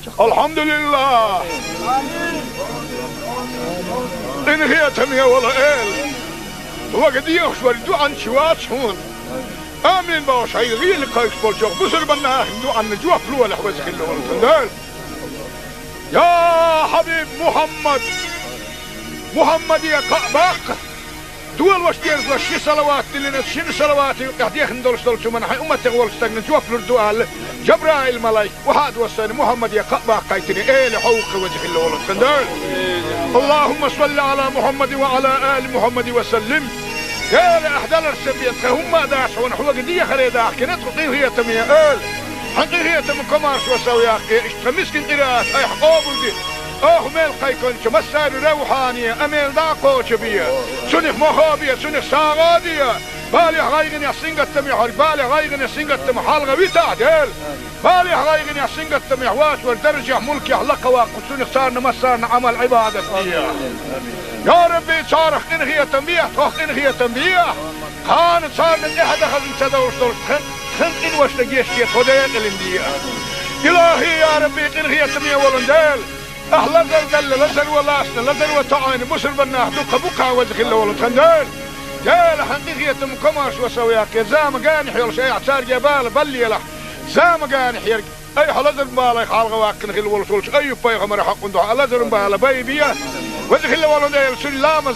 الحمد لله إن هي تمية ولا إل وقد يخشوا الدعاء شوات شون آمين باش هاي غير اللي قايش بالشوق بصر بنا دعاء نجوا فلو لحوز كله والتندال يا حبيب محمد يا قباق دول واش دير شي صلوات اللي شي صلوات قاعد ندول شو من حي امه تغول استغنى جوف الدعاء جبرائيل الملاك وهذا وسن محمد يا قباق قايتني ايه حوق وجه الله والتندال اللهم صل على محمد وعلى ال محمد وسلم يا احدال السبيت هم داش ونحو قديه خريدا كنت هي تميه ال حقيقيه تم كمارش وسويا مسكين قراءات اي حقوب دي ميل قيكون مسار روحانيه اميل داقو شبيه سنخ مخابيه سنخ ساغاديه بالي غايغن يا سنغت تمي بالي غايغن يا سنغت تمي حلقه ويتا ديل بالي غايغن يا سنغت تمي واش ودرجه ملكي حلقه وسنخ صارنا مسارنا عمل عباده فيها يا ربي صارخ إن هي تنبيه تخ إن هي تنبيه كان صار من إحدى خزن تدور خن إن وش تجيش كي تودين الإندية إلهي يا ربي إن هي تنبيه ولندال أهلا دل لزر ولاسنا لزر وتعين بشر بنا دوك بوكا وجه الله ولتندال جال حقيقية مكماش وسوياك زام قاني حيل شيء عصار جبال بلي له زام قاني حيل أي حلزر بالا خالق واكن خيل ولسولش أي باي غمر حق عنده حلزر بالا بيبيا وذي خلوا والله ده السلامة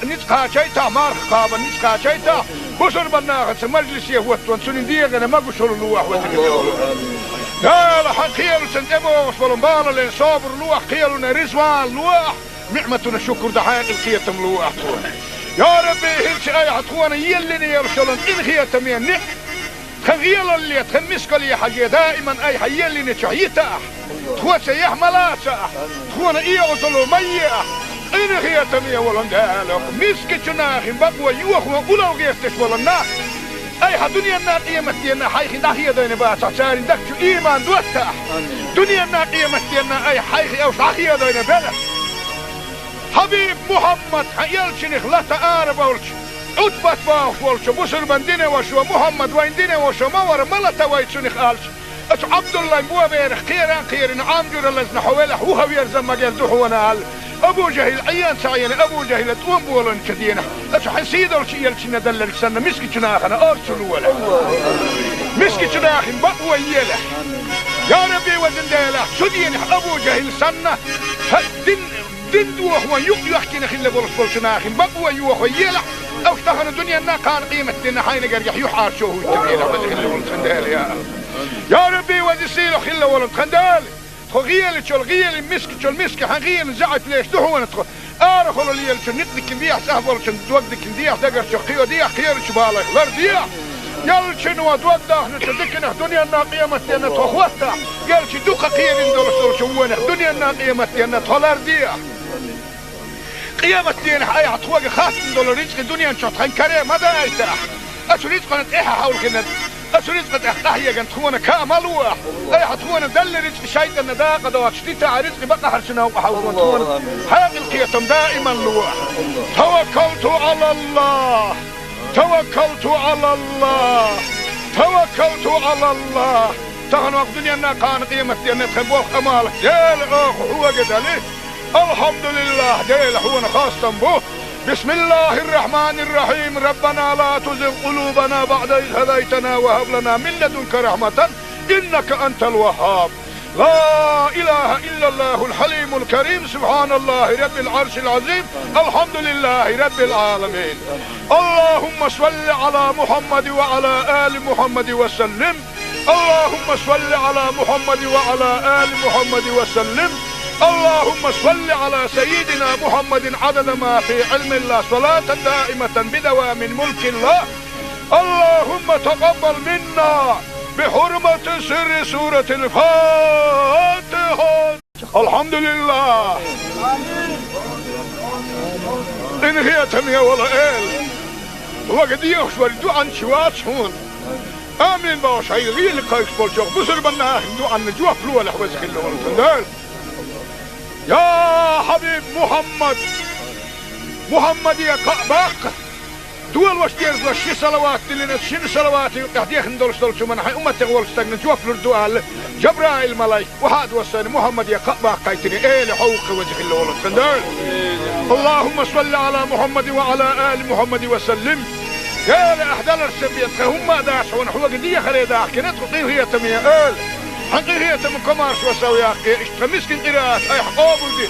نتقى شيء مار خابا نتقى شيء بشر بنا خس مجلس يهوت وانسون دي أنا ما بشر اللوح وذي خلوا لا حق خير سنتبو وصلوا بالا لين صابر لوح خيرنا رزوان لوح نعمتنا الشكر ده حق الخيتم لوح يا ربي هلش أي عطوانا يلني يرسلون إن خيتم ينك خغيل اللي تخمسك لي حاجة دائما أي حيلي نتشعيته تخوى سيح ملاسة تخوى إيه وصلوا مية إن هي تمية ولندالك مسك جناخ بقوى يوخوا أولو غيفتش ولناك أي دنيا النار قيمت دينا حيخي داخية دينا باسع ساري دكتو إيمان دوتا دنيا النار قيمت دينا أي حيخي أو داخية دينا بلا حبيب محمد حيالشنخ لا تقارب أولش أتبت باوش ولش بسر من دينا وشو محمد وين دينا وشو مور ملتا ويتشنخ آلش أتو عبد الله مبوا بيرخ خيران عامجور اللزن حوالح وهو يرزم مجال دوحونا هال أبو جهل عيان سعيان أبو جهل تقوم بولن كدينا أتو حنسيد الشيء يلشنا دلل سنة مسكي جناخنا أرسلوا ولا مسكي جناخ بقوى يله يا ربي وزن ديله سدين أبو جهل سنة دين دوح ويحكينا خلا بولش جناخ بقوى يوح يله أو اشتغل الدنيا أنها كان قيمة دينا حين قريح يحار شوه التبيلة وزن بولش ديله يا ربي وذي سيلو خلا ولد خندال خغيل شو الغيل مسك شو المسك حغيل زعف ليش دهو ندخل ارخل اللي شو نقدك نديح سهبل شو دوقدك نديح دقر شو خيو ديح خير شو بالك غير ديح يل شنو دوقده نتدكنا دنيا الناقيه متينا تخوتا قال شي دوقه خير ندول شو وين دنيا الناقيه متينا تولار ديح قيامة دين حياة تخوق خاص ندول رزق الدنيا نشوط خن كريم هذا ايتاح اشو رزق نتيحها حول كنا أسرزق أحيا جنت خونا كاملوه أي حتخونا دل رزق شيء النداقة دوات شتيت رزق بقى حرشنا وحاول خونا هذه القيتم دائما لوح توكلت على الله توكلت على الله توكلت على الله تغنوا الدنيا أنها كان قيمة أن تخبوك أمالك ديل أخ هو قدالي الحمد لله ديل هو خاصة به بسم الله الرحمن الرحيم ربنا لا تزغ قلوبنا بعد إذ هديتنا وهب لنا من لدنك رحمة إنك أنت الوهاب لا إله إلا الله الحليم الكريم سبحان الله رب العرش العظيم الحمد لله رب العالمين اللهم صل على محمد وعلى آل محمد وسلم اللهم صل على محمد وعلى آل محمد وسلم اللهم صل على سيدنا محمد عدد ما في علم الله صلاة دائمة بدوام ملك الله اللهم تقبل منا بحرمة سر سورة الفاتحة الحمد لله إن هي تمية ولا إل وقد يخشوا الدعاء شوات شون آمين باش هاي غير لقايش بالشوق بصر بنا دعاء نجوا فلو لحوز خلو والتندال يا حبيب محمد يا قباق دول واشتيرز لشي صلوات اللي شن صلواتي قاعدين دولش من حي أمتي ولستغن جوف للدوال جبرائيل ملاك وهاد وصاني محمد يقبع قايتني إيه حوق وجه الله ولد خندال. اللهم صل على محمد وعلى آل محمد وسلم. قال أحدال السبيت هم داش ونحو قدية خليدا كنت قطيه هي تمية آل حقيه هي تم كمارش وسوياك اشتمسكن قراءات أي حقوبل دي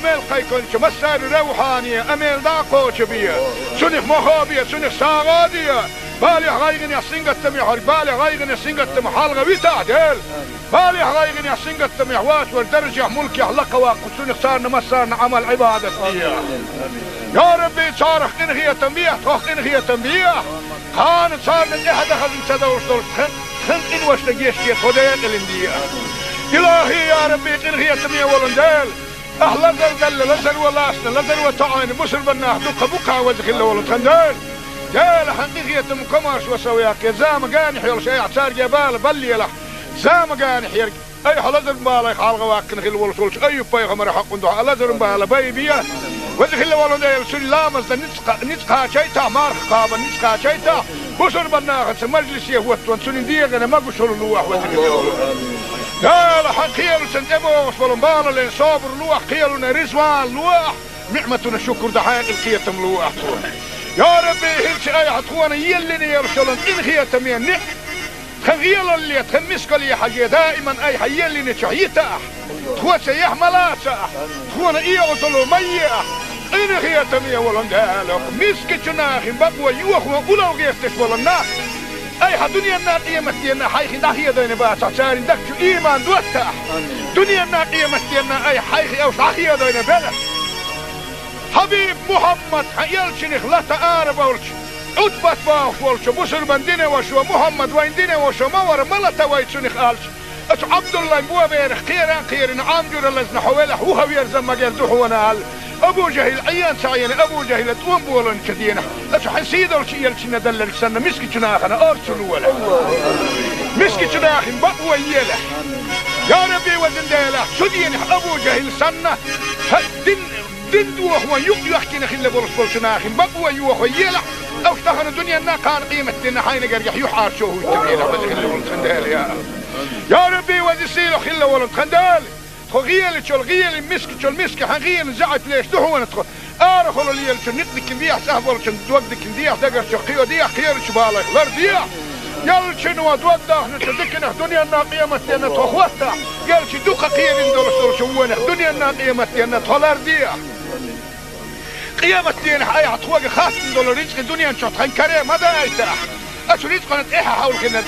ميل قيكون مسار روحانية أميل داقو شبية سنخ مخابية سنخ ساغادية بالي غايغن يسنقت تميحر بالي غايغن يسنقت تمحالغة بيتعدل بالي غايغن يسنقت تميحوات والدرجة ملك يحلق واقو سنخ صارنا مسارنا عمل عبادة يا ربي صارخ إنغية تنبيه توخ إنغية تنبيه خان صارنا إحدى خزن تدوش دول خن إنوش نجيش كيت هدين الاندية إلهي يا ربي إنغية تنبيه ولندال أهلا دل لزر ولاسنا لزر وتعاين مسر بناه دوك بوكا وزخ الله ولد خندال جال حقيقية مكمارش وسوياك زام قانح يلش أي اعتار جبال بلي له زام قانح يرق أي حلزر بالا يخالغ واكن خل ولسولش أي بايغمر حق ندوح لزر بالا بايبيا وزخ الله ولد يلسل لامز نتقا شيتا مارخ قابا نتقا شيتا مسر بناه مجلس يهوت وانسون ديغنا ما قشر اللوح وزخ الله ولد قال حقيل سنتبوش ولنبالا لين صابر لوح قيلنا رزوان لوح نعمتنا الشكر دحايق القيتم لوح يا ربي هلش اي عطوانا يلني يرشلن إن خيتم ينح خغيل اللي تخمسك لي حاجة دائما اي حيلني شعيتا تخوى سيح ملاسا تخوانا ايه غطلو ميا إن خيتم يولن دالك مسك جناخي بقوى يوخوا أولو غيفتش ولنا أي دنيا الناقية مستينا حيخي داخية دين باسا ساري دكتو إيمان دوتا دنيا الناقية مستينا أي حيخي أو شاخية دين بلا حبيب محمد يلشنخ لا تقارب ولش عطبت باوش ولش بسر بندين وشو محمد وين دين وشو مور ملتا ويتشنخ آلش أش عبد الله مبوا بيرخ خيران عامجور اللزن حوالح هو ويرزم مجال دحونا آل أبو جهل عيان سعيان أبو جهل توم بولن كدينا أش حسيد ولش يلشنا دلل سنة مسكي جناخنا أرسل ولا مسكي جناخن بقوى يله يا ربي وزن ديله شدين أبو جهل سنة دين دوخ يحكي نخيل بولش بولشناخن بقوى يوخ يله أو اشتغل الدنيا نا كان قيمة لنا حين قريح يحار شوه التبيين وزن خيل بولش خندال يا ربي وزن سيلو خيل بولش خندال غيل تشول غيل مسك تشول مسك حغيل زعت ليش دحونا تخ ارخل اللي نقدك نديح سهبل تودك نديح دقر شقيو ديح خير شبالك لرديح يلشن ودوده نتدكن دنيا الناقيه متينا تخوتا يلش دوقه قير ندور شوونه دنيا الناقيه متينا تولرديح قيامة دين حي عطوق خاص ندور رزق الدنيا نشطحن كريم هذا ايتاح اشريت قنت ايها حول كنا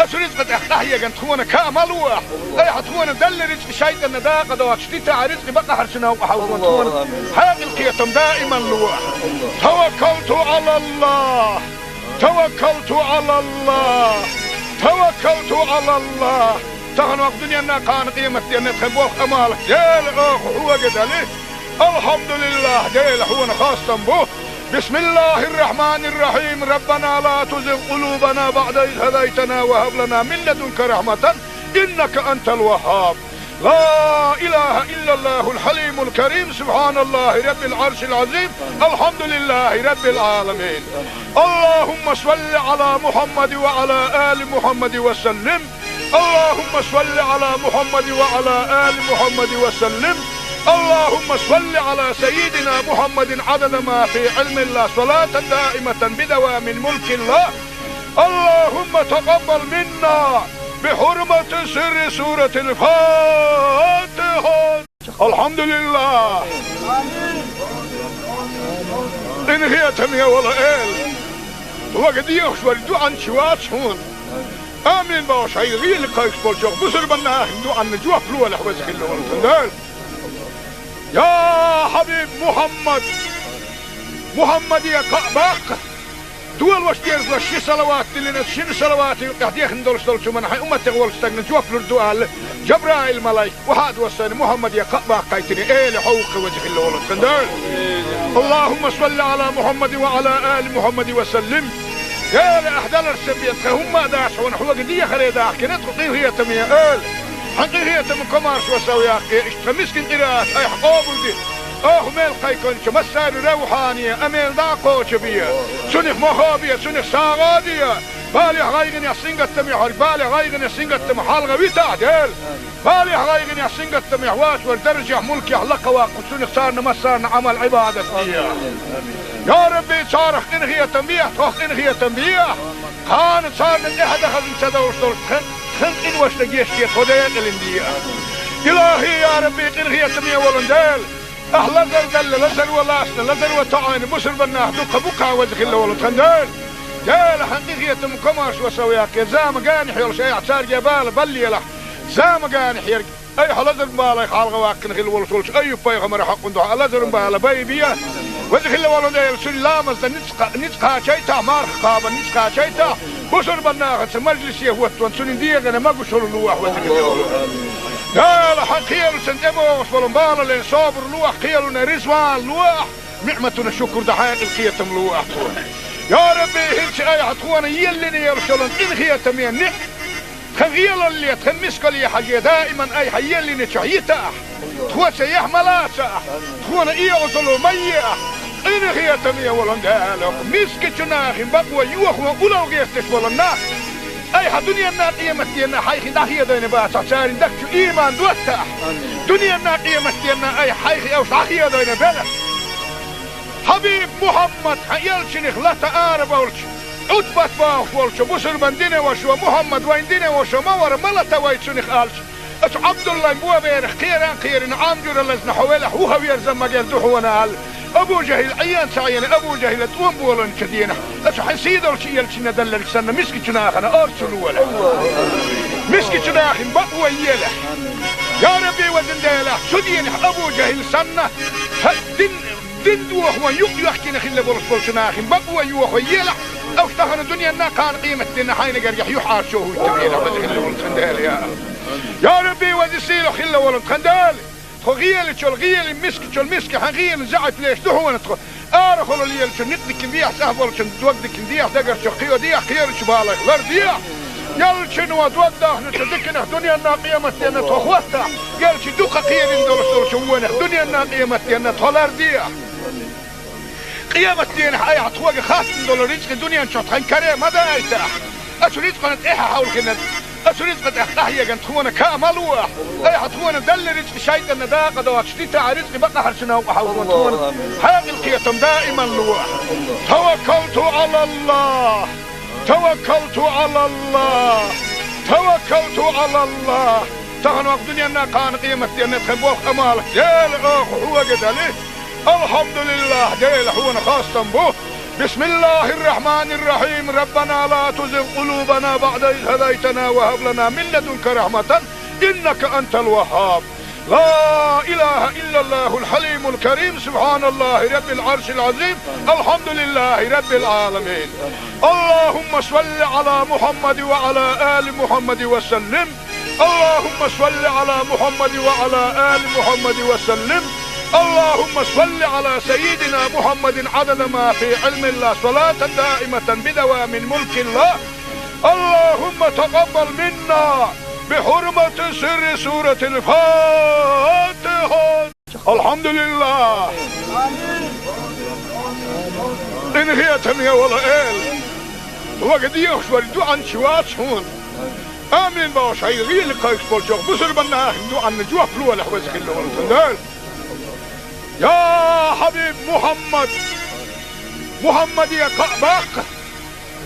أسريت قد أحتاهي جن تخونا كاملوا أي حتخونا دل رزق شيء النداقة دوات شتيتا رزق بقى حرشنا وحاولوا تخونا هذه القيتم دائما لوح توكلت على الله توكلت على الله توكلت على الله تغنوا الدنيا أنها كان قيمة أن تخبوه أمالك ديل هو قدلي الحمد لله ديل هو خاصة به بسم الله الرحمن الرحيم ربنا لا تزغ قلوبنا بعد إذ هديتنا وهب لنا من لدنك رحمة إنك أنت الوهاب لا إله إلا الله الحليم الكريم سبحان الله رب العرش العظيم الحمد لله رب العالمين اللهم صل على محمد وعلى آل محمد وسلم اللهم صل على محمد وعلى آل محمد وسلم اللهم صل على سيدنا محمد عدد ما في علم الله صلاة دائمة بدوام ملك الله اللهم تقبل منا بحرمة سر سورة الفاتحة الحمد لله إن هي تمية ولا إل وقد يخشوا عن شوات شون آمين باوش هاي غير لقايش بولشوك بسر بناه دو عن نجوح لوه لحوزك اللي ورسل يا حبيب محمد يا قعباق دول واشتيرز لشي صلوات اللي نتشين صلواتي قاعدين دولش من حي أمتي ولستغن جوف للدوال جبرائيل ملاك وهاد وصاني محمد يا قعباق قايتني إيه لحوق وجه الله ولد خندال. اللهم صل على محمد وعلى آل محمد وسلم. قال أحدال السبيت هم داش ونحو قدية خليدا كنت قطيه هي تمية حقيقية من كمارش وسوياك اشتمسكن قراءات اي حقوبل دي ميل قيكونش مسار روحانية أميل داقوش بيا سنخ مخابية سنخ ساغادية بالي غايغن يسنغت تميحر بالي غايغن يسنغت تمحالغ ويتعدل بالي غايغن يسنغت تميحواش والدرجة ملكي حلقة واقف سنخ سارنا مسارنا عمل عبادة بيا يا ربي صارخ إنغية تنبيح توخ إنغية تنبيح خان صارنا إحدى خزن سدوش دول خن إنوش لجيشتية خديق الاندية إلهي يا ربي إنغية تنبيح ولندال أهلا زلزل لزل ولاسنا لزل وطعين بسر بناه دوقة بقى وزخ الله ولتخندال جال حقيقية مكماش وسوياك زام قانح يول شيء اعتار جبال بلي له زام قانح يرق أي حلزر بالي خالغ واكن خل ولتولش أي بايغمر حق ندوح لزر بالي بايبيا وزخ الله ولندال سلامز نتقى شيتا مارخ قابا نتقى شيتا بسر بناه مجلس يهوت سنين ديغنا ما قشر اللوح وزخ الله ولندال قال حقيل سنتبوش ولنبال لين صابر لوح قيلنا رزوان لوح نعمتنا شكر دحين القيتم لوح يا ربي هلش اي حتخوانا يلني يرشلن ان خيتم ينح خغيل اللي تخمسك لي حاجة دائما اي حيلني شعيتا تخوى سيح ملاسا تخوانا اي غزلو ميح ان خيتم يولن دالك مسك جناخ بقوى يوخوا اولو غيستش ولنا اي دنيا الناقية متينا حيخي داخية دينا باسا سارين دكتو ايمان دوتا دنيا الناقية متينا اي حيخي اوش داخية دينا بلا حبيب محمد يلشنخ لا تقارب ولش عتبت باوش ولش بسر من دينا وشو محمد وين دينا وشو مور ملتا ويتشنخ قالش اش عبد الله مبوا بيرخ خيران عامجر اللزن حوالح وهو يرزم مجال دوحونا قال ابو جهل عيان سعيان ابو جهل توم بولن كدينا اش حسيد ولش يلشنا دلل سنة مسكي جناخنا ارسلوا ولا مسكي جناخن بقوى يله يا ربي وزن ديله سدين ابو جهل سنة دين دوخ يحكي نخل بولش بولشناخن بقوى يوخ يله او اشتغل الدنيا نا كان قيمة دينا حين قريح يحار شوه التبينة وزن خل ولن خندال يا ربي وزن سيلو خل ولن خندال غيال شو الغيال مسك حغيال زعت ليش دهون تخو ارخل اللي شو نقدك بيح سهبل شو توقدك بيح دقر شو قيو ديح خير شو بالك لرديح يال شنو توضح نتذكر دنيا الناقيه متينا تخوتها قال شي دوقه خير ندور شو دنيا الناقيه متينا تولرديح قيامتين اي عطوق خاص ندور رزق الدنيا نشوط خنكره ما دايته اش رزق نتاحها حول كنا أسريت قد أحيا جنت خونا كاملوح أي حتخونا دل رزق شيء النداء قد واشتيت رزق بقى حرشنا وحاولنا خونا هذه القيتم دائما لوح توكلت على الله توكلت على الله توكلت على الله تغن وقت دنيا كان قيمتي أن تخبوخ أمالك ديل أخ هو قد عليه الحمد لله ديل هو خاصة به بسم الله الرحمن الرحيم ربنا لا تزغ قلوبنا بعد إذ هديتنا وهب لنا من لدنك رحمة إنك أنت الوهاب لا إله إلا الله الحليم الكريم سبحان الله رب العرش العظيم الحمد لله رب العالمين اللهم صل على محمد وعلى آل محمد وسلم اللهم صل على محمد وعلى آل محمد وسلم اللهم صل على سيدنا محمد عدد ما في علم الله صلاة دائمة بدوام ملك الله اللهم تقبل منا بحرمة سر سورة الفاتحة الحمد لله إن هي تمية ولا إل وقد يخشوا الدعاء شوات هون آمين باش هاي غير لقايك بولشوك بسر بناه دعاء نجوح فلوة لحوزك اللي ونتندال يا حبيب محمد يا قعباق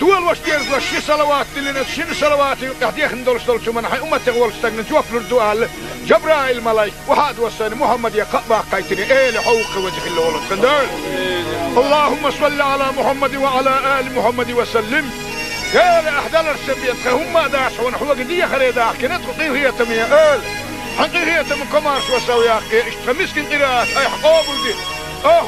دول واش ديرز وشي صلوات اللي نتشين صلوات يحديخ ندولش دولش من حي أمتي غولش تاقنا جوف لردوال جبرائيل ملاي وحاد وساني محمد يا قعباق قايتني ايه لحوق وجه اللي ولد خندال اللهم صل على محمد وعلى آل محمد وسلم قال احدال السبيت هم داش ونحوق دي خريداح كنت قطير هي تمية قال حقيقية مكمارش وسوياقي اشتمسكن قراءات اي حقوبل دي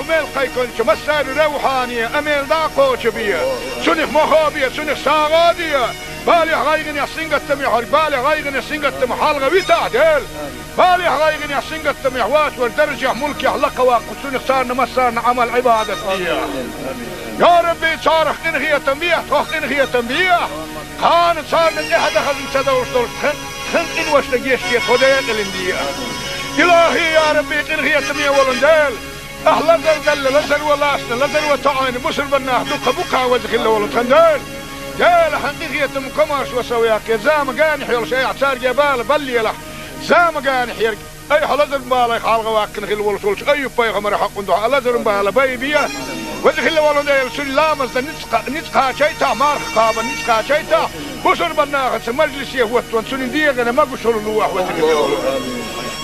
ميل قيكونش مسار روحانية اميل داقوش بيا سنخ مخابية سنخ ساغادية بالي غايغن يسنغت تميحر بالي غايغن يسنغت تمحالغ ويتعدل بالي غايغن يسنغت تميحواش والدرجة ملكي حلقة واقف سنخ سارنا مسارنا عمل عبادة بيا يا ربي صارخ انغية تنبيح توخ انغية تنبيح خان صارنا احدى خزن سدوش دول خن إنوش لجيشتية خديق الاندية إلهي يا ربي إنغية تمية ولندال لزر دل لزر ولاسنا لزر وتعين بسر بناه دق بقع وزخ الله ولا تخندل جال حقيقة مكماش وسوياك زام قاني حيل شيء اعتار جبال بلي له زام قاني حيل اي حلزر بالا خالق واكن خل ولا سولش اي بايغمر حق ندو لزر بالا بايبيا وزخ الله ولا ديل سلامز نتقا شيتا مار خابا نتقا شيتا بسر بناه مجلس يهوت وانسون ديغنا ما قشر لوح وزخ الله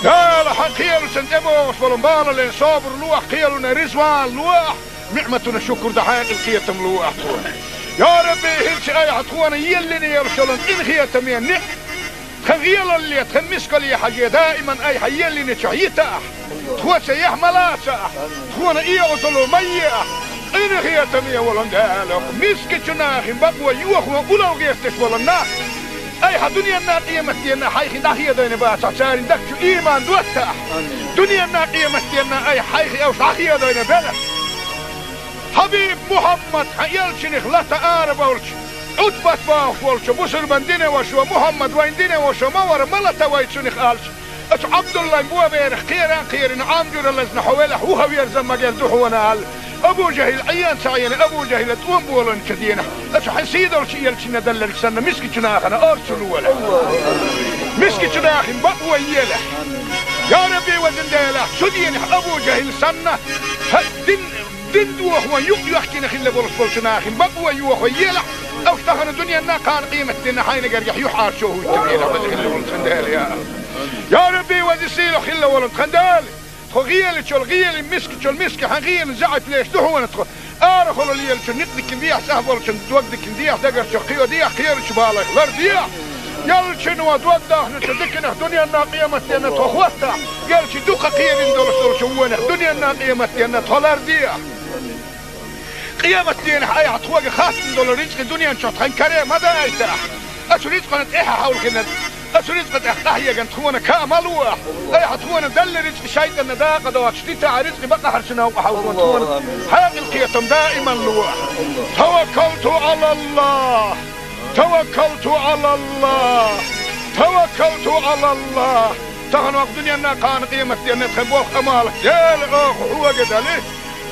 قال حقيل سنتبوش ولنبالا لين صابر لوح قيلنا رزوان لوح نعمتنا الشكر دحاق القيتم لوح يا ربي هلش اي عطوانا يلني يرسلن ان خيتم ينك خغيل اللي تخمسك لي حاجة دائما اي حيلني تحييتا تخوة يحملا تخونا اي عطلو ميا ان خيتم يولن دالك مسك جناخ بقوة يوخوا ولو غيفتش ولناك اي دنيا الناقية مستينا حيخي داخية دين باسع ساري دكتو ايمان دوتا دنيا الناقية مستينا اي حيخي اوش داخية دين بلا حبيب محمد حيالشنخ لا تقارب اولش عدبت باوش ولش بسر من دينه وشو محمد وين دينه وشو مور ملتا ويتشنخ آلش اتش عبد الله مبوا بيرخ خيران عامجور اللزن حوالح وهو يرزم مجال دوحونا هال ابو جهل عيان سعيان ابو جهل تقوم بولن كدينه اتش حسيد اولش يلشنا دلل سنة مسكي جناخنا ارسلوا ولا مسكي جناخن بقوى يله يا ربي وزن ديله شدين ابو جهل سنة دين دوخ يحكينا خلا برسول شناخن بقوى يوخ يله او اشتغل الدنيا انها كان قيمة دينا حين قريح يحار شوه التبينة وزن خلا ولد خندال يا ربي وزن سيلو خلا ولد خندال غيل شو الغيل مسك حغيل زعت ليش دحو ندخل ارخل اللي شو نقدك نديح سهبل شو توقدك نديح دقر شو قيو ديح خير شبالك لرديح يل شنو توضح نتدكنا دنيا الناقيه متينا تخوتا يل شي دوقه قيم ندول شوونه دنيا الناقيه متينا تولرديح قيامة دين حياة تخوغ خاص ندول رزق دنيا نشوط خن كريم هذا ايتاح اشو رزق نتيحها حول كنا أسرزق أحيا جن تخونا كاملوه أي حتخونا دل رزق شيء النداقة دوات شتيت رزق بقى حرشنا وحاول تخونا حاجة القيتم دائما لوح توكلت على الله توكلت على الله توكلت على الله تغنوا الدنيا أنها كان قيمة دينا تخبوخ أمالك ديل أخ هو قدالي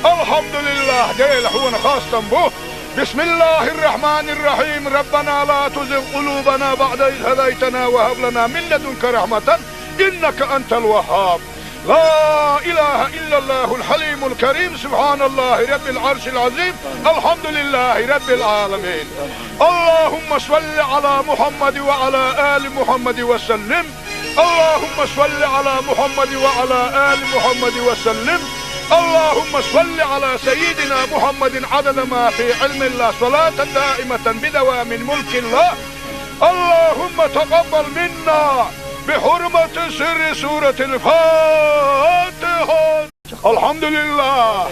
الحمد لله ديل هو خاصة به بسم الله الرحمن الرحيم ربنا لا تزغ قلوبنا بعد إذ هديتنا وهب لنا من لدنك رحمة إنك أنت الوهاب لا إله إلا الله الحليم الكريم سبحان الله رب العرش العظيم الحمد لله رب العالمين اللهم صل على محمد وعلى آل محمد وسلم اللهم صل على محمد وعلى آل محمد وسلم اللهم صل على سيدنا محمد عدد ما في علم الله صلاة دائمة بدوام ملك الله اللهم تقبل منا بحرمة سر سورة الفاتحة الحمد لله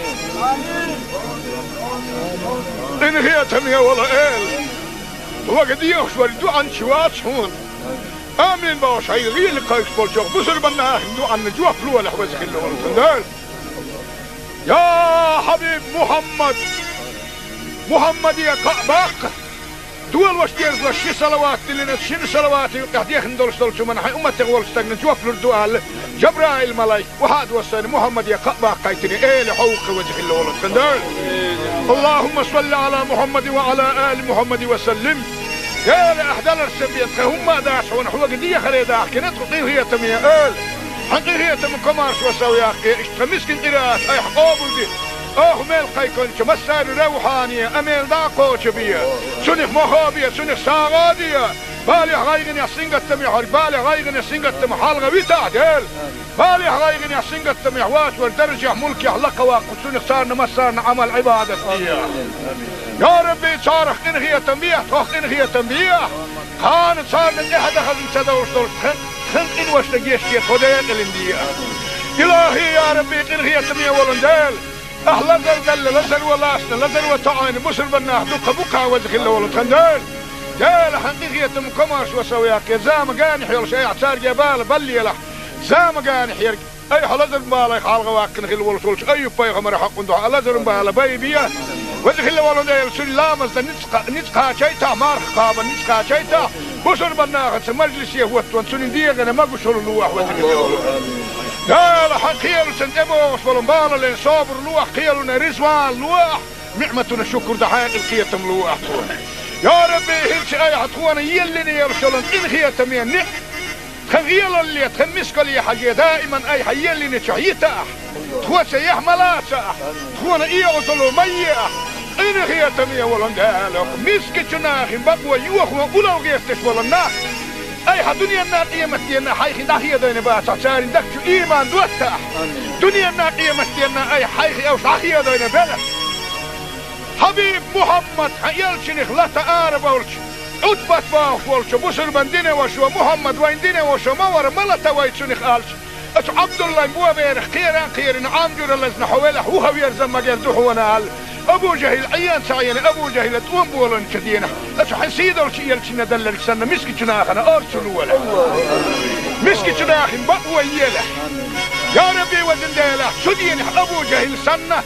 إن هي تمية ولا إل وقد يخشوا الدعاء شوات هون آمين باش هاي غير لقايش بولشوخ بسر بنا دعاء نجوه فلوة لحوزك الله يا حبيب محمد يا قباق دول وشتيرز وشي صلوات اللي نتشين صلوات يقديخ ندولش دولشو من حي أمتك ولستغن جوف لردوال جبرائيل ملايك وهاد وصاني محمد يا قباق قايتني ايه لحوق وجه الله ولد خندال اللهم صل على محمد وعلى آل محمد وسلم يا لأحدال السبيت هم داش ونحوق دي خلي داح كنت قطيه هي تمية آل حقيقية من كمارش وسوياك اشتمسكن قراءات اي حقوبل دي ميل قيكون مسار روحانية اميل داقو شبية سنخ مخابية سنخ ساغادية بالي غايغن يسنقت تميحر بالي غايغن يسنقت تمحالغة بيتعدل بالي غايغن يسنقت تميحوات والدرجة ملك يحلق واقو سنخ سارنا مسارنا عمل عبادة فيها يا ربي صارخ انغية تنبيه توخ انغية تنبيه خان صارنا احد اخذ انسدوش دول خن إن وشتجيش كي خدين الاندية إلهي يا ربي إنغية تمية ولندال لزر دل لزر ولاسنا لزر وتعين بسر بناه دقة بقع وزخ الله ولد خندال جال حقيقية مكماش وسوياك زام قاني حيال شيء اعتار جبال بلي له زام قاني حيال اي حلزر مبالا خالق واكن خل ولسولش اي بايغمر حق ندوح لزر مبالا بايبيا وزخ الله ولد سلامز نتقا شيتا مار خابا نتقا شيتا بسر بناغت مجلس يهوت وانسون ديغنا ما قشر لوح وزخ الله قال حقيل سنتبوش ولنبالا لين صابر لوح قيلنا رزوان لوح نعمتنا شكر دحين القيتم لوح يا ربي هلش اي عطوانا يلني يرشلن ان خيتم ينح خغيل اللي تخمسك لي حاجة دائما اي حيلني شعيتا تخوى سيح ملاسا تخوانا ايه وصلوا مياه ان خيتم يولن دالك مسك جناخ بقوى يوخ وقلو غيفتش ولنا اي حدنيا النار قيمتنا حيخي داخية دين باسا ساري دكتو ايمان دوتا دنيا النار قيمتنا اي حيخي اوش داخية دين بلا حبيب محمد يلشنخ لا تعارب ولش عتبت باوش ولش بسر بندين وشو محمد وين دين وشو مور ملتا ويتشنخ آلش اش عبد الله مبوا بيرخ خيران عامجور اللزن حوالح هو ويرزم مجال دحونا آل ابو جهل عيان سعيان ابو جهل توم بولن كدينا اش حسيد ولش يلشن دلل سنة مسكي جناخنا ارسلوا ولا مسكي جناخن بقوى يلح يا ربي وزن ديلا شدين ابو جهل سنة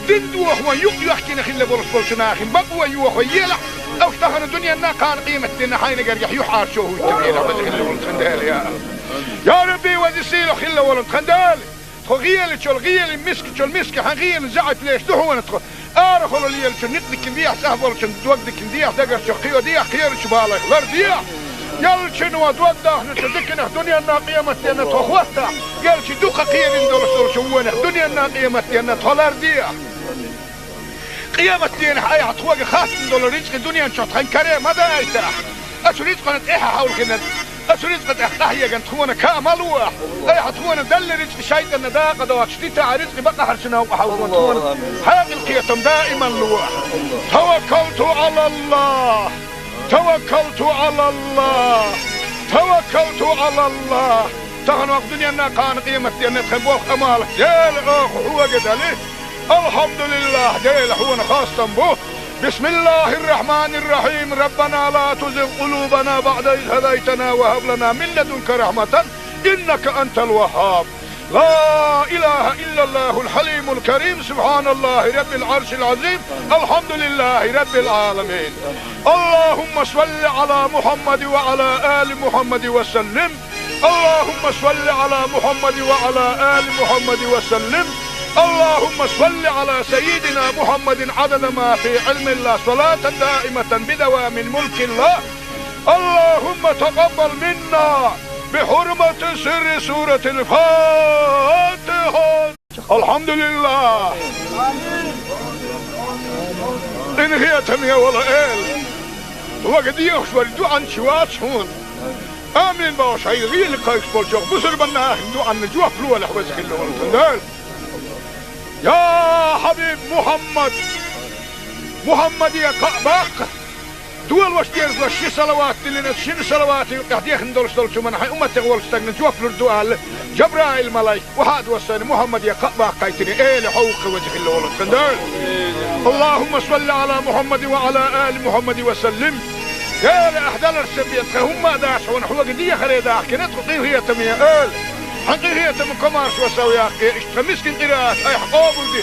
دين دوخ ويحكي نخيل بولش بولشناخن بقوى يوخ ويلح او اشتهن الدنيا نا كان قيمة دينا حين قريح يحار شوه التبيل وزن خيل بولش خندال يا ربي وزن سيلو خيل بولش خندال غيل تشول غيل مسك تشول مسك حغيل زعت ليش دهو ندخل ارخل اللي يلش نقدك نديح سهبل شن دوقدك نديح دقر شقيو ديح خير شبالك لر ديح يلش نو دوقده نتذكر دنيا نا قيمة دينا تخوتا يلش دوقه قير ندور شوونه دنيا نا قيمة دينا تولر ديح قيمة دينا اي حتوق خاص ندور رزق دنيا نشطحن كريم هذا ايتاح اش رزق نتاحها حول كنا أسريت قد أحتاهي قد تخونا كاملوا أي حتخونا دل رزق شايد النداقة دوات شتيتا رزق بقى حرشنا وحاولون حاق القيتم دائما لوح توكلت على الله توكلت على الله توكلت على الله تغنوا الدنيا أنها كان قيمة أن تخبوك أمالك ديل هو قد عليه الحمد لله ديل هو خاصة به بسم الله الرحمن الرحيم ربنا لا تزغ قلوبنا بعد إذ هديتنا وهب لنا من لدنك رحمة إنك أنت الوهاب لا إله إلا الله الحليم الكريم سبحان الله رب العرش العظيم الحمد لله رب العالمين اللهم صل على محمد وعلى آل محمد وسلم اللهم صل على محمد وعلى آل محمد وسلم اللهم صل على سيدنا محمد عدد ما في علم الله صلاة دائمة بدوام ملك الله اللهم تقبل منا بحرمة سر سورة الفاتحة الحمد لله إن هي تمية ولا إل وقد يخشور دوعا شوات شون آمين باوش هاي غير لقايش بولشوك بسر بناه دوعا نجوح فلوة لحوزك اللي والتندال يا حبيب محمد يا قعباق دول واشتير وشي صلوات اللي نتشين صلوات يحديخ ندولش دولش من حي أمتك والستاق نجوف لردوال جبرائيل ملايك وحاد وصاني محمد يا قعباق قايتني ايه لحوق وجه اللي ولد كندال اللهم صل على محمد وعلى آل محمد وسلم يا لأحدال السبيت هم داش ونحوق دي خريداك نتقي هي تمية آل حقيقية من كمارش وسوياك اشتمسكن قراءات اي حقوبل دي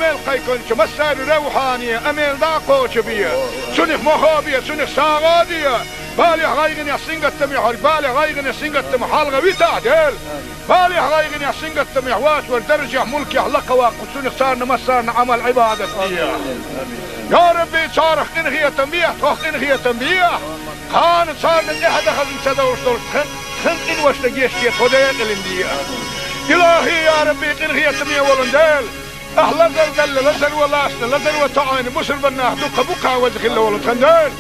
ميل قيكونش مسار روحانية اميل داقوش بيا سنخ مخابية سنخ ساغادية بالي غايغن يحسنغت تميح بالي غايغن يحسنغت تميح حالغا ويتا ديل بالي غايغن يحسنغت تميح واش والدرجة ملكي حلقة واقو سنخ سارنا مسارنا عمل عبادة ديا يا ربي صارخ انخية تنبيح توخ انخية تنبيح كانت صارنا احد اخذ انسدوش دول خن إن واشتجيش كي توديك الاندية إلهي يا ربي إنغي تمية ولندال أهلا زلزل لزل ولاسنا لزل وطعين بسر بناه دوقة بقى وزخ الله ولندال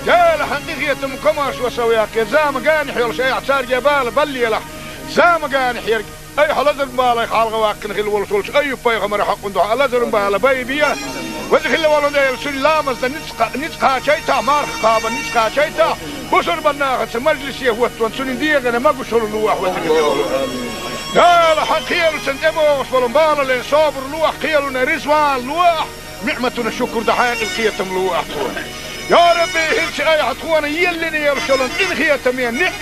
جال حقيقية مكماش وسوياك زام قانح يلش اي اعتار جبال بلي لح زام قانح يرق اي حلزر بالي خالغ واكن خل ولش اي بايغمر حق ندو لزر بالي بايبيا وزخ الله ولندال سلامز نتقا شيتا مارخ قابا نتقا شيتا بسر بناغت مجلس يهوت وانسونين ديغنا ما قشور اللوح وذكر لا حقيل سنتبوش ولنبالا لين صابر لوح قيلنا رزوان لوح نعمتنا شكر دحين القيتم لوح يا ربي هلش اي حتخوانا يلني يرشلن ان خيتم ينح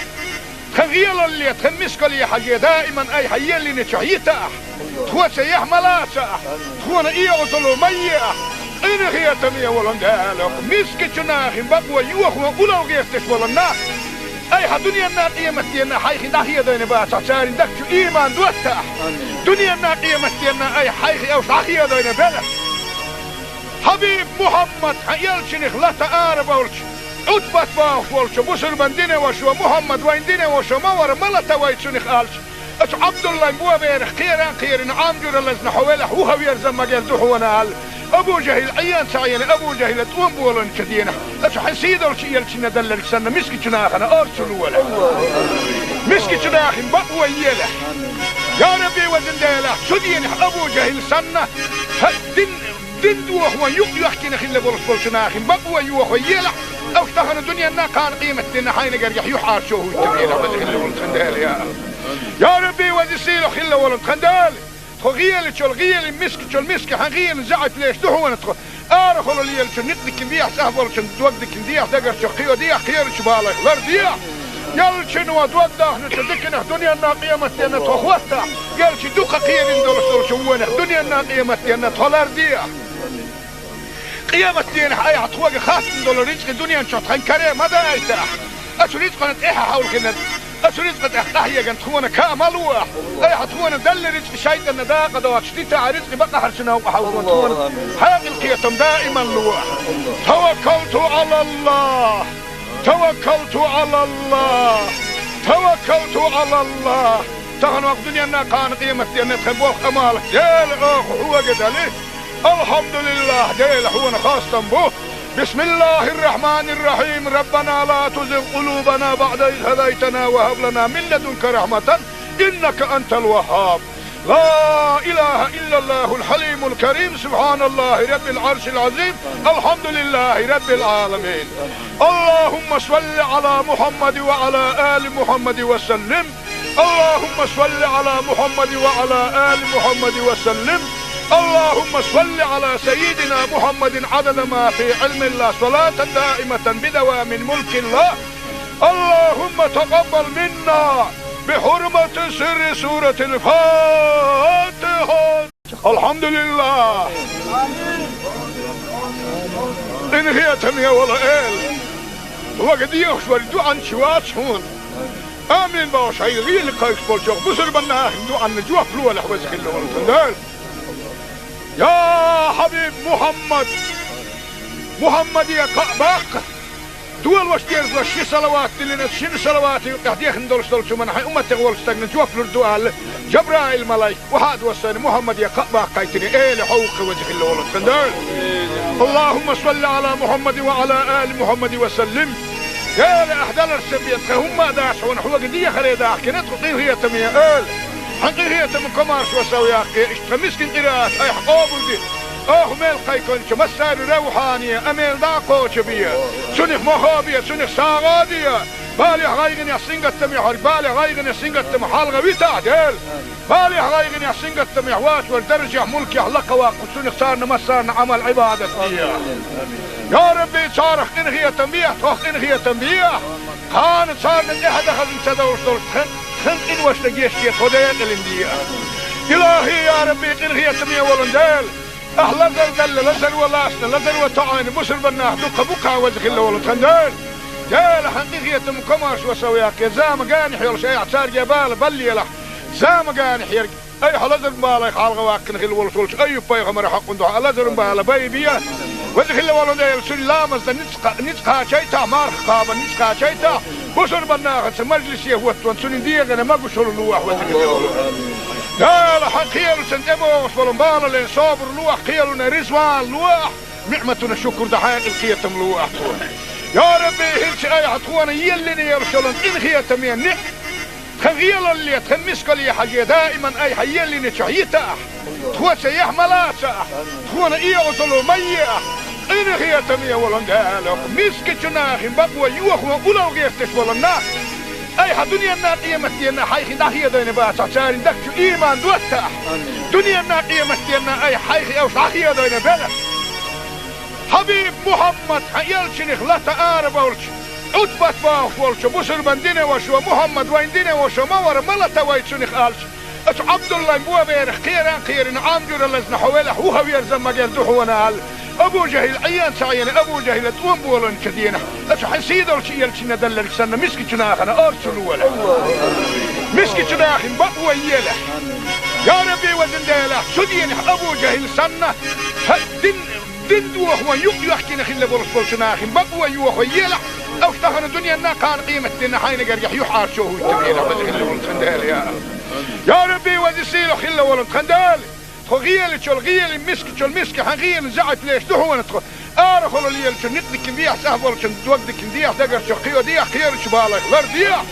خغيل اللي تخمسك لي حاجة دائما اي حيلني شعيتا تخوى سيح ملاسا تخوانا ايه وصلوا مياه إن هي تمية ولندالك مسك جناخ بقوى يوخ وقلو غيفتش ولنا أي دنيا قيمة دينا حيخي داخية دينا باسع سارين دكتو إيمان دوتا دنيا قيمة دينا أي حيخي أو داخية دينا بلا حبيب محمد يلشنخ لا تقارب ولش عتبت باخ ولش بسر من دينا وشو محمد وين دينا وشو مور ملتا ويتشنخ آلش أش عبد الله بوا بيرخ خيران عامجر اللزن حوالح وهو يرزم مجال دحونا أبو جهل عيان سعيان أبو جهل توم بولن شدينا أش حسيد ولش يلشنا دلل سنة مسكي شناخنا أرسلوا ولا مسكي شناخن بقوا يلا يا ربي وزن ديلا شدين أبو جهل سنة دين دوخ يحكي نخل بولش بولشناخن بقوا يوخ يلا أو اشتغل الدنيا نا كان قيمة دينا حين قريح يحار شوه التبينا وزخل ولن ديلا يا ربي وزسيلو خلا ولن خندال غيال تشول غيال مسك حغيال زعت ليش دحونا تخ ارخلوا لي نقدك بيح سهبل تودك ديح دقر شقيو ديح خير شبالك لر ديح يلشن ودودا نتدكنا دنيا نا قيمة دينا تخوتا يلش دوقه خير ندول شوونه دنيا نا قيمة دينا تولر ديح قيمة دينا اي عطوق خاص ندول رزق دنيا نشوت خنكري ماذا ايتاح اش رزق نتيحه حول كنا أسرزقت أحيا جنت خونا كاملوه أي حتخونا دل رزق شيء النداقة دوات شتيتا رزق بقى حرشنا وحاولون خونا هذه القيتم دائما لوح توكلت على الله توكلت على الله توكلت على الله تغن وقت دنيا كان قيمة دينا تخبوه أمالك ديل هو قدالي الحمد لله ديل خونا خاصة بوه بسم الله الرحمن الرحيم ربنا لا تزغ قلوبنا بعد إذ هديتنا وهب لنا من لدنك رحمة إنك أنت الوهاب لا إله إلا الله الحليم الكريم سبحان الله رب العرش العظيم الحمد لله رب العالمين اللهم صل على محمد وعلى آل محمد وسلم اللهم صل على محمد وعلى آل محمد وسلم اللهم صل على سيدنا محمد عدد ما في علم الله صلاة دائمة بدوام ملك الله اللهم تقبل منا بحرمة سر سورة الفاتحة الحمد لله إن هي تمية ولا إل وقد يخشوا الدعاء شوات هون آمين باش هاي غير لقايك بولشوك بسر بنا دعاء نجوح فلوة لحوزك اللي ولتندال يا حبيب محمد يا قعباق دول واش ديرز وشي صلوات اللي نتشين صلوات قاعد يخندل شو من حي امتي غول استغنى جوف الدوال جبرائيل ملاك وحاد وسن محمد يا قعباق قايتني ايه لحوق وجه اللي ولد خندال اللهم صل على محمد وعلى ال محمد وسلم يا لاحدال السبيت هم داش ونحو قديه خليدا كنت قيل هي تميه حقيقة من كمارش وسوي أخي اشتمسكن قراءات أي حقوبل دي ميل قيكونش مسار روحانية أميل داقوش بيا سنخ مخابية سنخ ساغادية بالي غايغن يحسنق التميح بالي غايغن يحسنق التميح حالغة بيتعدل بالي غايغن يحسنق التميح واش والدرجة ملكي حلقة واقف سنخ صارنا مسارنا عمل عبادة بيا يا ربي صارخ إنغية تنبيح تخ إنغية تنبيح كانت صارنا إحدى خزن سدوش دول خلق إن واش نجيش كي خدين الاندية إلهي يا ربي إنغية تنبيح ولندال أهلا دل لزل ولاسنا لزل وطعين بسر بناه دقا بقا وزخ الله ولتخندال جال حقيقية مكماش وسوياك يا زام قانح يول شيء اعتار جبال بلي له زام قانح يرق أي حلزر مبالا يخالغ واقن خل ولسولش أي بايغ مرحق ندوح حلزر مبالا بايبيا وزخ الله ولندال سلامز نتقا شيتا مارخ قابا نتقا شيتا بسر بناه مجلس يهوتون سنديغنا ما قشر الواح وزخ الله لا حقيقة سنتمو وصلوا بالا لين صابر لوح قيلنا رزوان لوح نعمتنا الشكر دحاق القيتم لوح يا ربي هلش اي عطوانا يلني يرسلن ان خيتم ينك خغيل اللي تخمسك لي حاجة دائما اي حيلني شعيتا تخوى سيح ملاسا تخوانا اي عطلو ميا ان خيتم يولن دالك مسك جناخ بقوى يوخ وقلو غيفتش ولناك أي دنيا قيمة دينا حيخي داخية دينا باسع سارين دكتو إيمان دوتا دنيا قيمة دينا أي حيخي أو داخية دينا بلا حبيب محمد يلشنخ لا تقارب ولش عتبت باخ ولش بسر من دينا وشو محمد وين دينا وشو مور ملتا ويتشنخ آلش أش عبد الله بوا بيرخ خيران عامجر اللزن حوالح وهو يرزم مجال دحونا أبو جهل عيان سعينا أبو جهل تقوم بولن كدينا أتحن سيدول شيء يلشنا دلل سنة مسكي جناخنا أرسلوا ولا مسكي جناخن بقوى يلا يا ربي وزن ديلا سدين أبو جهل سنة دين دوخ يحكينا خلا برسول جناخن بقوى يوخ يلا أو اشتغل الدنيا أنها كان قيمة دينا حين قريح يحار شوه التبينا خلا ولن خندال يا ربي وزن سيلو خلا ولن خندال غيال شو الغيال مسك حغيال زعت ليش هو ندخل ارخل اللي شو نقدك نديح سهبل شو دوقدك نديح دقر شو خيو ديح خير شو بالك غير ديح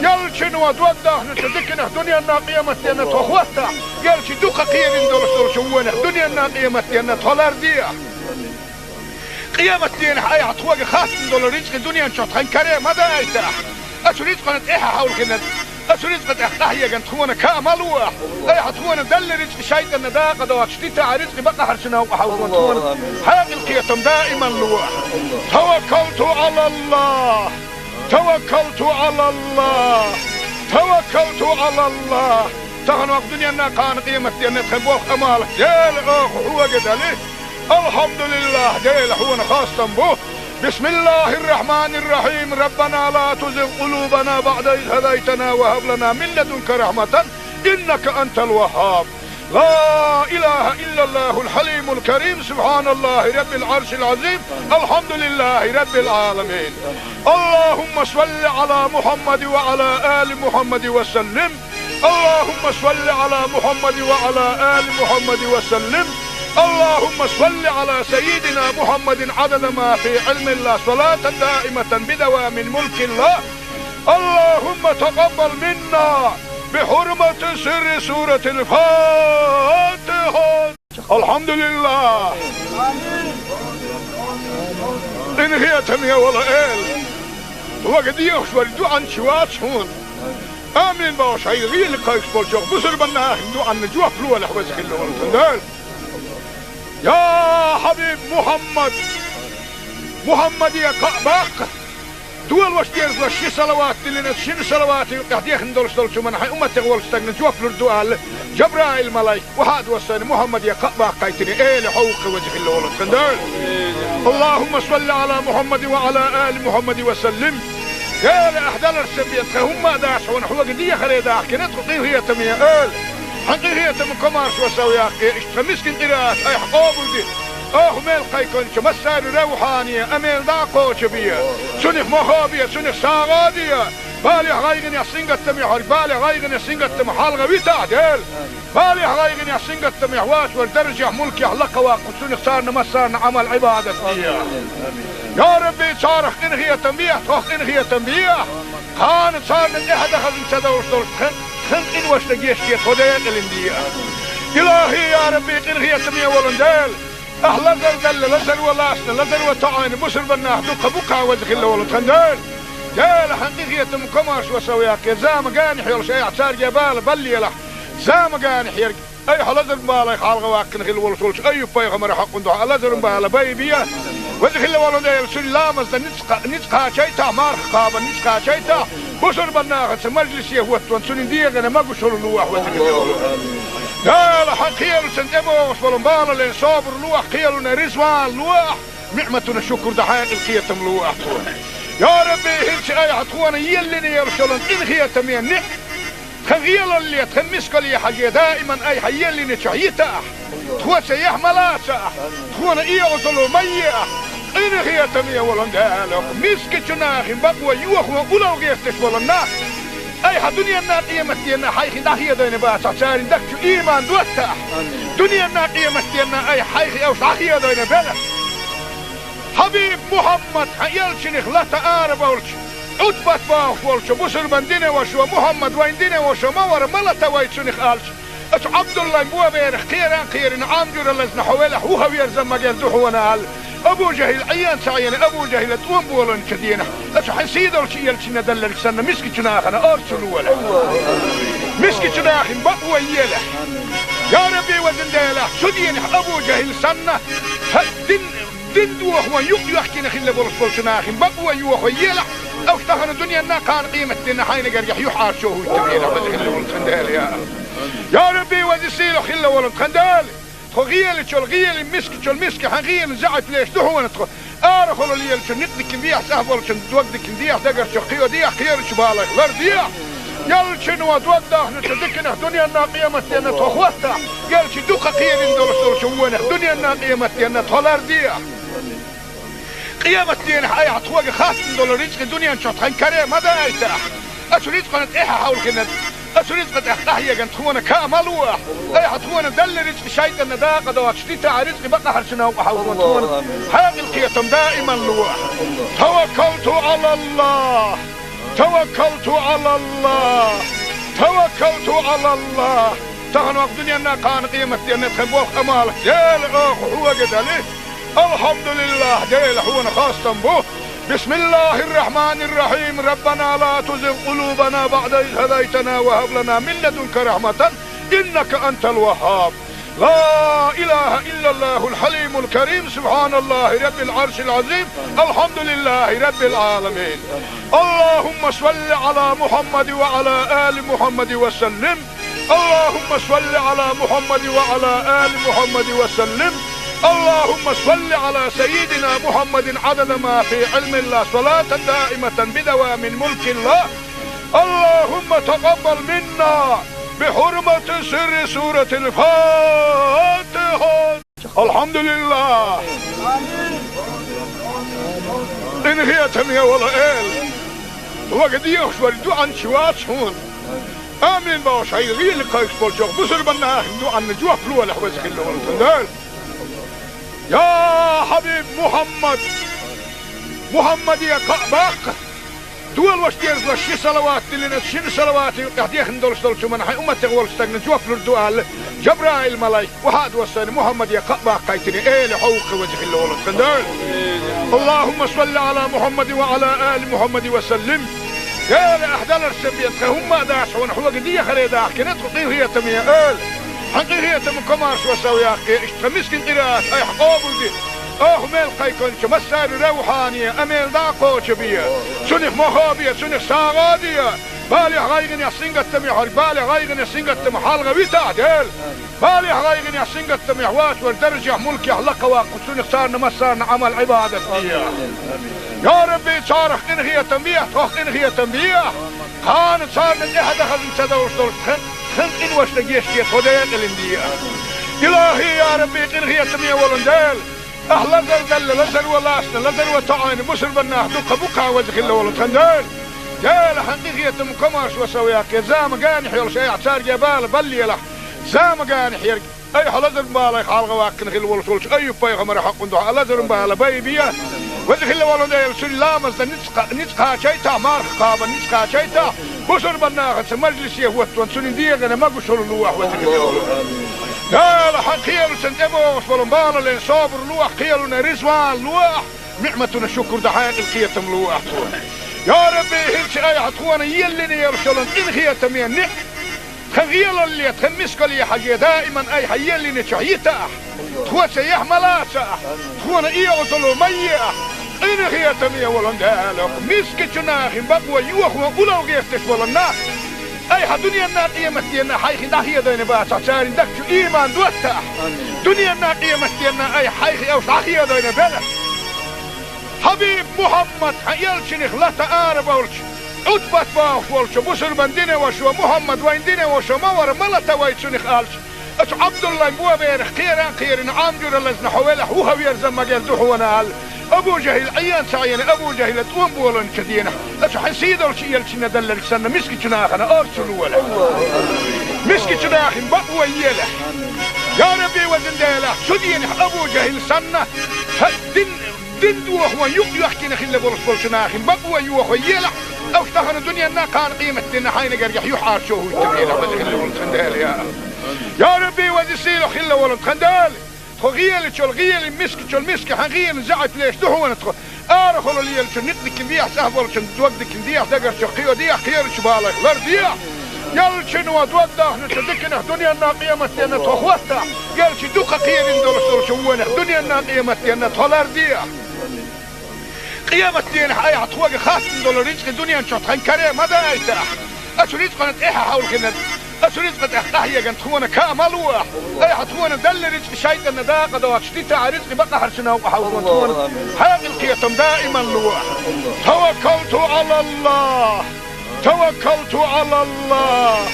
يال شنو دوقده نتدكنا الدنيا الناقيمة تينا تخوتها يال شي دوقه قيل ندور شو الدنيا الناقيمة تينا تولر ديح قيامة تينا اي عطوق خاص ندور رزق الدنيا نشوط خن كريم هذا ايتاح اشو رزق نتيحها حول كنا أسرزق تحتاحية كانت تخونا كاملوح أي حتخونا دل رزق شيطان داقة دوات شتيتا رزق بقى حرشنا وحاولون تخونا حاق القيتم دائما لوح توكلت على الله توكلت على الله توكلت على الله تغنوا الدنيا أنها كان قيمة أن تخبوخ أمالك ديل أخ هو قدالي الحمد لله ديل هو خاصة بوه بسم الله الرحمن الرحيم ربنا لا تزغ قلوبنا بعد إذ هديتنا وهب لنا من لدنك رحمة إنك أنت الوهاب لا إله إلا الله الحليم الكريم سبحان الله رب العرش العظيم الحمد لله رب العالمين اللهم صل على محمد وعلى آل محمد وسلم اللهم صل على محمد وعلى آل محمد وسلم اللهم صل على سيدنا محمد عدد ما في علم الله صلاة دائمة بدوام ملك الله اللهم تقبل منا بحرمة سر سورة الفاتحة الحمد لله إن هي تمية ولا إل وقد يخشوا الدعاء شوات هون آمين باشا يغير لقايش بولشوخ بسر بنا دعاء نجوح فلوة لحوزك اللون يا حبيب محمد يا قباق دول وشتيرز وشي صلوات اللي نتشين صلوات قاعدين ندولش دولشو من حي أمة تغول استغنى جوف للدعاء جبرائيل ملايك وهاد وصاني محمد يا قباق قايتني ايه لحوق وجه اللولد خندال اللهم صل على محمد وعلى آل محمد وسلم يا لأحدال السبيت هم داش ونحوق دي خريداح كنت قطيه هي تمية آل حقيقية من كمارش وسوي أخي اشتمسكن قراءة أي حقوبل دي ميل قيكون مسار روحانية أميل داقو شبية سنخ مخابية سنخ ساغادية بالي غايغن يسنقت تميحور بالي غايغن يسنقت تمحالغة بيتعدل بالي غايغن يسنقت تميحواش والدرجة ملك يحلق واقو سنخ صارنا مسارنا عمل عبادة فيها يا ربي صارخ إنهي تنبيه توخ إنهي تنبيه كانت صارنا إحدى خزن سدوش دولش خن إن وش لقيشتي خدين الاندية إلهي يا ربي إنهي تمية ولندال أهلا زل لزل ولاسنا لزل وطعين بسر بناه دوك بكا وزخ الله ولد خندال دال حقيقية مكماش وسوياك زام قانح يلش أي اعتار جبال بلي له زام قانح يرق أي حلزر بالا يخالغ واقن خل ولسولش أي بايغمر حق دعا لزر بالا بايبيا وزخ الله ولد سن لامز نتقا شيتا مارخ قابا نتقا شيتا بسر بناه مجلس يهوت وانسون ديغنا ما قشر اللوح وزخ الله ولد دال حقيقية سنتبو وصفلن بالا لين صابر لوح قيلنا رزوان لوح نعمتنا شكر دحايق القيتم لوح يا ربي هلش اي عطوانا يلني يرشلن إن هي تمين خغيل اللي تخمسك لي حاجة دائما اي حيلني شعيتا تخوى سيح ملاسا تخوانا ايه وصلوا مياه إن هي تمين ولن دالك مسك جناخ بقوى يوخوا ولو غيستش ولنا اي حدنيا الناقية مستينا حيخي داخية دين باسا ساري دكتو ايمان دوتا دنيا الناقية مستينا اي حيخي او شاخية دين بلا حبيب محمد يلشنخ لا تقارب ولش عتبت باخ ولش بسر بندين وشو محمد وين دين وشو مور ملتا ويتشنخ قالش اش عبد الله مو بيرخ خيران عامجر لزن حوالح هو يرزم مجال دحونا قال ابو جهل عيان سعيان ابو جهل تقوم بولن كدينا اش حسيد ولش يلشنا دلل سنة مسكي جناخنا ارسلوا ولا مسكي جناخن بقوى يلا يا ربي وزن ديلا سدين ابو جهل سنة دين دوخ يحكينا خلا برسول ناخن بقوى يوخ يلا او اشتغل الدنيا انها كان قيمة دينا حين قريح يحار شوه التبينا وزي خلا ولد خندال يا ربي وزي سيلو خلا ولد خندال غيل شل غيل مسك حغيل زعت ليش دهون تخ أرخل اللي شل نقدك ديح سهل شل دوقدك ديح دقر شقيو ديح خير شبالك لر ديح يل شنو دوقده نتذكر دنيا الناقية متينا تخوتها يل شدوق خير دول شوونه دنيا الناقية متينا تلر ديح قيامة دين حياة حطوق خاص دول رزق دنيا نشطحن كريم ماذا أيتح أشو رزق قنت إيها حاول كنا أشو رزق تحتاهي قنت خونا كاملوه أي حطونا دل رزق شايد النداقة دوات شديتا رزق بقى حرشنا وحاولون حاق القيتم دائما لوح توكلت على الله توكلت على الله توكلت على الله تغنوا الدنيا كان قيمة دين تخبوه أمالك جيل هو قدالي الحمد لله جيل هو خاصة به بسم الله الرحمن الرحيم ربنا لا تزغ قلوبنا بعد إذ هديتنا وهب لنا من لدنك رحمة إنك أنت الوهاب لا إله إلا الله الحليم الكريم سبحان الله رب العرش العظيم الحمد لله رب العالمين اللهم صل على محمد وعلى آل محمد وسلم اللهم صل على محمد وعلى آل محمد وسلم اللهم صل على سيدنا محمد عدد ما في علم الله صلاة دائمة بدوام ملك الله اللهم تقبل منا بحرمة سر سورة الفاتحة الحمد لله إن هي تمية ولا إل وقد يخشور دوعا شوات شون آمين باوش هاي غير لقايش بولشوك بسر بنا دوعا نجوح فلوة لحوزك اللي ورسل يا حبيب محمد يا قعباق دول واشتيرز وشي صلوات اللي نتشين صلوات قاعد يخندول شو من حي أمة تغول استغنى جوف للدوال جبرائيل ملايك وهاد وصاني محمد يا قعباق قايتني إيه لحوق وجه اللي ولد خندول اللهم صل على محمد وعلى آل محمد وسلم يا لأحدال السبيت هم داش ونحوق دي خريدا كنت قيهية تمية آل حقيقية مكمارش وسوياقي اشتمسكن قراءات اي حقوبل دي ميل قيكون مسار روحانية اميل داقو شبية سنخ مخابية سنخ ساغادية بالي غايغن يحسنغت تميح بالي غايغن يحسنغت تميح حالغة ويتا ديل بالي غايغن يحسنغت تميح واش والدرجة ملكي حلقة واقو سنخ سارنا مسارنا عمل عبادة يا ربي صارخ انخية تنبيح توخ انخية تنبيح كانت صارنا احد اخذ انتدوش دول خن إن واشتجيش كي توديك الاندية إلهي يا ربي إنهي تمية ولندال أهلا زل لزل ولاسنا لزل وطعين بسر بناه دوك بوكا وجه الله ولندال جال حقيقية مكماش وسوياك زام قانح يلش أي اعتار جبال بلي له زام قانح يرق أي حلزر بالك حالغ واكن خل ولش أي بيغمر حق ندوح لزر بالا بيبيا وجه الله ولندال سلامز نتقى شيتا مارخ قابا نتقى شيتا بسر بناخت مجلس يهوت وانسون ديغنا ما بشر لوح وتكلم لا لا حقيل سنتبو فلمبال لين صابر لوح قيلنا رزوان لوح نعمتنا شكر دحين القيتم لوح يا ربي هلش اي حطوانا يلي يرشلن ان خيتم ينك خغيل اللي تخمسك لي حاجه دائما اي حيلي نشعيته تخوت يحملاسه تخونا ايه وصلوا ميه إن هي تمية ولندالك مسك جناخ بقوى يوخ وقولوا غيرتش ولنا أي دنيا الناقية متينا حيخي داخية دين باسع سارين دكتو إيمان دوتاح دنيا الناقية متينا أي حيخي أو داخية دين بلا حبيب محمد يلشنخ لا تقارب ولش عدبت باوش ولش بسر من دينه وشو محمد وين دينه وشو مور ملتا ويتشنخ آلش أش عبد الله مبوا بيرخ خيران عامجور اللزن حوالح وهو يرزم مجال دوحونا أبو جهل عيان سعيان أبو جهل تقوم بولن كدينا أش حسيد الشيء يلشنا دلل سنة مسك جناخنا أرسلوا ولا مسك جناخ بقوى يله يا ربي وزن ديله سدين أبو جهل سنة دين دوخ يحكي نخل بولش بولشناخ بقوى يوخ يله أو اشتغل الدنيا نا كان قيمة دينا حين قريح يحار شوه التبينة وزن خل يا ربي وزن سيلو خل ولن خندال غيل شل غيل مسك حغيل زعت ليش دهون تخ أرخل اللي يلش نقدك ديح سهل شن دوقدك ديح دقر شقيو ديح خير شبالك لر ديح يلش نو دوقده نتذكر دنيا الناقية متينا تخوتها يلش دوق خير دول شوونه دنيا الناقية متينا تلر ديح قيامة دين حي حطوق خاص دول رزق دنيا نشطحن كريم ماذا أيتح أشو رزق نتإيحا حاول كنا أسرزقت أحيا جن تخونا كاملوه أي حتخونا دل رزق شيطان داقة دوات شتيتا رزق بقى حرشنا وحاولون تخونا هذه القيتم دائما لوه توكلت على الله توكلت على الله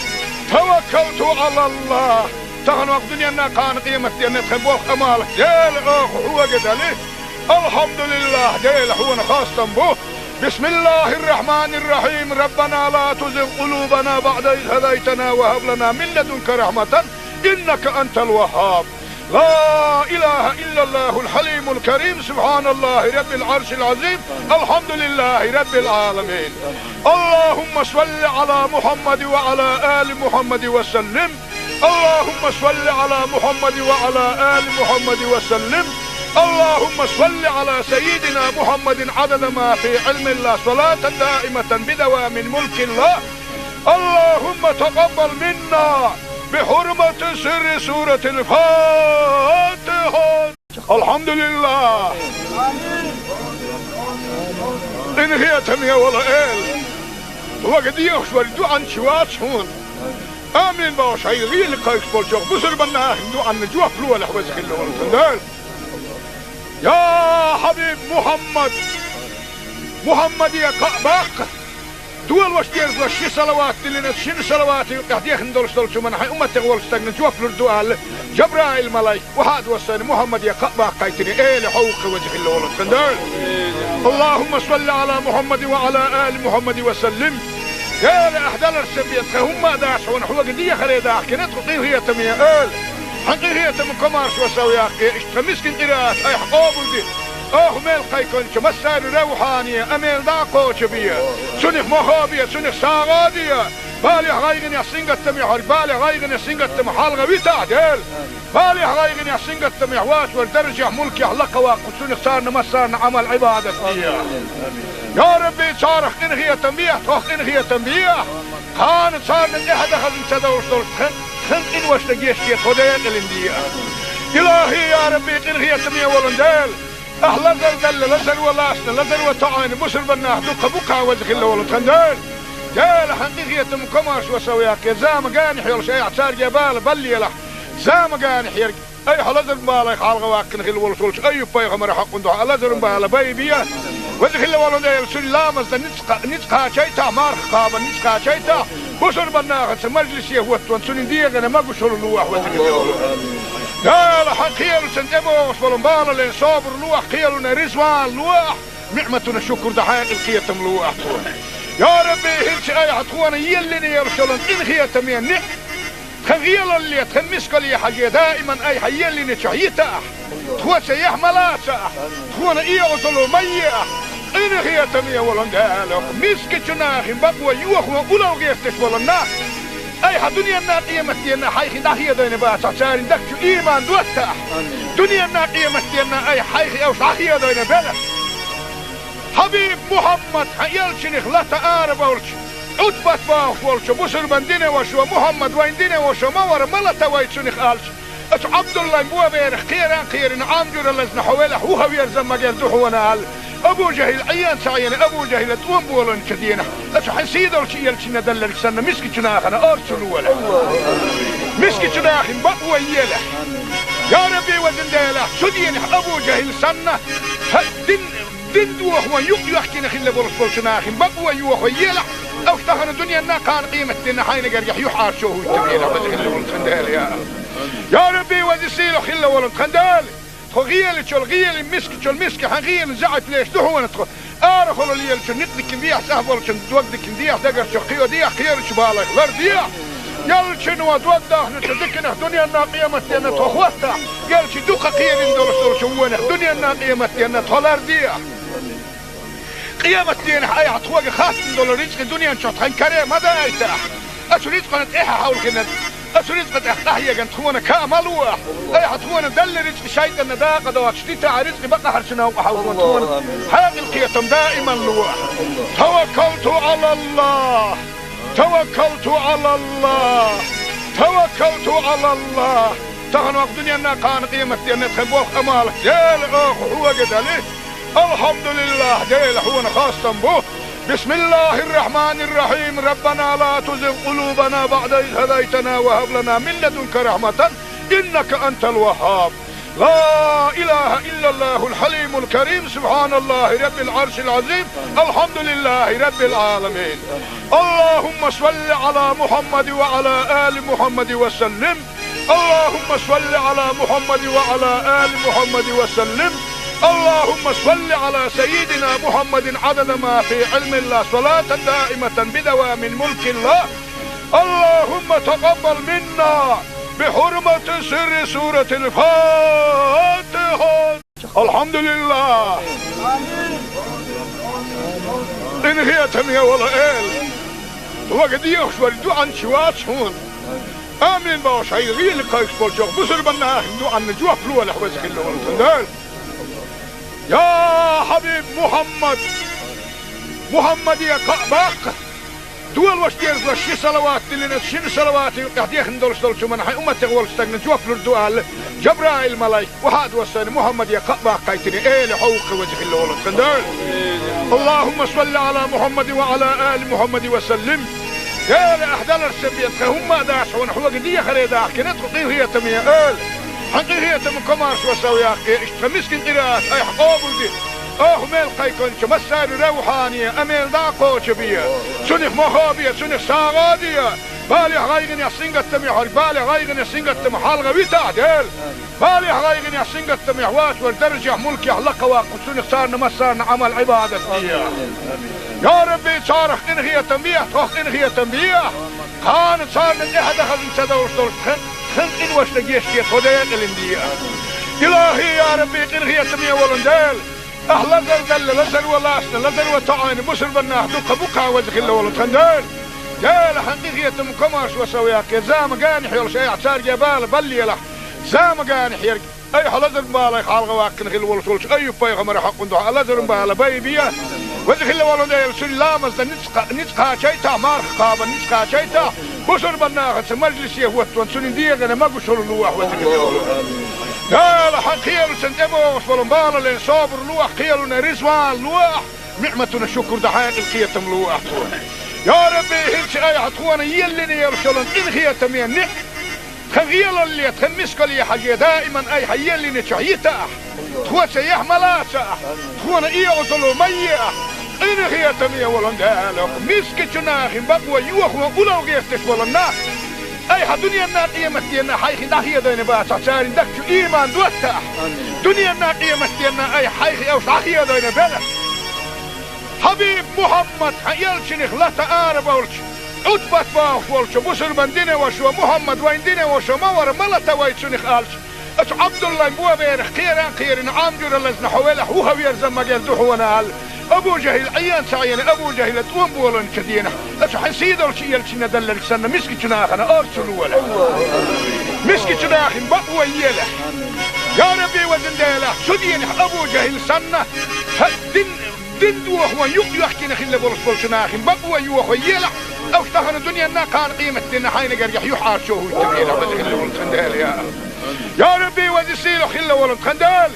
توكلت على الله تغن وقت دنيانا كان قيمتي أن تخبوه أمالك ديل هو قدالي الحمد لله ديل هو خاصة به بسم الله الرحمن الرحيم ربنا لا تزغ قلوبنا بعد إذ هديتنا وهب لنا من لدنك رحمة إنك أنت الوهاب لا إله إلا الله الحليم الكريم سبحان الله رب العرش العظيم الحمد لله رب العالمين اللهم صل على محمد وعلى آل محمد وسلم اللهم صل على محمد وعلى آل محمد وسلم اللهم صل على سيدنا محمد عدد ما في علم الله صلاة دائمة بدوام ملك الله اللهم تقبل منا بحرمة سر سورة الفاتحة الحمد لله إن هي تمية ولا إل وقد يخشوا الدعاء شوات هون آمين باش هاي غير اللي قايس بولشوك بصر بنا دعاء نجوا فلوه لحوزك اللي ورسندال يا حبيب محمد يا قعباق دول واش ديرز وشي صلوات اللي نتشين صلوات قاعد يخندل شو من حي امتك ولستغن جوف الدعاء جبرائيل ملاك وهذا وصل محمد يا قعباق قايتني ايه لحوق وجه اللي ورسندال اللهم صل على محمد وعلى آل محمد وسلم يا أحدال السبيت هم داشون حوق دي خليدا كنت قيل هي تمية آل حقي هي تم كمارش وسويا اشتمسكن قراءات اي حقوبل دي ميل قيكونش مسار روحانية اميل داقوش بيا سنخ مخابية سنخ ساغادية بالي غايغن يسنغت تميح بالي غايغن يسنغت تميح حالغا بيتعدل بالي غايغن يسنغت تميح واسور درجة ملكي حلقة واقو سنخ سارنا مسارنا عمل عبادة فيها يا ربي صارخ انغية تنبيح تخ انغية تنبيح كانت صارنا احد خزن تدور خن إن واشتقيش كي خدين الاندية إلهي يا ربي إنغية تمية ولندال أهلا زلزل لزل ولاسنا لزل وطعين بسر بناه دوك بوكا وزخ الله ولتخندال جال حقيقية مكماش وسوياك يا زام قانح يول شيء اعتار جبال بلي يلح زام قانح يرق أي حلزل مبالا يخالغ واقن خل ولسولش أي بايغ مرحق ندوح لزل مبالا بايبيا وزخ الله ولندال سلامز نتقا شيتا مارخ قابا نتقا شيتا بسر بناغت مجلس يهوتون سنين ديغنا ما قشر اللوح وزكي لا حقيل سنتبوش ولنبالا لين صابر لوح قيلنا رزوان لوح نعمتنا شكر دحاق القيتم لوح يا ربي هلش اي حتخوانا يلني يرسلن إن خيتم ينع خغيل اللي تخمسك لي حاجة دائما اي حيلني تحييتا تخوان سيح ملاسا تخوانا ايه غطلو مياه إن هي تمية ولندالك مسك جناخ بقوى يوخ وقلو قيفتش ولناخ أي دنيا الناقية مستينا حيخي داخية دين باسع ساري دكتو إيمان دوتا دنيا الناقية مستينا أي حيخي أو صحية دين بلا حبيب محمد حيالشنخ لا تقارب أولش عدبت باخ ولش بسر بندين وشو محمد وين دين وشو مور ملتا ويتشنخ آلش أتو عبد الله مبوا بيرخ خيران عامجور اللزن حوالح وهو يرزم مجال دوحونا هل أبو جهل عيان سعيان أبو جهل تقوم بولن كدينه أتو حنسيد أولشي يلشنا دللك سنة مسكي جناخنا أرسلوا ولا مسكي جناخ بقوى يلح يا ربي وزن ديله سدينه أبو جهل سنة دين دوح ويحكينا خلا برسول جناخ بقوى يوح ويلح أو اختخنا دنيا نا كان قيمة دينا حين قريح يحار شوه التبينه وزن خلا يا ربي وزيسيلو خلا ولن خندال خغيل شو الغيل مسك حغيل زعت ليش دهو نتخ ارخل اللي شو نقدك بيح سهبل شو دوقدك بيح دقر شو خيو ديح خير شو بالك غير ديح يل شنو دوقده نتذكر دنيا الناقيه متينا تخوتا يل شي دوق قيل ندور شو وين دنيا الناقيه متينا تولر ديح قيامة دين حياة تخوق خاتم دولار رزق دنيا نشوط خن كريم هذا ايتاح اشو رزق نت ايها حول كنت اشو رزق احتاحية كنت تخونا كاملوه اي حتخونا دل رزق شيطان داقة دوات شتيتا رزق بقى حرشنا وحاولون تخونا حياة القيتم دائما لوه توكلت على الله توكلت على الله توكلت على الله تغن وقت دنيا كان قيمة دين تخبوخ امالك ديل اخو هو قدالي الحمد لله ديل هو خاصة به بسم الله الرحمن الرحيم ربنا لا تزغ قلوبنا بعد إذ هديتنا وهب لنا من لدنك رحمة إنك أنت الوهاب. لا إله إلا الله الحليم الكريم سبحان الله رب العرش العظيم الحمد لله رب العالمين. اللهم صل على محمد وعلى آل محمد وسلم. اللهم صل على محمد وعلى آل محمد وسلم. اللهم صل على سيدنا محمد عدد ما في علم الله صلاة دائمة بدوام ملك الله. اللهم تقبل منا بحرمة سر سورة الفاتحة. الحمد لله. إن هي تمية ولا إل وقد يخشوا عن شوات هون آمين باش هاي غير لقايش بولشوخ بسر بنا هندو عن نجوح فلوة لحوزك اللون. يا حبيب محمد يا قباق دول واشتيرز لشي صلوات اللي نتشين صلوات يقعديخ ندولش دولشو من حي أمت تغول استغنى جوف لردوال جبرائيل ملايك وهاد وصاني محمد يا قباق قايتني ايه لحوق وجه اللولد خندال. اللهم صل على محمد وعلى آل محمد وسلم. يا لأحدال السبيت هم داش ونحوق دي خريداح كنت قطيه هي تمية ايه حقيقية من كمارس وسوياك اشتمسكن قراءات اي حقوبل دي ميل قيكونش مسار روحانية اميل داقوش بيا سنخ مخابية سنخ ساغادية بالي غايغن يحسنقت تميحر بالي غايغن يحسنقت تمحالغة بيتعدل بالي غايغن يحسنقت تميحوات والدرجة ملك يحلق واقو سنخ صارنا مسارنا عمل عبادة بيا. يا ربي صارخ انغية تنبيح توخ انغية تنبيح كانت صارنا احد اخذ انسدوش دولش خن إن وش لقيشتي خديت الاندية. إلهي يا ربي إنغية تمية ولندال أهلا زلزل لزل ولاسنا لزل وطعين بسر بناه دوك بوكا وزخ الله ولد خندال جال حقيقية مكمارس وسوياك زام قانح يلش اي اعتار جبال بلي له زام قانح يرق اي حلزل بالا يخالغ واكن خل ولش اي بايغمر حق ندوح لزل بالا بايبيا وزخ الله ولندال سن لامز نتقا شيتا مارخ قابا نتقا شيتا بسر بناه مجلس يهوت سن ديغنا ما قشر اللوح وزخ الله لا حق خيال سنتبو وصفلن بالا لين صابر لوح خيالنا رزوان لوح نعمتنا شكر دحايق الخيتم لوح. يا ربي هلش اي حطوانا يلني يرشلن إذ خيتم ينح خغيال اللي تخمسك لي حاجة دائما اي حيلني شعيتا تخوى سيح ملاسا تخوانا ايه وصلوا مياه إذ خيتم يولن دالك مسك جناخ بقوى يوخ وقلو غيفتش ولناخ اي دنيا الناقية مستينا حيخي داخية دين باسا ساري دكتو ايمان دوتا دنيا الناقية مستينا اي حيخي او شاخية دين بلا حبيب محمد يلشنخ لا تقارب ولش عطبت باخ ولش بسر بندين وشو محمد وين دين وشو مور ملتا ويتشنخ قالش اش عبد الله مبوا بيرخ خيران عامجر اللزن حوالح وهو يرزم مجال دحونا هال ابو جهل عيان سعيان ابو جهل تقوم بولن كدينا اش حسيد الشي يلشنا دلل سنه مسكي جناخنا ارسل ولا مسكي جناخن بقوى يله يا ربي وزن ديله شدين ابو جهل سنه دين دوخ ويق يحكي خل بولش جناخن بقوى يوخ يله او اشتهن الدنيا نا كان قيمه دين حين قريح يحار شو التبيله وزن يا ربي وزسيل خل ولد خندال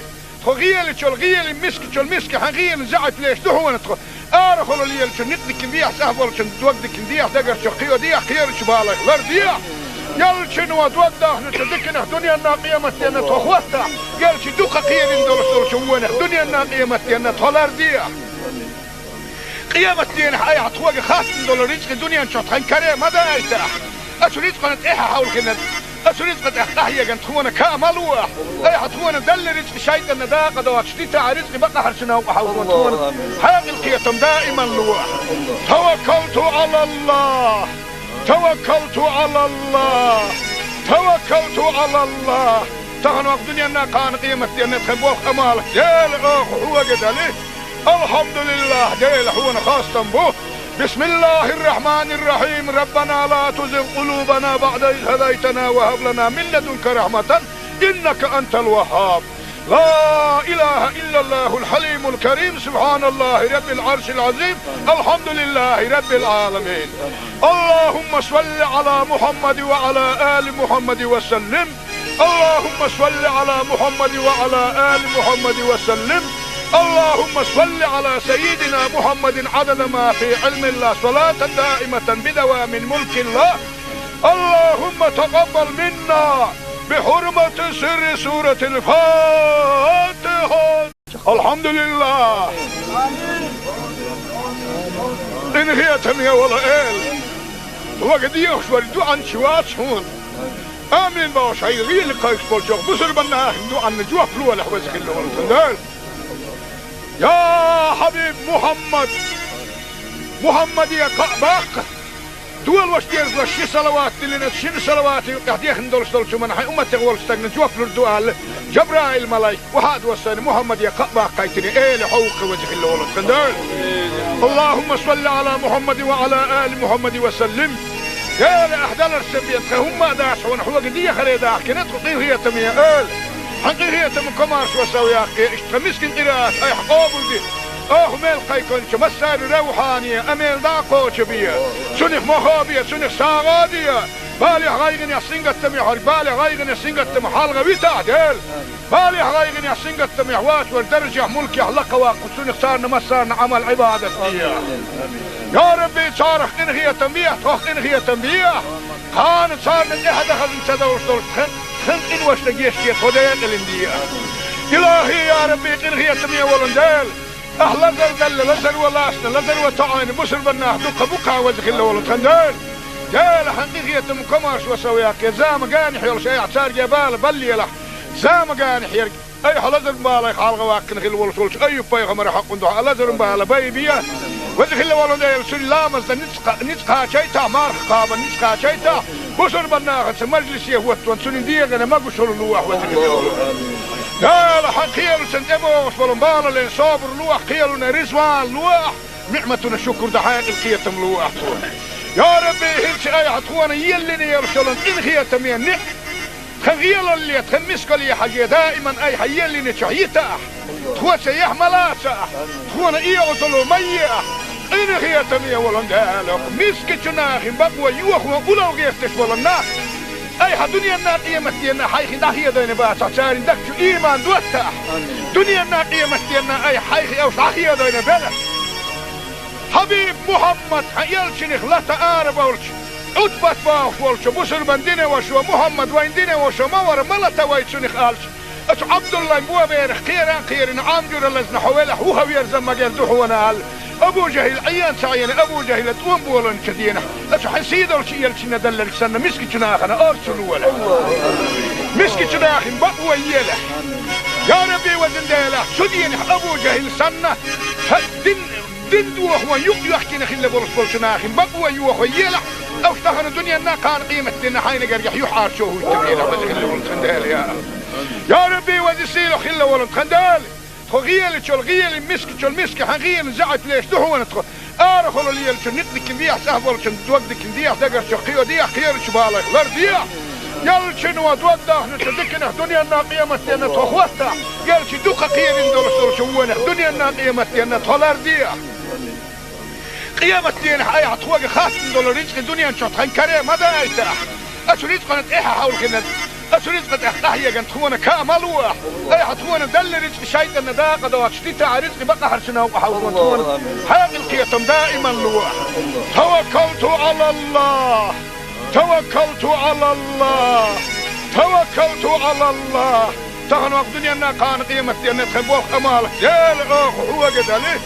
خغيل تشول غيل مسك حغيل زعت ليش دحو ندخل ارخل اللي يلش ندك بيح سهبل شن تودك ديح دقر شقيو ديح خير شبالك لر ديح يلش نو تودخ نتدكن دنيا الناقيه متينا تخوستا يلش دوق خير ندول شوونه دنيا الناقيه متينا تولر ديح قيامة دين حي حتوق خاص ندول رزق دنيا نشط خنكره ما دايته اشريت قنت ايه حاول كنا أسريت قد أحيا كان تخونا كاملوا أي حتخونا دل رزق شيء النداقة دوات شتيتا رزق بقى حرشنا وحاولوا تخونا حاق القيتم دائما لوح توكلت على الله توكلت على الله توكلت على الله تغنوا الدنيا أنها كان قيمة أن تخبوه أمالك ديل هو قد عليه الحمد لله ديل هو خاصة به. بسم الله الرحمن الرحيم ربنا لا تزغ قلوبنا بعد إذ هديتنا وهب لنا من لدنك رحمة إنك أنت الوهاب. لا إله إلا الله الحليم الكريم سبحان الله رب العرش العظيم الحمد لله رب العالمين. اللهم صل على محمد وعلى آل محمد وسلم. اللهم صل على محمد وعلى آل محمد وسلم. اللهم صل على سيدنا محمد عدد ما في علم الله صلاة دائمة بدوام ملك الله. اللهم تقبل منا بحرمة سر سورة الفاتحة. الحمد لله. إن هي تمية ولا إل وقد يخشوا عن شوات شون آمين باش هاي غير قايس بولشوق بسر بنا هندو عن جوا فلو ولا حوزك اللي ورسندال. يا حبيب محمد يا قباق دول واشتيرز وشي صلوات لنا شن صلوات قاعد يخندول شو من هاي أمة تقول استغنى جوا فلو الدوال جبرائيل ملاك وهذا وصل محمد يا قباق قايتني إيه حوق وجه اللي ورسندال. اللهم صل على محمد وعلى آل محمد وسلم. يا لأحدال السبيت هم داشون هو قدية خريدة كنت قيهية تمية آل حقيقية من كمارش وسويا اشتمسكن قراءات اي حقوبل دي ميل قيكون مسار روحانية اميل داقو شبية سنخ مخابية سنخ ساغادية بالي غايغن يسنغت تمية بالي غايغن يسنغت تمية حالغة ويتا ديل بالي غايغن يسنغت تمية واش والدرجة ملكي حلقة واقف سنخ صارنا مسارنا عمل عبادة يا ربي صارخ انغية تنبيه توخ انغية تنبيه خان صار من احد اخذ انتدور صدور خن ان واشتقيش كي خدين الاندية الهي يا ربي انغية تنبيه ولندال احلى زلزل لزل ولاسنا لزل وطعين بسر بناه دقة بقى وزخ الله ولندال جال حقيقية مكماش وسوياك يا زام قانح يلو شيء اعتار جبال بلي له زام قانح يرق اي حلزر بالي خالغ واكن خل ولسولش اي بايغمر حق ندو حلزر بالي بايبيا وذك اللي والله ده يرسل لامز ده نسقى شيء مارخ قابا نسقى شيء بصر بناخذ مجلس يهوت وانسون دي انا ما بشر لوح وذك اللي والله لا لا حقيقة سنتبو وصلوا بالا لين صابر لوح قيلنا رزوان لوح نعمتنا شكر دحين القيتم لوح يا ربي هلش اي حطوانا يلي يرسلون ان خيتم يعني خغيل اللي تخمسك لي حاجة دائما اي حي اللي نشعيته تخوة سيحملا تخوة ايه وصلوا مية إن هي تمية ولندالك مسك جناخ بقوة يوخوا أولو غيرتش ولنا أي دنيا الناقية مستينا حيخي داخية دين باسا سارين دكتو إيمان دوتا دنيا الناقية مستينا أي حيخي أو داخية دين بلا حبيب محمد يلشنخ لا تقارب ولش عدبت باخ ولش بسر بندين وشو محمد وين دين وشو مور ملتا ويتشنخ آلش أتو عبد الله مبوا بيرخ خيران عامجور اللزن حوالح هو بيرزم مجال دوحونا أبو جهل عيان سعيان أبو جهل توم بولن كدينا أتو حسيد ولشي يلشنا دلل سنة مسكي جناخنا أرسلوا ولا مسكي جناخن بقوة يلا يا ربي وزن ديلا سدين أبو جهل سنة دين دوخ ويحكي نخل بولس بولشناخن بقوة يوخ يلا أو اشتغل الدنيا نا كان قيمة دينا حين قريح يحار شوه التبليل وزن خل ولن خندال يا ربي وزن سيلو خل ولن خندال غيل شو الغيل مسك حغيل زعت ليش دحونا تخو ارخلوا لي شو نقدك نديح سهبل شو توقدك نديح دقر شو قيو ديح خير شو بالك لر ديح يل شنو توضح نتدكنا دنيا الناقيه متنا تخوتا يل شي دوقه خير ندور شو ونا دنيا الناقيه متنا تولر ديح قيامة دين حي عطوق خاص ندور رزق الدنيا نشوط خن كريم ماذا يتاح اشريت قناه ايه حاول كنا أسرزق تحتاحية كانت تخونا كاملوح أي حتخونا دل رزق شايطة نداقة دوات شتيتا رزق بقى حرشنا وحاولون تخونا حاق القيتم دائما لوح توكلت على الله توكلت على الله توكلت على الله تغن وقت دنيا كان قيمة دينا تخبوخ أمالك ديل أخ هو قدالي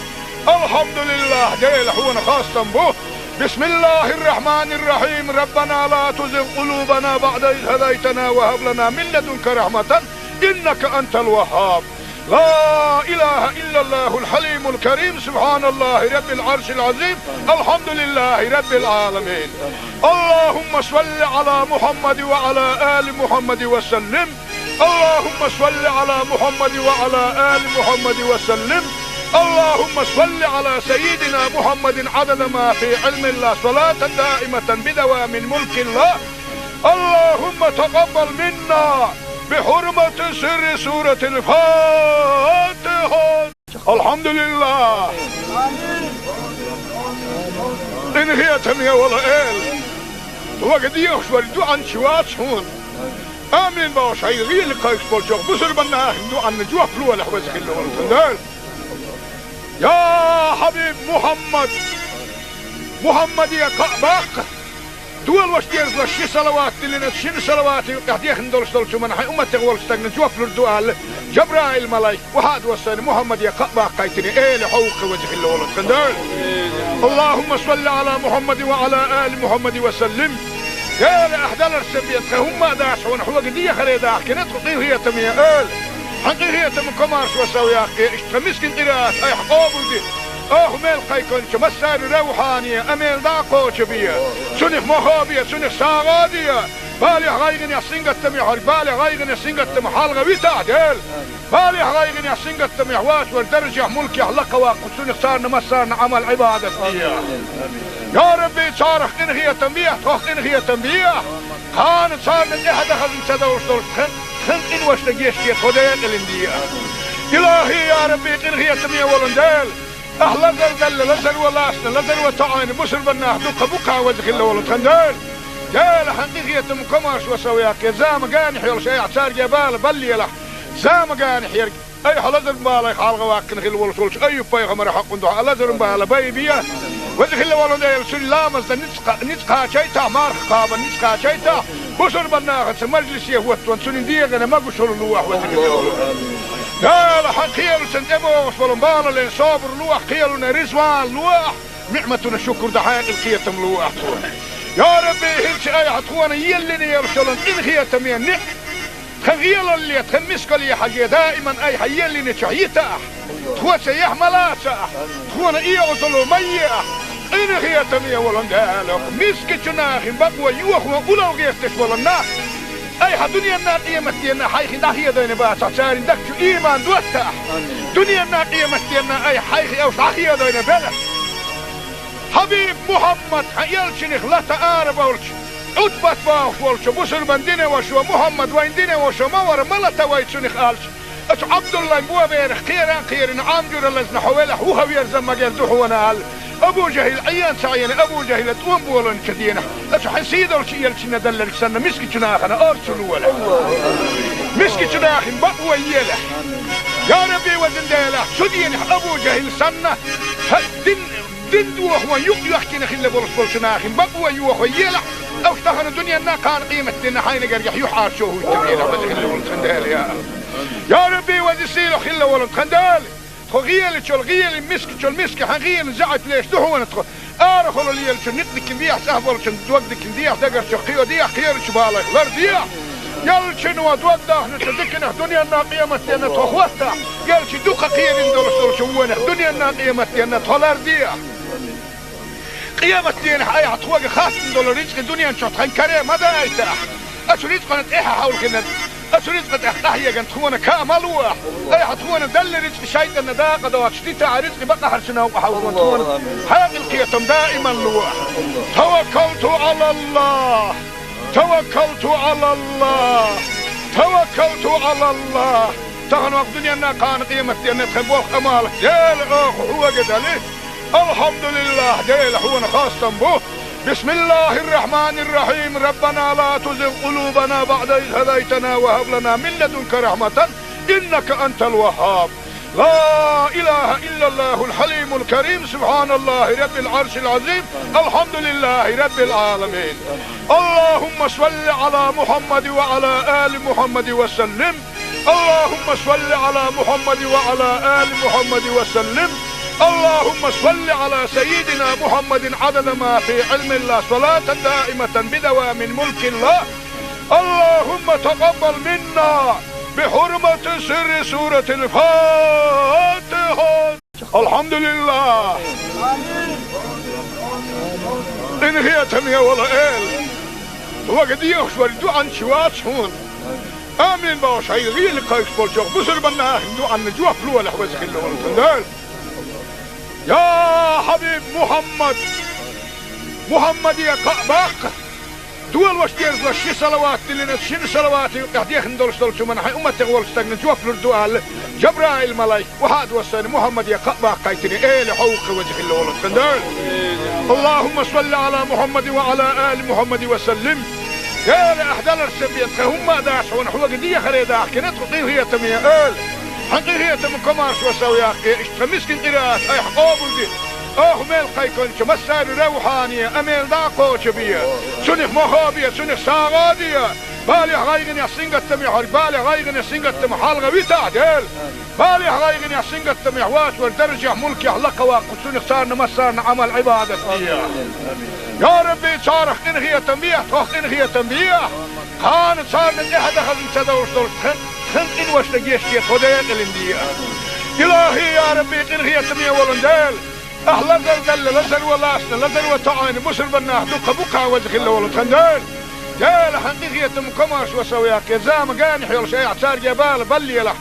الحمد لله ديل حونا خاصة بوه بسم الله الرحمن الرحيم ربنا لا تزغ قلوبنا بعد إذ هديتنا وهب لنا من لدنك رحمة إنك أنت الوهاب لا إله إلا الله الحليم الكريم سبحان الله رب العرش العظيم الحمد لله رب العالمين اللهم صل على محمد وعلى آل محمد وسلم اللهم صل على محمد وعلى آل محمد وسلم اللهم صل على سيدنا محمد عدد ما في علم الله صلاة دائمة بدوام ملك الله. اللهم تقبل منا بحرمة سر سورة الفاتحة. الحمد لله. إن هي تمية ولا إل وقد يخشوا الدعاء شوات شون آمين باش هاي غير قايس بولشوق بسر بناه ندعاء نجوا فلو لحوزك اللي ولتندال يا حبيب محمد يا باق دول واش دير شي صلوات اللي شن صلوات قاعد ندول شتول من حي امتي غول استغنى جوف الدوال جبرائيل ملاك وهاد وصل محمد يا باق قايتني ايه حوق وجه الله كندال اللهم صل على محمد وعلى ال محمد وسلم يا احدال السبيت هم داش ونحو قديه خريدا كنت قضيه هي تميه ال حقيقيه تم كمارش وسوي اخي مسكين قراءات اي حقوبدي ميل قيكونش مسار روحانية اميل داقوش بيا سنخ مخابية سنخ ساغادية بالي غايغن يا سنغتم يحر بالي غايغن يا سنغتم حالغا ويتعدل بالي غايغن يا سنغتم يحواس والدرجة ملك يحلق واقو سنخ صارنا مسارنا عمل عبادة فيها يا ربي صارخ انغية تنبيه تخ انغية تنبيه كانت صارنا احد خزن سدور خن انوش نجيشتي خدين الاندية الهي يا ربي انغية تنبيه ولندال أهلا زل لزل ولاسنا لزل وطعين بسر بناه دوك بقى وجه الله ولا تخندل جال حقيقية مكماش وسوياك زام قاني حيل شيء اعتار جبال بلي له زام قاني حيل اي حلزل بالا خالق واكن خل ولا سولش اي باي غمر حق ندو لزل بالا بيبيا وجه الله ولا ديل سلامز نتقا شيتا مار خابا نتقا شيتا بسر بناه مجلس يهوت وانسون ديغنا ما قشر الواح وجه الله لا حق خيال سنتبو وصلوا بالا لين صابر لوح خيالنا رزوان لوح نعمتنا شكر دحاق الخيتم لوح يا ربي هلش اي حتخوانا يلني يرسلن ان خيتم ينع خغيال اللي تخمسك لي حاجة دائما اي حيلني تحييتا تخوى سيح ملاسا تخوانا اي وصلوا ميا ان خيتم يولن دالك مسك جناخ بقوى يوخ وقلو غيفتش ولناخ اي دنيا الناقية مستينا حيخي داخية ديني باسا ساري دكتو ايمان دوتا دنيا الناقية مستينا اي حيخي او داخية ديني بلا حبيب محمد حيالشنخ لا تقارب اولش عدبت باوش ولش بسر بنديني وشو محمد وين ديني وشو مور ملتا ويتشنخ آلش اتو عبد الله نبوه بيرخ خيران عامجور اللزن حوالح وهو يرزم مجال دوحو ونال ابو جهل عيان سعيان ابو جهل تقوم بولن كدينه اتو حنسيد ولش يلشنا دلل سنة مسكي جناخنا ارسلوا ولا مسكي جناخ بقوى يله يا ربي وزن ديله سدين ابو جهل سنة دين دوح ويق يحكينا خلا بولش جناخ بقوى يوح ويله او اشتغل الدنيا النا كان قيمة دينا حين قريح يحار شوه التبينه وزن ولد خندال يا ربي وزن سيلو خلا ولد خندال غيال شو الغيال مسك حغيال زعت ليش ده هو ندخل ارخل لي شو نقدك نديح سهبل شو دوقدك نديح دقر شو خيو ديح خير شو بالك غير ديح يال شنو دوقده نتذكر الدنيا الناقيه متينا تخوستا يال شي دوقه خير ندور شو وين الدنيا الناقيه متينا تولر ديح قيامة دين حي عطوق خاص ندور رزق الدنيا نشوط خن كريم ماذا ايتاح اشريت قناه ايه حاول كنا أسريت قد أحتاحيا قد تخونا كاملوح أي حتخونا دل رزق شايد النداقة دوات شديتا رزق بقى حرشنا وحاولنا تخونا حاق القيتم دائما لوح توكلت على الله توكلت على الله توكلت على الله تغنوا الدنيا أنها كان قيمة دينا تخبوخ أمالك ديل أخ هو قد عليه الحمد لله ديل حونا خاصة بوه بسم الله الرحمن الرحيم ربنا لا تزغ قلوبنا بعد إذ هديتنا وهب لنا من لدنك رحمة إنك أنت الوهاب لا إله إلا الله الحليم الكريم سبحان الله رب العرش العظيم الحمد لله رب العالمين اللهم صل على محمد وعلى آل محمد وسلم اللهم صل على محمد وعلى آل محمد وسلم اللهم صل على سيدنا محمد عدد ما في علم الله صلاة دائمة بدوام ملك الله اللهم تقبل منا بحرمة سر سورة الفاتحة الحمد لله إن هي تمية ولا إل وقد يخشوا الدعاء شوات هون آمين باش هاي غير لقايش بولشوخ بسر بنا دعاء نجوه فلوة لحوزك اللي يا حبيب محمد يا باق دول واش دير شي صلوات اللي شن صلوات قاعد ندول شتول من حي امتي غول استغنى جوف الدوال جبرائيل ملاك وهاد وصل محمد يا باق قايتني ايه لحوق وجه الله ولا تخندل اللهم صل على محمد وعلى ال محمد وسلم يا احدال السبيت هم داش ونحو قديه خريدا كنت قضيه هي تميه حقيقية من كمارش وسوياك اشتمسكن قراءات اي حقوبل دي ميل قيكون مسار روحانية اميل داقو شبية سنخ مخابية سنخ ساغادية بالي غايغن يا سنغت ميحر بالي غايغن يا سنغت محالغة بيتا ديل بالي غايغن يا سنغت ميحوات والدرجة ملك يحلق وقصوني صارنا مسارنا عمل عبادة يا ربي صارخ انغية تنبيه توخ انغية تنبيه كان صارنا احد اخذ انتدوش دول خن انوش لقيشتي خديق الاندية الهي يا ربي انغية تنبيه ولنديل لزل لزل ولاسنا لزل وطعين مسر بناه دوكا بوكا وزخ الله ولنديل جال حقيقية مكماش وسوياك زام قانح يول شيء اعتار جبال بلي له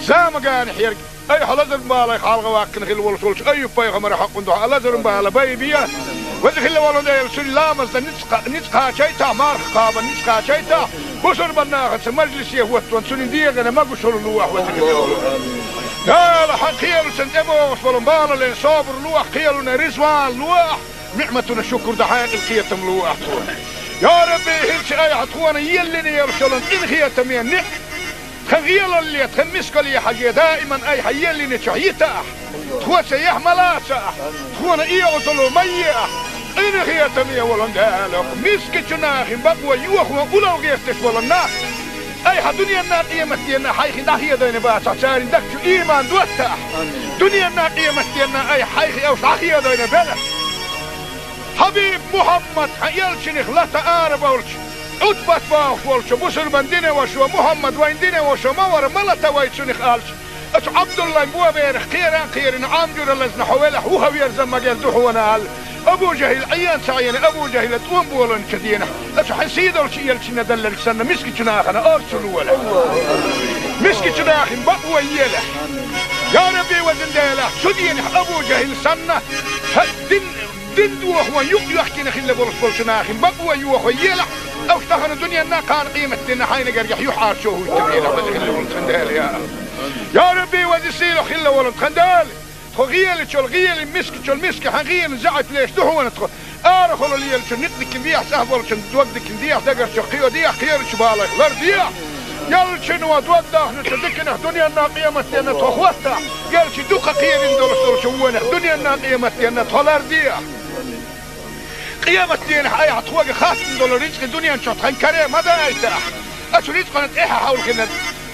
زام قانح يرق اي حلزر بالا خالغ واكن خل ولسولش اي بايغمر حق ندو لزر بالا بايبيا وذخ الله ولنديل سن لامز نتقا شيتا مارخ قابا نتقا شيتا بسر بناه مجلس يهوت سن ديغنا ما قشر لوح وذخ الله قال حقيقة سنتبو وصفلن بالا لين صابر لوح قيلنا رزوان لوح نعمتنا شكر دحين القيتم لوح يا ربي هلش اي عطوانا يلني يرسلن انخي تمين خغيل اللي تخمسك لي حاجة دائما اي حيلني شعيتا تخوى سيح ملاسا تخوانا اي اصلو ميا انخي تمين ولن دالك مسك جناخي بقوى يوخوا اولو غيفتش ولن اي حدنيا الناقية مستينا حيخي ناحية دين باسا ساري دكتو ايمان دوتا دنيا الناقية مستينا اي حيخي او شاخية دين بلا حبيب محمد يلشنخ لا تقارب ولش عتبت باخ ولش بسر بندينه وشو محمد وين دينه وشو مور ملتا ويتشنخ قالش اش عبد الله بوا بيرخ خيران عامجر لزن حوله هو يرزم مجال دحونا قال ابو جهل عيان سعين ابو جهل تقوم بولن كدينه اش حسيد ولش يلشنا دلل سنه مسكي جناخنا ارسل ولا مسكي جناخ بقوى يله يا ربي وزن ديله شدينه ابو جهل سنه دندو هو يحكي نخيل بولش ناخي بقوى يوخو يلا او اشتغل الدنيا نا كان قيمة دنا حين قريح يحار شو هو التبيل خيل ولد خندال يا ربي ودي سيلو خيل ولد خندال خغيل تشول غيل مسك تشول مسك حغيل زعت ليش دحو ندخل ارخل لي تشول نقدك نديح سهل ولش دوقدك نديح دقر شقيو ديح خير شبالك لر ديح يلشن ودوده نتدكنه دنيا نا قيمة دنا تخوستا يلش دوقا قيل ندول شوونه دنيا نا قيمة دنا تولر ديح قيامة دين حي عطوق خاصن دول رزق الدنيا نشوط هنكريه ماذا ايتاح اسو رزق نتاحا حول كنا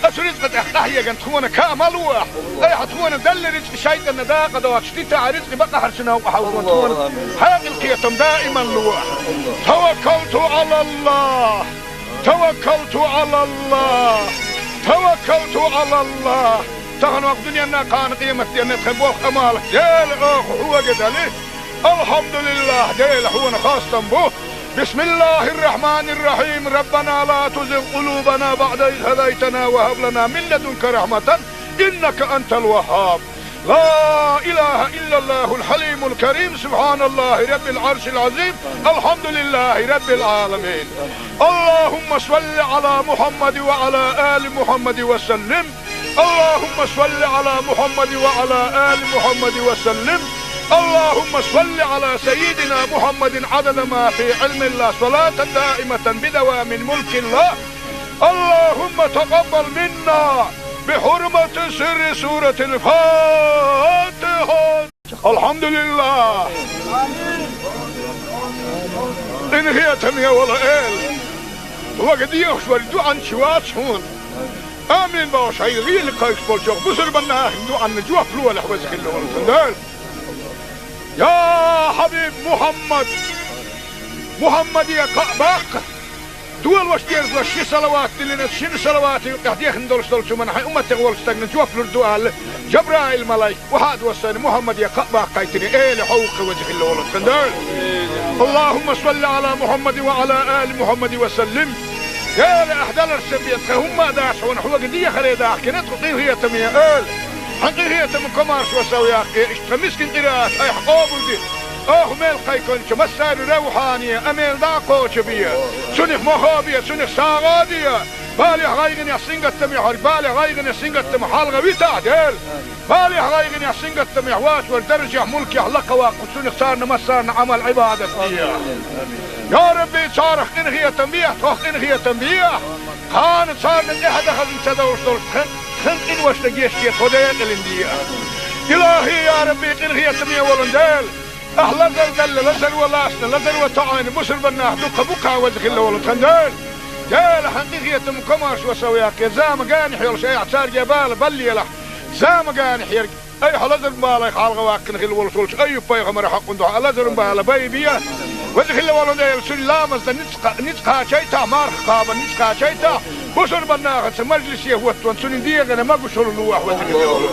اسو رزق تحتاحيا كان تخونا كاملوح اي عطونا دل رزق شايد النداقة دوات شتيتا رزق بقى حرشنا وحاول تخونا حاق القيتم دائما لوح توكلت على الله توكلت على الله توكلت على الله تغنوا الدنيا نا كان قيمة دين نتخبوخ امالك ديل اخ هو قدالي الحمد لله ديل حونا خاصة به بسم الله الرحمن الرحيم ربنا لا تزغ قلوبنا بعد إذ هديتنا وهب لنا من لدنك رحمة إنك أنت الوهاب لا إله إلا الله الحليم الكريم سبحان الله رب العرش العظيم الحمد لله رب العالمين اللهم صل على محمد وعلى آل محمد وسلم اللهم صل على محمد وعلى آل محمد وسلم اللهم صل على سيدنا محمد عدد ما في علم الله صلاة دائمة بدوام ملك الله اللهم تقبل منا بحرمة سر سورة الفاتحة الحمد لله إن هي تنيا ولا إل وقد يخشوا عن شوات شون آمين باش هاي غير قايش بالشوق بسر بناه عن جوف لو ولا حوزك اللي ولا يا حبيب محمد يا قباق دول واشتير وشي صلوات اللي نتشين صلوات يقعديخ ندولش دولش من حي أمة تغولش تغن جوف لردوال جبرائيل ملايك وحاد وصاني محمد يا قباق قايتني ايه لحوق وجه اللي ولد خندال اللهم صل على محمد وعلى آل محمد وسلم يا لأحدال السبيت هم داش ونحوق دي خريداح كنت قيل هي تمية حقيقية من كمارش وسوياك اشتمسكن قراءات اي حقوبل دي ميل قيكون مسار روحانية اميل داقو شبية سنخ مخابية سنخ ساغادية بالي غايغن يا سنغت ميحر بالي غايغن يا سنغت محالغة بيتا ديل بالي غايغن يا سنغت ميحوات والدرجة ملك يحلق واقو سنخ صارنا مسارنا عمل عبادة يا ربي صارخ انغية تنبيه توخ انغية تنبيه كان صارنا احد اخذ انتدوش دولش خنق واشتجيش خديك الاندية إلهي يا ربي قنغية تمية ولندال أهلا زل لزل ولاسنا لزل وطعين بسر بناه دقة بقى وزخل ولد خندال جال حقيقية مكماش وسوياك يا زام قاني حيول شيء اعتار جبال بلي له زام قاني حيرك أي حلزر بالك حالغ واكن خل ولسولش أي بيغمر حق ندو حلزر بالا بيبيا وزخل ولد سلامز نتقى شيتا مارخ قابا نتقى شيتا بسر بناه مجلس يهوت وانسون ديغنا ما بشر لوح وزخل ولد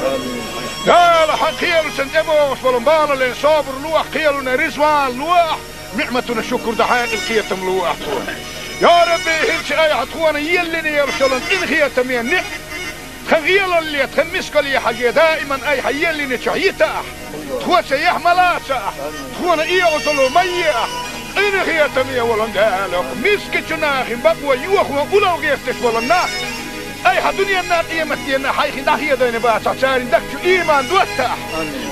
قال حقيل سنتبوش ولنبال لين صابر لوح قيلنا رزوان لوح نعمتنا شكر دحين القيتم لوح يا ربي هلش اي حطوانا يلني يرشلن ان خيتم يعني خغيل اللي تخمسك لي حاجة دائما اي حيلني شعيتا تخوة يحملا تخوانا ايه وصلوا مية ان خيتم يا ولن قالك مسك جناخي بقوة يوخوا ولو غيرتش ولنا اي دنيا الناقية متينا حيخي داخية دين باسا سارين دكتو ايمان دوتا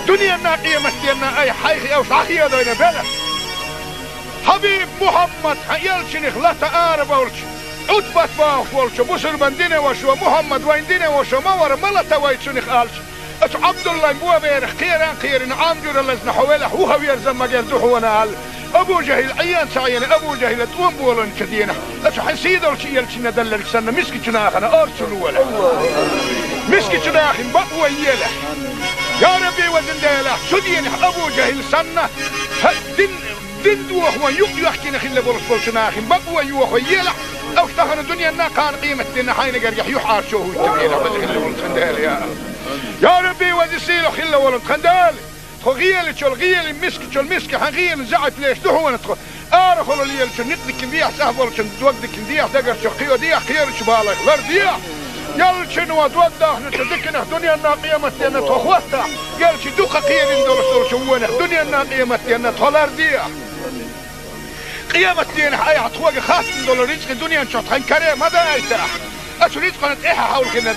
دنيا الناقية متينا اي حيخي اوش داخية دين بلا حبيب محمد يلشنخ لا تعارف ولش عتبت باوش ولش بسر بندينه وشو محمد ويندينه وشو مور ملتا ويتشنخ آلش اتو عبد الله مبوا بيرخ خيران عامجور اللزن حويله هو يرزم مجال دوحونا ابو جهل عيان سعيان ابو جهل توم بولن كدينا اتو حسيد ولش يلشنا دلل سنة مسكي جناخنا ارسلوا ولا مسكي جناخن بقوى يله يا ربي وزنداله سدين ابو جهل سنة دندو هو يحكي نخل بولس بولشناخن بقوى يوخو يله او اشتغل الدنيا نا كان قيمة دينا حين قريح يحار شوه التبينة وزخل ولد خندال يا ربي وزسيله خل ولد خندال غيل شو الغيل مسك حغيل زعت ليش دحو نتخ ارخل ليل شو نقدك نديح سهبل شو دوقدك نديح دقر شو قيو ديح خير شو بالك لرديح يل شنو دوده نتذكنا دنيا نا قيمة دينا تخوتها يل شو دوقة قيل ندور شوونه دنيا نا قيمة دينا تولرديح قيامة دين حي عطوق خاص دولار رزق الدنيا نشوط خن كريم ماذا يتاح أسريت قناة إيها حول كنا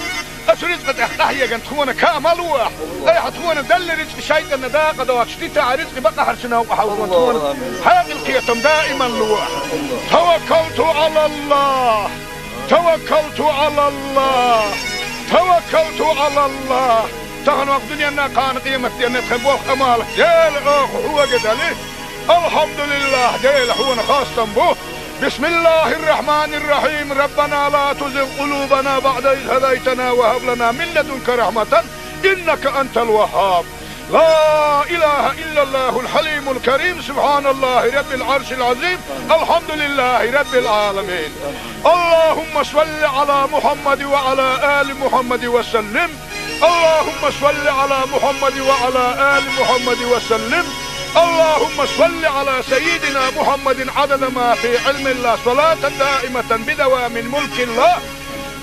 أسريت قناة إحتاحية قناة تخونا كاملوح أي حتخونا دل رزق شايد النداقة دوات شتيتا رزق بقى حرشنا وحاول تخونا حاق القيتم دائما لوح توكلت على الله توكلت على الله توكلت على الله تغن وقت دنيا كان قيمة دين تخبوخ أمالك يا الأخ هو قدالي الحمد لله ديل حونا خاصة به بسم الله الرحمن الرحيم ربنا لا تزغ قلوبنا بعد إذ هديتنا وهب لنا من لدنك رحمة إنك أنت الوهاب لا إله إلا الله الحليم الكريم سبحان الله رب العرش العظيم الحمد لله رب العالمين اللهم صل على محمد وعلى آل محمد وسلم اللهم صل على محمد وعلى آل محمد وسلم اللهم صل على سيدنا محمد عدد ما في علم الله صلاة دائمة بدوام ملك الله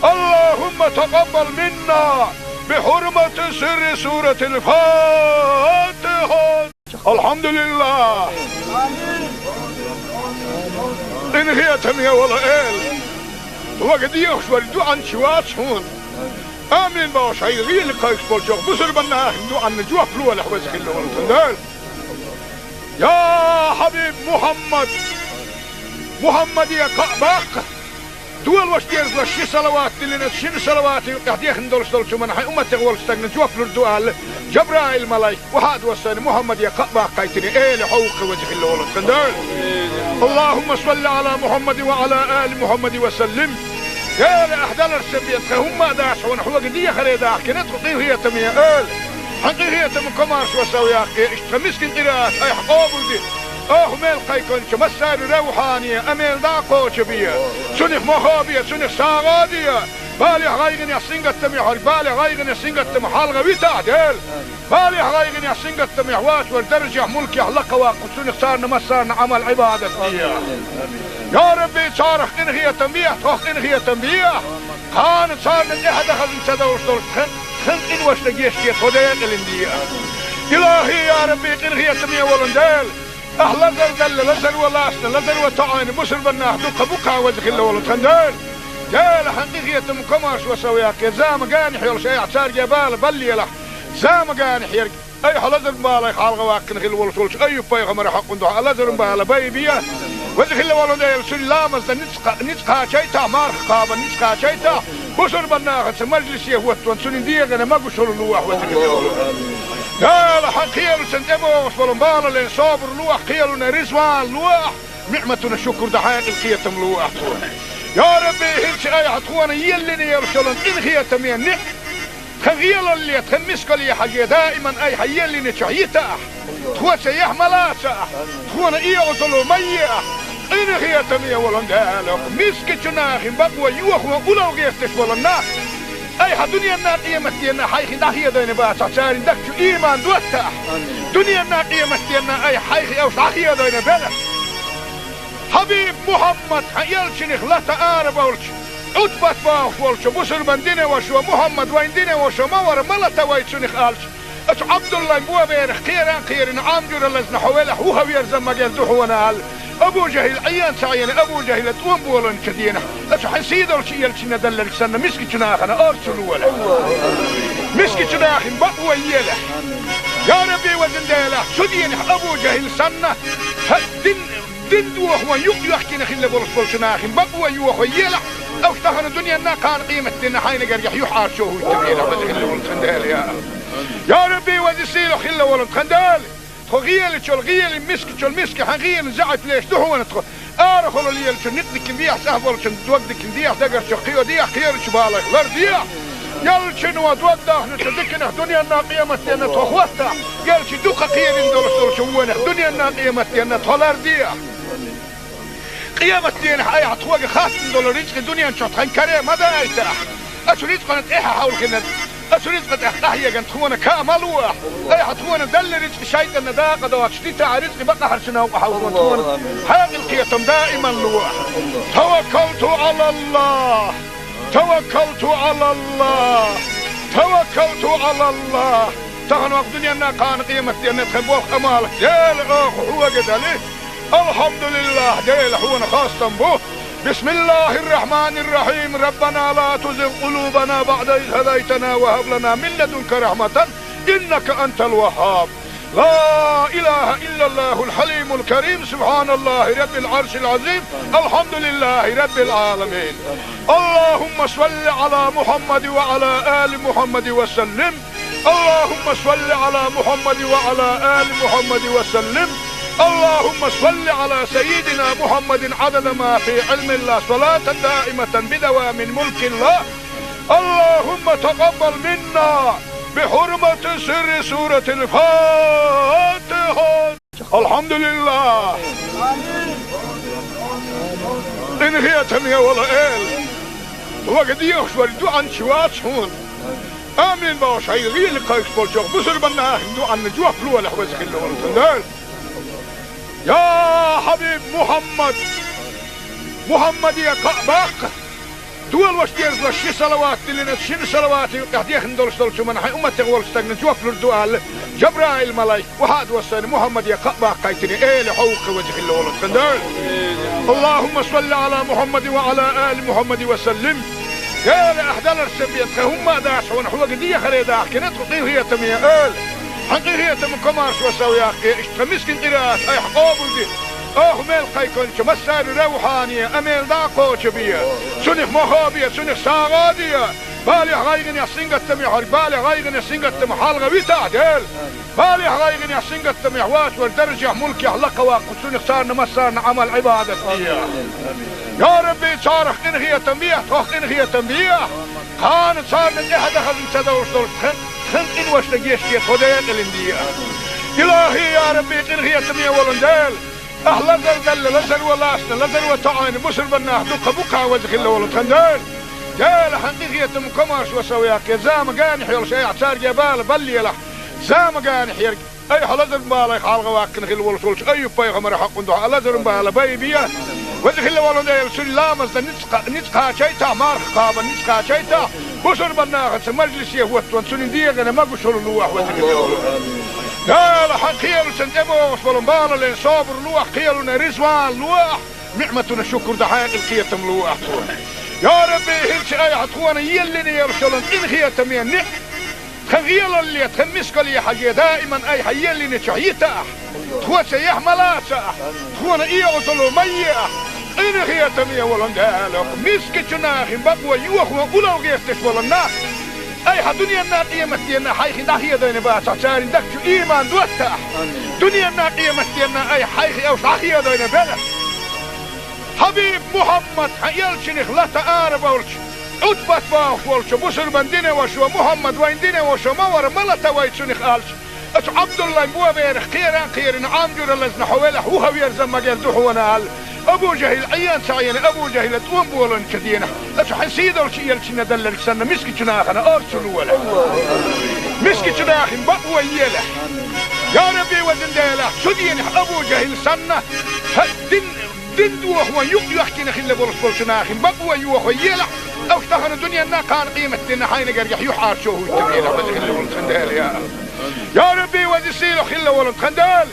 اللهم تقبل منا بحرمة سر سورة الفاتحة الحمد لله إن هي تمية ولا إل وقد يخشوا الدعاء شوات هون آمين باش هاي غير قايس بالشوق بسر بناه دعاء نجوح فلوة لحوزك اللي والتندال يا حبيب محمد يا قعباق دول واش ديرز لشي صلوات اللي نتشين صلوات قاعد ندولش دولش من حي امتي غول استغنى جوف الدوال جبرائيل ملاي وهاد وصل محمد يا قعباق قايتني ايه لحوق وجه اللول القندال اللهم صل على محمد وعلى ال محمد وسلم يا لاحدال السبيت هم داش ونحو قديه خريدا كنت قضيه هي تميه ال حقيقية مكمارش وسوياقي اشتمسكن قراءات اي حقوبل دي ميل قيكونش مسار روحانية اميل داقوش بيا سنخ مخابية سنخ ساغادية بالي غايغن يحسين قتمي حال بالي غايغن يحسين قتمي حال غوي تعدل بالي غايغن يحسين قتمي حواس والدرجة ملكي حلقة واقو سنخ صارنا مسارنا عمل عبادة بيا يا ربي صارخ انغية تنبيه تخ انغية تنبيه كانت صارنا احدى خزن سدوش دولش خنق واشتجيش خديك الاندية إلهي يا ربي قنغية تمية ولندال أهلا زل لزل ولاسنا لزل وطعين بسر بناه دقة بقى وزخل ولد خندال جال حقيقية مكماش وسوياك يا زام قاني حيول شيء اعتار جبال بلي له زام قاني حيرك اي حلزر بالي خالغ واكن خل ولسولش اي بيغمر حق ندوح لزر بالا بيبيا وزخل ولد سلامز نتقى شيتا مارخ قابا نتقى شيتا بصر بناخت مجلس يهوتون سنين ديغنا ما قشر اللوح وزخل لا حق خيالو سندمو وصبلن بالا لين صابر لوح خيالنا رزوان لوح نعمتنا شكر دحاق الخيتم لوح يا ربي هلش اي عطوانا يلني يرسلن ان خيتم ينع خغيل اللي تخمسك لي حاجة دائما اي حيلني تحييتا تخوة سيحملا تخوانا اي عطلو ميا ان خيتم يولن دالك مسك جناخ بقوى يوخ وقلو غيفتش ولنا اي دنيا قيمتنا حيخي داخيه دين باتا ساري دكتو ايمان دوتا دنيا قيمتنا اي حيخي او داخيه دين بلا حبيب محمد يلشنخ لا تعارب ولش عتبت باخ ولش بسر بندنا وشو محمد وين دنا وشو مور ملتا ويتشنخ الش اتو عبد الله بو بير خيران عامجر لزنا حوله هو يرزم مجال دحونا ابو جهل عيان سعيان ابو جهل تقوم بولن كدينا اتو حسيد ولش يلشنا دلل سنه مسكي جناخنا ارسل ولا مسكي جناخ بقوى يله يا ربي وزندله شدين ابو جهل سنه دين دوخ يحكي نخيل بولش ناخن بقوى يوخ يلا او اشتهر الدنيا نا كان قيمة دينا حين قريح يحار شوه التبيلة وزخل ولد خندال يا ربي وزسيلو خل ولد خندال خغيل شو الغيل مسك حغيل زعت ليش دهو نتخو ارخل اللي شو نقدك نديح سهبل شو دوقدك نديح دقر شو خيو ديح خير شو بالك غير ديح يل شنو دوقده نتذكر الدنيا نا قيمة دينا تخوتها يل شو دوقة خير ندول شو الدنيا نا قيمة دينا تولار ديح قيامة دين حياة عطوة خاصة دول رزق الدنيا نشوط خن كريم ماذا ايتاح اشو رزق نتاحة حول كنت اشو رزق نتاحية كنت خونا كامل واح اي حطونا دل رزق شايد النداقة دوات شديتا رزق بقى حرشنا وحاولون حاق القيتم دائما لواح توكلت على الله توكلت على الله توكلت على الله تغنوا الدنيا نا كان قيمة دين تخبوخ امالك ديل اخ هو قدالي الحمد لله ديل حونا خاصة به بسم الله الرحمن الرحيم ربنا لا تزغ قلوبنا بعد إذ هديتنا وهب لنا من لدنك رحمة إنك أنت الوهاب لا إله إلا الله الحليم الكريم سبحان الله رب العرش العظيم الحمد لله رب العالمين اللهم صل على محمد وعلى آل محمد وسلم اللهم صل على محمد وعلى آل محمد وسلم اللهم صل على سيدنا محمد عدد ما في علم الله صلاة دائمة بدوام ملك الله اللهم تقبل منا بحرمة سر سورة الفاتحة الحمد لله إن هي تمية ولا إل وقد يخشوا الدعاء شوات هون آمين باش هاي غير لقايك بولشوخ بسر بنا دعاء نجوه فلوة لحوزك اللي يا حبيب محمد يا باق دول وشتيرز وشي صلوات اللي شن صلوات قاعد ندول شو من حي امتي غول استغن جوف الدعاء جبرائيل ملاك وهاد وسن محمد يا باق قايتني ايه لحوق وجه اللي ولد خندال اللهم صل على محمد وعلى ال محمد وسلم يا لاحدال السبيت هم داش ونحو قديه خريده كنت قيل هي تميه ال حقيقية من كمارش وسوي أخي اشتمسكن قراءة أي حقوبل دي ميل قيكون مسار روحانية أميل داقو شبية سنخ مخابية سنخ ساغادية بالي غايغن يحسنق التميح بالي غايغن يحسنق التميح حالغة بيتا ديل بالي غايغن يحسنق التميح واش والدرجة ملك يحلق واقو سنخ صارنا مسارنا عمل عبادة يا ربي صارخ إنهي تنبيه توخ إنهي تنبيه كانت صارنا إحدى خلن سدوش دول خن إن وش لقيش كيت هدايات الاندية إلهي يا ربي إنهي تنبيه ولندال أهلا زل لزل ولاسنا لزل وتعاين بسر بناه دوك بكا وزخ الله ولد خندال جال حقيقية مكمارش وسوياك زام قانح يلش أي اعتار جبال بلي له زام قانح يرق أي حلزر مبالا يخالغ واكن خل ولش أي بايغمر حق ندوح لزر مبالا بيبيا وزخ الله ولد يلسل لامز نتقا شيتا مارخ قابا نتقا شيتا بسر بناه مجلس يهوت سنين ديغنا ما قشر اللوح وزخ الله ولد لا حق خيال سنتبو وصبلن بالا لين صابر لوح خيالنا رزوان لوح نعمتنا شكر دحاق القيتم لوح يا ربي هلش اي عطوانا يلني يرسلن ان خيتم ينع خغيل اللي تخمسك لي حاجة دائما اي حيلني تحييتا تخوة سيحملا تخونا اي عطلو ميا إن خيتم يا ولن دالك مسك جناخ بقوى يوخ ولو غيرتش ولنا أي حدنيا الناقية متينا حيخ داخية دين باس عشان دكتو إيمان دوتاح دنيا الناقية متينا أي حيخ أو داخية دين بلا حبيب محمد حيالشنخ لا تعارف أولش أتبت باخ ولش بسر بندينه وشو محمد وين دينه وشو مور ملتا ويتشنخ آلش أش عبد الله بوا بيرخ خيران عامجور اللزن حوالح هو يرزم مجال دحونا آل أبو جهل عيان سعيان أبو جهل توم بولن كدينا أش حسيد أولش يلشنا دلل سنة مسك جناخنا أرسلوا ولا مسك جناخن بقوى يلح يا ربي وزن ديلح شدين أبو جهل سنة دين دوخ ويوك يحكينا خلا بولش بولشناخن بقوى يوخ يلح أو اشتغل الدنيا نا كان قيمة دينا حين قريح يحار شوه التبينا بدي خلا ولد خندال يا ربي وزي سيلو خلا ولد خندال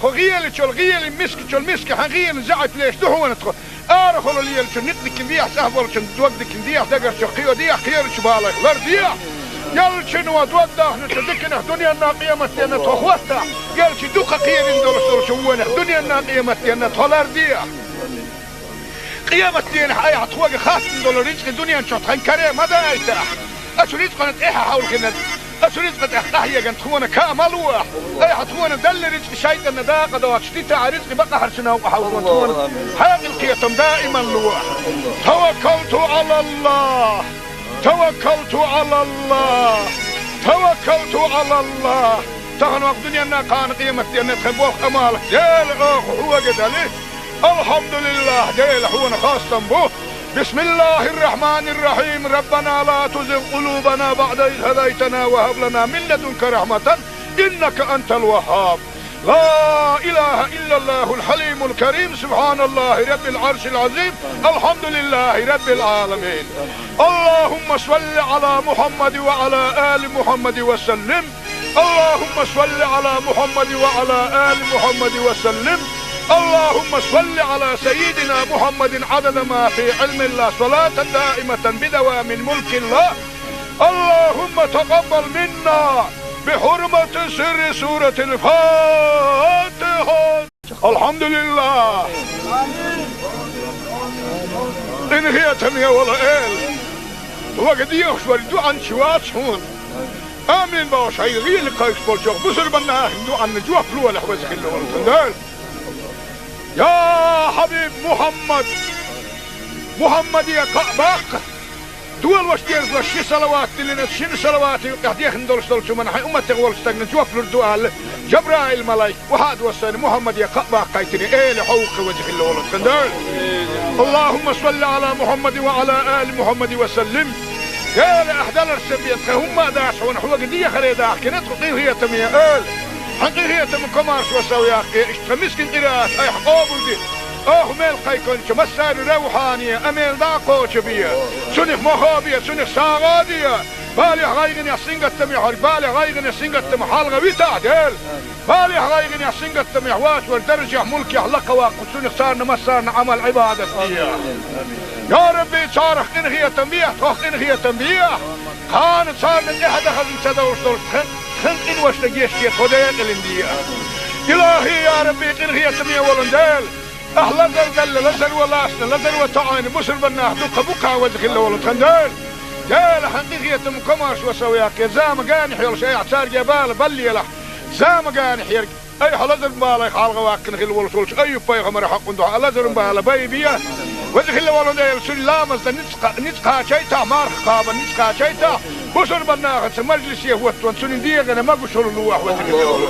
غيال تشول غيال مسك حغيال زعت ليش دحونا تخو ارخلوا لي نقدك نديح سهبل دوقدك نديح دقر شقيو ديح خير شبالك لر ديح يلشن ودودا نتدكنا دنيا نا قيمة دينا تخوستا يلش دوقا قيل ندول شوونه دنيا نا قيمة دينا تولر ديح قيامة دين حي عطوق خاص دول رزق الدنيا نشوط هنكريم هذا ايتاح اسو رزق نتاحا حول كنا اسو رزق تحتاحيا كانت تخونا كاملوح اي حتخونا دل رزق شايد النداقة دوات شتيتا رزق بقى حرشنا وحاول تخونا حاق القيتم دائما لوح توكلت على الله توكلت على الله توكلت على الله تغنوا الدنيا نا كان قيمة دين نتخبوخ امالك ديل اخ هو قدالي الحمد لله ديل حونا خاصة به بسم الله الرحمن الرحيم ربنا لا تزغ قلوبنا بعد إذ هديتنا وهب لنا من لدنك رحمة إنك أنت الوهاب لا إله إلا الله الحليم الكريم سبحان الله رب العرش العظيم الحمد لله رب العالمين اللهم صل على محمد وعلى آل محمد وسلم اللهم صل على محمد وعلى آل محمد وسلم اللهم صل على سيدنا محمد عدد ما في علم الله صلاة دائمة بدوام ملك الله اللهم تقبل منا بحرمة سر سورة الفاتحة الحمد لله إن هي تنيا ولا إل وقد يخشوا عن شوات هون آمين باش هاي غير قايش بالشوق بصر بنا دو عن جوا فلو ولا حوزك اللي ورد يا حبيب محمد يا قباق دول وشتيرز وشي صلوات اللي شن صلوات قاعد يخندول شو من حي امه تغول استغن جوف الدوال جبرائيل ملايك وهاد وسن محمد يا قباق قايتني ايه لحوق وجه اللي ولد خندال اللهم صل على محمد وعلى ال محمد وسلم يا لاحدال السبيت هم داش ونحو قديه خريدا كنت هي تميه حقيقية من كمارش وسوياك اشتمسكن قراءات اي حقوبل دي ميل قيكونش مسار روحانية اميل داقوش بيا سنخ مخابية سنخ ساغادية بالي غايغن يحسنق التميح بالي غايغن يحسنق التميح حالغا ويتا ديل بالي غايغن يحسنق التميح واش والدرجة ملكي حلقة واقف سنخ سارنا مسارنا عمل عبادة فيها يا ربي صارخ انغية تنبيح توخ انغية تنبيح كانت صارنا احد خزن سدوش دول خن إن وش لقيش كي خديق الاندية إلهي يا ربي إنغي يتمية ولندال أهلا زل لزل ولاسنا لزل وطعين بسر بناه دوقة بقى وزخ الله ولد خندال جال حقيقي يتم كماش وسوياك يا زام قانح يلش أي عتار جبال بلي لح زام قانح يرق أي حلزر بالي خالغ واقن خل ولش أي بايغمر حق ندوح لزر بالي بايبيا وزخ الله ولد يلسل لامز نتقى شيتا مارخ قابا نتقى شيتا بسر بناخت مجلس يهوت وانسون ديغنا ما بشر لوح وذكر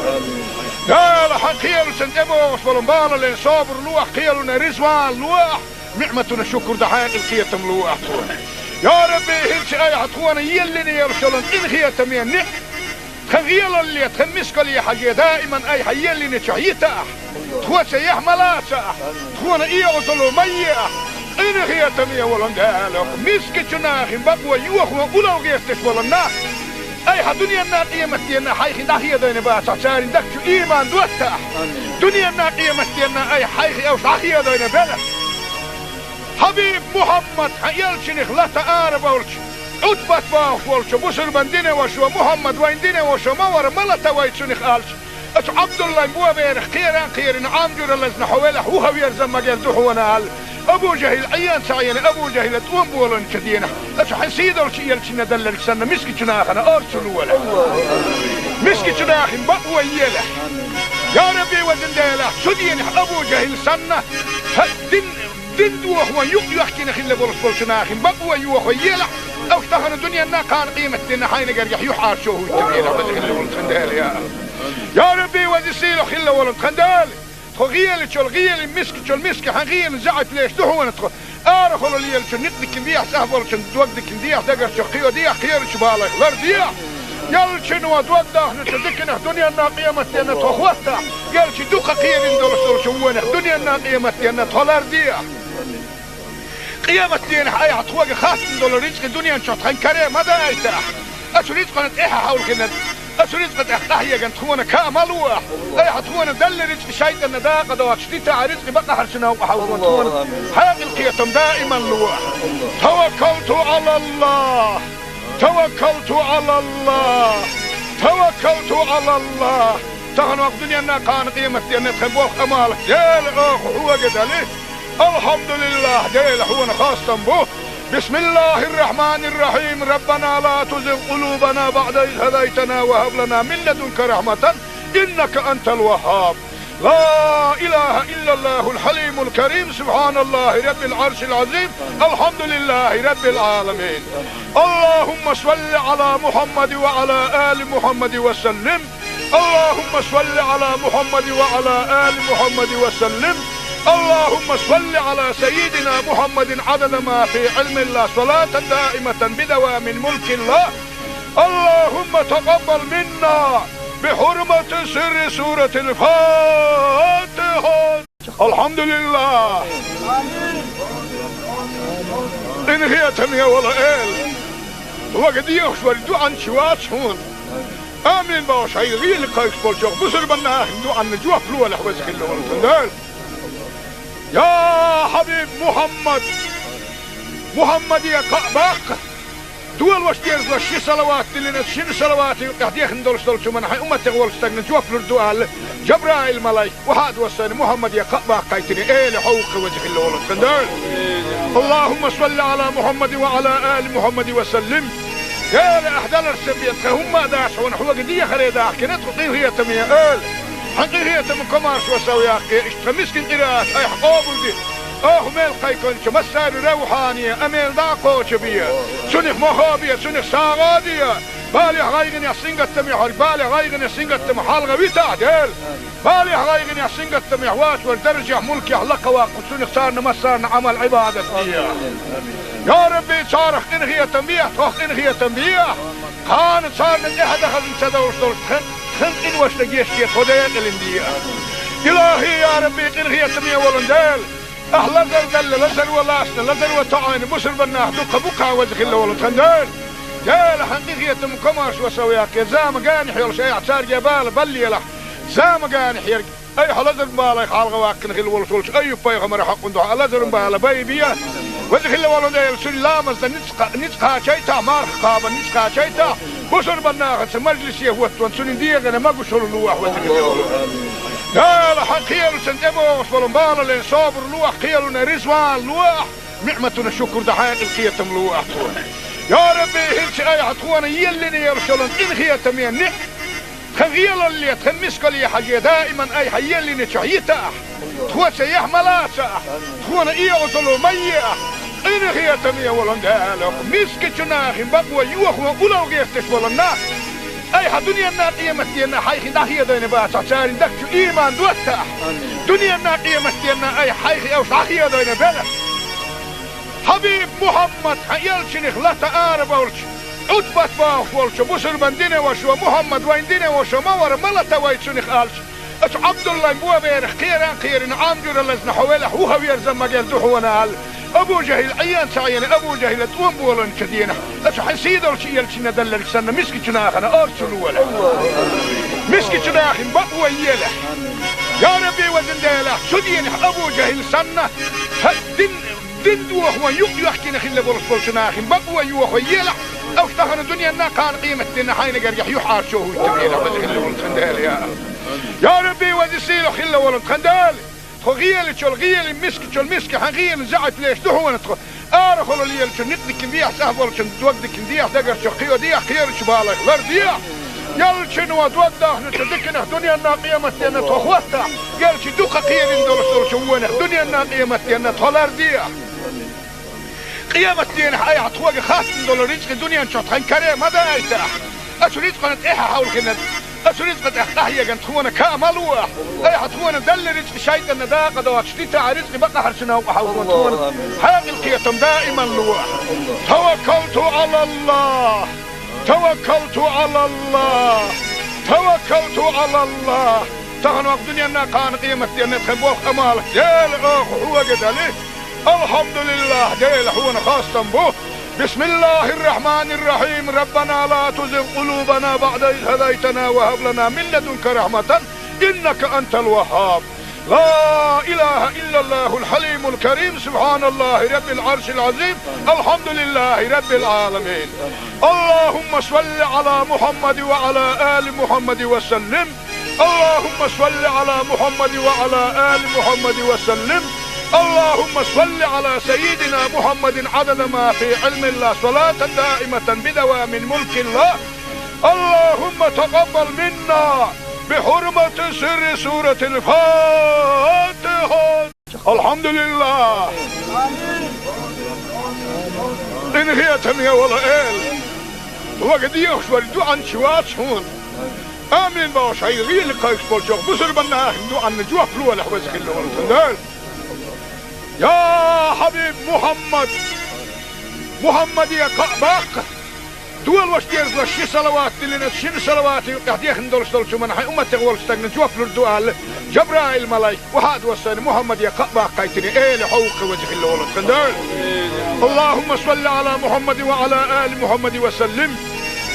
قال حقيل سنتبو فلمبال لين صابر لوح قيلنا رزوان لوح نعمتنا شكر دحين القيتم لوح يا ربي هلش اي حطوانا يلني يرسلن ان خيتم ينك خغيل اللي تخمسك لي حاجه دائما اي حيلني تشيتا تخوس يحملاسا تخونا اي وصلوا ميه إن هي تمية ولندالك مسك جناخ بقوى يوخ ولو غيرتش ولنا أي دنيا نا قيمة دينا حيخ داخية دين باس عشان دكتو إيمان دوتاح دنيا نا قيمة دينا أي حيخ أو داخية دين بلا حبيب محمد يلشنخ لا تعارف أولش أتبت باخ ولش بسر بندينه وشو محمد وين دينه وشو مور ملتا ويتشنخ آلش أش عبد الله بوا بيرخ خيران عامجور اللزن حوالح هو يرزم مجال دحونا أبو جهل عيان سعيان أبو جهل توم بولن كدينا أشو حنسيد أول شيء يلشنا دلك سنة مسكي جناخنا أرسلوا ولا مسكي جناخن بقوى يلا يا ربي وزنديلا سدين أبو جهل سنة دين دوه يحكينا خلا بولس جناخن بقوى يوه يلا أو اختخنا الدنيا نا كان قيمة دينا حين قريح يحار شوه التبيلا وزخلا ولد خندال يا ربي وزسيلو خلا ولد خندال غيال شو الغيال مسك حغيال زعت ليش دهون تخو ارخل ليال شو نقدك نديح سهبل شو دوقدك نديح دقر شو خيو ديح خير شو بالك لر ديح يال شنو دوقده نتذكنا دنيا نا قيمتنا تخوتا يال شي دوقه خير ندور شو ونه دنيا نا قيمتنا تولر ديح قيمتنا هاي عطوق خاص ندور رزق الدنيا شو تخن كريم ماذا ايتا اشو رزق نتيحه حول كنا أسريت قد أحيا جن تخونا كاملوا أي حتخونا دل رزق شيء النداء قد واشتيت على رزق بقى حرشنا وحاولنا تخونا هذه القيتم دائما لوا توكلت على الله توكلت على الله توكلت على الله تغنى وقدني أنها كان قيمتي أن تخبوه أمالك ديل أخ هو قدالي الحمد لله ديل هو خاصة به بسم الله الرحمن الرحيم ربنا لا تزغ قلوبنا بعد إذ هديتنا وهب لنا من لدنك رحمة إنك أنت الوهاب لا إله إلا الله الحليم الكريم سبحان الله رب العرش العظيم الحمد لله رب العالمين اللهم صل على محمد وعلى آل محمد وسلم اللهم صل على محمد وعلى آل محمد وسلم اللهم صل على سيدنا محمد عدد ما في علم الله صلاة دائمة بدوام ملك الله اللهم تقبل منا بحرمة سر سورة الفاتحة الحمد لله إن هي تمية ولا إل وقد يخشوا الدعاء شوات هون آمين باش هاي غير لقايك بولشوك بسر بنا دعاء نجوه فلوة لحوزك اللي والتندال يا حبيب محمد يا قعباق دول واشتيرز لشي صلوات اللي نتشين صلوات يحديخ ندولش دولش من حي أمتك والستقن جوف لردوال جبرائيل ملاي وحاد وصاني محمد يا قعباق قايتني ايه لحوق وجه اللي ولد خندال اللهم صل على محمد وعلى آل محمد وسلم قال أحدال السبيت هم داش ونحوق دي خريداح كنت قطيه هي تمية قال حقيقية من كمارش وسوياك اشتمسكن قراءات اي حقوبل دي ميل قيكونش مسار روحانية اميل داقو شبية سنخ مخابية سنخ ساغادية بالي غايغن يحسنق التميح بالي غايغن يحسنق التميح حالغا ويتا ديل بالي غايغن يحسنق التميح واش ودرجة ملك يحلق واقو سنخ صارنا مسارنا عمل عبادة فيها يا ربي صارخ انغية تنبيح تخ انغية تنبيح كانت صارنا احد اخذ انسدورش دولش خلق إن واشتقيش كي خديق الاندية إلهي يا ربي إن هي تمية ولندال أهلا دل لزر ولاسنا لزر وطعين بسر بناه دوك بوكا وزخ الله ولتخندال قال حقيقية مكماش وسوياك زام قاني حيول شيء اعتار جبال بلي له زام قاني حيرك أي حلزر بالي خالق واكن خل ولسولش أي بايغ مرا حق ندوح لزر بالي بايبيا وزخ الله ولندال سلامز نتقا شيتا مارخ قابا نتقا شيتا بسر بناغت مجلسيه وطوان سنين ديغنا ما قشل اللوح وزقل قال حق خيالو سنتبو وصفلن بالا لين صابر لوح خيالونا رزوان لوح نعمتنا الشكر دحاق الخياتم لوح يا ربي هلش اي حطوانا يلني يرسلن ان خياتم ينك خغيال اللي تخمسك لي حاجة دائما اي حيالني شعيتا تخوى سيح ملاسا تخوانا ايه غسلو مياه إن هي تمية ولندالك مسك جناخ بقوى يوخ وقلو قيفتش ولناك أي دنيا الناقية مستينا حيخي داخية دين باسع ساري دكتو إيمان دوتا دنيا الناقية مستينا أي حيخي أو ساخية دين بلا حبيب محمد حيالشنخ لا تقارب أولش عدبت باخ ولش بسر بندين وشو محمد وين دين وشو مور ملتا ويتشنخ آلش أش عبد الله بوا بيرخ خيران عامجور اللزن حوالح وهو يرزم مجال دحونا هال أبو جهل عيان سعيان أبو جهل توم بولن كدينا أش حسيد الشيء يلشنا دلك سنة مسك جناخنا أرسلوا ولا مسك جناخ بقوى يلا يا ربي وزنديلا سدين أبو جهل سنة دين دوه يحكينا خلا بولس جناخ بقوى يوخ يلا أو اختخنا الدنيا أنها كان قيمة دينا حين قريح يحار شوه التبيلا وزخلا ولد خندال يا ربي وزسيلو خلا ولد خندال غيل شل غيل مسك حغيل زعت ليش دهون تخ أرخل اللي شل نقدك نديح سهل شل دوقدك نديح دقر شل خيو ديح خير شبالك غير ديح يل شنو دوقده نتدكنا دنيا ناقيمة أن تخوستا يل شي دوقة قيل ندول شوونه دنيا ناقيمة أن تولر ديح قيامة دين أي عطوة خاص ندول رزق دنيا نشوط خن كريم هذا أيتها أشو رزق نت إيها حول كنت أشو رزق أحتاهي جن تخونا كاملوا أي حتخونا دل رزق شيء النداقة دوات شتيتا رزق بقى حرشنا وحاولون تخونا هذه القيتم دائما لوا توكلت على الله توكلت على الله توكلت على الله تغنوا الدنيا ناقان قيمة دين تخبوخ أمالك ديل أخ هو قدالي الحمد لله ديل هو خاصة به بسم الله الرحمن الرحيم ربنا لا تزغ قلوبنا بعد إذ هديتنا وهب لنا من لدنك رحمة إنك أنت الوهاب لا إله إلا الله الحليم الكريم سبحان الله رب العرش العظيم الحمد لله رب العالمين اللهم صل على محمد وعلى آل محمد وسلم اللهم صل على محمد وعلى آل محمد وسلم اللهم صل على سيدنا محمد عدد ما في علم الله صلاة دائمة بدوام ملك الله اللهم تقبل منا بحرمة سر سورة الفاتحة الحمد لله إن هي تمية ولا إل وقد يخشوا عن شوات هون آمين باش هاي غير لقايش بولشوخ بسر بنا هندو عن نجوح فلوة لحوزك اللي يا حبيب محمد يا قباق دول واش دير شي صلوات اللي شنو صلوات قاعد يخندل شو من حي امتي غول استغن جوف الدوال جبرائيل الملايك وهاد وسن محمد يا قباق قايتني ايه لحوق وجه اللي خندل اللهم صل على محمد وعلى ال محمد وسلم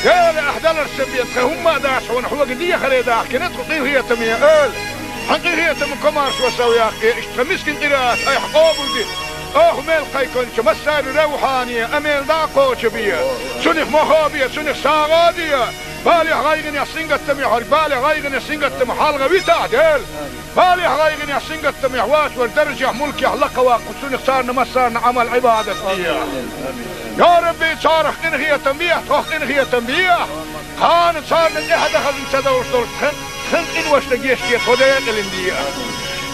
يا احدال السبيت هم داش ونحو قديه خلي داخ كنت قيل هي تميه ال حقيقة من كمارش وسوي أخي اشتمسكن قراءات أي حقوبل دي ميل قيكون مسار روحانية أميل داقو شبية سنخ مخابية سنخ ساغادية بالي غايغن يحسنق التميح بالي غايغن يحسنق التميح حالغا بيتا ديل بالي غايغن يحسنق التميح واش والدرجة ملك يحلق واقو سنخ صارنا مسارنا عمل عبادة يا ربي صارخ إنهي تنبيه توخ إنهي تنبيه خان صارنا إحدى خزن سدوش دول خن إن واش تجيش كيف خديك الاندية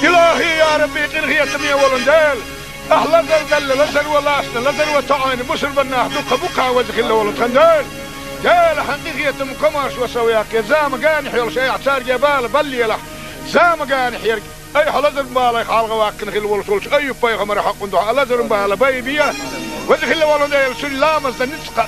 إلهي يا ربي إنهي تنبيه ولندال أهلا زل لزل ولاسنا لزل وتعاين بسر بناه دوك بوكا وزخ الله ولد خندال دال حقيقية مكماش وسوياك زام قانح يول شيء اعتار جبال بلي له زام قانح يرق أي حلزر بالي خالغ واكن خل ولد أي بيغمر حق ندوح لزر بالي بيبيا وزخ الله ولد سن لامز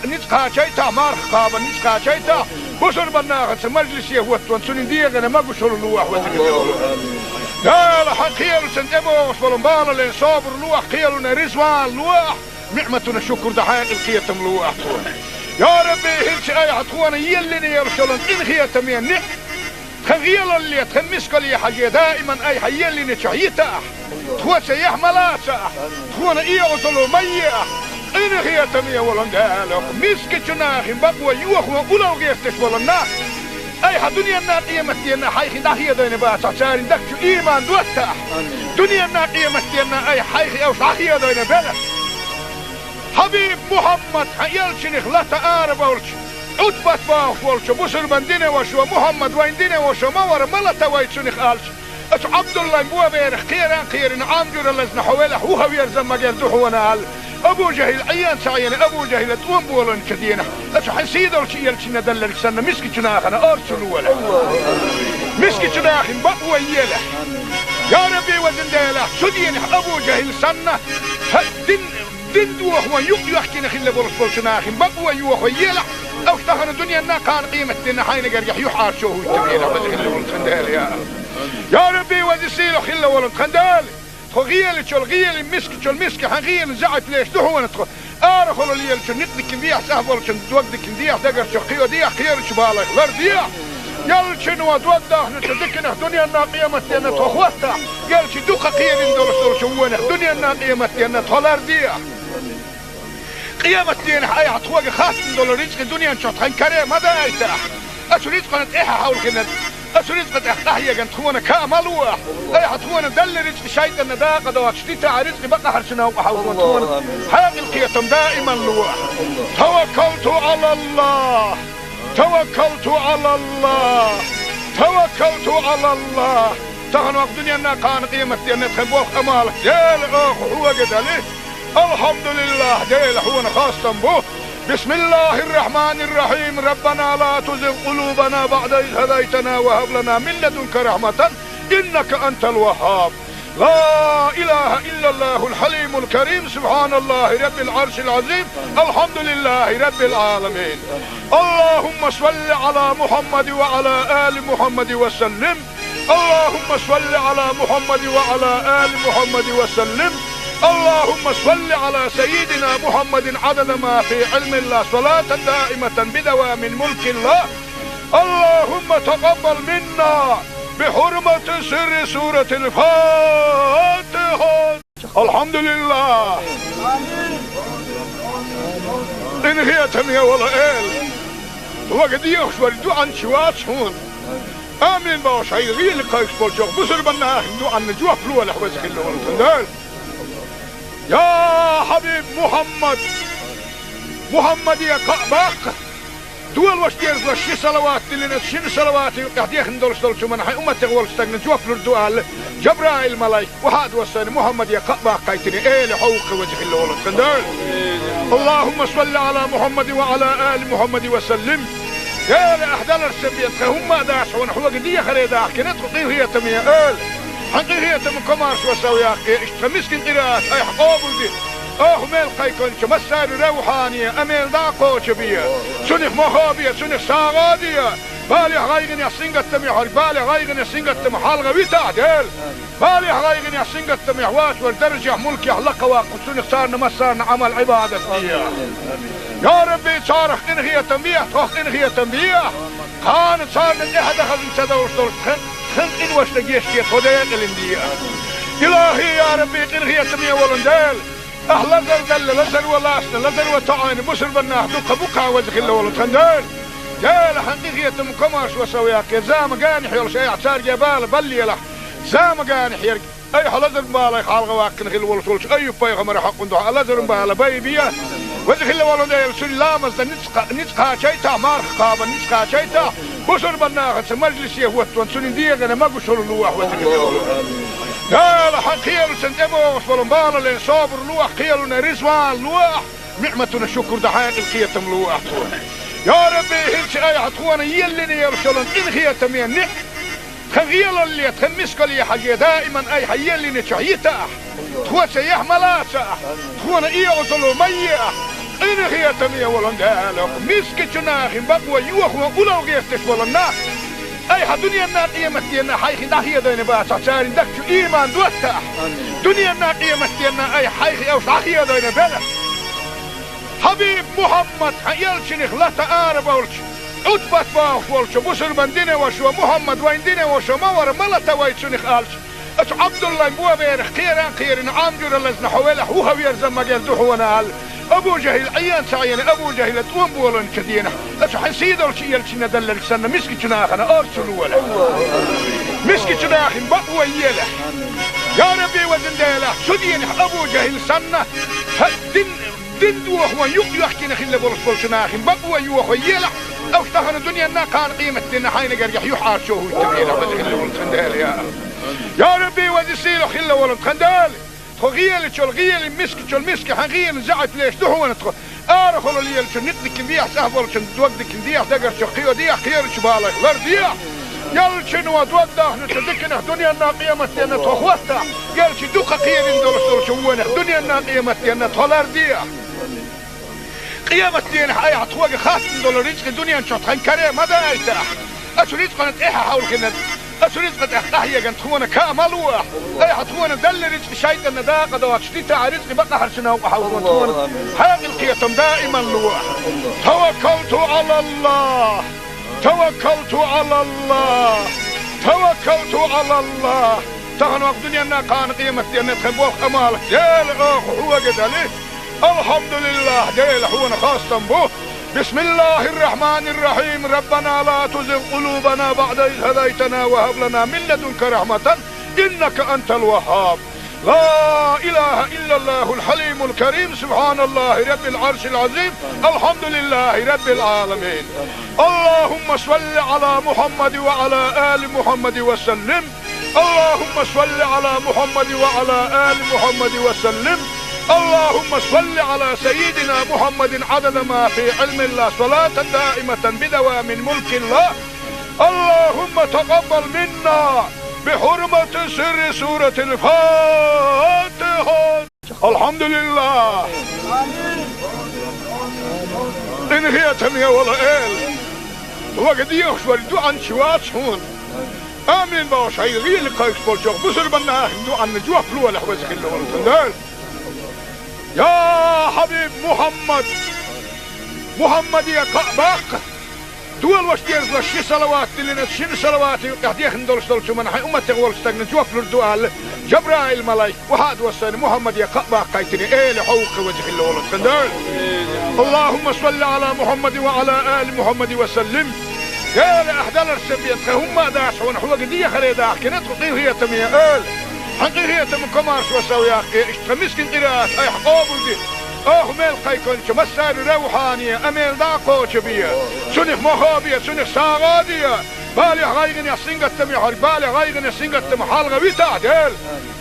نتقا شيتا مارخ قابا نتقا شيتا بسر بناه مجلس يهوت وانسون ديغنا ما قشر اللوح وزخ الله ولد لا لا حقيقة سنتبه وصبرنبالا لين صابر لوح قيلنا رزوان لوح نعمتنا شكر دحين القيتم لوح يا ربي هلش اي عطوانا يلني يرسلن إن خيتم ينح خغيل اللي تخمسك لي حاجة دائما اي حيلني شعيتا تخوى سيح ملاسا تخوانا ايه وصلوا ميح إن خيتم يولن دالك مسك جناخ بقوى يوخوا أولو غيفتش ولنا أي دنيا ناقية متينا حيخي داخية دين باسا سارين دكتو إيمان دوتا دنيا ناقية متينا أي حيخي أو شاخية دين بلا حبيب محمد يلشنخ لا تآرب ولش عدبت باخ ولش بسر بندين وشو محمد وين دين وشو مور ملتا ويتشنخ آلش أش عبد الله مبوا بيرخ خيران عامجر اللزن حوالح هو يرزم مجال دحونا آل أبو جهل عيان سعيان أبو جهل توم بولن كدينا أش حسيد ولش يلشنا دللك سنة مسك جناخنا أرسلوا ولا مسك جناخن بقوى يلح يا ربي وزن ديلا سدين أبو جهل سنة دين دوخ ويق يحكي خل برس ناخن بقوى يوخ يلح أو اشتهن الدنيا نا كان قيمة دينا حين قريح يحار شوه التبينا وزن خل ولد خندال يا ربي وزن سيلو خل ولد خندال غيل شل غيل مسك حغيل زعت ليش دحونا تخ أرخل اللي يلش نقدك نديح سهل شن دوقدك نديح دقر شقيو ديح خير شبالك غير ديح يلشن ودوده نتدكنه دنيا ناقية متينا تخوستا يلش دوقة قيل ندول شوونه دنيا ناقية متينا تولر ديح قيامة دينا أي عطوة خاص ندول رزق دنيا نشوط خن كريم هذا أيتها أشو رزق نت إيها حول كنت رزق تحتاج جن تخونا كاملوا أي حتخونا دل رزق شيء النداقة دوت شتيتا رزق بقى حرشنا وحونا حاق القيتم دائما لوح توكلت على الله توكلت على الله توكلت على الله تغن وقت دنيانا كان قيمتي أن تخبوه أمالك ديل هو قدالي الحمد لله ديل هو خاصة به بسم الله الرحمن الرحيم ربنا لا تزغ قلوبنا بعد إذ هديتنا وهب لنا من لدنك رحمة إنك أنت الوهاب لا إله إلا الله الحليم الكريم سبحان الله رب العرش العظيم الحمد لله رب العالمين اللهم صل على محمد وعلى آل محمد وسلم اللهم صل على محمد وعلى آل محمد وسلم اللهم صل على سيدنا محمد عدد ما في علم الله صلاة دائمة بدوام ملك الله اللهم تقبل منا بحرمة سر سورة الفاتحة الحمد لله إن هي تنيا ولا إل وقد يخشور عن شوات هون آمين باش هاي غير القايش بالجوق بسر بنا دو عن جوا فلو ولا حوزك اللي ورد يا حبيب محمد يا كعبك دول وشتيرز وشي صلوات اللي شن صلوات قاعد يخندل شو من هاي أمة تقول استغنى جوا فلو الدوال جبرائيل ملاك وهذا وصل محمد يا كعبك قايتني إيه لحوق وجه اللي ورد اللهم صل على محمد وعلى آل محمد وسلم يا لأحدال السبيت هم داشون حوق دي خريدا كنت قضيه تمية حقيقية من كمارش وسوياك اشتمسكن قراءات اي حقوبل دي ميل قيكونش مسار روحانية اميل داقوش بيا سنخ مخابية سنخ ساغادية بالي غايغن يحسنق التميح بالي غايغن يحسنق التميح حالغا ويتا ديل بالي غايغن يحسنق التميح واش والدرجة ملكي حلقة واقف سنخ سارنا مسارنا عمل عبادة فيها يا ربي صارخ انغية تنبيه توخ انغية تنبيه كانت صارنا احد خزن سدوش دول خنق إن واشتقيش كي توديق الاندية إلهي يا ربي إنغي يتمية ولندال أهلا دل لزر ولاسنا لزر وطعين بسر بناه دوك بوكا وزخ الله ولندال جال حقيقي يتم كماش وسوياك زام قاني حيول شيء اعتار جبال بلي له زام قاني حيرك أي حلزر بالي خالغ واكن خل ولسولش أي بايغمر حق ندوح لزر بالي بايبيا وزخ الله ولندال سلامز نتقا شيتا مارخ قابا نتقا شيتا بسر بناخت مجلس يهوت وانسون ديغنا ما بشر لوح وذكر يا لحقيل سنتبو فلمبال لين صابر لوح قيلنا رزوان لوح نعمتنا شكر دحاق القيتم لوح يا ربي هلش اي حطوانا يلني يرسلون ان خيتم ينك خغيل اللي تخمسك لي حاجة دائما اي حيلني شعيتا تخوة يحملاسا تخوانا ايه اصلو مياه إن هي تمية ولندالك مسك جناخ بقوى يوخوا أولو غيرتش ولنا أي دنيا الناقية متينا حيخي داخية دين باسا سارين دكتو إيمان دوتا دنيا الناقية متينا أي حيخي أو شاخية دين بلا حبيب محمد يلشنخ لا تقارب ولش أتبت باخ ولش بسر من دينه وشو محمد وين دينه وشو مور ملتا ويتشنخ آلش أتو عبد الله مبوا بيرخ خيران عامجور اللزن حوالح وهو يرزم مجال دوحونا أبو جهل عيان سعيان أبو جهل توم بولن كدينا أتو حنسيد ولشي يلشنا دلل سنة مسكي جناخنا أرسلوا ولا مسكي جناخن بقوى يلا يا ربي وزنداله سدين أبو جهل سنة دين دوح ويحكي نخيل بولش جناخن بقوى يوخ يلا أو اشتغل الدنيا نا كان قيمة دينا حين قريح يحار شوه التبينا وزخل ولن يا ربي وزسيله خلا ولن خندال خغيل شو الغيل مسك حغيل زعت ليش دهون تخ ارخل لي شو ندك بيح سهبل شو تودك بيح دقر شو خيو دي خير شو بالك لرديح يل شنو توضح نتدكنا دنيا الناقيه متنا تخوتا قال شي دوق خير ندور شو ونه دنيا الناقيه متنا تولرديح قيامة دين حي عطوق خاص ندور رزق الدنيا شو تنكره ما دايته اشريت قنت ايه حاول كنا رزق تحتاج جن تخونا كاملوا أي حتخونا دل رزق شيء النداقة دوت شتيتا رزق بقى حرشنا وحاول تخونا حاق القيتم دائما لوح توكلت على الله توكلت على الله توكلت على الله تغن وقت دنيا كان قيمة دينا تخبوه أمالك ديل هو قدالي الحمد لله ديل هو خاصة به بسم الله الرحمن الرحيم ربنا لا تزغ قلوبنا بعد إذ هديتنا وهب لنا من لدنك رحمة إنك أنت الوهاب. لا إله إلا الله الحليم الكريم سبحان الله رب العرش العظيم الحمد لله رب العالمين. اللهم صل على محمد وعلى آل محمد وسلم. اللهم صل على محمد وعلى آل محمد وسلم. اللهم صل على سيدنا محمد عدد ما في علم الله صلاة دائمة بدوام ملك الله. اللهم تقبل منا بحرمة سر سورة الفاتحة. الحمد لله. إن هي تمية ولا إل وقد يخشوا الدعاء شوات هون آمين باش هاي غير لقايك بولشوك بسر بنا دعاء نجوح فلوة لحوزك اللي والتندال. يا حبيب محمد يا قعباق دول واش ديرز لشي صلوات اللي نتشين صلوات يقضيخ ندولش دولش من حي أمتك والستاقنا جوف لردوال جبرائيل ملايك وحاد وصاني محمد يا قعباق قايتني ايه لحوق وجه اللي والتندال. اللهم صل على محمد وعلى آل محمد وسلم. يا أحدال السبيت هم داش ونحو قدية خريداح كنت قطيه هي تمية آل حقي هي تم كمارش وسوي أخي اشتمسكن قراءات أي حقوبل دي ميل قيكونش مسار روحانية أميل داقوش بيا سنخ مخابية سنخ ساغادية بالي غايغن يحسنق التميح بالي غايغن يحسنق التميح حالغا ويتعدل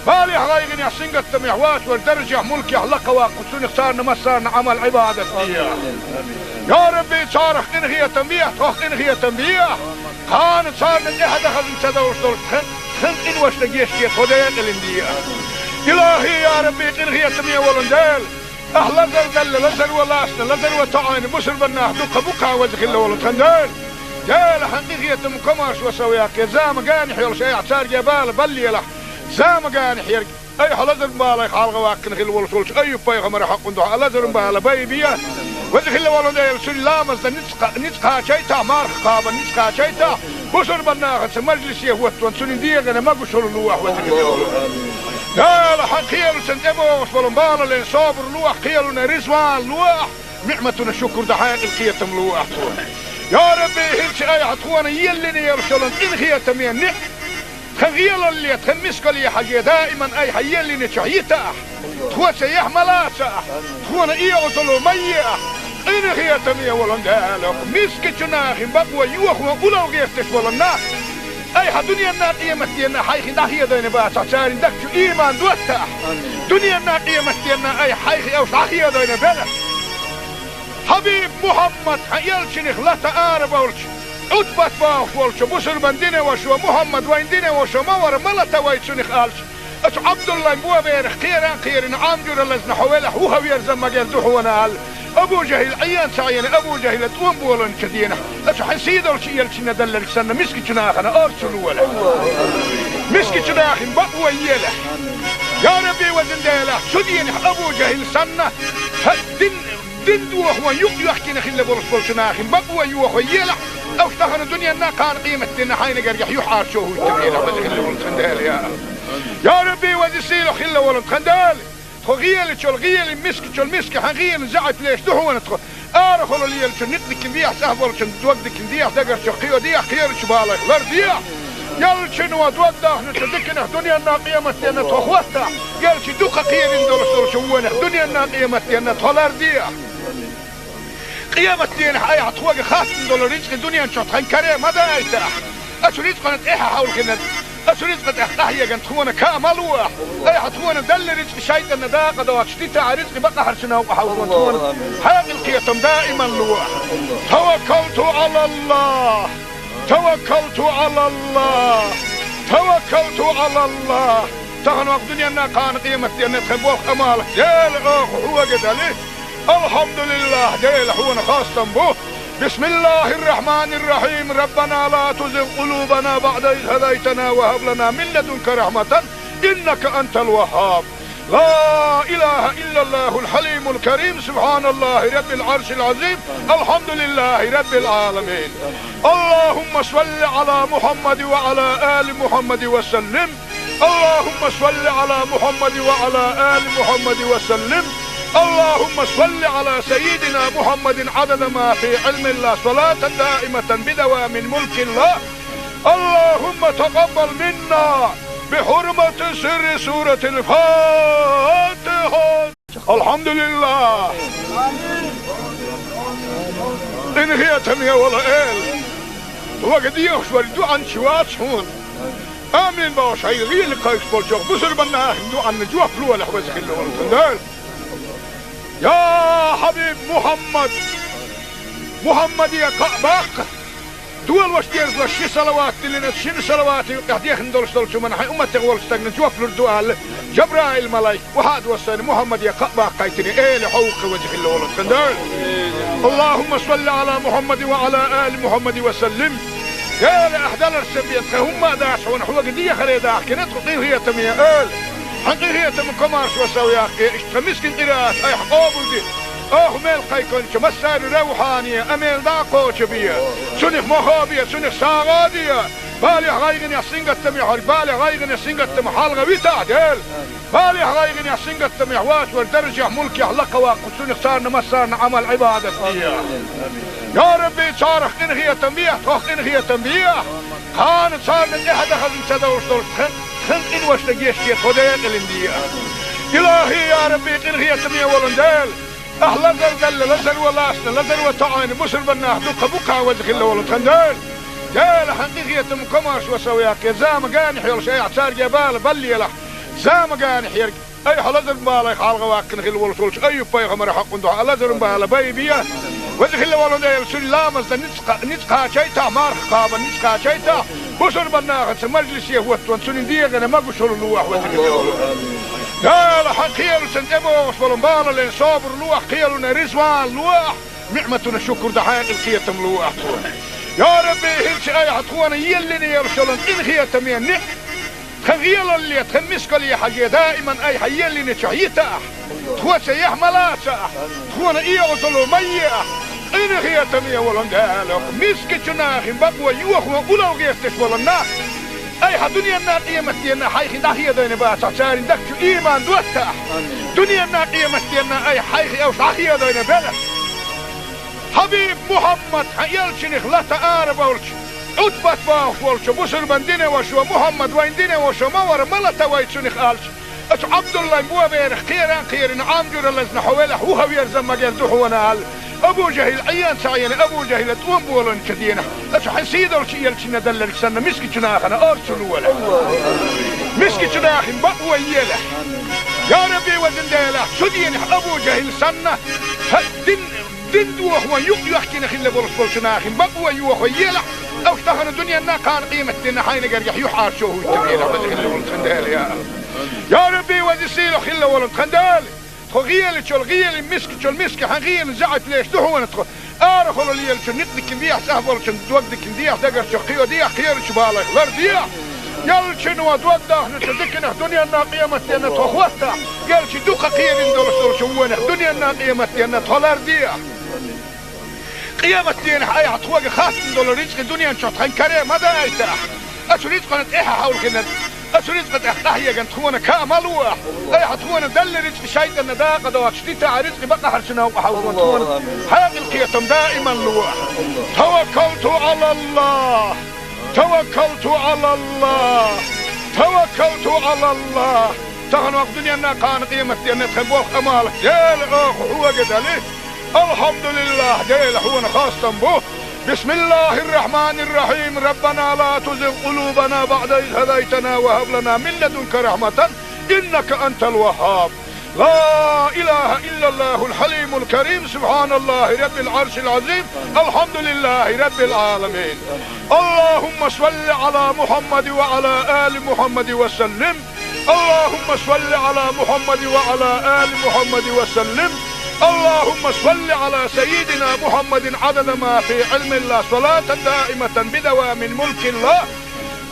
بالي غايغن يحسنق التميح واش والدرجة ملكي حلقة واقف سنخ صارنا مسارنا عمل عبادة بيا. يا ربي صارخ إن هي تنبيح توخ إن هي تنبيح كانت صارنا إحدى خزن تدورش دول خن إن واش نجيش كي خدين الاندية. إلهي يا ربي إن هي تنبيح ولندال أهلا دل لزر ولاسنا لزر وطعين بسر بناه دوك بوكا وجه الله ولتندال. جال حقيقية مكماش وسوياك يا زام قاني حيال شيء اعتار جبال بلي له زام قاني حيال أي حلزر بالي خالق واكن خل ولسولش أي بيغمر حق ندوح لزر بالي بيبيا وجه الله ولندال سلامز نتقا شيتا مارخ قابا نتقا شيتا بسر بناه مجلس يهوت سنين ديغنا ما بشر الواح وجه الله. لا حق خيالو سنتبو فلنبالا لين صابر لوح خيالنا رزوان لوح نعمتنا الشكر دحاق القيتم لوح. يا ربي هلش اي عطوانا يلني يرسلن ان خيتم ينع خغيال اللي تخمسك لي حاجة دائما اي حيلني شعيتا تخوى سيح ملاسا تخوانا ايه غسلو ميا ان خيتم يولن دالك مسك جناخ بقوى يوخ وقلو غيفتش ولنا أي دنيا الناقية مستينا حيخي داخية دين باسا ساري دكتو إيمان دوتا دنيا الناقية مستينا أي حيخي أو صاخية دين بلا حبيب محمد حيالشنخ لا تقارب أولش عدبت باخ ولش بسر بندين وشو محمد وين دين وشو مور ملتا ويتشنخ آلش أتو عبد الله مبوا بيرخ خيران عامجور اللزن حوالح وهو يرزم مجال دوحونا آل أبو جهل عيان سعيان أبو جهل تقوم بولن كدينا أتو حسيدة الشيء يلشنا دلل سنة مسكي جناخنا أرسلوا ولا مسكي جناخن بقوى يلا يا ربي وزن ديلا شدين أبو جهل سنة دين دوح ويحكي نخل برسول جناخن بقوى يوح يلا أو اشتغل الدنيا أنها كان قيمة دينا حين قريح يحار شوه التبيلة وزن خندال يا ربي وزن سيلو خلا ولن خندال غيال شو الغيال مسك حغيال زعت ليش ده هو ندخل أرخل اللي شو نقدك نديح سهل شو دوقدك نديح دقر شو قيو ديح خير شو بالك غير ديح يال شنو دوقده نتذكر الدنيا الناقية متينا تخوستا يال شو دوق قيل ندور شو وين الدنيا الناقية متينا تخلر ديح قيامة دينا أي عطوة خاص ندور رزق الدنيا نشوط خن كريم هذا أيتها أشو رزق نتإيها حول كنا أسرزق تحتاحية كانت تخونا كامل واح أي حتخونا دل رزق شايد النداقة دوات شتيتا رزق بقى حرشنا وحاولنا تخونا حاق القيتم دائما لواح توكلت على الله توكلت على الله توكلت على الله تغنوا الدنيا أنها كان قيمة دينا تخبوخ أمالك ديل أخ هو قدالي الحمد لله ديل هو خاصة بوه. بسم الله الرحمن الرحيم ربنا لا تزغ قلوبنا بعد إذ هديتنا وهب لنا من لدنك رحمة إنك أنت الوهاب. لا إله إلا الله الحليم الكريم سبحان الله رب العرش العظيم الحمد لله رب العالمين. اللهم صل على محمد وعلى آل محمد وسلم. اللهم صل على محمد وعلى آل محمد وسلم. اللهم صل على سيدنا محمد عدد ما في علم الله صلاة دائمة بدوام ملك الله. اللهم تقبل منا بحرمة سر سورة الفاتحة. الحمد لله. إن هي تمية ولا إل وقد يخشوا عن شوات هون آمين باش هاي غير لقايش بولشوك بسر بنا هندو عن نجوه فلوه لحوزك اللي يا حبيب محمد يا قباق دول واش دير شي صلوات اللي شنو صلواتي قاعد يخندل شو من حي امتي ولش تغن جوف الدوال جبرائيل ملايك وحاد وصاني محمد يا قباق قايتني ايه لحوق وجه اللي ولد خندل. اللهم صل على محمد وعلى ال محمد وسلم. يا لاحدال السبيت هم داش ونحو قديه خلي داح كنت قطير هي تميه ال حقي هي تم كمارش وسوي اخي اشتمسكن قراءات اي حقوبل دي ميل قايكون مسار روحانيه اميل داقوش بيه سنخ مخابيه سنخ ساغاديه بالي غايغن يا سنغت تمي بالي غايغن يا سنغت تمي حلقه بيتا ديل بالي غايغن يا سنغت تمي واش والدرجه ملك يحلق واقف سنخ صارنا مسارنا عمل عباده يا ربي صارخ ان هي تنبيه توخ ان هي تنبيه كان صارنا احد اخذ تدور خن ان واش تجيشتي خديت الانديه الهي يا ربي ان هي تمي ولندال اهلا زل لزل ولاسنا لزل وتعين بسر بنا دوك بوكا وجه الله ولد خندال قال حقيقية مكماش وسوياك زام قانح يول شيء اعتار جبال بلي له زام قانح يرق اي حلزر بالا خالغ واكن خل ولد اي بيغمر حق ندو لزر بالا بيبيه وجه الله ولد يلسل لامز نتقا شيتا مار خابا نتقا شيتا بسر بنا مجلس يهوت وانسون ديغنا ما قشر لوح وجه الله ولد قال حقيقة سنتبو وصلن بالا لين صابر لوح قيلنا رزوان لوح نعمتنا شكر دحين القيتم لوح يا ربي هيك اي حطونا يلني يرسلن ان هي تمين خغيل اللي تخمسك لي حاجه دائما اي حيلني شهيته تخوت يحملاته تخونا اي وصلوا ميه ان هي تمين ولن قالك مسكتنا اخي بقوا يوخوا ولو غيرتش ولنا اي الدنيا النار قيمتنا حي خداهيه دين باس صار دك ايمان دوته دنيا النار قيمتنا اي حي او صحيه دين بلا حبيب محمد يلشن خلات آرب ولش أتبت باخ ولش بسر بندينه وشو محمد ويندينه وشو مور ملتا ويتشن خالش أش عبد الله بوا بيرخ خيران عامجر لزنا حوله هو يرزم مجال دحونا هال أبو جهل عيان سعيان أبو جهل توم بولن كدينه أش حسيد ولش يلشن دلك سنة مسكتنا أخنا أرسل ولا مسكتنا أخن بقوى يله يا ربي وزن ديله سدين أبو جهل سنة دندو هو يحكي نخل بولش ناخن بقوى يوخو يلا او اشتهن الدنيا نا كان قيمتنا حين قريح يحار شو هو التبيين خل ولد خندال يا ربي وزسيل خل ولد خندال خغيل تشول غيل مسك تشول مسك حغيل زعت ليش دحو ندخل ارخل اللي يلش نتك بيح سهبل شن دوقدك بيح دقر شقيو دي خير شبالك لرديا يلشن ودوده نتذكر دنيا نا قيمتنا تخوتها يلش دوقه قير ندور شوونه دنيا نا قيمتنا تولرديا قيامة دين حياة حطوة خاصة دول رزق الدنيا نشوط هنكريه ماذا ايتاح اسو رزق نتاحة حول كنا اسو رزق تحتاحية كانت تخونا كاملوح اي حطونا دل رزق شايد النداقة دوات شتيتا رزق بقى حرشنا وحاول تخونا حياة القيتم دائما لوح توكلت على الله توكلت على الله توكلت على الله تغنوا الدنيا نا كان قيمة دين تخبوه امالك جيل اخ هو قد عليه الحمد لله ديل حونا خاصة به بسم الله الرحمن الرحيم ربنا لا تزغ قلوبنا بعد إذ هديتنا وهب لنا من لدنك رحمة إنك أنت الوهاب لا إله إلا الله الحليم الكريم سبحان الله رب العرش العظيم الحمد لله رب العالمين. اللهم صل على محمد وعلى آل محمد وسلم. اللهم صل على محمد وعلى آل محمد وسلم. اللهم صل على سيدنا محمد عدد ما في علم الله صلاة دائمة بدوام ملك الله.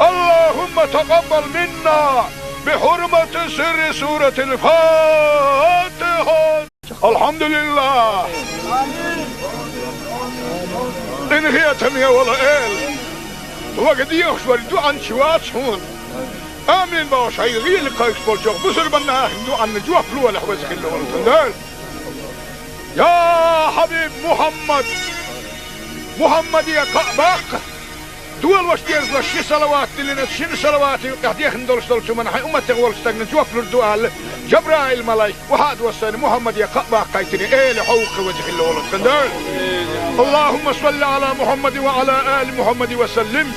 اللهم تقبل منا بحرمة سر سورة الفاتحة. الحمد لله. إن هي تمية ولا إل وقد يخشوا عن شوات هون آمين باش هاي غير لقايش بولشوك بسر بنا هندو عن نجوه فلوه لحوزك اللي ولد يا حبيب محمد يا كعبك دول واش دير شي صلوات اللي شنو صلوات قاعد يخندل شو من حي امتي ولستغن جوف الدوال جبرائيل ملاك وهذا وسن محمد يا كعبك قايتني ايه حقوق وجه الله خندل اللهم صل على محمد وعلى ال محمد وسلم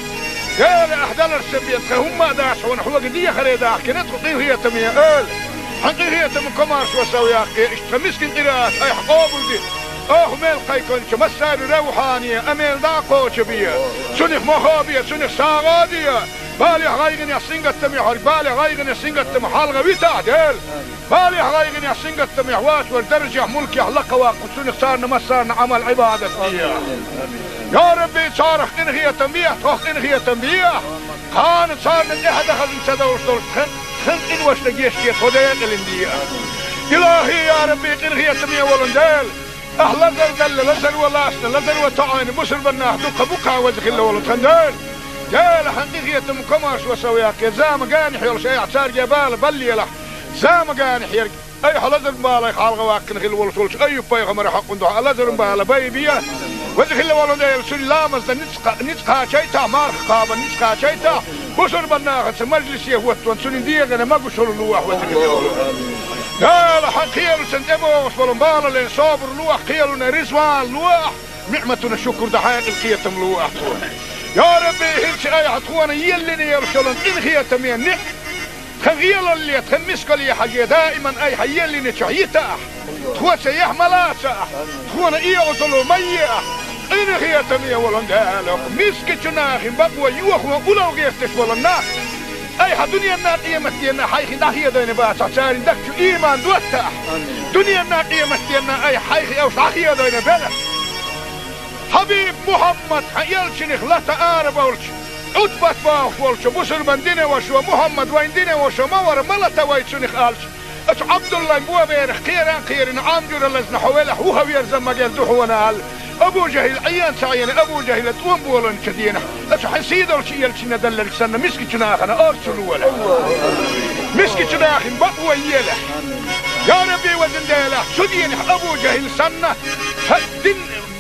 قال احدل السبيت هم داش ونحو قديه خريدا كنت هي تميه حقيقة من كمارش وسويا اشتمسكن قراءات اي حقوبل دي ميل قيكون مسار روحانية اميل داقو شبية سنخ مخابية سنخ ساغادية بالي غايغن يسنغ التميح بالي غايغن يسنغ التميح حالغا ويتا ديل بالي غايغن يسنغ التميح واس والدرجة ملكي حلقة واقف سنخ صارنا مسارنا عمل عبادة يا ربي صارخ انغية تنبيه توخ انغية تنبيه كان صارنا احد خزن سدوش دول خن إن وش لقيش كي توديق الاندية إلهي يا ربي إنغي يتمية ولندال أهلا دل لزر ولاسنا لزر وطعين بسر بناه دوك بوكا وزخ الله ولد خندال جال حقيقي يتم كماش وسوياك يا زام قانح يلش أي عصار جبال بلي له زام قانح يرق أي حلزر بالي خالغ واكن خل ولش أي بيغمر حق ندوح لزر بالي بيبيا وزخ الله ولد سلامز نتقا شيتا مارخ قابا نتقا شيتا بسر بناخت مجلس يهوت وانسون ديغ انا ما بشر لوح قال حقيل سنتبو وصلوا بالا لين صابر لوح قيلنا رزوان لوح نعمتنا الشكر دحاق القيتم لوح يا ربي هلش اي عطوانا يلني يرشلون ان خيتم ينك خغيل اللي تخمسك لي حاجة دائما اي حيلني شعيتا تخوة يحملاسا تخونا ايه وصلوا مياه إن هي تمية ولندالك مسك جناخ بقوة يوخوا ولو غيرتش ولنا أي دنيا النار قيمتنا حيخي داخية دين باس عسارين دكتو إيمان دوتا دنيا النار قيمتنا أي حيخي أو شاخية دين بلد حبيب محمد يلشنخ لا تقارب ولش أتبت باخ ولش بسر من دينه وشو محمد وين دينه وشو مور ملتا ويتشنخ آلش أش عبد الله مبوا بيرخ خيران عامجور اللزن حويله وهو يرزم مجال دوحونا أبو جهل عيان سعيان أبو جهل تقوم بولن كدينا أش حسيد الشيء يلشنا دلل سنة مسك جناخنا أرسلوا ولا مسك جناخ بقوى يله يا ربي وزن ديله سدين أبو جهل سنة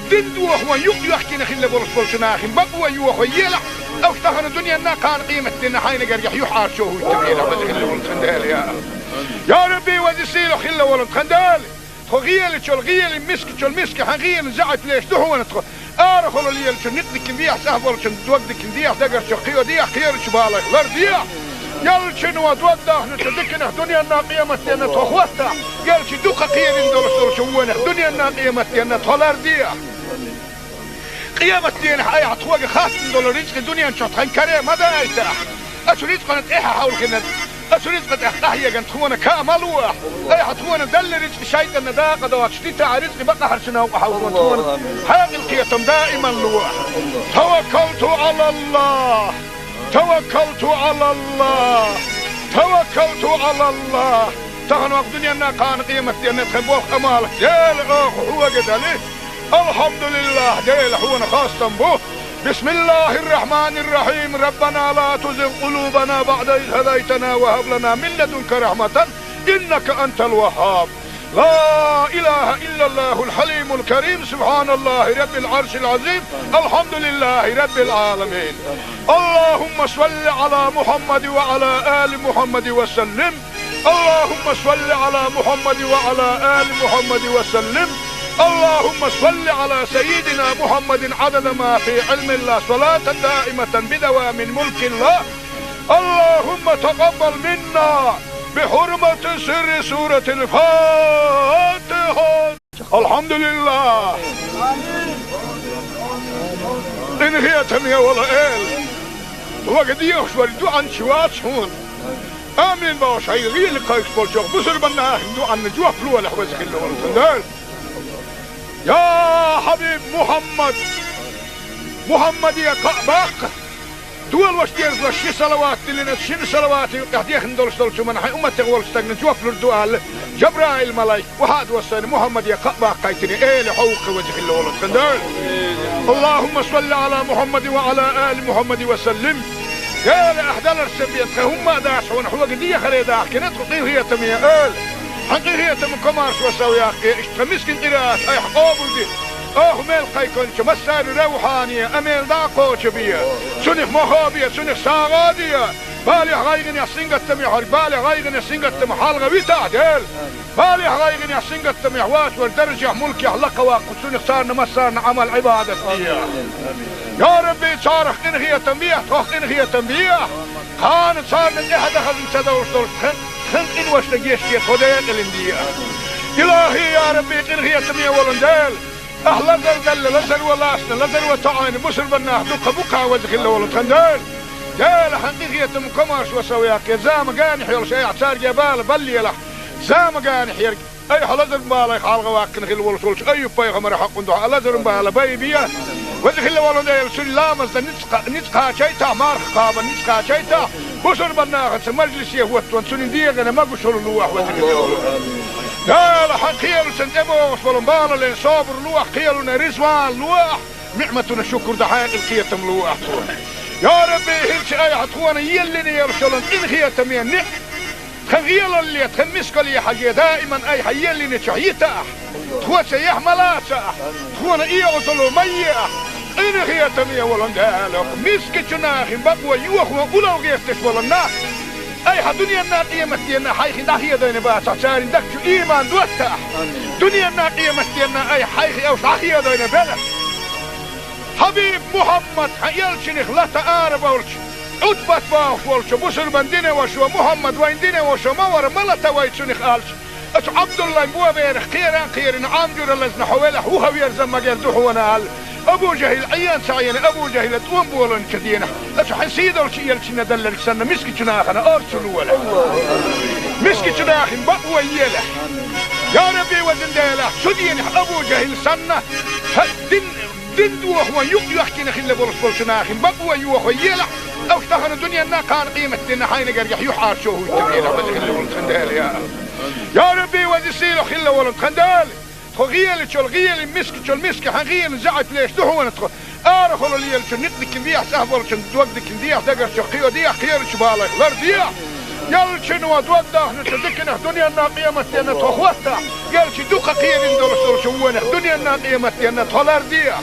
دين دوح ويحكينا خلا برس جناخ بقوى يوح ويله أو اشتغل الدنيا نا كان قيمة دينا حين قريح يحار شوه يتبينا وزن خلا ولد خندال يا ربي وزن سيلو خلا ولد خندال خغيل شو الغيل مسك شو المسك حغيل زعت ليش دهو ندخل ارخل لي شو نقدك نديح سهبل شو توقدك نديح دقر شو قيو ديح خير شو بالك لر ديح يل شنو توضح نتدكنا دنيا نا قيمتنا تخوتا قال شي دوقه خير ندور شو ونه دنيا نا قيمتنا تولر ديح قيمتنا اي عطوق خاص ندور رزق دنيا شو تخن كريم ماذا ايتاح اشو رزق نتيحه حول كنا أسرز قد أحيا جن تخونا كاملوا أي حتخونا دل رزق شيء إن دا قد واشتيت رزق بقى حرشنا وحاولنا تخونا هذه القيتم دائما لوح توكلت على الله توكلت على الله توكلت على الله تهن وقت دنيا كان قيمة دينا تخبوخ أمالك ديل هو قد عليه الحمد لله ديل هو خاصة به بسم الله الرحمن الرحيم ربنا لا تزغ قلوبنا بعد إذ هديتنا وهب لنا من لدنك رحمة إنك أنت الوهاب لا إله إلا الله الحليم الكريم سبحان الله رب العرش العظيم الحمد لله رب العالمين اللهم صل على محمد وعلى آل محمد وسلم اللهم صل على محمد وعلى آل محمد وسلم اللهم صل على سيدنا محمد عدد ما في علم الله صلاة دائمة بدوام ملك الله اللهم تقبل منا بحرمة سر سورة الفاتحة الحمد لله إن هي تمية ولا إل وقد يخشوا الدعاء شوات هون آمين باش هاي غير لقايش بولشوخ بسر بناه دعاء نجوح فلوة لحوزك اللي والخندال يا حبيب محمد يا كعبك دول واش دير شي صلوات اللي شنو صلوات قاعد يخندل شو من حي امتي ولستغن جوف الدوال جبرائيل ملاك وهذا وسن محمد يا كعبك قايتني ايه حقوق وجه الله ولد خندال اللهم صل على محمد وعلى ال محمد وسلم قال احدل السبيت هم داش ونحو قديه خريدا كنت هي تميه حقيقة من كمارش وسوياق اشتمسكن قراءات اي حقوبل دي ميل قيكونش مسار روحانية اميل داقوش بيا سنخ مخابية سنخ ساغادية بالي غايغن يسنغت تميح بالي غايغن يسنغت تميح حالغا ويتا ديل بالي غايغن يسنغت تميح واش والدرجة ملكي حلقا واقو سنخ صارنا مسارنا عمل عبادة بيا يا ربي صارخ انغية تنبيح توخ انغية تنبيح خان صارنا احد خزن سدوش دول خن انوش نجيش كي خديق الاندية الهي يا ربي انغية تنبيح ولنديل لزر دل لزر ولاسنا لزر وطعين بسر بناه دوكا بوكا وزخ الله ولد خنديل ديل حقيقية مكمارش وسوياك يا زام قاني حيول شيء اعتار جبال بلي لح زام قاني حيرك اي حلزر مبالا يخالغ واكن خيل ولسولش اي بايغ حق ندوح لزر مبالا بيبيا وزخ الله ولد ديل سل لامز نتقا شيتا مارخ قابا نتقا شيتا بسر بناه مجلس يهوت سنين ديغنا ما قشل اللوح وزخ الله ولد ديل حقيقية سنتبوش ولنبالا لين صابر لوح قيلنا رزوان لوح نعمتنا الشكر دحايق القيتم لوح يا ربي هلش اي عطوانا يلني يرسلن ان هي تمين نعم خغيل اللي تخمسك لي حاجة دائما اي حيلني شعيتا تخوة سيح ملاسا تخوانا ايه غسلو مية ان هي تمين ولن دالك مسك جناخ بقوة يوخ وقلو غيفتش ولن ناخ اي دنيا الناقية مستينا حيخي داخية دين باسا ساري دكتو ايمان دوتا دنيا الناقية مستينا اي حيخي او داخية دين بلا حبيب محمد حيالشنخ لا تعارف ولش عدبت باخ ولش بسر بندين وشو محمد وين دين وشو مور ملتا ويتشنخ آلش اتو عبد الله مبوا بيرخ خيران عامجور اللزن حويله هو يرزم مجال دحونا آل ابو جهل عيان سعيان ابو جهل تقوم بولن كدينه اتو حسيد ولش يلشنا دلل سنة مسكي جناخنا ارسلوا ولا مسكي جناخن بقوى يله يا ربي وزن ديله شدين ابو جهل سنة دين دوخ ويحكي نخيل لبرس بولشناخي بقوة يوخ ويلا او اشتغل الدنيا انا كان قيمة دينا حين قريح يحار شوه التبيلة وزي ولد خندال يا ربي وزي سيلو خيل ولد خندال غيال شو الغيال مسك شو المسك حغيال زعت ليش دهو ندخل ارخل اللي شو نقدك نديح سهبل شو دوقدك نديح دقر شو قيو ديح خير شو بالك غير ديح يال شنو دوقده نتذكر الدنيا انا قيمة دينا تخوتها يال شي دوقة قيل ندور شو الدنيا انا قيمة دينا تولار ديح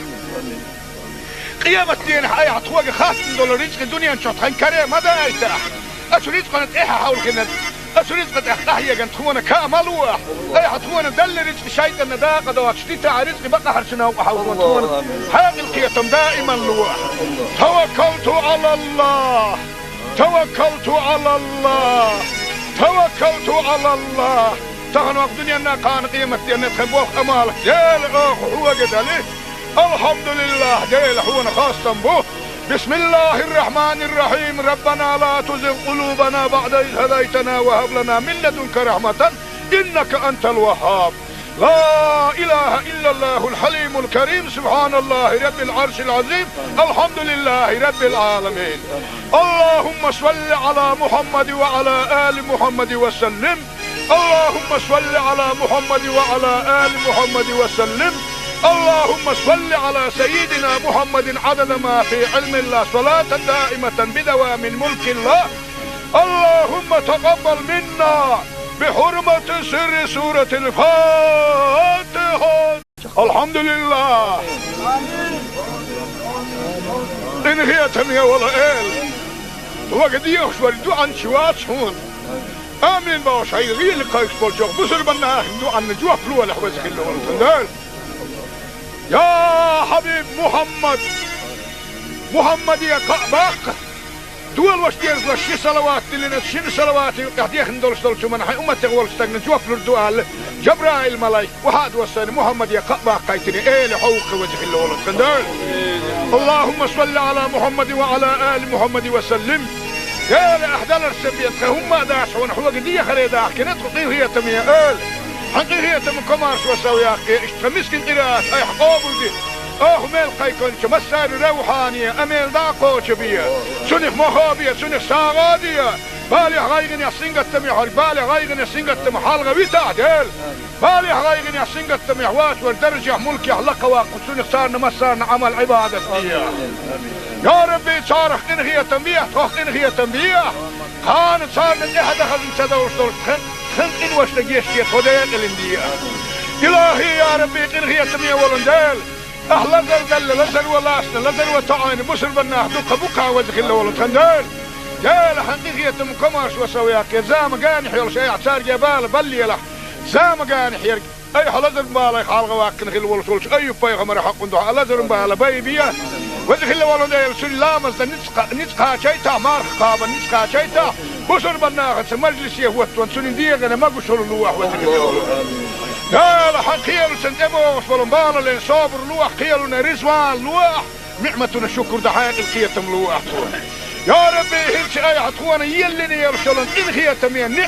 قيامة دين حياة عطوة خاصة دول رزق الدنيا نشوط خين كريم هذا ايتاح اسو رزق نت ايها حاول كنت اسو رزق احتاحية كنت خونا كامل واح اي حطونا دل رزق شايد النداقة دوات شتيتا رزق بقى حرشنا وحاولون تونا حاق القيتم دائما لواح توكلت على الله توكلت على الله توكلت على الله تغنوا الدنيا انا كان قيمة دين نتخبوخ امالك يا الاخ هو قدالي الحمد لله ديل حونا خاصة به بسم الله الرحمن الرحيم ربنا لا تزغ قلوبنا بعد إذ هديتنا وهب لنا من لدنك رحمة إنك أنت الوهاب لا إله إلا الله الحليم الكريم سبحان الله رب العرش العظيم الحمد لله رب العالمين اللهم صل على محمد وعلى آل محمد وسلم اللهم صل على محمد وعلى آل محمد وسلم اللهم صل على سيدنا محمد عدد ما في علم الله صلاة دائمة بدوام ملك الله اللهم تقبل منا بحرمة سر سورة الفاتحة الحمد لله إن هي تمية ولا إل وقد يخشوا الدعاء عن شوات هون آمين باوش هاي غير لقايش بولشوخ بسر بناه دعاء عن نجوة فلوة لحوزك اللي ولتندال يا حبيب محمد يا كعباق دول وشتيرز لشي صلوات اللي نتشين صلواتي قاعديخ ندولش دولشو من حي امتي غولش تاقن جوف لردوال جبرائيل ملايك وحاد وساني محمد يا كعباق قايتني ايه لحوق وجه اللي ولد خندال اللهم صل على محمد وعلى آل محمد وسلم يا لأحدال السبيت هم داش ونحوق دي خريداح كنت قيل هي تمية آل حقيقية من كمارش وسوياق اشتمسكن قراءات اي حقوبل دي ميل قيكونش مسار روحانية اميل داقوش بيا سنخ مخابية سنخ ساغادية بالي غايغن يسنغت تميح بالي غايغن يسنغت تميح حالغا ويتا ديل بالي غايغن يسنغت تميح واش والدرجة ملكي حلقا واقو سنخ صارنا مسارنا عمل عبادة فيها يا ربي صارخ انغية تنبيح توخ انغية تنبيح كانت صارنا احد خزن سدوش دول خنق وش تجيشتي خديك الاندية إلهي يا ربي قنغية تمية ولندال أهلا زل لزل ولاسنا لزل وطعين بسر بناه دوك بوكا وزخ الله ولد خندال جال حقيقية مكماش وسوياك زام قانح يول شيء اعتار جبال بلي له زام قانح يرق أي حلزر بالي خالق واكن خل ولد أي بيغمر حق ندوح لزر بالي بيبيا وزخ الله ولد سن لامز نتقا شيتا مارخ قابا نتقا شيتا بسر بناه مجلس يهوت وانسون ديغنا ما قشر اللوح وزخ الله ولد قال حقيل سنتبو وصبرن لين صابر لوح قيلنا رزوان لوح نعمتنا شكر دحين القيتم لوح يا ربي هلش اي حطوانا يلني يرسلن القيتم يعني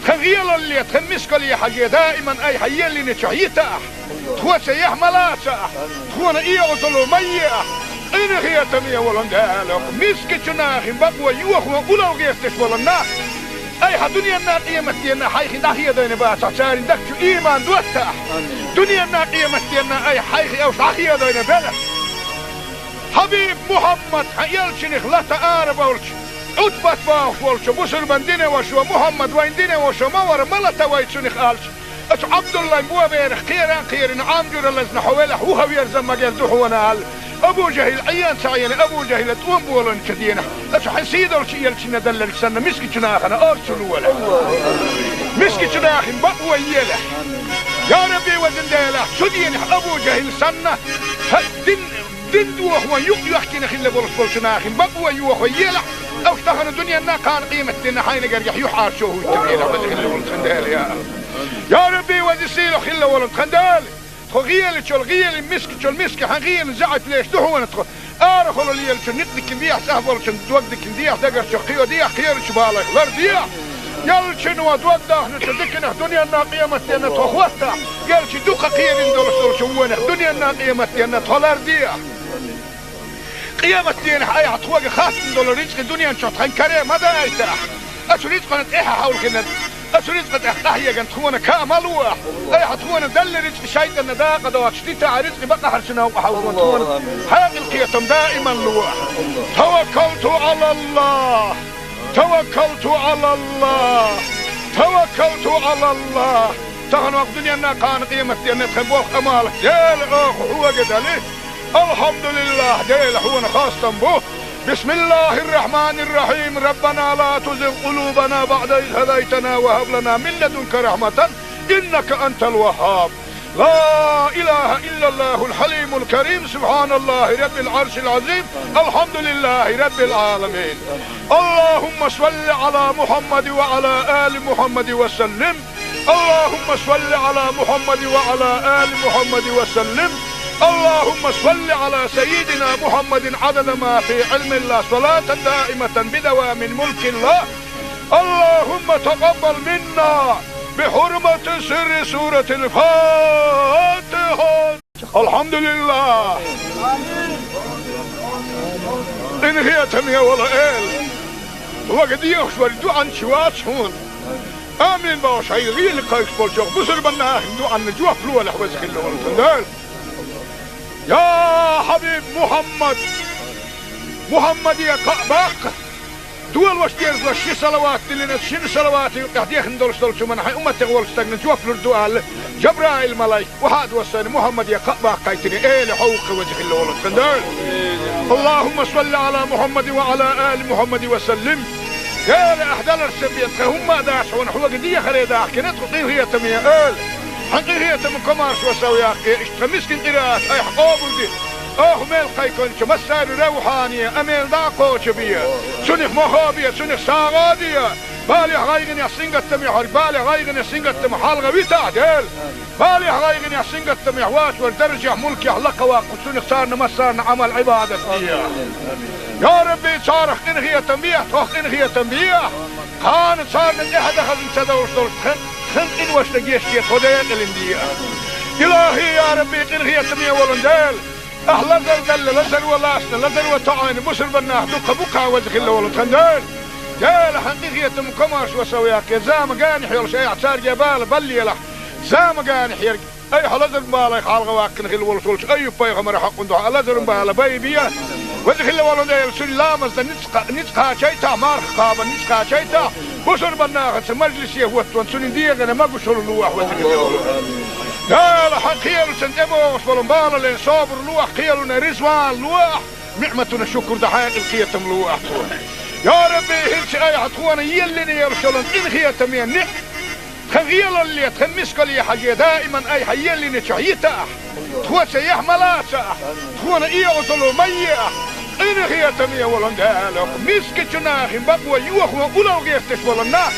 خغيل اللي تخمسك لي حاجه دائما اي حيلني شعيته تخوس يحملاته تخونا يوصلوا ميه ان خيتم يا ولن قالك مسكتنا اخي بقوا يوخوا ولو غيرتش ولنا أي الدنيا الناقية متينا حيخ داخية دين بات عشان دكتو إيمان دوتها دنيا الناقية متينا أي حيخ أو داخية دين بلا حبيب محمد حيالشني خلطة آرب أولش أتبت باخ ولش بسر بندينة وشو محمد وين دينة وشو مور ملتا ويتشني خالش أش عبد الله مبوا بيرخ خيران عامجر اللزن حوالح هو يرزم مجال دحونا هال أبو جهل عيان سعيان أبو جهل توم بولن كدينا أش حسيد أو شيء يلشنا دلل سنة مسك شناخنا أرسل ولا مسك شناخن بقوى يله يا ربي وزن ديله شدين أبو جهل سنة دين دوه هو يحكي نخل بولش شناخن بقوى يوه يله أو اشتغل الدنيا نا كان قيمة دينا حين قريح يحار شو هو التبيله وزن ولد خندال يا ربي وزن سيله خل ولد خندال خغيل تشول غيل مسك تشول مسك حغيل زعت ليش دحونا تخ ارخلوا لي نتك نديح سهبل تودك نديح دقر شقيو ديح خير شبالك لرديح يلشن ودوده نتدكنا دنيا الناقيه متينا تخوتا يلش دوقه خير ندول شوونه دنيا الناقيه متينا تولرديح قيامة دين حي عطوق خاص ندول رزق الدنيا نشوط خنكري ماذا ايتاح اشريت قنت ايها حول كنا أسريت قد أحيا كان تخونا كاملوح أي حتخونا دل رزق شيطان نداقة دوات شتيتا رزق بقى حرشنا وحاول تخونا حاجة القيتم دائما لوح توكلت على الله توكلت على الله توكلت على الله تغنوا الدنيا أنها كان قيمة أن تخبوه أمالك ديل هو قد عليه الحمد لله ديل هو خاصة به بسم الله الرحمن الرحيم ربنا لا تزغ قلوبنا بعد إذ هديتنا وهب لنا من لدنك رحمة إنك أنت الوهاب لا إله إلا الله الحليم الكريم سبحان الله رب العرش العظيم الحمد لله رب العالمين اللهم صل على محمد وعلى آل محمد وسلم اللهم صل على محمد وعلى آل محمد وسلم اللهم صل على سيدنا محمد عدد ما في علم الله صلاة دائمة بدوام ملك الله اللهم تقبل منا بحرمة سر سورة الفاتحة الحمد لله إن هي تمية ولا إل وقد يخشور دوعا شوات شون آمين باوش هاي غير لقايش بولشوق بسر بناه دوعا نجوح فلوة لحوزك اللي ولتندال يا حبيب محمد يا قعباق دول واش ديرز واش صلوات لنا شن صلوات قاعد ندول شو من حي امه تغول استغن جوف الدوال جبرائيل ملاك وهاد وسن محمد يا قعباق قايتني ايه حوق وجه الله ولد خندال اللهم صل على محمد وعلى ال محمد وسلم يا احدال السبيت هم داشون حوق دي خريدا كنت هي تميه حقيقية من كمارش وسوياك اشتمسكن قراءات اي حقوبل دي ميل قيكونش مسار روحانية اميل داقوش بيا سنخ مخابية سنخ ساغادية بالي غايغن يحسين قتم يحر بالي غايغن يحسين قتم حالغة بيتا ديل بالي غايغن يحسين قتم يحواش والدرجة ملك يحلق واقف سنخ صارنا مسارنا عمل عبادة فيها يا ربي صارخ انغية تنبيه توخ انغية تنبيه كان صارنا احد اخذ انتدورش دورش خنق وش تجيشتي خديك الاندية إلهي يا ربي قنغية تمية ولندال أهلا زل لزل ولاسنا لزل وطعين بسر بناه دوك بوكا وزخ الله ولد خندال جال حقيقية مكماش وسوياك زام قانح يول شيء اعتار جبال بلي له زام قانح يرق أي حلزر بالي خالق واكن خل ولش أي بيغمر حق ندوح لزر بالي بيبيا وزخ الله ولد سن لامز نتقا شيتا مارخ قابا نتقا شيتا بصر بناخت مجلس يهوت سنين ديغنا ما قشر لوح وذكر لا لا خيال سنتبوس بالمبال لين صابر لوح خيالنا رزوان لوح نعمتنا شكر دحين القيتم لوح يا ربي هلش اي عطوانا يلني يرسلون ان خيتم يعني خغيل اللي تخمسك لي حاجة دائما اي حيلني شعيتا تخوة يحملا تخوة ايوصلوا مياه إن هي تمية ولندالك مسك جناخ بقوة يوخوا ولو غيرتش ولنا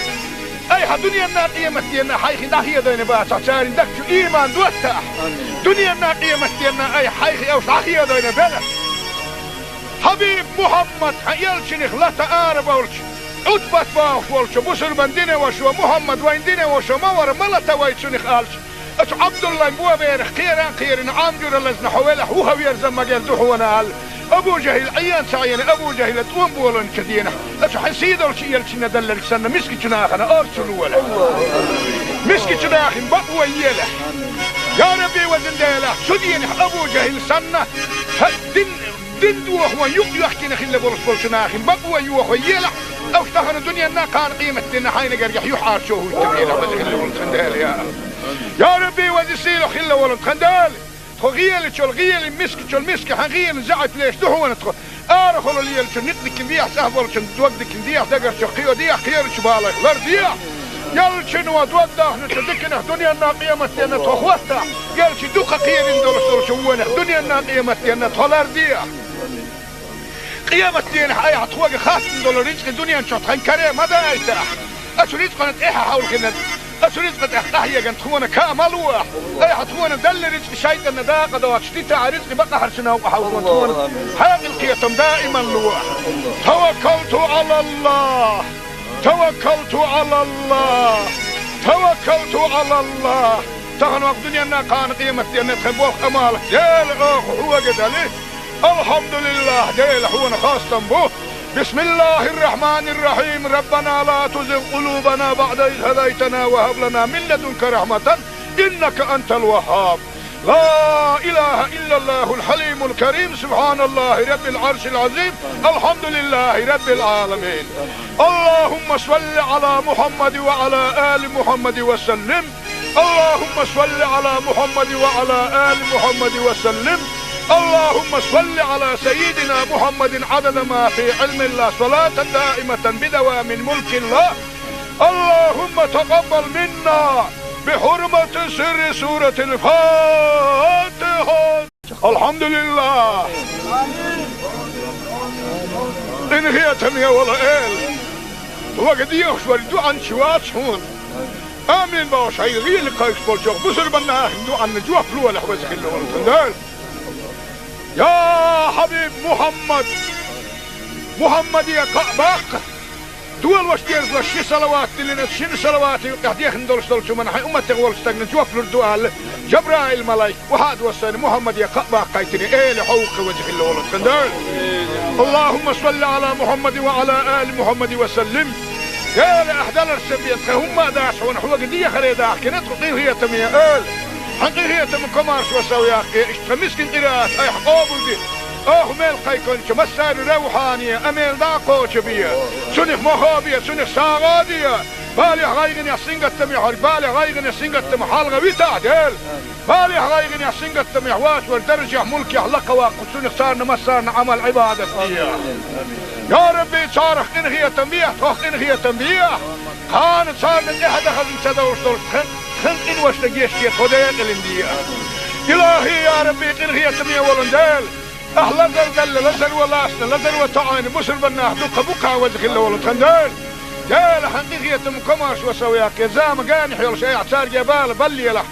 أي دنيا الناقية متينا حيخي ناحية دين باسع سارين دكتو إيمان دوتا دنيا الناقية متينا أي حيخي أو صحية دين بلد حبيب محمد حيالشنخ لا تقارب أولش أتبت باوش ولش بسر بندين وشو محمد وين دين وشو مور ملتا ويتشنخ آلش أتو عبد الله مبوا بيرخ خيران عامجور اللزن حوالح وهو يرزم مجال دوحونا أبو جهل عيان سعيان أبو جهل تقوم بولن كدينا أتو حسيد الشيء يلشنا دلل سنة مسك جناخنا أرسلوا ولا مسك جناخ بقوة يلا يا ربي وزنداله سدين أبو جهل سنة دين دوح ويحكينا خلا برس جناخ بقوة يوح يلا أو اشتغل الدنيا نا كان قيمة دينا حين قريح يحار شوه يتبينا خلا ولد خندال يا ربي وزسيله خلا ولد خندال غيل شو الغيل مسك حغيل زعت ليش دهون تخو ارخل اللي شو نقدك بيح سهبل شو توقدك بيح دقر شو قيو ديح خير شو بالك لر ديح يل شنو توضح نتدكنا دنيا الناقيه متينا تخوتا قال شي دوقه خير ندور شو دنيا الناقيه متينا تولر ديح قيامة دين حي عطوق خاص دولار رزق الدنيا نشوط خن كريم ماذا يتاح اشريت قناه ايه حاول كنا أسريت قد أحيا جن تخونا كامل واح أي حتخونا دل رزق شيء إن ده قد واشتيت رزق بقى حرسنا وحاول تخونا هذه القيتم دائما لواح توكلت على الله توكلت على الله توكلت على الله تغنوا الدنيا إنها كان قيمة إن تخبوه أمالك ديل أخ هو قد عليه الحمد لله ديل هو خاصة به بسم الله الرحمن الرحيم ربنا لا تزغ قلوبنا بعد إذ هديتنا وهب لنا من لدنك رحمة إنك أنت الوهاب لا إله إلا الله الحليم الكريم سبحان الله رب العرش العظيم الحمد لله رب العالمين اللهم صل على محمد وعلى آل محمد وسلم اللهم صل على محمد وعلى آل محمد وسلم اللهم صل على سيدنا محمد عدد ما في علم الله صلاة دائمة بدوام ملك الله اللهم تقبل منا بحرمة سر سورة الفاتحة الحمد لله إن هي تمية ولا إل وقد يخشوا الدعاء شوات هون آمين باش هاي غير لقايش بالجوغ بسر بنا دعاء نجوح فلوة لحوزك اللي والتندال يا حبيب محمد يا قعباق دول واش ديرز لشي صلوات اللي نتشين صلوات قاعد ندولش دولش من حي امتك ولستغن جوف الدوال جبرائيل ملاك وهاد وصل محمد يا قعباق قايتني ايه لحوق وجه اللي ولد كندال اللهم صل على محمد وعلى ال محمد وسلم يا لاحدال السبيت هم داش ونحو قديه خريداح كنت هي تميه ال حقيقة من كمارش وسوياك اشتمسكن قراءات اي حقوبل دي ميل قيكونش مسار روحانية اميل داقو شبية سنخ مخابية سنخ ساغادية بالي غايغن يحسين قتم يحر بالي غايغن يحسين قتم حالغة ويتعدل بالي غايغن يحسين قتم يحواش والدرجة ملك يحلق واقو سنخ سارنا مسارنا عمل عبادة فيها يا ربي صارخ انغية تنبيه توخ انغية تنبيه كانت صارنا احد خزن سدوش دولش خلق إن وش نجيش كي خديق الاندية إلهي يا ربي إن هي تمية ولندال أهلا دل لزر ولاسنا لزر وطعين بسر بناه دوك بوكا وزخ الله ولتخندال جال حقيقية مكماش وسوياك زام قانح يول شيء اعتار جبال بلي لح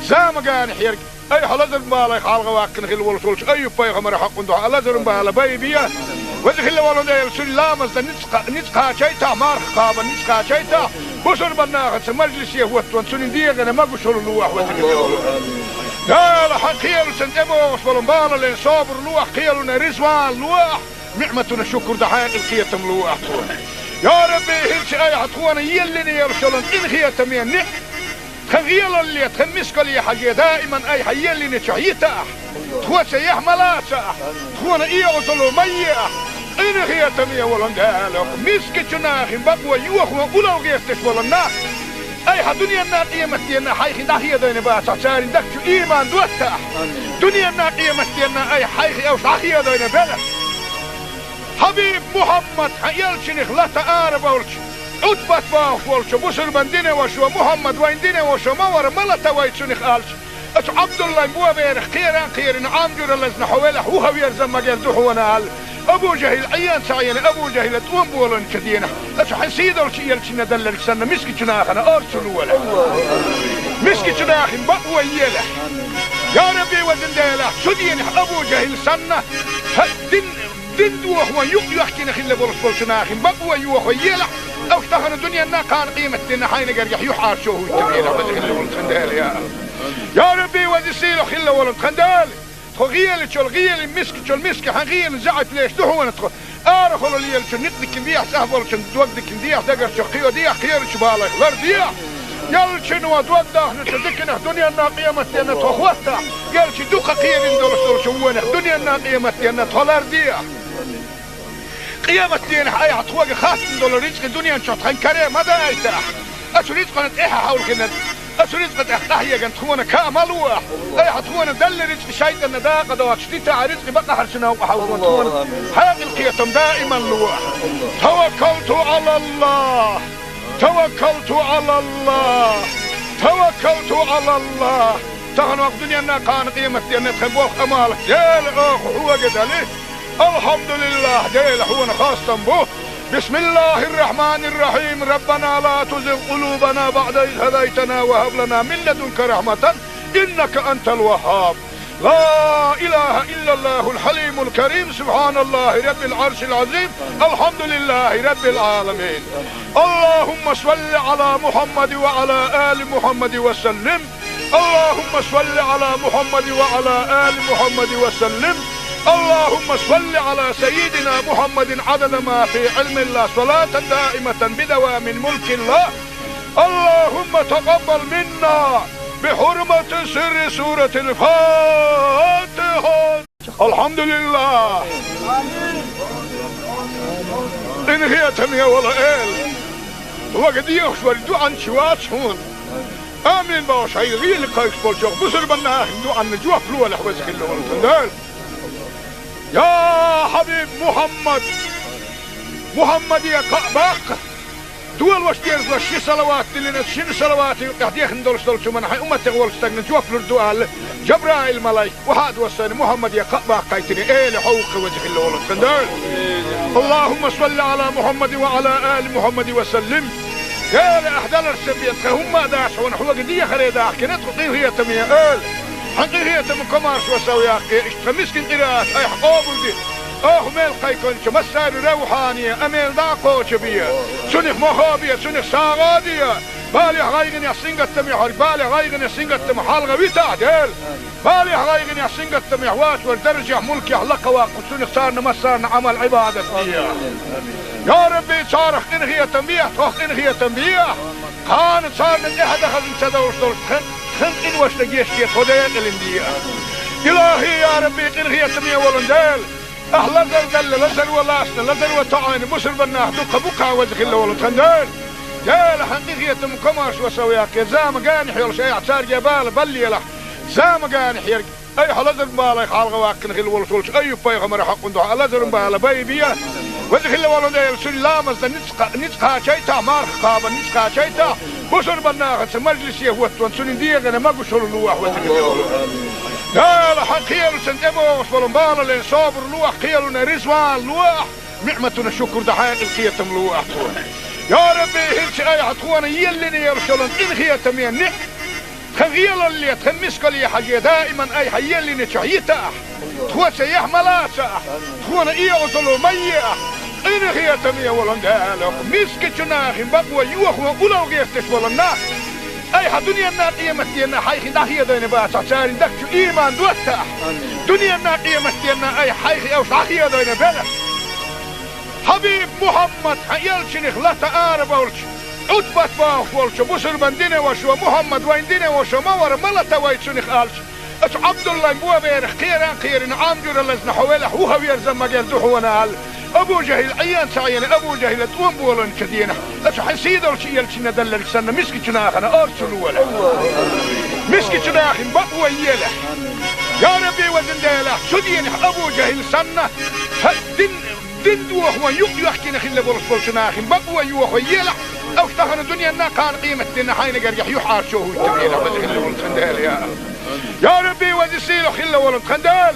زام قانح يرق أي حلزر بالا يخالغ واقن خل ولسولش أي بيغمر حق دوح لزر بالا بيبيا وزخ الله ولندال سلامز نتقا شيتا مارخ قابا نتقا شيتا بسر بناخت مجلس يهوت سنين ديغنا ما قشر لوح وزخ الله لا لا خيال سنتبوس بالمبال لين صابر لوح خيالنا رزوان لوح نعمتنا شكر دحين القيتم لوح يا ربي هلش اي عطوانا يلني يرسلون ان خيتم يعني خغيل اللي تخمسك لي حاجة دائما اي حيلني شعيتا تخوة يحملا تخونا ايوصلوا مياه إن هي تمية ولندالك مسك جناخ بقوى يوخ وقلو جيستش ولنا أي دنيا قيمتنا حيخ داخية دين باسع ساري دكتو إيمان دوتا دنيا قيمتنا أي حيخ أو داخية دين بلا حبيب محمد يلشنخ لا تعارب ولش عتبت باخ ولش بسر بندين وشو محمد وين دين وشو مور ملتا ويتشنخ آلش أتو عبد الله بوا بيرخ خيران عامجور اللزن حوالح وهو يرزم مجال دحونا آل أبو جهل عيان سعيان أبو جهل تقوم بولن كدينا أتو حسيد ولشي يلشنا دلل سنة مسك جناخنا أرسلوا ولا مسك جناخ بقوى يلح يا ربي وزن ديلا شدين أبو جهل سنة دين دوخ ويحكي نخيل بولس بولشناخ بقوى يوخ ويلح أو اشتغل الدنيا أنها كان قيمة دينا حين قريح يحار شوه التبينة وزن ولد خندال يا ربي وزن سيلو خلا ولد خندال غيال شو الغيال المسك حغيال زعت ليش دهو نتخ ارخل اللي شو نقدك نديح سهبل شو دوقدك نديح دقر شو قيو ديح خير شو بالك لر ديح يال شنو دوقده نتذكر الدنيا الناقيمة دينا تخوتها يال شو دوق قيل ندور شو وين الدنيا الناقيمة دينا تولر ديح قيامة دينا اي عطوق خاص ندور رزق الدنيا نشوط خن كريم ماذا ايتاح اشو رزق نتايها حول كنا أسرزق تحتاحية كانت تخونا كاملوة أي حتخونا دل رزق شايد النداقة دوات شديتها رزق بقى حرشنا وحاولون تخونا حاق القيتم دائما لوح توكلت على الله توكلت على الله توكلت على الله تغنوا الدنيا أنها كان قيمة دينا تخبوخ أمالك ديل أخ هو قدالي الحمد لله ديل هو خاصة به بسم الله الرحمن الرحيم ربنا لا تزغ قلوبنا بعد إذ هديتنا وهب لنا من لدنك رحمة إنك أنت الوهاب لا إله إلا الله الحليم الكريم سبحان الله رب العرش العظيم الحمد لله رب العالمين اللهم صل على محمد وعلى آل محمد وسلم اللهم صل على محمد وعلى آل محمد وسلم اللهم صل على سيدنا محمد عدد ما في علم الله صلاة دائمة بدوام ملك الله اللهم تقبل منا بحرمة سر سورة الفاتحة الحمد لله إن هي تمية ولا إل وقد يخشور عن شوات هون آمين باش هاي غير لقايش بولشوخ بسر بنا هندو عن نجوه فلوة لحوزك اللي يا حبيب محمد يا كعباق دول وشتيرز لشي صلوات اللي نتشين صلواتي قاعدين ندولش شو من حي أمتي غول استغنى جوف للدوال جبرائيل ملاي وحاد وساني محمد يا كعباق قايتني ايه لحوق وجه اللي ولد خندال اللهم صل على محمد وعلى آل محمد وسلم يا لأحدال السبيت هم داش ونحوق دي خريداح كنت قيل هي تمية آل حقيقية من كمارش وسوياك اشتمسكن قراءات اي حقوبل دي ميل قيكون مسار روحانية اميل داقو شبية سنخ مخابية سنخ ساغادية بالي غايغن يحسنق التميح بالي غايغن يحسنق التميح حالغا بيتا ديل بالي غايغن يحسنق التميح واش والدرجة ملك يحلق واقو سنخ سارنا مسارنا عمل عبادة يا ربي صارخ انهي تنبيح توخ انهي تنبيح كانت صارنا احد اخذ انتدوش دول خن وش لقيشتي خديت الاندية إلهي يا ربي إنهي تمية ولندال أهلا زلزل لزل ولاسنا لزل وطعاني مسر بناه دوكا بوكا وزخ اللي ولد خندال جال حقيقية مكماش وسوياك زام قانح يلش اي اعتار جبال بلي له زام قانح يرق اي حلزل بالي حالغ واكن خل ولد ولش اي بايغمر حق ندوح لزل بالي بيبيا وزخ اللي ولندال سلامز نتقا شيتا مارخ قابا نتقا شيتا بسر بناه مجلس يهوت وانسون ديغنا ما قشر اللوح وزخ اللي ولد لا لا حقيقة سنتبو وصبرنبالا لين صابر لوح قيلنا رزوان لوح نعمتنا شكر دحين القيتم لوح يا ربي هلش اي حتخوانا يلني يرسلن انخي تمين خغيل اللي تخمسك لي حاجة دائما اي حيلني شعيتا تخوى سيح ملاسا تخوانا اي اصلو ميح انخي تمين ولندالك مسك جناخ بقوى يوخ وقلو غيفتش ولناخ اي دنيا قيمة دينا حيخ داخية دينا باسع ساري دكتو ايمان دوتا دنيا قيمة دينا اي حيخ او داخية دينا بلا حبيب محمد يلشنخ لا تعارب ولش عتبت باخ ولش بسر بندين وشو محمد وين دين وشو مور ملتا ويتشنخ آلش أتو عبد الله بوا بيرخ خيران عامجور اللزن حوالح وهو يرزم مجال دحونا أبو جهل عيان سعيان أبو جهل توم بولن كدينا أشو حسيد الشيء يلشنا دلك سنة مسكي جناخنا أرسل ولا مسكي جناخن بقوة يلا يا ربي وزن ديلا شدين أبو جهل سنة دين دوه ويحكي نخل بولس بولشناخن بقوة يوه يلا أو اشتهن الدنيا نا كان قيمة دينا حين قريح يحار شوه التبينا وزن ولد خندال يا ربي وزن سيلو خل ولد خندال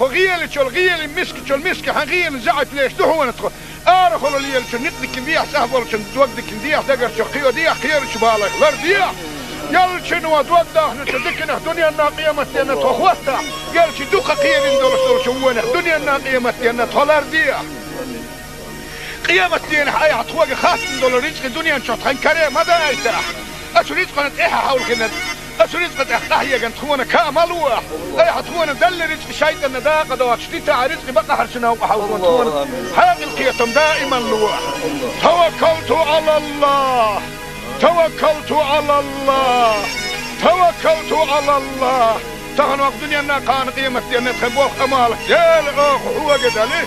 خغيل تشول غيل مسك تشول مسك حغيل زعت ليش دهو ندخل ارخلوا لي نقدك نديح سهبل توقدك نديح دقر شقيو ديح خير شبالك لرديح يلشن ودوده نتدكنا دنيا نا قيمتنا تخوستا يلش دوخ خير ندول شوونه دنيا نا قيمتنا تلرديح قيمتنا اي حتوق خاص ندول رزق دنيا نشط خنكره ما دايته اشو رزق نت ايه حاول كنا أسريت قد أحيا جنت خونا كاملوه أي حتونا دل رزق شيء النداء قد واشتيت رزق بقى حرشنا وحاول خونا حاجة القيتم دائما لوه توكلت على الله توكلت على الله توكلت على الله تغنوا الدنيا أنها كان قيمتي أن تخبوه أمالك ديل هو قد عليه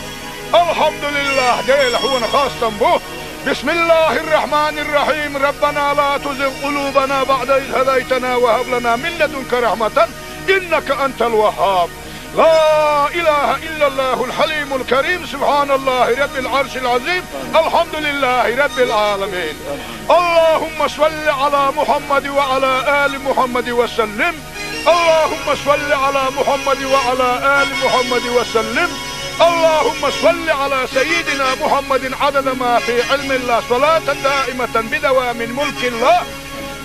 الحمد لله ديل هو خاصة به بسم الله الرحمن الرحيم ربنا لا تزغ قلوبنا بعد إذ هديتنا وهب لنا من لدنك رحمة إنك أنت الوهاب لا إله إلا الله الحليم الكريم سبحان الله رب العرش العظيم الحمد لله رب العالمين اللهم صل على محمد وعلى آل محمد وسلم اللهم صل على محمد وعلى آل محمد وسلم اللهم صل على سيدنا محمد عدد ما في علم الله صلاة دائمة بدوام ملك الله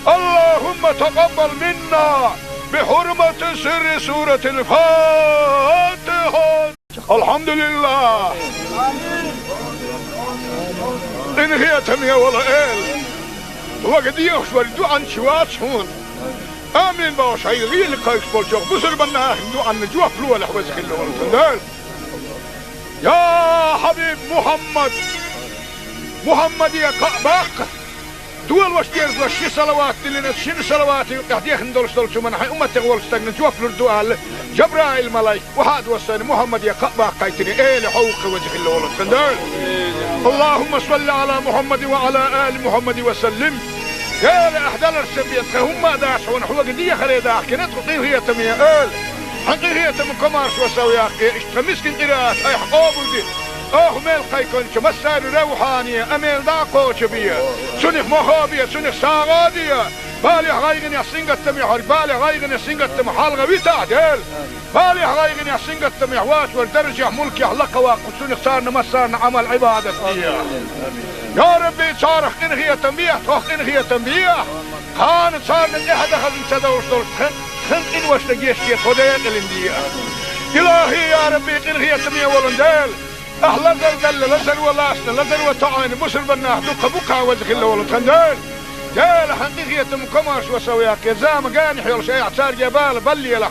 اللهم تقبل منا بحرمة سر سورة الفاتحة الحمد لله إن هي تمية ولا إل وقد يخشور عن شوات شون آمين باوش هاي غير لقايش بولشوك بسر بنا عن جوا فلوة لحوزك اللي ورسل يا حبيب محمد يا قعباق دول واشتير وشي صلوات لنا شن صلوات قاعد ندول شو من حي امه تغول استغن جوف الدوال جبرائيل ملاك وهذا وسن محمد يا قعباق قايتني ايه لحوق وجه الله ولد خندال اللهم صل على محمد وعلى ال محمد وسلم يا لاحدال السبيت هم داشون حوق دي خريدا كنت هي تميه حقيقية من كمارش وسوياك اشتمسكن قراءات اي حقوبل دي ميل قيكونش مسار روحانية اميل داقوش بيا سنخ مخابية سنخ ساغادية بالي غايغن يحسين قتم يحر بالي غايغن يحسين قتم حالغة بيتعدل بالي غايغن يحسين قتم يحواس والدرجة ملك يحلق واقو سنخ صارنا مسارنا عمل عبادة فيها يا ربي صارخ انغية تنبيه توخ انغية تنبيه كانت صارنا احد اخذ انسدوش دول خن إن واشتجيش كي خديق الاندية إلهي يا ربي إنغي تمية ولندال أهلا دل لزل ولاسنا لزل وطعين بسر بناه دوك بوكا وزخ الله ولد خندال جال حقيقية مكماش وسوياك يا زام قانح يلا شيء اعتار جبال بلي له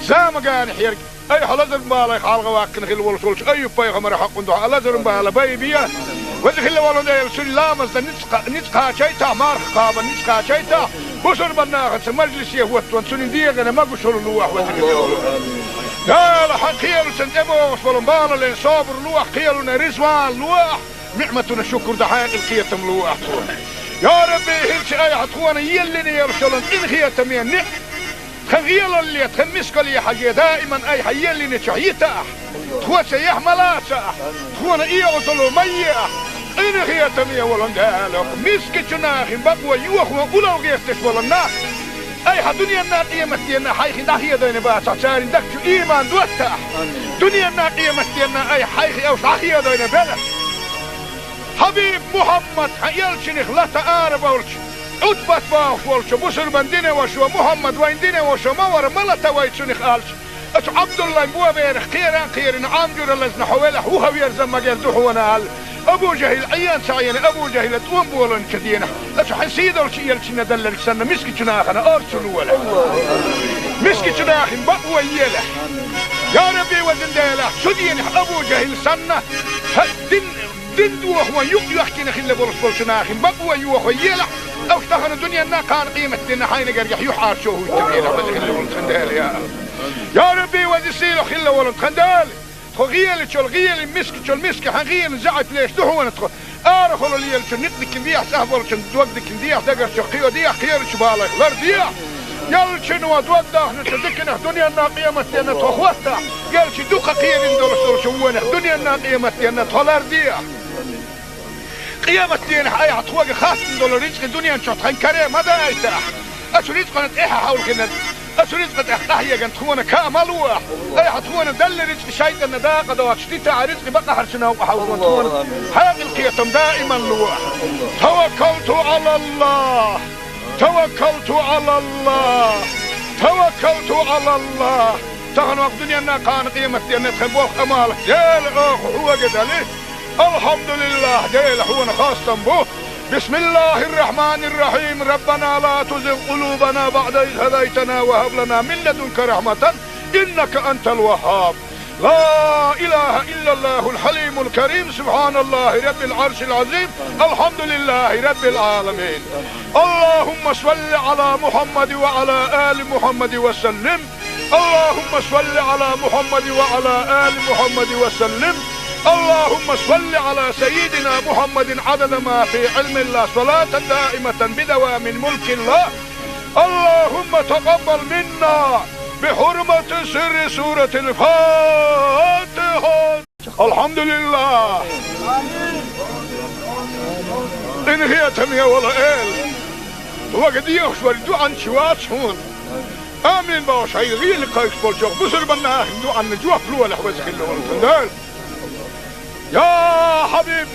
زام قانح يرق أي حلزل بالك حالغ واقن خل ولسولش أي بيغمر حق ندوح حلزل بالا بيبيا وزخ الله ولد سلامز نتقى شيتا مارخ قابا نتقى شيتا بسر بناخت مجلس يهوت وانسون ديغنا ما بشر لوح وذكر يا لحقيل سنتبوش والمبال اللي صابر لوح قيلنا رزوان لوح نعمتنا الشكر دحين القيتم لوح يا ربي هلش اي حتخوانا يلني يرسلن ان خيتم ينح خغيل اللي تخمسك لي حاجة دائما اي حيلني تشعيتا تخوى سيح ملاسا تخوانا ايه وصلوا مياه إن هي تمية ولندالك مسك جناخ بقوة يوخ وقلو غيرتش ولنا أي دنيا الناقية متينا حيخي داخية دين باسا سارين دكتو إيمان دوتا دنيا الناقية متينا أي حيخي أو صحية دين بلد حبيب محمد يلشنخ لا تآرب ولش عدبت باوش ولش بسر بندين وشو محمد وين دين وشو مور ملتا ويتشنخ آلش أتو عبد الله مبوا بيرخ خيران عامجور اللزن حويله هو ويرزم مجال دوحونا أبو جهل عيان سعيان أبو جهل توم بولن كدينا أشو حسيد الشيء يلشنا دلك سنة مسك جناخنا أرسل ولا مسك جناخ بقوة يلا يا ربي وزن ديلا شدين أبو جهل سنة دين دوه ويحكي نخل برس بولشناخ بقوة يوه يلا أو اشتغل الدنيا أنها كان قيمة دينا حين قريح يحار شوه التبينا وزن خل ولد خندال يا ربي وزن سيلو خل ولد خندال غيل شل غيل مسك حغيل زعت ليش دهون تخ خلو ليل شل نقدك ديح سهبل شل دوقدك ديح دقر شل قيو ديح خير شبالك لر ديح يل شنو دوقده نتدكنا دنيا الناقية متينا تخوستا يل شي دوقة قير اندول شوونه دنيا الناقية متينا تولر ديح قيامة دين حي عطوق خاص اندول رزق دنيا نشوط خن كريم ماذا ايتاح اشو رزق نتاحة حول كنا اشو رزق تحتاحية كانت تخونا كامل واح اي حتخونا دل رزق شايطة نداقة دوات شتيتا رزق بقى حرشنا وحاول تخونا حاق القيتم دائما لواح توكلت على الله توكلت على الله توكلت على الله تغن وقت دنيا ناقان قيمة دينا تخبوخ امالك ديل اخ هو قدالي الحمد لله ديل هو خاصة بوه بسم الله الرحمن الرحيم ربنا لا تزغ قلوبنا بعد إذ هديتنا وهب لنا من لدنك رحمة إنك أنت الوهاب لا إله إلا الله الحليم الكريم سبحان الله رب العرش العظيم الحمد لله رب العالمين اللهم صل على محمد وعلى آل محمد وسلم اللهم صل على محمد وعلى آل محمد وسلم اللهم صل على سيدنا محمد عدد ما في علم الله صلاة دائمة بدوام ملك الله اللهم تقبل منا بحرمة سر سورة الفاتحة الحمد لله إن هي تمية ولا إل وقد يخشوا الدعاء شوات هون آمين باش هاي غير لقايش بولشوخ بسر بنا هندو عن نجوح فلوة لحوزك اللي والتندال يا حبيب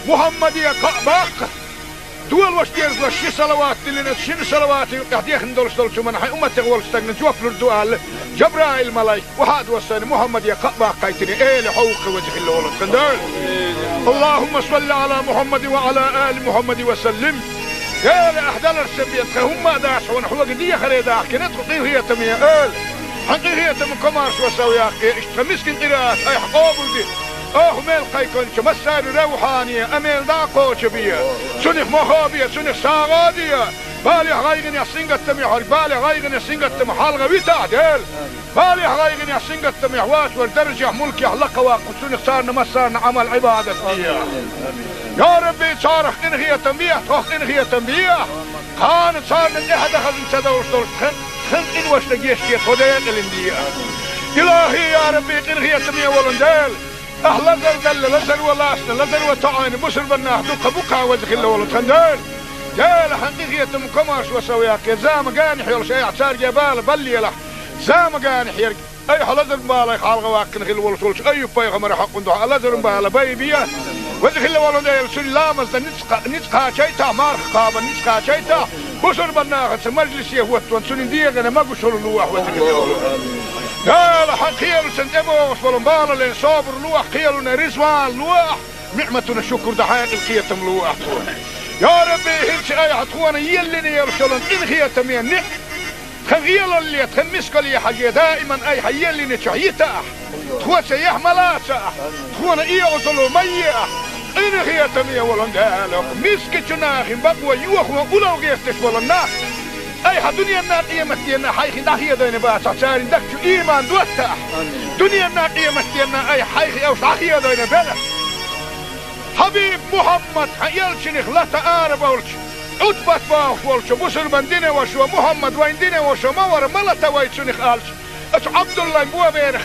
محمد يا قعباق دول واش ديرز لشي صلوات اللي نتشين صلوات قاعد دولش من حي أمتك والستغن جوف لردوال جبرائيل ملايك وهاد وسان محمد يا قعباق قايتني ايه لحوق وجه اللي والتندال اللهم صل على محمد وعلى آل محمد وسلم يا لأحدال السبيت هم داش ونحوق دي خريداح كنت قطيه هي تمية آل حقي هي تم كمارش وسوياك اشتمسكن قراءات اي حقوبل دي ميل قيكونش مسار روحانية اميل داقوش بيا سنخ مخابية سنخ ساغادية بالي غايغن يحسنق التميح بالي غايغن يحسنق التميح حالغا ويتعدل بالي غايغن يحسنق التميح واسور درجة ملكي حلقة واقو سنخ صارنا مسارنا عمل عبادة فيها يا ربي صارخ انغية تنبيح توخ انغية تنبيح كانت صارنا احد خزن تدورش خلق إن وش لقيش كي خديق الاندية إلهي يا ربي إن هي تمية ولندال أهلا دل لزر ولاسنا لزر وطعين بسر بناه دوقة بقى وزخ الله ولتخندال جال حقيقية مكماش وسوياك زام قانح يول شيء اعتار جبال بلي له زام قانح يرق أي حلزر بالا يخالغ واقن خل ولسولش أي بيغمر حق دعا لزر بالا بيبيا وزخ الله ولندال سلامز نتقى شيطا مارخ قابا نتقى شيطا بسر بناغت مجلس يهوتون سنين ديغنا ما قشر اللوح وزكي قال حق خيالو سنتبو وصفلن بالا لين صابر لوح خيالنا رزوان لوح نعمتنا الشكر دحايق الخيتم لوح يا ربي هلش اي عطوانا يلني يرسلن ان خيتم ينك خغيال اللي تخمسك لي حاجة دائما اي حيلني تحييتا تخوة سيح ملاسا تخوانا ايه وصلو مياه إن هي تمية ولندالك مسك جناخ بقوى يوخ وقلو قيستش ولناخ أي دنيا الناقية مستينا حيخ داخية دين باسا ساري دكتو إيمان دوتاح دنيا الناقية مستينا أي حيخ أو ساخية دين بلا حبيب محمد حيالشنخ لا تآرب أولش عدبت باخ ولش بسر من دين وشو محمد وين دين وشو مور ملتا ويتشنخ آلش أش عبد الله مبوا بيرخ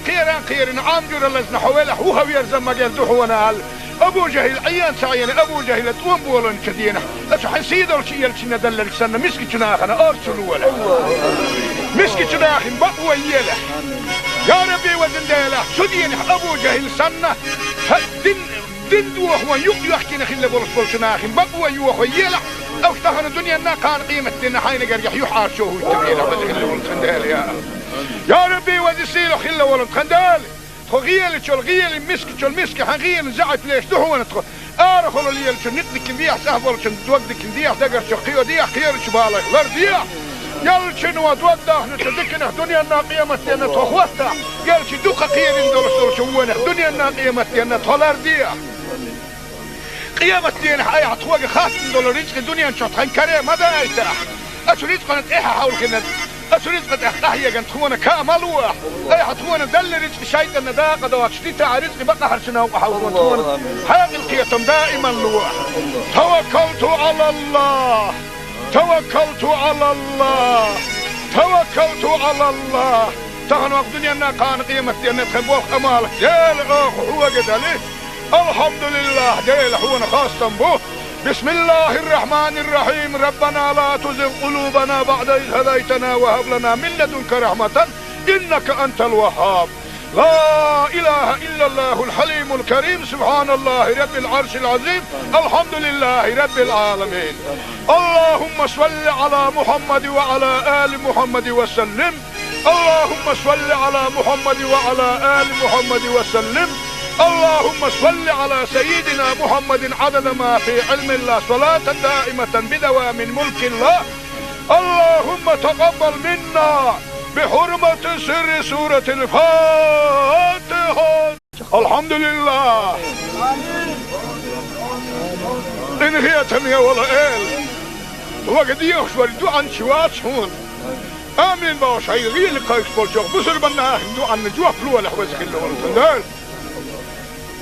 خيران عامجور اللزن حوالح وهو يرزم مجال دحونا آل أبو جهل عيان سعيان أبو جهل تقوم بولن كدينا أش حسيد الشيء يلشنا دلل سنة مسك جناخنا أرسلوا ولا مسك جناخ بقوى يله يا ربي وزن ديله شدين أبو جهل سنة دين دوخ ويحكي نخيل بولس جناخ بقوى يوخ يله أو اشتهر الدنيا أنها كان قيمة دينا حين قريح يحاشوه التبينة وزن ولد يا ربي وزن سيلو خيل ولد خندال غيل مسك حغيل زعت ليش دهون تخ خلو ليل شو نقدك ديح سهبل شو دوقدك ديح دقر شو قيو ديح خير شبالك لر ديح يل شنو دوقده نتدكنا دنيا الناقية متينا تخوستا يل شي دوقة خير اندول شوونه دنيا الناقية متينا تولر ديح قيامة دين حي عطوق خاص اندول رزق دنيا نشوط خن كريم ماذا ايتاح اشو رزق نتاحة حول كنا أسرزق أحيا جن تخونا كامل واح أي حتخونا دل رزق شيء إن دا قدوات شتيتا رزق بقى حرشنا وحاولون تخونا حاقل دائما لواح توكلت على الله توكلت على الله توكلت على الله تغنوا الدنيا كان قيمة دينا تخبوخ أمالك ديل أخ هو قدالي الحمد لله ديل هو خاصة به بسم الله الرحمن الرحيم ربنا لا تزغ قلوبنا بعد إذ هديتنا وهب لنا من لدنك رحمة إنك أنت الوهاب لا إله إلا الله الحليم الكريم سبحان الله رب العرش العظيم الحمد لله رب العالمين اللهم صل على محمد وعلى آل محمد وسلم اللهم صل على محمد وعلى آل محمد وسلم اللهم صل على سيدنا محمد عدد ما في علم الله صلاة دائمة بدوام ملك الله اللهم تقبل منا بحرمة سر سورة الفاتحة الحمد لله إن هي تمية ولا إل وقد يخشور عن شوات هون آمين باش هاي غير لقايش بولجوغ بسر بنا هندو عن نجوه فلوة لحوزك اللي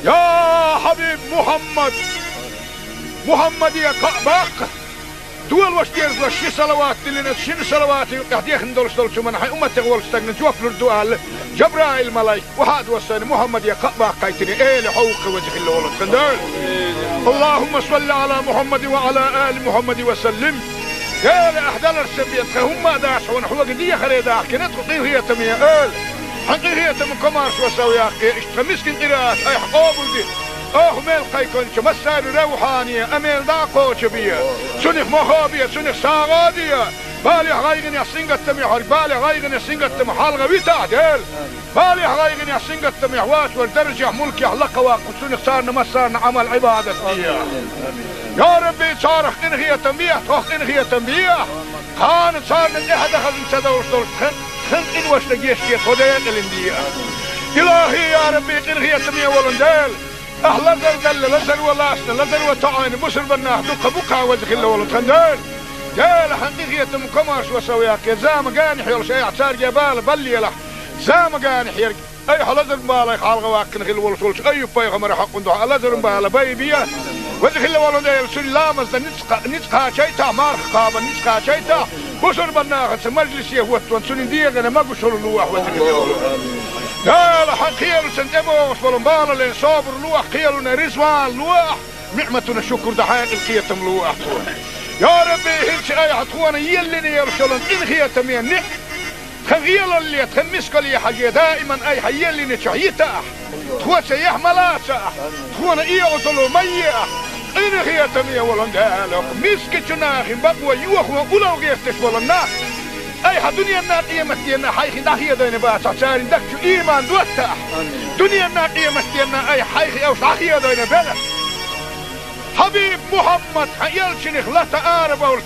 يا حبيب محمد يا كعباق دول وشتيرز لشي صلوات اللي شن صلواتي قاعد يخندلش دول شو من حي امتي غول استغن جوف الدوال جبرائيل ملاي وحاد وسن محمد يا كعباق قايتني ايه لحوق وجه اللي ولد خندل اللهم صل على محمد وعلى ال محمد وسلم يا لاحدال السبيت هم داش ونحو قديه خلي داخ كنت قيه هي تميه ال حقيقة من كمارش وسويا اشتمسكن قراءات اي حقوبل دي ميل قيكون مسار روحانية اميل داقو شبية سنخ مخابية سنخ ساغادية بالي غايغن يا تمي حرق بالي غايغن يا تمي حالغة بيتا ديل بالي غايغن يا تمي حواش والدرجة ملك يحلق واقو سنخ سارنا مسارنا عمل عبادة يا ربي صارخ انغية تنبيه توخ انغية تنبيه خان صارنا احد اخذ انتدوش دول خن وش لقيشتي خدين الاندية إلهي يا ربي إنغي تمية ولندال أهلا زل لزل ولاسنا لزل وطعين مسل بناه دقا بقا وزخ الله ولد خندال جال حقيقية مكماش وسوياك زام قانح يلش اي اعتار جبال بلي له زام قانح يرق اي حلزل بالي خالغ واكن خل ولش اي بيغمر حق ندو لزل بالي بيبيا وزخ الله ولندال سلامز نتقا شيتا مارخ قابا نتقا شيتا بشر بناخت مجلس يهوت وانسون ديغنا ما بشر لوح وذكر لا لا حقيل سنتبوش ولنبال لين صابر لوح قيلنا رزوان لوح نعمتنا شكر دحين القيتم لوح يا ربي هلش اي حتخوانا يلني يرسلن ان خيتم يعني خغيل اللي تخمسك لي حاجه دائما اي حيلني شحيتا تخوى سيح ملاسا تخوانا ايه وصلوا ميه إن هي تمية ولندالك مسكتنا خن بقوى يوخوا أولو غيفتش ولنا أي حدنيا الناقية مستينا حيخي داخية دين باسا سارين دكتو إيمان دوتا دنيا الناقية مستينا أي حيخي أو شاخية دين بلا حبيب محمد حيالشنخ لا تآرب ولش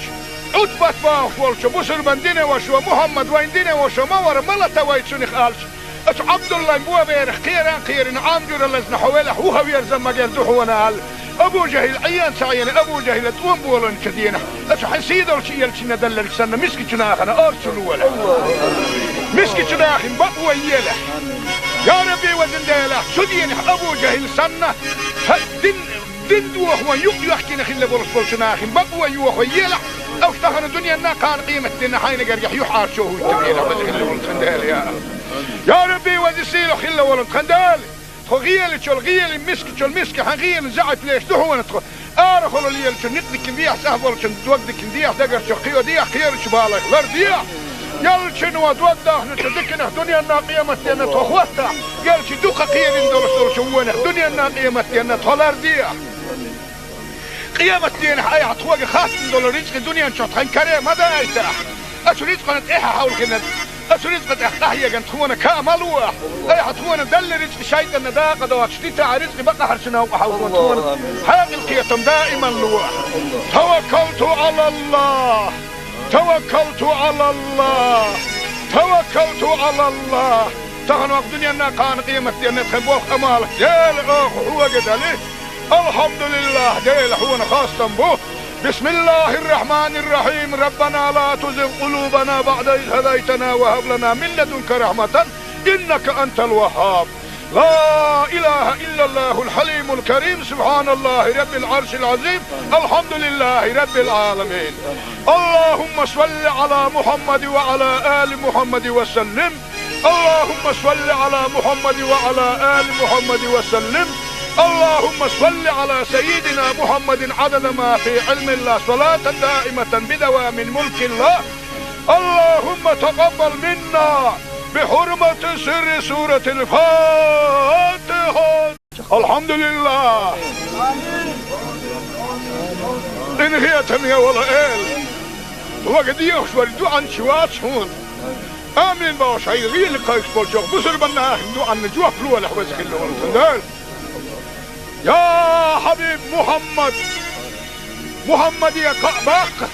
أدبت باخ ولش بسر بندين وشو محمد وين دين وشو مور ملتا ويتشنخ آلش أش عبد الله مبوا بيرخ خيران عامجور اللزن حوالح وهو يرزم مجال دحونا هال أبو جهل عيان سعيان أبو جهل توم بولن كدينا أش حسيد الشيء يلشنا دلل سنة مسكتنا أخنا أرسلوا ولا مسكتنا أخن بقوى يله يا ربي وزن ديله سدين أبو جهل سنة دين دوه يحكي نخل برسلنا أخن بقوى يوه يله أو اشتهر الدنيا نا كان قيمة دينا حين قريح يحار شوه التبينة وزن الخندال يا ربي وزسيله خلا ولد خندال خغيل تشول غيل مسك تشول مسك حغيل زعت ليش دحونا تخ ارخلوا لي نقدك نديح سهبل توقدك نديح دقر شقيو ديح خير شبالك لرديح يلشن ودوده نتدكنا دنيا الناقيه متينا تخوتا يلش دوخ خير ندور شوونه دنيا الناقيه متينا تلرديح قيامة دين حي عطوق خاص دول رزق الدنيا نشوط خنكري ما دايته اشريت قنت ايها حول كنا أسريت قد أحيا جن تخونا كامل واح أي حتخونا دل رزق شيء إن دا قدوات شتيتا رزق بقى حرشنا وحاولون تخونا حاق القيتم دائما لواح توكلت على الله توكلت على الله توكلت على الله تغنوا الدنيا نا كان قيمة دينا تخبوخ أمالك ديل أخ هو قدالي الحمد لله ديل هو خاصة به بسم الله الرحمن الرحيم ربنا لا تزغ قلوبنا بعد إذ هديتنا وهب لنا من لدنك رحمة إنك أنت الوهاب. لا إله إلا الله الحليم الكريم سبحان الله رب العرش العظيم الحمد لله رب العالمين. اللهم صل على محمد وعلى آل محمد وسلم. اللهم صل على محمد وعلى آل محمد وسلم. اللهم صل على سيدنا محمد عدد ما في علم الله صلاة دائمة بدوام ملك الله. اللهم تقبل منا بحرمة سر سورة الفاتحة. الحمد لله انهيتم يا والله وقد يخشور عن شوات شون آمين باش هاي غير لقايش بولشوك بسر بنا دو عن جوه فلوه لحوزك اللي والله يا حبيب محمد يا قعباق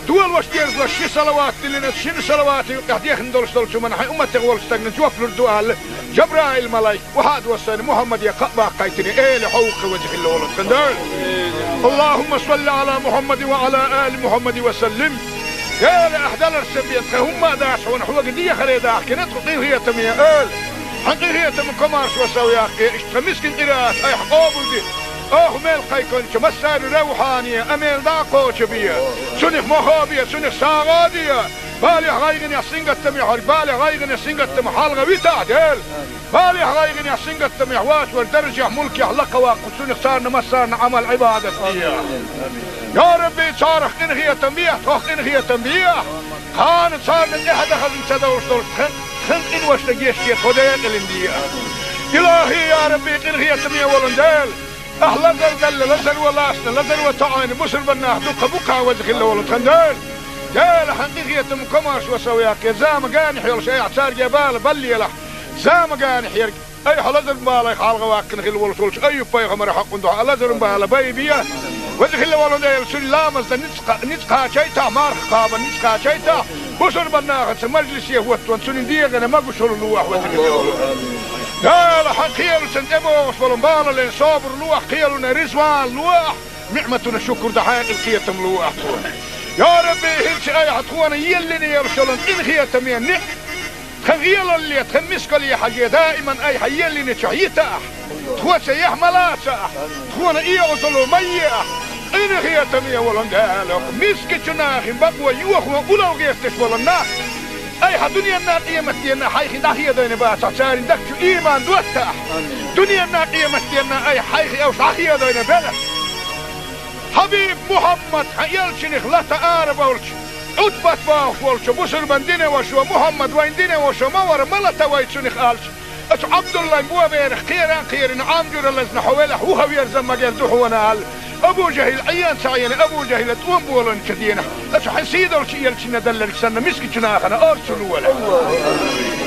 دول واشتير وشي صلوات لنا شن صلوات قاعد يخندل شو من حي امه تغول استغن جوف الدوال جبرائيل ملاك وهاد وسن محمد يا قعباق قايتني له حوق وجه الله ولد خندل. اللهم صل على محمد وعلى ال محمد وسلم. يا لاحدال السبيت هم داشون حوق دي خريدا كنت هي تميه حقيقة من كمارش وسوياك اشتمسكن قراءات اي حقوبدي ميل قيكون مسار روحانية اميل داقو شبية سنخ مخابية سنخ ساغادية بالي غايغن يسنغ التميح بالي غايغن يسنغ التميح حالغا ويتعدل بالي غايغن يسنغ التميح واش والدرجة ملكي حلقة واقو سنخ صارنا مسارنا عمل عبادة فيها. يا ربي صارخ انغية تنبيح تخ انغية تنبيح كانت صارنا احد اخذ انتدوش دول خنق إن واشتقيش كي خدين الندية. إلهي يا ربي إنغي تمية ولندال أهلا دل لزل ولاسنا لزل وطعين بسر بناه دوك بوكا وزخ الله ولد خندال جال حقيقية مكماش وسوياك زام قاني حيول شيء اعتار جبال بلي لح زام قاني حيرك أي حلزر بالي خالغ واقن خل ولسولش أي بايغمر حق ندوح حلزر بالي بايبيا وزخ الله ولد سلامز نتقا شيتا مارخ قابا نتقا شيتا بسر بناخت مجلس يهوت وانسون ديغنا ما بشر لوح وذكر يا لحقيل سنتبوش ولنبال لين صابر لوح قيلنا رزوان لوح نعمتنا شكر دحين القيتم لوح يا ربي هلش اي حطوانا يلني يرشلون انخيتم يا خغيل اللي تخمسك لي حاجة دائما اي حيلني شعيتا تخوة يحملا تخونا ايغسلو ميا إن هي تمية ولندالك مسك جناخ بقوى يوخ وقلو غيستش ولنا أي دنيا النار قيمتنا حيخي داخية دين باسع سارين دكتو إيمان دوتاح دنيا النار قيمتنا أي حيخي أوش عخية دين بلا حبيب محمد حيالشنخ لا تقارب أولش عدبت باوش ولش بسر من دينه وشو محمد وين دينه وشو مور ملتا ويتشنخ آلش أش عبد الله مبوا بيرخ خيران عامجر اللزن حويله هو يرزم مجال دوحونا أبو جهل عيان سعيان أبو جهل توم بولن كدينا أش حسيد الشيء الشيء ندلل سنة مسك جناخنا أرسلوا ولا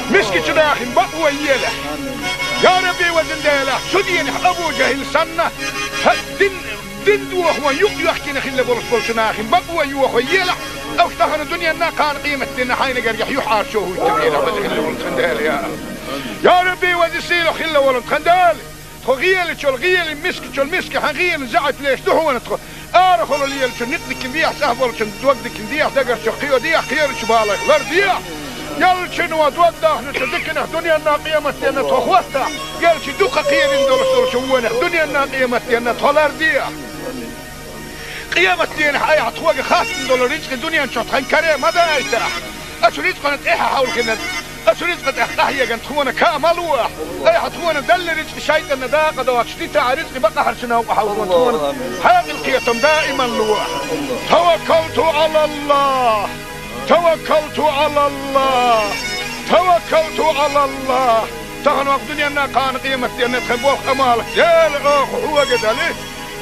مسك جناخ بقوى يله يا ربي وزن ديله سدين أبو جهل سنة دين دوح ويحكينا خلي برس جناخ بقوى يوح يله أو اشتغل الدنيا نا كان قيمة دينا حين قريح يحار شوه يتبينا وزن خلي ولد خندال يا ربي وزن سيلو خلي ولد خندال غيل شو الغيل مسك حغيل زعت ليش دهو نتخ ارخل لي شو نقدك بيح سهبل شو توقدك بيح دقر شو خيو ديح خير شو بالك غير ديح يل شنو توقده نتذكر الدنيا الناقيه متنا تخوستا قال شي دوقه خير ندور شو وانا الدنيا الناقيه متنا تولر ديح قيامة دين حياة توقع خاص ندور رزق الدنيا نشوط خن كريم ماذا يتاح اشريت قناه ايه حاول كنا أسريت قد أحيا كان تخونا كامل واح أي حتخونا دل رزق شيء إن ده قد واشتيت رزق بقى حرشنا وحاول تخونا هذه القيتم دائما لواح توكلت على الله توكلت على الله توكلت على الله تهن وقت دنيا كان قيمة أن تخبوك أمالك ديل أخ هو قد عليه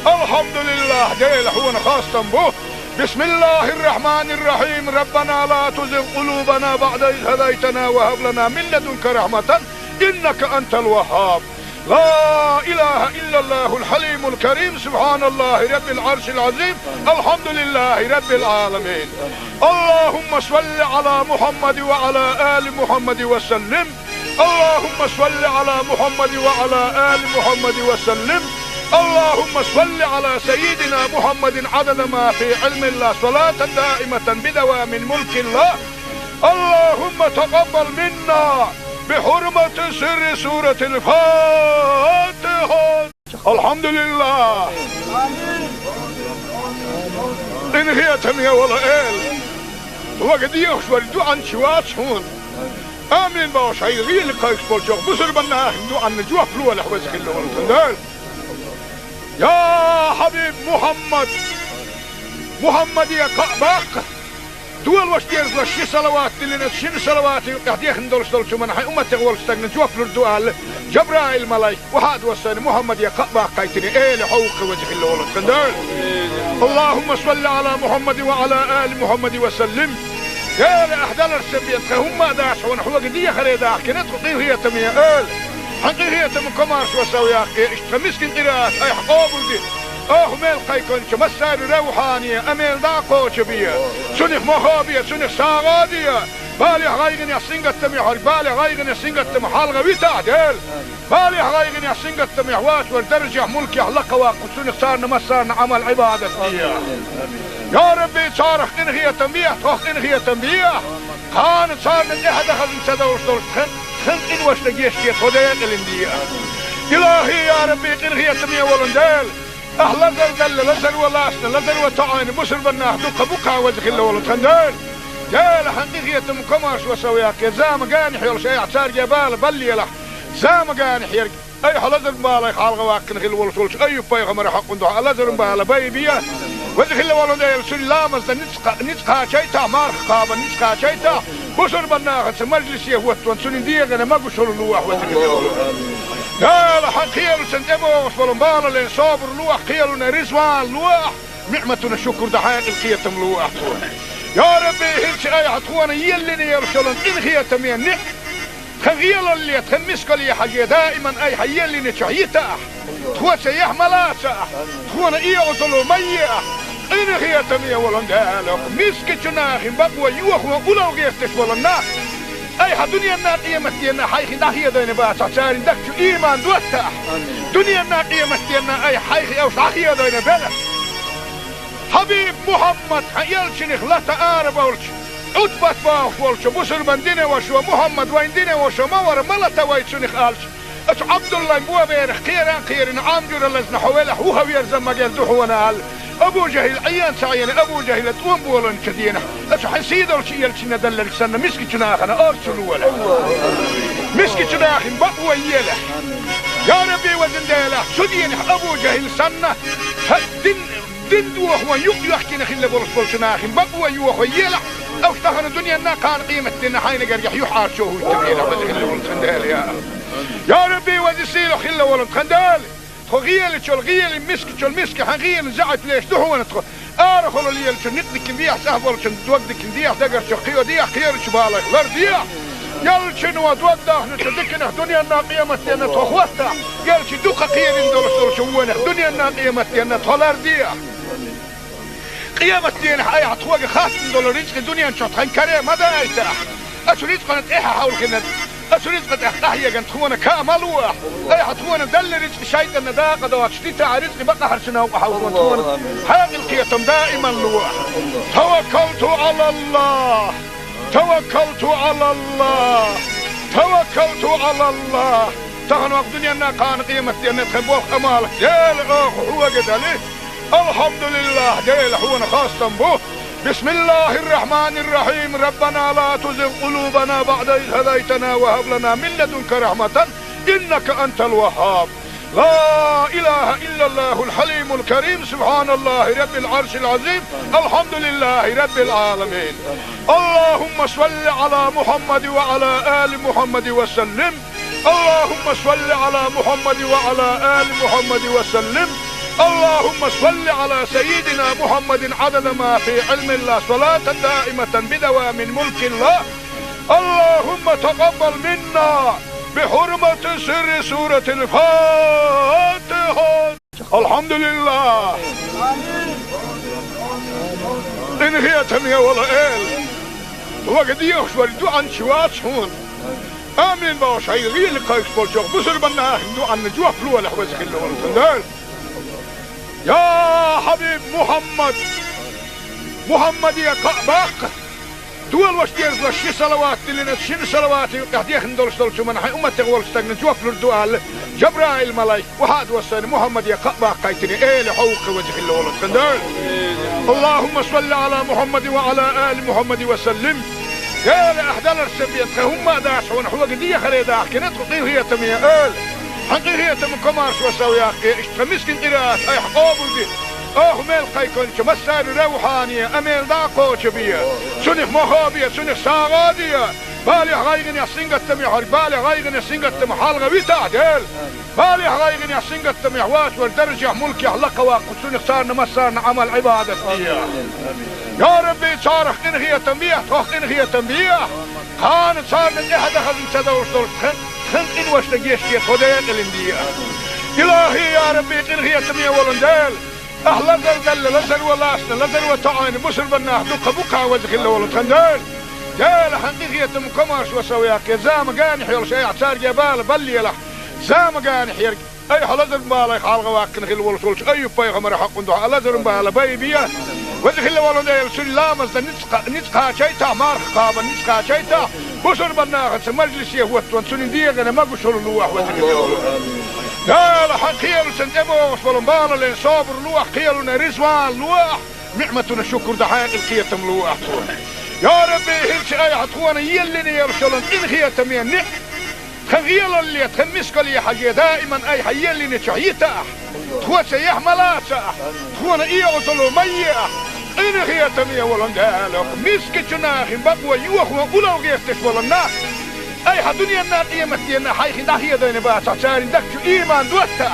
الحمد لله ديل هو خاصة به. بسم الله الرحمن الرحيم ربنا لا تزغ قلوبنا بعد إذ هديتنا وهب لنا من لدنك رحمة إنك أنت الوهاب. لا إله إلا الله الحليم الكريم سبحان الله رب العرش العظيم الحمد لله رب العالمين. اللهم صل على محمد وعلى آل محمد وسلم. اللهم صل على محمد وعلى آل محمد وسلم. اللهم صل على سيدنا محمد عدد ما في علم الله صلاة دائمة بدوام ملك الله. اللهم تقبل منا بحرمة سر سورة الفاتحة. الحمد لله. إن هي تمية ولا إل وقد يخشوا الدعاء شوات هون آمين باش هاي غير لقايش بولشوق بسر بنا دعاء نجوح فلوة لحوز خلو والتندال. يا حبيب محمد يا قعباق دول واش ديرز لشي صلوات اللي نتشين صلوات يقديخ ندولش دولش من حي أمة تغول استغنى جوف للدعاء جبرائيل ملايك وحاد وصاني محمد يا قعباق قايتني إيه حوق وجه الله والتندال. اللهم صل على محمد وعلى آل محمد وسلم. يا لأحدال السبيت هم داش ونحو قدية خريداح كنت قطيه هي تمية آل حقي هي تم كمارش وسوياك اشتمسكن قراءات اي حقوبل دي ميل قيكونش مسار روحانية اميل داقوش بيا سنخ مخابية سنخ ساغادية بالي غايغن يحسنق التميح بالي غايغن يحسنق التميح حالغا ويتعدل بالي غايغن يحسنق التميح واش والدرجة ملكي حلقة واقف سنخ صارنا مسارنا عمل عبادة بيا. يا ربي صارخ انغية تنبيح توخ انغية تنبيح كانت صارنا احد خزن سدوش دولش خن إن وش لقيش كي خديق الاندية. إلهي يا ربي انغية تنبيح ولندال أهلا دل لزر ولاسنا لزر وتعاين بسر بناه دوك بوكا وجه الله ولتندال. جال حقيقية مكماش وسوياك يا زام قاني حيول شيء اعتار جبال بلي له زام قاني حيرك اي حلزر بالا يخالغ واكن خل ولسولش اي بايغمر حق ندوح لزر بالا بايبيا وجه الله ولندال سلامز نتقا شيتا مارخ قابا نتقا شيتا بسر بناه مجلس يهوت سنين ديغنا ما قشر اللوح وجه الله. قال حقيقة سنتبو وصفلن بالا لين صابر لوح قيلنا رزوان لوح نعمتنا الشكر دحاق القيتم لوح. يا ربي هلش اي عطوانا يلني يرسلن إن هي تمين نك خغيل اللي تخمسك لي حاجة دائما اي حيلني شعيتا تخوى سيح ملاسا تخوانا ايه غزلو ميا إن هي تمين ولن دالك مسك جناخي بقوى يوخ وقلو غيرتش ولن ناخ اي دنيا الناقية مستينا حيخي داخية دين باسا ساري دكتو ايمان دوتا دنيا الناقية مستينا اي حيخي او شاخية دين بلا حبيب محمد يلشنخ لا تقارب ولش عتبت باخ ولش بسر بندين وشو محمد وين دين وشو مور ملتا ويتشنخ قالش اش عبد الله مبوا بيرخ خيران عامجر اللزن حوالح وهو يرزم مجال دحونا قال ابو جهل عيان سعيان ابو جهل تقوم بولن كدينا اش حسيد ولش يلشن دلل سنة مسكي جناخنا ارسلوا ولا مسكي جناخ بقوى يله. يا ربي وزن ديله سدين ابو جهل سنة دين دوخ ويحكي نخيل بولش بولشناخي بقوى يوخ ويلح او اشتغل الدنيا انا كان قيمة دينا حين قريح يحار شوه التبيلة وزي ولن خندال يا ربي وزي سيلو خلا ولن خندال غيال تشول غيال مسك تشول مسك غيال زعت ليش دهو نتخ ارخل اللي يلش نقدك نديح سهبل شن دوقدك نديح دقر شقيو ديح خير شبالك لر ديح يلشن ودوقده نتدكنا دنيا الناقية متينا تخوتا يلش دوقة خير اندول شوونه دنيا الناقية متينا تولر ديح قيامة دين حياة عطوة خاصة دول رزق الدنيا نشوط خن كريم ماذا ايتاح اشو رزق نتاحة حول كنا اشو رزق تحتاحية كانت تخونا كاملوح اي حتخونا دل رزق شايدة نداقة دوات شتيتا رزق بقى حرشنا وحاول تخونا حاق القيتم دائما لوح. توكلت على الله توكلت على الله توكلت على الله تغنوا الدنيا كان قيمة دين تخبوخ امالك ديل اخ هو قدالي الحمد لله ديل هو خاصة به. بسم الله الرحمن الرحيم. ربنا لا تزغ قلوبنا بعد إذ هديتنا وهب لنا من لدنك رحمة إنك أنت الوهاب. لا إله إلا الله الحليم الكريم سبحان الله رب العرش العظيم الحمد لله رب العالمين. اللهم صل على محمد وعلى آل محمد وسلم. اللهم صل على محمد وعلى آل محمد وسلم. اللهم صل على سيدنا محمد عدد ما في علم الله صلاة دائمة بدوام ملك الله. اللهم تقبل منا بحرمة سر سورة الفاتحة. الحمد لله. إن هي تمية ولا إل وقد يخشوا الدعاء شوات هون آمين باش هاي غير لقايش بولشوق بسر بناه دعاء نجوح فلوة لحوز خلوة يا حبيب محمد يا قباق دول واشتيرز لشي صلوات لنا شن صلوات قاعدين دولش من حي أمة تقول استغنى جوف للدوال جبرائيل ملاك وحاد وصل محمد يا قباق قايتني لحوق وجه الله والقندال. اللهم صل على محمد وعلى آل محمد وسلم. يا أحدال السبيت هم داش ونحو قدية خليدا كنت قيهية تمية حقيقية من كمارش وسويا اشتمسكن قراءات اي حقوب دي ميل قيكون مسار روحانية اميل داقو شبية سنخ مخابية سنخ ساغادية بالي غايغن يا سنغت محر بالي غايغن يا سنغت محالغة ويتعدل بالي غايغن يا سنغت محوات والدرجة ملك يحلق واقو سنخ سارنا مسارنا عمل عبادة يا ربي صارخ انغية تنبيه توخ انغية تنبيه خان صارنا احد اخذ انتدوش دول خن إن وش لجيشتي خدين الاندية إلهي يا ربي إنغي تمية ولندال أهلا زلزل لزل ولاسنا لزل وطعين مسل بناه دقا بقا وزخ الله ولندال جال حقيقية مكماش وسوياك زام قانح يلش أي اعتار جبال بلي له زام قانح يرق أي حلزل بالي خالغ واكن خل ولسولش أي بيغمر حق ندوح لزل بالي بيبيا وزخ الله ولندال سلامز نتقا شيتا مارخ قابا نتقا شيتا بشر بناخت مجلس يهوت وانسون ديغنا ما بشر لوح وذكر لا لا حقيل سنتبوش ولمبال لين صابر لوح قيلنا رزوان لوح نعمتنا شكر دحين القيتم لوح يا ربي هلش اي حطوانا يلني يرسلن ان خيتم يعني خغيل اللي تخمسك لي حاجه دائما اي حيلني شعيته تخوى سيح ملاسه تخونا ايه وصلوا ميه إن هي تمية ولندالك مسكتنا خن بقوى يوخوا أولو غيرتش ولنا أي دنيا الناقية مستينا حيخي داخية دين باسا سارين دكتو إيمان دوتا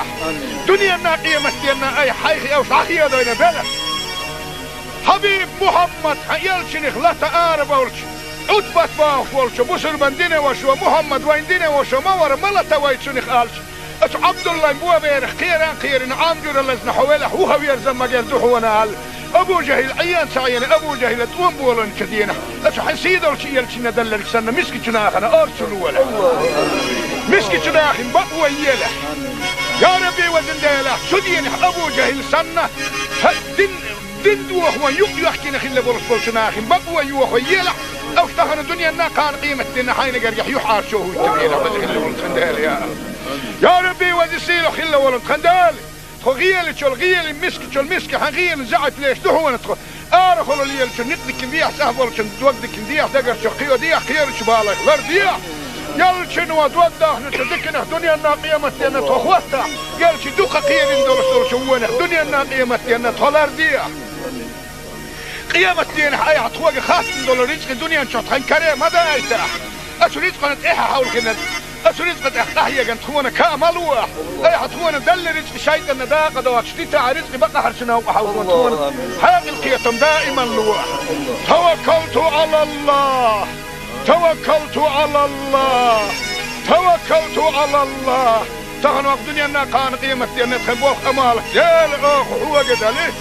دنيا الناقية مستينا أي حيخي أو داخية دين بلا حبيب محمد حيالشنخ لا تقارب أولش أدبت باوش ولش بسر بندين وشو محمد وين دين وشو مور ملتا ويتشنخ آلش أش عبد الله مبوا بيرخ خيران عامجور اللزن حوالح وهو يرزم مجال دوحونا هال أبو جهل عيان سعيان أبو جهل توم بولن كدينا أش حسيد الشيء يلشنا دلك سنة مسكتنا أخنا أرسلوا ولا مسكتنا أخن بقوى يله يا ربي وزن ديله شدين أبو جهل سنة دين دوه يحكي نخل برسلنا أخن بقوى يوه يله أو اشتهن الدنيا نا كان قيمة دينا حين قريح يحار شوه التبينا وزن خل يا ربي وزسيل خل ولن خندال خغيل تشول غيل مسك تشول مسك حغيل زعت ليش دحونا تخ ارخلوا لي نتك نديح سهبل توقدك نديح دقر شقيو ديح خير شبالك لرديح يلشن ودوده نتدكنا دنيا الناقيه متينا تخوتا يلش دوقه قيل ندور شوونه دنيا الناقيه متينا تولرديح قيامة دين حي عطوق خاص دولار رزق الدنيا نشوط خنكري ما دايته اشريت قنت ايه حاول كنا أسريت قد أحيا جنت خونا كاملوه أي حتونا دل رزق شيء إن دا قد واشتيت رزق بقى حرشنا وحاول خونا حاجة القيتم دائما لوه توكلت على الله توكلت على الله توكلت على الله تغنوا الدنيا إنها كان قيمة إن تخبوه أمالك جيل هو قد عليه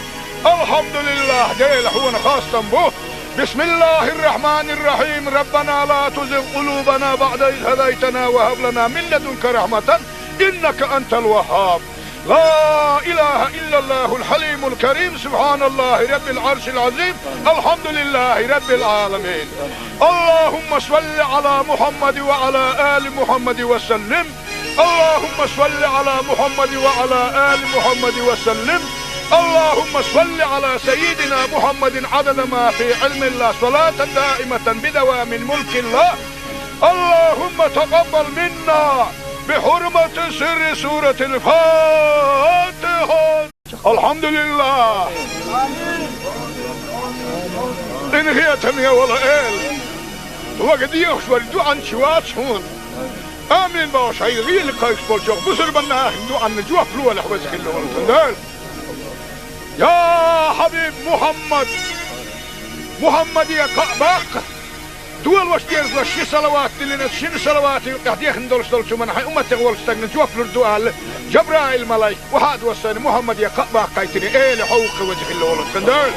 الحمد لله جيل هو خاصة به بسم الله الرحمن الرحيم ربنا لا تزغ قلوبنا بعد إذ هديتنا وهب لنا من لدنك رحمة إنك أنت الوهاب لا إله إلا الله الحليم الكريم سبحان الله رب العرش العظيم الحمد لله رب العالمين اللهم صل على محمد وعلى آل محمد وسلم اللهم صل على محمد وعلى آل محمد وسلم اللهم صل على سيدنا محمد عدد ما في علم الله صلاة دائمة بدوام ملك الله اللهم تقبل منا بحرمة سر سورة الفاتحة الحمد لله إن هي تمية ولا إل وقد يخشور عن شوات هون آمين باش هاي غير قايش بالجوخ بسر بنا عن جوخ لوه لحوزك اللي ولتندال يا حبيب محمد يا قباق دول واشتيرز لشي صلوات لنا شن صلوات قاعدين دولش من حي أمة تقول استغنى جوف للدوال جبرائيل ملاك وحاد وصل محمد يا قباق قايتني لحوق وجه الله والقندال.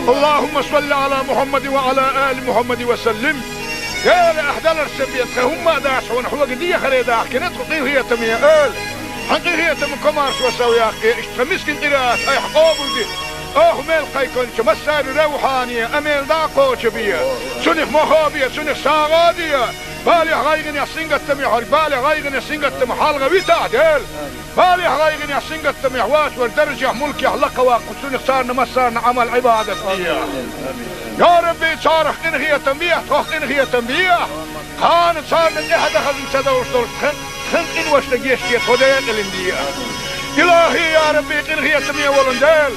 اللهم صل على محمد وعلى آل محمد وسلم. يا أحدال السبيت هم داش ونحو قدية خليدا كنت قيهية تمية حقيقة من كمارش وسوياقي اشتمسكن قراءات اي حقوبل دي ميل قيكون مسار روحانية اميل داقو شبية سنخ مخابية سنخ ساغادية بالي غايغن يسنغ التميح بالي غايغن يسنغ التميح حالغا ويتا ديل بالي غايغن يسنغ التميح واس والدرجة ملكي حلقة واقو سنخ صارنا مسارنا عمل عبادة فيها يا ربي صارخ انغية تنبيح تخ انغية تنبيح كان صارنا احد خزن سدوش دول خنق ان وشتقيش كي توديق الاندية إلهي يا ربي انغية تنبيح ولنديل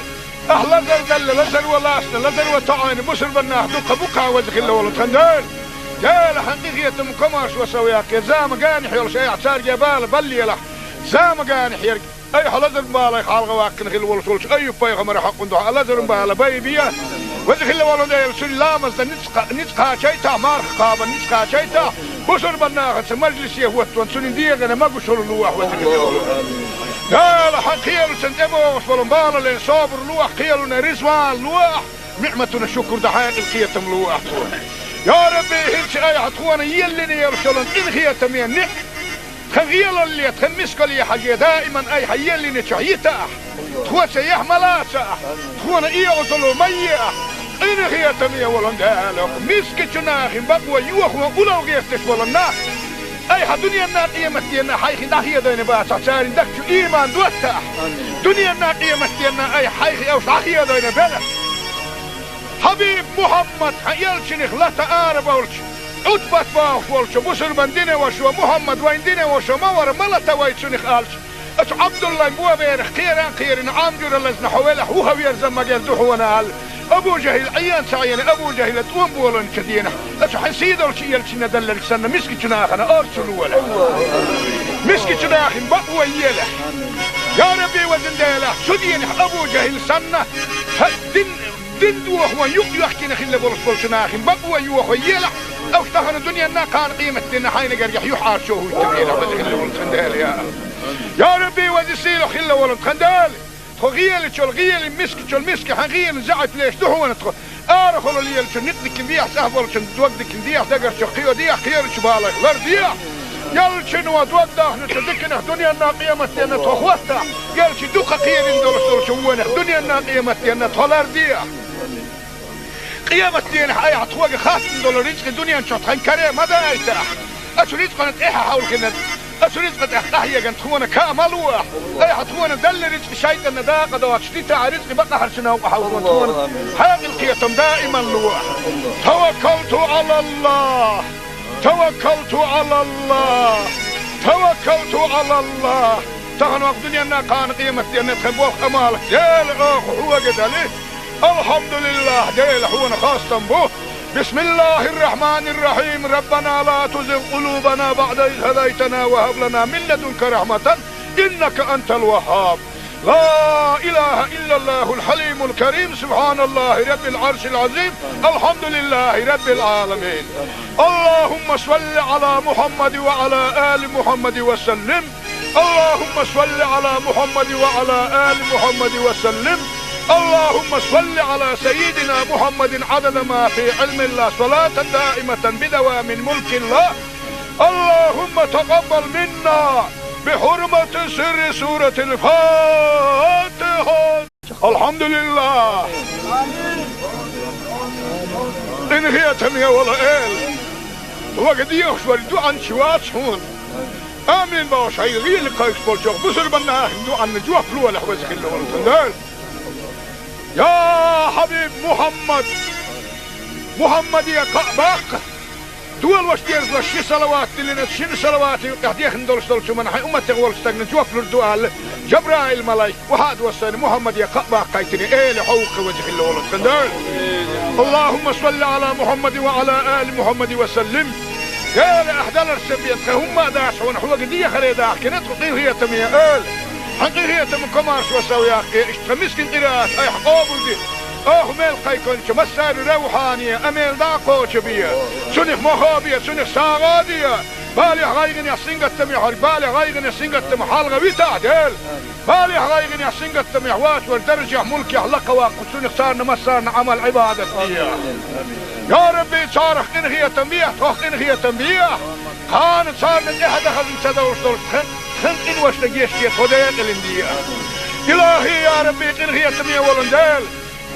لزر دل لزر ولاسنا لزر وطعين بسر بناه دوقة بقى وزخ الله ولتخنديل جال حقيقية مكماش وسوياك زام قاني حيول شيء عصار جبال بلي له زام قاني حيرك اي حلزر بالي خالغ واكن خل ولسولش اي بايغمر حق ندو لزر بالي بيبيا وزخ الله ولنديل سلامز نتقا شيتا مارخ قابا نتقا شيتا بسر بناه مجلس يهوت سنين ديغنا ما قشر اللوح وزخ الله قال حقيل سنتبوش ولنبال لين صابر لوح قيلنا رزوان لوح نعمتنا الشكر دحاق القيتم لوح يا ربي هلش اي حتخوانا يلني يرسلون ان خيتم ينح خغيل اللي تخمسك لي حاجة دائما اي حيلني تحييتا تخوى سيح ملاسا تخوانا اي اصلو ميا ان خيتم يولن دالك مسك جناخ بقوى يوخ وقلو غيفتش ولنا اي دنيا النار قيمتنا حيخي داخيه دين باسع سارين دكتو ايمان دوتا دنيا النار قيمتنا اي حيخي اوش داخيه دين بلا حبيب محمد حيالشنخ لا تقارب اولش اتبت باوش ولش بسر بندين وشو محمد وين دين وشو مور ملتا ويتشنخ الش اتو عبد الله مبوا بيرخ خيران عامجر اللزن حوالح وهو يرزم مجال دوحونا ابو جهل عيان سعيان ابو جهل تقوم بولن كدينا اتو حسيد ولش يلشنا دلل سنة مسكي جناخنا ارسلوا ولا مسكي جناخ بقوى يله يا ربي وزن ديله سدين ابو جهل سنة دين دوح ويحكينا خلا بولش جناخ بقوى يوخ يله او اشتغل الدنيا نا كان قيمة دينا حين قريح يحار شوه يتبينا وزن خلا بولش خندال يا ربي وزن سيلو خلا بولش خندال غيل مسك حغيل زعت ليش دحونا تخو ارخل لي نقدك بيح سهبل توقدك بيح دقر شقيو دي خير شبالك لرديا يلشن ودوده نتذكنا دنيا الناقيه متنا تخوتا قالش دوقه خير ندور شوونه دنيا الناقيه متنا تولرديا قيامه دين حياه تخوق خاص دولار رزق الدنيا نشط خنكره ما دايته اشريت قنت ايه حاول كنا أسريت قد أحيا قد تخونا كامل واح أي حتخونا دل رزق شيء أن دا قد واشتيت رزق بقى حرشنا وحاول تخونا هذه القيتم دائما لواح توكلت على الله توكلت على الله توكلت على الله تغن وقت دنيا كان قيمة أن تخبوك أمالك ديل أخ هو قد عليه الحمد لله ديل هو خاصة به بسم الله الرحمن الرحيم ربنا لا تزغ قلوبنا بعد إذ هديتنا وهب لنا من لدنك رحمة إنك أنت الوهاب لا إله إلا الله الحليم الكريم سبحان الله رب العرش العظيم الحمد لله رب العالمين اللهم صل على محمد وعلى آل محمد وسلم اللهم صل على محمد وعلى آل محمد وسلم اللهم صل على سيدنا محمد عدد ما في علم الله صلاة دائمة بدوام ملك الله اللهم تقبل منا بحرمة سر سورة الفاتحة الحمد لله إن هي تمية ولا إل وقد يخشوا الدعاء شوات هون آمين باش هاي غير لقايش بولشوك بسر بنا دعاء نجوح فلوة لحوزك الله والتندال يا حبيب محمد يا قعباق دول واش ديرز لشي صلوات اللي نتشين صلوات يقديخ ندولش دولش من حي أمتي غولش تقن جوف لردوال جبرائيل ملايك وحاد وصاني محمد يا قعباق قايتني ايه لحوق وجه الله والتندال اللهم صل على محمد وعلى آل محمد وسلم قال احدال السبيت هم داش ونحو قدية خريداح كنت قطيه هي تمية قال حقيقية من كمارش وسوياقي اشتمسكن قراءات اي حقوبل دي ميل قيكون مسار روحانية اميل داقو شبية سنخ مخابية سنخ ساغادية بالي غايغن يحسنق التميح بالي غايغن يحسنق التميح حالغا ويتا ديل بالي غايغن يحسنق التميح واس والدرجة ملكي حلقة واقو سنخ صارنا مسارنا عمل عبادة فيها يا ربي صارخ انغية تنبيح تخ انغية تنبيح كان صارنا احد خزن سدوش دولش خنقين وش نجيشتي خديت الاندية إلهي يا ربي قنغية تمية ولندال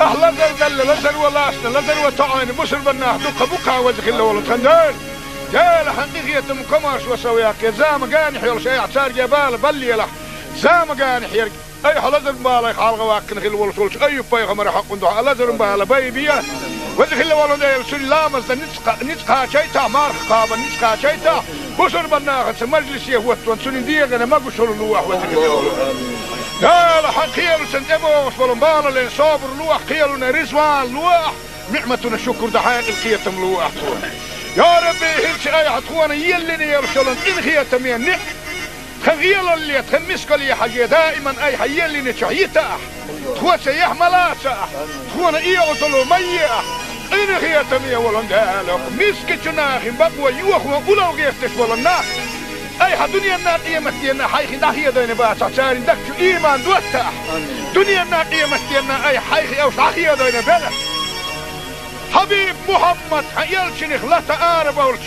أهلا زل لزل ولاسنا لزل وطعين بسر بناه دوقة بقى وزخل ولد خندال جال حقيقية مكماش وسوياك يا زام قانح يا شيء اعتار جبال بلي له زام قانح يرق أي حلزر بالا يخالغ واكن خل ولسولش أي بيغمر حق دعاء لزر بالا بيبيا وزخل ولندال سلامز نتقا شيتا مارخ قابا نتقا شيتا بسر بناه مجلس يهوت سنين ديغنا ما قشر اللوح وزخل لا حقيقة سنتبو وصلوا بالا لين صابر لوح قيلنا رزوان لوح نعمتنا الشكر دحايق القيتم لوح يا ربي هلش اي عطوانا يلني يرسلن ان هي تمين نعم خغيل اللي تخمسك لي حاجة دائما اي حيلني تشعيتا تخوة سيح ملاسا تخوانا ايه وصلوا ميا ان هي تمين ولن دالك مسك جناخي بقوة يوخوا ولو غيفتش ولنا اي دنيا الناقية مستينا حيخي داخية دين باسا ساري دكتو ايمان دوتا دنيا الناقية مستينا اي حيخي او صاحية دين بلا حبيب محمد يلشنخ لا تعارب ولش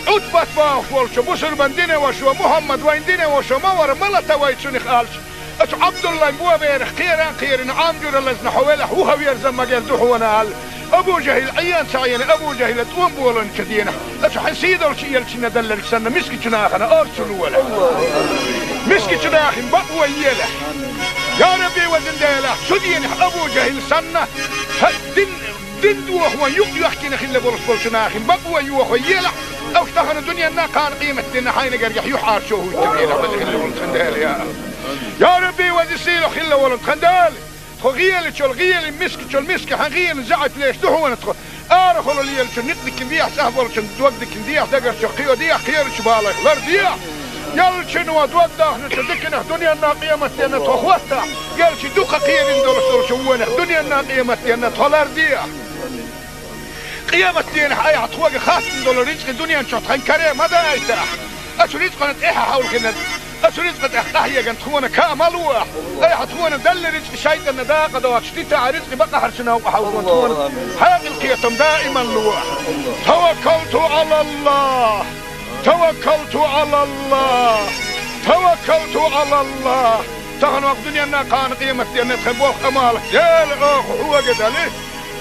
عتبت باخ ولش بسر بندين وشو محمد وين دين وشو مور ملتا ويتشنخ آلش اتو عبد الله مبوا بيرخ خيران عامجور اللزن حويله هو يرزم مجال دحونا آل ابو جهل عيان سعيان ابو جهل توم بولن كدينه اتو حسيد ولش يلشن دلل سنة مسكي جناخنا ارسلوا ولا مسكي جناخن بقوى يله يا ربي وزن ديله سدين ابو جهل سنة دين دوخ ويحكي نخيل برس ناخن بقوى يوخ ويلا او اشتغل الدنيا نا كان قيمة دين حين قريح يحار شو هو التبيلة خل ولد خندال يا ربي وزسيله خل ولد خندال خغيل شو الغيل مسك حغيل زعت ليش دحو ندخل ارخل اللي شو نقدك نديح سهل شو دوقدك نديح دقر شو قيو ديح خير شبالك لر ديح يل شنو دوقده نتدكنا دنيا نا قيمة دين تخوتها يل شي دوقة قيل ندور شو دنيا نا قيمة دين تخلر ديح قيامة دين حياة عطوة خاصة دول رزق الدنيا نشوط خان كريم هذا ايتاح اشو رزق نتقيها حول كنا اشو رزق تحتاهية كانت تخونا كاملوح اي حتخونا دل رزق شايدة نداقة دوات شتيتا رزق بقى حرشنا وحاولون تخونا حياة القيتم دائما لوح توكلت على الله توكلت على الله توكلت على الله تغنوا الدنيا كان قيمة دين نتخبوخ امالك ديل اخ هو قدالي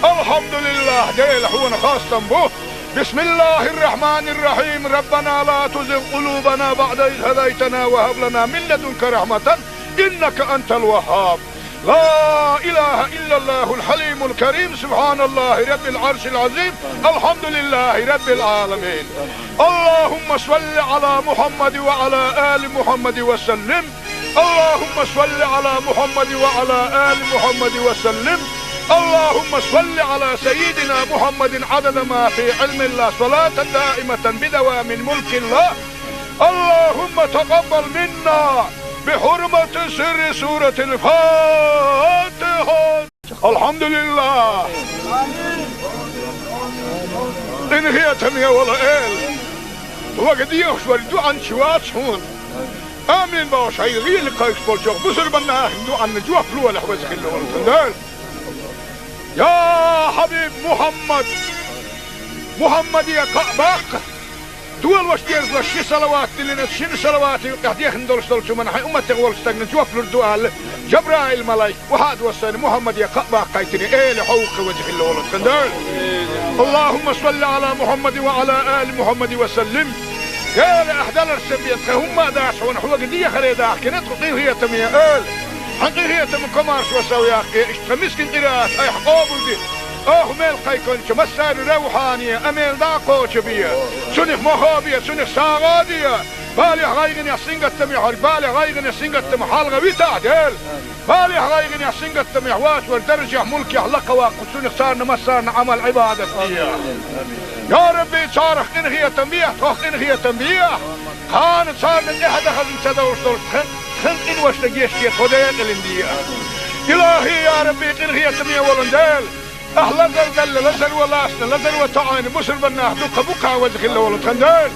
الحمد لله ديل حونا خاصة به بسم الله الرحمن الرحيم ربنا لا تزغ قلوبنا بعد إذ هديتنا وهب لنا من لدنك رحمة إنك أنت الوهاب لا إله إلا الله الحليم الكريم سبحان الله رب العرش العظيم الحمد لله رب العالمين اللهم صل على محمد وعلى آل محمد وسلم اللهم صل على محمد وعلى آل محمد وسلم اللهم صل على سيدنا محمد عدد ما في علم الله صلاة دائمة بدوام ملك الله اللهم تقبل منا بحرمة سر سورة الفاتحة الحمد لله إن هي تمية ولا إل وقد يخشور دوعا شوات شون آمين باش هاي غير لقايش بولشوخ بسر بناه دوعا نجوه فلوه لحوزك اللي ورسندال يا حبيب محمد يا قعباق دول واش دير شي صلوات اللي نشين صلوات قاعد يخندل شو من حي امتي غول استغن جوف الدوال جبرائيل ملاك وحد وصل محمد يا قعباق قايتني ايه لحوق وجه اللي ولد خندال اللهم صل على محمد وعلى ال محمد وسلم يا لاحدال السبيت هم داش ونحو قديه خريدا كنت قيه هي تميه حقيقية من كمارش وسوياك اشتمسكن قراءات اي حقوبل دي ميل قيكون مسار روحانية اميل داقو شبية سنخ مخابية سنخ ساغادية بالي غايغن يحسنق التميحور بالي غايغن يحسنق التميحال غويتا ديل بالي غايغن يحسنق التميحوات والدرجة ملك يحلق واقو سنخ سارنا مسارنا عمل عبادة يا ربي صارخ انهي تنبيه توخ انهي تنبيه خانت صارنا احد اخذ انتدور خنقين وش نجيشتي خديت الاندية إلهي يا ربي قنغية تمية ولندال أهلا زل لزل ولاسنا لزل وطعين بسر بناه دوقة بقى وزخل ولد خندال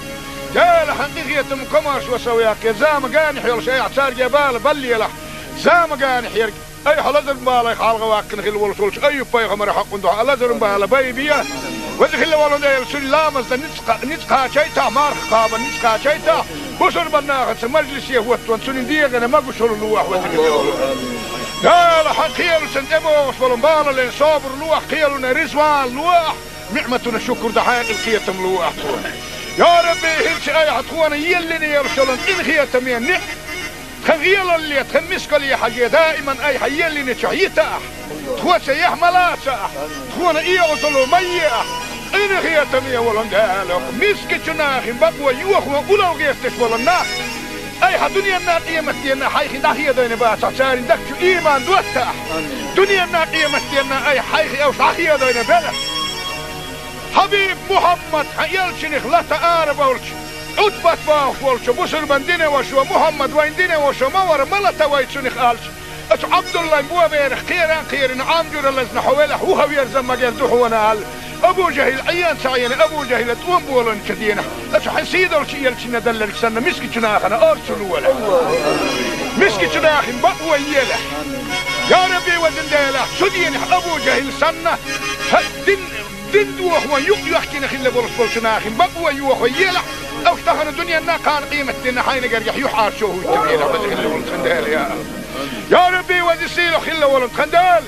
جال حقيقية مكماش وسوياك يا زام قانح يلش اي اعتار جبال بلي له زام قانح يرق اي حلزر بالا يخالغ واكن خل ولسولش اي بيغمر حق دعاء لزر بالا بيبيا وزخل ولندال سلامز نتقا شيتا مارخ قابا نتقا شيتا بصر بناخت مجلس يهوت وانسون ديغنا ما قشر لوح وذكر لا لا حقيل سنتبوش والمبال اللي صابر لوح قيلنا رزوان لوح نعمتنا شكر دحين القيتم لوح يا ربي هلش اي حطوانا يلني يرسلن ان خيتم يعني خغيل اللي تخمسك لي حاجه دائما اي حيلني شعيته تخوى سيح ملاسه تخونا ايه وصلوا ميه إن خيتم يا ولن دالك مسك جناخ بقوى يوخ وأولو غيرتش ولن أي دنيا النار قيمتنا حيخ داخية دين باسا سارين دكتو إيمان دوتا دنيا النار قيمتنا أي حيخ أو داخية دين بلا حبيب محمد حيالشنخ لا تآرب أولش عطبت باخ ولش بسر من دين وشو محمد وين دين وشو مور ملتا ويتشنخ آلش أش عبد الله مبوا بيرخ خيران عامجور اللزن حوالح وهو يرزم مجال دوحونا آل أبو جهل عيان سعيان أبو جهل توم بولن كدينا أش حسيد أولش يلشنا دللك سنة مسكي جناخنا أرسلوا ولا مسكي جناخن بقوى يلا يا ربي وزن ديلا سدين أبو جهل سنة دين دوخ ويحكي نخل بولش بولشناخن بقوى يوخ يلا أو اشتغل الدنيا نا كان قيمة دينا حين قريح يحار شوه التبينا وزن خل يا ربي وزسيلو خلا ولن خندال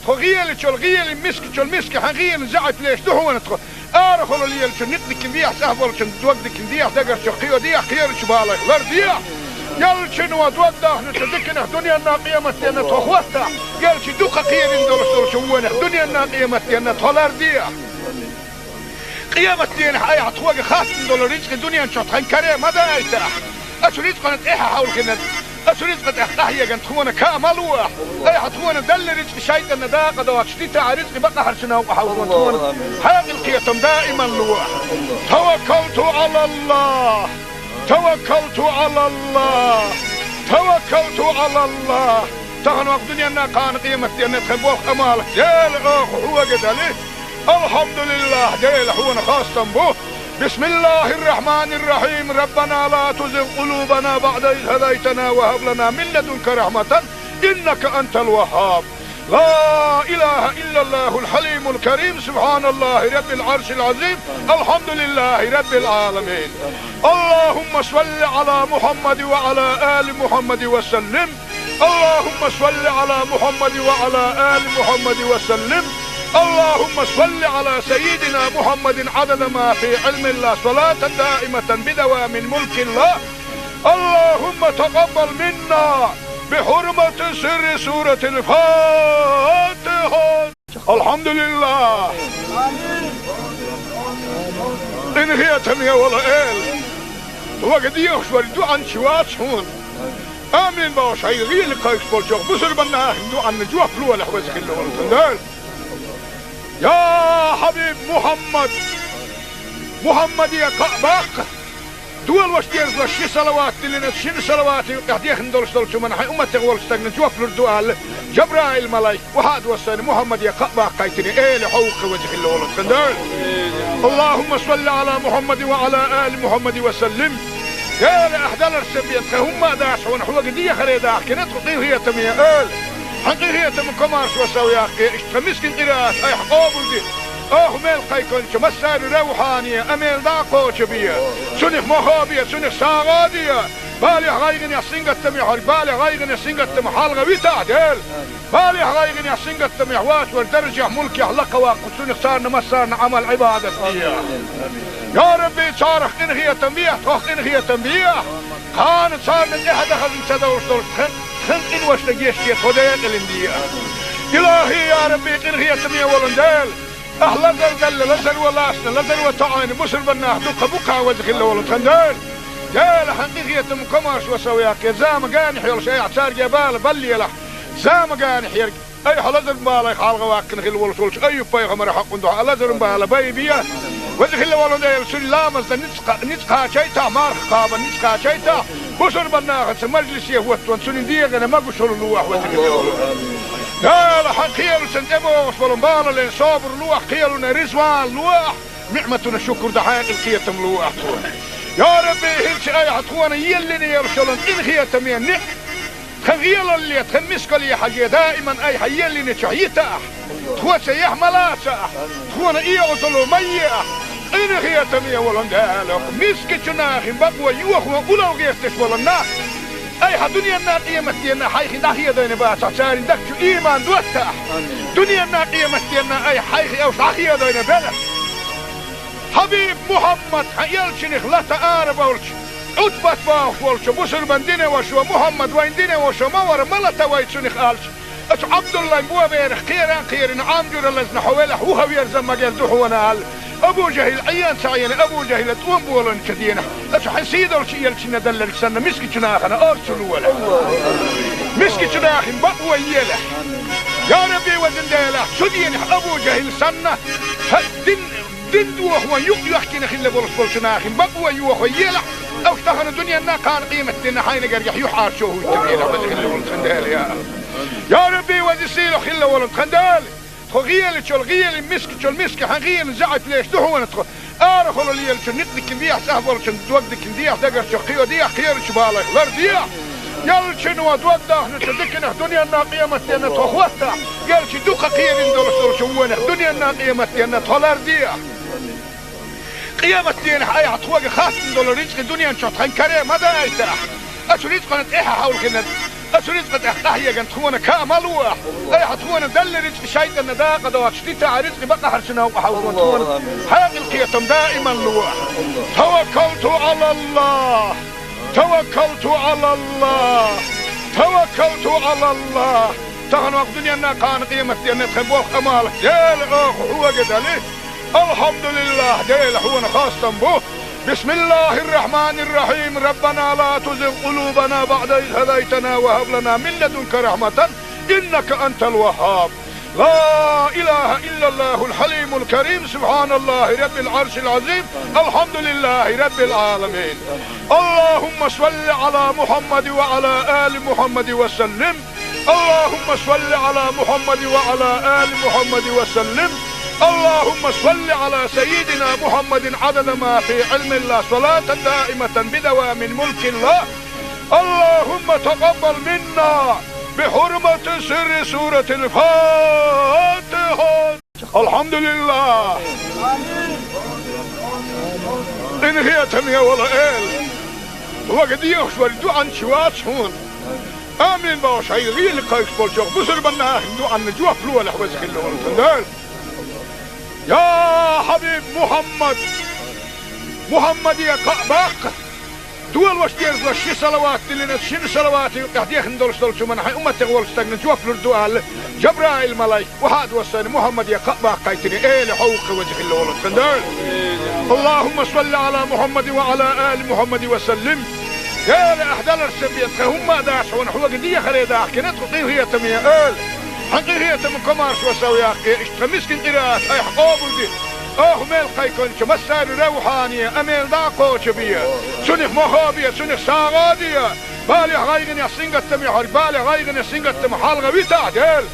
خغيل تشول غيل مسك تشول مسك حغيل زعت ليش دهون تخ ارخلو ليل تشول نتك ديح سهبل تشول دوقدك ديح دقر شقيو ديح خير شبالك لر ديح يل شنو دوقده نتذكنا دنيا نا قيمتنا تخوتا يل شي دوقه خير ندور شوونه دنيا نا قيمتنا تولر ديح قيمتنا هاي حتوق خاص ندور رزق الدنيا نشوت خنكره ما دايته اشريت قنت ايه حاول كنا أسريت قد أحتاحيا قد تخونا كاملوح أي حتخونا دل رزق شايد أن دا قد واشتيتا رزق بقى حرشنا وحاولون تخونا هذه القيتم دائما لوح توكلت على الله توكلت على الله توكلت على الله تغنوا الدنيا أنها كان قيمتي أن تخبوخ أمالك ديل أخ هو قد عليه الحمد لله ديل هو خاصة به بسم الله الرحمن الرحيم ربنا لا تزغ قلوبنا بعد إذ هديتنا وهب لنا من لدنك رحمة إنك أنت الوهاب لا إله إلا الله الحليم الكريم سبحان الله رب العرش العظيم الحمد لله رب العالمين اللهم صل على محمد وعلى آل محمد وسلم اللهم صل على محمد وعلى آل محمد وسلم اللهم صل على سيدنا محمد عدد ما في علم الله صلاة دائمة بدوام ملك الله اللهم تقبل منا بحرمة سر سورة الفاتحة الحمد لله إن هي تمية ولا إل وقد يخشور دوعا شوات هون آمين باوش هاي غير لقايش بولشوخ بسر بناخ دوعا نجوح فلوة لحوزك اللي ولتندال يا حبيب محمد يا قعباق دول واش ديرز واش صلوات لنا شن صلوات قاعد ندولش دولش من حي امه تغول استغن جوف الدوال جبرائيل ملاك وحاد وسن محمد يا قعباق قايتني ايه لحوق وجه اللول خندال اللهم صل على محمد وعلى ال محمد وسلم يا لاحدال السبيت هم داشون حوق دي خريدا كنت هي تميه حقيقية من كمارش وسوياك اشتمسكن قراءات اي حقوبل دي ميل قيكونش مسار روحانية اميل داقوش بيا سنخ مخابية سنخ ساغادية بالي غايغن يحسين قتمي حرق بالي غايغن يحسين قتمي حالغة ويتا ديل بالي غايغن يحسين قتمي حواس والدرجة ملكي حلقة واقو سنخ صارنا مسارنا عمل عبادة بيا يا ربي صارخ انغية تنبيه تخ انغية تنبيه كانت صارنا احد خلن سدوش دول خلق إن واشتقيش كي خديق الاندية إلهي يا ربي إنغية تمية ولندال أهلا دل لزل ولاسنا لزل وطعين بسر بناه دوقة بقى وزخ الله ولندال جال حقيقية مكماش وسوياك زام قاني حيول شيء عسار جبال بلي لح زام قاني حيرك أي حلزر مبالا خالغ واقن خل ولسولش أي بايغمر حق ندوح حلزر مبالا بايبيا وزخ الله ولندال سلامز نتقى شيطا مارخ قابا نتقى شيطا بسر بناخت مجلس يهوت وانسون ديغنا ما قشر لوح وزخ الله لا لا حقيل سنتبوش والمبالا اللي صابر لوح قيلنا رزوان لوح نعمتنا شكر دحين القيتم لوح يا ربي هلش اي حتخوانا يلني يرسلن ان خيتم يعني خغيل اللي تخمسك لي حاجة دائما اي حيلني شعيته تخوى سيح ملاسه تخوانا ايه وصلوا ميه إن هي تمية ولندالك مسك جناخ بقوى يوخ ولو جيستش ولنا أي دنيا الناقية دينا حيخ ناهية دين باسع ساري دكتو إيمان دوتاح دنيا الناقية دينا أي حيخ أو صحية دين بلا حبيب محمد يلشنخ لا تقارب أولش أتبت باخ ولش بسر من دينه وشو محمد وين دينه وشو مور ملتا ويتشنخ ألش أش عبد الله بوا بيرخ خيران عامجر اللزن حوله هو يرزم مجال دحونا أبو جهل عيان سعيان أبو جهل تقوم بولن كدينا أش حسيد أولش يلشنا دلل سنة مسكي جناخنا أرسلوا ولا مسكي جناخ بقوى يله يا ربي وزن ديله سدين أبو جهل سنة دين دوه هو يحكي نخيل بولش جناخ بقوى يوه يله أو تخن الدنيا نا كان قيمة دينا حين قريح يحار شوه يتبيله وزخيل بولش خندال يا ربي وزسيله خيل ولد خندال خغيل شو الغيل مسك حغيل زعت ليش دحو نتخ ارخل لي نقدك نديح سهبل تودك نديح دقر شو خيو ديح خير شبالك غير ديح يلشن ودوده نتدكنا دنيا الناقيه متنا تخوتا قالش دوقه خير ندور شوونه دنيا الناقيه متنا تولر ديح قيامة دين حي عطوق خاص دولار رزق الدنيا نشوط خن كريم ماذا يتاح اشريت قناه ايه حاول كنا أسريت قد أحيا جن تخونا كامل واح أي حتخونا دل رزق شيء النداء قد واشتيت رزق بقى حرسنا وحاول تخونا هذه القيتم دائما لواح توكلت على الله توكلت على الله توكلت على الله تهن وقت دنيا كان قيمة دينا تخبوك أمالك ديل هو قد عليه الحمد لله ديل هو خاصة به بسم الله الرحمن الرحيم ربنا لا تزغ قلوبنا بعد إذ هديتنا وهب لنا من لدنك رحمة إنك أنت الوهاب لا إله إلا الله الحليم الكريم سبحان الله رب العرش العظيم الحمد لله رب العالمين اللهم صل على محمد وعلى آل محمد وسلم اللهم صل على محمد وعلى آل محمد وسلم اللهم صل على سيدنا محمد عدد ما في علم الله صلاة دائمة بدوام ملك الله اللهم تقبل منا بحرمة سر سورة الفاتحة الحمد لله إن هي تمية ولا إل وقد يخشوا الدعاء شوات هون آمين باش هاي غير لقايش بولشوخ بسر بنا دعاء نجوح فلوة لحوزك الله والتندال يا حبيب محمد يا قعباق دول واش ديرز لشي صلوات اللي نتشين صلوات يقديخ ندولش دولش من حي أمتك والستقن جوف لردوال جبرائيل ملايك وهاد وصاني محمد يا قعباق قايتني ايه لحوق وجه الله والتندال اللهم صل على محمد وعلى آل محمد وسلم يا لأحدال السبيت هم داش ونحوق دي خريداح كنت قطيه هي تمية آل حقي هي تم كمارش وسوياك اشتمسكن قراءات اي حقوبل دي ميل قيكون مسار روحانية اميل داقو شبية سنخ مخابية سنخ ساغادية بالي غايغن يحسنقت تميح بالي غايغن يحسنقت تميح حالغة ويتعدل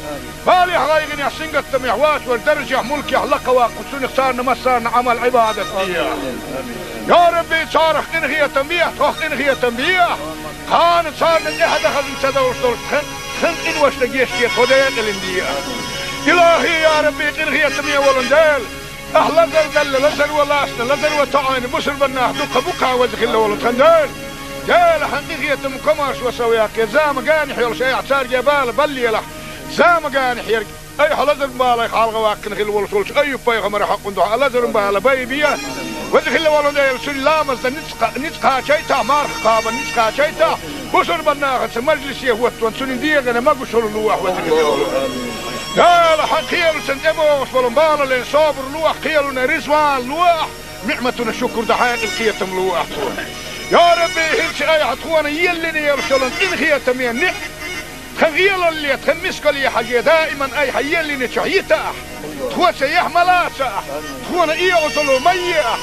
بالي غايغن يحسنقت تميح واش والدرجة ملكي حلقة واقف سنخ صارنا مسارنا عمل عبادة فيها يا ربي صارخ إن هي تنبيه توخ إن هي تنبيه خان صارنا إحدى خزن سدوش دول خن إن واش نجيش كي خديت الاندية إلهي يا ربي إن هي تنبيه ولندال أهلا دل لزر ولاسنا لزر وتعاني بسر بناه دوقة بقى وزخ الله ولندال جال حقيقية مكمارش وسوياك يا زام قانح يا شيء اعتار جبال بلي له زام قانح يرق أي حلزر بالا يخالغ واكن خل ولسولش أي بيغمر حق ندوح لزر بالا بيبيا وزخ الله ولندال سلامز نتقى شيتا مارخ قابا نتقى شيتا بسر بناه مجلس يهوت سنين ديغنا ما قشر اللوح وزخ الله قال حقيل سنتبو وصفلن بالا لين صابر لوح قيلنا رزوان لوح نعمتنا الشكر دحاق القيتم لوح يا ربي هلش اي عطوانا يلني يرسلن ان خيتم نعم خغيل اللي تخمسك لي حاجة دائما اي حيلني شعيتا تخوى سيح ملاسا تخوانا ايه وصلوا ميا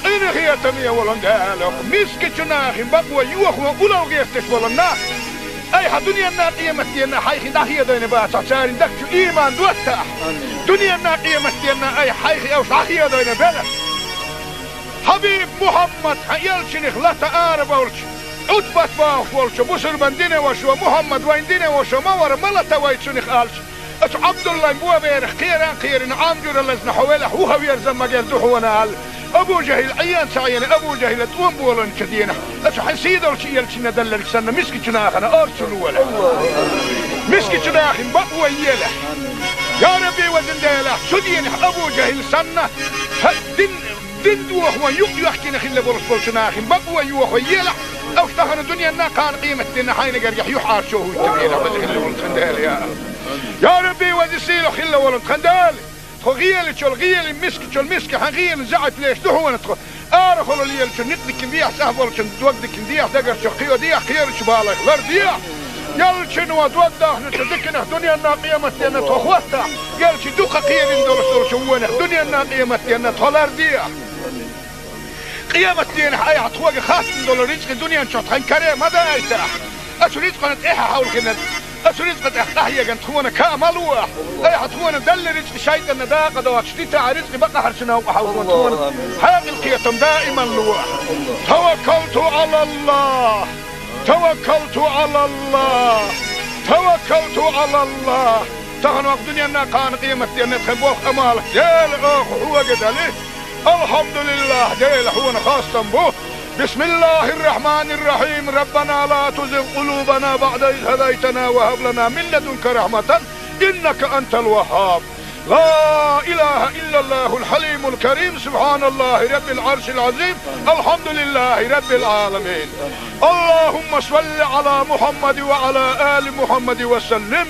ان خيتم ولن دالك مسك جناخ بقوى يوخوا ولو غيفتش ولنا أي دنيا الناقية متينا حيخ ناقية دين باسع ساري دكتو إيمان دوتاح دنيا الناقية متينا أي حيخ أو صحية دين بلا حبيب محمد يلشنخ لا تقارب أولش أتبت باخ ولش بسر من دينه وشو محمد وين دينه وشو مور ملتا ويتشنخ ألش أش عبد الله بوا بيرخ خيران عامجر اللزن حوله هو يرزم مجال دحونا أبو جهل عيان سعينا أبو جهل توم بولن كدينا أشو حسيدو شيء يلشنا دلل سنة مسكي شناخنا أرسلوا ولا مسكي شناخن بقوى يلا يا ربي وزن ديلا شدين أبو جهل سنة دين دوخ ويق يحكينا خلا برسول شناخن بقوى يوخ يلا أو اشتهن الدنيا نا كان قيمة دينا حين قريح يحار شوه التبينا خلا ولن خندال يا ربي وزن سيلو خلا ولن خندال غيال شو الغيال مسك حغيال زعت ليش دهو نتخ أرخل الليل شو نقدك نديح سهبل شو دوقدك نديح دقر شو قيو ديح خير شو بالك لر ديح يال شنو دوقده نتذكر دنيا الناقية متينا تخوتها يال شو دوقة قيل ندور شو وين دنيا الناقية متينا تخلر ديح قيامة دينا أي عطوة خاص ندور رزق الدنيا نشوط خن كريم هذا أيتها أشو رزق نتإيها حول كنا أشو رزق تحتاهي جن تخونا كاملوا أي حتخونا دل رزق شيء النداقة دوات شتيتا رزق بقى حرشنا وحاولون تخونا هذه القيتم دائما لوا توكلت على الله توكلت على الله توكلت على الله تغنوا الدنيا كان قيمة دينا تخبوخ أمالك ديل أخ هو قدالي الحمد لله ديل هو خاصة بوه بسم الله الرحمن الرحيم ربنا لا تزغ قلوبنا بعد إذ هديتنا وهب لنا من لدنك رحمة إنك أنت الوهاب لا إله إلا الله الحليم الكريم سبحان الله رب العرش العظيم الحمد لله رب العالمين اللهم صل على محمد وعلى آل محمد وسلم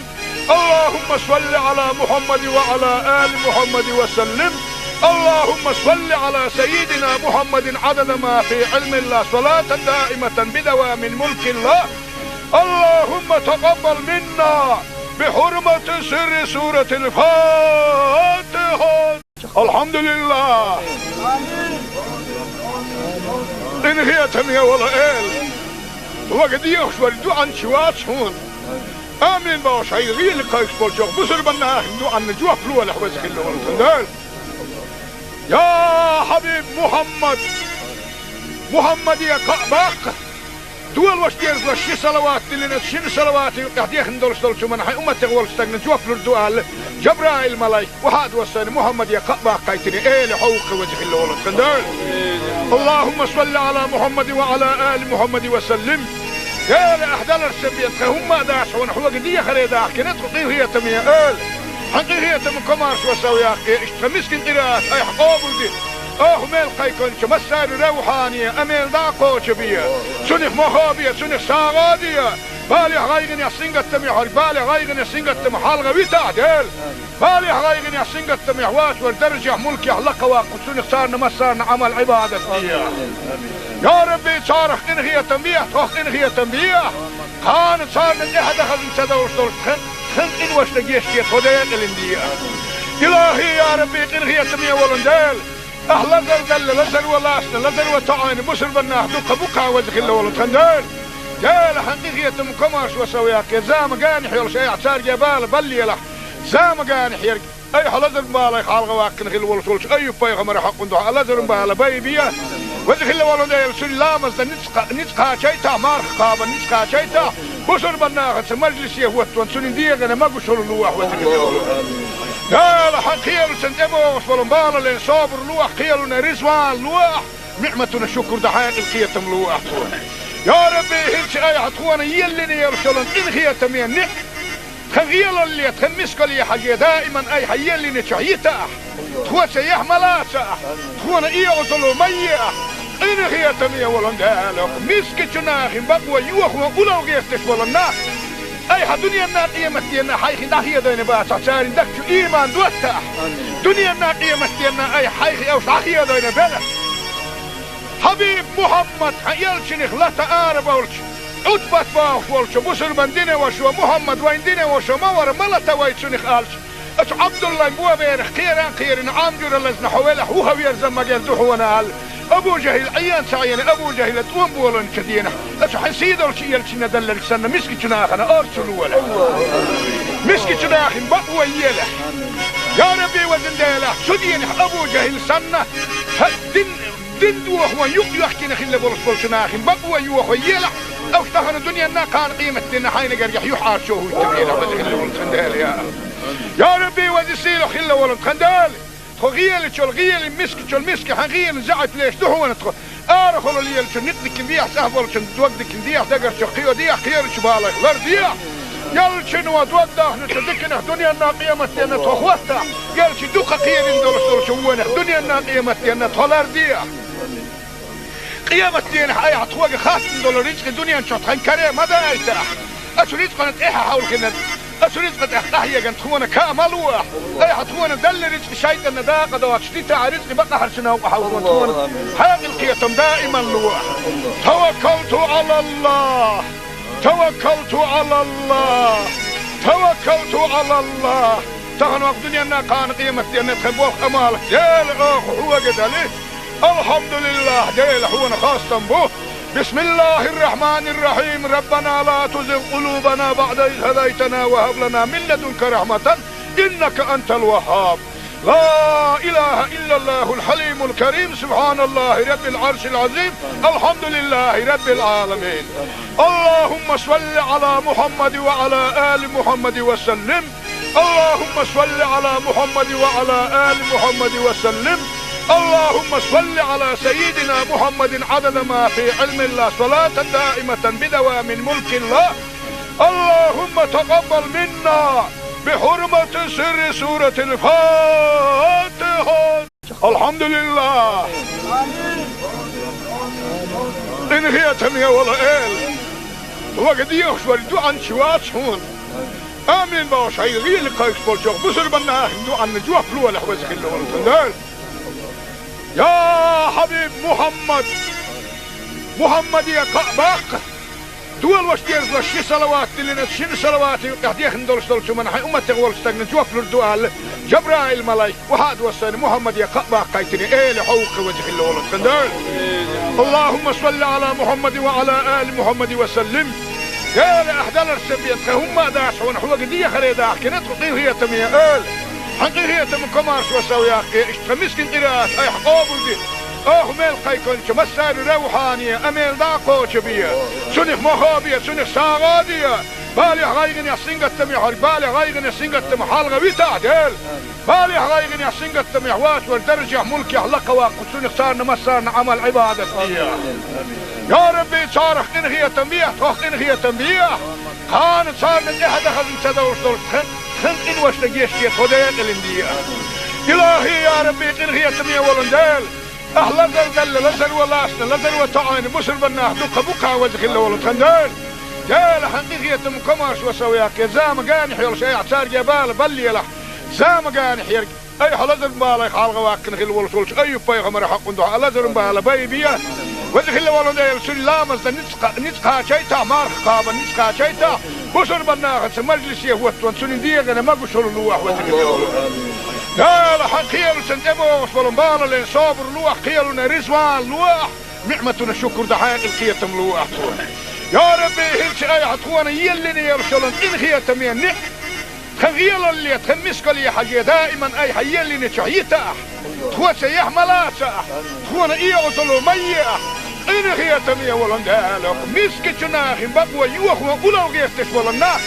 اللهم صل على محمد وعلى آل محمد وسلم اللهم صل على سيدنا محمد عدد ما في علم الله صلاة دائمة بدوام ملك الله اللهم تقبل منا بحرمة سر سورة الفاتحة الحمد لله إن هي تمية ولا إل وقد يخشور دوعا شوات شون آمين باش هاي غير لقايش بولجوغ بسر بناه دوعا نجوه فلوه لحوزك اللي يا حبيب محمد يا قعباق دول واش دير شي صلوات اللي نتشين صلوات قاعدين ندور شو من حي امتي غول استغن جوف الدوال جبرائيل ملاك وحد وصل محمد يا قعباق قايتني ايه لحوق وجه الله ولد خندال اللهم صل على محمد وعلى ال محمد وسلم يا لاحدال السبيت هم داش ونحو قديه خريدا كنت هي تميه حقيقية من كمارش وسويا اشتمسكن قراءات اي حقوبل دي ميل قيكون مسار روحانية اميل داقو شبية سنخ مخابية سنخ ساغادية بالي غايغن يسنغت تميحر بالي غايغن يسنغت تمحال غويتا ديل بالي غايغن يسنغت تميحوات والدرجة ملك يحلق واقو سنخ سارنا مسارنا عمل عبادة يا ربي صارخ انغية تنبيه توخ انغية تنبيه كانت صارنا احد اخذ انتدور خن إن وش لقيشتي خديت الاندية إلهي يا ربي إنغي تمية ولندال أهلا زلزل لزل ولاسنا لزل وطعاني بسر بناه دوقة بقى وزخ الله ولد خندال جال حقيقية مكماش وسوياك زام قانح يلش أي اعتار جبال بلي له زام قانح يرق أي حلزر مبالي خالغ واكن خل ولسولش أي بيغمر حق ندوح لزر مبالي بيبيا وزخ الله ولندال سلامز نتقا شيتا مارخ قابا نتقا شيتا بسر بناغت مجلس يهوت وانسون ديغنا ما قشر اللوح وتكلم لا لا حقيل سنتبو وصلنا لين صابر لوح قيلنا رزوان لوح نعمتنا شكر دحين القيتم لوح يا ربي هلش اي حتخوانا يلني يرسلن ان خيتم يعني خغيل اللي تخمسك لي حاجه دائما اي حيلني شعيته تخوى سيح ملاسه تخوانا ايه وصلوا ميه إن هي تمية ولندالك مسك جناخ بقوى يوخ وقولوا غيرتش ولنا أي دنيا الناقية متينا حيخ داخية دين باس عسارين دكتو إيمان دوتاح دنيا الناقية متينا أي حيخ أو داخية دين بلا حبيب محمد يلشنخ لا تقارب ولش عتبت باخ ولش بسر من دين وشو محمد وين دين وشو مور ملتا ويتشنخ آلش أش عبد الله مبوا بيرخ خيران عامجر اللزن حوالح وهو يرزم مجال دوحونا هال أبو جهل عيان سعينا أبو جهل توم بولن كدينا أش حسيدو شيء يلشنا دلل سنة مسكي جناخنا أرسلوا ولا مسكي جناخن بقوى يلا يا ربي وزن ديلا شدين أبو جهل سنة دين دوخ ويق يحكينا خلا برسول جناخن بقوى يوخ يلا أو اشتهن الدنيا كان قيمة دينا حين قريح يحار شوه التبينا وزن خلا ولد خندال يا ربي وزن سيلو خلا ولد خندال تغيل شل غيل مسك حغيل زعت ليش دهون تخ أرخل اللي يلش نتك ديح سهل شن دوقدك ديح دقر شقيو ديح خير شبالك لر ديح يلش نودوده نتدكنا دنيا الناقيمة أن تخوته يلش دوق خير دول شوونه دنيا الناقيمة أن تولر ديح قيامة دين حي عطوق خاص دول رزق دنيا شط خنكره ماذا يتح أشريت قنت إيها حول كنا أشريت قد أحتاهي جن تخونا كاملوه أي حتخونا دل رزق شيطان داق دوات شديت رزق بقى حرشنا وحاول تخونا هذه القيتم دائما لوح توكلت على الله توكلت على الله توكلت على الله تغنوا الدنيا كان قيمة دين تخبوه أمالك ديل هو قدالي الحمد لله ديل هو خاصة به بسم الله الرحمن الرحيم ربنا لا تزغ قلوبنا بعد إذ هديتنا وهب لنا من لدنك رحمة إنك أنت الوهاب لا إله إلا الله الحليم الكريم سبحان الله رب العرش العظيم الحمد لله رب العالمين اللهم صل على محمد وعلى آل محمد وسلم اللهم صل على محمد وعلى آل محمد وسلم اللهم صل على سيدنا محمد عدد ما في علم الله صلاة دائمة بدوام ملك الله اللهم تقبل منا بحرمة سر سورة الفاتحة الحمد لله إن هي تمية ولا إل وقد يخشور عن شوات هون آمين باوش هاي غير لقايك بولشوك بسر بنا عن جوا فلوة لحوزك اللي ولتندال يا حبيب محمد يا قعباق دول واش ديرز واش شي صلوات اللي شي صلوات قاعد ندول شو من حي امه تغول استغنى جوف الدوال جبرائيل ملاك وهاد وسن محمد يا قعباق قايتني ايه لحوق وجه اللي ولد تندال اللهم صل على محمد وعلى ال محمد وسلم يا لاحدال السبيت هم داشون حوق دي خريدا كنت هي تميه حقيقة من كمارش وسويا مسكين قراءات أي حقوبل دي ميل قيكون مسار روحانية أميل داقو شبية سنخ مخابية سنخ ساغادية بالي غايغن يسنغ التميح بالي غايغن يسنغ التميح حالغ بيتا ديل بالي غايغن يسنغ التميح واش وردرجة ملكي حلقة واقو سنخ صارنا مسارنا عمل عبادة فيها يا ربي صارخ إنغية تنبيح تخ إنغية تنبيح كانت صارنا إحدى خذن سدوش دول خلق إن واش تجيش كي خديت الاندية إلهي يا ربي إنغية تنبيح ولندال أهلا دل لزل ولاسنا لزل وطعين بسر بناه دوك بوكا وزخ اللي ولد خندال جال حقيقية مكماش وسوياك يا زام قانح يلا شيء اعتار جبال بلي يلا زام قانح يرق أي حلزر مبالا خالق واكن خل ولسولش أي بايغ مرة حق ندوح حلزر مبالا بايبيا وزخ اللي ولد يلا سل لامز نتقا شيتا مارخ قابا نتقا شيتا بسر بناه مجلس يهوت وانسون ديغنا ما قشر اللواح وزخ اللي ولد يا لحق خيال سنتبوش ولنبالا لين صابر لوح خيالنا رزوان لوح نعمتنا الشكر دحاق القيتم لوح يا ربي هلش اي حتخوانا يلني يرشلن ان خيتم ينح خغيال اللي تخمسك لي حاجة دائما اي حيلني شعيتا تخوى سيح ملاسا تخوانا اي عطلو ميا ان خيتم يولن دالك مسك جناخ بقوى يوخ وقلو غيفتش ولنا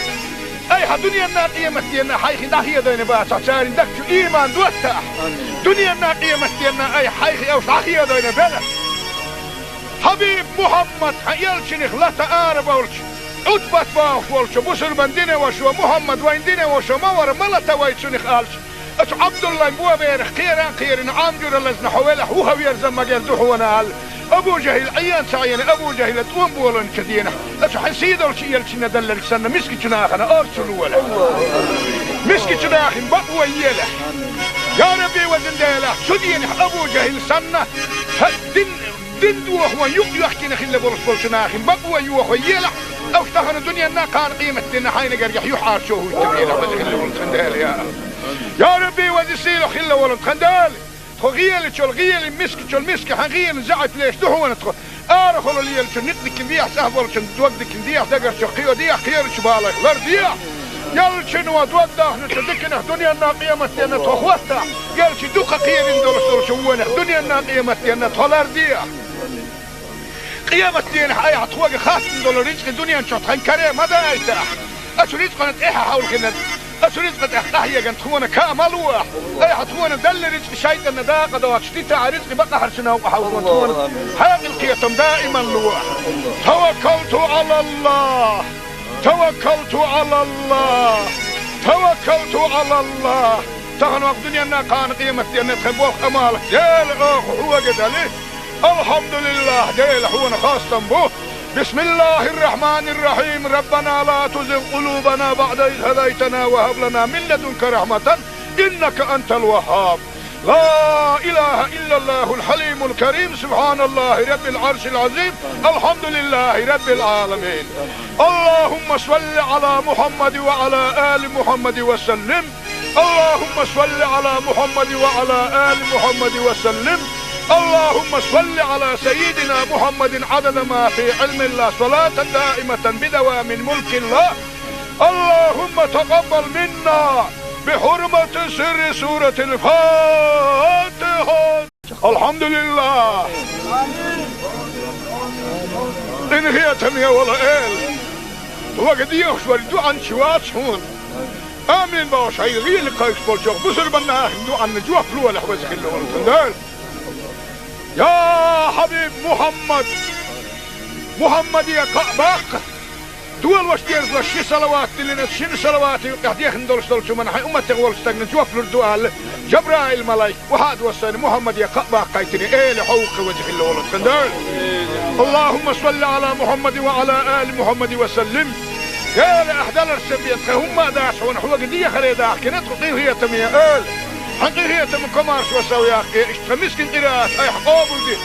أي دنيا الناقية مستينا حيخي داخية دين باسا سارين دكتو إيمان دوتا دنيا الناقية مستينا أي حيخي أوش داخية دين بلا حبيب محمد حيالشنخ لا تآرب أولش عدبت باوش ولش بسر من دينه وشو محمد وين دينه وشو مور ملتا ويتشنخ آلش أش عبد الله مبوا بيرخ خيران عامجور اللزن حوالح هو ويرزم مجال دوحونا أبو جهل عيان سعيان أبو جهل تقوم بولن كدينه أش حسيد أولش يلشنا دلل سنة مسكي جناخنا أرسلوا ولا مسكي جناخن بقوى يله يا ربي وزن ديله شدين أبو جهل سنة دين دوح ويحكينا خلا برسول جناخن بقوى يوح يله أو اشتغل الدنيا أنها كان قيمة دينا حين قريح يحار شوه يتبعينا وزن خلا ولد خندال يا ربي وزن سيلو خلا ولد خندال غيل مسك حغيل زعت ليش دهون تخ أرخل اللي يلشن نقدك نديح سهل شن توقدك نديح دقر شقيو ديح خير شبالك لر ديح يلشن ودوده نتدكنا دنيا الناقية مستينا تخوته يلشن دوق خير ندول شوونه دنيا الناقية مستينا تولر ديح قيامة دين حي عطوق خاص ندول رزق دنيا نشط خنكره ماذا يتاح أشو رزق نتيحة حول كنا رزق أحيا كان تخونا كامل واح أي حتخونا دل رزق شيطان داقة دوات شتيتا رزق بقى حرشنا وحاول تخونا هذه القيتم دائما لواح توكلت على الله توكلت على الله توكلت على الله تغن وقت دنيا كان قيمة دينا تخبوك أمالك ديل هو قدالي الحمد لله ديل هو خاصة به بسم الله الرحمن الرحيم ربنا لا تزغ قلوبنا بعد إذ هديتنا وهب لنا من لدنك رحمة إنك أنت الوهاب لا إله إلا الله الحليم الكريم سبحان الله رب العرش العظيم الحمد لله رب العالمين اللهم صل على محمد وعلى آل محمد وسلم اللهم صل على محمد وعلى آل محمد وسلم اللهم صل على سيدنا محمد عدد ما في علم الله صلاة دائمة بدوام ملك الله اللهم تقبل منا بحرمة سر سورة الفاتحة الحمد لله إن هي تمية ولا إل وقد يخشوا الدعاء شوات هون آمين باش هاي غير لقايش بولشوخ بسر بنا دعاء نجوح فلوة لحوزك اللي والتندال يا حبيب محمد يا قعباق دول واش ديرز لشي صلوات اللي نتشين صلوات يقديخ ندولش دولشو من حي أمتك والستاقن جوف لردوال جبرائيل ملايك وحاد وصاني محمد يا قعباق قايتني ايه لحوق وجه اللي ولد خندال اللهم صل على محمد وعلى آل محمد وسلم يا لأحدال السبيت هم داش ونحو قدية خريداح كنت قطيه هي تمية ايه حقي هي تم كمارش وسوياك اشتمسكن قراءات اي حقوبل دي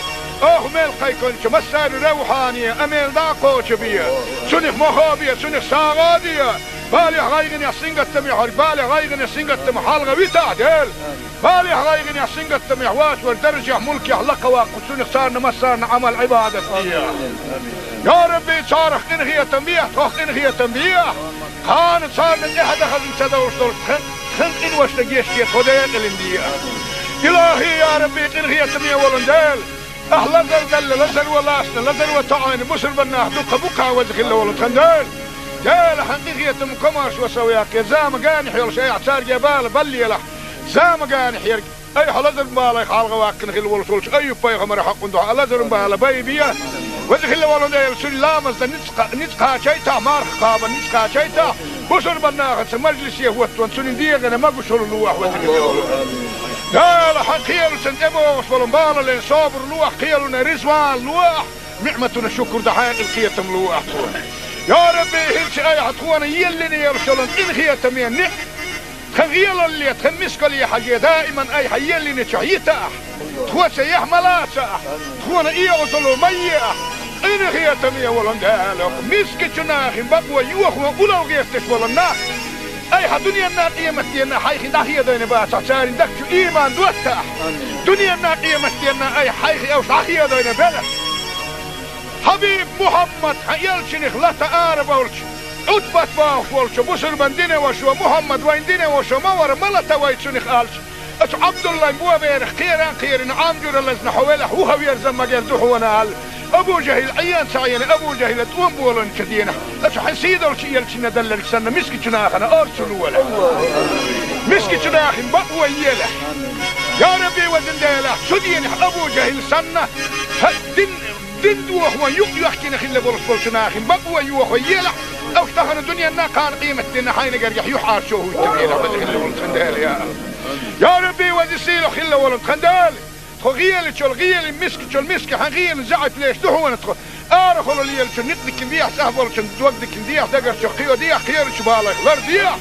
ميل قيكون مسار روحانية اميل داقو شبية سنخ مخابية سنخ ساغادية بالي غايغن يحسنغت تمي حرق بالي غايغن يحسنغت تمي حالغة ويتعدل بالي غايغن يحسنغت تمي حواس والدرجة ملك يحلق واقو سنخ سارنا مسارنا عمل عبادة فيها يا ربي صارخ انغية تنبيه توخ انغية تنبيه خان صارنا احد خزن سدوش دول خن إن وش نجيش كي خديت الاندية إلهي يا ربي إنغية تمية ولندال أهل دل لزر ولاسنا لزر وطعين بسر بناه دوقة بقى وزخ الله ولد خندال جال حقيقية مكماش وسوياك يا زام قانح يول شيء اعتار جبال بلي له زام قانح يرق أي حلزر بالا يخالغ واقن خل ولسولش أي بيغمر حق ندوح لزر بالا بيبيا وزخ الله ولندال سن لامز نتقى شيطا مارخ قابا نتقى شيطا بسر بناغت مجلس يهوتون سنين ديغنا ما قشر اللوح وزن قال حقيل سنتبو وصفلن بالا لين صابر لوح قيلنا رزوان لوح نعمتنا الشكر دحاق القيتم لوح يا ربي هلش اي حتخوانا يلني يرسلن إن خيتم ينع خغيل اللي تخمسك لي حاجة دائما اي حيلني تشعيتا تخوى سيح ملاسا تخوانا ايه وصلوا مياه إن خيتم يولن دالك مسك جناخ بقوى يوخوا أولو غيستش ولناك أي دنيا النار قيمتنا حيخي داخية دين باسا ساري دكتو إيمان دوتا دنيا النار قيمتنا أي حيخي أو صحية دين بلا حبيب محمد حيالشنخ لا تآرب أولش عدبت باوش ولش بسر بندين وشو محمد وين دين وشو مور ملتا ويتشنخ آلش أتو عبد الله مبوا بيرخ خيران عامجور اللزن حوالح وهو يرزم مجال دحونا آل أبو جهل عيان سعيان أبو جهل توم بولن كدينا أتو حسيدة الشيء يلشنا دلل سنة مسكي تناخنا أرسلوا ولا مسكي تناخن بقوى يلا يا ربي وزن ديلا سدين أبو جهل سنة دين دوخ ويحكي نخل بولس تناخن بقوى يوخ يلا أو تخن الدنيا نا كان قيمة دينا حين قريح يحار شوه التبيل وزن ولد خندال يا ربي وزن سيلو خل ولد خندال غيال تشول غيال مسك تشول مسك حغيال زعت ليش دهو ندخل ارخل اللي يلش نقدك نديح سهبل تودك نديح دقر شقيو ديح خير شبالك لر ديح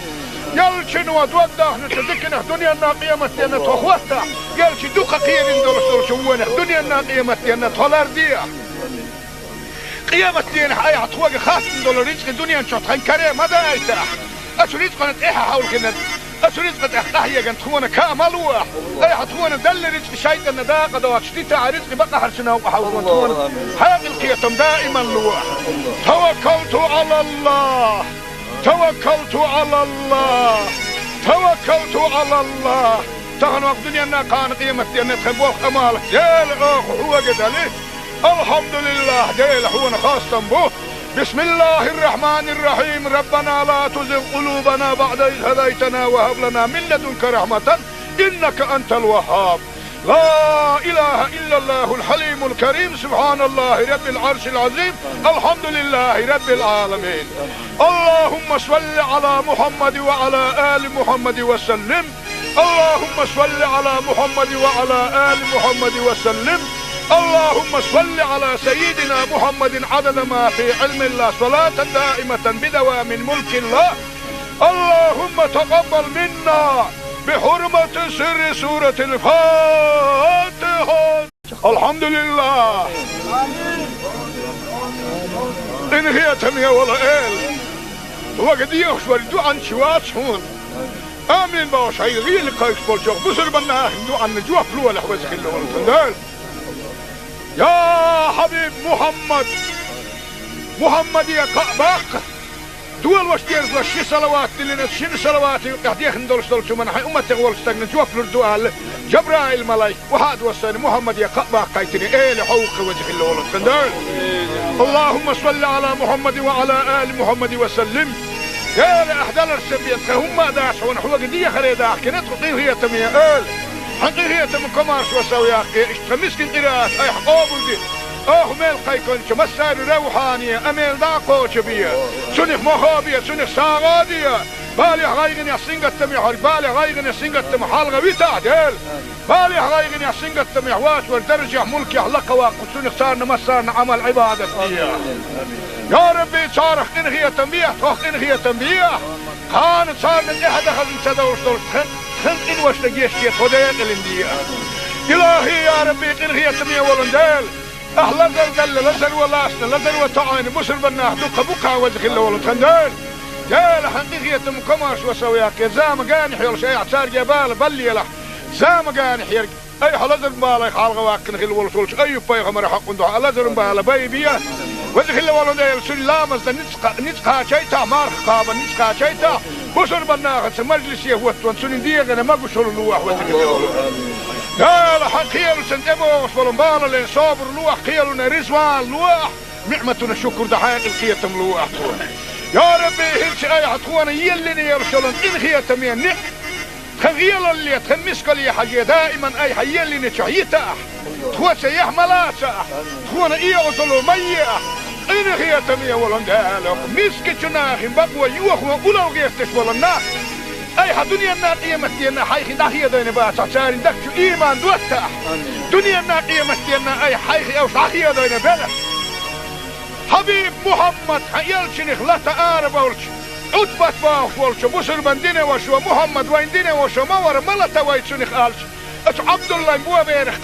يلش نو دوده نتذكر دنيا الناقيه متنا تخوتا يلش دوقه خير ندور شوونه دنيا الناقيه متنا تولر ديح قيامة دين حي عطوق خاص ندور رزق الدنيا نشوط خن كريم هذا ايتا اش رزق نتيحه حول كنا رزق أحيا كان تخونا كامل واح أي حتخونا دل رزق شيطان داقة دوات شتيتا رزق بقى حرشنا وحاول تخونا هذه القيتم دائما لواح توكلت على الله توكلت على الله توكلت على الله تغن وقت دنيا كان قيمة دينا تخبوك أمالك ديل هو قدالي الحمد لله ديل هو خاصة به بسم الله الرحمن الرحيم. ربنا لا تزغ قلوبنا بعد إذ هديتنا وهب لنا من لدنك رحمة إنك أنت الوهاب. لا إله إلا الله الحليم الكريم. سبحان الله رب العرش العظيم. الحمد لله رب العالمين. اللهم صل على محمد وعلى آل محمد وسلم. اللهم صل على محمد وعلى آل محمد وسلم. اللهم صل على سيدنا محمد عدد ما في علم الله صلاة دائمة بدوام ملك الله. اللهم تقبل منا بحرمة سر سورة الفاتحة. الحمد لله. إن هي تمية ولا إل وقد يخشوا عن شوات شون آمين باش هاي غير لقايش بولشوق بسر بنا هندو عن نجوه فلوة لحوزك اللي ولتندال. يا حبيب محمد يا قعباق دول واش دير شي صلوات اللي نتشين صلوات قاعد يخندل شو من حي امتي ولستغن جوه فلور دوال جبرائيل ملاي وحاد وصاني محمد يا قعباق قايتني ايه لحوق وجهك اللي ولتندال. اللهم صل على محمد وعلى آل محمد وسلم. يا لأحدال السبيت هم داش ونحوق دي خريدا كنت قطير هي تمية آل حقيقية من كمارش وسويا اشتمسكن قراءات اي حقوبل دي ميل قايكون مسار روحانية اميل داقو شبية سنخ مخابية سنخ ساغادية بالي غايغن يسنغت تميحر بالي غايغن يسنغت تمحال غويتا ديل بالي غايغن يسنغت تميحوات والدرجة ملك يحلق واقو سنخ سارنا مسارنا عمل عبادة يا ربي صارخ انغية تنبيه توخ انغية تنبيه كانت صارنا احد خزن تدورش دورش خن إن وش لقيشتي توديك الاندية. إلهي يا ربي إنغية تمية ولندال أهلا زلزل لزل ولاسنا لزل وطعين بسر بناه دوقة بقى وجه الله ولندال جال حقيقية مكماش وسوياك زام قانح يلش أي عصار جبال بلي له زام قانح يرق أي حلزل بالي خالغ واكن غير ولسولش أي بيغمر حق ندوح لزل بالي بيبيا وجه الله ولندال سلامز نتقى شيتا مارخ قابا نتقى شيتا بسر بناغت مجلس يهوت وانسونين ديغنا ما قشل اللوح وذكر لا لا حقيل سنتبو وصولن بالا لين صابر لوح قيلنا رزوان لوح نعمتنا شكر دحين القيتم لوح يا ربي هلش اي حتخوانا يلني يرشلن ان خيتم ينح خغيل اللي تخمسك لي حاجة دائما اي حيلني شعيتا تخوى سيح ملاسا تخوانا ايه وصلوا ميئة إن هي تمية ولندالك مسك جناخ بقوى يوخ وأولو غيرتش ولنا أي دنيا الناقية متينا حيخي داخية دين باسا سارين دكتو إيمان دوتا دنيا الناقية متينا أي حيخي أو داخية دين بلا حبيب محمد حيالشنخ لا تقارب ولش عطبت باخ ولش بسر من دين وشو محمد وين دين وشو مور ملتا ويتشنخ آلش أش عبد الله مبوا بيرخ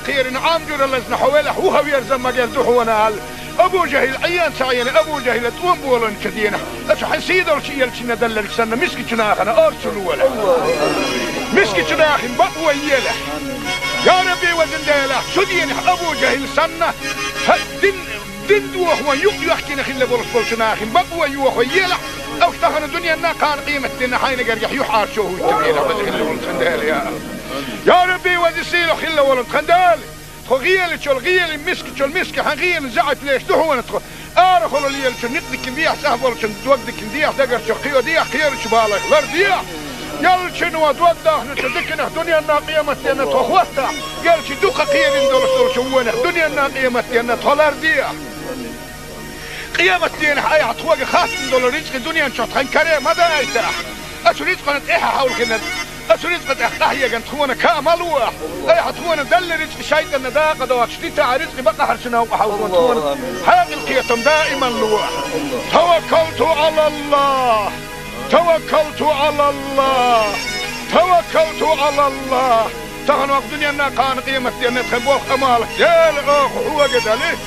خيران عامجور اللزن حوالح وهو يرزم مجال دوحونا هال أبو جهل عيان سعيان أبو جهل توم بولن كدينا أشو حسيد الشيء اللي دللك سنة مسكي جناخنا أرسلوا ولا مسكي جناخن بقوى يله يا ربي وزن ديله شدين أبو جهل سنة دين دوح ويحكي نخل بولس بولشناخن بقوى يوح ويله أو اشتغل الدنيا نا كان قيمة دينا حين قريح يحار شوه التبينة وزن خل يا ربي وزن سيلو خل ولن خندال غيال شو الغيال مسك حغيال زعت ليش دهون تخو ارخلوا لي شو ندك نديح سهبل شو تودك نديح دقر شو قيو ديح خير شو بالك لرديح يال شنو تودح نتدكنا دنيا الناقيه متينا تخوتا يال شو دوقه قيل ندور شو وين دنيا الناقيه متينا تولرديح قيامة دين حي عطوق خاص ندور رزق الدنيا شو تنكره ما دايته اشو رزق نتيحه حول كنا أسريت قد أحيا جنت هو كاملوه أي حتونا دل رزق شيء النداقة دوت شديت على رزق بقى حرشنا وحاول هو هذه القيتم دائما لوح توكلت على الله توكلت على الله توكلت على الله تغنوا الدنيا أنها كان قيمة أن تخبوه أمالك ديل هو قد عليه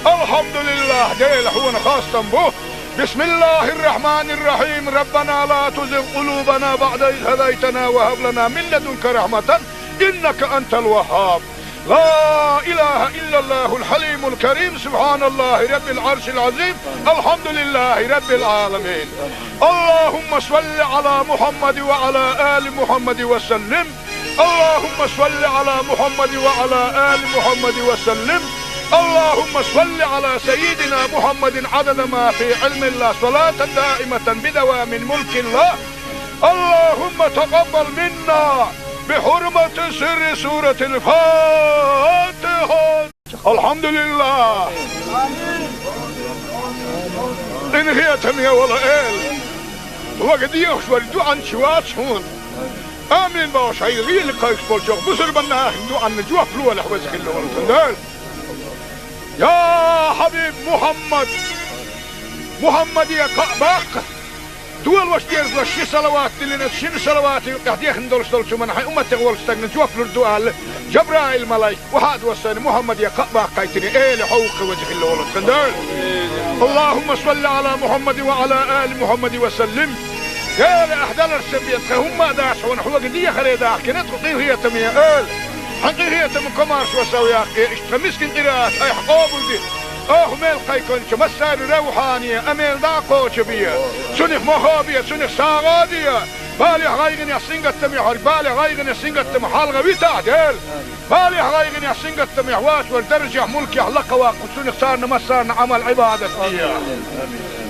الحمد لله ديل هو خاص تنبوه. بسم الله الرحمن الرحيم. ربنا لا تزغ قلوبنا بعد إذ هديتنا وهب لنا من لدنك رحمة إنك أنت الوهاب. لا إله إلا الله الحليم الكريم. سبحان الله رب العرش العظيم. الحمد لله رب العالمين. اللهم صل على محمد وعلى آل محمد وسلم. اللهم صل على محمد وعلى آل محمد وسلم. اللهم صل على سيدنا محمد عدد ما في علم الله صلاة دائمة بدوام ملك الله. اللهم تقبل منا بحرمة سر سورة الفاتحة. الحمد لله. إن هي تمية ولا إل وقد يخشوا دعاء شوات هون آمين باش هاي غير اللي قايس بولشوك بصر بنا دعاء نجوا فلو ولا حوزك اللي ولتندال. يا حبيب محمد يا قابق دول واش ديرز واش شي صلوات اللي شنو صلوات قاعد يخندل شو من حي امه تغول استغنى جوا فلو الدعاء جبرائيل ملاك وهذا وسن محمد يا قابق قايتني ايه لحوق وجه اللي ولتندال. اللهم صل على محمد وعلى آل محمد وسلم. يا لأحدال السبيت هم داشون حوق دي خليدا كنت قيل هي تمية آل حقيقة هي تم كمارش وسويا اشتمسكن قراءات اي حقوبل دي ميل قيكون مسار روحانية اميل داقو شبية سنخ مخابية سنخ ساغادية بالي غايغن يسنغ التميح بالي غايغن يسنغ التميح حالغ ويتا ديل بالي غايغن يسنغ التميح واش والدرجة ملكي حلقة وقصوني صارنا مسارنا عمل عبادة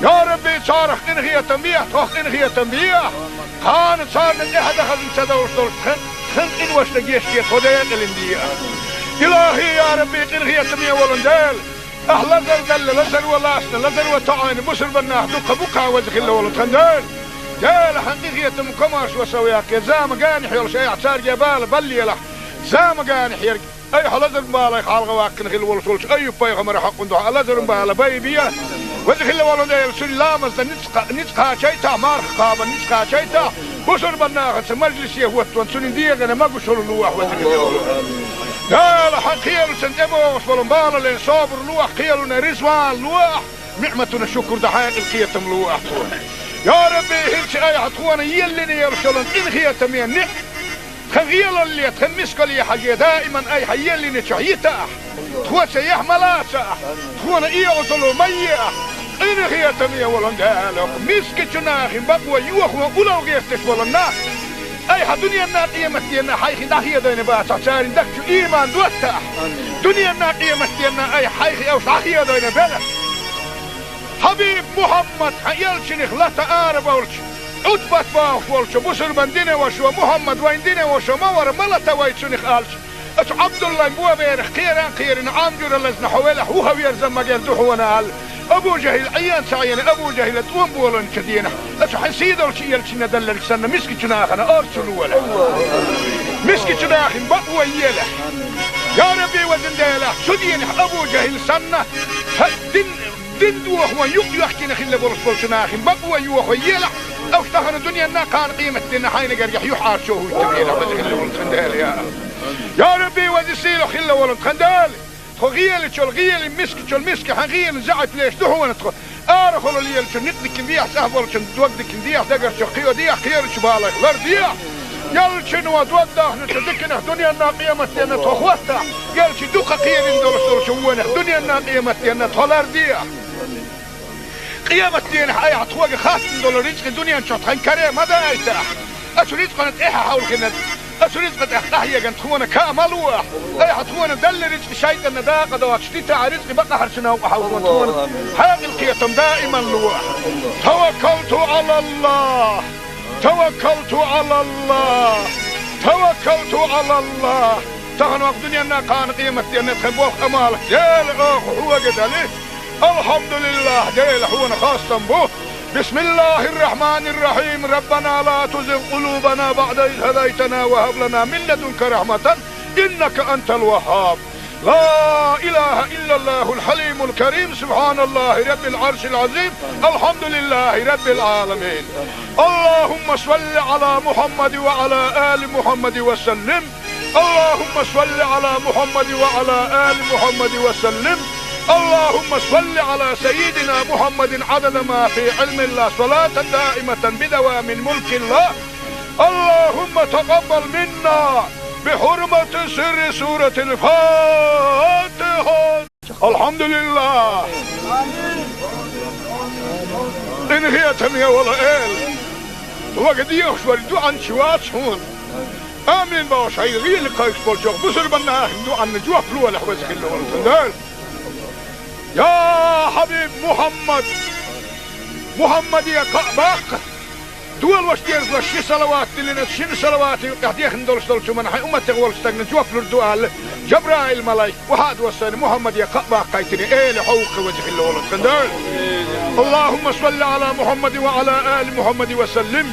يا ربي صارخ إنغية تنبيه توخ إنغية تنبيه خان صارنا إحدى خذن سدوش دول خن إن وش تجيشتي خدين الإندية إلهي يا ربي إنغية تنبيه ولندال أهلا دل لزر ولاسنا لزر وطعين بسر بناه دوك بوكا وزخ الله ولتخندال جال حقيقية مكماش وسوياك يا زام قاني حيول شيء عصار جبال بلي لح زام قاني حيرك اي حلزر مبالا خالغ واكن خيل ولسولش اي بايغمر حق ندو حلزر مبالا بايبيا وزخل ولندال سلامز نتقا شيتا مارخ قابا نتقا شيتا بسر بناه مجلس يهوت سنين ديغنا ما بشر اللوح وزخل يا لحقيل سنتبوش ولنبالا لين صابر لوح قيلنا رزوان لوح نعمتنا الشكر دحاق القيتم لوح يا ربي هلش اي حطوانا يلني يرسلن ان خيتم ينع خغيل اللي تخمسك لي حاجة دائما اي حيلني شعيتا تخوى سيح ملاسا تخوانا اي عطلو ميا ان خيتم يولن دالك مسك جناخ بقوى يوخ وقلو غيفتش ولنا اي دنيا الناقية مستينا حيخي داخية دين باسا سارين دكتو ايمان دوتا دنيا الناقية مستينا اي حيخي اوش داخية دين بلا حبيب محمد حيالشنخ لا تقارب اولش عدبت باوش ولش بسر بندين وشو محمد ويندين وشو مور ملتا ويتشنخ آلش اتو عبد الله مبوا بيرخ خيران عامجور اللزن حوالح وهو يرزم مجال دوحوانا ابو جهل عيان سعيان ابو جهل تقوم بولن كدينه اتو حسيد اولش يلشنا دلل سنة مسكي جناخنا ارسلوا ولا مسكي جناخن بقوى يلح يا ربي وزن ديلح سدين ابو جهل سنة دين دوخ ويحكينا خلا برسول شناخن بقوى يوخ يلح او اشتغل الدنيا انا كان قيمة دينا حين قريح يحار شوه يتبينا بس خلا ولد خندال يا ربي وزن سيلو خلا ولد خندال غيل شو الغيل مسك حغيل زعت ليش دحو ندخل ارخل لي شو نقدك نديح سهبل شو توقدك نديح دقر شو خيو ديح خير شو بالك غير ديح يل شنو توضح نتذكر الدنيا الناقيه متينا تخوتها قال شي دوقه خير ندور شو الدنيا الناقيه متينا تولر ديح قيامة دين حياة تخوق خاص دولار رزق الدنيا نشوط خن كريم هذا ايتاح اشريت قنت ايها حول كنت اشريت قنت احتاحية قنت تخونا كامل واح ايها تخونا دل رزق شايد النداقة دوات شتيتا رزق بقى حرشنا وحاول تخونا حاق القيتم دائما لواح توكلت على الله توكلت على الله توكلت على الله تغن وقت دنيا ناقان قيمة دين تخبوخ امالك يا الاخ هو قد عليه الحمد لله ديل حونا خاصة به بسم الله الرحمن الرحيم ربنا لا تزغ قلوبنا بعد إذ هديتنا وهب لنا من لدنك رحمة إنك أنت الوهاب لا إله إلا الله الحليم الكريم سبحان الله رب العرش العظيم الحمد لله رب العالمين اللهم صل على محمد وعلى آل محمد وسلم اللهم صل على محمد وعلى آل محمد وسلم اللهم صل على سيدنا محمد عدد ما في علم الله صلاة دائمة بدوام ملك الله. اللهم تقبل منا بحرمة سر سورة الفاتحة. الحمد لله. إن هي تمية ولا إل وقد يخشوا الدعاء شوات هون آمين باش هاي غير قايس بولشوك بسر بناه دعاء نجوا فلو لحوزك اللي ولتندال يا حبيب محمد يا قباق دول واشتيرز لشي صلوات اللي شن صلوات يحديخن دولش من حي أمتي والستغن جوف لردوال جبرائيل ملايك وهاد وصاني محمد يا قباق قايتني ايه حوق وجه الله ولد خندال. اللهم صل على محمد وعلى آل محمد وسلم.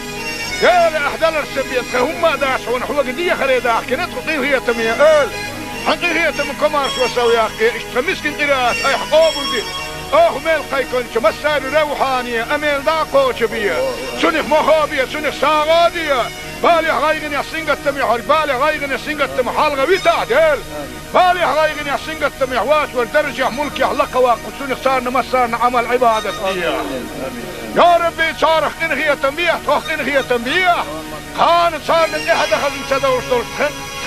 يا لأحدال السبيت هم داش ونحوق دي خريدا كنت قطيه هي تمية آل حقي هي تم كمارش وسويا اشتمسكن قراءات اي حقوبل دي ميل قيكون مسار روحانية اميل داقو شبية سنخ مخابية سنخ ساغادية بالي غايغن يا سنغة تميح بالي غايغن يا سنغة تميح حالغة ويتعدل بالي غايغن يا سنغة تميح واش والدرجة ملكي حلقة واقو سنخ صارنا مسارنا عمل عبادة فيها. يا ربي صارخ انغية تنبيح توخ انغية تنبيح خان صار من احد خزن سدوش دول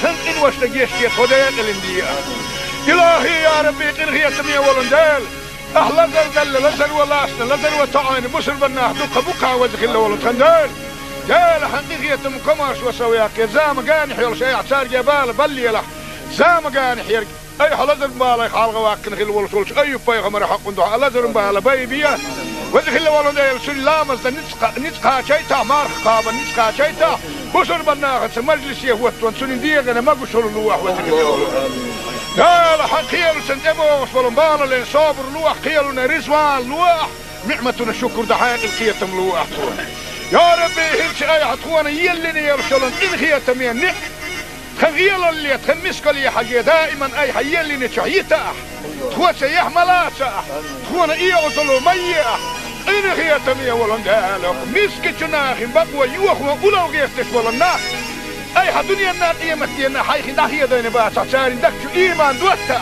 خن انوش لقيشتي خديق الاندية. الهي يا ربي انغية تنبيح ولندال اهلا دل لزر ولاسنا لزر وطعين بسر بناه دوقة بقى وزخ الله ولد خندال. جال حقيقية مكماش وسوياك زام قانح يول شيء اعتار جبال بلي له زام قانح يرق اي حلزر بالا يخالغ واكن خل ولسولش اي بيغمر حق ندوح لزر بالا بيبيا وزخ الله ولد يلسل لامز نتقا شيتا مارخ قابا نتقا شيتا بسر بناه مجلس يهوت سنين ديغنا ما قشر اللوح وزخ الله ولد. قال حقيل سنتبو وصلوا بالا لين صابر لوح قيلنا رزوان لوح نعمتنا الشكر دحايق القيتم لوح. يا ربي هلش اي عطوانا يلني يرسلن ان هي تمين نح خغيل اللي تخمسك لي حاجه دائما اي حيلني تشعيتا تخوى سيح ملاسا تخوانا ايه وصلوا ميه ان هي تمين ولن دالك مسك جناخ بقوى يوخ وقلو غيرتش ولنا اي دنيا النار قيمتنا حيخي داخيه دين باسا ساري دكتو ايمان دوتا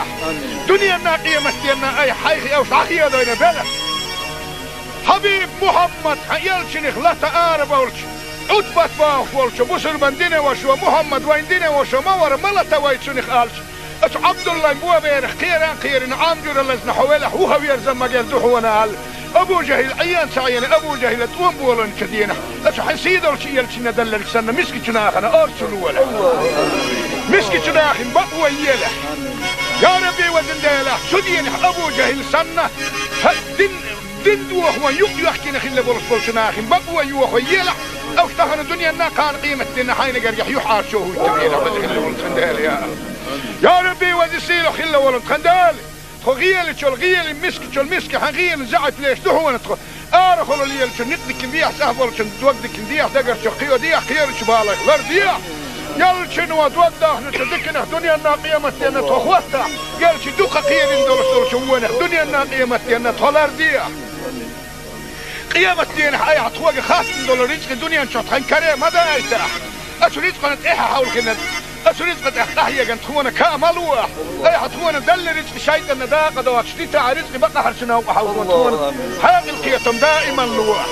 دنيا النار قيمتنا اي حيخي او صاحيه دين بلا حبيب محمد يلشنخ لا تقارب ولش عتبت باخ ولش بسر بندينه وشو محمد وين دينه وشو مور ملتا ويتشنخ قالش اش عبد الله بو بير خيران عامجر لزنا حوله هو يرزم مجال دحونا قال ابو جهل عيان سعين ابو جهل توم بولن كدينه اش حسيد ولش يلشنا دلل سنه مسك جناخنا ارسل ولا مسك جناخ بقوى يله يا ربي وزن ديله سدين ابو جهل سنه دين دوخ يحكي نخيل بولش ناخن بقوى يوخ يلا او تخن الدنيا نا كان قيمة دين حين قريح يحار شو هو التبيين خيل ولد خندال يا ربي وزيسيلو خيل ولد خندال خغيل تشول غيل مسك تشول مسك حغيل زعت ليش دهو نتخ ارخل اللي يلش نقدك بيح سهبل تودك بيح دقر شقيو ديح خير شبالك لر ديح يلشن ودوده نتدكنه دنيا نا قيمة دين تخوته يلش دوقة خير اندولش شوونه دنيا نا قيمة دين تولر ديح قيامة دين حي عطوق خاص دول رزق الدنيا نشطحن كريم هذا ايتاح اشو رزق نتاحا حول كنا اشو رزق تحتاحيا كانت تخونا كامل واح اي حتخونا دل رزق شايد النداقة دوات شديتا رزق بقى حرشنا وحاولون تخونا حاق القيتم دائما لواح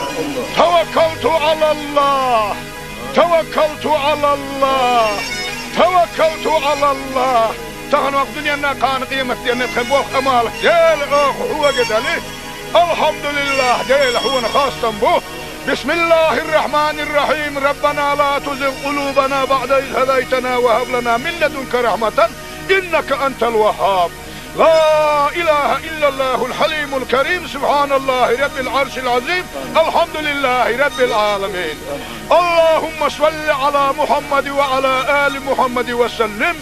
توكلت على الله توكلت على الله توكلت على الله تغنوا الدنيا نا كان قيمة دين نتخبوخ امالك جيل اخ هو قد عليه الحمد لله ديل هو خاصة به. بسم الله الرحمن الرحيم. ربنا لا تزغ قلوبنا بعد إذ هديتنا وهب لنا من لدنك رحمة إنك أنت الوهاب. لا إله إلا الله الحليم الكريم سبحان الله رب العرش العظيم الحمد لله رب العالمين. اللهم صل على محمد وعلى آل محمد وسلم.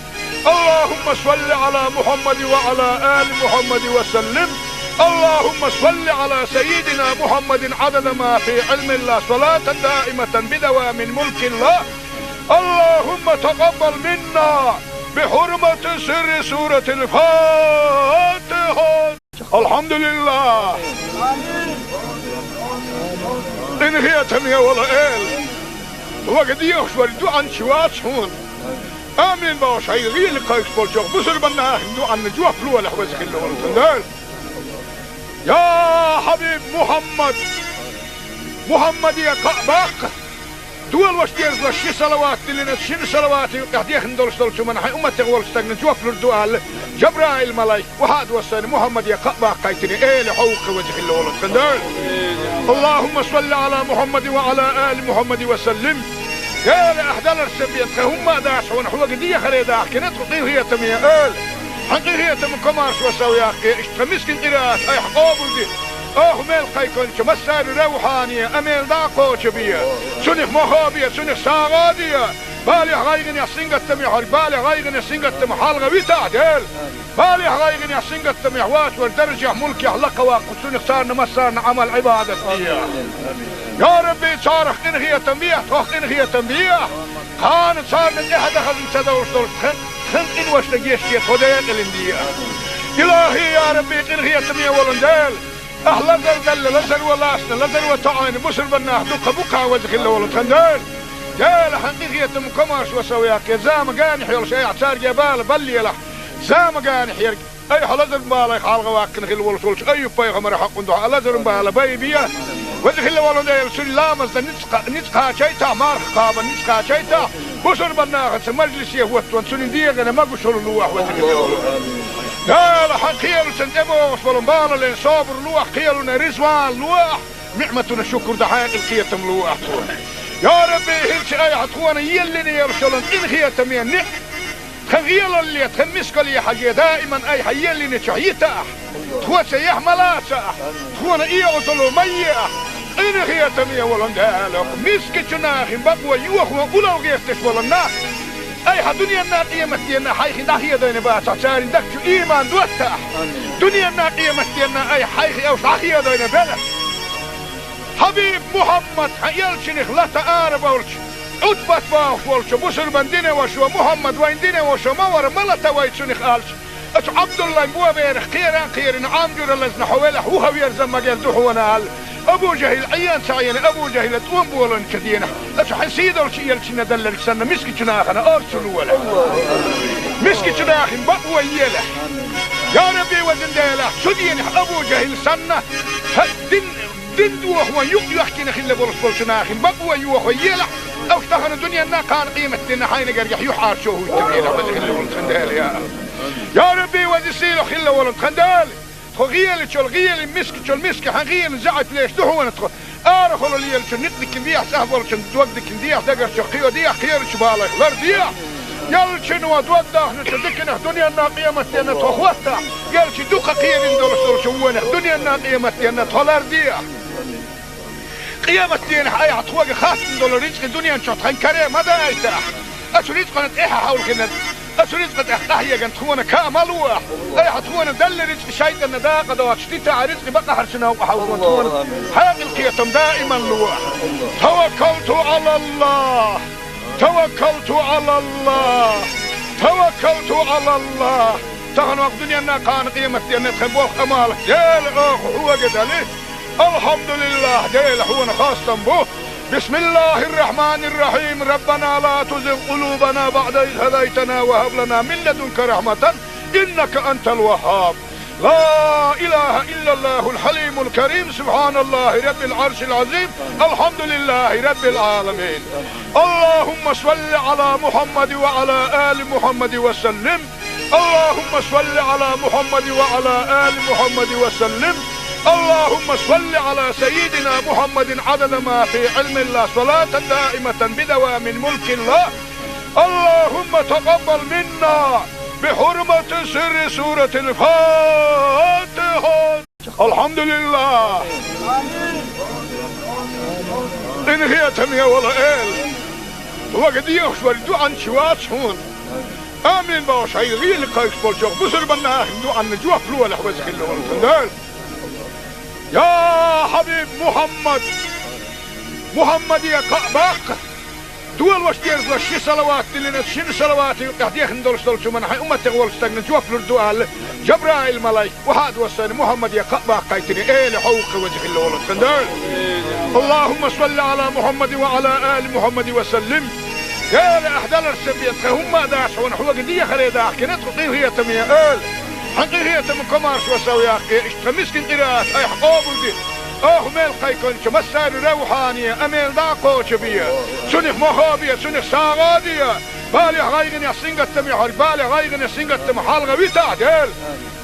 اللهم صل على محمد وعلى آل محمد وسلم. اللهم صل على سيدنا محمد عدد ما في علم الله صلاة دائمة بدوام ملك الله. اللهم تقبل منا بحرمة سر سورة الفاتحة. الحمد لله إن هي تمية ولا إل وقد يخشور دوعا شوات شون آمين باوش هاي غير لقايش بولشوك بسر بناه دوعا نجوح فلوة لحوزك اللي ورسندال. يا حبيب محمد يا قباق دول واشتيرز لشي صلوات اللي نتشين صلوات يحديخن دولش من حي أمتي والستغن جوف لردوال جبرائيل ملايك وهاد وصاني محمد يا قباق قايتني ايه لحوق وجه الله ولد خندال. اللهم صل على محمد وعلى آل محمد وسلم. يا لأحدال السبيت هم داش ونحوق دي خريدا كنت قطيه هي تمية حقيقية من كمارش وسوياك اشتمسكن قراءات اي حقوبل دي ميل قيكون مسار روحانية اميل داقو شبية سنخ مخابية سنخ ساغادية بالي غايغن يسنغت محر بالي غايغن يسنغت محال غويتا ديل بالي غايغن يسنغت محوات والدرجة ملك يحلق واقف سنخ صارنا مسارنا عمل عبادة يا ربي صارخ انغية تنبيه توخ انغية تنبيه خان صارنا احد خزن سدوش دول خن ان وشتجيش كي توديق الاندية الهي يا ربي انغية تنبيه ولنديل احلى زلزل لزل ولاسنا لزل وطعين بسر بناه دقا بقا وزخ الله ولتخندين جال حقيقية مكمارش وسوياك زام قانح يلش اي اعتار جبال بلي له زام قانح يرق اي حلزر مبالا يخالغ واكن غير ولتولش اي بايغمر حق ندوح لزر مبالا بيبيا وزخ الله ولنديل سن لامز نتقا شيتا مارخ قابا نتقا شيتا بسر بناه مجلس يهوت سن ديغنا ما قشر اللوح وزخ الله ولنديل لا حقيقة سنتبه وصبرنبالا لين صابر لوح قيلنا رزوان لوح نعمتنا الشكر دحين القيتم لوح يا ربي هلش اي حتخوانا يلني يرشلن ان خيتم ينح خغيل اللي تخمسك لي حاجة دائما اي حيلني شعيتا تخوة سيح ملاسا تخوانا ايه وصلوا ميئة ان خيتم يولن دالك مسك جناخ بقوة يوخوا اولو غيفتش ولنا اي دنيا الناقية متينا حيخي داخية دين باسا سارين دكتو ايمان دوتا دنيا الناقية متينا اي حيخي اوش داخية دين بلا حبيب محمد يلشنخ لا تقارب ولش عتبت باخ ولش بسر بندين وشو محمد وين دين وشو مور ملتا ويتشنخ قالش اش عبد الله مبوا بيرخ خيران عامجر لزن حوالح وهو يرزم مجال دحونا ابو جهل عيان سعيان ابو جهل توم بولن كدينا اش حسيد ولش يلشنا دلك سنة مسكي جناخنا ارسلوا ولا مسكي جناخن بقوا يله يا ربي وزن ديله سدين ابو جهل سنة دندو هو يحكي نخل بولس بولشناخن بقوا يوخو يلا او اشتغل الدنيا نا كان قيمة دينا حين قريح يحار شوه التبينة وزخل ولد خندال يا ربي وزسيلو خل ولد خندال خو غيالي شو الغيالي مسك شو المسك حغيالي زعت ليش دهو ندخل ارخلو ليال شو نقدك نديح سهبول شو توقدك نديح دقر شو قيو ديح خير شو بالك لر ديح يال شنو ودوده نتدكنا دنيا نا قيمة دينا تخوتا يال شي دوخا قيالي ندول شوونه دنيا نا قيمة دينا تولر ديح قيامة دين حي عطوق خاصن دول رزق الدنيا نشوط خن كريم ماذا يتاح أشو رزق نتإيحا حول كنت أشو رزق نتإيحا كنت هوانا كاملوح أي حتوانا دل رزق شايد النداقة دوات شتيتا رزق بقى حرشنا وحاول كنت هوانا حاق القيتم دائما لوح توكلت على الله توكلت على الله توكلت على الله تغنوا الدنيا نا كان قيمة دين نتخبوخ أمالك يالي هو قدالي الحمد لله ديل حونا خاصة به بسم الله الرحمن الرحيم ربنا لا تزغ قلوبنا بعد إذ هديتنا وهب لنا من لدنك رحمة إنك أنت الوهاب لا إله إلا الله الحليم الكريم سبحان الله رب العرش العظيم الحمد لله رب العالمين اللهم صل على محمد وعلى آل محمد وسلم اللهم صل على محمد وعلى آل محمد وسلم اللهم صل على سيدنا محمد عدد ما في علم الله صلاة دائمة بدوام ملك الله اللهم تقبل منا بحرمة سر سورة الفاتحة الحمد لله إن هي تمية ولا إل وقد يخشور عن شوات هون آمين باش هاي غير قايس بالجوخ بسر بناه عن جوخ لولا لحوزك اللي والتندال يا حبيب محمد يا قابق دول واش ديرز واش شي صلوات لنا شي صلوات قاعد يخندل شتول من حي امه تغول استغن جوف للدوال جبرائيل ملاك وهاد وسن محمد يا قابق قايتني ايه لحوق وجه الله ولا تندال اللهم صل على محمد وعلى ال محمد وسلم يا لاحدال السبيت هم داش ونحو قديه خليدا كنت هي تميه حقيقية من كمارش وسوياك اشتمسكن قراءات اي حقوبل دي ميل قيكون مسار روحانية اميل داقو شبية سنخ مخابية سنخ ساغادية بالي غايغن يسنغت محر بالي غايغن يسنغت محال غويتا ديل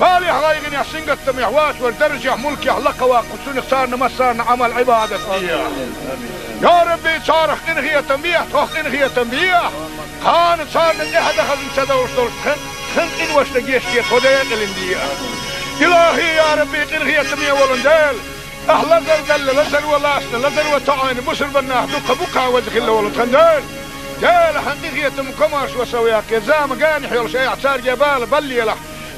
بالي غايغن يسنغت محوات والدرجة ملك يحلق واقف سنخ صارنا مسارنا عمل عبادة يا ربي صارخ انغية تنبيه توخ انغية تنبيه خان صارنا احد خزن سدوش دول خنقين واشتقيشتي خديق الاندية إلهي يا ربي قنغية تمية ولندال أهلا زل لزل ولاسنا لزل وطعين بسر بناه دوقة بقى وزخل ولد خندال جال حقيقية مكماش وسوياك يا زام قانح يول شيء عصار جبال بلي له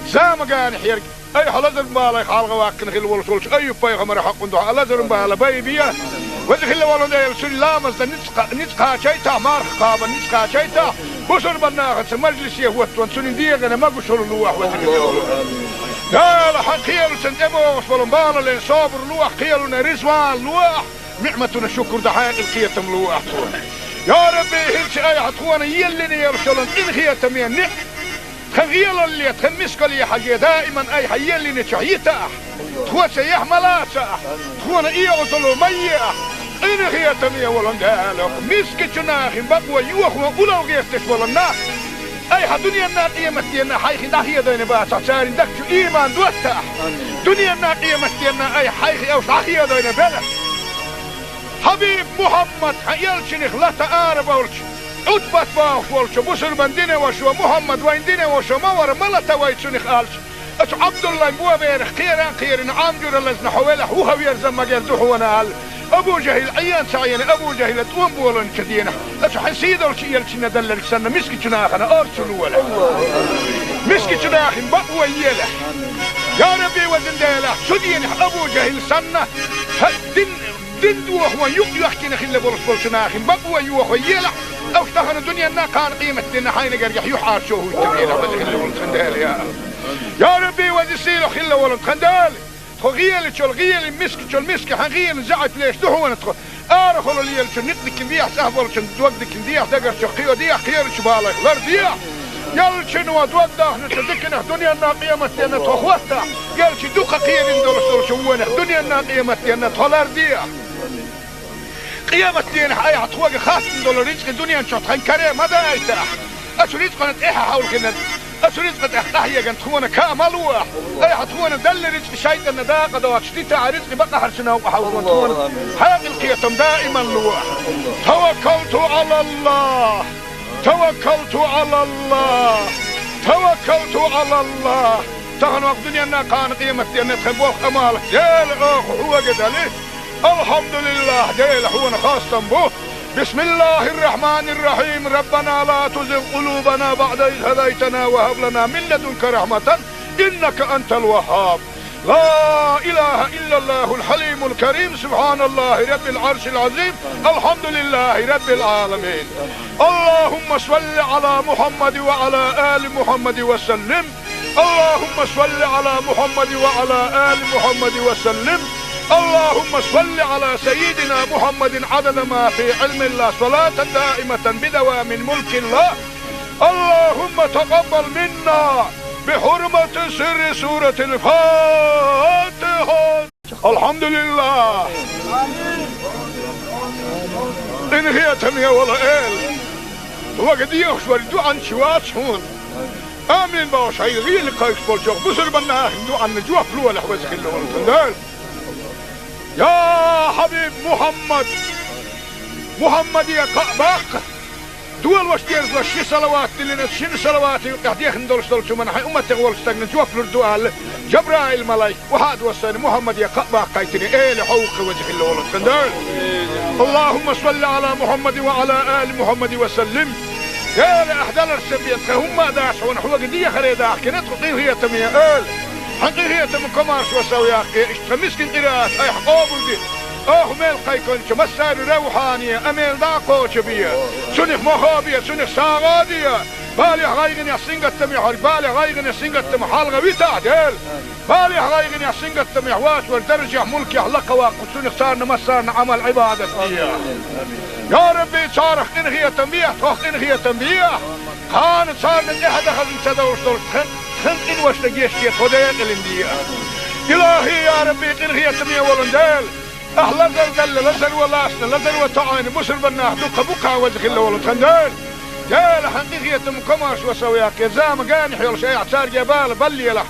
زام قانح يرق أي حلزر بالا خالق واكن خل ولسولش أي بايغ مرة حق ندوح حلزر بالا بيبيا وزخل ولد يلسل لامز نتقى شيتا مارخ قابا نتقى شيتا بسر بناه مجلس يهوت وانسون ديغنا ما بشر لوح وزخل ولد قال حقيقة سنتبوش ولنبالا لين صابر لوح قيلنا رزوان لوح نعمتنا شكر دحاق القيتم لوح يا ربي هلش اي عطوانا يلني يرسلن إن خيا تمين نع خغيل اللي تخمسك لي حاجة دائما اي حيلني تشعيتا تخوى سيح ملاسا تخوانا اي عطلو ميا إن خيا تمين ولن دالك مسك جناخ بقوى يوخوا أولو غيستش ولنا اي ها دنيا الناقية مستينا حيخي داخية دين باسا سارين دكتو ايمان دوتا دنيا الناقية مستينا اي حيخي اوش داخية دين بلا حبيب محمد يلشنخ لا تعارف ولش عتبت باوش ولش بسر من دينه وشو محمد وين دينه وشو مور ملتا ويتشنخ آلش اتو عبد الله بوا بيرخ خيران عامجور اللزن حويله هو يرزم مجال دوحونا هال ابو جهل عيان سعيان ابو جهل تقوم بولن كدينه اتو حنسيد ولش يلشنا دلل سنة مسكي جناخنا ارسلوا ولا مسكي جناخ بقوى يله يا ربي وزن ديله سدين ابو جهل سنة دين دوخ ويحكينا خلا برسول شناخين بقوى يوخ ويلا او اشتغل الدنيا نا كان قيمة دينا حين قريح يحار شوه التبيلة بس خلا ولد خندال يا ربي وزيسيلو خلا ولد خندال خغيل شو الغيل مسك حغيل زعت ليش دهو ندخل ارخل ليل شو نقدك نديح سهبل شو دوقدك نديح دقر شو خيو ديح خير شو بالك غير ديح يل شنو دوقدك نتذكنا الدنيا نا قيمة دينا تخوتها قال شي دوقة خير ندور شوونه الدنيا نا قيمة دينا تخلر ديح قيامة دين حياة عطوة خاصة دولار رزق الدنيا نشوط خين كريم هذا ايتاح اسو رزق نتاحة حول كنا اسو رزق نتاحية كانت تخونا كاملوح اي حتخونا دل رزق شايطة نداقة دوات شتيتا رزق بقى حرشنا وحاول تخونا حياة القيتم دائما لوح توكلت على الله توكلت على الله توكلت على الله تغنوا الدنيا نا كان قيمة دين تخبوخ امالك يا الاخ هو قد عليه الحمد لله ديل حونا خاصة به بسم الله الرحمن الرحيم ربنا لا تزغ قلوبنا بعد إذ هديتنا وهب لنا من لدنك رحمة إنك أنت الوهاب لا إله إلا الله الحليم الكريم سبحان الله رب العرش العظيم الحمد لله رب العالمين اللهم صل على محمد وعلى آل محمد وسلم اللهم صل على محمد وعلى آل محمد وسلم اللهم صل على سيدنا محمد عدد ما في علم الله صلاة دائمة بدوام ملك الله اللهم تقبل منا بحرمة سر سورة الفاتحة الحمد لله إن هي تمية ولا إل وقد يخشوا الدعاء شوات هون آمين باش هاي غير لقايش بولجوغ بسر بنا دعاء نجوة فلوة لحوز خلو والتندال يا حبيب محمد يا قعباق دول واشتيرز لشي صلوات اللي نتشين صلوات يحديخ ندولش دولشو من حي أمتك والستاقن جوف لردوال جبرائيل ملاي وحاد وصاني محمد يا قعباق قايتني ايه لحوق وجه الله والتندال اللهم صل على محمد وعلى آل محمد وسلم يا لأحدال السبيت هم داش ونحوق دي خريداح كنت قطيه هي تمية آل حقيقية من كمارش وسوياك اشتمسكن قراءة اي حقوبل دي ميل قيكونش مسار روحانية اميل داقوش بيا سنخ مخابية سنخ ساغادية بالي غايغن يحسنغت تميح بالي غايغن يحسنغت تميح حالغة ويتعدل بالي غايغن يحسنغت تميح واش والدرجة ملك يحلق واقو سنخ سارنا مسارنا عمل عبادة فيها يا ربي صارخ انغية تنبيح توخ انغية تنبيح خانت صارنا احد اخذ انتدوش دولش خنقين واشتقيشتي خديق الاندية إلهي يا ربي إنغية تمية ولندال أهلا زل لزل ولاسنا لزل وطعين بسر بناه دوقة بقى وزخل ولد خندال جال حقيقية مكماش وسوياك يا زام قانح يول شيء عصار جبال بلي له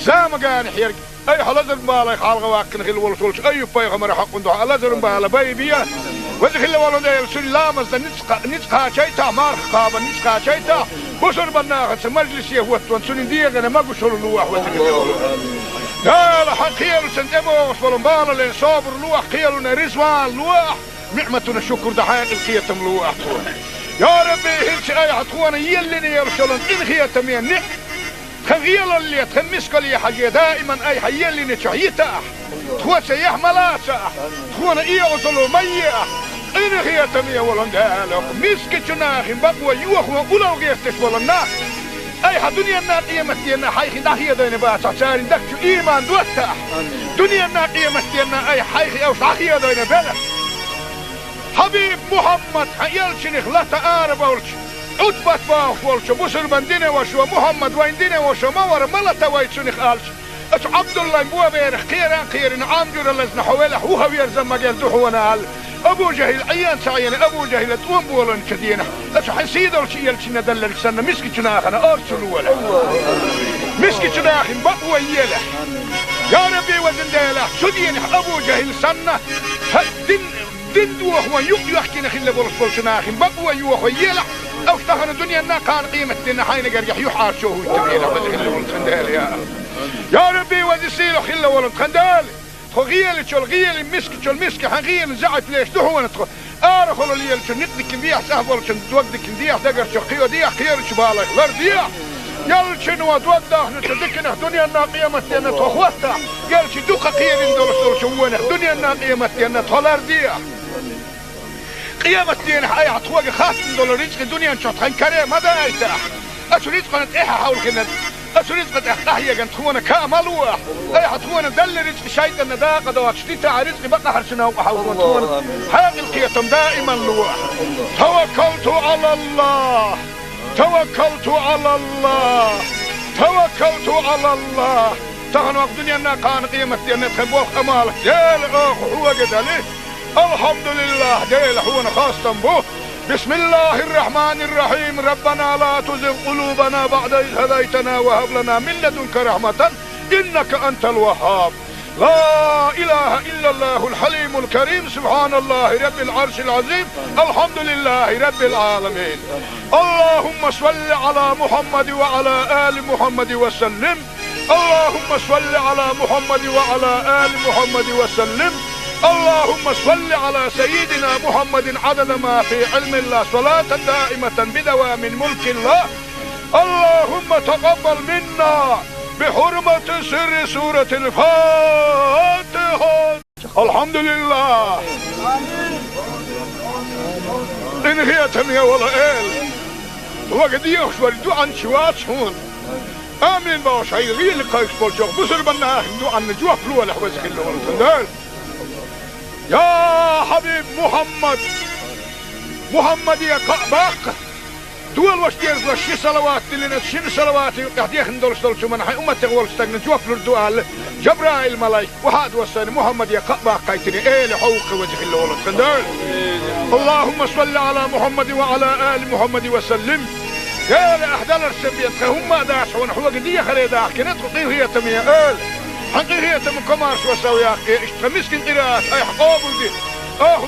زام قانح يرق اي حلزر بالا خالق واكن خل ولسولش اي بايغ مرة حق ندوح حلزر بالا بيبيا وذخل والله ده سلام از نتقا شيتا مارخ قابا نتقا شيتا بشر بناخت مجلس يهوت وانسون ديغنا ما قشر لوح وذخل لا حقيل سنتبو وصلوا بالا لين صابر لوح قيلنا رزوان لوح نعمتنا الشكر دحاق القيتم لوح يا ربي هلش اي عطوانا يلني يرسلن ان خيتم ينح خغيل اللي تخمسك لي حاجه دائما اي حيلني تشعيتا تخوة سيح ملاسا تخوانا ايه وصلوا ميئة إن خيتم يا ولن دالك مسك جناخ بقوى يوخ وقلو غيرتش ولن أي دنيا الناقية متينا حيخي ناحية دين باسا ساري دكتو إيمان دوتا دنيا الناقية متينا أي حيخي أو صحية دين بلا حبيب محمد حيالشنخ لا تآرب أولش عطبت باخ ولش بسر بندين وشو محمد وين دين وشو مور ملتا ويتشنخ آلش أتو عبد الله مبوا بيرخ خيران عامجر اللزن حوالح وهو يرزم مجال دحونا آل أبو جهل عيان سعيان أبو جهل تقوم بولن كدينا أتو حسيد الشيء يلشنا دلل سنة مسكي تناخنا أرسل ولا مسكي تناخن بقوى يلا يا ربي وزن ديلا سدين أبو جهل سنة دين دوخ ويق يحكي نخل بولس تناخن بقوى يوخ يلا أو اشتغل الدنيا نا كان قيمة دينا حين قريح يحار شوه التبيل وزن ولن ديلا يا ربي وزن سيلو خل ولن خندال غيل تشول غيل مسك تشول مسك حغيل زعت ليش دهو نتخ ارخل اللي نقدك بيح سهبل تودك بيح دقر شقيو دي خير شبالك لرديا يلشن ودوده نتدكن دنيا الناقيه متينا تخوتا يلش دوق خير دول شوونه دنيا الناقيه متينا تلرديا قيامه دين حي عطوق خاص دول رزق دنيا شطحن كريم هذا ايتا اشريت قنت ايه حاول كنا أسريت قد أحيا جن تخونا كامل واح أي حتخونا دل رزق شيء النداقة دوات شتيتا رزق بقى حرشنا وحاولون تخونا حاق القيتم دائما لواح توكلت على الله توكلت على الله توكلت على الله تغنوا الدنيا أنها كان قيمة أن تخبوه أمالك ديل هو قدالي الحمد لله ديل هو خاصة به بسم الله الرحمن الرحيم ربنا لا تزغ قلوبنا بعد إذ هديتنا وهب لنا من لدنك رحمة إنك أنت الوهاب لا إله إلا الله الحليم الكريم سبحان الله رب العرش العظيم الحمد لله رب العالمين اللهم صل على محمد وعلى آل محمد وسلم اللهم صل على محمد وعلى آل محمد وسلم اللهم صل على سيدنا محمد عدد ما في علم الله صلاة دائمة بدوام ملك الله اللهم تقبل منا بحرمة سر سورة الفاتحة الحمد لله إن هي تمية ولا إل وقد يخشور دوعا شوات شون آمين باوش هاي غير لقايش بولشوك بسر بناه دوعا نجوه فلوه لحوزك اللي ورسندال يا حبيب محمد يا قعباق دول واش دير شي صلوات اللي نتشين صلوات قاعد يخندل شو من حي امتي غول استغن جوف الدوال جبرائيل ملاي وحاد وسن محمد يا قعباق قايتني ايه لحوق وجه اللي ولد خندل اللهم صل على محمد وعلى ال محمد وسلم يا لاحدال السبيت هم داش ونحوق دي خريدا كنت هي تميه حقيقية من كمارش وسويا اشتمسكن قراءات اي حقوبل دي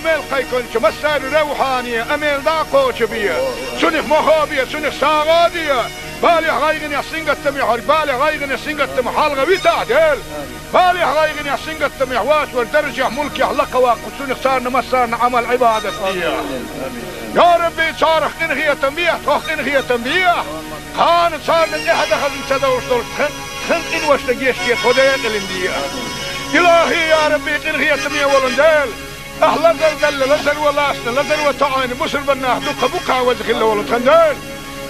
ميل قيكون مسار روحانية اميل داقو شبية سنخ مخابية سنخ ساغادية بالي غايغن يحسنق التميح بالي غايغن يحسنق التميح حالغا بيتا ديل بالي غايغن يحسنق التميح واش والدرجة ملك يحلق واقو سنخ سارنا مسارنا عمل عبادة يا ربي صارخ انغية تنبيه توخ انغية تنبيه كانت صارنا احد اخذ انسدوش دول خن إن وش تجيشكي خديت الاندية إلهي يا ربي إنغي تمية ولندال أهلا زل لزل ولاسنا لزل وطعاني بسر بناه دقا بقا وزخ الله ولد خندال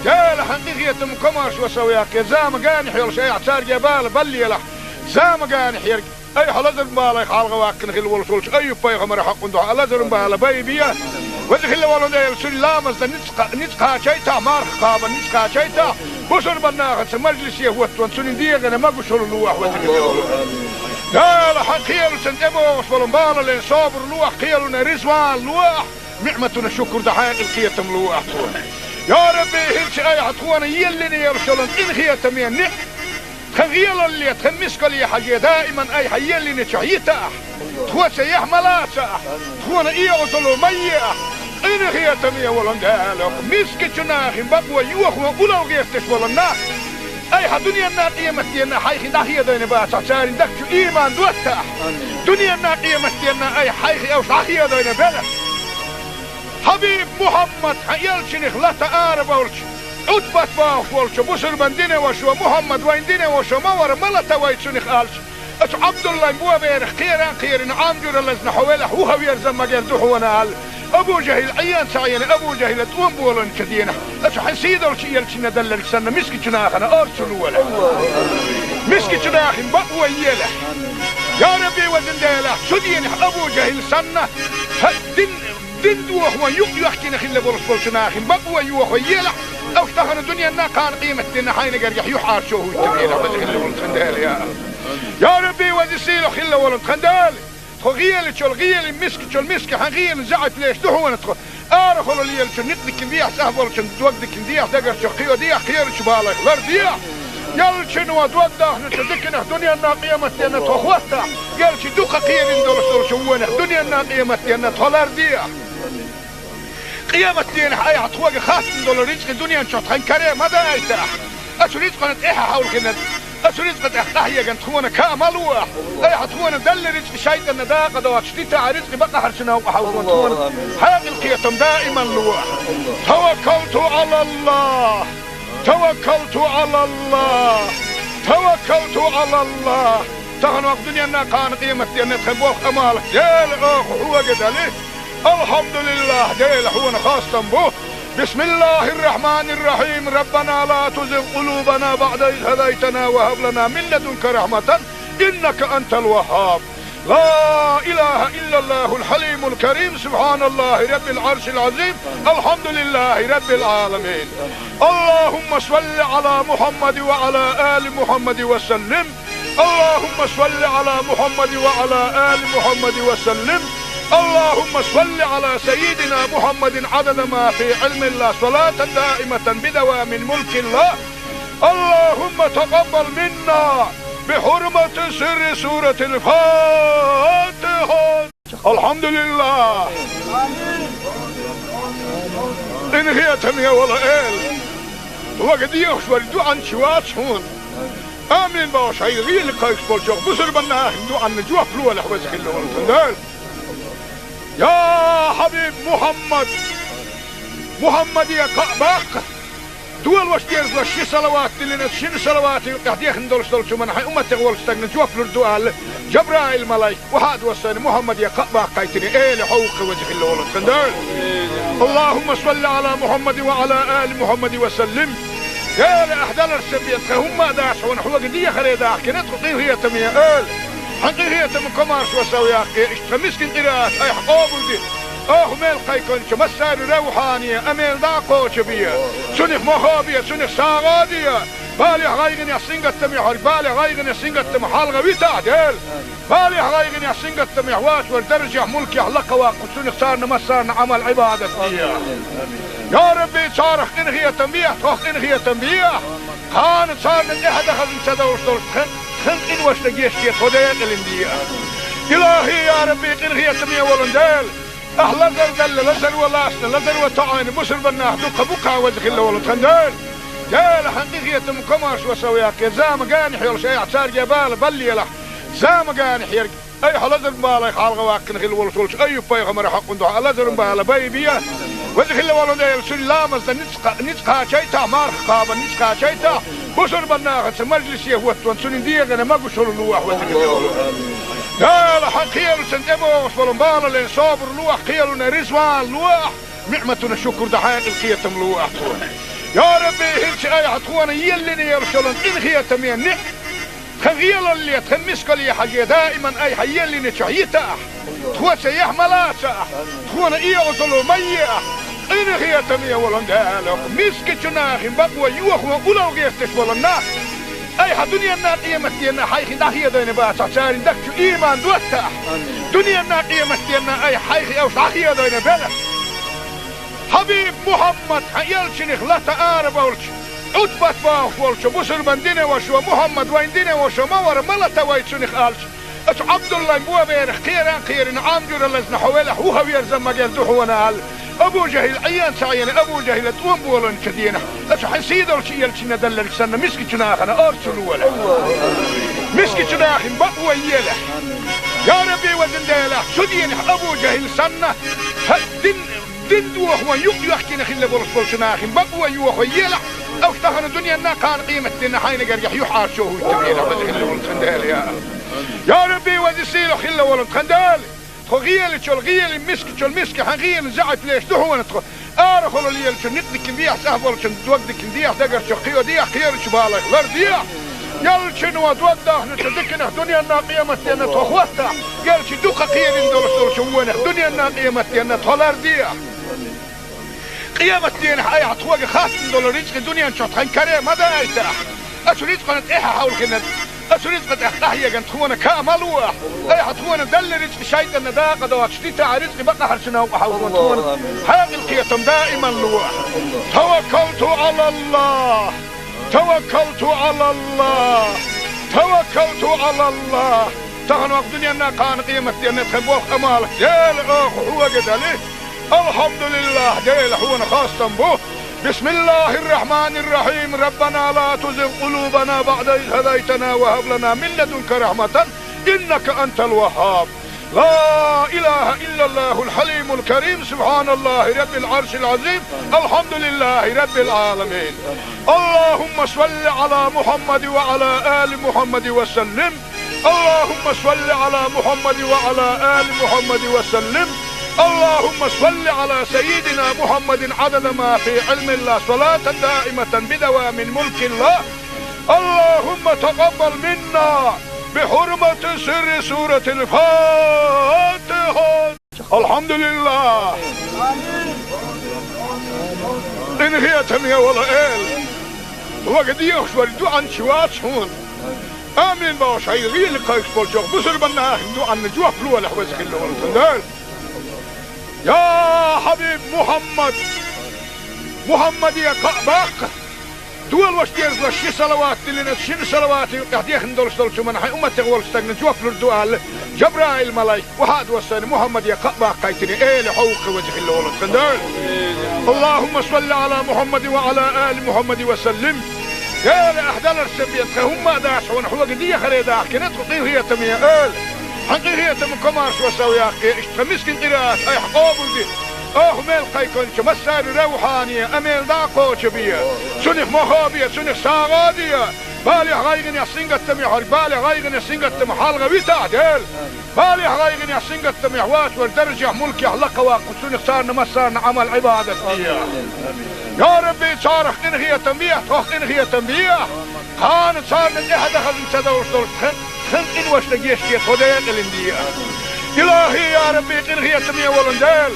جال حقيقية مكمارش وسوياك زام قاني حيال شيء اعتار جبال بلي لح زام قاني حيال أي حلزر مبالا يخالغ واكن خل ولسولش أي بايغمر حق اندوح لزر مبالا بايبيا وزخ الله ولد سلام نتقا شيتا مارخ قابا نتقا شيتا بسر بناخت مجلس يهوت وانسون ديغنا ما قشر لوح وزخ لا حقيل سنتبو وصلوا بالا لين صابر لوح قيلنا رزوان لوح نعمتنا الشكر دحاق القيتم لوح يا ربي هلش اي عطوانا يلني يرسلن ان خيتم ينح خغيل اللي تخمسك لي حاجه دائما اي حيلني شعيتا تخوة يحملاسة تخوة إيوصلوا مية إن هي تمية ولندالك مسك جناخ بقوة يوخوا أولو غيرتش ولنا أي دنيا الناقية متينا حيخي داخية دين باسا سارين دكتو إيمان دوتا دنيا الناقية متينا أي حيخي أوش داخية دين بلا حبيب محمد يلشنخ لا تقارب أولش عدبت باخ ولش بسر من دينه وشو محمد وين دينه وشو مور ملتا ويتشنخ آلش أش عبد الله مبوا بيرخ خيران عامجر لزن حوالح وهو يرزم مجال دوحونا هال أبو جهل عيان سعيان أبو جهل توم بولن كدينا أش حسيد أولش يلشنا دللك سنة مسكي جناخنا أرسلوا ولا مسكي جناخن بقوة يلا يا ربي وزن ديلا شدين أبو جهل سنة دين دوح ويحكي نخل بولش بولشناخن بقوة يوح ويلا أو اشتغل الدنيا نا كان قيمة دينا حين قريح يحار شوه التبينة وزخل ولد خندال يا ربي وزسيله خل ولد خندال غيال شو الغيال مسك حغيال زعت ليش دحونا تخو أرخلوا لي شو نقدك نديح سهل شو توقدك نديح دقر شو قيو ديح خير شو بالك لر ديح يال شنو توضح نشدكنا دنيا نا قيمة دينا تخوتها يال شو دوخ خير ندور شو دنيا نا قيمة دينا تخلر ديح قيامة دين حي عطوق خاص دولار رزق الدنيا نشوط خنكري ما دا يتاح أشو رزق نتإيحا حول كنا أشو رزق تحتاحيا كانت تخونا كاملوح أي حتخونا دل رزق شايطة نداقة دوات شتيتا رزق بقى حرشنا وحاول تخونا حاق القيتم دائما لوح توكلت على الله توكلت على الله توكلت على الله تغنوا الدنيا نا كان قيمة دين نتخبوخ أمالك يال أخ هو قدالي الحمد لله ديل حونا خاصة به بسم الله الرحمن الرحيم ربنا لا تزغ قلوبنا بعد إذ هديتنا وهب لنا من لدنك رحمة إنك أنت الوهاب لا إله إلا الله الحليم الكريم سبحان الله رب العرش العظيم الحمد لله رب العالمين اللهم صل على محمد وعلى آل محمد وسلم اللهم صل على محمد وعلى آل محمد وسلم اللهم صل على سيدنا محمد عدد ما في علم الله صلاة دائمة بدوام ملك الله اللهم تقبل منا بحرمة سر سورة الفاتحة الحمد لله إن هي تمية ولا إل وقد يخشور عن شوات هون آمين باش هاي غير لقايك بولشوك بسر بنا هندو عن جوا فلوة لحوزك اللي ولتندال يا حبيب محمد يا كعباق دول واش ديرز واش صلوات اللي نشين صلوات قاعد يخندل شو من حي امه تغول استغنى جوف الدوال جبرائيل ملاك وهذا وسن محمد يا كعباق قايتني ايه لحوق وجه اللي ولد خندال اللهم صل على محمد وعلى ال محمد وسلم يا لاحدال السبيت هم داش ونحو قديه خريده كنت هي تميه حقيقة من كمارش وسويا مسكين قراءات اي حقوبل دي ميل قيكونش مسار روحانية اميل داقوش بيا سنخ مخابية سنخ ساغادية بالي غايغن يحسين قتمي حال بالي غايغن يحسين قتمي حال غوي تعديل بالي غايغن يحسين قتمي حواس وردرجة ملكي حلقة واقو سنخ صارنا مسارنا عمل عبادة فيها يا ربي صارخ انغية تنبيه تخ انغية تنبيه كانت صارنا احد اخذ انسدوش دول خلق إن واشتقيش كي خدين الإندية إلهي يا ربي قرغية تمية ولندال أهلا دل لزر ولاسنا لزر وطعين بسر بناه دوك بوكا وزخ الله ولتخندال جال حقيقية مكماش وسوياك زام قانح يول شيء عسار جبال بلي لح زام قانح يرق أي حلزر مبالا يخالغ واكن خل ولسولش أي بايغ مرحق ندوح لزر مبالا بايبيا وزخ الله ولندال سلامز نتقا شيتا مارخ قابا نتقا شيتا بسر بناخت مجلس يهوتون سنين ديغنا ما قشر اللوح وذكر لا حق خيالو سنتبو وصفلن بالا لين صابر لوح خيالنا رزوان لوح نعمتنا الشكر دحاق القيتم لوح يا ربي هلش اي حتخوانا يلني يرسلن ان خيتم ينع خغيال اللي تخمسك لي حاجة دائما اي حيلني تحييتا تخوة سيح ملاسا تخوانا ايغطلو ميئة إن هي تمية ولندالك مسك جناخ بقوة يوخوا أولو غيرتش ولنا أي دنيا نا قيمة دينا حيخي داخية دينا باسا سارين دكتو إيمان دوتا دنيا نا قيمة دينا أي حيخي أوش داخية دينا بلا حبيب محمد يلشنخ لا تقارب أولش عدبت باخ ولش بسر من دينا وشو محمد وين دينا وشو مور ملتا ويتشنخ ألش عبد الله بوا بير خيرا عام جور لزنا حوله هو يرزم مجال دحونا ابو جهل عيان سعيان ابو جهل توم بولن كدينا حسيد الشيء اللي ندل سنه مسكي جناخنا ارسلوا ولا مسكي جناخ بقوا يله يا ربي وزندله سدين ابو جهل سنه دين دوه يحكينا خله بولس جناخ بقوا يوه يله او تخن الدنيا نا كان قيمه دين حين قرح يحار شو تبينا بخله بولس يا ربي وزسيله خله ولد خندال غيل مسك حغيل زعف ليش هو نتخ ارخل لي نقدك بيح سهبل تودك بيح دقر شقيو دي خير شبالك لرديا يل شنو توضح نتدكنا دنيا الناقيمه تنا تخوتا قال شي دوق خير ندور شوونه دنيا الناقيمه تنا تلرديا قيامه دين حياه توق خاص دولار رزق دنيا نشط خنكره ما دايته اشريت قنت ايه حاول كنا أسريت قد أحيا جنت خونا كاملوه أي حتخونا دل رزق شيء النداقة دوات شديت عرزق بقى حرشنا وحاول خونا هذه القيتم دائما لوه توكلت على الله توكلت على الله توكلت على الله تغنوا الدنيا أنها كان قيمة أن تخبوك أمالك ديل أخ هو قدالي الحمد لله ديل خونا خاصة به بسم الله الرحمن الرحيم ربنا لا تزغ قلوبنا بعد إذ هديتنا وهب لنا من لدنك رحمة إنك أنت الوهاب لا إله إلا الله الحليم الكريم سبحان الله رب العرش العظيم الحمد لله رب العالمين اللهم صل على محمد وعلى آل محمد وسلم اللهم صل على محمد وعلى آل محمد وسلم اللهم صل على سيدنا محمد عدد ما في علم الله صلاة دائمة بدوام ملك الله اللهم تقبل منا بحرمة سر سورة الفاتحة الحمد لله إن هي تمية ولا إل وقد يخشوا الدعاء شوات هون آمين باش هاي غير لقايك بالجوغ بسر بنا دعاء نجوه فلوة لحوزك الله والتندال يا حبيب محمد يا قعباق دول واشتيرز لشي صلوات اللي نتشين صلوات يحديخ ندولش دولش من حي أمتك والستاق نجوف لردوال جبرائيل ملاي وهاد وصاني محمد يا قعباق قايتني ايه لحوق وجه الله والتندال اللهم صل على محمد وعلى آل محمد وسلم يا لأحدال السبيت هم داش ونحوق دي خريداك كنت قطيه هي تمية آل حقيقية من كمارس وسوي أخي اشتمسكن قراءة أي حقوبل دي ميل قيكونش مسار روحانية أميل داقوش بيا سنخ مخابية سنخ ساغادية بالي غايغن يسنقت تميحر بالي غايغن يسنقت تمحالغة بيتعدل بالي غايغن يسنقت تميحواش والدرجة ملك يحلق واقو سنخ صارنا مسارنا عمل عبادة فيها يا ربي صارخ إنغية تنبيح توخ إنغية تنبيح خان صارنا إحدى خزن سدوش دول خن إنوش لقيشتي خدين الاندية إلهي يا ربي إنغية تمية ولندال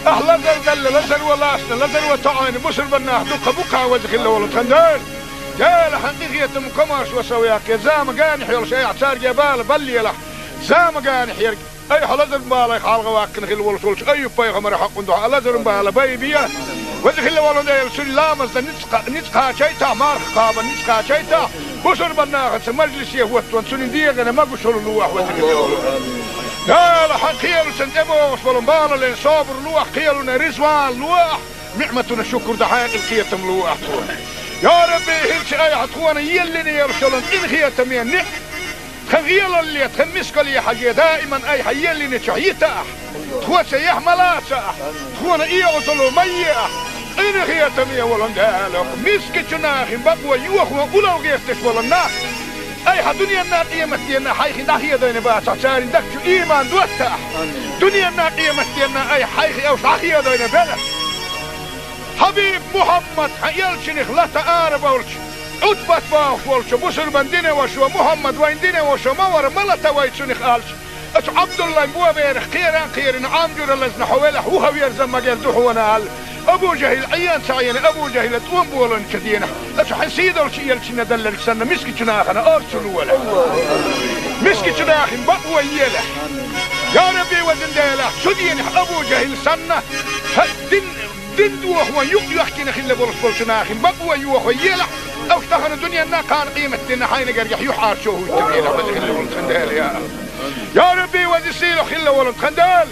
أهلا دل لزر ولاسنا لزر وطعين مصر بناه دوك بوكا وزخ الله ولندال جال حقيقية مكمارش وسوياك زام قانح يلش أي اعتار جبال بلي له زام قانح يرق أي حلزر مبالا يخالغ واكن خل ولسولش أي بيغمر حق ندوح لزر مبالا بيبيا وزخ الله ولندال سلامز نتقا شيتا مارخ قابا نتقا شيتا بصر بناغت مجلس يهوتون سنين ديغنا ما قشر اللوح وزخ الله قال حقيل سنتبوش ولنبالا لين صابر لوح قيلنا رزوان لوح نعمتنا الشكر دحاق القيتم لوح يا ربي هلش اي عطوانا يلني يرسلن إن هي تمين نعم خغيل اللي تخمسك لي حاجة دائما اي حيلني شعيتا تخوى سيح ملاسا تخوانا ايه وصلوا مياه إن هي تمين ولندالك مسك جناخ بقوى يوخ وقلو غيفتش ولناك أي دنيا الناقية متينا حيخي ناحية دين باسا ساري دكتو إيمان دوتا دنيا الناقية متينا أي حيخي أو صحية دين بلا حبيب محمد حيالشنخ لا تقارب أولش عطبت باوش ولش بسر بندين وشو محمد وين دين وشو مور ملتا ويتشنخ آلش أش عبد الله بوا بيرخ خيرا عام جور لزنا حوالح هو يرزم مجال دحونا آل أبو جهل عيان سعيان أبو جهل توم بولن كدينا أش حسيد الشيء يلشنا دلل سنة مسكي جناخنا أرسلوا ولا مسكي جناخن بقوا يله يا ربي وزندله سدين أبو جهل سنة دين دوه يحكينا خلا بولس جناخن بقوا يوه يله أو تخن الدنيا أنها كان قيمة دين حين قرح يحار شو تبينا بس خلا بولس يا يا ربي وزيسيلو خلا ولن خندال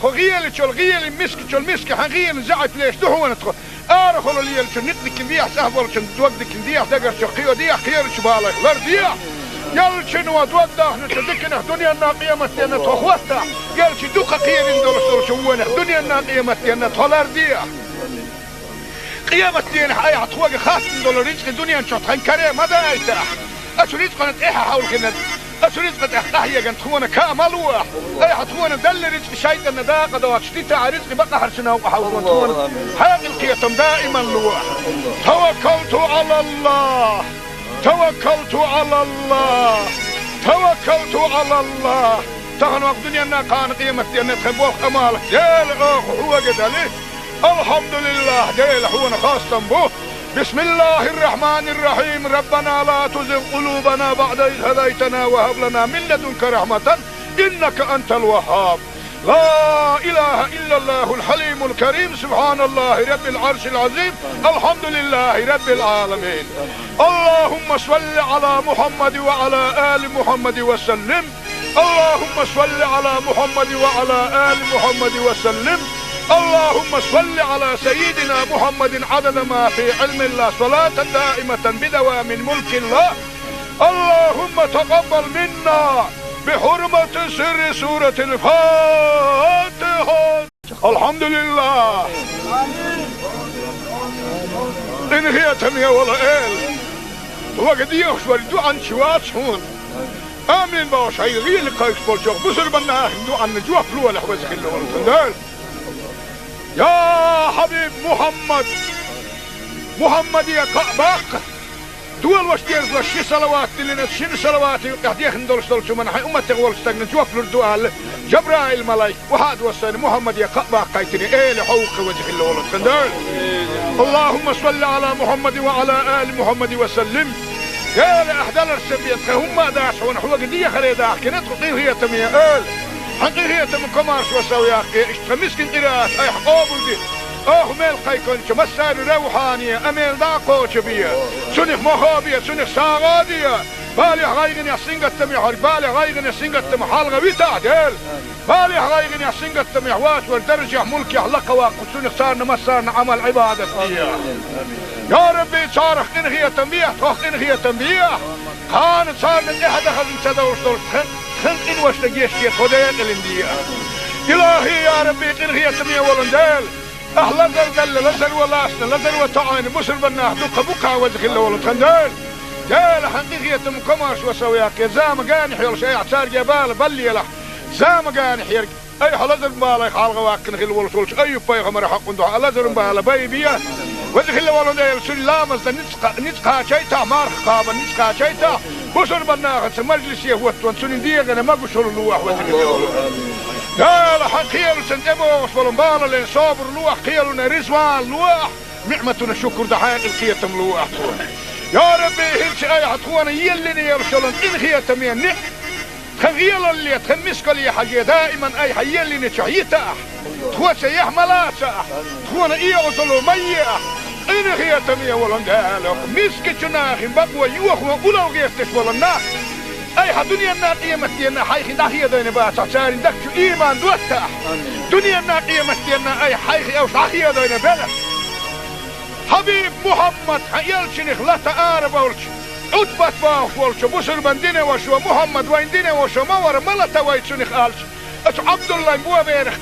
خغيل تشول غيل مسك تشول مسك حغيل زعت ليش دهو نتخ ارخلو ليل تشول نقدك ديح سهبل تشول دوقدك ديح دقر شقيو ديح خير شبالك لر ديح يل شنو دوقده نتدكنا دنيا الناقيه متينا تخوستا يل شي دوقه خير ندور شوونه دنيا الناقيه متينا تولر ديح قيامة دين حياة حطوق خاص ندور رزق دنيا نشوط هنكري ماذا ايتاح اشو رزق نت ايها حول كنا اشو رزق احتاهي كنت خونا كاملوا اي حطونا دل رزق شيطان نداقه دوات شتيتا رزق بقى حرشنا وحاولوا حاق القيتم دائما لوح توكلت على الله توكلت على الله توكلت على الله تغنوا الدنيا كان قيمة دين تخبوه امالك ديل هو قدالي الحمد لله ديل هو خاصة به بسم الله الرحمن الرحيم ربنا لا تزغ قلوبنا بعد إذ هديتنا وهب لنا من لدنك رحمة إنك أنت الوهاب لا إله إلا الله الحليم الكريم سبحان الله رب العرش العظيم الحمد لله رب العالمين اللهم صل على محمد وعلى آل محمد وسلم اللهم صل على محمد وعلى آل محمد وسلم اللهم صل على سيدنا محمد عدد ما في علم الله صلاة دائمة بدوام ملك الله اللهم تقبل منا بحرمة سر سورة الفاتحة الحمد لله إن هي تمية ولا إل وقد يخشوا عن شوات شون آمين باش هاي غير لقايش بولشوك بسر بنا دو عن جواب لو لحوزك اللي ورسل يا حبيب محمد يا كعبك دول واش دير شي صلوات اللي نتشين صلوات قاعد ندور شو من حي امتي غول استغن جوف الدوال جبرائيل ملايك وهاد وصل محمد يا كعبك قايتني ايه لحوق وجه اللي ولد خندال اللهم صل على محمد وعلى ال محمد وسلم يا لاحدال السبيت هم داش ونحوق دي خريدا كنت هي تميه حقيقية من كمارش وسوياك اشتغمسكن قراءات اي حقوبل دي ميل قيكون مسار روحانية اميل داقو شبية سنخ مخابية سنخ ساغادية بالي غايغن يحسنغت تميحر بالي غايغن يحسنغت تمحال غويتا ديل بالي غايغن يحسنغت تميحوات والدرجة ملك يحلق واقو سنخ سارنا مسارنا عمل عبادة يا ربي صارخ انغية تنبيه توخ انغية تنبيه كانت صارنا احد اخذ انتدوش دول خن إن واشتجيش كي خديت الاندية إلهي يا ربي إنغية تمية ولندال أهلا زل لزل ولاسنا لزل وطعين بسر بناه دوقة بقى وزخ الله ولندال جال حقيقية مكماش وسوياك زام قانح يلش أي اعتار جبال بلي له زام قانح يرق أي حلزر بالي خالغ واكن خل ولسولش أي بايغمر حق ندوح لزر بالي بيبيا وزخ الله ولندال سلامز نتقى شيتا مارخ قابا نتقى شيتا بسر بناغت مجلس يهوت وانسون ديغنا ما بشر لوح وذكر قال حقيل سنتبو وصلن بالا لين صابر لوح قيلنا رزوان لوح نعمتنا شكر دحين القيتم لوح يا ربي هلش اي حطوانا يلي يرسلن ان خيتم يعني خغيل اللي تخمسك لي حاجه دائما اي حيلي نشعيتا تخوش يحملاسا تخوانا ايه وصلوا ميه إن هي تمية ولندالك مسك جناخ بقوى يوخوا أولو غيستش ولنا أي دنيا الناقية متينا حيخي داخية دين باسا سارين دكتو إيمان دوتا دنيا الناقية متينا أي حيخي أو داخية دين بلا حبيب محمد يلشنخ لا تآرب ولش عدبت باخ ولش بسر بندين وشو محمد وين دين وشو مور ملتا ويتشنخ آلش أش عبد الله مو بيرخ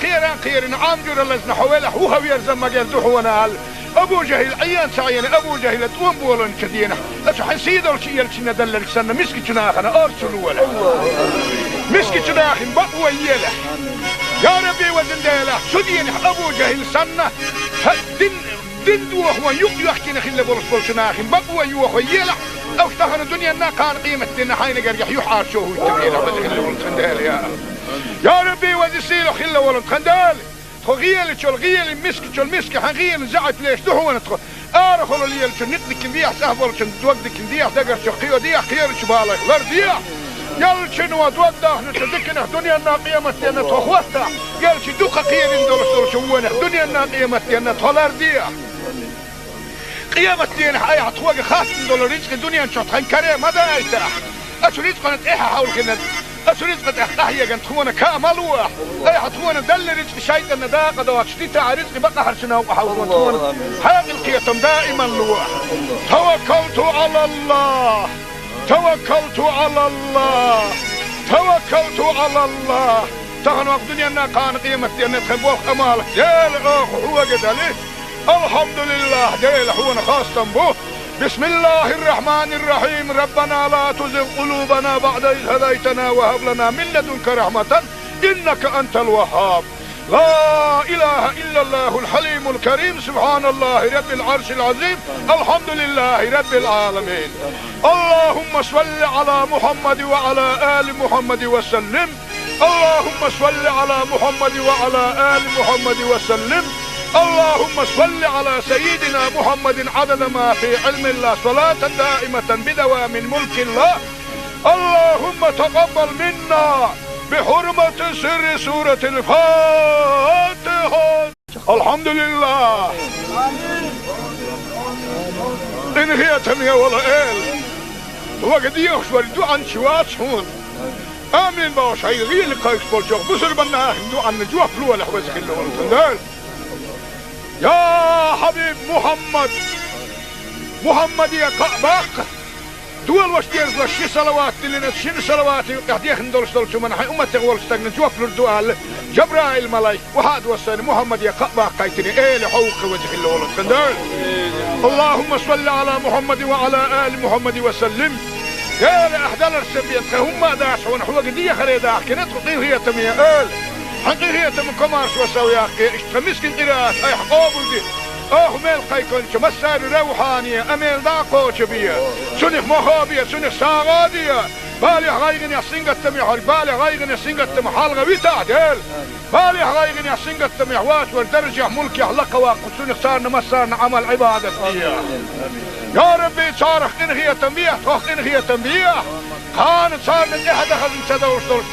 خيران عامجر اللزن حوالح وهو يرزم مجال دوحونا أبو جهل عيان سعيان أبو جهل توم بولن كدينا أشو حنسيد الشيء يلشنا دلل سنة مسك جناخنا أرسلوا ولا مسك جناخن بقوى يله يا ربي وزن ديله سدين أبو جهل سنة دين دوه يحكي نخل بولس بولشناخن بقوى يوه يله أو اشتغل الدنيا نا كان قيمة دينا حين قريح يحار شوه التبينة وزن خل ولد خندال يا ربي وزن سيلو خل ولد خندال خغيل تشول غيل مسك حغيل زعت ليش دهو نتخ ارخلو ليل تشول نقدك ديح سهبل تشول دوقدك ديح دقر شقيو ديح خير شبالك لر ديح يل شنو دوده نتدكنا دنيا الناقيه متينا تخوستا يل شي دوقه خير ندور شوونه دنيا الناقيه متينا تولر ديح قيامة دين حي حطوق خاص ندور رزق دنيا نشوط هنكري ماذا ايتاح اشو رزق نت ايها حول كنا أسرزقت أحيا جن تخونا كاملوا أي حتخونا دل رزق شيطان داقة دوات شتيتا رزق بقى حرشنا وحاولون تخونا هذه القيتم دائما لوا توكلت على الله توكلت على الله توكلت على الله تغنوا الدنيا أنها كان قيمتي أن تخبوه أمالك ديل هو قدالي الحمد لله ديل هو خاصة به بسم الله الرحمن الرحيم ربنا لا تزغ قلوبنا بعد إذ هديتنا وهب لنا من لدنك رحمة إنك أنت الوهاب لا إله إلا الله الحليم الكريم سبحان الله رب العرش العظيم الحمد لله رب العالمين اللهم صل على محمد وعلى آل محمد وسلم اللهم صل على محمد وعلى آل محمد وسلم اللهم صل على سيدنا محمد عدد ما في علم الله صلاة دائمة بدوام ملك الله اللهم تقبل منا بحرمة سر سورة الفاتحة الحمد لله إن هي تمية ولا إل وقد يخشور عن شوات هون آمين باش هاي غير اللي قايس بولشوك بصر بنا هندو عن جوا فلوة لحوزك اللي ونتندال يا حبيب محمد يا كعباك دول واش ديرز وشي صلوات اللي نشين صلوات قاعد دولش من حي أمتي غول استغنى جوا فلوردوال جبرائيل ملاي وهاد وسن محمد يا كعباك قايتني ايه لحوق وجه اللي ونتندال اللهم صل على محمد وعلى آل محمد وسلم يا لأحدال السبيت هم داش ونحو قدية خريدة كنت قيل هي تمية آل حقيقية من كمارش وسوياك اشتمسكن قراءات اي حقوبل دي ميل قيكونش مسار روحانية اميل داقوش بيا سنخ مخابية سنخ ساغادية بالي غايغن يحسنق التميح بالي غايغن يحسنق التميح حالغة ويتعدل بالي غايغن يحسنق التميح واسور درجة ملكي حلقة واقف سنخ صارنا مسارنا عمل عبادة فيها يا ربي صارخ انغية تنبيح تخ انغية تنبيح كانت صارنا احد خزن سدوش دول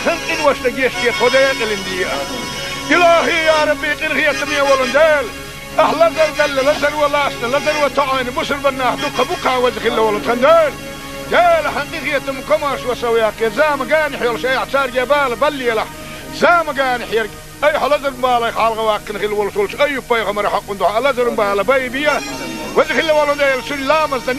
خلق إن واشتقيش كي توديق الاندية إلهي يا ربي إنغية تمية ولندال أهلا دل لزر ولاسنا لزر وطعين بسر بناه دوك بوكا وزخ الله ولندال جال حقيقية مكماش وسوياك زام قانح يول شيء عصار جبال بلي لح زام قانح يرق أي حلزر مبالا خالغ واكن خيل ولسولش أي بايغ مرحق وندوح لزر مبالا بايبيا وزخ الله ولندال سلامز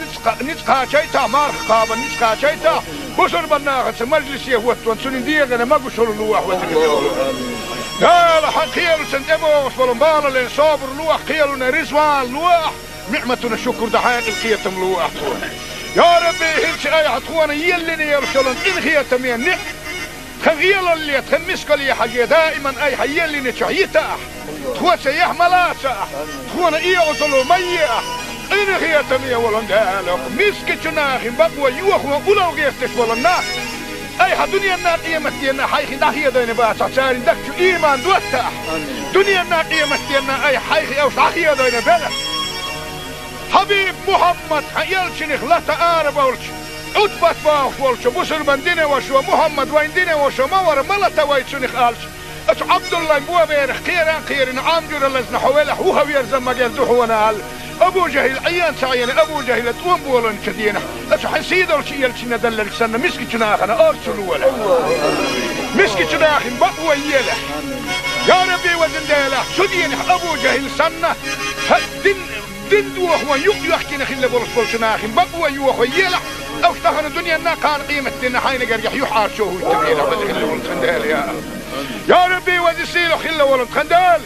نتقا شيتا مارخ قابا نتقا شيتا بسر بناخت مجلس يهوت وانسون ديغنا ما قشر اللوح وذكر لا حق خيال سنتمو وصلوا بالا لين صابر لوح خيالنا رزوان لوح نعمتنا الشكر دحاق القيتم لوح يا ربي هلش اي حطوانا يلني يرسلون ان خيتم ينع خغيال اللي تخمسك لي حاجة دائما اي حيلني تحييتا تخوى سيح ملاسا تخوانا ايه وصلوا ميئة إن هي تمية ولندالك مسك جناخ بقوى يوخ وقلو غيفتش ولناخ أي دنيا الناقية متينا حيخي داخية دين باسع ساري دكتو إيمان دوتاح دنيا الناقية متينا أي حيخي أوش داخية دين بلح حبيب محمد حيالشنخ لا تقارب أولش عدبت باوش ولش بسر من دينه وشو محمد وين دينه وشو مور ملتا ويتشنخ آلش أتو عبد الله مبوا بيرخ خيران عامجور اللزن حوالح وهو يرزم مجال دوحونا هال أبو جهل عيان سعيان أبو جهل تقوم بولن كدينه أتو حسيد الشيء يلشنا دلل سنة مسكي جناخنا أرسلوا ولا مسكي جناخ بقوى يله يا ربي وزن ديله سدين أبو جهل سنة دين دوح ويحكينا خلا برسول جناخ بقوى يوح ويله أو اشتغل الدنيا أنها كان قيمة دينا حين قريح يحار شوه التبينة وزن ولد خندال يا ربي وزن سيلو خلا ولد خندال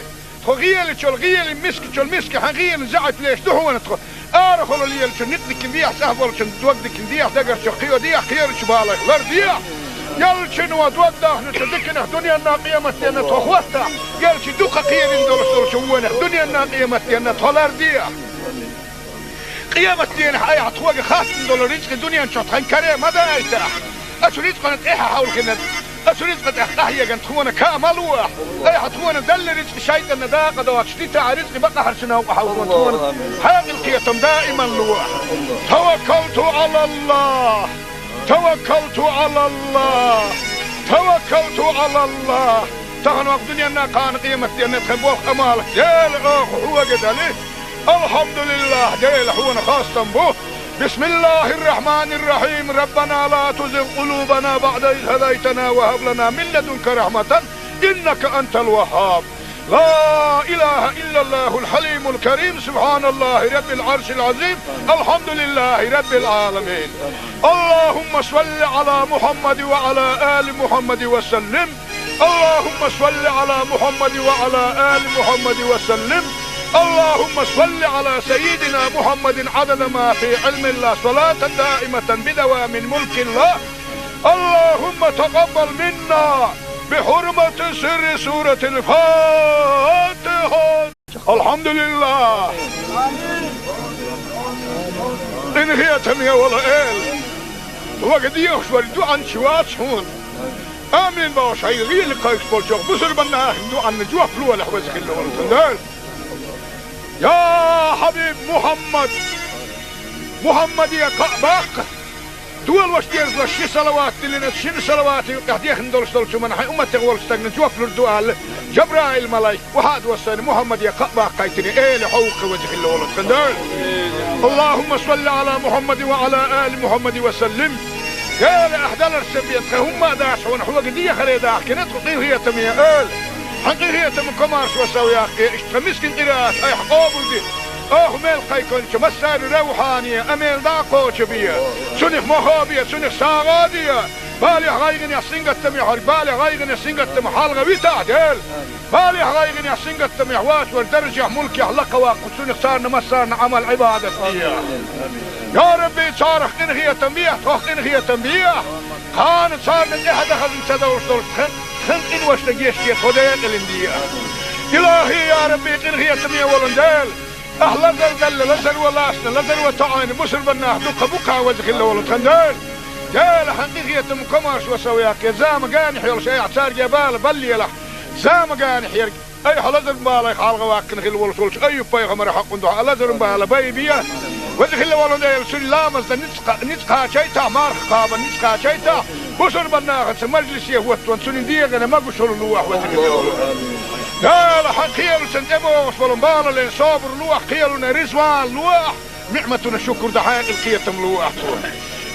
غيال شو الغيال مسك حغيال زعف ليش دهو نتخ ارخل اللي شو نقدك نديح سهبل شو تودك نديح دقر شو خيو ديح خير شبالك غير ديح يال شنو دوده نتدكنا الدنيا الناقيه متينا تخوتا قال شي دوقه خير ندول شو وين الدنيا الناقيه متينا تولار ديح قيامة دين حياة تخوك خاص ندول رزق الدنيا نشوط خن كريم هذا ايتاح اشو رزق نتيحة حول كنا أسرزقت أحيا جن تخونا كاملوا أي حتخونا دل رزق شيطان داقة دوات شتيتا رزق بقى حرشنا وحاولون تخونا هذه القيتم دائما لوا توكلت على الله توكلت على الله توكلت على الله تغنوا الدنيا أنها كان قيمة دينا تخبوه أمالك ديل هو قدالي الحمد لله ديل هو خاصة به بسم الله الرحمن الرحيم ربنا لا تزغ قلوبنا بعد إذ هديتنا وهب لنا من لدنك رحمة إنك أنت الوهاب. لا إله إلا الله الحليم الكريم سبحان الله رب العرش العظيم الحمد لله رب العالمين. اللهم صل على محمد وعلى آل محمد وسلم. اللهم صل على محمد وعلى آل محمد وسلم. اللهم صل على سيدنا محمد عدد ما في علم الله صلاة دائمة بدوام ملك الله. اللهم تقبل منا بحرمة سر سورة الفاتحة. الحمد لله. إن هي تمية ولا إل وقد يخشوا الدعاء شوات هون آمين باش هاي غير لقايك بولشوك بسر بنا دعاء نجوه فلوه لحوزك الله والتندال. يا حبيب محمد يا قباق دول واش دير شي صلوات اللي شنو صلوات قاعد يخندل شتول من حي امتي غول استغنى جوف الدعاء جبرائيل ملاك وهاد وصاني محمد يا قباق قايتني ايه لحوق وجه الله والتندال. اللهم صل على محمد وعلى ال محمد وسلم. قال احدى السبيت هم داش ونحو قديه خلي داخ كنت قطيه هي تميه ال حقيقيه من كمارش وسوي يا اخي مسكين قراءات اي حقوب دي ميل قيكون مسار روحانيه اميل داقو تبيه سنخ مخابيه سنخ ساغاديه بالي غايغن يا سنغت تمي بالي غايغن يا سنغت تمي حلقه بتعدل بالي غايغن يا سنغت تمي حواش والدرجه ملك يحلق وسنخ صارنا مسارنا عمل عباده فيها. يا ربي صارخ إن هي تنبيه توخ إن هي تنبيه خان صار من إحدى خزن سدور دول خن إن وش نجيش كي خدين الإندية. إلهي يا ربي إن هي تنبيه ولندال أهلا دل لزر ولاسنا لزر وتعين مسر بناه دوك بوكا وجه الله ولندال جال حقيقية مكمارش وسوياك يا زام قانح يلا شيء اعتار جبال بلي له زام قانح يرق أي حلزر بالا خالق واكن خل ولسولش أي بيغمر حق ندوح لزر بالا بيبيه وذي خلي والله ده يلسون لامز ده نتقى شيء مار خابا نتقى شيء بصر بناخد مجلس يهوت وانسون ديغ أنا ما قصر اللوح وذي خلي والله قال حقيقة سنتبه وصلوا بالا لين صابر لوح قيلنا رزوان لوح نعمتنا شكر دحين القيتم لوح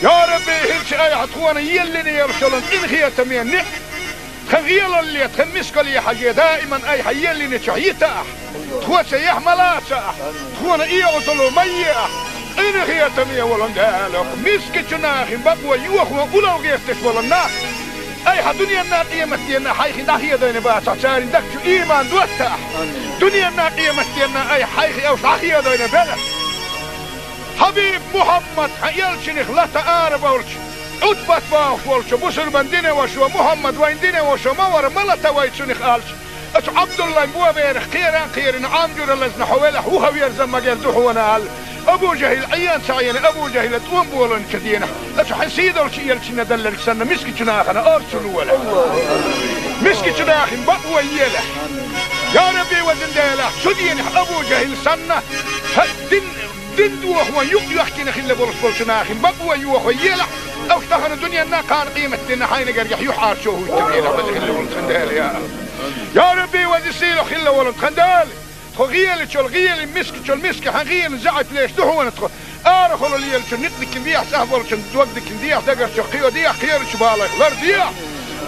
يا ربي هلش أي حطوانا يلني يرسلون إن خيتم نعم خغيل اللي تخمسك لي حاجة دائما أي حيلي نشعيته تخوة سيح ملاسة تخوة إيه وصلوا مية إن هي تمية ولندالك مسك جناخ بقوة يوخ وقولا وغيفتش ولناك أي حدنيا الناقية مستينا حيخي داخية دين باسا ساري دكتو إيمان دوتا دنيا الناقية مستينا أي حيخي أو شاخية دين بلد حبيب محمد حيالشنخ لا تآرب أولش عطبت باوش والش بسر بندينه وشو محمد ويندينه وشو مور ملتا ويتشنخ آلش أش عبد الله مبوا بيرخ خيران عامجور اللزن حوالح هو يرزم مجال دحونا آل أبو جهل عيان سعيان أبو جهل توم بولن كدينه أش حسيدر شي يلشنا دلل سنة مسكي جناخنا أرسلوا ولا مسكي جناخن بقوى يله يا ربي وزن ديله شدين أبو جهل سنة دين دوخ ويق يحكي خلي برسول شناخن بقوى يوخ يله أو تخن الدنيا نا كان قيمة لنا حين قريح يحار شوه التبيين عبد خلي ولد خندال يا ربي ودي سيلو خلي ولد خندال تغيل تشول غيل مسك تشول مسك حغيل زعت ليش دهو ندخل ارخل اللي يلش نقدك نديح سهبل شن دوقدك نديح دقر شقيو ديح خير شبالك لر ديح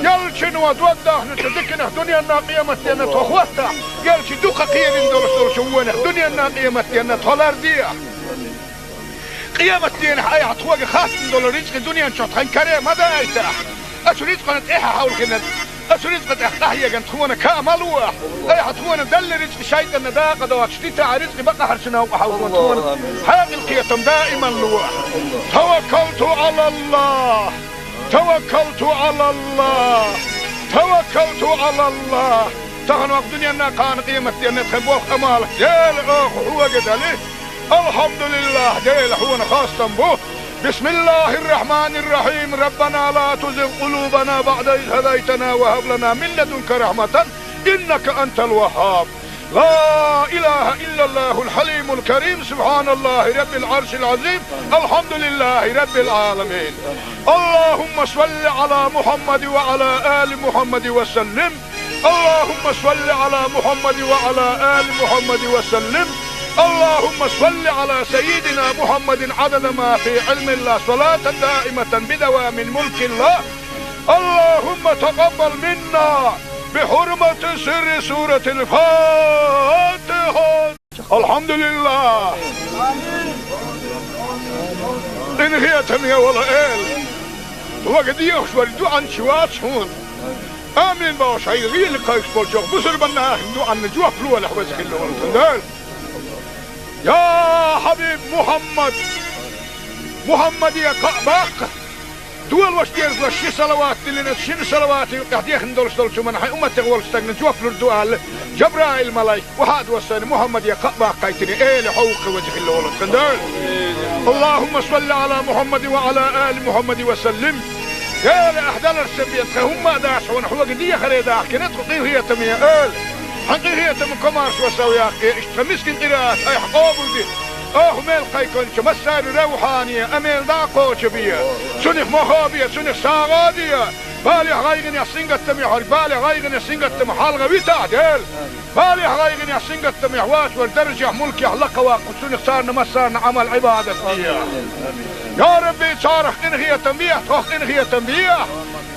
يلش نوا دوقده نتدكنا دنيا نا قيمة لنا تخوستا يلش دوقة قيل ندول شوونه دنيا نا قيمة لنا تولر ديح قيامة دين حياة حطوق خاص دول رزق الدنيا نشطحن كريم هذا ايتاح أشو رزق نتإيحا حول كنا أشو رزق تحتاحيا كانت تخونا كاملوح اي حطونا دل رزق شايد النداقة دوات شتيتا رزق بقى حرشنا وحاول تخونا حياة القيتم دائما لوح توكلت على الله توكلت على الله توكلت على الله تغنوا الدنيا نا كان قيمة دين نتخبوخ أمالك جيل أخ هو قدالي الحمد لله جيل حونا خاصة به. بسم الله الرحمن الرحيم ربنا لا تزغ قلوبنا بعد إذ هديتنا وهب لنا من لدنك رحمة إنك أنت الوهاب. لا إله إلا الله الحليم الكريم سبحان الله رب العرش العظيم الحمد لله رب العالمين. اللهم صل على محمد وعلى آل محمد وسلم. اللهم صل على محمد وعلى آل محمد وسلم. اللهم صل على سيدنا محمد عدد ما في علم الله صلاة دائمة بدوام ملك الله. اللهم تقبل منا بحرمة سر سورة الفاتحة. الحمد لله. إن هي تمية ولا إل وقد يخشوا عن شوات شون آمين باش هاي غير لقايش بولشوك بسر بنا دو عن جوف لو ولا حوز خلو ولا يا حبيب محمد يا قباق دول واش دير شي صلوات اللي شنو صلوات قاعد يخندل شو من هاي امتي ولش تاغن جوف للدوال جبرائيل ملايك وهاد وصل محمد يا قباق قايتني ايه لحوق وجه الله ولا اللهم صل على محمد وعلى ال محمد وسلم. يا لأحدال السبيت هم داش ونحو قدية خريدة كنت قيهية تمية قال حقيقية من كمارس وسوياك اشتمسكن قراءات اي حقوبل دي ميل قيكون مسار روحانية اميل داقو شبية سنخ مخابية سنخ ساغادية بالي غايغن يسنغت تمية بالي غايغن يسنغت تمية حالغة ويتا ديل بالي غايغن يسنغت تمية واش والدرجة ملكي حلقة واقو سنخ صارنا مسارنا عمل عبادة فيها. يا ربي صارخ إنهي تنبيه توخ إنهي تنبيه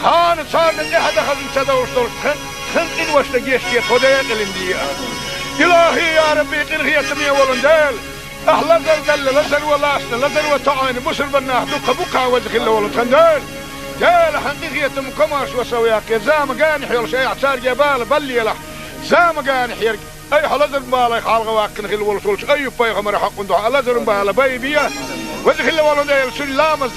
كانت صارت إحدى خزن سدوش دول خن إن وش لقيشتي توديق الاندية. إلهي يا ربي إنهي تنبيه ولندال أحلى زلزل لزل ولاسنا لزل وطعين بسر بناه دوك بكا وزخ الله ولندال جال حقيقية مكماش وسوياك زام قانح يلش أي عصار جبال بلي له زام قانح يرق أي حلزر بالي خالغ واكن خل ولش أي بيغمر حق ندوح لزر بالي بيبيه وذك اللي والله ده السلامة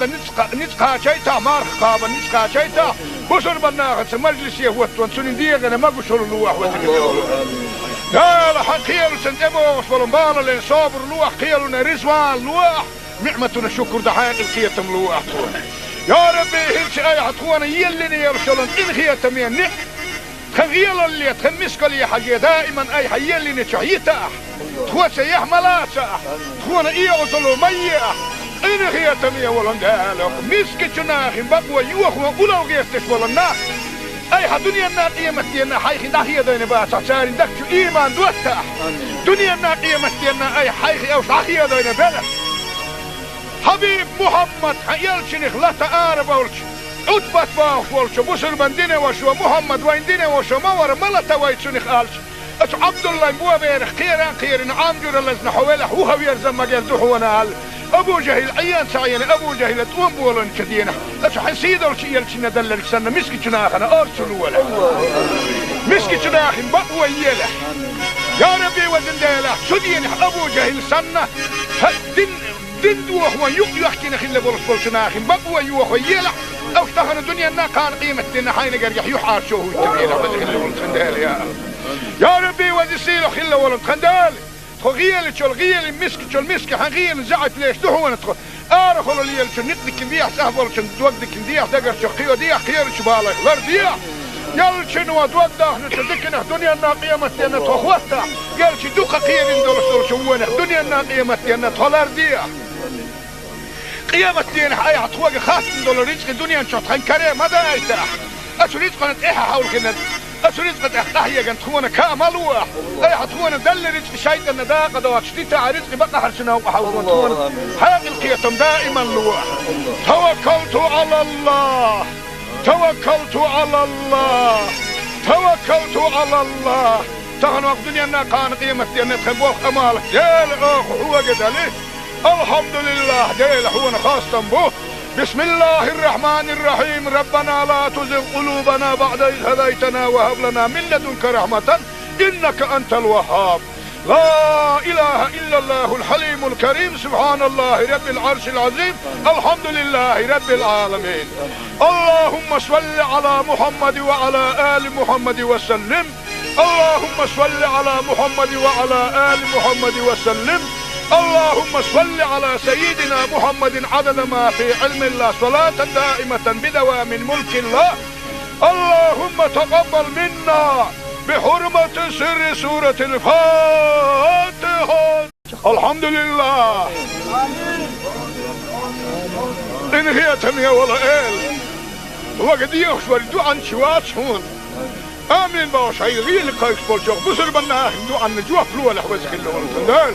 نتقى شيء مارخ قابا نتقى شيء بشر بناخذ مجلس يهوت وانسون ديغ أنا ما بشر لوح وذك اللي والله لا لا حقيقة سنتبه وصلنا بالا لين صابر لوح قيلنا رزوان لوح نعمتنا شكر دحين القيتم لوح يا ربي هلش أي حتوانا يلني يرسلن إن خيتم يعني خغيل اللي تخمسك لي حاجة دائما أي حيلني شعيته تخوى سيح ملاسة تخوى إيه وصلوا مية إن هي تمية ولندالك مسك جناخ بقوى يوخوا أولو غيستش ولنا أي دنيا الناقية متينا حيخي داخية دين باسا سارين دكتو إيمان دوتا دنيا الناقية متينا أي حيخي أو داخية دين بلا حبيب محمد يلشنخ لا تقارب ولش عتبت باخ ولش بسر من دينه وشو محمد وين دينه وشو مور ملتا ويتشنخ آلش أش عبد الله مو بيرخ خيران عامجر اللزن حوالح هو يرزم مجال دحونا أبو جهل عيان سعيان أبو جهل توم بولن كدينا أش حسيد الشيء يلشنا دلل سنة مسك جناخنا أرسلوا ولا مسك جناخ بقوى يله يا ربي وزن ديله سدين أبو جهل سنة دين دوه يحكي نخل بولس جناخ بقوى يوه يله أو اشتهر الدنيا نا كان قيمة دينا حين قريح يحار شوه التبيله وزن خل يا ربي وزسيله خل ولد خندال غيل شو الغيل مسك حغيل زعت ليش دحونا تخ ارخل اللي شو نقدك بيح سهبل شو توقدك بيح دقر شو خيو ديح خير شو بالك لرديح يل شنو توقده نتذكر دنيا الناقيه متينا تخوته قال شي دوقه خير ندور شو وين دنيا الناقيه متينا تلرديح قيامة دين حياة تخوق خاص ندور رزق الدنيا شو تنكره ما دايته اش رزق نتيحه حول كنا أسريت قد أحيا جنت خونا كاملوه أي حتخونا دل رزق شيء النداء قد واشتيت رزق بقى حرشنا وحاولون خونا هذه القيتم دائما لوح توكلت على الله توكلت على الله توكلت على الله تغن وقت دنيا كان قيمة دينا تخبوه أمالك ديل أخ هو قد عليه الحمد لله ديل هو خاصة به بسم الله الرحمن الرحيم ربنا لا تزغ قلوبنا بعد إذ هديتنا وهب لنا من لدنك رحمة إنك أنت الوهاب لا إله إلا الله الحليم الكريم سبحان الله رب العرش العظيم الحمد لله رب العالمين. اللهم صل على محمد وعلى آل محمد وسلم. اللهم صل على محمد وعلى آل محمد وسلم. اللهم صل على سيدنا محمد عدد ما في علم الله صلاة دائمة بدوام ملك الله. اللهم تقبل منا بحرمة سر سورة الفاتحة. الحمد لله. إن هي تمية ولا إل وقد يخشوا عن شوات هون آمين باش هاي غير لقايش بولشوك بسر بناه عن جوف لو ولا حوز خلو ولا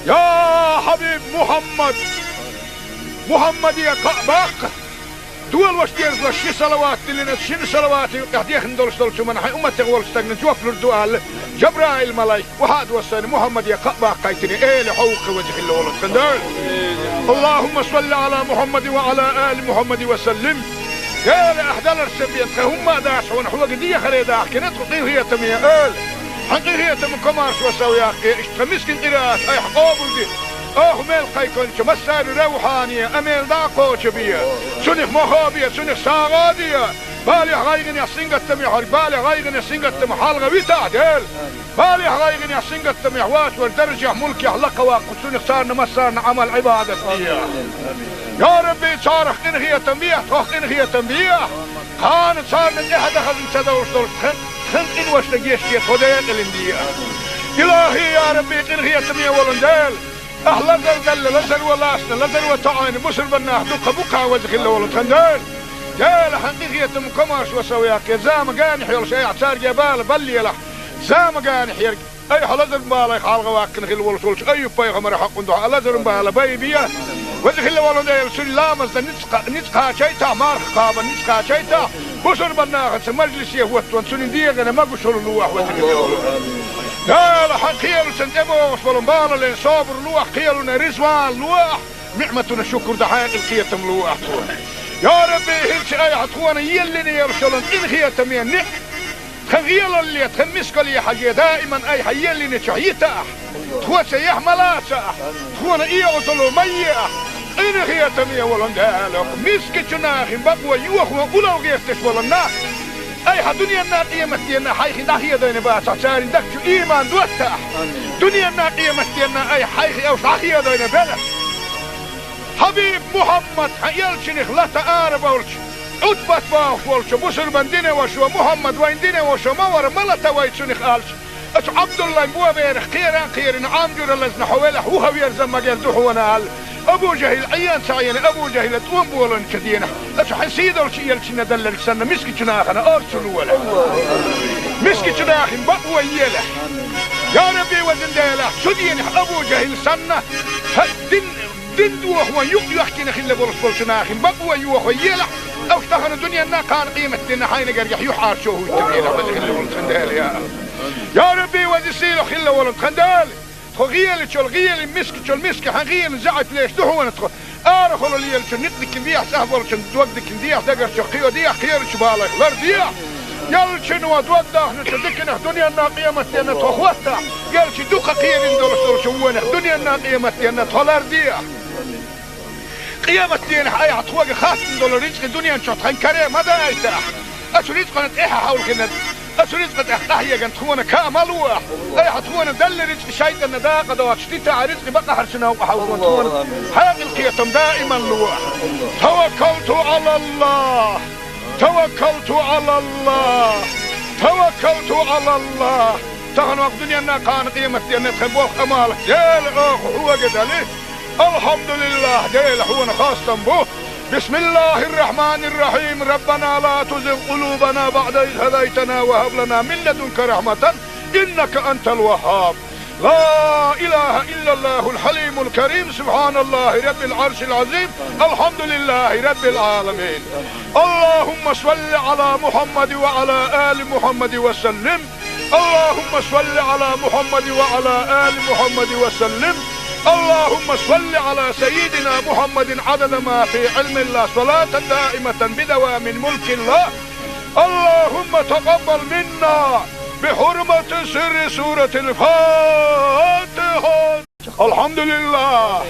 يا حبيب محمد يا باق دول واش دير شي صلوات اللي شنو صلوات قاعد ندولش من حي امتي ولش تاغن جوفلر دوال جبرائيل ملاي وهاد وسن محمد يا باق قايتني ايه حوق وجه الله تندل اللهم صل على محمد وعلى ال محمد وسلم يا احدال السبيت هم داش ونحو قديه خريدا كنت هي تميه حقيقة تم كمارش وسوي أخي اشتمسكن قراءات أي حقوبل دي ميل قيكونش مسار روحانية أميل داقو شبية سنخ مخابية سنخ ساغادية بالي غايغن يحسنق التميح بالي غايغن يحسنق التميح حالغة بيتعدل بالي غايغن يحسنق التميح واس والدرجة ملكي حلقة واقف سنخ صارنا مسارنا عمل عبادة فيها يا ربي صارخ إنغية تنبيح تخ إنغية تنبيح خان صارنا إحدى خذن سدوش دول خن إن وش نجيشتي خدين الإندية إلهي يا ربي إنغية تنبيح ولندال أهلا دل لزل ولاسنا لزل وطعين بسر بناه دقا بقا وزخ الله ولتخندال جال حقيقية مكماش وسوياك زام قانح يول شيء اعتار جبال بلي له زام قانح يرق أي حلزل بالا خالغ واكن خل ولسولش أي بايغ مرة حق ندوح لزل بالا بايبيا وزخ الله ولندال سلامز نتقا شيتا مارخ قابا نتقا شيتا بسر بناه مجلس يهوتون سنين ديغنا ما قشر الواح وزخ الله لا حق خيال سنتبوش ولنبالا لين صابر لوح خيالنا رزوان لوح نعمتنا الشكر دحاق القيتم لوح يا ربي هلش اي عطوانا يلني يرسلن ان خيتم ينك خغيال اللي تخمسك لي حاجة دائما اي حيلني شعيتا تخوة يحملا ساح تخوانا اي عطلو ميا ان خيتم يولن دالك مسك جناخ بقوة يوخ وقلو غيفتش ولناخ اي دنيا الناقية مستينا حيخي داخية دين باسع ساري دكتو ايمان دوتا دنيا الناقية مستينا اي حيخي او شاخية دين بلا حبيب محمد حيالشنخ لا تقارب اولش عدبت باوش ولش بسر بندين وشو محمد وين دين وشو مور ملتا ويتشنخ آلش اتو عبد الله مبوا بيرخ خيران عامجور اللزن حوالح وهو يرزم مجال دوحونا آل ابو جهل عيان سعيان ابو جهل تقوم بولن كدينه اتو حسيد اولش يلشنا دلل سنة مسكي جناخنا ارسلوا ولا مسكي جناخن بقوى يله يا ربي وزن ديله سدين ابو جهل سنة دين دوح ويحكينا خلا برسول جناخن بقوى يوح يله او اشتغل الدنيا نا كان قيمة دينا حين قريح يحار شوه التبينة وزن خلا ولد خندال يا ربي وزن سيلو خلا ولد خندال غيال شو الغيال مسك حغيال زعت ليش دحو ندخل ارخل اللي شو نقدك نديح سهبل شو دوقدك نديح دقر شو خيو ديح خير شو بالك غير ديح يال شنو دوقدك نتدكنا دنيا الناقيه متينا تخوتا يال شي دوقه خير ندور شو وين دنيا الناقيه متينا تولر ديح قيامة دين حياة تخوق خاص ندور رزق الدنيا شو تخنكري ما دايته اشريت قنت ايها حول كنا أسريت قد أحتاحيا قد تخونا كامل واح أي حتخونا دل رزق شايد النداقة دوات شتيتا عرزق بقى حرشنا وحاولون تخونا حاق القيتم دائما لواح توكلت على الله توكلت على الله توكلت على الله تغنوا الدنيا ناقان قيمة دينا تخبوخ أمالك ديل أخ هو قد عليه الحمد لله ديل حونا خاصة بوه بسم الله الرحمن الرحيم ربنا لا تزغ قلوبنا بعد إذ هديتنا وهب لنا من لدنك رحمة إنك أنت الوهاب لا إله إلا الله الحليم الكريم سبحان الله رب العرش العظيم الحمد لله رب العالمين اللهم صل على محمد وعلى آل محمد وسلم اللهم صل على محمد وعلى آل محمد وسلم اللهم صل على سيدنا محمد عدد ما في علم الله صلاة دائمة بدوام ملك الله اللهم تقبل منا بحرمة سر سورة الفاتحة الحمد لله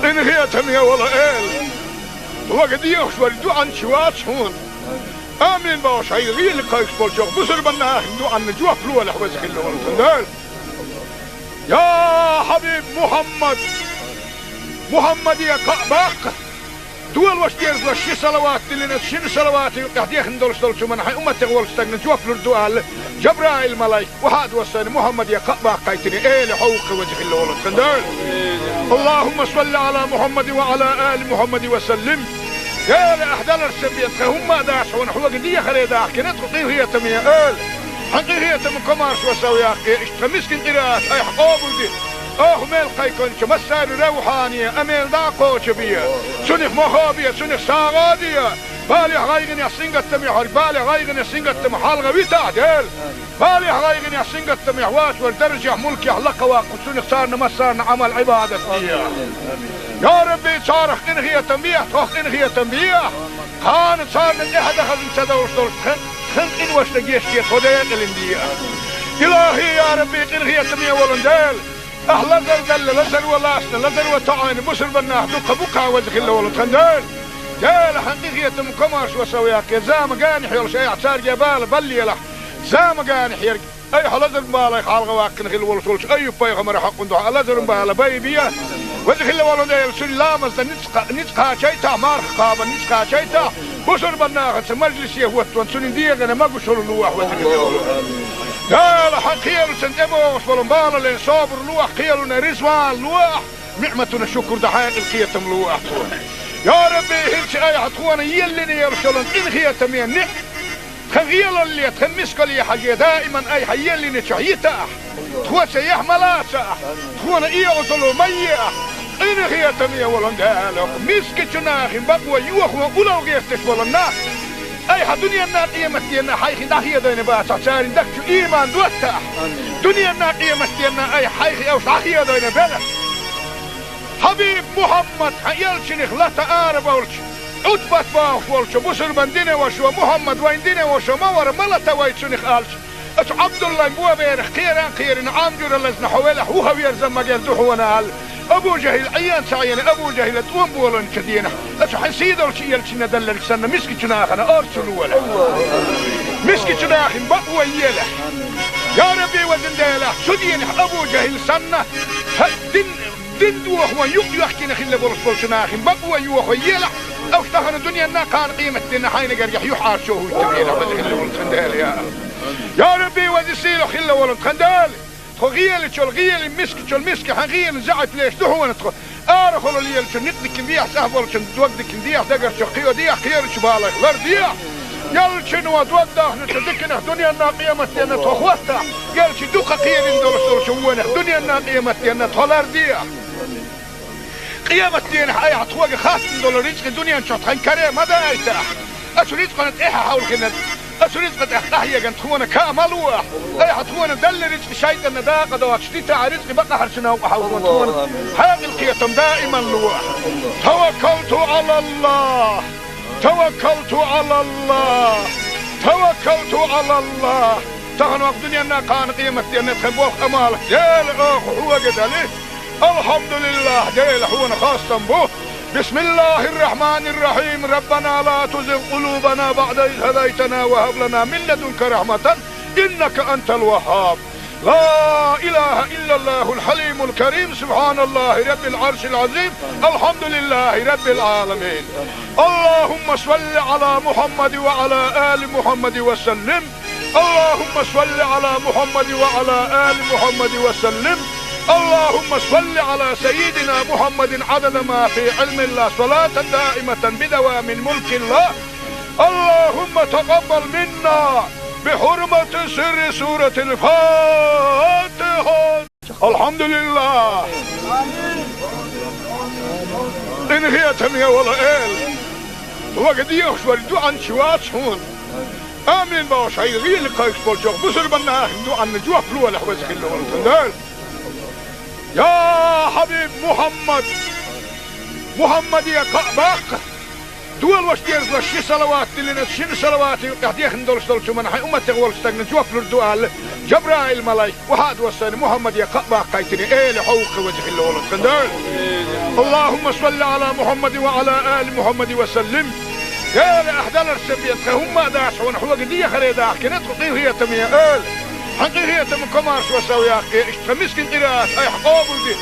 إن هي تمية ولا إل وقد يخشوا الدعاء شوات هون آمين باش هاي غير لقايش بالجوغ بسر بنا دعاء نجوه فلوه لحوزك اللون يا حبيب محمد يا باق دول واش دير شي صلوات اللي شنو صلوات قاعد ندولش من حي امتي ولش تاغن جوفلر دوال جبرائيل ملاي وهاد وسن محمد يا باق قايتني ايه لحوق وجه الله ولد خندال اللهم صل على محمد وعلى ال محمد وسلم يا احدال السبيت هم داش ونحو قديه خريدا كنت هي تميه حقيقة من كمارش وسوياك اشتمسكن قراءات اي حقوبل دي ميل قيكون مسار روحانية اميل داقو شبية سنخ مخابية سنخ ساغادية بالي غايغن يا سنغت محور بالي غايغن يا سنغت محالغة بيتعدل بالي غايغن يا سنغت محواش والدرجة ملك يحلق وسنخ صارنا مسارنا عمل عبادة يا ربي صارخ انغية تنبيه توخ انغية تنبيه خان صار من احد خزن سدوش دول خن ان وش نجيشتي خدين الاندية الهي يا ربي انغية تنبيه ولندل لزر دل لزر ولاسنا لزر وطعين بسر بناه دوك بوكا وزخ الله ولد خندل جال حقيقية مكمارش وسوياك زام قانح يول شيء اعتار جبال بلي له زام قانح يرق اي حلزر بالا خالغ واكن خل ولسولش اي بايغمر حق ندوح لزر بالا بايبيا وزخ الله ولد يلسل لامز نتقا شيتا مارخ قابا نتقا شيتا بسر بناه مجلس يهوت وانسون ديغنا ما قشر اللوح وزخ الله ولد قال حقيل سنتبوش ولنبالا لين صابر لوح قيلنا رزوان لوح نعمتنا شكر دحايق القيتم لوح يا ربي هلش اي حطوانا يلني يرشلن ان خيتم نعم خغيل اللي تخمسك لي حاجة دائما اي حيلني شعيتا تخوى سيح ملاسا تخوانا ايه غسلو ميا ان خيتم ولن قالك مسك جناخ بقوى يوخ وقلو غيفتش ولناخ اي دنيا النار قيمتنا حيخي داخيه دين باسا ساري دكتو ايمان دوتا دنيا النار قيمتنا اي حيخي اوش داخيه دين بلا حبيب محمد يلشنخ لا تقارب اولش عتبت باوش ولش بسر بندين وشو محمد وين دين وشو مور ملتا ويتشنخ الش اش عبد الله بوا بيرخ خيران عامجر لزن حوالح هو يرزم مجال دحونا هل ابو جهل عيان سعيان ابو جهل توم بولن كدينا اش حسيدو شي يلشنا دلل سنه مسكي جناخنا ارسل ولا مسكي جناخن بقوى يله يا ربي وزن ديله سدين ابو جهل سنه دين دوخ يحكي خل بولس جناخن بقوى يوخ يله او اشتهن الدنيا نا كان قيمه دين حين قريح يحار شو تبينا خل بولس خندال يا ربي وزن سيلو خل ولد خندال غيل تشول غيل مسك تشول مسك حغيل زعت ليش دهو ندخل ارخل اللي يلش نقدك نديح سهبل شن دوقدك نديح دقر شقيو ديح خير شبالك غير ديح يلش نو دوقده نتدكن دنيا نا قيمتي انا تخوستا يلش دوقه قير ندور شوونه دنيا نا قيمتي انا تولر ديح قيمتي انا اي حتوق خاص دولار رزق دنيا نشط كريم هذا ايتاح اشريت قنت ايه حاول كنا أسريت قد أحتاهي جن تخونا كاملوا أي حتخونا دل رزق شيء النداقة دوات شديت رزق بقى حرشنا وحاولون تخونا هذه القيتم دائما لوح توكلت على الله توكلت على الله توكلت على الله تغنوا الدنيا أنها كان قيمتي أن تخبوه أمالك جيل هو قدالي الحمد لله جيل هو خاصة به بسم الله الرحمن الرحيم ربنا لا تزغ قلوبنا بعد إذ هديتنا وهب لنا من لدنك رحمة إنك أنت الوهاب لا إله إلا الله الحليم الكريم سبحان الله رب العرش العظيم الحمد لله رب العالمين اللهم صل على محمد وعلى آل محمد وسلم اللهم صل على محمد وعلى آل محمد وسلم اللهم صل على سيدنا محمد عدد ما في علم الله صلاة دائمة بدوام ملك الله اللهم تقبل منا بحرمة سر سورة الفاتحة الحمد لله إن هي تمية ولا إل وقد يخشوا عن شوات شون آمين باوش هاي غير لقايش بولشوك بسر بناه ندو عن نجوح فلوة لحوزك اللي ورسل يا حبيب محمد يا قعباق دول وشتير وشي صلوات اللي نتشين صلوات يحديخ ندولش دولش من حي أمتي غولش تغن جوف لردوال جبرائيل ملايك وحاد وصاني محمد يا قعباق قايتني ايه لحوق وجه اللي ولد كندال اللهم صل على محمد وعلى آل محمد وسلم يا لأحدال السبيت هم داش ونحوق دي خريداح كنت قيهية تمية آل حقيقية من كمارش وسوياك اشتمسكن قراءات اي حقوبل دي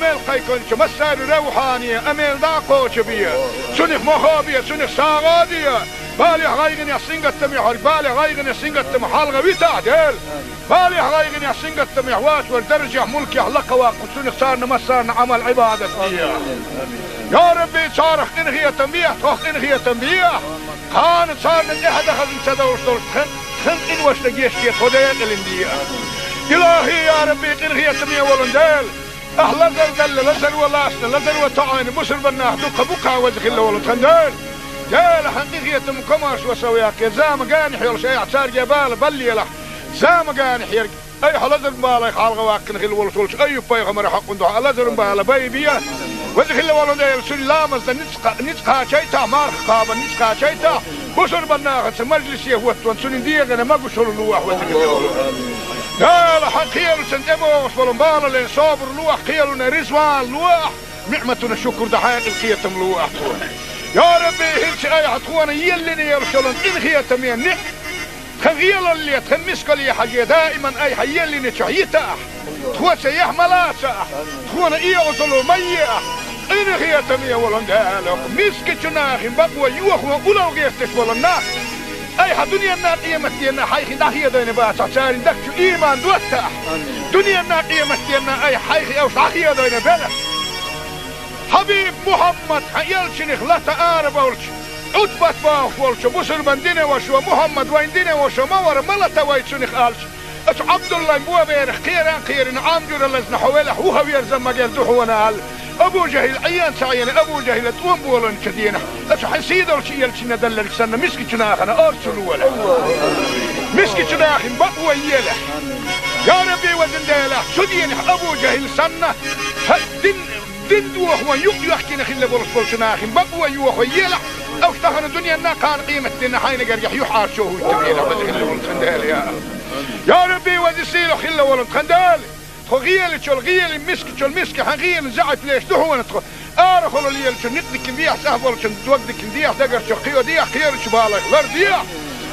ميل قيكون مسار روحانية اميل داقو شبية سنخ مخابية سنخ ساغادية بالي غايغن يا سنغت محور بالي غايغن يا سنغت محالغة بيتعدل بالي غايغن يا سنغت محواش والدرجة ملك يحلق واقو سنخ صارنا مسارنا عمل عبادة يا ربي صارخ انغية تنبيه توخ انغية تنبيه خان صار من احد خزن سدوش دولش خنق واشتجيش توديق الاندية إلهي يا ربي قنغية تمية ولندال أهلا زلزل لزل ولاسنا لزل وطعين بسر بناه دوك بوكا وزخ الله ولتخندال جال حقيقية مكماش وسوياك زام قانح يول شيء اعتار جبال بلي له زام قانح يرق أي حلزر بالك حالغ واكن خل ولتولش أي بايغمر حق ندو حلزر بالك بايبيا وزخ الله ولندال سلامز نتقا شيتا مارخ قابا نتقا شيتا بسر بناه مجلس يهوت وانسون ديغنا ما بشر لوح وزخ الله ولندال قال حقيل سنتبو فلنبال لين صابر لوح قيلنا رزوان لوح نعمتنا شكر دحاق القيتم لوح يا ربي هلش اي حطوانا يلني يرشلون ان خيتم ينح خغيل اللي تخمسك لي حاجة دائما اي حيلني شعيتا تخوى سيح ملاسا تخوانا اي اصلو ميا ان خيتم يولن دالك مسك جناخ بقوى يوخوا اولو غيفتش ولنا اي دنيا النار قيمتنا حيخي داخيه دين باسا سارين دكشو ايمان دوتا دنيا النار قيمتنا اي حيخي او داخيه دين بلا حبيب محمد يلشنخ لا تعارب ولش عتبت باخ ولش بسر بندين وشو محمد وين دين وشو مور ملتا ويتشنخ الش اش عبد الله بو بيرخ خيران عامجر لزن حوله وهو يرزم مجال دحونا ابو جهل عيان سعيان ابو جهل توم بولن كدينا اش حسيد ولش يلشنا دلل سنه مسكي جناخنا ارسلوا ولا مسكي جناخن بقوا يله يا ربي وزندله سدين ابو جهل سنه دندو هو يحكي نخل بولش بولشناخن بقوا يوخو يله او اشتغل الدنيا انها كان قيمتنا حين قريح يحار شو التبيله وزخل ولد خندال يا ربي وزسيله خله ولد خندال خغيل شو الغيل مسك حغيل زعت ليش دحونا تخ ارخل ليل شو نقدك بيح سهبل شو دوقدك بيح دقر شو قيو ديح خير شو بالك لرديح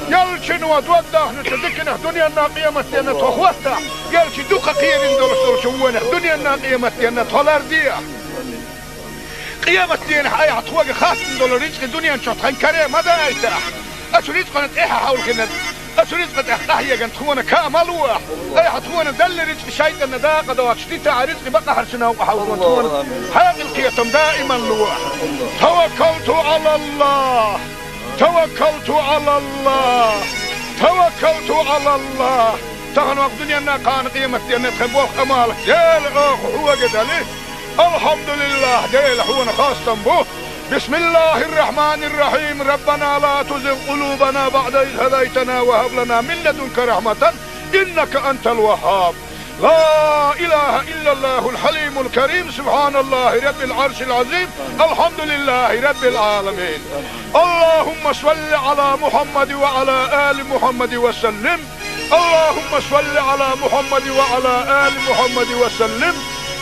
يل شنو دوقده نتدكنا دنيا انها قيمتنا تخوتها يل شو دوق خير ندور شو دنيا انها قيمتنا تلرديح قيامة دين حي عطوق خاص دولار رزق الدنيا نشوط خن كريم ماذا يتاح أشو رزق نتإحا حول كنا أشو رزق نتإحا جن تخونا كاملوح أي حتخونا دل رزق شيطان نداقة دوات شتيتا رزق بقى حرشنا وحاول تخونا حاق القيتم دائما لوح توكلت على الله توكلت على الله توكلت على الله تغنوا الدنيا انها كان قيمة دين تخبوخ امالك يا اخ هو قد عليه الحمد لله ديل حونا خاصة به بسم الله الرحمن الرحيم ربنا لا تزغ قلوبنا بعد إذ هديتنا وهب لنا من لدنك رحمة إنك أنت الوهاب لا إله إلا الله الحليم الكريم سبحان الله رب العرش العظيم الحمد لله رب العالمين اللهم صل على محمد وعلى آل محمد وسلم اللهم صل على محمد وعلى آل محمد وسلم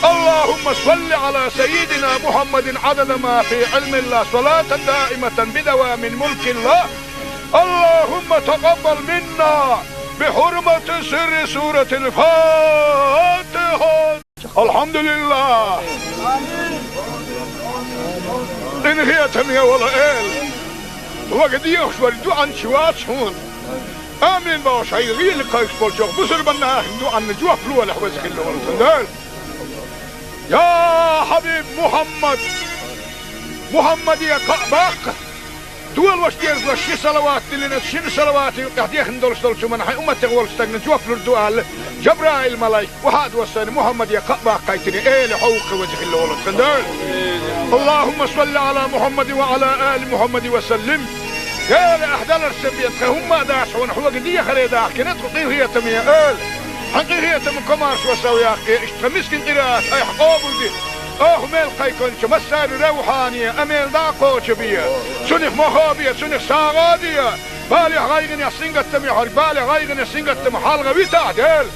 اللهم صل على سيدنا محمد عدد ما في علم الله صلاة دائمة بدوام ملك الله اللهم تقبل منا بحرمة سر سورة الفاتحة الحمد لله إن هي تمية ولا إل وقد يخشوا الدعاء شوات هون آمين باش هاي غير قايس بولشوك بسر بناه دعاء نجوح فلوة لحوزك اللي ونسندال يا حبيب محمد يا قعباق دول واش ديرز وشي صلوات اللي نتشين صلوات قاعد يخندل شو من حي امتي غول استغنى جوف الدوال جبرائيل ملاك وحاد وصاني محمد يا قعباق قايتني ايه لحوق وجه اللي ولد خندال اللهم صل على محمد وعلى ال محمد وسلم يا لاحدال السبيت هم داش ونحو قديه خليدا كنت هي تميه حقيقية من كمارش وسوياك اشتمسكن قراءات اي حقوبل دي ميل قيكونش مسار روحانية اميل داقوش بيا سنخ مخابية سنخ ساغادية بالي غايغن يحسنق التميح بالي غايغن يحسنق التميح حالغة بيتعدل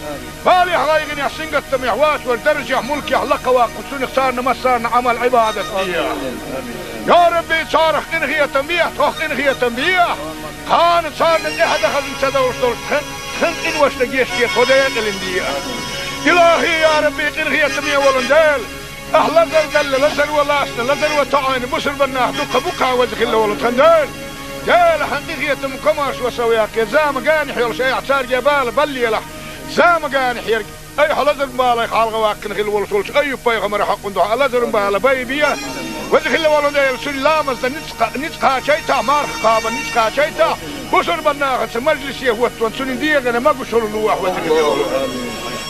بالي غايغن يحسنق التميح واسور درجة ملكي حلقة واقف سنخ صارنا مسارنا عمل عبادة بيا يا ربي صارخ انغية تنبيح تخ انغية تنبيح خان صارنا احد اخذ انتدور خنق واشتجيش توديق الاندية إلهي يا ربي انغية تنبيح ولندال أهلا زلزل لزل ولاسنا لزل وطعين بسر بناه دوك بوكا وزخ الله ولد خندال جال حقيقية مكماش وسوياك زام قانح يول شيء اعتار جبال بلي له زام قانح يرق اي حلزر بالك حالغ واكن خل ولش اي بايغمر حق ندو حلزر بالا بايبيا وزخ الله ولد سلامز نتقا شيتا مارخ قابا نتقا شيتا بصر بناخت مجلس يهوتون سنين ديغنا ما قشر اللوح وذكر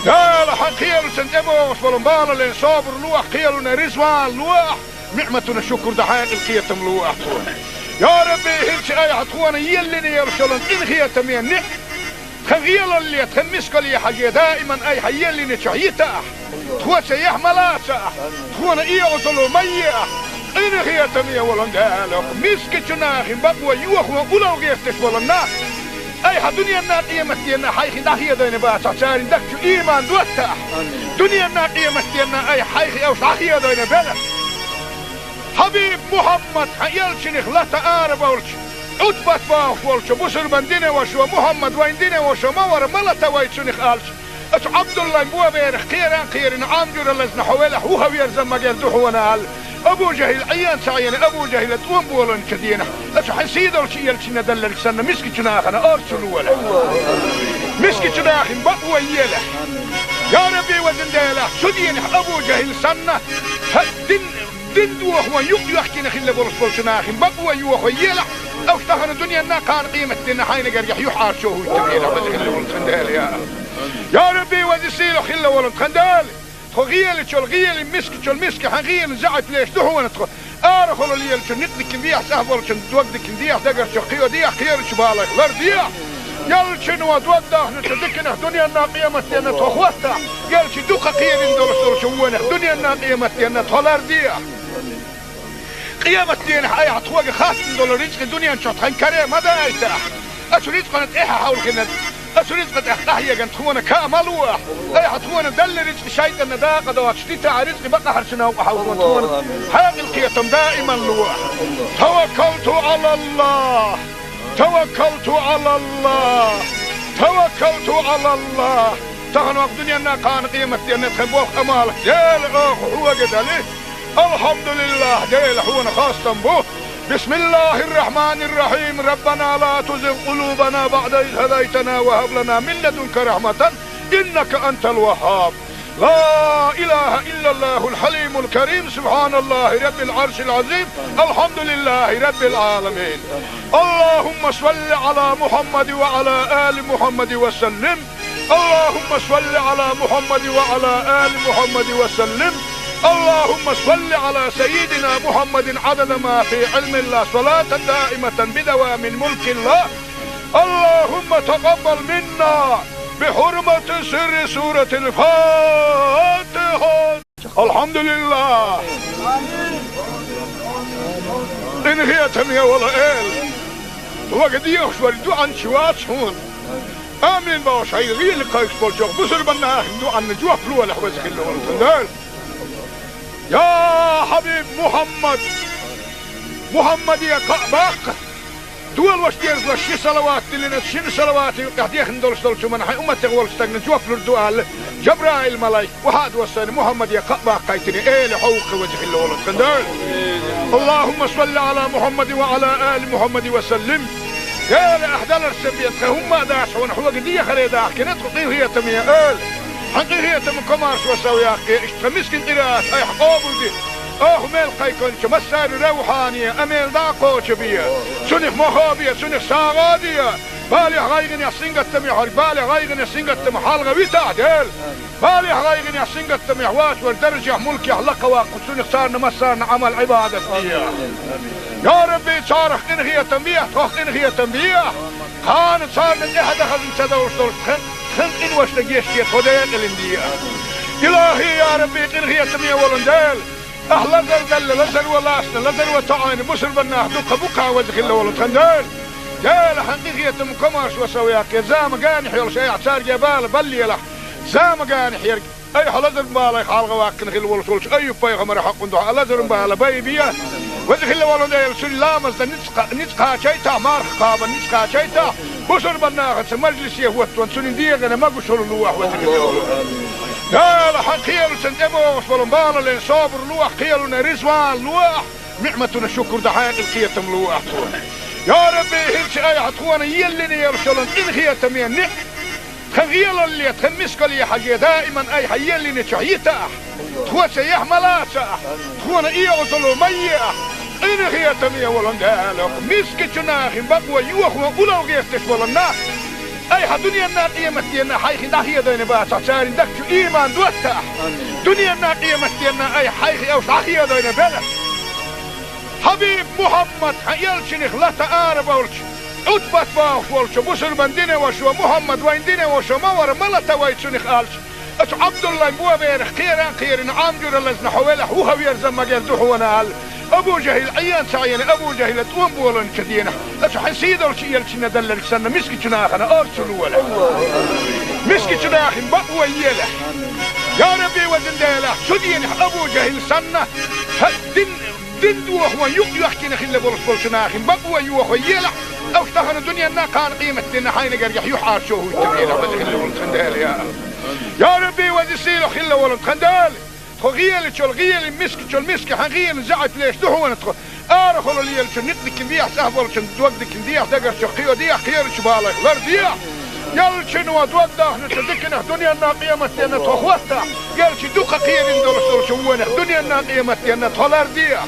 لا لحق خيال سنتبوس ولنبال لين صابر لوح خيالنا رزوان لوح نعمتنا شكر دحاق القيتم لوح يا ربي هلش اي عطوانا يلني يرسلن ان خيتم ينح خغيل اللي تخمسك لي حاجة دائما اي حيلني شعيتا تخوة يحملا تخوة ايغسلو ميا ان خيتم يولن دالك مسك جناخ بقوة يوخ وقلو غيفتش ولنا اي دنيا الناقية مستينا حيخي داخية دين باسع ساري دكتو ايمان دوتا دنيا الناقية مستينا اي حيخي او ساخية دين بلا حبيب محمد حيالشنخ لا تقارب اولش عدبت باف ولش بسر بندينه وشو محمد ويندينه وشو مور ملتا ويتشنخ آلش اتو عبد الله نبوه بيرخ خيران عامجور اللزن حوالح وهو يرزم مجال دوحونا هال ابو جهل عيان سعيان ابو جهل تقوم بولن كدينه اتو حنسيد ولش يلشنا دلل سنة مسكي جناخنا ارسلوا ولا مسكي جناخن بقوة يلح يا ربي وزندالح شدينح ابو جهل سنة دين دوخ ويحكي نخيل برسول شناخن بقوة يوخ ويلح او اشتغل الدنيا انا كان قيمة دينا حين قريح يحار شوه التبيلة وذخل ولد خندال يا ربي وذسيله خل ولد خندال غيل شو الغيل مسك حغيل زعت ليش دحو ندخل ارخل اللي شو نقدك نديح سهبل شو دوقدك نديح دقر شو خيو ديح خير شو بالك غير ديح يل شنو دوده نتدكنا الدنيا انا قيمة دينا تخوتها يل شي دوقة قيم ندور شوونه الدنيا انا قيمة دينا تخلر ديح قيامة دين حياة عطوة خاتم دول رزق الدنيا نشوط خين كريم هذا ايتاح اسو رزق نتقيها حول كنت اسو رزق نتقيها كنت خونا كاملوح اي حطونا دل رزق شايد النداقة دوات شتيتا رزق بقى حرشنا وحاولنا حياة القيتم دائما لوح توكلت على الله توكلت على الله توكلت على الله تغنوا الدنيا انا كان قيمة دين تخبوخ امالك يا اخ هو قدالي الحمد لله ديل حونا خاصة به بسم الله الرحمن الرحيم ربنا لا تزغ قلوبنا بعد إذ هديتنا وهب لنا من لدنك رحمة إنك أنت الوهاب لا إله إلا الله الحليم الكريم سبحان الله رب العرش العظيم الحمد لله رب العالمين اللهم صل على محمد وعلى آل محمد وسلم اللهم صل على محمد وعلى آل محمد وسلم اللهم صل على سيدنا محمد عدد ما في علم الله صلاة دائمة بدوام ملك الله اللهم تقبل منا بحرمة سر سورة الفاتحة الحمد لله إن هي تمية ولا إل وقد يخشوا الدعاء شوات هون آمين باش هاي غير لقايش بولشوخ بسر بنا دعاء نجوح فلوة لحوزك اللي ولتندال يا حبيب محمد يا قباق دول واشتيرز وشي صلوات اللي نتشين صلوات قاعدين ندولش دولشو من حي امتي غول استغنى جوف للدعاء جبرائيل ملايك وهاد وصاني محمد يا قباق قايتني ايه لحوق وجه اللي ولد خندال اللهم صل على محمد وعلى آل محمد وسلم يا لأحدال السبيت هم داش ونحوق دي خريداح كنت قطير هي تمية آل حقيقية من كمارس وسوي أخي اشتمسكن قراءات أي حقوبل دي ميل قيكون مسار روحانية أميل داقو شبية سنخ مخابية سنخ ساغادية بالي غايغن يحسين قتم يحر بالي غايغن يحسين قتم حالغة بيتعدل بالي غايغن يحسين قتم يحواش والدرجة ملك يحلق واقو سنخ صارنا مسارنا عمل عبادة فيها يا ربي صارخ إنهية تنبيه توخ إنهية تنبيه كانت صارنا إحدى خزن سدوش دولش خن إن وش لقيشتي خدين الاندية إلهي يا ربي إنهية تنبيه ولندال أهلا زل لزر ولاسنا لزر وطعين بسر بناه دوك بكا وزخ الله ولد خندال جال حقيقية مكماش وسوياك زام قانح يلش اي اعتار جبال بلي لح زام قانح يرق اي حلزر مبالا يخالغ واكن خل ولد ولش اي بايغمر حق ندوح لزر مبالا بيبيا وزخ الله ولد يلسل لامز نتقا شيتا مارخ قابا نتقا شيتا بسر بناه مجلس يهوت سنين ديغنا ما قشر اللوح وزخ الله ولد لا لحق خيال سنتبوس ولنبالا لين صابر لوح خيالنا رزوان لوح نعمتنا شكر دحاق القيتم لوح يا ربي هلش اي عطوانا يلني يرسلن ان خيتم ينح خغيل اللي تخمسك لي حاجة دائما اي حيلني شعيتا تخوة يحملا تخونا ايغسلو ميا إن خياتم يا ولن دالك مسك جناخين بقوا يوخوا ولو غيرتش ولنا أي دنيا النار قيمتنا حيخ داخية دين بات عشان دك إيمان دوتة دنيا النار قيمتنا أي حيخ أو داخية دين بلا حبيب محمد يلشنخ لا تعارف ولش أتبت باخ ولش بسر بندينه وشو محمد وين دينه وشو مور ملتا ويتشنخ آلش أش عبد الله بوا بيرخ خيران عامجر لزن حوله هو يرزم مجال دحونا آل أبو جهل عيان سعيان أبو جهل توم بولن كدينا أش حسيد ولش يلشنا دلل سنة مسك جناخنا أرسل ولا مسك جناخن بقوى يله يا ربي وزن ديله شدين أبو جهل سنة دين دوخ ويحكي خلا بولش ناخن بقوى يوخ يله أو اشتهن الدنيا نا كان قيمة دينا حين قريح يحار شوه التبينة وزن خلا بولش خندال يا ربي وزن سيلو خلا بولش خندال غيل شو الغيل مسك حغيل زعت ليش دحونا تخو ارخلوا لي شو نقدك نديح سهبل شو دوقدك نديح دقر شو قيو ديح خير شو بالك لر ديح يل شنو دوقده نتدكنا دنيا نا قيمتنا تخوتا يل شو دوقه قير ندول شو وين دنيا نا قيمتنا تولر ديح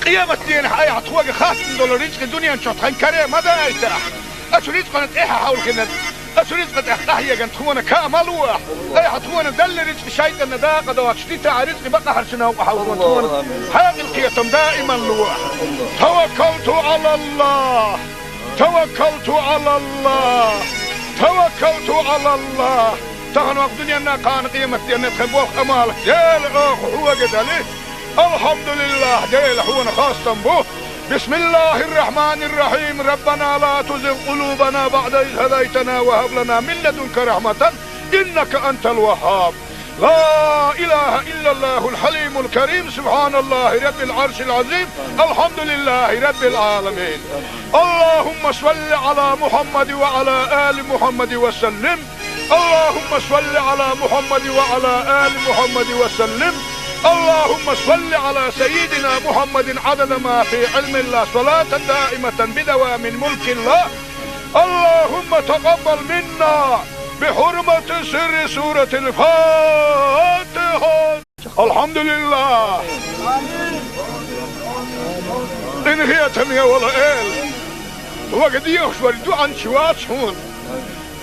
قيمتنا اي عطوق خاص ندول رزق دنيا شو تنكره ما دايته اشو رزقنا ايها حاول كنا أسريت قد أحيا كان تخونا كاملوا أي حتخونا دل رزق شيطان نداقة دوات شتيتا رزق بقى حرشنا وحاولون تخونا حاق القيتم دائما لوح توكلت على الله توكلت على الله توكلت على الله تغنوا الدنيا أنها كان قيمتي أن تخبوخ أمالك ديل أخ هو قدالي الحمد لله ديل هو خاصة به بسم الله الرحمن الرحيم ربنا لا تزغ قلوبنا بعد إذ هديتنا وهب لنا من لدنك رحمة إنك أنت الوهاب لا إله إلا الله الحليم الكريم سبحان الله رب العرش العظيم الحمد لله رب العالمين اللهم صل على محمد وعلى آل محمد وسلم اللهم صل على محمد وعلى آل محمد وسلم اللهم صل على سيدنا محمد عدد ما في علم الله صلاة دائمة بدوام ملك الله اللهم تقبل منا بحرمة سر سورة الفاتحة الحمد لله إن هي تمية ولا إل وقد يخشور دوعا شوات شون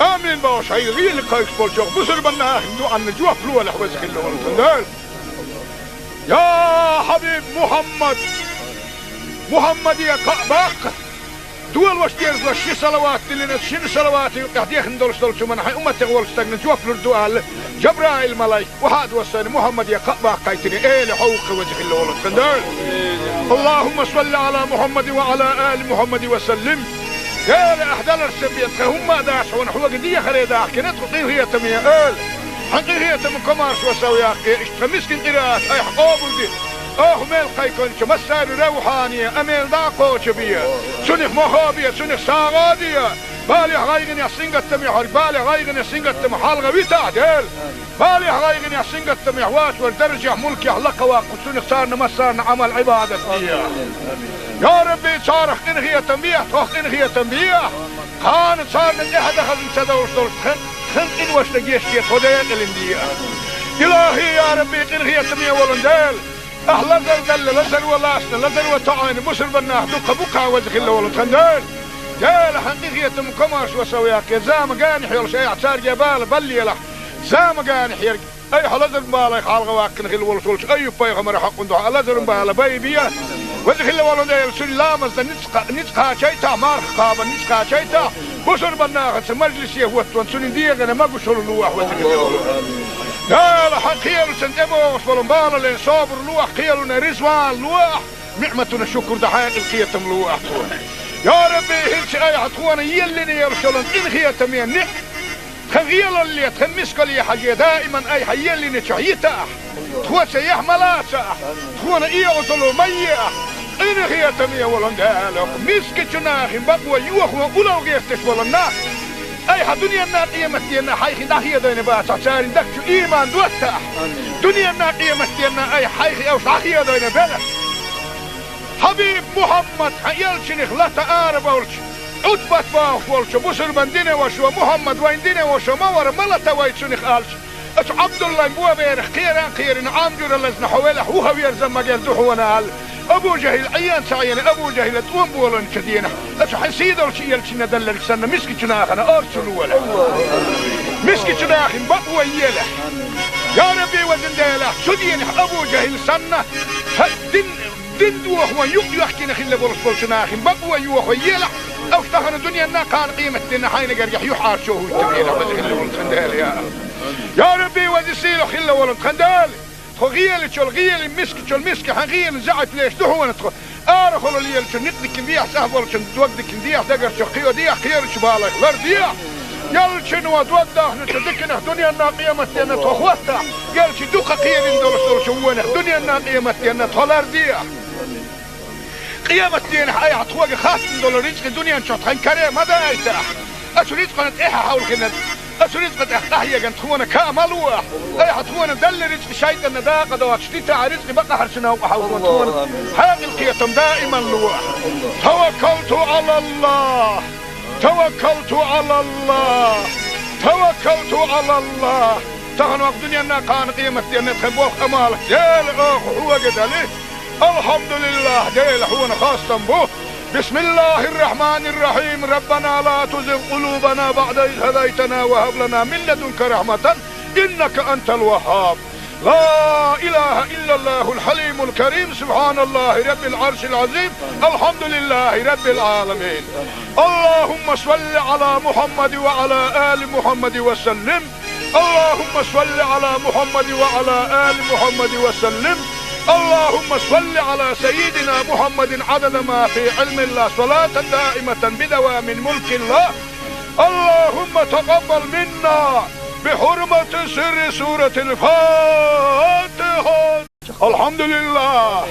آمين باوش هاي غير لقايش بولشوك بسر بناه دوعا نجوح فلوة لحوزك اللي ورسندال يا حبيب محمد يا قعباق دول وشتيرز لشي صلوات اللي شن صلوات قاعدين ندولش دولش من حي امتي غولش تاغن جوف للدوال جبرائيل ملايك وهاد وسن محمد يا قعباق قايتني ايه لحوق وجه اللي ولد خندال اللهم صل على محمد وعلى ال محمد وسلم يا لاحدال السبيت هم داش ونحو قديه خريدا كنت قيهيه تميه حقيقية من كمارش وسوياك اشتمسكن قراءات اي حقوبل دي ميل قيكونش مسار روحانية اميل داقوش بيا سنخ مخابية سنخ ساغادية بالي غايغن يحسنق التميح بالي غايغن يحسنق التميح حالغا بيتا ديل بالي غايغن يحسنق التميح واش والدرجة ملكي حلقة واقف سنخ صارنا مسارنا عمل عبادة يا ربي صارخ انخية تنبيح توخ انخية تنبيح كانت صارنا احد اخذ انسدوش دولش خن إن وش لجيشتي توديك الاندية إلهي يا ربي إنهي تمية ولندال أهلا زل لزل ولاسنا لزل وطعين بسر بناه دقة بقى وزخ الله ولندال جال حقيقية مكمارش وسوياك زام قانح يلش أي عتار جبال بلي له زام قانح يرق أي حلزر بالك حالغ واكن خل ولش أي بيغمر حق ندوح لزر بالا بيبيا وزخ الله ولندال سلامز نتقى شيتا مارخ قابا نتقى شيتا بسر بناخت مجلس يهوت وانسون ديغنا ما بشر لوح وزخ لا لا حقيل سنتبو فلمبال لين صابر لوح قيلنا رزوان لوح نعمتنا شكر دحاق القيتم لوح يا ربي هلش اي حطوانا يلني يرشلن ان خيتم ينك خغيل اللي تمسك لي حاجه دائما اي حيلني شعيته تخوت يحملاسه تخونا ايوتلو ميه إن هي تمية ولندالك مسك جناخين بقوى يوخوا ولو غيرتش ولنا أي دنيا نا قيمتنا حيخ داخية دين بات عشان دك إيمان دوتة دنيا نا قيمتنا أي حيخ أو داخية دين بلا حبيب محمد يلشنخ لا تعارف ولش أتبت باخ ولش بسر بندينه وشو محمد وين دينه وشو مور ملتا ويتشنخ آلش أش عبد الله بوا بيرخ خيران عامجر لزن حوله هو يرزم مجال دحونا أبو جهل عيان سعيان أبو جهل تقوم بولن كدينا أشو حسيد الشيء الشنا دلل سنة مسكي شناخنا أرسل ولا مسكي شناخن بقوى يلا يا ربي وزن ديلا شدين أبو جهل سنة دين دوه يحكي نخل بولس بولشناخن بقوى يوه يلا أو اشتغل الدنيا نا كان قيمة دينا حين قريح يحار شوه التبينا وزن ولد خندال يا ربي وزن سيلو خل ولد خندال غيال شو الغيال مسك شو المسك حغيال زعت ليش دهون تخو أرخل اللي شو نقدك كنديح سهبل شو توقدك كنديح دقر شو خيو ديح خير شو بالك لرديح يال شنو توقده نتدكنا دنيا نا قيمة دينا تخوتها يال شو دوقة خير ندور شوونه دنيا نا قيمة دينا تلرديح قيمة دينا أي عطوق خاص ندور رزق الدنيا نشوط خن كريم ماذا يترح أشو رزق نتإيحها حول كنا أشو رزق أحيا جنت خونا كاملوه أي حتونا دل رزق شيطان داقة دوات شتيتا رزق بقى حرشنا وحاولون تونا هذه القيتم دائما لوح توكلت على الله توكلت على الله توكلت على الله تغنوا الدنيا أنها كان قيمة أن تخبوه أمالك ديل هو قدالي الحمد لله ديل هو خاصة به بسم الله الرحمن الرحيم ربنا لا تزغ قلوبنا بعد إذ هديتنا وهب لنا من لدنك رحمة إنك أنت الوهاب لا إله إلا الله الحليم الكريم سبحان الله رب العرش العظيم الحمد لله رب العالمين اللهم صل على محمد وعلى آل محمد وسلم اللهم صل على محمد وعلى آل محمد وسلم اللهم صل على سيدنا محمد عدد ما في علم الله صلاة دائمة بدوام ملك الله اللهم تقبل منا بحرمة سر سورة الفاتحة الحمد لله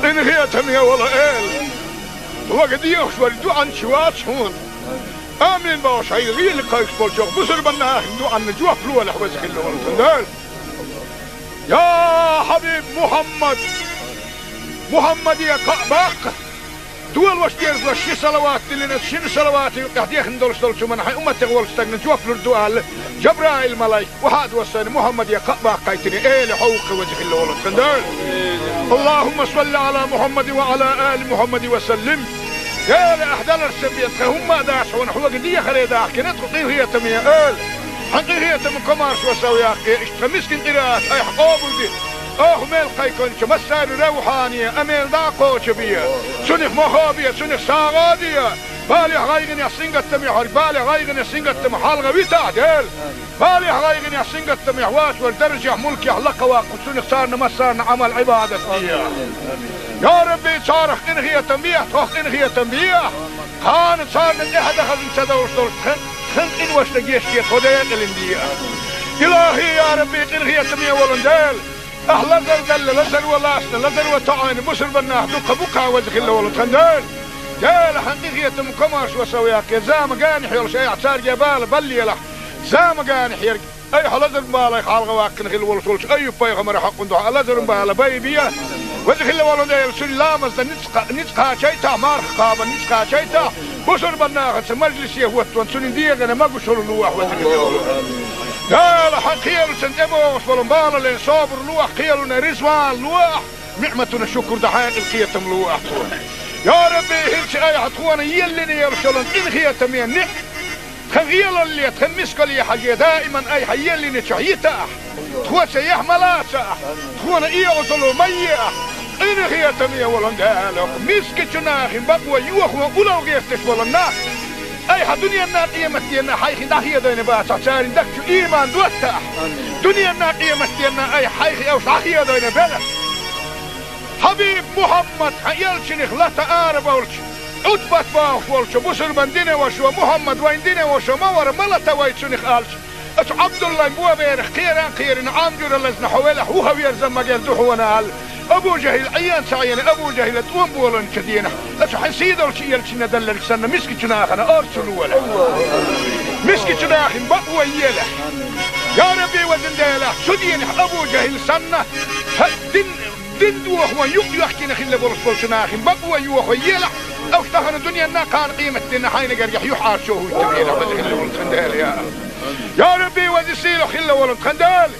إن هي تمية ولا إل وقد يخشوا الدعاء شوات هون آمين باش هاي غير اللي قايش بالشوق بصر بنا دعاء نجوح فلوة لحوزك اللي والتندال يا حبيب محمد يا كعباق دول واش ديرز وشي صلوات اللي نتشين صلوات قاعد يخندل شو من حي امتك ولستك نجوف الدعاء جبرائيل ملاك وهذا وصل محمد يا كعباق قايتني ايه لحوق وجه اللي ولد تندال اللهم صل على محمد وعلى ال محمد وسلم يا لأحدال السبيت هم داش ونحو قدية خليدا كنت قطيه هي تمية قال حقيقية من كمارش وسويا اشتمسكن قراءات اي حقوبل دي ميل قيكونش مسار روحانية اميل داقو شبية سنخ مخابية سنخ ساغادية بالي غايغن يحسنق التميح بالي غايغن يحسنق التميح حالغا بيتعدل بالي غايغن يحسنق التميح واسور درجة ملكي حلقة واقف سنخ صارنا مسارنا عمل عبادة فيها يا ربي صارخ انغية تنبيح تخ انغية تنبيح كانت صارنا احد خزن سدور خلق إن واشتقيش كي خدين الاندية إلهي يا ربي إنغية تمية ولندال أهلا زل لزل ولاسنا لزل وطعين بسر بناه دوك بوكا وزخ الله ولتخندال جال حقيقية مكماش وسوياك يا زام قانح يول شيء اعتار جبال بلي يلح زام قانح يرق أي حلزر مبالا يخالغ واقن خل ولسولش أي بايغ حق ندوح لزر مبالا بيبيا وزخ الله ولندال سلامز نتقا شيتا مارخ قابا نتقا شيتا بسر بناغة مجلس يهوتون سنين ديغنا ما قشر اللوح وزخ الله قال حق خيالو سنتبو وصفلنبالا لين صابر لوح خيالونا رزوان لوح نعمتنا شكر دحاق القيتم لوح يا ربي هلش اي حتخوانا يلني يرسلن إن خيتم ينع خغيال اللي تخمسك لي حاجة دائما اي حيلني تحييتا تخوى سيح ملاسا تخوانا ايه وصلوا مية إن خيتم يولن قالوا مسك جناخن بقوى يوخ وقلوا قيفتش ولناخ أي دنيا الناقية متينا حيخي داخية دين باسع سارين دكتو إيمان دوتا دنيا الناقية متينا أي حيخي أو صحية دين بلا حبيب محمد حيالشنخ لا تقارب أولش عدبت باوش ولش بسر بندين وشو محمد وين دين وشو مور ملتا ويتشنخ آلش أتو عبد الله مبوا بيرخ خيران عامجور اللزن حوالح وهو يرزم مجال دوحو ونال أبو جهل عيان سعيان أبو جهل تقوم بولن كدينا أتو حنسيد الشيء الشيء دلل سنة مسك جناخنا أرسل ولا مسك جناخن بقوى يلا يا ربي وزن ديلا شدين أبو جهل سنة دين دوخ يحكي نخل بولس جناخن بقوى يوخ يلا أو اشتغل الدنيا أنها كان قيمة دين حين قريح يحار شوه التبينا وزن خل بولس يا ربي وزن سيلو خل ولن خندال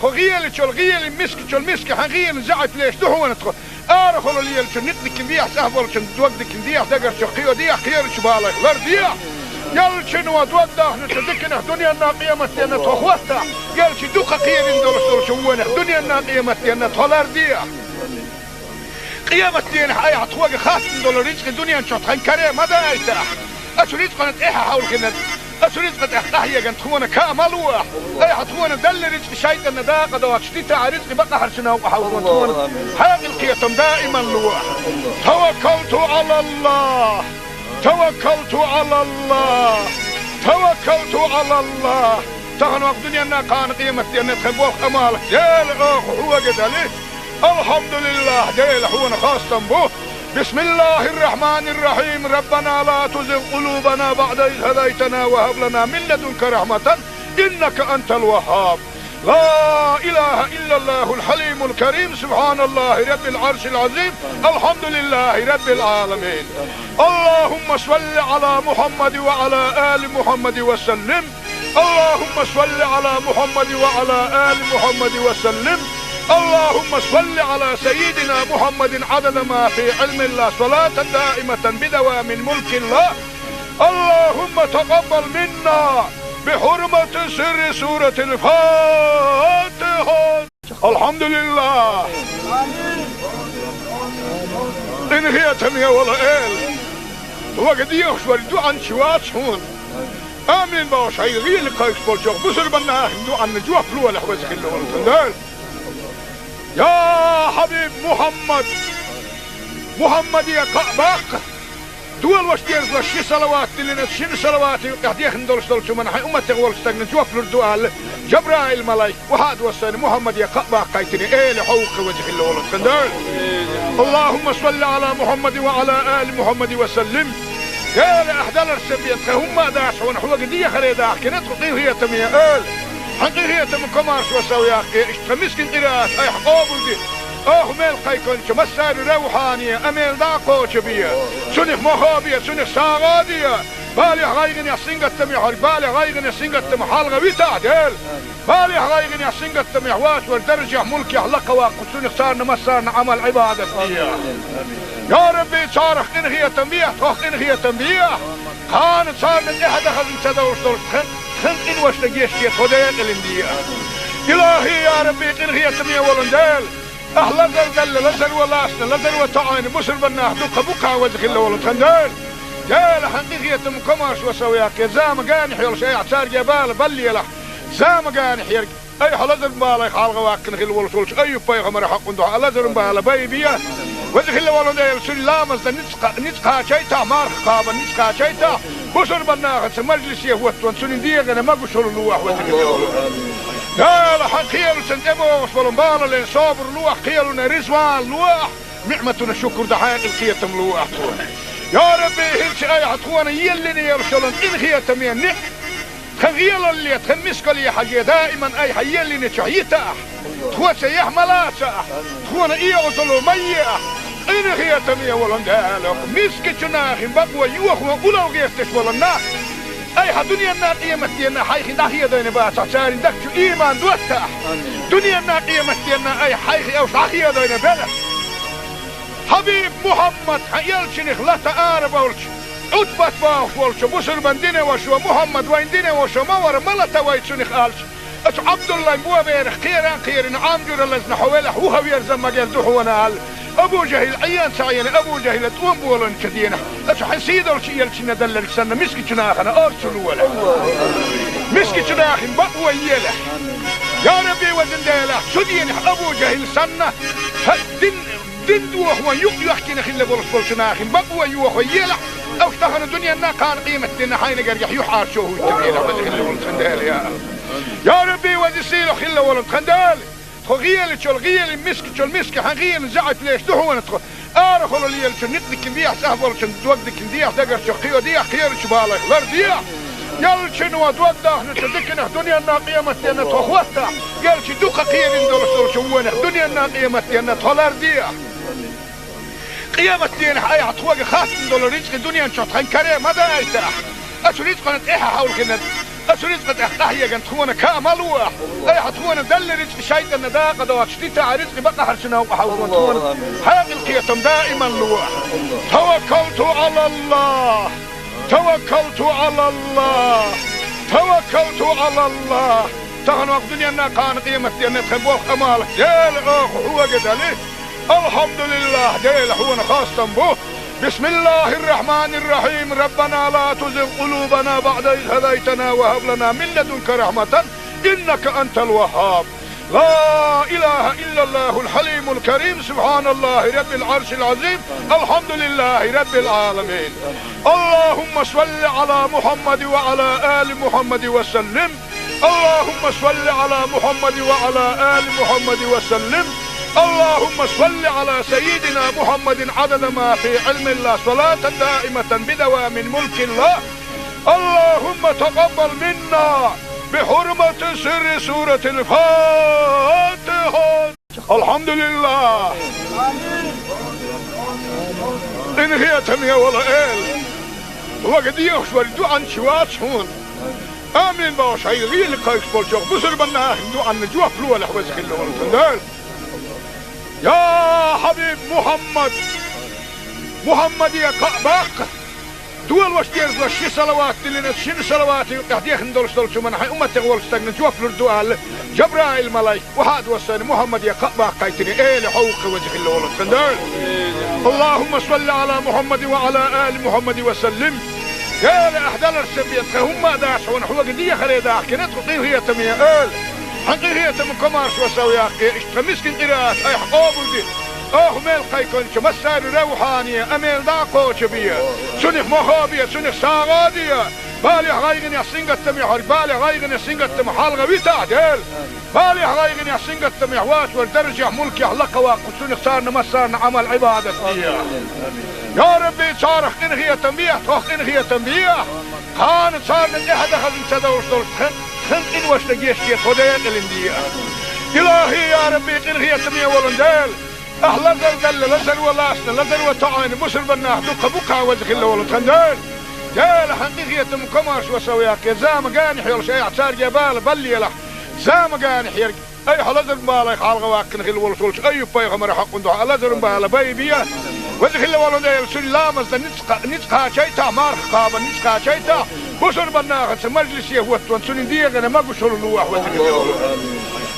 غيل شل غيل مسك حغيل زعت ليش دهون تخ أرخل الليل شل نقدك ديح سهبل شل دوقدك ديح دقر شل قيو ديح خير شبالك غير ديح يل شنو دوقده نتذكر دنيا ناقيمة أن تخوته يل شي دوق قيل دول شوونه دنيا ناقيمة أن تولر ديح قيامة دين حياة تخوق خاتم دول رزق دنيا نشوط خن كريم هذا أيتها أشو رزق نت إيها حول كنت أشو رزق أحتاحية كنت تخونا كاملوه أي حتخونا دل رزق شايد النداقة دوات شتيتا رزق بقى حرشنا وحاولون تخونا حاق القيتم دائما لوه توكلت على الله توكلت على الله توكلت على الله تغنوا الدنيا ناقان قيمة دين تخبوخ أمالك ديل أخ هو قدالي الحمد لله ديل هو خاصة به بسم الله الرحمن الرحيم ربنا لا تزغ قلوبنا بعد إذ هديتنا وهب لنا من لدنك رحمة إنك أنت الوهاب لا إله إلا الله الحليم الكريم سبحان الله رب العرش العظيم الحمد لله رب العالمين اللهم صل على محمد وعلى آل محمد وسلم اللهم صل على محمد وعلى آل محمد وسلم اللهم صل على سيدنا محمد عدد ما في علم الله صلاة دائمة بدوام ملك الله اللهم تقبل منا بحرمة سر سورة الفاتحة الحمد لله إن هي تمية ولا إل وقد يخشوا الدعاء شوات هون آمين باش هاي غير لقايك بولشوك بسر بنا دعاء نجوة فلوة لحوزك اللون يا حبيب محمد يا قباق دول وشتيرز وشي صلوات اللي نتشين صلوات يحديخ ندولش دولشو من حي أمة تغول استغنى جوف لردوال جبرائيل ملايك وهاد وصاني محمد يا قباق قايتني ايه لحوق وجه اللولد خندال اللهم صل على محمد وعلى آل محمد وسلم قال أحدال السبيت هم داش ونحوق دي خريداح كنت قطيه هي تمية قال حقيقية من كمارس وسوياك اشتمسكن قراءات اي حقوبل دي ميل قيكون مسار روحانية اميل داقو شبية سنخ مخابية سنخ ساغادية بالي غايغن يحسنقت تميحر بالي غايغن يحسنقت تمحالغة بيتعدل بالي غايغن يحسنقت تميحواش والدرجة ملك يحلق واقو سنخ صارنا مسارنا عمل عبادة فيها يا ربي صارخ انهي تنبيه توخ انهي تنبيه كانت صار من احد اخذ انتدوش دولش خن وش لقيشتي خديت الاندية إلهي يا ربي إنغي تمية ولندال أهلا دل لزل ولاسنا لزل وتعاين بسر بناه دوك بوكا وزخ الله ولد خندال جال حقيقية مكماش وسوياك زام قانح يول شيء اعتار جبال بلي له زام قانح يرق أي حلزل بالا يخالغ واكن خل ولد أي بيغمر حق ندوح لزل بالا بيبيا وزخ الله ولندال سلامز نتقا شيتا مارخ قابا نتقا شيتا بسر بناه مجلس يهوت وانسون ديغنا ما قشر اللوح وزخ الله قال حقيل سنتبو وصلن بالا لين صابر لوح قيلنا رزوان لوح نعمتنا شكر دحين القيتم لوح يا ربي هلش اي حتخوانا يلني يرسلن القيتم يعني خغيل اللي تخمسك لي حاجة دائما اي حيلني شعيتا تخوى سيح ملاسا تخوانا ايه وصلوا مياه إن قيتم يا ولن دالك مسك جناخ بقوى يوخ وقلو غيفتش ولناخ أي دنيا الناقية متينا حيخي ناحية دين باسع ساري دكتو إيمان دوتاح دنيا الناقية متينا أي حيخي أو صحية دين بلا حبيب محمد يلشنخ لا تقارب أولش أتبت باوش ولش بسر بندين وشو محمد وين دين وشو مور ملتا ويتشنخ آلش أش عبد الله مبوا بيرخ خيران عامجر اللزن حوالح هو يرزم مجال دحونا آل أبو جهل عيان سعيان أبو جهل تقوم بولن كدينه أش حسيد الشيء يلشنا دلل سنة مسكي جناخنا أرسلوا ولا مسكي جناخن بقوى يله يا ربي وزن ديله سدينه أبو جهل سنة دين دوح ويحكي نخل بولش جناخن بقوى يوح ويله أو اشتغل الدنيا نا كان قيمة دين حين قريح يحار شوه التبينه وزن خندال يا ربي وزسيله خلا ولد خندال خغيل شل غيل مسك حغيل زعت ليش دهون تخ أرخل الليل شل نقدك ديح سهبل شل دوقدك ديح دقر شل قيو ديح خير شبالك غير ديح يل شنو دوقده نتذكر دنيا الناقية متينا تخوته يل شي دوق قيل دول شوونه دنيا الناقية متينا تولر ديح قيامة دين حي حتوق خاتم دول رزق دنيا نشوط خن كريم هذا ايتها أشو رزق نت إيها حول كنت رزق تحتاج جن تخونا كاملوا أي حتخونا دل رزق شيء النداقة دوت شتيتا رزق بقى حرشنا وحونا حاجة القيتم دائما لوح توكلت على الله توكلت على الله توكلت على الله تهن وقت دنيا كان قيمة دينا تخبوه أمالك ديل هو قدالي الحمد لله ديل هو خاصة به بسم الله الرحمن الرحيم ربنا لا تزغ قلوبنا بعد إذ هديتنا وهب لنا من لدنك رحمة إنك أنت الوهاب لا إله إلا الله الحليم الكريم سبحان الله رب العرش العظيم الحمد لله رب العالمين اللهم صل على محمد وعلى آل محمد وسلم اللهم صل على محمد وعلى آل محمد وسلم اللهم صل على سيدنا محمد عدد ما في علم الله صلاة دائمة بدوام ملك الله اللهم تقبل منا بحرمة سر سورة الفاتحة الحمد لله إن هي تمية ولا إل وقد يخشور دوعا شوات شون آمين باش هاي غير لقايش بولشوك بسر بنا دوعا نجوح فلوة لحوزك اللي ورسندال يا حبيب محمد يا قعباق دول وشتيرز وشي صلوات لنا شن صلوات قاعد يخندول شتول شو من حي أمة تغول شتغن جوف لردوال جبرائيل ملايك وحاد وساني محمد يا قعباق قايتني إيه لحوق وجه اللي ولد خندال اللهم صل على محمد وعلى آل محمد وسلم يا لأحدال السبيت هم داش ونحو قدية خليدا كنت قيهية تمية آل حقيقية من كمارش وسوياك اشتمسكن قراءات اي حقوبل دي ميل قيكونش مسار روحانية اميل داقوش بيا سنخ مخابية سنخ ساغادية بالي غايغن يحسنق التميح بالي غايغن يحسنق التميح حالغا بيتا ديل بالي غايغن يحسنق التميح واسور درجة ملكي حلقة واقف سنخ سارنا مسارنا عمل عبادة فيها يا ربي صارخ انخية تنبيح توخ انخية تنبيح كان صارنا احد اخذ انتدوش دول خن إن واشتجيش كي خدين الاندية إلهي يا ربي إنهي تمية ولندال أهلا زل لزل ولاسنا لزل وطعين بسر بناه دقة بقى وزخ الله ولندال جال حقيقية مكمارش وسوياك زام قانح يلش أي اعتار جبال بلي له زام قانح يرق أي حلزر بالي خالغ واكن خل ولسولش أي بايغمر حق ندوح حلزر بالي بايبيا وزخ الله ولندال سلامز نتقى شيتا مارخ قابا نتقى شيتا بسر بناخت مجلس يهوت وانسون ديغنا ما بشر لوح وذكر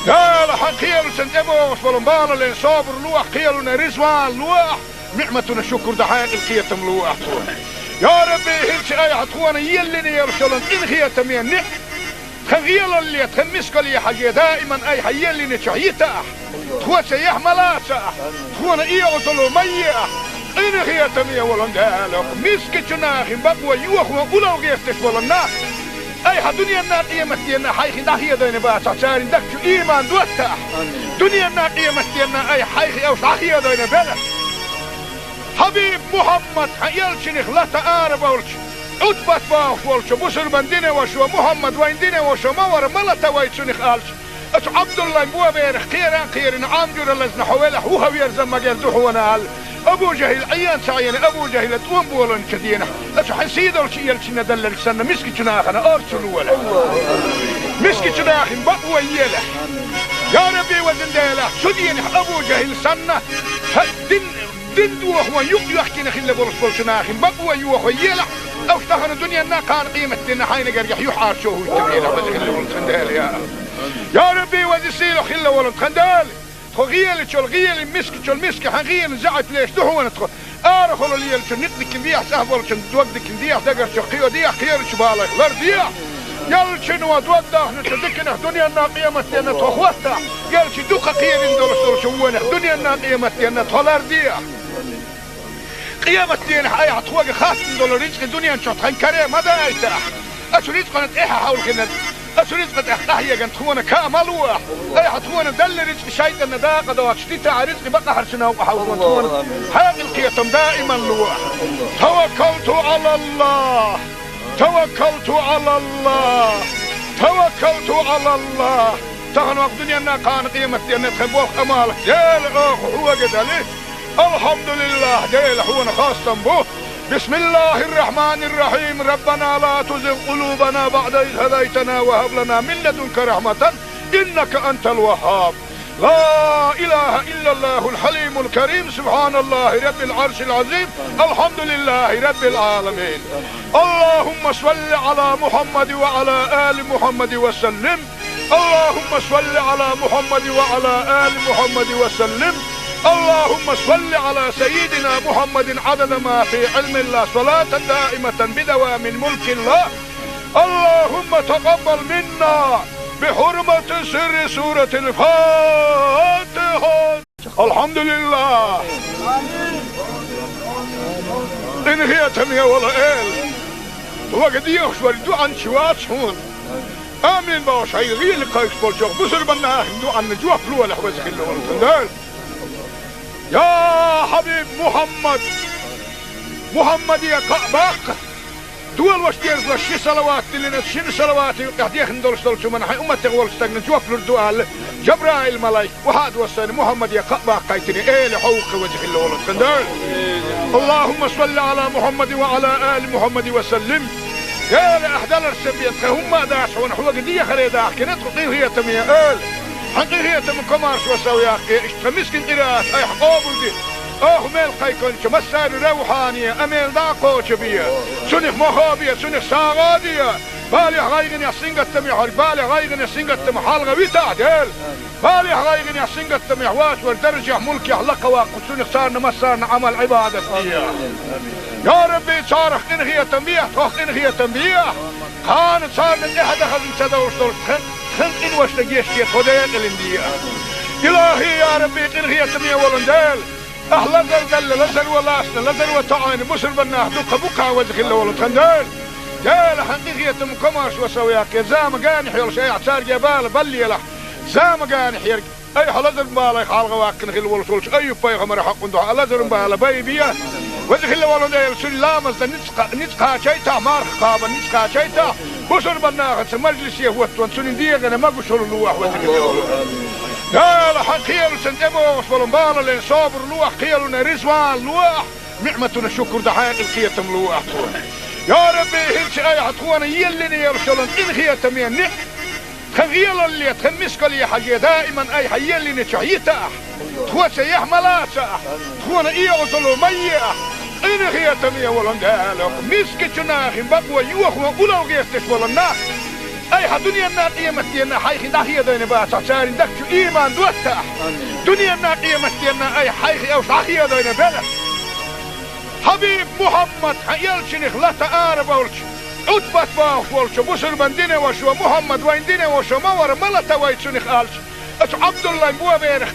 لا لا حقيل سنتبوش والمبال اللي صابر لوح قيلنا رزوان لوح نعمتنا شكر دحين القيتم لوح يا ربي هلش اي حتخوانا يلني يرشلن ان خيتم يعني خغيل اللي تخمسك لي حاجة دائما اي حيلني شعيتا تخوات سيحملا تخوانا ايه وصلوا مياه إن هي تمية ولندالك مسك جناخ بقوى يوخ وأولو غيرتش ولنا أي دنيا الناقية متينا حيخي داخية دين باسع سارين دكتو إيمان دوتا دنيا الناقية متينا أي حيخي أو داخية دين بلد حبيب محمد يلشنخ لا تقارب ولش عدبت باوش ولش بسر من دينه وشو محمد وين دينه وشو مور ملتا ويتشنخ آلش أتو عبد الله مبوا بيرخ خيران عامجور اللزن حوالح وهو يرزم مجال دوحونا أبو جهل عيان سعيان أبو جهل توم بولن كدينا أتو حسيد الشيء يلشنا دلل سنة مسك جناخنا أرسلوا ولا مسك جناخ بقوى يله يا ربي وزن ديله سدين أبو جهل سنة دين دوخ ويحكينا خلا برس بولشناخ بقوى يوخ يله أو اشتغل الدنيا نا كان قيمة دينا حين قريح يحار شوه التبينة وزن خلا ولن خندال يا ربي وزن سيلو خلا ولن خندال غيل شو الغيل مسك شو المسك حغيل زعت ليش دهون تخ ارخل اللي شو نقدك نديح سهبل شو توقدك نديح دقر شو قيو ديح خير شو بالك لرديح يل شنو توضح نتدكنا دنيا الناقيه متنا تخوتا يل شي دوقه خير ندور شو ونه دنيا الناقيه متنا تلرديح قيامة دين حي عطوق خاص ندور رزق الدنيا شو تخن كريم ماذا ايتح اشريت قناه ايه حاول كنا أسرز قد أحتاج جن تخونا كاملوا أي حتخونا دل رزق شيء النداقة دوت شتيتا رزق بقى حرشنا وحاول تخونا حاجة القيتم دائما لوح توكلت على الله توكلت على الله توكلت على الله تهن وقت دنيا كان قيمة دينا تخبوه أمالك ديل هو قد عليه الحمد لله ديل هو خاصة به بسم الله الرحمن الرحيم ربنا لا تزغ قلوبنا بعد إذ هديتنا وهب لنا من لدنك رحمة إنك أنت الوهاب. لا إله إلا الله الحليم الكريم سبحان الله رب العرش العظيم الحمد لله رب العالمين. اللهم صل على محمد وعلى آل محمد وسلم. اللهم صل على محمد وعلى آل محمد وسلم. اللهم صل على سيدنا محمد عدد ما في علم الله صلاة دائمة بدوام ملك الله. اللهم تقبل منا بحرمة سر سورة الفاتحة. الحمد لله. إن هي تمية ولا إل وقد يخشوا الدعاء شوات شون آمين باش هاي غير لقايش بولشوك بسر بنا دعاء نجوح فلوة لحوزك اللي والتندال. يا حبيب محمد يا قعباق دول واش ديرز لشي صلوات اللي نتشين صلوات قاعد يخندل شدول من حي أمة تغول استغنى جوف للدعاء جبرائيل ملايك وحاد وصاني محمد يا قعباق قايتني إلي حوق وجه اللي والتندال. اللهم صل على محمد وعلى آل محمد وسلم. يا لأحدال السبيت هم داش ونحو قدية خليدا كنت قطيه هي تمية آل حقي هي تم كمارش وسوي أخي اشتمسكن قراءات أي حقوبل دي ميل قيكونش مسار روحانية أميل داقوش بيا سنخ مخابية سنخ ساغادية بالي غايغن يحسنق التميح بالي غايغن يحسنق التميح حالغا ويتعدل بالي غايغن يحسنق التميح واسور درجة ملك يحلق واقو سنخ صارنا مسارنا عمل عبادة فيها. يا ربي صارخ إنغية تنبيح تخ إنغية تنبيح خانت صارنا إحدى خزن سدور خن إن وش نجيشتي خدين الإندية. إلهي يا ربي إنغية تنبيح ولندال أهلا زل لزل ولاسنا لزل وطعين بسر بناه دقا بقا وزخ الله ولتخندال. جال حقيقية مكماش وسوياك زام قاني حيول شيء اعتار جبال بلي له زام قاني حيرك أي حلزر بالا خالق واقن خل ولسولش أي بايغ مرة حق ندوح حلزر بالا بايبيا وزخ الله ولندال سلامز نتقا شيتا مارخ قابا نتقا شيتا بسر بناه مجلس يهوتون سنين ديغنا ما قشر اللوح وزخ الله قال حق خيالو سنتمو وصفلن بالا لين صابر لوح خيالنا رزوان لوح نعمتنا شكر دحايق الخيتم لوح. يا ربي هلش اي حتخوانا يلني يرسلن ان خيتم ينع خغيال اللي تخمسك لي حاجة دائما اي حيلني تحييتا تخوى سيح ملاسا تخوانا اي غسلو ميا ان خيتم يولن دالك مسك جناخ بقوى يوخ وقلو قيستش ولناخ أي دنيا الناقية مستينا حيخي داخية ديني باسا ساري دكتو إيمان دوتا دنيا الناقية مستينا أي حيخي أو ساخية ديني بلا حبيب محمد حيالشنخ لا تقارب أولش عدبت باخ ولش بسر من ديني وشو محمد وين ديني وشو مور ملتا ويتشنخ آلش أتو عبد الله مبوا بيرخ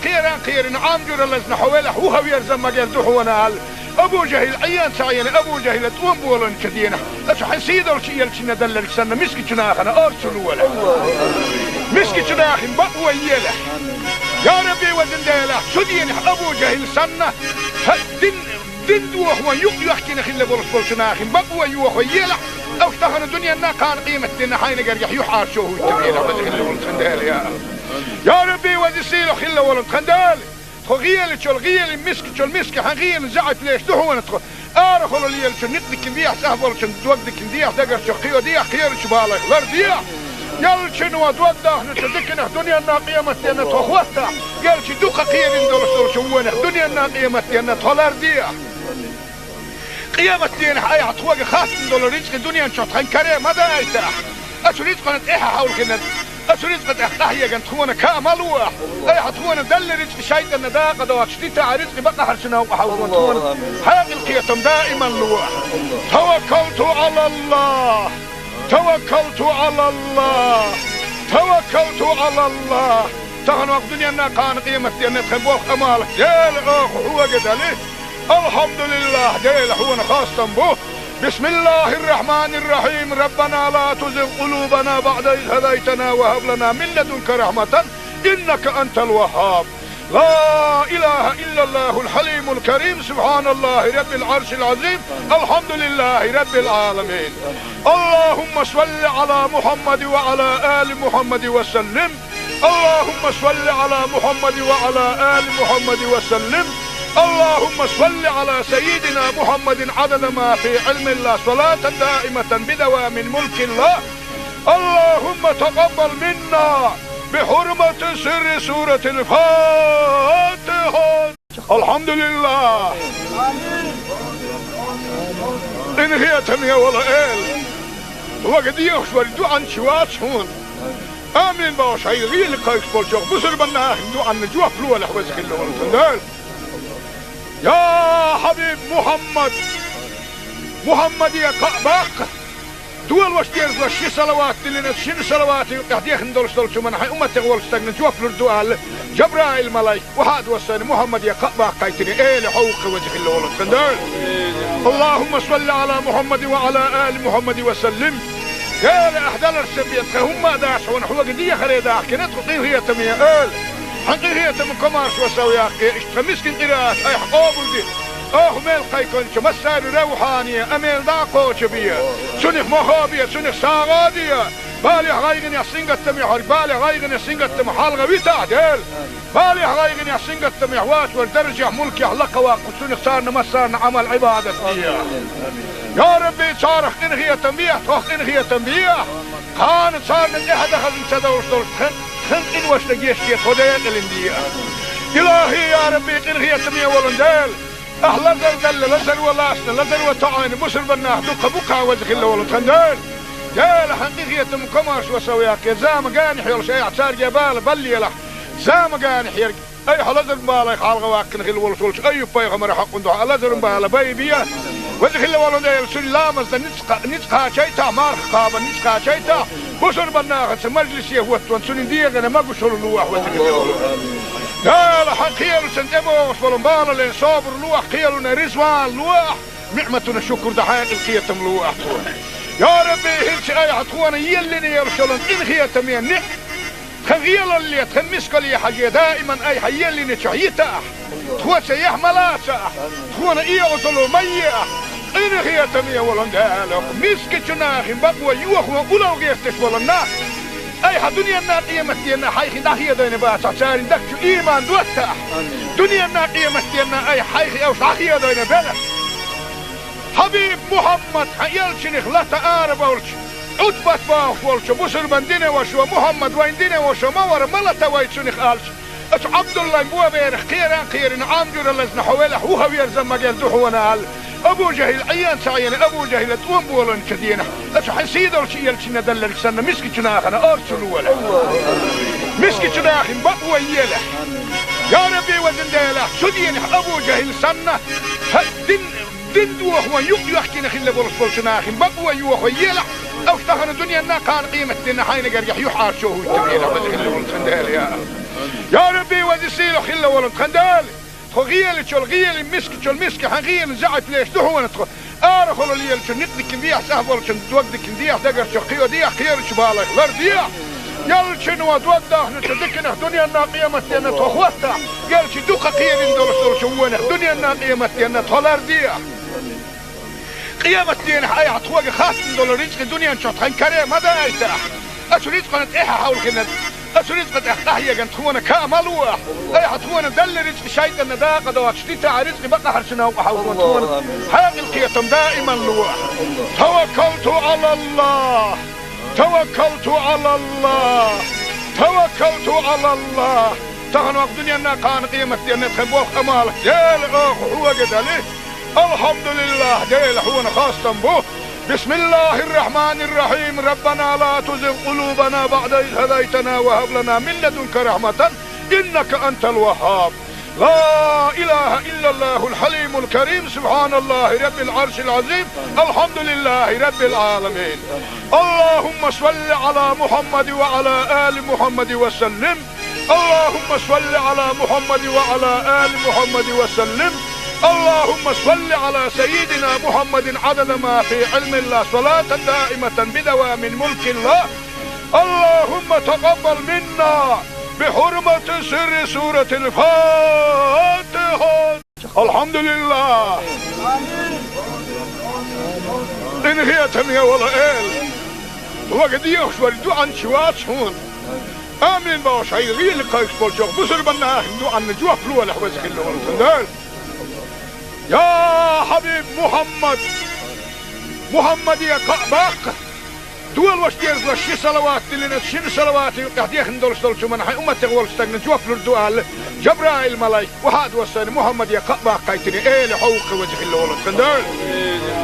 خيران عامجور اللزن حوالح وهو يرزم مجال دوحونا آل أبو جهل عيان سعيان أبو جهل تقوم بولن كدينا أتو حنسيد ولش يلشنا دلل سنة مسكي جناخنا أرسلوا ولا مسكي جناخن بقوى يلح يا ربي وزن ديلح شدين أبو جهل سنة دين دوح ويحكينا خلا بولش جناخن بقوى يوح ويلح أو اشتغل الدنيا أنها كان قيمة دينا حين قريح يحار شوه التبينة وزن خلا بولش ديل يا ربي وزن سيلو خلا بولش خندال غيال شو الغيال مسك حغيال زعت ليش هو ندخل ارخل اللي شو نقدك نديح سهبل شو دوقدك نديح دقر شو خيو ديح خير شو بالك غير ديح يل شنو دوقده نتذكر الدنيا الناقيه متينا تخوته قال شي دوقه خير ندور شو وين الدنيا الناقيه متينا تولر ديح قيامة دين حياة تخوق خاص ندور رزق الدنيا نشوط خن كريم هذا ايتاح اشو رزق نت ايها حول كنا أسرزق أحيا جنت خونا كامل واح أي حتخونا دل رزق شيء النداقة دوات شديت عرزق بقى حرشنا وحاولنا خونا حاجة القيتم دائما لواح توكلت على الله توكلت على الله توكلت على الله تغنوا الدنيا أنها كان قيمة دينا تخبوخ أمالك ديل أخ هو قدالي الحمد لله ديل خونا خاصة بوه. بسم الله الرحمن الرحيم ربنا لا تزغ قلوبنا بعد إذ هديتنا وهب لنا من لدنك رحمة إنك أنت الوهاب. لا إله إلا الله الحليم الكريم سبحان الله رب العرش العظيم الحمد لله رب العالمين. اللهم صل على محمد وعلى آل محمد وسلم. اللهم صل على محمد وعلى آل محمد وسلم. اللهم صل على سيدنا محمد عدد ما في علم الله صلاة دائمة بدوام ملك الله. اللهم تقبل منا بحرمة سر سورة الفاتحة. الحمد لله. إن هي تمية ولا إل وقد يخشوا الدعاء شوات هون آمين باش هاي غير لقايك بولشوك بسر بنا دعاء نجوا فلوه لحوزك اللي يا حبيب محمد يا قباق دول واشتيرز وشي صلوات اللي شن صلوات يحديخ ندولش دولشو من حي أمة تغول استغنى جوف لردوال جبرائيل ملايك وحاد وصاني محمد يا قباق قايتني ايه لحوق وجه اللي ولد خندال. اللهم صل على محمد وعلى آل محمد وسلم. قال أحدال السبيت هم داش ونحو قدية خريداح كنت قطيه هي تمية آل حقي هي تم كمارش وسوياك اشتمسكن قراءات اي حقوبل دي ميل قايكون مسار روحانية اميل داقو شبية سنخ مخابية سنخ ساغادية بالي غايغن يحسنق التميح بالي غايغن يحسنق التميح حالغا بيتا ديل بالي غايغن يحسنق التميح واش والدرجة ملك يحلق واقو سنخ صارنا مسارنا عمل عبادة يا ربي صارخ انغي تنبيح توخ انغي تنبيح كانت صارنا احد اخذ انتدوش دول خن إن وش نجيش كيت هدايا الاندية إلهي يا ربي إنغي تمية ولندال أهلا زل لزل ولاسنا لزل وتعين مسر بناه دوك بوكا وجه الله ولد خندال جال حقيقية مكماش وسوياك زام قانح يول شيء اعتار جبال بلي له زام قانح يرق أي حلزل بالا يخالغ واكن غير ولد أي بايغمر حق ندوح لزل بالا بايبيا وجه الله ولندال سلامز نتقا شيتا مارخ قابا نتقا شيتا بصر بناغت مجلس يهوت وانسون ديغنا ما قشر اللوح وذكر قال حقيل سنتبو وصفلن بالا لين صابر لوح قيلنا رزوان لوح نعمتنا شكر دحين القيتم لوح يا ربي هلش اي حطوانا يلني يرسلن إن خيتم ينح خغيل اللي تخمسك لي حاجة دائما اي حيلني شعيتا تخوى سيح ملاسا تخوانا ايه وصلوا مياه إن هي تمية ولندالك مسك جناخ بقوى يوخ وقلو غيفتش ولنا أي دنيا الناقية مستينا حيخي ناحية دين باسع ساري دكتو إيمان دوتاح دنيا الناقية مستينا أي حيخي أو شاخية دين بلا حبيب محمد حيالشنخ لا تقارب أولش أتبت باخ ولش بسر بندين وشو محمد وين دين وشو مور ملتا ويتشنخ آلش أش عبد الله مبوا بيرخ خيران عامجر اللزن حوالح وهو يرزم مجال دحونا آل أبو جهل عيان سعيان أبو جهل تقوم بولن كدينا أش حسيدر شيء يلشنا دلل سنة مسكي جناخنا أرسلوا ولا مسكي جناخن بقوى يلا يا ربي وزن ديلا سدين أبو جهل سنة دين دوخ ويحكي نخل بولس جناخن بقوى يوخ يلا أو اشتغل الدنيا نا كان قيمة دينا حين قريح يحار شوه التبينا وزن بولس خندال يا ربي وزن سيلو خل ولن خندال غيل تشول غيل مسك تشول مسك حغيل زعت ليش دحونا تخ ارخلوا لي نقدك نديح سهبل تودك نديح دقر شقيو ديح خير شبالك لرديح يلشن ودوده نتدكنا دنيا الناقيه متينا تخوستا يلش دوقه قير ندول شوونه دنيا الناقيه متينا تولرديح قيامة دين حي عطوق خاص ندول رزق دنيا نشوط كريم هذا ايتاح اشريت قنت ايها حول كنا أسريت قد أحتاهي جن تخونا كاملوا أي حتخونا دل رزق شيء النداقة دوات شتيتا رزق بقى حرشنا وحاولوا تخونا حاق القيتم دائما لوح توكلت على الله توكلت على الله توكلت على الله تغنوا الدنيا أنها كان قيمة دينا تخبوه أمالك ديل هو قد عليه الحمد لله ديل هو خاصة به بسم الله الرحمن الرحيم ربنا لا تزغ قلوبنا بعد إذ هديتنا وهب لنا من لدنك رحمة إنك أنت الوهاب لا إله إلا الله الحليم الكريم سبحان الله رب العرش العظيم الحمد لله رب العالمين اللهم صل على محمد وعلى آل محمد وسلم اللهم صل على محمد وعلى آل محمد وسلم اللهم صل على سيدنا محمد عدد ما في علم الله صلاة دائمة بدوام ملك الله. اللهم تقبل منا بحرمة سر سورة الفاتحة. الحمد لله. إن هي تمية ولا إل وقد يخشوا الدعاء شوات هون آمين باش هاي غير لقايش بولشوك بسر بناه دعاء نجوا فلوه لحوزك اللي ورسندال يا حبيب محمد يا قباق دول واشتيرز وشي صلوات لنا شن صلوات قاعد يخندول شو من حي امه تغول استغن جوف الدوال جبرائيل ملايك وهاد وسن محمد يا قباق قايتني الى حوق وجه الله خندول.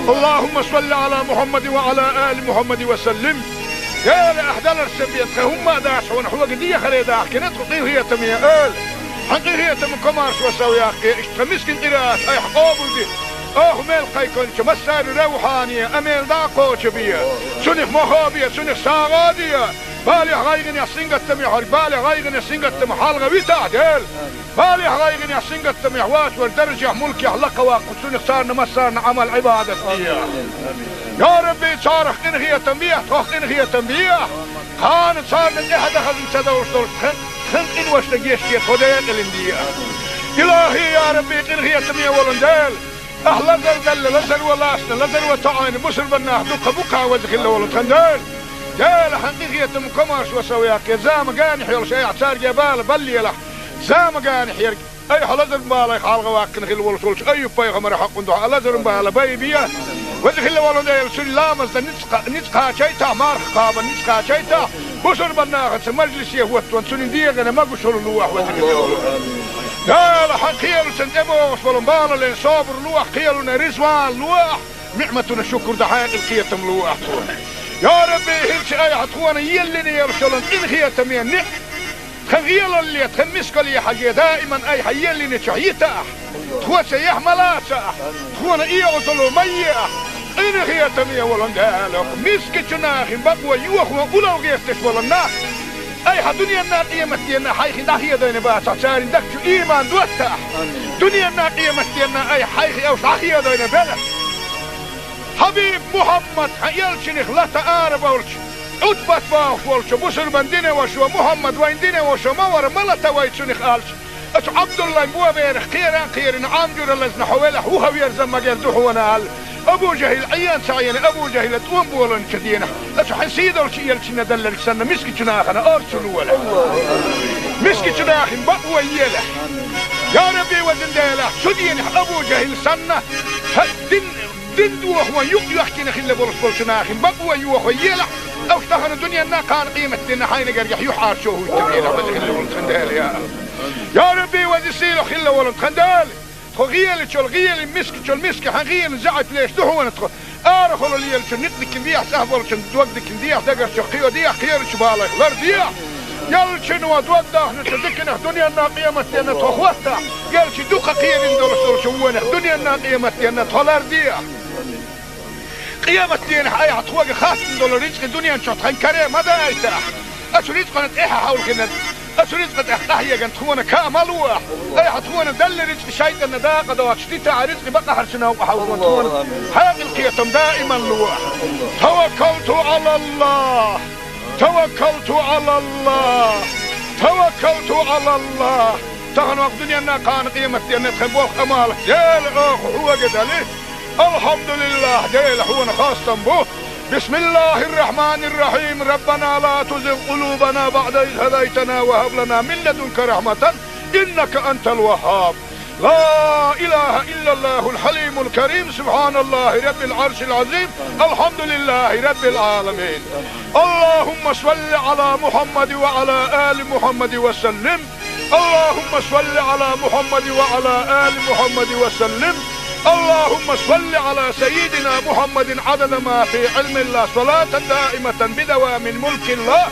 اللهم صل على محمد وعلى ال محمد وسلم. يا لاحدال السبيت هم داش ونحو قديه خريدا كنت قضيه تميا ال حقيقيه من كمارش وسويا اشتمسكن قراءات اي حقوبدي ميل قايكون مسار روحانية أميل داقو شبية سنخ مخابية سنخ ساغادية بالي غايغن يسنغت تميح بالي غايغن يسنغت تميح حالغا ويتا ديل بالي غايغن يسنغت تميح واس والدرجة ملكي حلقة واقف سنخ صارنا مسارنا عمل عبادة يا ربي صارخ إنغية تنبيه توخ إنغية تنبيه خان صارنا إحدى خزن سدوش دول خن إنوش لقيشكي خدين الاندية إلهي يا ربي إنغية تنبيه ولنديل أهلا زل لزل ولاسنا لزل وطعين بسر بناه دقة بقى وزخ الله ولتخندل جال حقيقية مكماش وسوياك زام قانح يلش أي اعتار جبال بلي له زام قانح يرق أي حلزر بالي خالغ واكن خل ولش أي بيغمر حق ندوح لزر بالي بيبيا وزخ الله ولنديل سلامز نتقى شيتا مارخ قابا نتقى شيتا بسر بناه مجلس يهوت وانسون ديغنا ما قشر اللوح وزخ الله قال حقيل سنتبوش ولنبال لين صابر لوح قيلنا رزوان لوح نعمتنا شكر دحين القيتم لوح يا ربي هلش اي حطوانا يلني يرشلن ان خيتم يعني خغيل اللي تخمسك لي حاجة دائما اي حيلني شعيتا تخوة سيحملا تخوانا ايه وصلوا مية ان خيتم يا ولن قالك مسك جناخي بقوة يوخ وقلو غيستش ولناك اي دنيا النار قيمتنا حيخي داخيه دين باس عسارين دكتو ايمان دوتا دنيا النار قيمتنا اي حيخي اوش داخيه دين بلد حبيب محمد يلشنخ لا تقارب ولش عتبت باوش ولش بسر بندين وشو محمد وين دين وشو مور ملتا ويتشنخ قالش اتو عبد الله مو بيرخ خيران عامجور اللزن حويله هو يرزم مجال دحونا ابو جهل عيان سعيان ابو جهل توم بولن كدينا اتو حسيد ولش يلشنا دلل سنه مسكي جناخنا ارسلوا ولا مسكي جناخن بقوى يله يا ربي وزندله سدين ابو جهل سنه دين دوه يحكي خل بولش بولشناخن بقوى يوخ يله او اشتهر الدنيا نا كان قيمتنا حين قرح يحار شو التبيله وزندله يا ربي وزسيله خل ولد خندال خغيل شو الغيل مسك حغيل زعت ليش دحونا تخ ارخل لي نقدك نديح سهبل دوقدك نديح دقر شقيو ديح خير شبالك لرديح يلشن ودوده نتذكنا دنيا نا قيمتنا تخوتا يلش دوقه خير ندور شوونه دنيا نا قيمتنا تولرديح قيمتنا اي عطوق خاص ندور رزق دنيا شطحن كريم ماذا ايتا اشريت قنت ايها حول كنا أسريت قد أحتاجي أن تكون كاملوه أي حتكون دل رزق شيء أن داق دوات شتيت رزق بقى حرشنا وحاول تكون هذه القيتم دائما لوح توكلت على الله تغن وقت دنيا أنها كان قيمتي أن تخبوه أمالك ديل أخ هو قدالي الحمد لله ديل هو خاصة به بسم الله الرحمن الرحيم ربنا لا تزغ قلوبنا بعد إذ هديتنا وهب لنا من لدنك رحمة إنك أنت الوهاب لا إله إلا الله الحليم الكريم سبحان الله رب العرش العظيم الحمد لله رب العالمين اللهم صل على محمد وعلى آل محمد وسلم اللهم صل على محمد وعلى آل محمد وسلم اللهم صل على سيدنا محمد عدد ما في علم الله صلاة دائمة بدوام ملك الله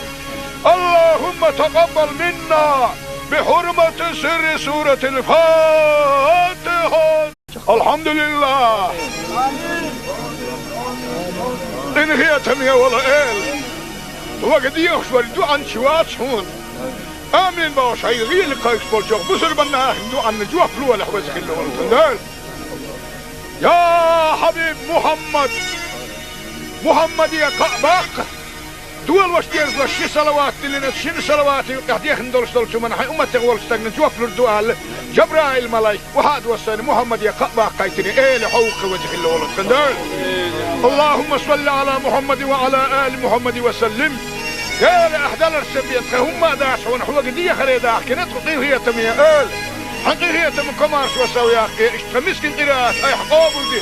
اللهم تقبل منا بحرمة سر سورة الفاتحة الحمد لله إن هي تمية ولا إل وقد يخشوا الدعاء شوات هون آمين باش هاي غير قايس بالجوخ بسر بناه دعاء نجوح فلوة لحوزك اللي والتندال يا حبيب محمد يا قباق دول واشتيرز وشي صلوات لنا شن صلوات قاعد يخندول شو من حي امه تغول استغن جوف الدوال جبرائيل ملايك وهاد وسن محمد يا قباق قايتني الى حوق وجه الله والتندال اللهم صل على محمد وعلى ال محمد وسلم يا لاحدال السبيت هم داش ونحو قديه خريدا كنت قضيه هي تمية حقيقة من كمارش وسوياقي اشتمسكن قراءات اي حقوبل دي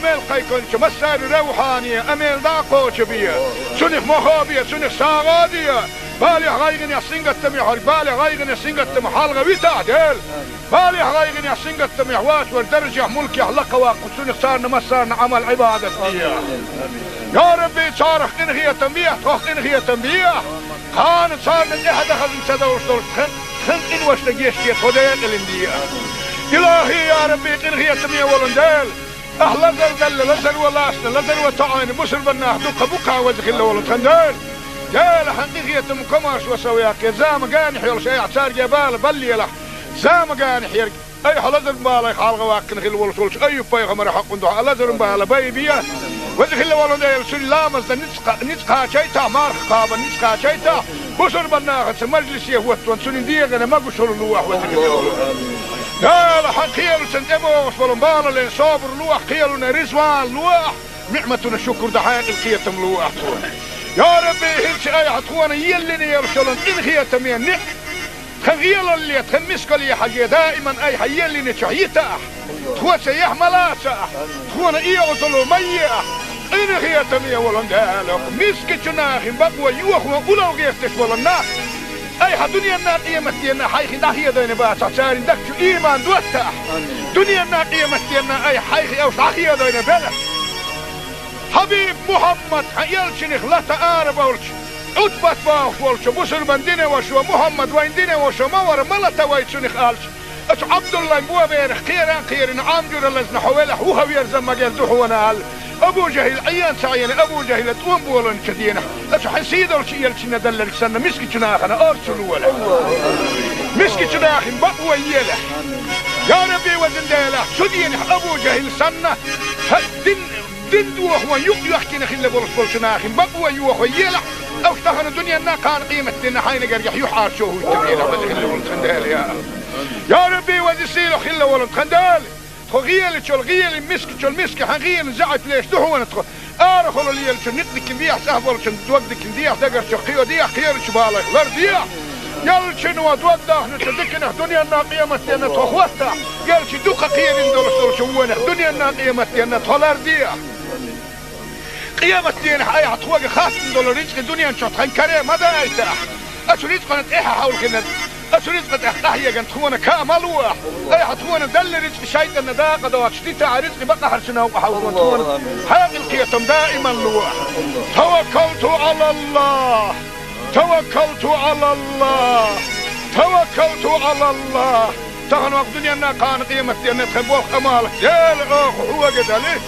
ميل قيكون مسار روحانية اميل داقو شبية سنخ مخابية سنخ ساغادية بالي غايغن يسنغت تميح بالي غايغن يسنغت تميح حالغا ويتا ديل بالي غايغن يسنغت تميح واش ودرجة ملكي حلقا واقو سنخ سارنا مسارنا عمل عبادة فيها يا ربي صارخ انغية تنبيح تخ انغية تنبيح خان صارنا احد خزن سدور خن إن وش نجيش كي خدين الاندية إلهي يا ربي إنغية تمية ولندال أهلا زل لزل ولاسنا لزل وطعين بسر بناه دوك بوكا وزخ الله ولد خندال جال حقيقية مكماش وسوياك زام قانح يول شيء عصار جبال بلي له زام قانح يرق أي حلزر بالا يخالغ واقن خل ولد ولش أي بايغ مرا حق ندوح لزر بالا بيبيا وزخ الله ولد سلامز نتقا شيتا مارخ قابا نتقا شيتا بسر بناه مجلس يهوت وانسون ديغنا ما قشر اللوح وزخ الله لا حق خيالو سنتمو وصفلن بالا لين صابر لوح خيالنا رزوان لوح نعمتنا الشكر دحاق الخيتم لوح يا ربي هلش اي حطوانا يلني يرسلن ان خيتم ينك خغيال اللي تخمسك لي حاجة دائما اي حيلني شعيتا تخوى سيح ملاسا تخوانا ايه وصلوا ميا ان خيتم يولن دالك مسك جناخ بقوى يوخ وقلو غيفتش ولناخ اي دنيا الناقية متينا حيخي داخية دين باسا ساري دكتو ايمان دوتا دنيا الناقية متينا اي حيخي او داخية دين بلا حبيب محمد يلشنخ لا تقارب ولش عتبت باخ ولش بسر بندين وشو محمد وين دين وشو مور ملتا ويتشنخ آلش اتو عبد الله مبوا بيرخ خيران عامجور اللزن حوالح وهو يرزم مجال دحونا آل ابو جهل عيان سعيان ابو جهل تقوم بولن كدينا اتو حسيد ولش يلشنا دللك سنة مسكي جناخنا ارسلوا ولا مسكي جناخن بقوى يلح يا ربي وزن ديلح شدين ابو جهل سنة دين دوخ ويحكي نخيل بولش ناخن بقوى يوخ ويلح او اشتغل الدنيا انا كان قيمة دينا حين قريح يحار شوه التبيلة وزن ولد خندال يا ربي وزن سيلو خيل ولد خندال غيال شو الغيال مسك حغيال زعت ليش دحو ندخل ارخل لي شو نقدك نديح سهبل شو دوقدك نديح دقر شو خيو ديح خير شو بالك غير ديح يل شنو دوقده نتذكر الدنيا الناقيه متينا تخوتها يل شي دوق قيل ندور شو وين الدنيا الناقيه متينا تولر ديح قيامة دين حي عطوق خاص ندور رزق الدنيا نشوط خن كريم هذا ايتاح اشو رزق نتاح حول كنا رزق احتاحية كانت تخونا كامل واح اي حتخونا دل رزق شايد النداقة دوات شديتا رزق بقى حرشنا وحاولون تخونا حاق القيتم دائما لواح توكلت على الله توكلت على الله توكلت على الله تغنوا الدنيا انا كان قيمة دينا تخبوخ امالك ديل اخ هو قدالي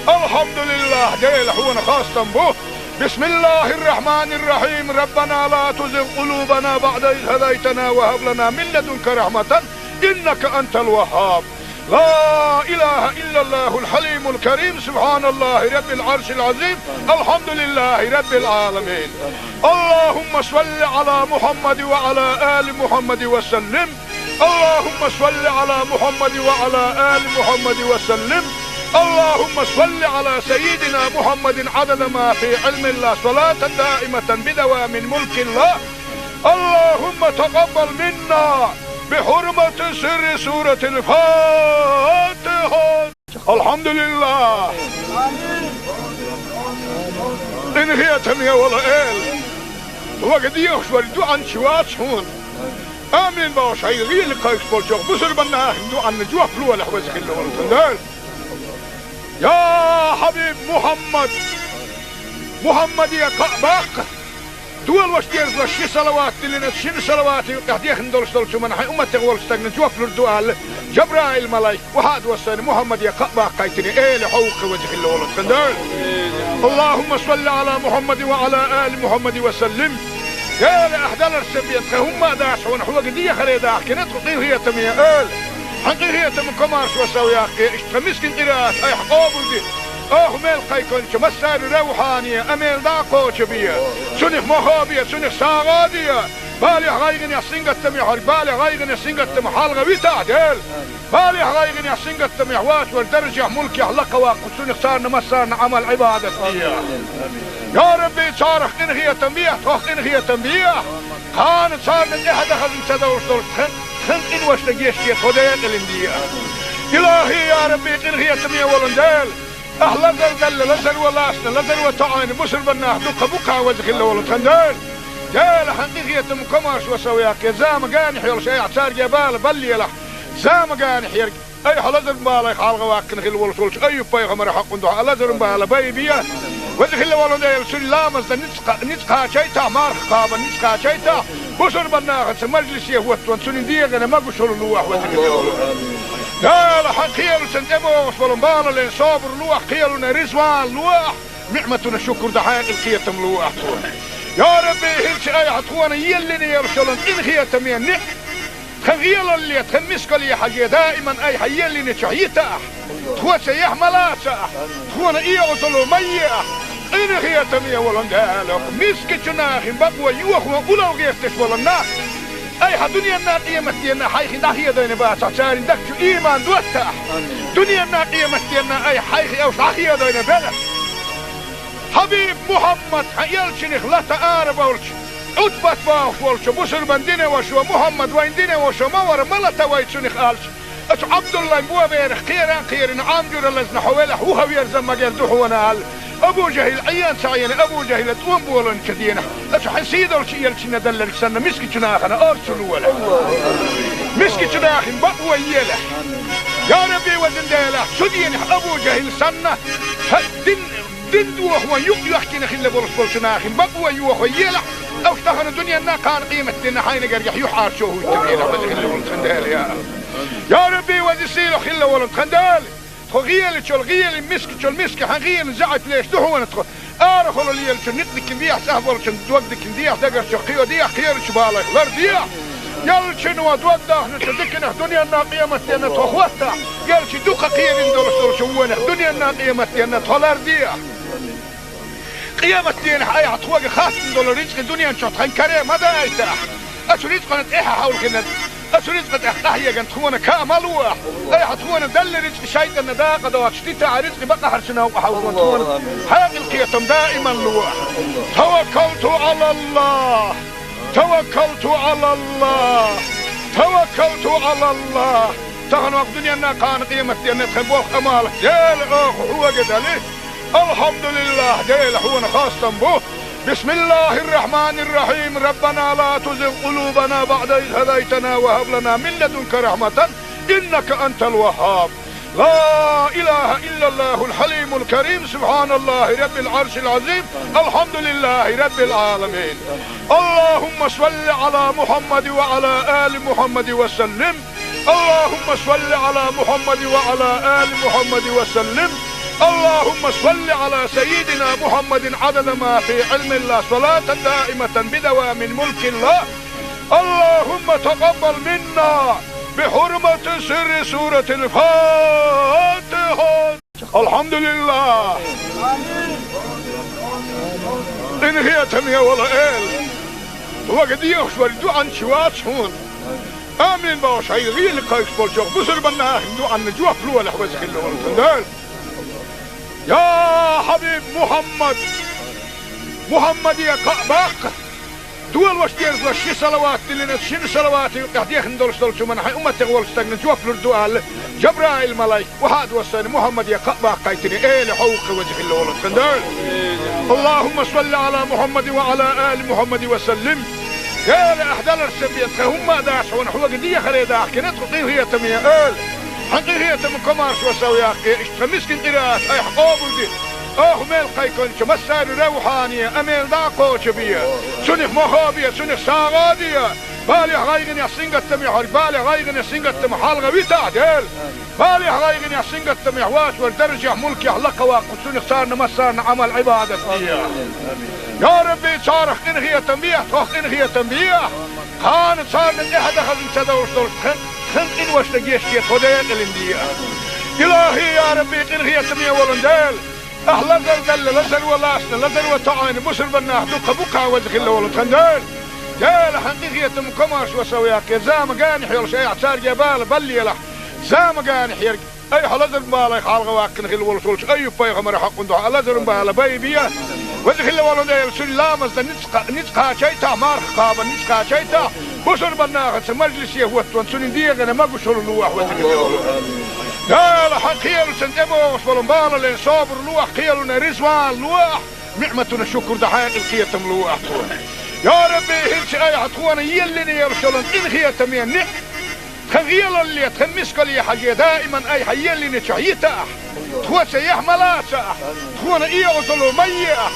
الحمد لله ديل هو خاصة بوه بسم الله الرحمن الرحيم ربنا لا تزغ قلوبنا بعد إذ هديتنا وهب لنا من لدنك رحمة إنك أنت الوهاب لا إله إلا الله الحليم الكريم سبحان الله رب العرش العظيم الحمد لله رب العالمين اللهم صل على محمد وعلى آل محمد وسلم اللهم صل على محمد وعلى آل محمد وسلم اللهم صل على سيدنا محمد عدد ما في علم الله صلاة دائمة بدوام ملك الله اللهم تقبل منا بحرمة سر سورة الفاتحة الحمد لله إن هي تمية ولا إل وقد يخشوا الدعاء شوات هون آمين باش هيغي لقايش بولشوخ بسر بنا دعاء نجوه فلوه لحوزك اللي يا حبيب محمد يا باق دول واش دير شي صلوات اللي شنو صلوات قاعد ندول شو من حي امتي غول استغنى جوف الدعاء جبرائيل ملايك وحاد وصاني محمد يا باق قايتني ايه لحوق وجه الله ولد خندال اللهم صل على محمد وعلى ال محمد وسلم يا لاحدال السبيت هم داش ونحو قديه خلي داح كنت قيل هي تميه حقيقية من كمارش وسوياقي اشتمسكن قراءات اي حقوبل دي ميل قيكون مسار روحانية اميل داقو شبية سنخ مخابية سنخ ساغادية بالي غايغن يسنغت تميح بالي غايغن يسنغت تميح حالغا ويتا ديل بالي غايغن يسنغت تميح واش والدرجة ملكي حلقا واقو سنخ سارنا مسارنا عمل عبادة فيها يا ربي صارخ انغية تنبيح تخ انغية تنبيح كانت صارنا احد خزن سدور خنق وش لجيشتي خديت الاندية إلهي يا ربي قنغية تمية ولندال أهلا زل لزل ولاسنا لزل وتعين بسر بناه دقة بقى وزخ الله ولد خندال جال حقيقية مكماش وسوياك زام قانح يول شيء اعتار جبال بلي له زام قانح يرق أي حلزر بالي خالق واكن خل ولد أي بيغمر حق ندوح لزر بالي بيبيا وزخ الله ولد سن لامز نتقى شيتا مارخ قابا نتقى شيتا بسر بناه مجلس يهوت وانسون ديغنا ما قشر اللوح وزخ الله ولد قال حقيل سنتبو فلنبال لين صابر لوح قيلنا رزوان لوح نعمتنا شكر دحين القيتم لوح يا ربي هلش اي عطوانا يلني يرسلن ان خيتم نع خغيل اللي تخمسك لي حاجه دائما اي حيلني شحيتا تخوى سيح ملاسا تخوانا ايه وصلوا مية ان خيتم ولن قالك مسك جناخ بقوى يوخوا ولو غيفتش ولنا اي حدنيا الناقية مستينا حيخي داخية دين باسا سارين دكتو ايمان دوتا دنيا الناقية مستينا اي حيخي اوش داخية دين بلا حبيب محمد حيالشن خلاتا آرب اولش عدبت باوش ولش بسر بندين وشو محمد وين دين وشو مور ملتا ويتشن خالش اش عبد الله مبوا بيرخ خيران عامجر اللزن حوالح وهو يرزم مجال دحونا هال ابو جهل عيان سعيان ابو جهل توم بولن كدينا اش حسيد ولش يلشن دلل سنة مسكي جناخنا ارسلوا ولا مسكي جناخن بقوى يله يا ربي وزن ديله سدين ابو جهل سنة دين دوخ ويوك يحكي نخيل بولش بولشناخن بقوى يوخ يله او اشتغل الدنيا نا كان قيمة دينا حين قريح يحار شوه التبينة بزخل ولد خندال يا ربي وزيسيلو خيل ولد خندال غيل تشول غيل مسك تشول مسك حغيل زعت ليش دحو ندخل ارخل اللي يلش نقدك نديح سهبل شن دوقدك نديح دقر شقيو ديح خير شبالك لر ديح يلش نو دوقده نتدكنا دنيا نا قيمة دينا تخوتا يلش دوقه قيل ندول شوونه دنيا نا قيمة دينا تولر ديح قيامة دينا اي عطوق خاص ندول رزق الدنيا نشوط خنكري ماذا ايتاح اشو رزق نتاحها حول كنا أسريت قد أحتاهي جن تخونا كاملوا أي حتخونا دل رزق شيء النداقة دوات شتيتا رزق بقى حرشنا وحاولوا تخونا حاجة القيتم دائما لوح توكلت على الله توكلت على الله توكلت على الله تغنوا الدنيا أنها كان قيمة دينا تخبوه أمالك ديل هو قدالي الحمد لله ديل هو خاصة بوه بسم الله الرحمن الرحيم ربنا لا تزغ قلوبنا بعد إذ هديتنا وهب لنا من لدنك رحمة إنك أنت الوهاب لا إله إلا الله الحليم الكريم سبحان الله رب العرش العظيم الحمد لله رب العالمين اللهم صل على محمد وعلى آل محمد وسلم اللهم صل على محمد وعلى آل محمد وسلم اللهم صل على سيدنا محمد عدد ما في علم الله صلاة دائمة بدوام ملك الله اللهم تقبل منا بحرمة سر سورة الفاتحة الحمد لله إن هي تمية ولا إل وقد يخشور دوعا شوات شون آمين باوش هاي غير لقايش بولشوخ بسر بناه دوعا نجوح فلوة لحوزك اللي ورسندال يا حبيب محمد يا قعباق دول وشتيرز وشي صلوات اللي نتشين صلوات قاعدين ندول شو من حي امه تغول استغن جوف للدوال جبرائيل ملايك وهاد وسن محمد يا قعباق قايتني ايه لحوق وجه الله ولد خندال اللهم صل على محمد وعلى ال محمد وسلم يا لاحدال السبيت هم داش ونحوق دي خريدا كنت هي تميه حقيقية من كمارش وسوياك اشتمسكن قراءات اي حقوبل دي ميل قيكونش مسار روحانية اميل داقوش بيا سنخ مخابية سنخ ساغادية بالي غايغن يحسين قتمي حرق بالي غايغن يحسين قتمي حالغة ويتا ديل بالي غايغن يحسين قتمي حواس والدرجة ملكي حلقة واقف سنخ سارنا مسارنا عمل عبادة فيها يا ربي صارخ انهي تنبيه توخ انهي تنبيه كانت صارنا احد اخذ انسدوش دول خنق وش لجيشتي خديت الاندية إلهي يا ربي قنغية تمية ولندال أهلا زل لزل ولاسنا لزل وتعين بسر بناه دقة بقى وزخ الله ولد خندال جال حقيقية مكماش وسوياك زام قانح يول شيء اعتار جبال بلي له زام قانح يرق اي حلزر بالي خالق واكن خل ولش اي بيغمر حق ندوح لزر بالي بيبيا وزخ الله ولد سن لامز نتقى شيتا مارخ قابا نتقى شيتا بصر بناخت مجلس يهوت وانسون ديغنا ما قشل لوح وذكر لا لا خيال سنتبوس والمبال لين صابر لوح خيالنا رزوان لوح نعمتنا شكر دحين القيتم لوح يا ربي هلش اي عطوانا يلني يرسلن ان خيتم يعني خغيل اللي تخمسك لي حاجه دائما اي حيلني تشيتا تخوس يحملا تخونا اي وصلوا ميه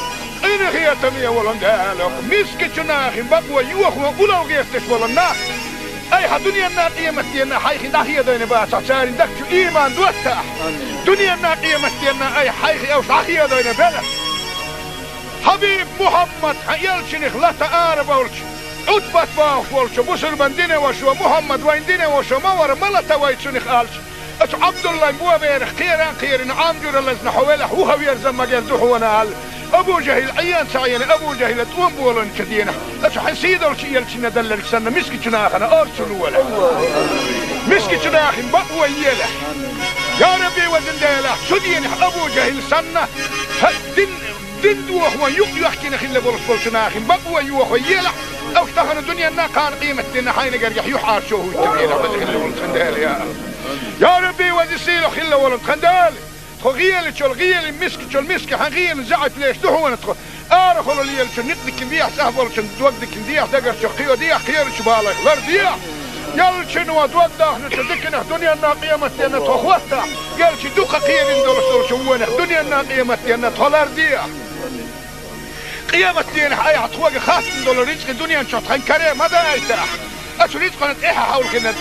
إن هي تمية ولا ندالك مسك جناخ بقوى يوخ وقولوا غيرتش ولا الناس أي دنيا النار قيمتنا حيخ داخية دين باس عشان دك إيمان دوتها دنيا النار قيمتنا أي حيخ أو داخية دين بلد حبيب محمد يلشنخ لا تعارف ولش عتبت باخ ولش بسر بندنا وشو محمد ويندنا وشو مور ملتا ويتشنخ آلش أش عبد الله مو بيرخ خيران عامجر اللزن حوله هو بيرزم مجال دحونا أبو جهل عيان سعيان أبو جهل توم بولن كدينا أش حسيد الشيء يلشنا دلك سنة مسك جناخنا أرسلوا ولا مسك جناخ بقوى يله يا ربي وزندله سدين أبو جهل سنة دين دوه ويحكينا خلا بولس جناخ بقوى يوه يله أو اشتغل الدنيا نا كان قيمتنا حين قريح يحار شوه التبينا وزخلا ولد خندال يا ربي وزسيله خلا ولد خندال خغيل شو الغيل مسك شو المسك حغيل زعت ليش دهون تخ أرخل اللي يلش نقدك بيح سهبل شن توقدك بيح دقر شو خيو ديح خير شو بالك لرديح يلش نو توقده نتذكنا دنيا الناقية متنا تخوتها يلش دوق خير ندور شو دنيا الناقية متنا تلرديح قيامة دين حي عطوق خاص ندور رزق الدنيا نشوط خن كريم ماذا يتاح أشريت قناة إيها حول كنا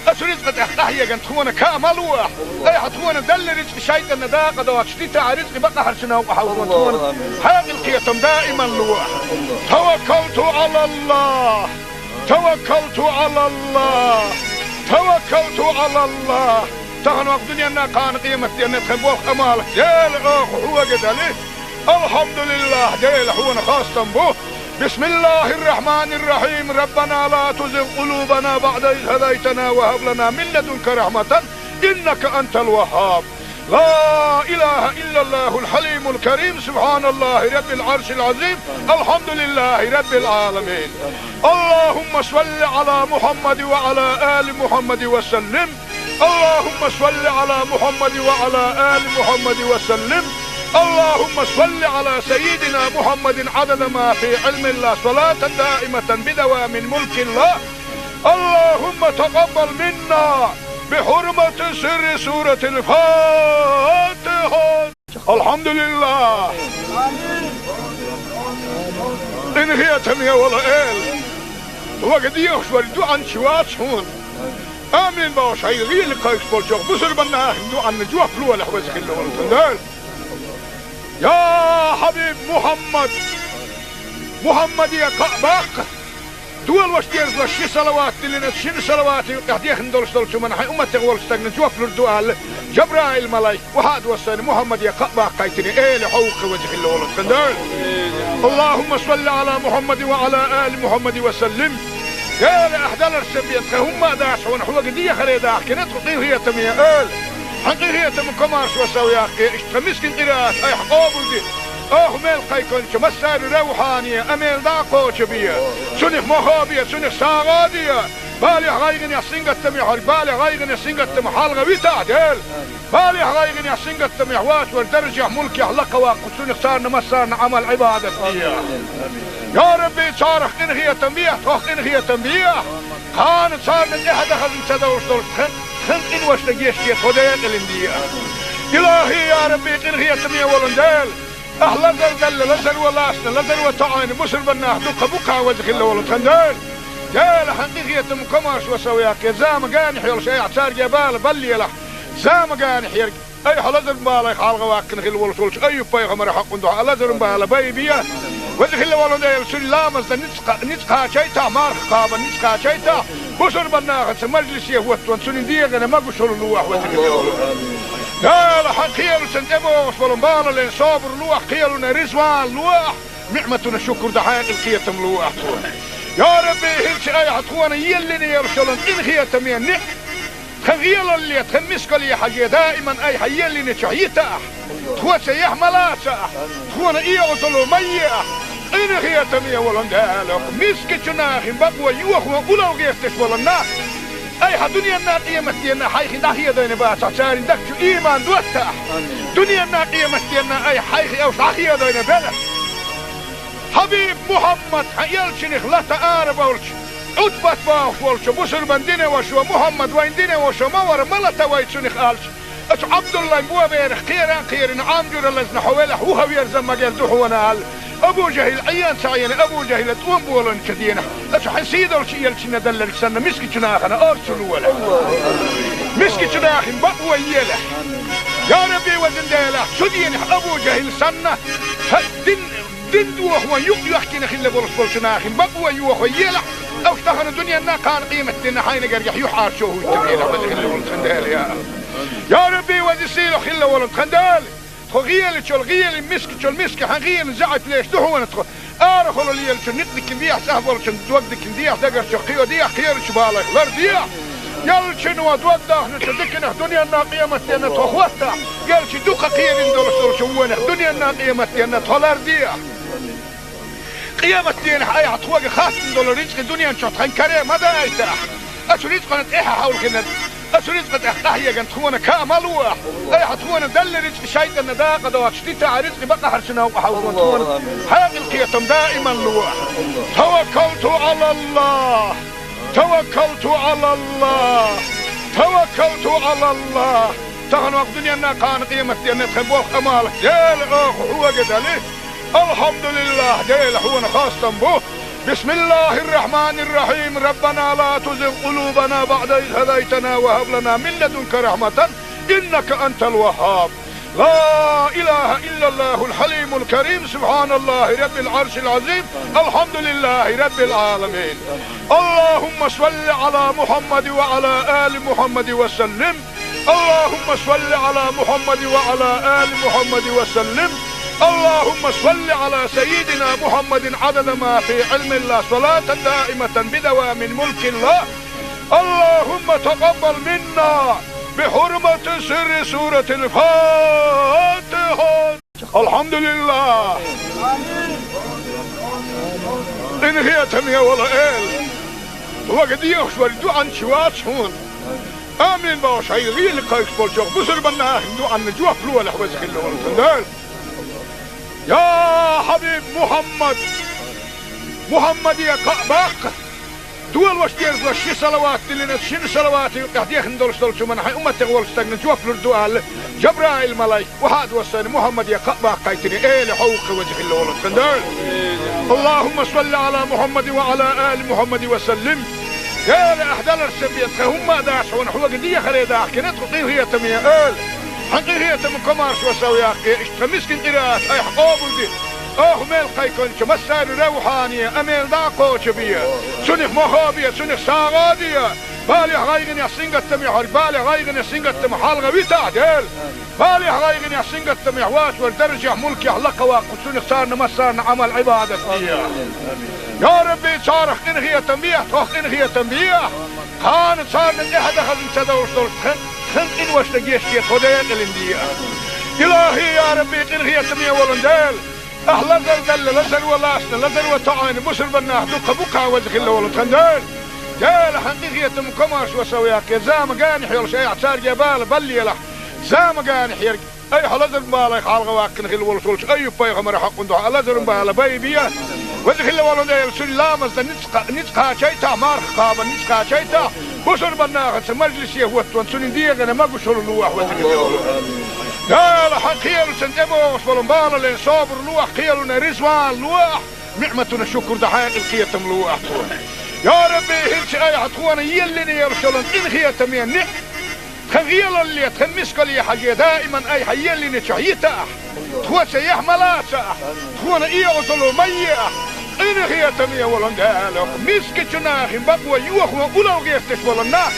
أسرزق تحتاحية كانت تخونا كاملوح أي حتخونا دل رزق شيطان نداقة دوات شتيتا رزق بقى حرشنا وحاولون تخونا حاق القيتم دائما لوح توكلت على الله توكلت على الله توكلت على الله تغن وقت دنيا كان قيمة دينا تخبوخ أمالك ديل أخ هو قدالي الحمد لله ديل هو خاصة بوه بسم الله الرحمن الرحيم ربنا لا تزغ قلوبنا بعد إذ هديتنا وهب لنا من لدنك رحمة إنك أنت الوهاب لا إله إلا الله الحليم الكريم سبحان الله رب العرش العظيم الحمد لله رب العالمين اللهم صل على محمد وعلى آل محمد وسلم اللهم صل على محمد وعلى آل محمد وسلم اللهم صل على سيدنا محمد عدد ما في علم الله صلاة دائمة بدوام ملك الله اللهم تقبل منا بحرمة سر سورة الفاتحة الحمد لله إن هي تمية ولا إل وقد يخشوا الدعاء شوات هون آمين باش هاي غير لقايك بالشوق بصر بنا دعاء نجوح فلوة لحوزك اللي والتندال يا حبيب محمد يا قعباق دول واشتيرز لشي صلوات اللي نتشين صلوات يحديخ ندولش دولش من حي أمتك ولستغن جوف لردوال جبرائيل ملاي وحاد وصاني محمد يا قعباق قايتني ايه لحوق وجه اللي ولد خندال اللهم صل على محمد وعلى آل محمد وسلم يا لأحدال السبيت هم داش ونحوق دي خريداح كنت قطيه هي تمية آل حقيقة من كمارس وسوياك اشتمسكن قراءات اي حقوبل دي ميل قيكونش مسار روحانية اميل داقوش بيا سنخ مخابية سنخ ساغادية بالي غايغن يحسين قتم يحر بالي غايغن يحسين قتم حالغة ويتعدل بالي غايغن يحسين قتم يحواس وردرجة ملك يحلق واقف سنخ سارنا مسارنا عمل عبادة بيا يا ربي صارخ انهي تنبيه توخ انهي تنبيه كانت صارنا احد اخذ انتدورش دولش خلق إن واشتقيش كي خدين الاندية إلهي يا ربي إن هي تمية ولندال أهلا دل لزر ولاسنا لزر وطعين بسر بناه دوك بوكا وزخ الله ولتخندال جال حقيقية مكماش وسوياك زام قاني حيال شيء اعتار جبال بلي له زام قاني حيال أي حلزر مبالا يخالغ واقن خيل ولسولش أي بايغ مرا حق اندوها لزر مبالا بايبيا وزخ الله ولندال سلامز نتقها شيطا مارخ قابا نتقها شيطا بصر بناخت مجلس يهوت وانسون ديغنا ما قشل لوح وزخ الله لا لا خيال سنتبوس والمبالا لين صابر لوح خيالنا رزوان لوح نعمتنا شكر دحين القيتم لوح يا ربي هلش اي عطوانا يلني يرسلن ان خيتم يعني خغيل اللي تخمسك لي حاجة دائما اي حيلني تشعيتا تخوة سيح ملاسة تخونا ايه وصلوا مية إن هي تمية ولندالك مسك جناخ بقوى يوخ وقلو قيفتش ولنا أي دنيا قيمتنا حيخ داخية دين باسع ساري دكتو إيمان دوتا دنيا قيمتنا أي حيخ أو داخية دين بلا حبيب محمد يلشنخ لا تعارب أولش عدبت باف ولش بسر بندين وشو محمد وين دين وشو مور ملتا ويتشنخ آلش أتو عبد الله بوا بيرخ خيران عامجور اللزن حوالح وهو يرزم مجال دحونا آل أبو جهل عيان سعيان أبو جهل تقوم بولن كدينا أتو حسيد ولش يلشن دلل سنة مسك جناخنا أرسل ولا مسك جناخ بقوى يله يا ربي وزن ديله شدين أبو جهل سنة دين دوخ ويحكي نخيل بولش جناخ بقوى يوخ يله أو اشتهر الدنيا أنها كان قيمة دينا حين قريح يحار شوه التبعيلة وزن ولن خندال يا ربي وزن سيلو خيل ولن خندال غيال شو الغيال مسك حغيال زعت ليش دهو نتخ ارخل اللي شو نقدك نديح سهبل شو دوقدك نديح دقر شو خيو ديح خير شو بالك غير ديح يل شنو دوقده نتذكر الدنيا الناقيمة أن تخوتها يل شو دوق قيل ندور شو وين الدنيا الناقيمة أن تولر ديح قيامة دين حياة تخوق خاص ندور رزق الدنيا شو تخن كريم هذا ايتها اشو رزق نت ايها حول كنا أسرزقت أخطاهية كانت تخونا كاملوح أي حتخونا دل رزق شايد النداقة دوات شتيتا رزق بقى حرشنا وحاولون تخونا حاق القيتم دائما لوح توكلت على الله توكلت على الله توكلت على الله تغنوا الدنيا أنها كان قيمة أن تخبوك أمالك ديل أخ هو قدالي الحمد لله ديل هو خاصة به بسم الله الرحمن الرحيم ربنا لا تزغ قلوبنا بعد إذ هديتنا وهب لنا من لدنك رحمة إنك أنت الوهاب لا إله إلا الله الحليم الكريم سبحان الله رب العرش العظيم الحمد لله رب العالمين اللهم صل على محمد وعلى آل محمد وسلم اللهم صل على محمد وعلى آل محمد وسلم اللهم صل على سيدنا محمد عدد ما في علم الله صلاة دائمة بدوام ملك الله اللهم تقبل منا بحرمة سر سورة الفاتحة الحمد لله إن هي تمية ولا إل وقد يخشوا عن شوات هون آمين باش هاي غير لقايش بولشوخ بسر بنا هندو عن نجوه فلوة لحوزك اللي يا حبيب محمد يا قباق دول واش دير شي صلوات اللي شنو صلوات قاعد يخندول شو من حي امتي غول استغنى جوف الدوال جبرائيل ملاك وهاد وصل محمد يا قباق قايتني ايه لحوق وجه اللي ولد خندول اللهم صل على محمد وعلى ال محمد وسلم يا لاحدال السبيت هم داش ونحو قديه خلي داخ كنت قيل هي تميه ال حقيقية من كمارش وسوي أخي اشتمسكن قراءة أي حقوبل دي ميل قيكون مسار روحانية أميل داقو شبية سنخ مخابية سنخ ساغادية بالي غايغن يحسنق التميح بالي غايغن يحسنق التميح حالغا بيتا ديل بالي غايغن يحسنق التميح واش والدرجة ملك يحلق واقو سنخ صارنا مسارنا عمل عبادة يا ربي صارخ إن هي تنبيه توخ إن هي تنبيه كانت صارنا إحدى خزن سدوش دول خن إن واش تجيشتي خديك الاندية إلهي يا ربي إن هي تمية ولندال أهلا زلزل لزل ولاسنا لزل وطعين بسر بناه دوك بوكا وزخ الله ولد خندال جال حقيقية مكماش وسوياك زام قانح يول شيء اعتار جبال بلي له زام قانح يرق أي حلزل بالي حالغ واكن خل ولد ولد أي بيغمر حق ندوح لزل بالي بيبيا وزخ الله ولندال سلامز نتقا شيتا مارخ قابا نتقا شيتا بسر بناه مجلس يهوت وانسون ديغنا ما قشر اللوح وزخ الله لا لا حقيل سنتبو وصبرن لين صابر لوح قيلنا رزوان لوح نعمتنا شكر دحين القيتم لوح يا ربي هلش اي حتخوانا يلني يرسلن ان خيتم يعني خغيل اللي تخمسك لي حاجه دائما اي حيلني شحيته تخوى سيح ملاسه تخوانا ايه وصلوا ميه ان خيتم يا ولندالك مسك جناخ بقوى يوخ وقولوا غيفتش ولنا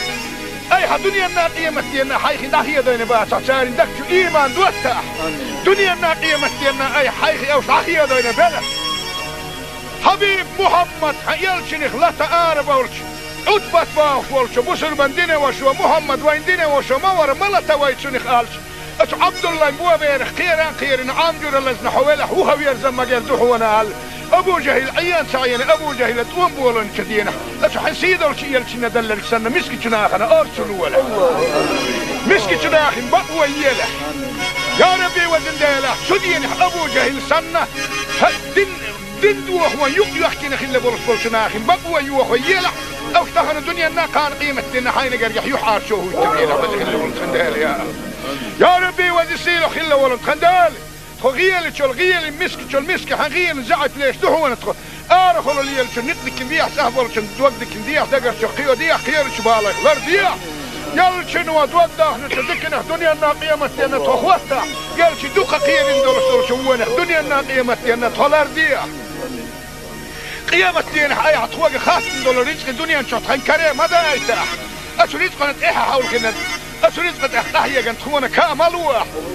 أي دنيا الناقية مستينا حيخ داخية دين باسع ساري دكتو إيمان دوتا دنيا الناقية مستينا أي حيخ أو داخية دين بلا حبيب محمد يلشنخ لا تعارب أولش عدبت باف ولش بسر بندين وشو محمد وين دين وشو مور ملتا ويتشنخ آلش أتو عبد الله بوا بيرخ خيران عامجور اللزن حوالح وهو يرزم مجال دحونا آل أبو جهل عيان سعينا أبو جهل توم بولن كدينا أشو حنسيد الشيء يلشنا دلك سنة مسك جناخنا أرسلوا ولا مسك جناخن بقوى يلا يا ربي وزنديلا شدين أبو جهل سنة دين دوخ ويحكي خلا بولس جناخن بقوى يوخ يلا أفتحنا الدنيا نا كان قيمة دينا حين قريح يحار شو هو التبينا بدخل ولد خندال يا ربي وزسيلو خلا ولد خندال غيال تشول غيال مسك حغيال زعت ليش دحونا تخ ارخلوا لي نتنك بيح سهبل شن دوقدك ديح دقر شقيو ديح خير شبالك لر ديح يل شنو دوقده نتدكنا دنيا نا قيمة دينا تخوستا يل شي دوقه قيل ندور شوونه دنيا نا قيمة دينا تولر ديح قيمة دينا اي عطوق خاص ندور رزق دنيا نشوت حنكري ماذا ايتاح اشو رزق نتاحا حول كنا أسريت قد أحتاهي جن تخونا كاملوا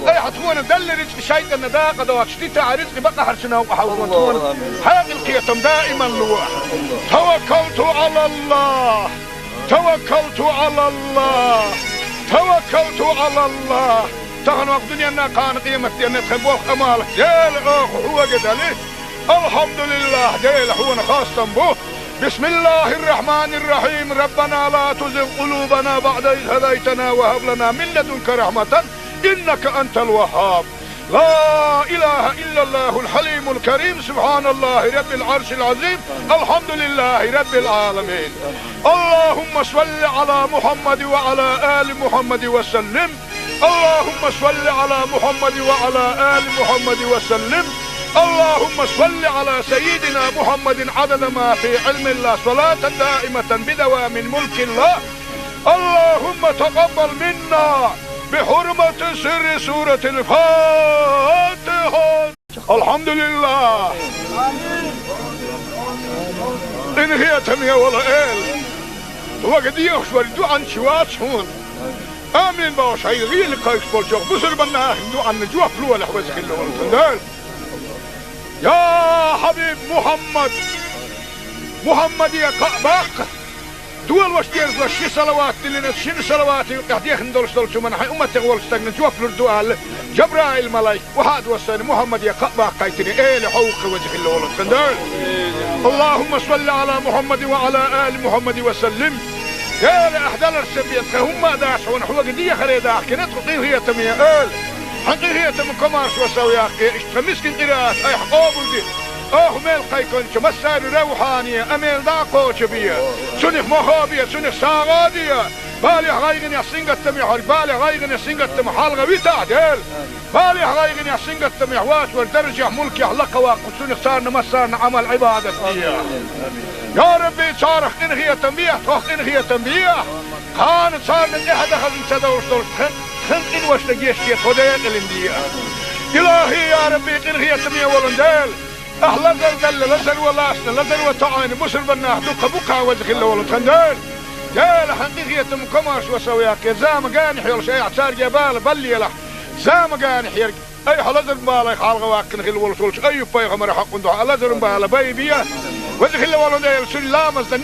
أي حتخونا دل رزق شيء النداقة دوات شتيتا رزق بقى حرشنا وحاولون تخونا هذه القيتم دائما لوح توكلت على الله توكلت على الله توكلت على الله تغنوا الدنيا أنها كان قيمة أن تخبوه أمالك ديل هو قدالي الحمد لله ديل هو خاصة به بسم الله الرحمن الرحيم ربنا لا تزغ قلوبنا بعد إذ هديتنا وهب لنا من لدنك رحمة إنك أنت الوهاب لا إله إلا الله الحليم الكريم سبحان الله رب العرش العظيم الحمد لله رب العالمين اللهم صل على محمد وعلى آل محمد وسلم اللهم صل على محمد وعلى آل محمد وسلم اللهم صل على سيدنا محمد عدد ما في علم الله صلاة دائمة بدوام ملك الله اللهم تقبل منا بحرمة سر سورة الفاتحة الحمد لله إن هي تمية ولا إل وقد يخشور دوعا شوات شون آمين باوش هاي غير لقايش بولشوخ بسر بنا دوعا نجوح فلوة لحوزك اللي ولتندال يا حبيب محمد يا كعباق دول وشتير وشي صلوات اللي شن صلوات قاعد ندول شو من حي امتي ولستغن جوف الدوال جبرائيل ملاك وهاد وسن محمد يا كعباق قايتني ايه لحوق وجه اللي ولد خندال اللهم صل على محمد وعلى ال محمد وسلم يا لاحدال السبيت هم داش ونحوق دي خريدا كنت هي تميه حقيقية من كمارش وسوياقي اشتمسكن قراءات اي حقوبل دي ميل قيكونش مسار روحانية اميل داقوش بيا سنخ مخابية سنخ ساغادية بالي غايغن يحسنق التميح بالي غايغن يحسنق التميح حالغا ويتا ديل بالي غايغن يحسنق التميح واسور درجة ملكي حلقة واقف سنخ سارنا مسارنا عمل عبادة بيا يا ربي صارخ انغية تنبيح توخ انغية تنبيح كانت صارنا احد اخذ انسدوش دول خلق إن واشتقيش كي توديق الاندية إلهي يا ربي إنغي يتمية ولندال أهلا دل لزل ولاسنا لزل وطعين بسر بناه دوك بوكا وزخ الله ولندال جال حقيقي يتم كماش وسوياك زام قانح يول شيء عتار جبال بلي له زام قانح يرق أي حلزر بالي خالغ واكن خل ولسولش أي بايغمر حق ندوح حلزر بالي بايبيا وزخ الله ولندال سلامز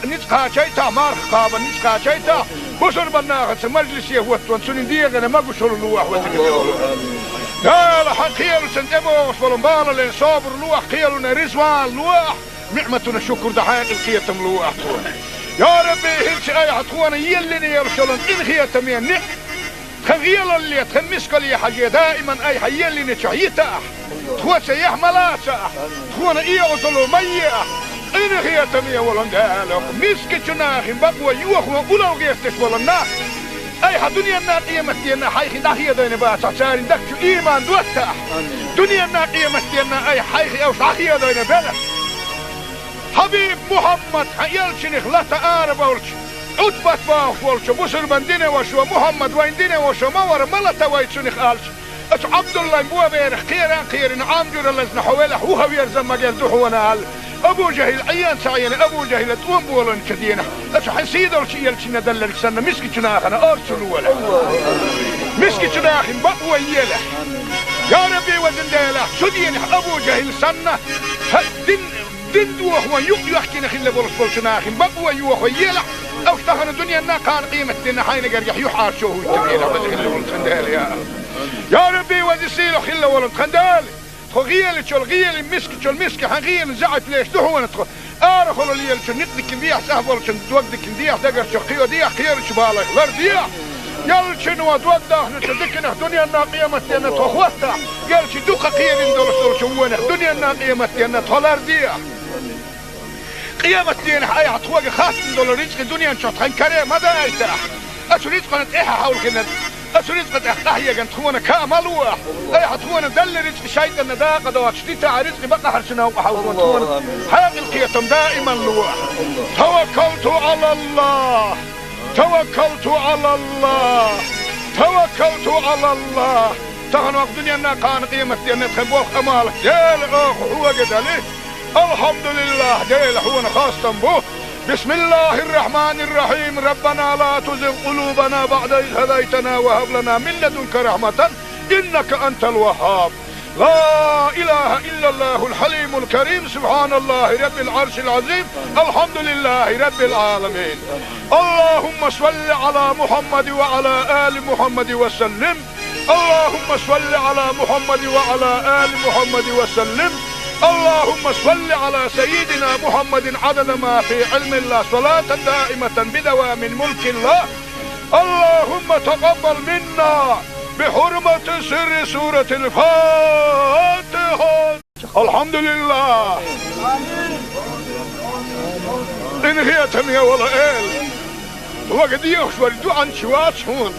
نتقا شيتا مارخ قابا نتقا شيتا بسر بناخت مجلس يهوت وانسون ديغنا ما بشر لوح وذكر لا لا حقيل سنتبو فلمبال لين صابر لوح قيلنا رزوان لوح نعمتنا شكر دحين القيتم لوح يا ربي هلش اي عطوانا يلني يرشلون ان خيتم ينك خغيل اللي تخمسك لي حاجه دائما اي حيلني تشعيتا تخوت يحملاسا تخونا ايوصلوا ميه إن هي تمية ولندالك مسك جناخ بقوى يوخ وقلو غيرتش ولنا أي دنيا الناقية متينا حيخي داخية دين باسا سارين دكتو إيمان دوتاح دنيا الناقية متينا أي حيخي أو صحية دين بلد حبيب محمد يلشنخ لا تآرب ولش عطبت باوخ ولش بسر من دين وشو محمد وين دين وشو مور ملتا ويتشنخ آلش أش عبد الله مبوا بينخ خيران عامجور اللزن حوالح وهو يرزم مجال دوحونا أبو جهل عيان سعينا أبو جهل توم بولن كدينا أش حنسيد الشيء يلشنا دلك سنة مسك جناخنا أرسلوا ولا مسك جناخ بقوى يلا يا ربي وزنديلا شدين أبو جهل سنة دين دوخ ويحكي نخل بولس جناخ بقوى يوخ يلا أو افتخر الدنيا أنها كان قيمة دينا حين قريح يحار شوه التبينا وزخل ولد خندال يا ربي وزسيلو خل ولد خندال غيل شل غيل مسك حغيل زعت ليش دهون تخ خلو ليل شل نقدك ديح سهبل شل دوقدك ديح دقر شقيو ديح خير شبالك لر ديح يل شنو دوده نتدكنا دنيا الناقيمة أن تخوستا يل شي دوقة خير ندول شوونه دنيا الناقيمة أن تولر ديح قيامة دين حي عطوق خاص ندول رزق دنيا نشطحن كريم ماذا يتاح أشو رزق نتإيحا حول كنا أشو رزق أحيا كنت خونا كامل واح أي حتخونا دل رزق شيطان نداقة دوات شتيتا رزق بقى حرشنا وحاول خونا حاق القيتم دائما لواح توكلت على الله توكلت على الله توكلت على الله تغن وقت دنيا كان قيمة دينا تخبوخ أمالك ديل هو قدالي الحمد لله ديل هو خاصة بوه بسم الله الرحمن الرحيم ربنا لا تزغ قلوبنا بعد إذ هديتنا وهب لنا من لدنك رحمة إنك أنت الوهاب لا إله إلا الله الحليم الكريم سبحان الله رب العرش العظيم الحمد لله رب العالمين اللهم صل على محمد وعلى آل محمد وسلم اللهم صل على محمد وعلى آل محمد وسلم اللهم صل على سيدنا محمد عدد ما في علم الله صلاة دائمة بدوام ملك الله اللهم تقبل منا بحرمة سر سورة الفاتحة الحمد لله إن هي تمية ولا إل وقد يخشوا الدعاء شوات هون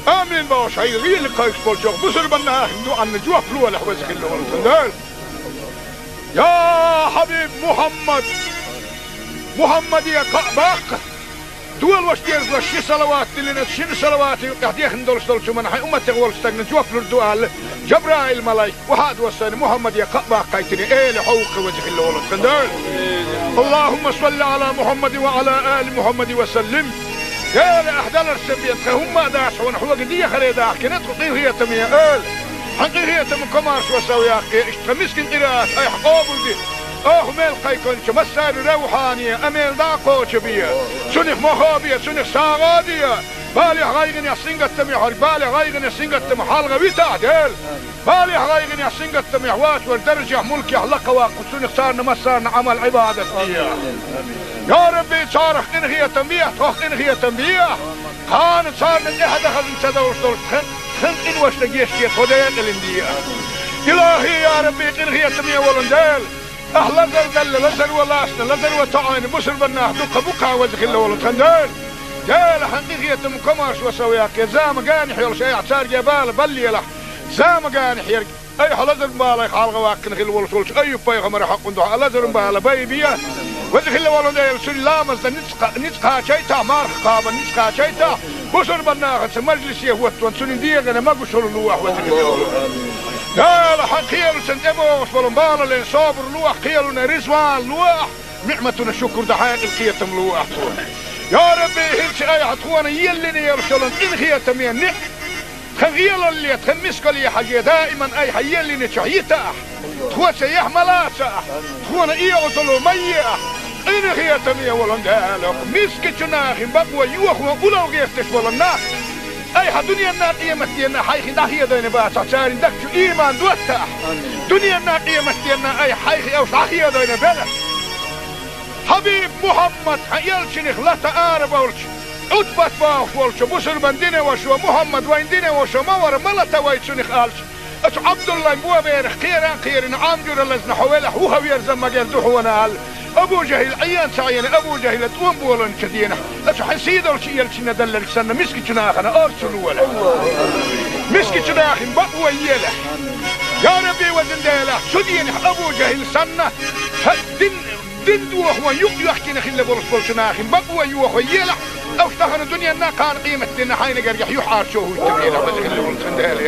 آمين باش هاي غير قايس بولشوك بسر بنا دعاء نجوح فلوة لحوزك اللي والتندال يا حبيب محمد يا قعباق دول واش ديرز لشي صلوات اللي نتشين صلوات قاعد ندول شو من حي امتي غول استغنى جوف الدوال جبرائيل ملاك وهاد وصل محمد يا قعباق قايتني لحوق وجه اللي ولد تندال اللهم صل على محمد وعلى ال محمد وسلم يا احدال السبيت هم داش ونحو قديه خريدا كنت قضيه هي تميه حقيقة من كمارش وسويا اشتمسكن قراءات اي حقوبل دي ميل قيكونش مسار روحانية اميل داقو شبية سنخ مخابية سنخ ساغادية بالي غايغن يحسنغ التميح بالي غايغن يحسنغ التميح حالغا ويتا ديل بالي غايغن يحسنغ التميح واش وردرجة ملكي حلقا واقو سنخ سارنا مسارنا عمل عبادة فيها يا ربي صارخ انغية تنبيح توخ انغية تنبيح كانت صارنا احد خزن تدور خن إن وش نجيش كي خديت الاندية إلهي يا ربي إن هي تمية ولندال أهلا دل لزر ولاسنا لزر وطعين بسر بناه دقا بقا وزخ الله ولتخندال دال حقيقية مكمارش وسوياك يا زام قاني حيال شيء اعتار جبال بلي له زام قاني حيال أي حلزر مبالا يخالغ واقن خيل ولسولش أي بيغمر حق دعا لزر مبالا بيبيا وزخ الله ولندال سلامز نتقا شيتا مارخ قابا نتقا شيتا بسر بناغة مجلس يهوتون سنين ديغنا ما قشر اللوح وزخ الله لا حق خيالو سنتبوش ولنبالا لين صابر لوح خيالنا رزوان لوح نعمتنا الشكر دحاق القيتم لوح يا ربي هلش اي عطوانا يلني يرسلن ان خيتم ينك خغيال اللي تخمسك لي حاجة دائما اي حيلني شعيتا تخوى سيح ملاسا تخوانا ايه غطلو ميا إن هي تمية ولندالك مسك جناخ بقوى يوخ وقلو غيفتش ولناخ أي دنيا الناقية مستينا حيخي داخية دين باسا ساري دكتو إيمان دوتا دنيا الناقية مستينا أي حيخي أو صاخية دين بلا حبيب محمد حيالشنخ لا تآرب ولش عدبت باخ ولش بسر بندين وشو محمد وين دين وشو مور ملتا ويتشنخ آلش أتو عبد الله مبوا بيرخ خيران عامجور اللزن حوالح وهو يرزم مجال دحونا هال أبو جهل عيان سعيان أبو جهل تقوم بولن كدينا أتو حسيدة وشي يلشنا دلل سنة مسك جناخنا أرسلوا ولا مسك جناخ بقوى يلح يا ربي وزن ديلح شدين أبو جهل سنة دين دوخ ويحكي نخي اللي برسول جناخ بقوى يوخ يلح أو اشتغل الدنيا أنها كان قيمة دينا حين قريح يحار شوه التبيلة وزن اللي ولن خندال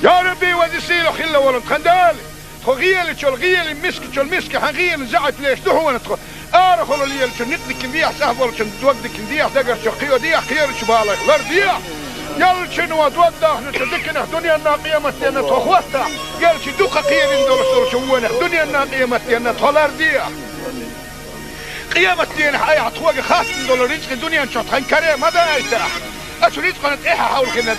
يا ربي وزن سيلو خلا ولن خندال غيل شو الغيل مسك حغيل زعت ليش دهون ندخل خلو ليل شو نقدك نديح سهبل شو دوقدك نديح دقر شو قيو ديح خير شو بالك لر ديح يل شنو دوقده نتدكنا دنيا الناقية متينا تخوستا يل شو دوقة قيل ندول شوونه دنيا الناقية متينا تولر ديح قيامة دين حي عطوق خاص ندول رزق دنيا نشطحن كريم ماذا يتاح أشو رزق نتإيحا حول كنا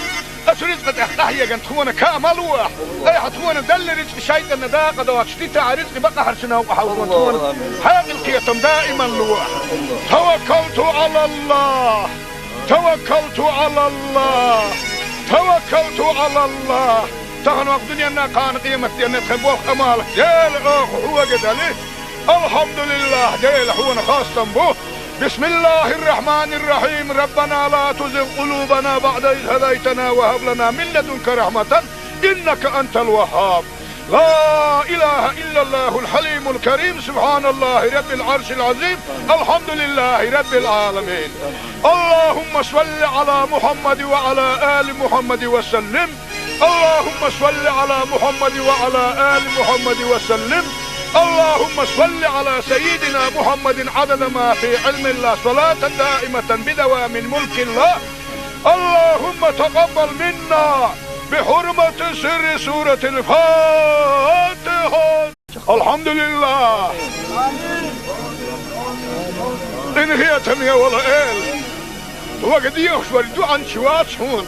أسرزق أحتاحيا كان تخونا كامل واح أي حتخونا دل رزق شيطان داقة دوات شتيتا رزق بقى حرشنا وحاول تخونا حاق القيتم دائما لواح توكلت على الله توكلت على الله توكلت على الله تغنوا الدنيا أنها كان قيمة أن تخبوك أمالك ديل أخ هو قدالي الحمد لله ديل هو خاصة به بسم الله الرحمن الرحيم ربنا لا تزغ قلوبنا بعد إذ هديتنا وهب لنا من لدنك رحمة إنك أنت الوهاب لا إله إلا الله الحليم الكريم سبحان الله رب العرش العظيم الحمد لله رب العالمين اللهم صل على محمد وعلى آل محمد وسلم اللهم صل على محمد وعلى آل محمد وسلم اللهم صل على سيدنا محمد عدد ما في علم الله صلاة دائمة بدوام ملك الله اللهم تقبل منا بحرمة سر سورة الفاتحة الحمد لله إن هي تمية ولا إل وقد يخشوا عن شوات هون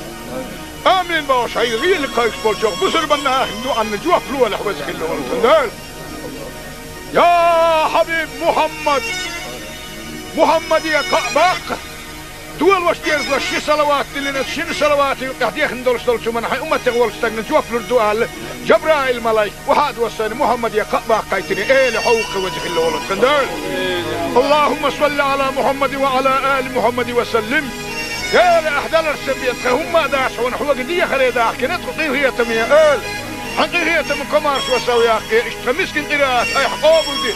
آمين باش هاي غير لقايش بولشوخ بسر بنا هندو عن نجوه فلوة لحوزك اللي يا حبيب محمد يا كعباق دول وشتيرز لشي صلوات اللي نتشين صلواتي قاعدين ندولش دولشو من حي أمتك ولشتاق نجوه فلور دوال جبرائيل ملايك وحاد وصاني محمد يا كعباق قايتني ايه لحوق وجه اللي ولد كندال اللهم صل على محمد وعلى آل محمد وسلم يا لأحدال السبيت هم داش ونحوق دي خريداح كنت قطيه هي تمية آل حقيقية من كمارش وسويا اشتمسكن قراءات اي حقوبو دي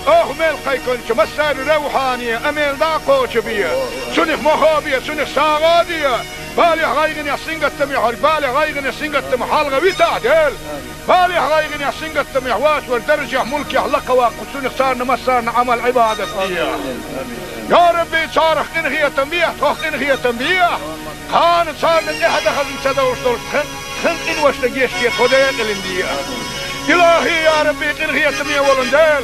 ميل قيكون مسار روحانية اميل داقوش بيا سنخ مخابية سنخ ساغادية بالي غايغن يا تمي حرق بالي غايغن يا تمي حالغة ويتا ديل بالي غايغن يا تمي حواس والدرجة ملكي حلقة واقو سنخ سارنا مسارنا عمل عبادة ديا يا ربي صارخ انهي تنبيه توخ انهي تنبيه كانت صارنا احد اخذ انتدوش دول خن إن وش تجيشتي خديك الاندية إلهي يا ربي إنهي تمية ولندال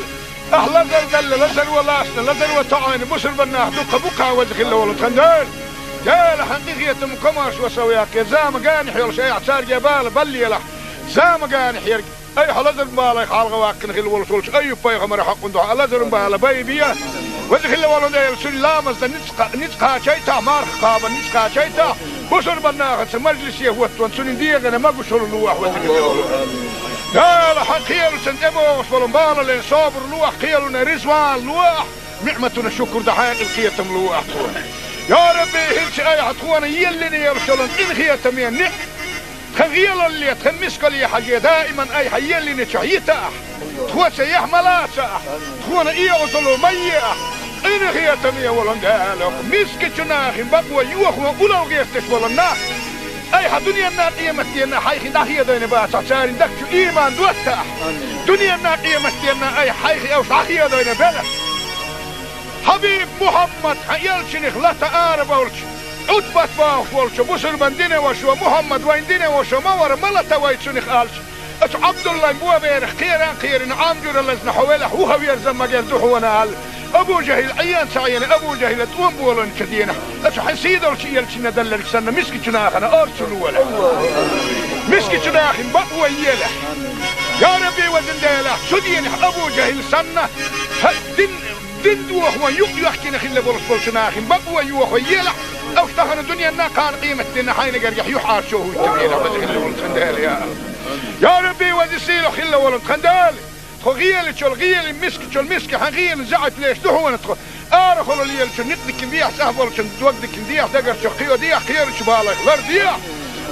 أهلا زل لزل ولاسنا لزل وطعين بسر بناه دوك بوكا وزخ الله ولد خندال جال حقيقية مكماش وسوياك زام قانح يول شيء اعتار جبال بلي له زام قانح يرق أي حلزل بالي حالغ واكن خل ولد ولش أي بيغمر حق ندوح لزل بالي بيبيا وزخ الله ولندال سلامز نتقا شيتا مارخ قابا نتقا شيتا بسر بناه مجلس يهوت وانسون ديغنا ما قشر لوح وزخ الله لا لا حقيل سنتبوش ولنبالا لين صابر لوح قيلنا رزوان لوح نعمتنا شكر دحاق القيتم لوح يا ربي هلش اي حتخوانا يلني يرسلن إن خيتم ينح خغيل اللي تخمسك لي حاجة دائما اي حيلني شعيتا تخوى سيح ملاسا تخوانا ايه وصلوا ميح إن خيتم يولن دالك مسك جناخ بقوى يوخوا أولو غيستش ولناخ أي حدنيا الناقية مستينا حيخي داخية دين باسا سارين دكتو إيمان دوتا دنيا الناقية مستينا أي حيخي أو شاخية دين بلا حبيب محمد حيالشنخ لا تآرب أولش عدبت باوش ولش بسر بندين وشو محمد وين دين وشو مور ملتا ويتشنخ آلش أش عبد الله مبوا بيرخ خيران عامجور اللزن حوالح هو ويرزم مجال دحوانا آل أبو جهل عيان سعيان أبو جهل توم بولن كدينا أش حسيد الشيء يلشنا دلك سنة مسك جناخنا أرسلوا ولا مسك جناخن بقوى يله يا ربي وزن ديله سدين أبو جهل سنة دين دوه ويحكي نخل بولش جناخن بقوى يوه يله أو اشتهر الدنيا أنها كان قيمة دينا حين قريح يحار شوه التبينة وزن ولد خندال يا ربي وزسيله خلا ولد خندال خغيل تشول غيل مسك تشول مسك حغيل زعت ليش دحوا ندخل ارخلوا لي نتك بيح سهبل تودك بيح دقر شقيو ديح خير شبالك لرديح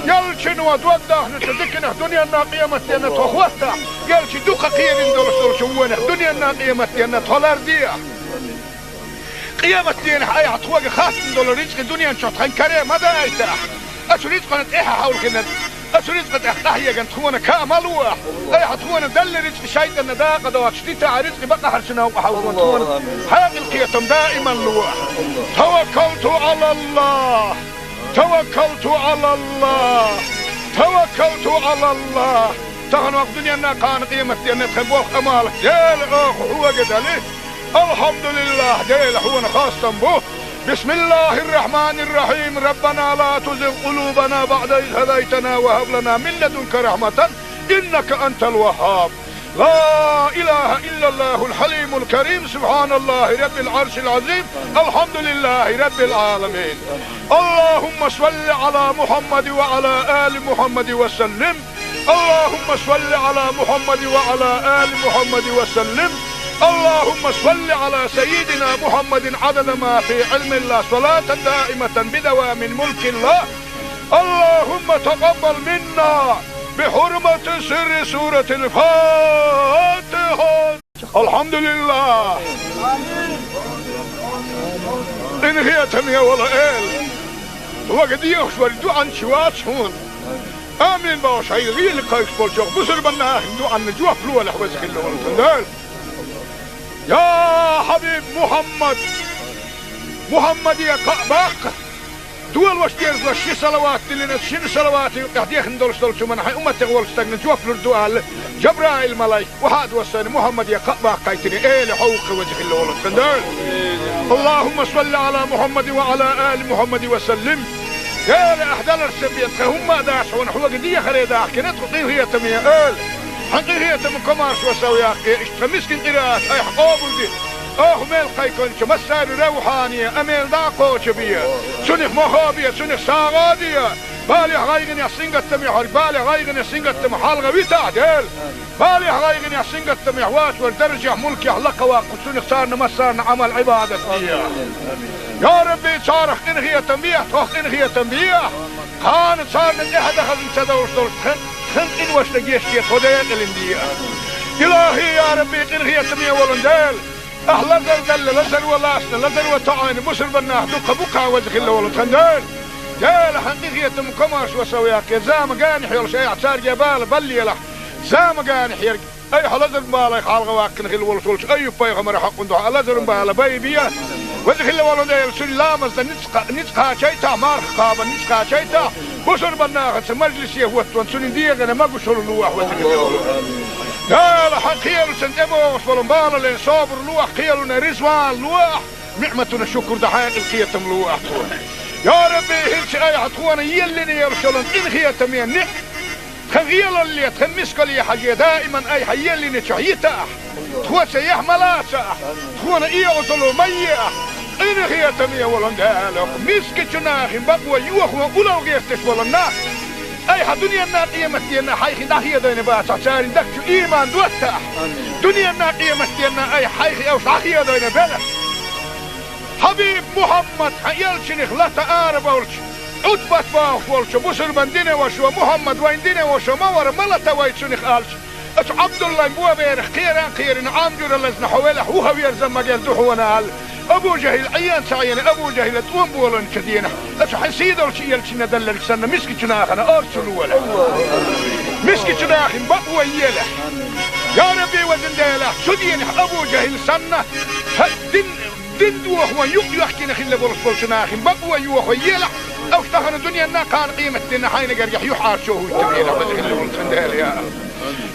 يلشن ودوده نتدكنا دنيا الناقيه متينا تخوتا يلش دوقه خير ندور شوونه دنيا الناقيه متينا تولرديح قيامة دين حي عطوق خاص دولار رزق الدنيا نشوط خنكريه ماذا ايتاح اشريت قناه ايه حاول كنا أسريت قد أحتاحيا كان تخونا كامل واح أي حتخونا دل رزق شيطان داقة دوات شتيتا رزق بقى حرشنا وحاول تخونا حاق القيتم دائما لواح توكلت على الله توكلت على الله توكلت على الله تغنوا الدنيا أنها كان قيمة دينا تخبوك أمالك ديل أخ هو قدالي الحمد لله ديل هو خاصة به بسم الله الرحمن الرحيم. ربنا لا تزغ قلوبنا بعد إذ هديتنا وهب لنا من لدنك رحمة إنك أنت الوهاب. لا إله إلا الله الحليم الكريم. سبحان الله رب العرش العظيم. الحمد لله رب العالمين. اللهم صل على محمد وعلى آل محمد وسلم. اللهم صل على محمد وعلى آل محمد وسلم. اللهم صل على سيدنا محمد عدد ما في علم الله صلاة دائمة بدوام ملك الله. اللهم تقبل منا بحرمة سر سورة الفاتحة. الحمد لله. انهيتم يا ولا وقد يخشور عن شوات هون. آمين باش هاي غير قايس بولشوق بسر بنا عن جوا فلو ولا حوزك اللي ولتندال. يا حبيب محمد يا قباق دول واش دير شي صلوات اللي شنو صلوات قاعد ندول شو من حي امه تغول استغن جوا فلو الدوال جبرائيل ملاك وحاد وسن محمد يا قباق قايتني لحوق وجه اللي ولتندال. اللهم صل على محمد وعلى آل محمد وسلم. يا أحدال السبيت هم داشون حوق دي خريدا كنت قضيه تمية حقيقية تم كمارش وسويا اشتمسكن قراءات اي حقوبل دي ميل قيكونش مسار روحانية اميل داقوش بيا سنخ مخابية سنخ ساغادية بالي غايغن يحسنق التميح بالي غايغن يحسنق التميح حالغا ويتعدل بالي غايغن يحسنق التميح واسور درجة ملكي حلقة واقف سنخ صارنا مسارنا عمل عبادة بيا. يا ربي صارخ انغية تنبيح توخ انغية تنبيح كان صارنا احد اخذ انتدورش دورش خنق ان واش لقيشتي خدين الاندية. الهي يا ربي انغية تنبيح ولندال احلى دل لزر ولاسنا لزر وطعين بسر بناه دوقة بقع وزخ الله ولندال. جال حقيقية مكماش وسوياك زام قانح يلش اي اعتار جبال بلي لح زام قانح يرق اي حلزر مبالي خالغ واكن خل ولش اي بايغمر حق ندوح لزر مبالي بايبيا وذخ الله ولندال سلامز نتقى شيتا مارخ قابا نتقى شيتا بسر بناه مجلس يهوت وانسون ديغنا ما بشر لوح وذخ الله ولندال. جال حقيقية سنتبوش ولنبال لين صابر لوح قيلنا رزوان لوح نعمتنا الشكر دحين القيتم لوح. يا ربي هلش اي عطوانا يلني يرسلون انخي تمين خغيل اللي تخمسك لي حاجة دائما اي حيلني شعيتا تخوة يحملا تخونا اي عطلو ميا انخي تمين ولن دالك مسك جناخي بقوة يوخوا ولو غيرتش ولن اي دنيا النار قيمتنا حيخي ناخي دين باسع سارين دكتو ايمان دوتا دنيا النار قيمتنا اي حيخي اوش عخي دين بلا حبيب محمد يلشن خلطة آرب ولش أتبت باخ ولش بسر بندين وشو محمد ويندين وشو مور ملتا ويتشن خالش أش عبد الله مبوا بيرخ خيران عامجور اللزن حوالح وهو يرزم مجال دحونا أبو جهل عيان سعيان أبو جهل تقوم بولن كدينه أش حسيد ولش يلشن دلل سنة مسكي جناخنا أرسلوا ولا مسكي جناخن بقوة يلح يا ربي وزن ديلح شدين أبو جهل سنة دين دوخ يحكي نخيل بولش ناخن بقوة يوخ يلح أو اشتغل الدنيا نا كان قيمة دينا حين قريح يحار شوه يتبينا وذخل ولد خندال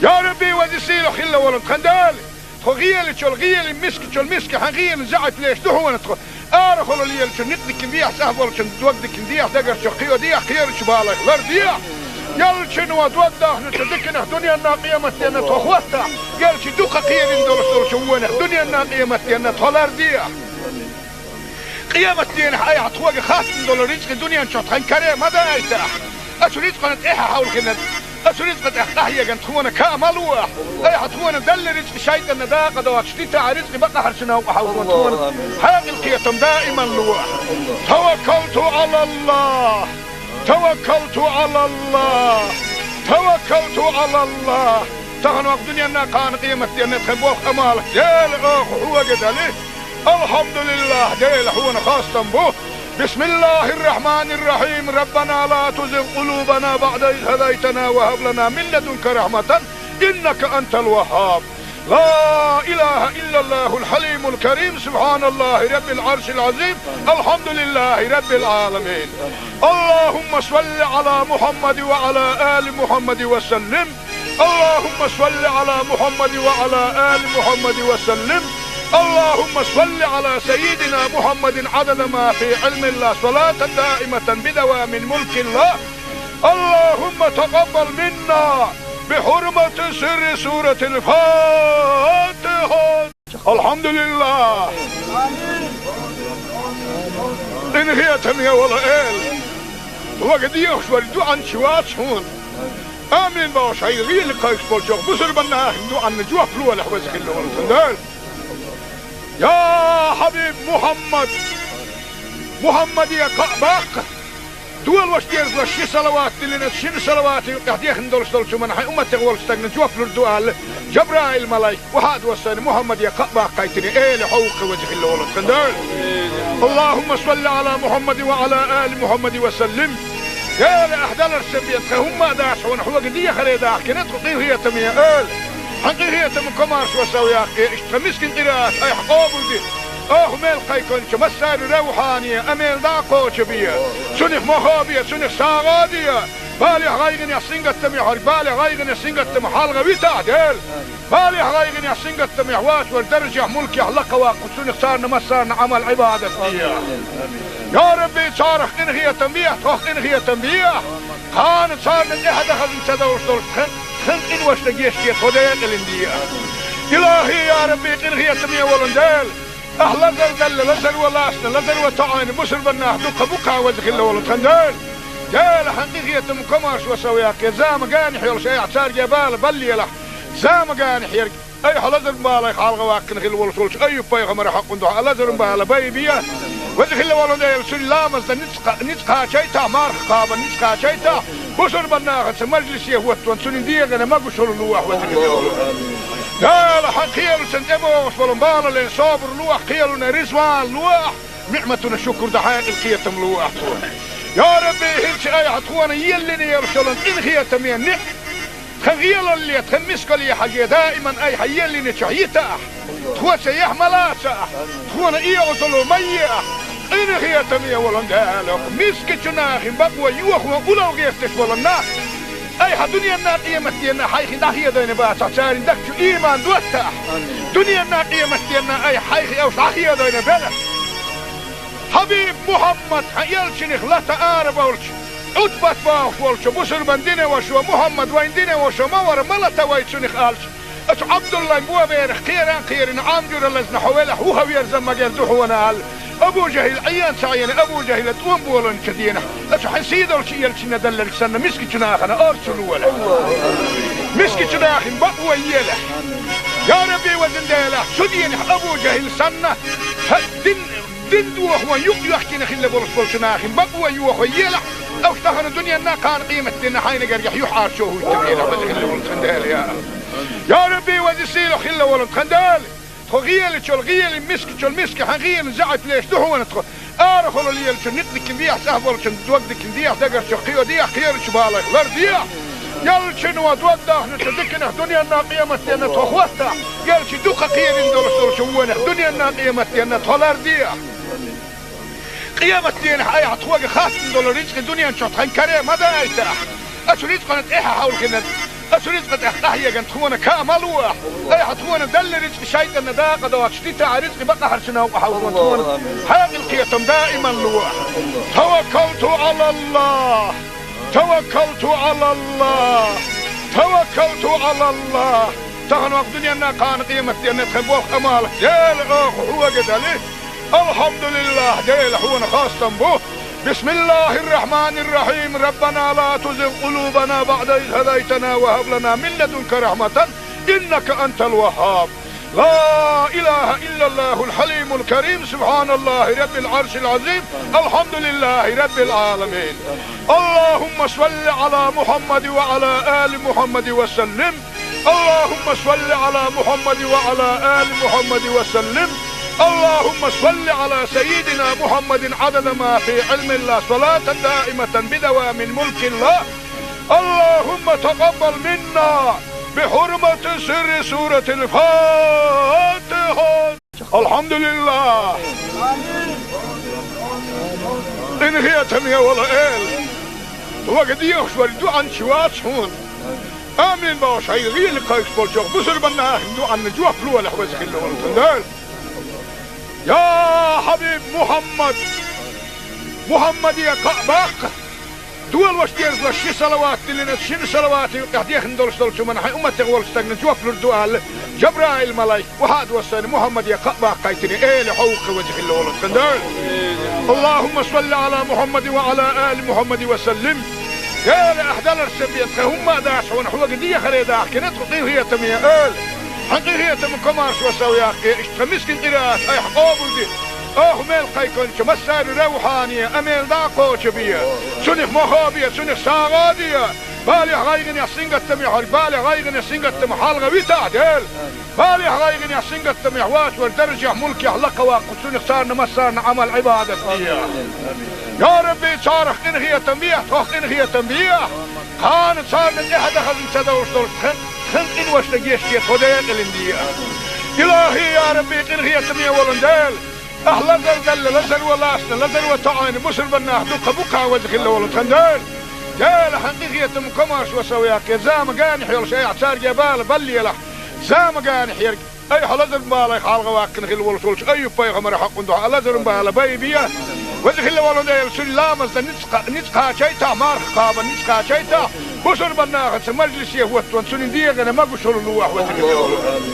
يا ربي وذسيله خل ولد خندال خغيل شو الغيل مسك حغيل زعت ليش دحونا تخو آرخل ليل شو نقدك بيح سهبل شو دوقدك بيح دقر شو قيو ديح خير شو بالك لر ديح يال شنو دوقدك نتدكنا دنيا نا قيمة دينا تخوتا يال شو دوقا خير اندول شوونه دنيا نا قيمة دينا تخلر ديح قيامة دين حي عطوق خاصن دول رزق الدنيا نشوط خن كريم ماذا يتاح أشو رزق نتاحة حول كنا أشو رزق تحتاحية كانت تخونا كامل واح أي حتخونا دل رزق شايطة نداقة دوات شتيتا رزق بقى حرشنا وحاول تخونا حاق القيتم دائما لواح توكلت على الله توكلت على الله توكلت على الله تغن وقت دنيا كان قيمة دين تخبوخ أمالك ديال أخ هو قد عليه الحمد لله ديل حونا خاصة به. بسم الله الرحمن الرحيم. ربنا لا تزغ قلوبنا بعد إذ هديتنا وهب لنا من لدنك رحمة إنك أنت الوهاب. لا إله إلا الله الحليم الكريم. سبحان الله رب العرش العظيم. الحمد لله رب العالمين. اللهم صل على محمد وعلى آل محمد وسلم. اللهم صل على محمد وعلى آل محمد وسلم. اللهم صل على سيدنا محمد عدد ما في علم الله صلاة دائمة بدوام ملك الله. اللهم تقبل منا بحرمة سر سورة الفاتحة. الحمد لله. إن هي تمية ولا إل وقد يخشوا الدعاء شوات هون آمين باش هاي غير لقايش بولشوك بسر بنا هندو عن نجوح فلوة لحوزك اللي والتندال. يا حبيب محمد يا قعباق دول واش ديرز لشي صلوات اللي نتشين صلوات يقعدي خندول شدول من حي أمة تغول استغنى جوف للدوال جبرائيل ملايك وحاد وصاني محمد يا قعباق قايتني ايه لحوق وجه اللي والتندال. اللهم صل على محمد وعلى آل محمد وسلم. يا لأحدال السبيت هم داش ونحو قدية خريداح كنت قطيه هي تمية آل حقي هي تم كمارش وسوياك اشتمسكن قراءات اي حقوبل دي ميل قيكونش مسار روحانية اميل داقوش بيا سنخ مخابية سنخ ساغادية بالي غايغن يحسين قتمي حال بالي غايغن يحسين قتمي حال غوي تعدل بالي غايغن يحسين قتمي حواس والدرجة ملكي حلقة واقو سنخ صارنا مسارنا عمل عبادة فيها. يا ربي صارخ إن هي تنبيه توخ إن هي تنبيه خان صارنا إحدى خزن سدوش دول خن إن وش نجيش كي خديق الاندية. إلهي يا ربي إن هي تنبيه ولندال أهلا دل لزل ولاسنا لزل وطعين بسر بناه دوك بوكا وزخ الله ولتخندال جال حقيقية مكماش وسوياك يا زام قاني حيول شيء اعتار جبال بلي له زام قاني حيرك اي حلزر بالا يخالغ واكن خيل ولسولش اي بايغ حق ندوح لزر بالا بيبيا وزخ الله ولندال سل لامز نتقا شيتا مارخ قابا نتقا شيتا بسر بناه مجلس يهوت سنين ديغنا ما قشر اللوح وزخ الله قال حق خيالو سنتبو وصفلن بالا لين صابر لوح خيالنا رزوان لوح نعمتنا الشكر دحايق القيتم لوح. يا ربي هلش اي عطوانا يلني يرسلن ان خيتم ينع خغيال اللي تخمسك لي حاجة دائما اي حيلني شعيتا تخوى سيح ملاسا تخوانا ايه وصلوا مية ان خيتم يولن قالك مسك جناخ بقوى يوخ وقلو قيفتش ولناك اي دنيا الناقية مستينا حيخي داخية دين باسا ساري دكتو ايمان دوتا دنيا الناقية مستينا اي حيخي او صاحية دين بلا حبيب محمد حيالشني خلاتا آرب اولش عدبت باخ ولش بسر بندين وشو محمد وين دين وشو مور ملتا ويتشني خالش اتو عبد الله بوا بيرخ خيران عامجور اللزن حوالح وهو يرزم مجال دوحونا هال ابو جهل عيان سعيان ابو جهل تقوم بولن كدينا اتو حسيدو الشيء يلشنا دلل سنة مسكي جناخنا ارسلوا ولا مسكي جناخن بقوى يلا يا ربي وزن ديلا شدين ابو جهل سنة دين دوح ويق يحكينا خلا برسول جناخن بقوى يوخ يلا او اشتهر الدنيا انا كان قيمة دينا حين قريح يحار شوه التبينا بزغل والخندال يا ربي وزن سيلو خلا والخندال غيال شو الغيال مسك حغيال زعت ليش ده هو ندخل ارخل اللي شو نقدك نديح سهل شو دوقدك نديح دقر شو قيو ديح خير شو بالك غير ديح يال شنو دوقده نتذكر الدنيا الناقيه متينا تخوته يال شو دوق قيل ندور شو وين الدنيا الناقيه متينا تولار ديح قيامة دينا اي عطوق خاص ندور رزق الدنيا نشوط خن كريم هذا ايتاح اشو رزق قنت ايها حاول كنا رزق احتاحية قنت خونا كامل واح اي حتخونا دل رزق شايد ان داقة دوات شتيتا رزق بقى حرشنا وحاولون تخونا حاق القيتم دائما لواح توكلت على الله توكلت على الله توكلت على الله تغنوا الدنيا انا كان قيمة دينا تخبوخ امالك ديل اخ هو قدالي الحمد لله ديل هو خاصة بوه. بسم الله الرحمن الرحيم ربنا لا تزغ قلوبنا بعد إذ هديتنا وهب لنا من لدنك رحمة إنك أنت الوهاب. لا إله إلا الله الحليم الكريم سبحان الله رب العرش العظيم الحمد لله رب العالمين. اللهم صل على محمد وعلى آل محمد وسلم. اللهم صل على محمد وعلى آل محمد وسلم. اللهم صل على سيدنا محمد عدد ما في علم الله صلاة دائمة بدوام ملك الله. اللهم تقبل منا بحرمة سر سورة الفاتحة. الحمد لله. إن هي تمية ولا إل وقد يخشوا الدعاء شوات هون آمين باش هاي غير لقايش بولشوك بسر بناه دعاء نجوح فلوة لحوزك اللي والتندال. يا حبيب محمد يا قباق دول واشتيرز لشي صلوات لنا شن صلوات قاعدين دولش من حي أمة تقول استغنى جوف للدوال جبرائيل ملاي وهذا وصل محمد يا قباق قايتني إيه لحوق وجه الله كندال. اللهم صل على محمد وعلى آل محمد وسلم. يا لأحدال السبيت هم داش ونحو قدية خريدة كنت قضيه تمية آل حقيقية من كمارش وسوياك اشتمسكن قراءات اي حقوبل دي ميل قيكون مسار روحانية اميل داقو شبية سنخ مخابية سنخ ساغادية بالي غايغن يسنغت تميحر بالي غايغن يسنغت تمحال غويتا ديل بالي غايغن يسنغت تميحوات والدرجة ملك يحلق واقو سنخ سارنا مسارنا عمل عبادة يا ربي صارخ انغية تنبيه توخ انغية تنبيه كانت صارنا احد اخذ انتدوش دول خنقين واش لقيشتي خديق الاندية إلهي يا ربي إنغي يتمية ولندال أهلا زلزل لزل ولاسنا لزل وطعين مسر بناه دوقا بقا وجه الله ولندال دال حقيقية مكماش وسوياك زام قانح يلش اي اعتار جبال بلي له زام قانح يرق اي حلزل بالا يخالغ واكن غير ولتولش اي بايغمر حق ندوح لزل بالا بايبيا وجه الله ولندال سلامز نتقا شيتا مارخ قابا نتقا شيتا بشر بناغت مجلس يهوت وانسون ديغنا ما قشر لوح وتكلم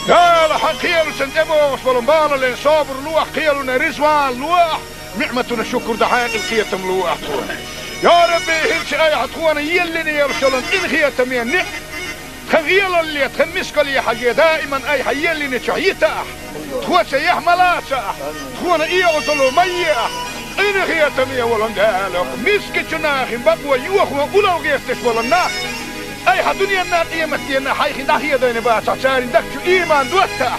لا لا حقيل سنتبو وصبرن لين صابر لوح قيلنا رزوان لوح نعمتنا شكر دحين القيتم لوح يا ربي هلش اي حطونا يلني يرسلن القيتم يعني خغيل اللي تخمسك لي حاجه دائما اي حيلني شعيته تخوت يحملاته تخونا يوصلوا ميه إن هي تمية ولندالك مسكتنا خن بقوى يوخوا أولو غيرتش ولنا أي حدنيا الناقية مستينا حيخ داخية دين باسا سارين دكتو إيمان دوتا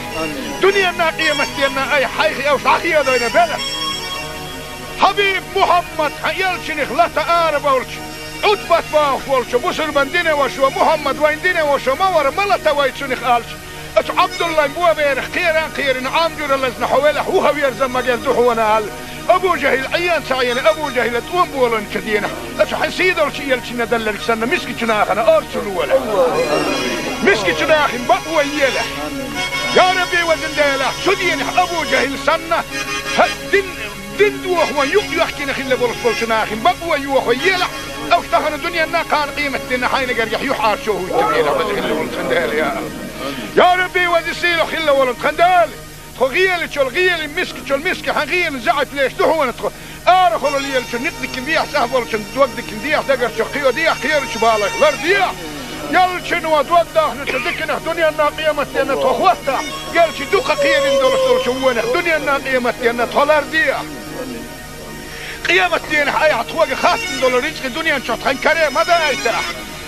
دنيا الناقية مستينا أي حيخ أو داخية دين بلا حبيب محمد حيالشن إخلاتا آرب أولش أتبت باخ ولش بسر بندين وشو محمد وين دين وشو مور ملتا ويتشن إخالش أش عبد الله مبوا بيرخ خيران عامجر اللزن حوالح هو يرزم مجال دحونا هال أبو جهل عيان سعيان أبو جهل توم بولن كدينا أش حسيد الشيء يلشنا دلك سنة مسكتنا أخنا أرسلوا ولا مسكتنا أخن بقوى يله يا ربي وزن ديله سدين أبو جهل سنة دين دوه ويحكي نخل بولشنا أخن بقوى يوه يله أو اشتهر الدنيا نا كان قيمة دينا حين قريح يحار شوه التبينا وزن ولن خندال يا ربي وزسيله خلا ولن خندال خغيل تشول غيل مسك تشول مسك حغيل زعت ليش دحو ندخل ارخل اللي يلش ندك بيح سهبل شن تودك بيح دقر شقيو دي خير شبالك لرديا يلش نو تودا نتدكنا دنيا الناقيه متنا تخوتا يلش دوقه خير ندول شوونه دنيا الناقيه متنا تولرديا قيامة دين حي عطوق خاص ندول رزق دنيا نشط خنكره ما دايته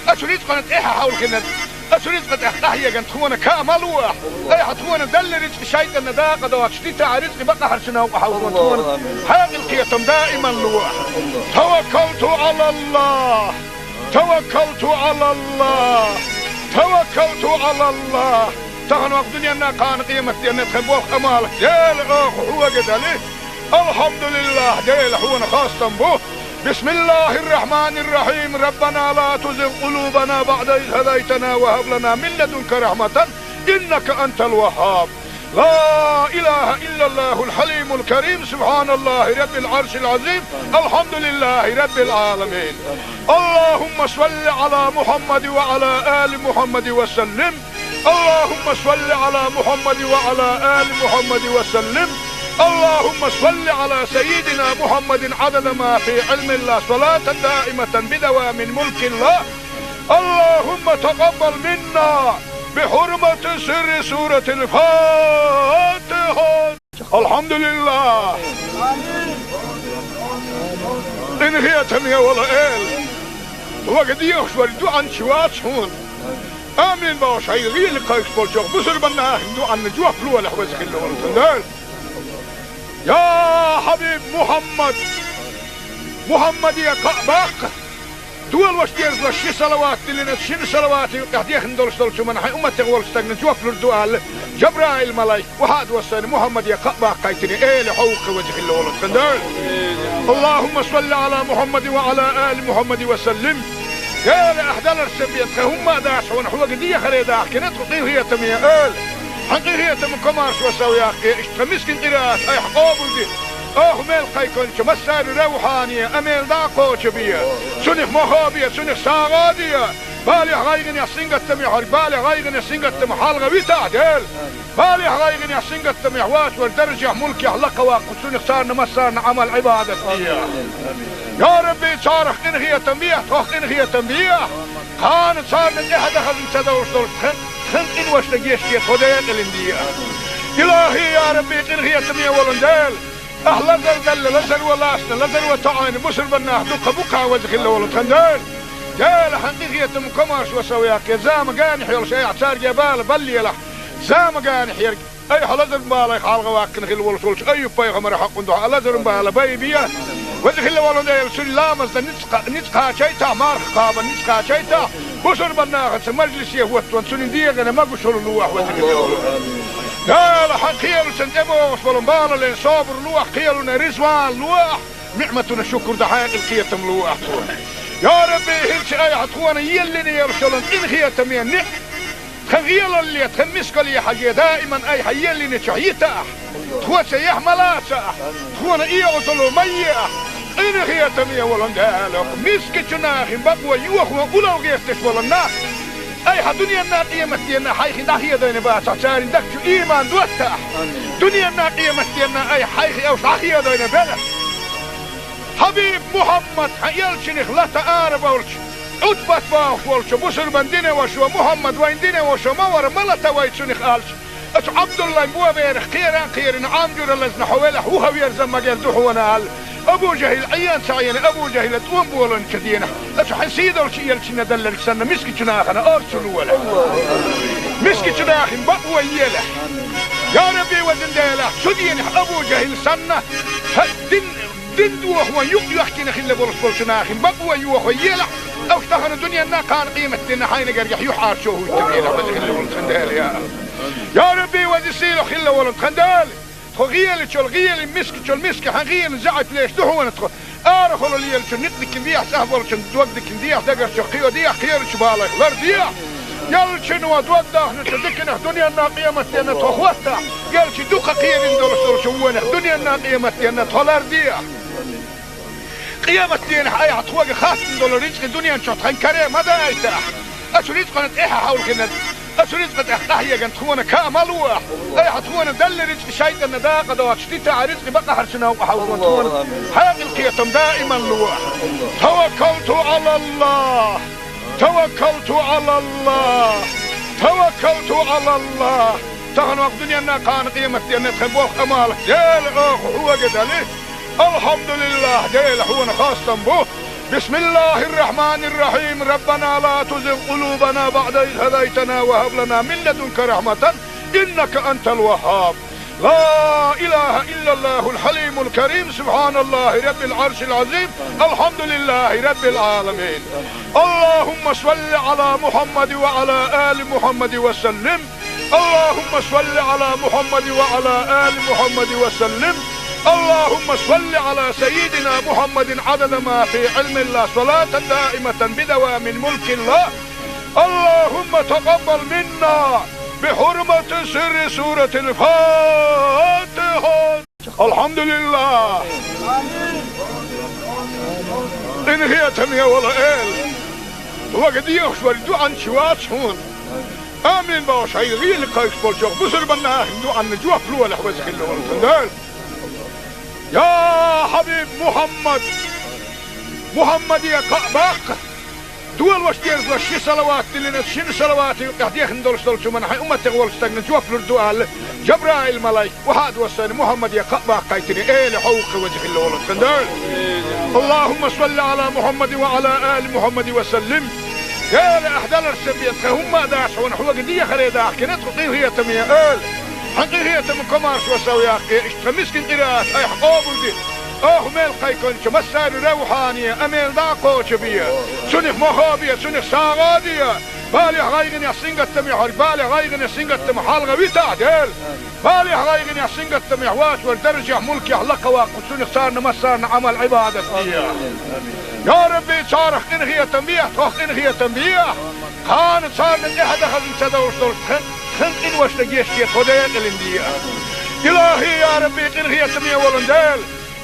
اشريت قنت ايه حاول كنا أسريت قد أحيا جن تخونا كاملوه أي حتخونا دل رزق شيء النداقة دوات شديت رزق بقى حرشنا وحاول تخونا حاق القيتم دائما لوح توكلت على الله توكلت على الله توكلت على الله تغنوا الدنيا أنها كان قيمة أن تخبوه أمالك ديل هو قد عليه الحمد لله ديل هو خاصة به بسم الله الرحمن الرحيم ربنا لا تزغ قلوبنا بعد إذ هديتنا وهب لنا من لدنك رحمة إنك أنت الوهاب لا إله إلا الله الحليم الكريم سبحان الله رب العرش العظيم الحمد لله رب العالمين اللهم صل على محمد وعلى آل محمد وسلم اللهم صل على محمد وعلى آل محمد وسلم اللهم صل على سيدنا محمد عدد ما في علم الله صلاة دائمة بدوام ملك الله اللهم تقبل منا بحرمة سر سورة الفاتحة الحمد لله إن هي تمية ولا إل وقد يخشور دوعا شوات شون آمين باوش هاي غير لقايش بولشوك بسر بناه دوعا جوا فلوة لحوزك اللي ورسل يا حبيب محمد يا قباق دول واشتيرز لشي صلوات لنا شن صلوات قاعدين دولش من حي أمة تقول استغنى جوف للدوال جبرائيل ملاي وهذا وصل محمد يا قباق قايتني ايه لحوق وجه الله ولندال اللهم صل على محمد وعلى آل محمد وسلم يا لأحدال السبيت هم داش ونحو قدية خريدة كنت قضيه تمية حقيقة من كمارش وسوياقي اشتمسكن قراءات اي حقوبل دي ميل قيكون مسار روحانية اميل داقو شبية سنخ مخابية سنخ ساغادية بالي غايغن يسنغت تميح بالي غايغن يسنغت تميح حالغا ويتا ديل بالي غايغن يسنغت تميح واس والدرجة ملكي حلقة واقف سنخ سارنا مسارنا عمل عبادة يا ربي صارخ انغية تنبيه توخ انغية تنبيه كان صارنا احد خزن سدوش دول خن ان وش لقيشكي خدين الاندية إلهي يا ربي انغية تنبيه ولنديل لزر دل لزر ولاسنا لزر وطعين بسر بناه دقا بقا وزخ الله ولنديل جال حقيقية مكمارش وسوياك زام قانح يول شيء اعتار جبال بلي له زام قانح يرق اي حلزر بالي خالغ واكن خل ولسولش اي بايغمر حق ندو لزر بالي بايبيا وزخ الله ولنديل سلامز نتقا شيتا مارخ قابا نتقا شيتا بسر بناه مجلس يهوت وانسون ديغنا ما بشر لوح وزخ الله جال حقيقية سنتبو وصبلن بالا لين صابر لوح قيلنا رزوان لوح نعمتنا الشكر دحاق القيتم لوح يا ربي هلش اي عطوانا يلني يرسلن انخي تمين خغيل اللي تمسك لي حاجة دائما اي حيلني شعيتا تخوة يحملا تخوانا اي عطلو ميا انخي تمين ولن دالك مسك جناخي بقوة يوخوا اولو غيفتش ولن اي دنيا الناقية متينا حيخي ناخية دين باسع سارين دكتو ايمان دوتا دنيا الناقية متينا اي حيخي اوش عخية دين بلا حبيب محمد يلشنخ لا تعارف ولش أثبت باخ ولش بسر بندينه وشو محمد ويندينه وشو مور ملتا ويتشنخ آلش أش عبد الله مو بيرخ خيران عامجر لزنا حوله هو يرزم مجال دحونا أبو جهل عيان سعيان أبو جهل تقوم بولن كدينه أش حسيد ولش يلشنا دلل سنة مسك جناخنا أرسلوا ولا مسك جناخ بقوى يله يا ربي وزن ديله سدين أبو جهل سنة دين دوه يحكي نخيل بورس بولشناخ بقوى يوه يلا او اشتغل الدنيا نا كان قيمة دينا حين قرقح يحار شوه يتبينا وزخيل ولد خندال يا ربي وزسيلو خيل ولد خندال خغيل شو الغيل مسك حغيل زعت ليش دحو نتخو ارخلو ليل شو نقدك بيح سهبل شو دوقدك بيح دقر شو قيو ديح خير شو بالك لر ديح قال شنو دوقدك نتدكنا دنيا نا قيمة دينا تخوستا قال شي دوقا قير اندول شوونه دنيا نا قيمة دينا تخلر ديح قيامة دين حي عطوق خاص دول رزق الدنيا نشوط خن كريم ماذا يتاح أشو رزق نتإيحا حول كنت أشو رزق نتإحتاحية قنت خونا كامل واح أي حطونا دل رزق شايد النداقة دوات شتيتا رزق بقى حرشنا وحول كنتونا حاق القيتم دائما لواح توكلت على الله توكلت على الله توكلت على الله تغن وقت دنيا كان قيمة دين تخبوخ أمالك ديل هو قد عليه الحمد لله ديل حونا خاصة به بسم الله الرحمن الرحيم ربنا لا تزغ قلوبنا بعد إذ هديتنا وهب لنا من لدنك رحمة إنك أنت الوهاب لا إله إلا الله الحليم الكريم سبحان الله رب العرش العظيم الحمد لله رب العالمين اللهم صل على محمد وعلى آل محمد وسلم اللهم صل على محمد وعلى آل محمد وسلم اللهم صل على سيدنا محمد عدد ما في علم الله صلاة دائمة بدوام ملك الله اللهم تقبل منا بحرمة سر سورة الفاتحة الحمد لله إن هي تمية ولا إل وقد يخشوا الدعاء شوات هون آمين باش هاي غير لقايش بالجوغ بسر بناه دعاء نجوه فلوة لحوزك اللي والتندال يا حبيب محمد يا قعباق دول واش ديرز لشي صلوات اللي نتشين صلوات يقعد دولش من حي أمتك والستقن جوف لردوال جبرائيل ملايك وهاد وصاني محمد يا قعباق قايتني ايه لحوق وجه اللي ولد كندال اللهم صل على محمد وعلى آل محمد وسلم يا لأحدال السبيت هم داش ونحوق دي خريداح كنت قطيه هي تمية آل حقيقية من كمارش وسوياقي اشتمسكن قراءات اي حقوبل دي ميل قيكون مسار روحانية اميل داقو شبية سنخ مخابية سنخ ساغادية بالي غايغن يسنغت تميح بالي غايغن يسنغت تميح حالغا ويتا ديل بالي غايغن يسنغت تميح واس والدرجة ملكي حلقة واقف سنخ سارنا مسارنا عمل عبادة يا ربي صارخ انغية تنبيه توخ انغية تنبيه كان صارنا احد خزن سدوش دول خنقين واشتا جيشتي خديق الاندية إلهي يا ربي قنغية تمية ولندال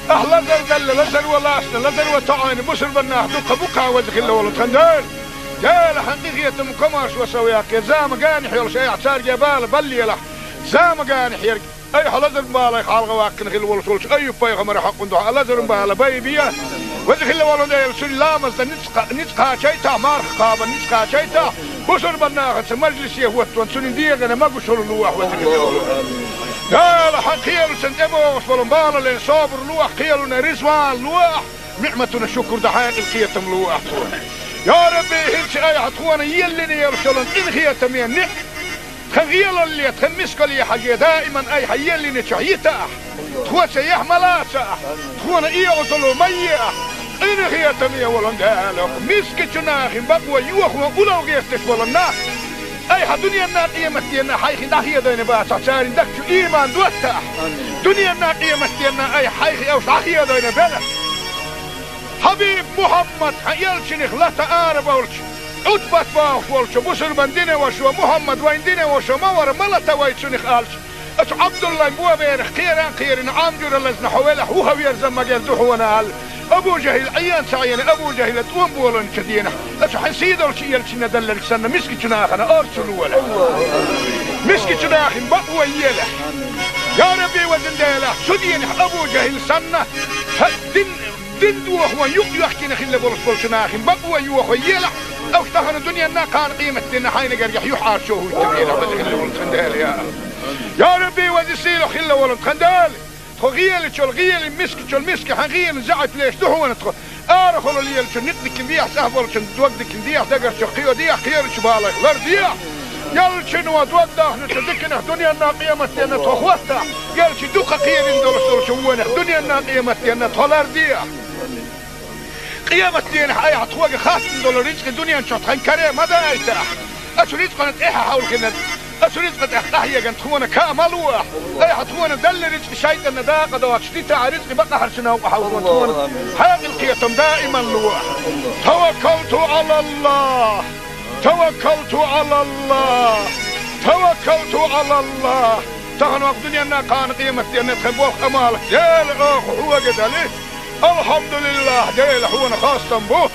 أهلا زل لزل ولاسنا لزل وطعين بسر بناه دوقة بقى وزخ الله ولد خندال جال حقيقية مكماش وسوياك يا زام قانح يول شيء اعتار جبال بلي له زام قانح يرق أي حلزر بالي خالق واقن خل ولسولش أي بيغمر حق دعاء لزر بالا بيبيا وزخ الله ولد سل لامز نتقى شيتا مارخ قابا نتقى شيتا بسر بناه مجلس يهوت وانسون ديغنا ما قشر اللوح وزخ الله ولد قال حقيل سنتبو وصفلن بالا لين صابر لوح قيلنا رزوان لوح نعمتنا الشكر دحايق القيتم لوح يا ربي هلش اي عطوانا يلني يرسلن إن هي تمين نك خغيل اللي تخمسك لي حاجة دائما اي حيلني شعيتا تخوى سيح ملاسا تخوانا اي عطلو ميا إن هي تمين ولن دالك مسك جناخ بقوى يوخوا أولو قيستش ولن ناخ اي دنيا الناقية مستينا حيخي داخية دين باسا ساري دكتو ايمان دوتا دنيا الناقية مستينا اي حيخي او داخية دين بلا حبيب محمد يلشنخ لا تعارب ولش عتبت باخ ولش بسر بندين وشو محمد وين دين وشو مور ملتا ويتشنخ آلش اتو عبد الله بوا بيرخ خيران عامجور اللزن حوالح وهو يرزم مجال دحونا آل ابو جهل عيان سعيان ابو جهل تقوم بولن كدينا اتو حنسيد ولش يلشن دلل سنة مسكي جناخنا ارسلوا ولا مسكي جناخن بقوى يله يا ربي وزن ديله سدين ابو جهل سنة دين دوخ ويحكي نخيل لبولس بولشناخين بقوى يوخ ويلح او اختخن الدنيا انا كان قيمة دينا حين قريح يحار شوه التبينة وزي خيل ولد خندال يا ربي وزي سيلو خيل ولد خندال خو غيالي شو الغيالي مسكي شو المسكي حنغيالي زعت ليش دهو ندخل ارخلو ليال شو نقدك نديح سهبول شو دوقدك نديح دقر شو خيو ديح خير شو بالك لار ديح يال شنو دوقده نتذكنا دنيا انا قيمة دينا تخوتا يال شي دوقة قيل اندول شوونه دنيا انا قيمة دينا تولار ديح قيامة دين حياة عطوة خاصة دول رزق الدنيا نشوط خين كريم ماذا ايتاح اسو رزق نتاحة حول كنت اسو رزق نتاحية كنت خونا كاملوح اي عطونا دل رزق شايد النداقة دوات شديتا رزق بقى حرشنا وحاولون خونا حياة القيتم دائما لوح توكلت على الله توكلت على الله توكلت على الله تغنوا الدنيا انا كان قيمة دين نتخبوخ امالك يا الاخ هو قدالي الحمد لله ديل حونا خاصة به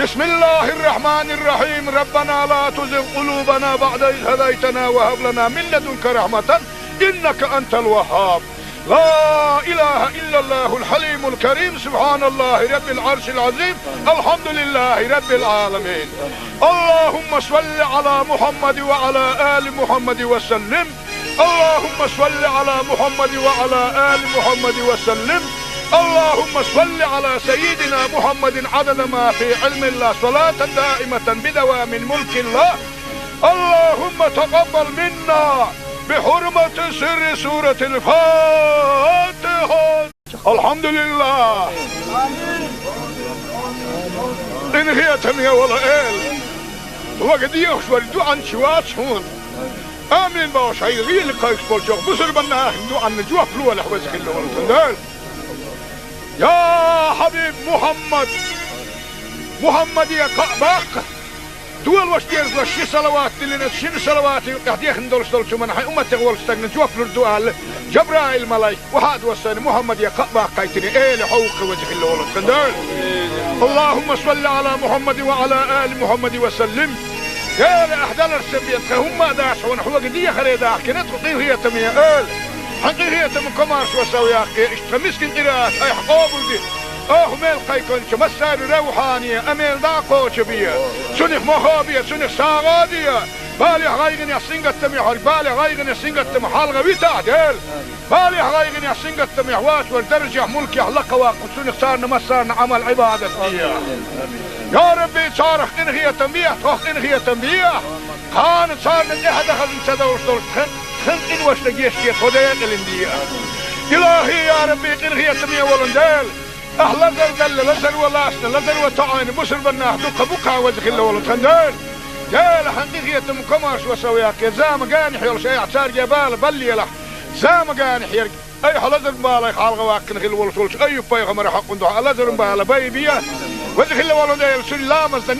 بسم الله الرحمن الرحيم ربنا لا تزغ قلوبنا بعد إذ هديتنا وهب لنا من لدنك رحمة إنك أنت الوهاب لا إله إلا الله الحليم الكريم سبحان الله رب العرش العظيم الحمد لله رب العالمين اللهم صل على محمد وعلى آل محمد وسلم اللهم صل على محمد وعلى آل محمد وسلم اللهم صل على سيدنا محمد عدد ما في علم الله صلاة دائمة بدوام ملك الله اللهم تقبل منا بحرمة سر سورة الفاتحة الحمد لله إن هي تمية ولا إل وقد يخشور عن شوات هون آمين باش هاي غير لقايش بولشوخ بسر بناه دو عن نجوه فلوة لحوزك اللي ورسل يا حبيب محمد يا قعباق دول واشتيرز لشي صلوات اللي نتشين صلواتي قاعديخ ندولش دولشو من حي امتي غولش تاقن جوفلو الدوال جبرائيل ملاي وحاد وصاني محمد يا قعباق قايتني ايه لحوق وجه اللي ولد خندال اللهم صل على محمد وعلى آل محمد وسلم يا لأحدال السبيت هم داش ونحوق دي خريداح كنت قيل هي تمية آل حقيقية من كمارش وسوياك اشتمسكن قراءة اي حقوبل دي ميل قيكونش مسار روحانية اميل داقوش بيا سنخ مخابية سنخ ساغادية بالي غايغن يحسنق التميح بالي غايغن يحسنق التميح حالغا بيتا ديل بالي غايغن يحسنق التميح واش والدرجة ملك يحلق واقو سنخ سارنا مسارنا عمل عبادة يا ربي صارخ انغية تنبيح توخ انغية تنبيح كانت صارنا احد اخذ انتدوش دول خنقين واش لقيشتي خديق الاندية إلهي يا ربي إنغية تمية ولندال أهلا زل لزل ولاسنا لزل وطعين بسر بناه دوقة بقى وزخ الله ولد خندال جال حقيقية مكماش وسوياك يا زام قانح يول شيء اعتار جبال بلي له زام قانح يرق اي حلزر بالي خالغ واقن خيل ولسولش اي بيغمر حق دعاء لزر بالا بيبيا وذخل والله ده سلام از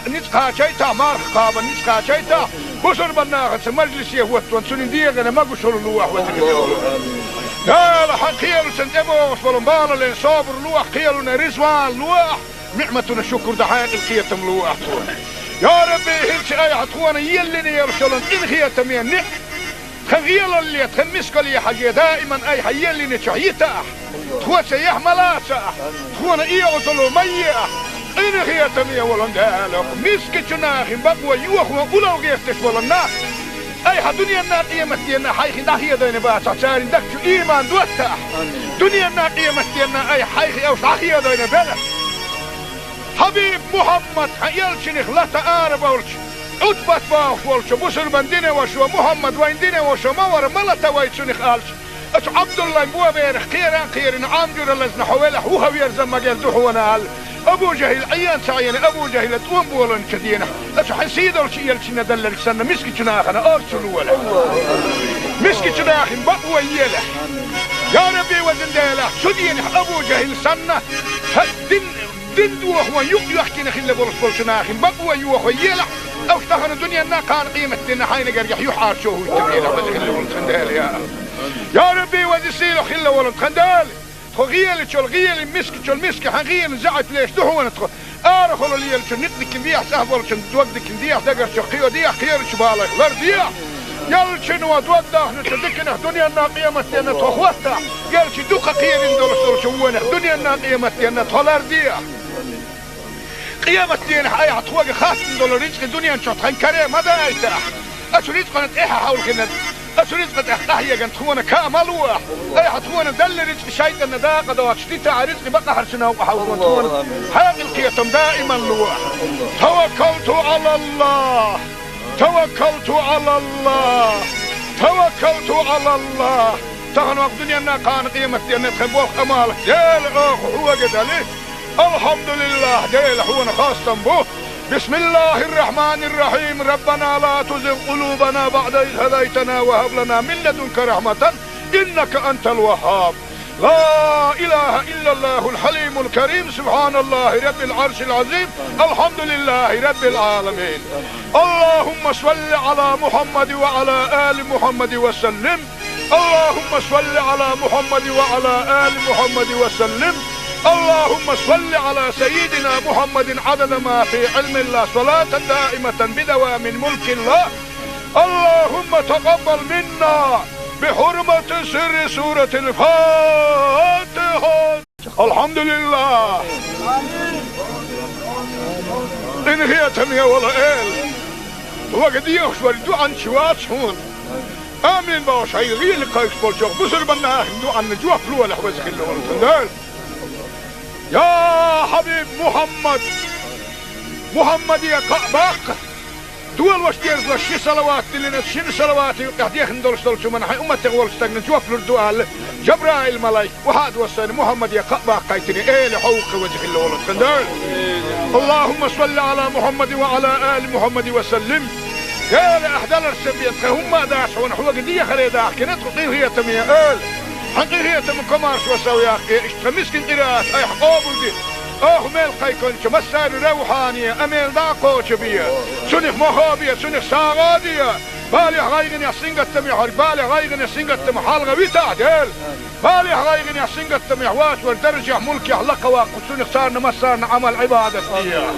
نتقا شيتا مارخ قابا نتقا شيتا بشر بناخ مجلس يهوت وانسون ديغنا ما بشر لوح وذخل والله لا لا حقيل سنتبو وصلن بالا لين صابر لوح قيلنا رزوان لوح نعمتنا شكر دحين القيتم لوح يا ربي هلش اي حطوانا يلني يرسلن ان خيتم يعني خغيل اللي تخمسك لي حاجه دائما اي حيلني شعيتا تخوة يحملا تخونا ايوصلوا ميئة إن خيتم يا ولن دالك مسك جناخ بقوى يوخوا أولو غيفتش ولن أي حدنيا الناقية مستينا حيخ داخية دين باسا سارين دكتو إيمان دوتا دنيا الناقية مستينا أي حيخ أو شاخية دين بلا حبيب محمد حيالشنخ لا تآرب أولش أدبت باخ ولش بسر بندين وشو محمد وين دين وشو مور ملتا ويتشنخ آلش أش عبد الله بوا بيرخ خيران عامجر اللزن حوالح هو يرزم مجال دحونا هال أبو جهل عيان سعيان أبو جهل توم بولن كدينا أش حسيد الشيء يلشنا دلك سنة مسك جناخنا أرسل ولا مسك جناخن بقوى يله يا ربي وزن داله شدين أبو جهل سنة دين دوه ويحكي نخل بولس جناخن بقوى يوه يله أو اشتهر الدنيا نا كان قيمة دينا حين قريح يحار شوه التبينا وزخل بولس داله يا ربي وزيسيلو خلا ولد خندال خغيل تشول غيل مسك تشول مسك حغيل زعت ليش دحو ندخل ارخلوا لي نقدك نديح صاحب ولا توقدك نديح دقر شقيو ديح خير شبالك لرديح يل شنو ودودا نتدكنا دنيا الناقيه متينا تخوتا يل شي دوقه خير ندور شوونه دنيا الناقيه متينا تولرديح قيامة دين حي عطوق خاص ندور رزق الدنيا نشوط خنكره ما دايته اشريت قناه ايه حاول كنا أسريت قد أحتاحيا قد تخونا كاملوح أي حتخونا دل رزق شايد النداقة دوات شتيتا رزق بقى حرشنا وحاولون تخونا حاق القيتم دائما لوح توكلت على الله توكلت على الله توكلت على الله تغنوا الدنيا أنها كان قيمة أن تخبوه أمالك ديل هو قد عليه الحمد لله ديل هو خاصة به بسم الله الرحمن الرحيم ربنا لا تزغ قلوبنا بعد إذ هديتنا وهب لنا من لدنك رحمة إنك أنت الوهاب لا إله إلا الله الحليم الكريم سبحان الله رب العرش العظيم الحمد لله رب العالمين اللهم صل على محمد وعلى آل محمد وسلم اللهم صل على محمد وعلى آل محمد وسلم اللهم صل على سيدنا محمد عدد ما في علم الله صلاة دائمة بدوام ملك الله اللهم تقبل منا بحرمة سر سورة الفاتحة الحمد لله إن هي تمية ولا إل وقد يخشور دوعا شوات شون آمين باوش هاي غير لقايش بولشوك بسر بنا دوعا نجوح فلوة لحوزك اللي ورسل يا حبيب محمد يا قعباق دول واش ديرز وشي صلوات لنا شن صلوات قاعد يخندل شتل من حي امه تغول استغن جوف الدوال جبرائيل ملاك وحاد وسن محمد يا قعباق قايتني ايه حوق وجه الله خندل اللهم صل على محمد وعلى ال محمد وسلم يا لاحدل السبيت هم داش ونحو قديه خليدا كنت هي تميه حقيقية من كمارش وسوياك اشتمسكن قراءات اي حقوبل دي ميل قيكونش مسار روحانية اميل داقوش بيا سنخ مخابية سنخ ساغادية بالي غايغن يحسين قتم يحر بالي غايغن يحسين قتم حالغة بيتا ديل بالي غايغن يحسين قتم يحواس والدرجة ملك يحلق واقو سنخ صارنا مسارنا عمل عبادة فيها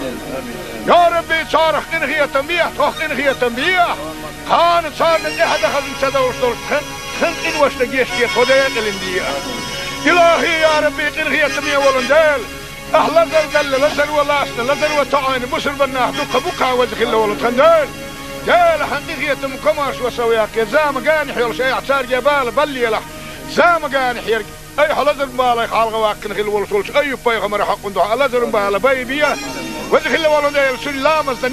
يا ربي صارخ انغية تنبيه توخ انغية تنبيه كانت صارنا احد اخذ انتدورش دورش خنق إن واش تجيش خديق الاندية إلهي يا ربي إنغي تمية ولندال أهلا دل لزل ولاسنا لزل وطعين بسر بناه دوك بوكا وزخ الله ولد خندال جال حقيقية مكماش وسوياك يا زام قانح يلا شيء عسار جبال بلي له زام قانح يرك أي حلزر بالك حالغ واقن خل ولسولش أي بايغمر حق ندوح حلزر بالك بايبيا وزخ الله ولد سلامز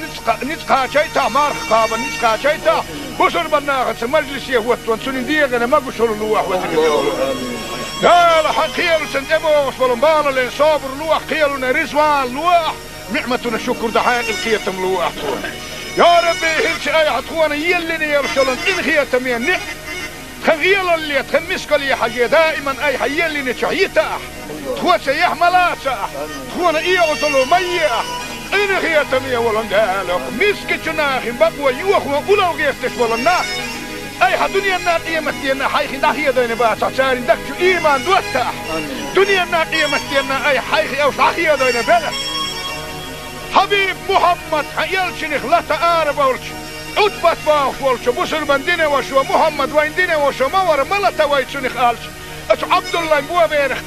نتقا شيتا مارخ قابا نتقا شيتا بشر بناخت مجلس يهوت وانسون ديغنا ما بشر لوح وذكر لا لا حقيل سنتبو وصلن بالا لين صابر لوح قيلنا رزوان لوح نعمتنا شكر دحين القيتم لوح يا ربي هلش اي حتخوانا يلني يرسلن ان خيتم يعني تغيل اللي تمسك لي حاجة دائما أي حي اللي نشعيته تخوة سيح ملاسة تخوة إيه أصلو مية إن هي تمية ولندالك مسك جناخ بقوة يوخ وقلو غيستش ولنا أي دنيا النار قيمتنا حيخي داخية دين باسا سارين دكتو إيمان دوتا دنيا النار قيمتنا أي حيخي أو صحية دين بلا حبيب محمد يلشنخ لا تعارف أولش أتبت باخ ولش بسر من دينه وشو محمد وين دينه وشو مور ملتا ويتشنخ آلش أتو عبد الله مبوا بيرخ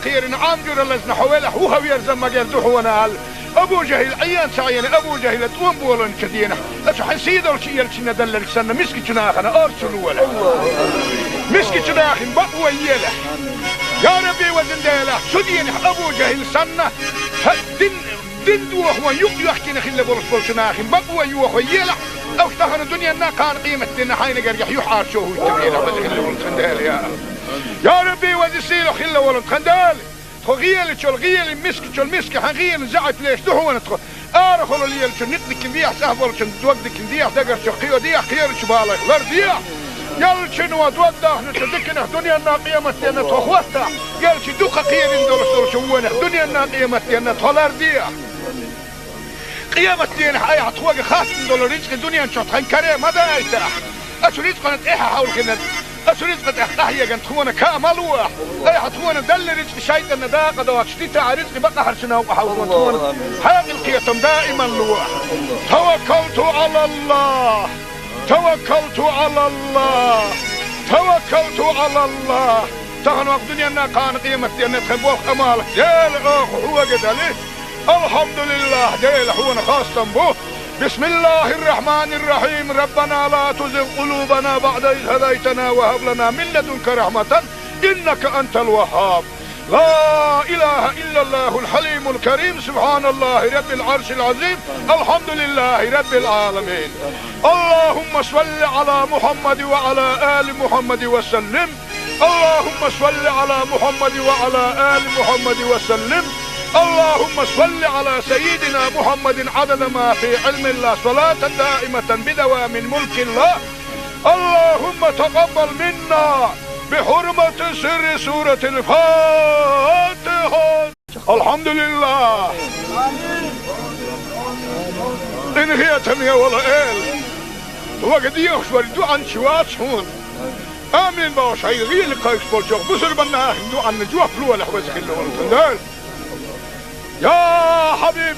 خيران عامجور اللزن حويله هو يرزم مجال دحونا أبو جهل عيان سعيان أبو جهل توم بولن كدينا أتو حسيد أولش يلشنا دلل سنة مسكي جناخنا أرسلوا ولا مسكي جناخن بقوة يله يا ربي وزنداله سدين أبو جهل سنة دين دوخ ويحكينا خلا برس ناخن بقوة يوخ يله أو تخن الدنيا نا كان قيمة دينا حين قريح يحار شوه يتبينا خلا ولد خندال يا ربي وزسيله خلا ولد خندال خغيل شو الغيل مسك حغيل زعت ليش دحو نتخ ارخل لي نقدك بيح سهبل توقدك بيح دقر شو خيو ديح خير شبالك غير ديح قال شنو توضح نتذكر الدنيا نا قيمة دينا تخوتها قال شي دوقه خير ندور شوونه الدنيا نا قيمة دينا تولر ديح قيمة دينا اي عطوق خاص ندور رزق الدنيا نشوط خن كريم ماذا ايتاح اشو رزق نتاحها حول كنا اشو رزق احيا كانت تخونه كامل واح اي حتخونه دل رزق شيطان داقه دوات شتيتا رزق بقى حرشنا وحاول تخونه حاق القيتم دائما لواح توكلت على الله توكلت على الله تغن وقت دنيا كان قيمة دينا تخبوخ امالك ديل اخ هو قدالي الحمد لله ديل هو خاصة بوه بسم الله الرحمن الرحيم ربنا لا تزغ قلوبنا بعد إذ هديتنا وهب لنا من لدنك رحمة إنك أنت الوهاب لا إله إلا الله الحليم الكريم سبحان الله رب العرش العظيم الحمد لله رب العالمين اللهم صل على محمد وعلى آل محمد وسلم اللهم صل على محمد وعلى آل محمد وسلم اللهم صل على سيدنا محمد عدد ما في علم الله صلاة دائمة بدوام ملك الله اللهم تقبل منا بحرمة سر سورة الفاتحة الحمد لله إن هي تمية ولا إل وقد يخشوا الدعاء شوات هون آمين باش هاي غير لقايش بولشوخ بسر بنا هندو عن نجوح فلوة لحوزك اللي والتندال يا حبيب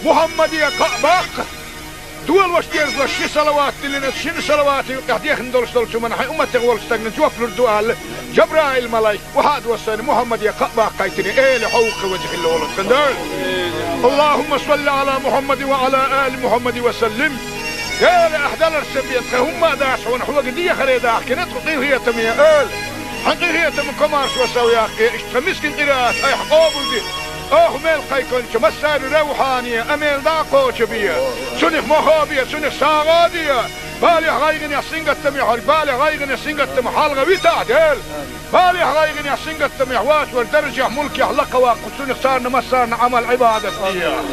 محمد يا قعباق دول واش ديرز لشي صلوات اللي نشين صلوات قاعد يخندل شتلشو من حي امتي غول استغنى جوف للدوال جبرائيل ملايك وهاد وصاني محمد يا قعباق قايتني ايه لحوق وجه اللي ولد تندال اللهم صل على محمد وعلى آل محمد وسلم يا لأحدال السبيت هم داش ونحوق دي خريداح كنت قطيه هي تمية آل حقي هي تم كمارش وسوياك اشتمسكن قراءات اي حقوبل دي ميل قيكونش مسار روحانية اميل داقوش بيا سنخ مخابية سنخ ساغادية بالي غايغن يحسين قتم يحر بالي غايغن يحسين قتم حالغة ويتعدل بالي غايغن يحسين قتم يحواش والدرجة ملك يحلق واقف سنخ صارنا مسارنا عمل عبادة فيها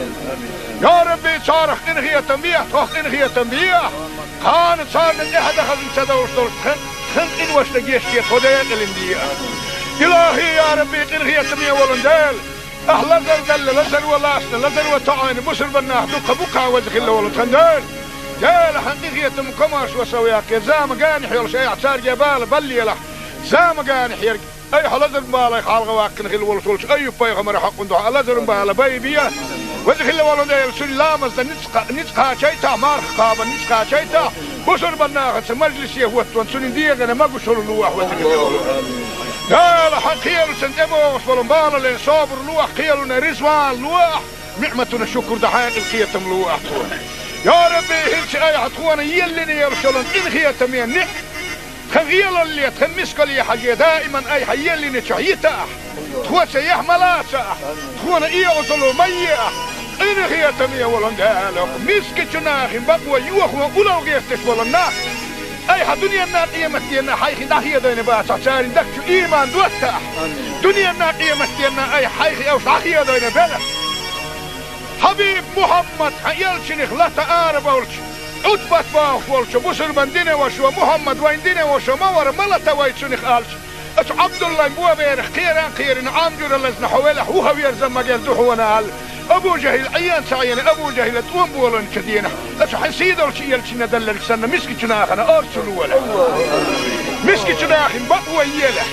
يا ربي صارخ انغية تنبيه توخ انغية تنبيه كانت صارنا احد خزن سدوش دولت خلق إن وش لقيش كي خديق الاندية إلهي يا ربي إنغية تمية ولندال أهل لزر لزر ولاسنا لزر وطعين بسر بناه دوقة بقى وزخ الله ولتندال جال حقيقية مكماش وسوياك زام قانح يول شيء اعتار جبال بلي له زام قانح يرق أي حلزر بالا يخالغ واكن خل ولسولش أي بيغمر حق دعا لزر بالا بيبيا وزخ الله ولندال سلامز نتقى شيطا مارخ قابا نتقى شيطا بسر بناغت مجلس يهوتون سنين ديغنا ما قشر اللوح وزكي قال حقيل سنتبو وصفلن بالا لين صابر لوح قيلنا رزوان لوح نعمتنا الشكر دحاق القيتم لوح يا ربي هلش اي عطوانا يلني يرسلن إن خيتم ينك خغيل اللي تخمسك لي حاجة دائما اي حيلني تشعيتا تخوة سيح ملاسا تخوانا ايه اصلو مية إن خيتم يولندالك مسك جناخ بقوة يوخ وقلو غيستش ولناك أي دنيا نا قيمة دينا حيخي داخية دينا باسا سارين دكتو إيمان دوتا دنيا نا قيمة دينا أي حيخي أو صحية دينا بلا حبيب محمد يلشنخ لا تعارف أولش عتبة باخ ولش بسر بندينه وشو محمد وين دينه وشو مور ملتا ويتسوني خالش أش عبد الله بوا بير خيران عام جور لزنا حوله هو هوير زما قال دحونا هال أبو جهل عيان سعيان أبو جهل توم بولن كدينا أش حسيد الشيء اللي ندلل سنة مسك جناخنا أرسل ولا مسك جناخ بقوى يله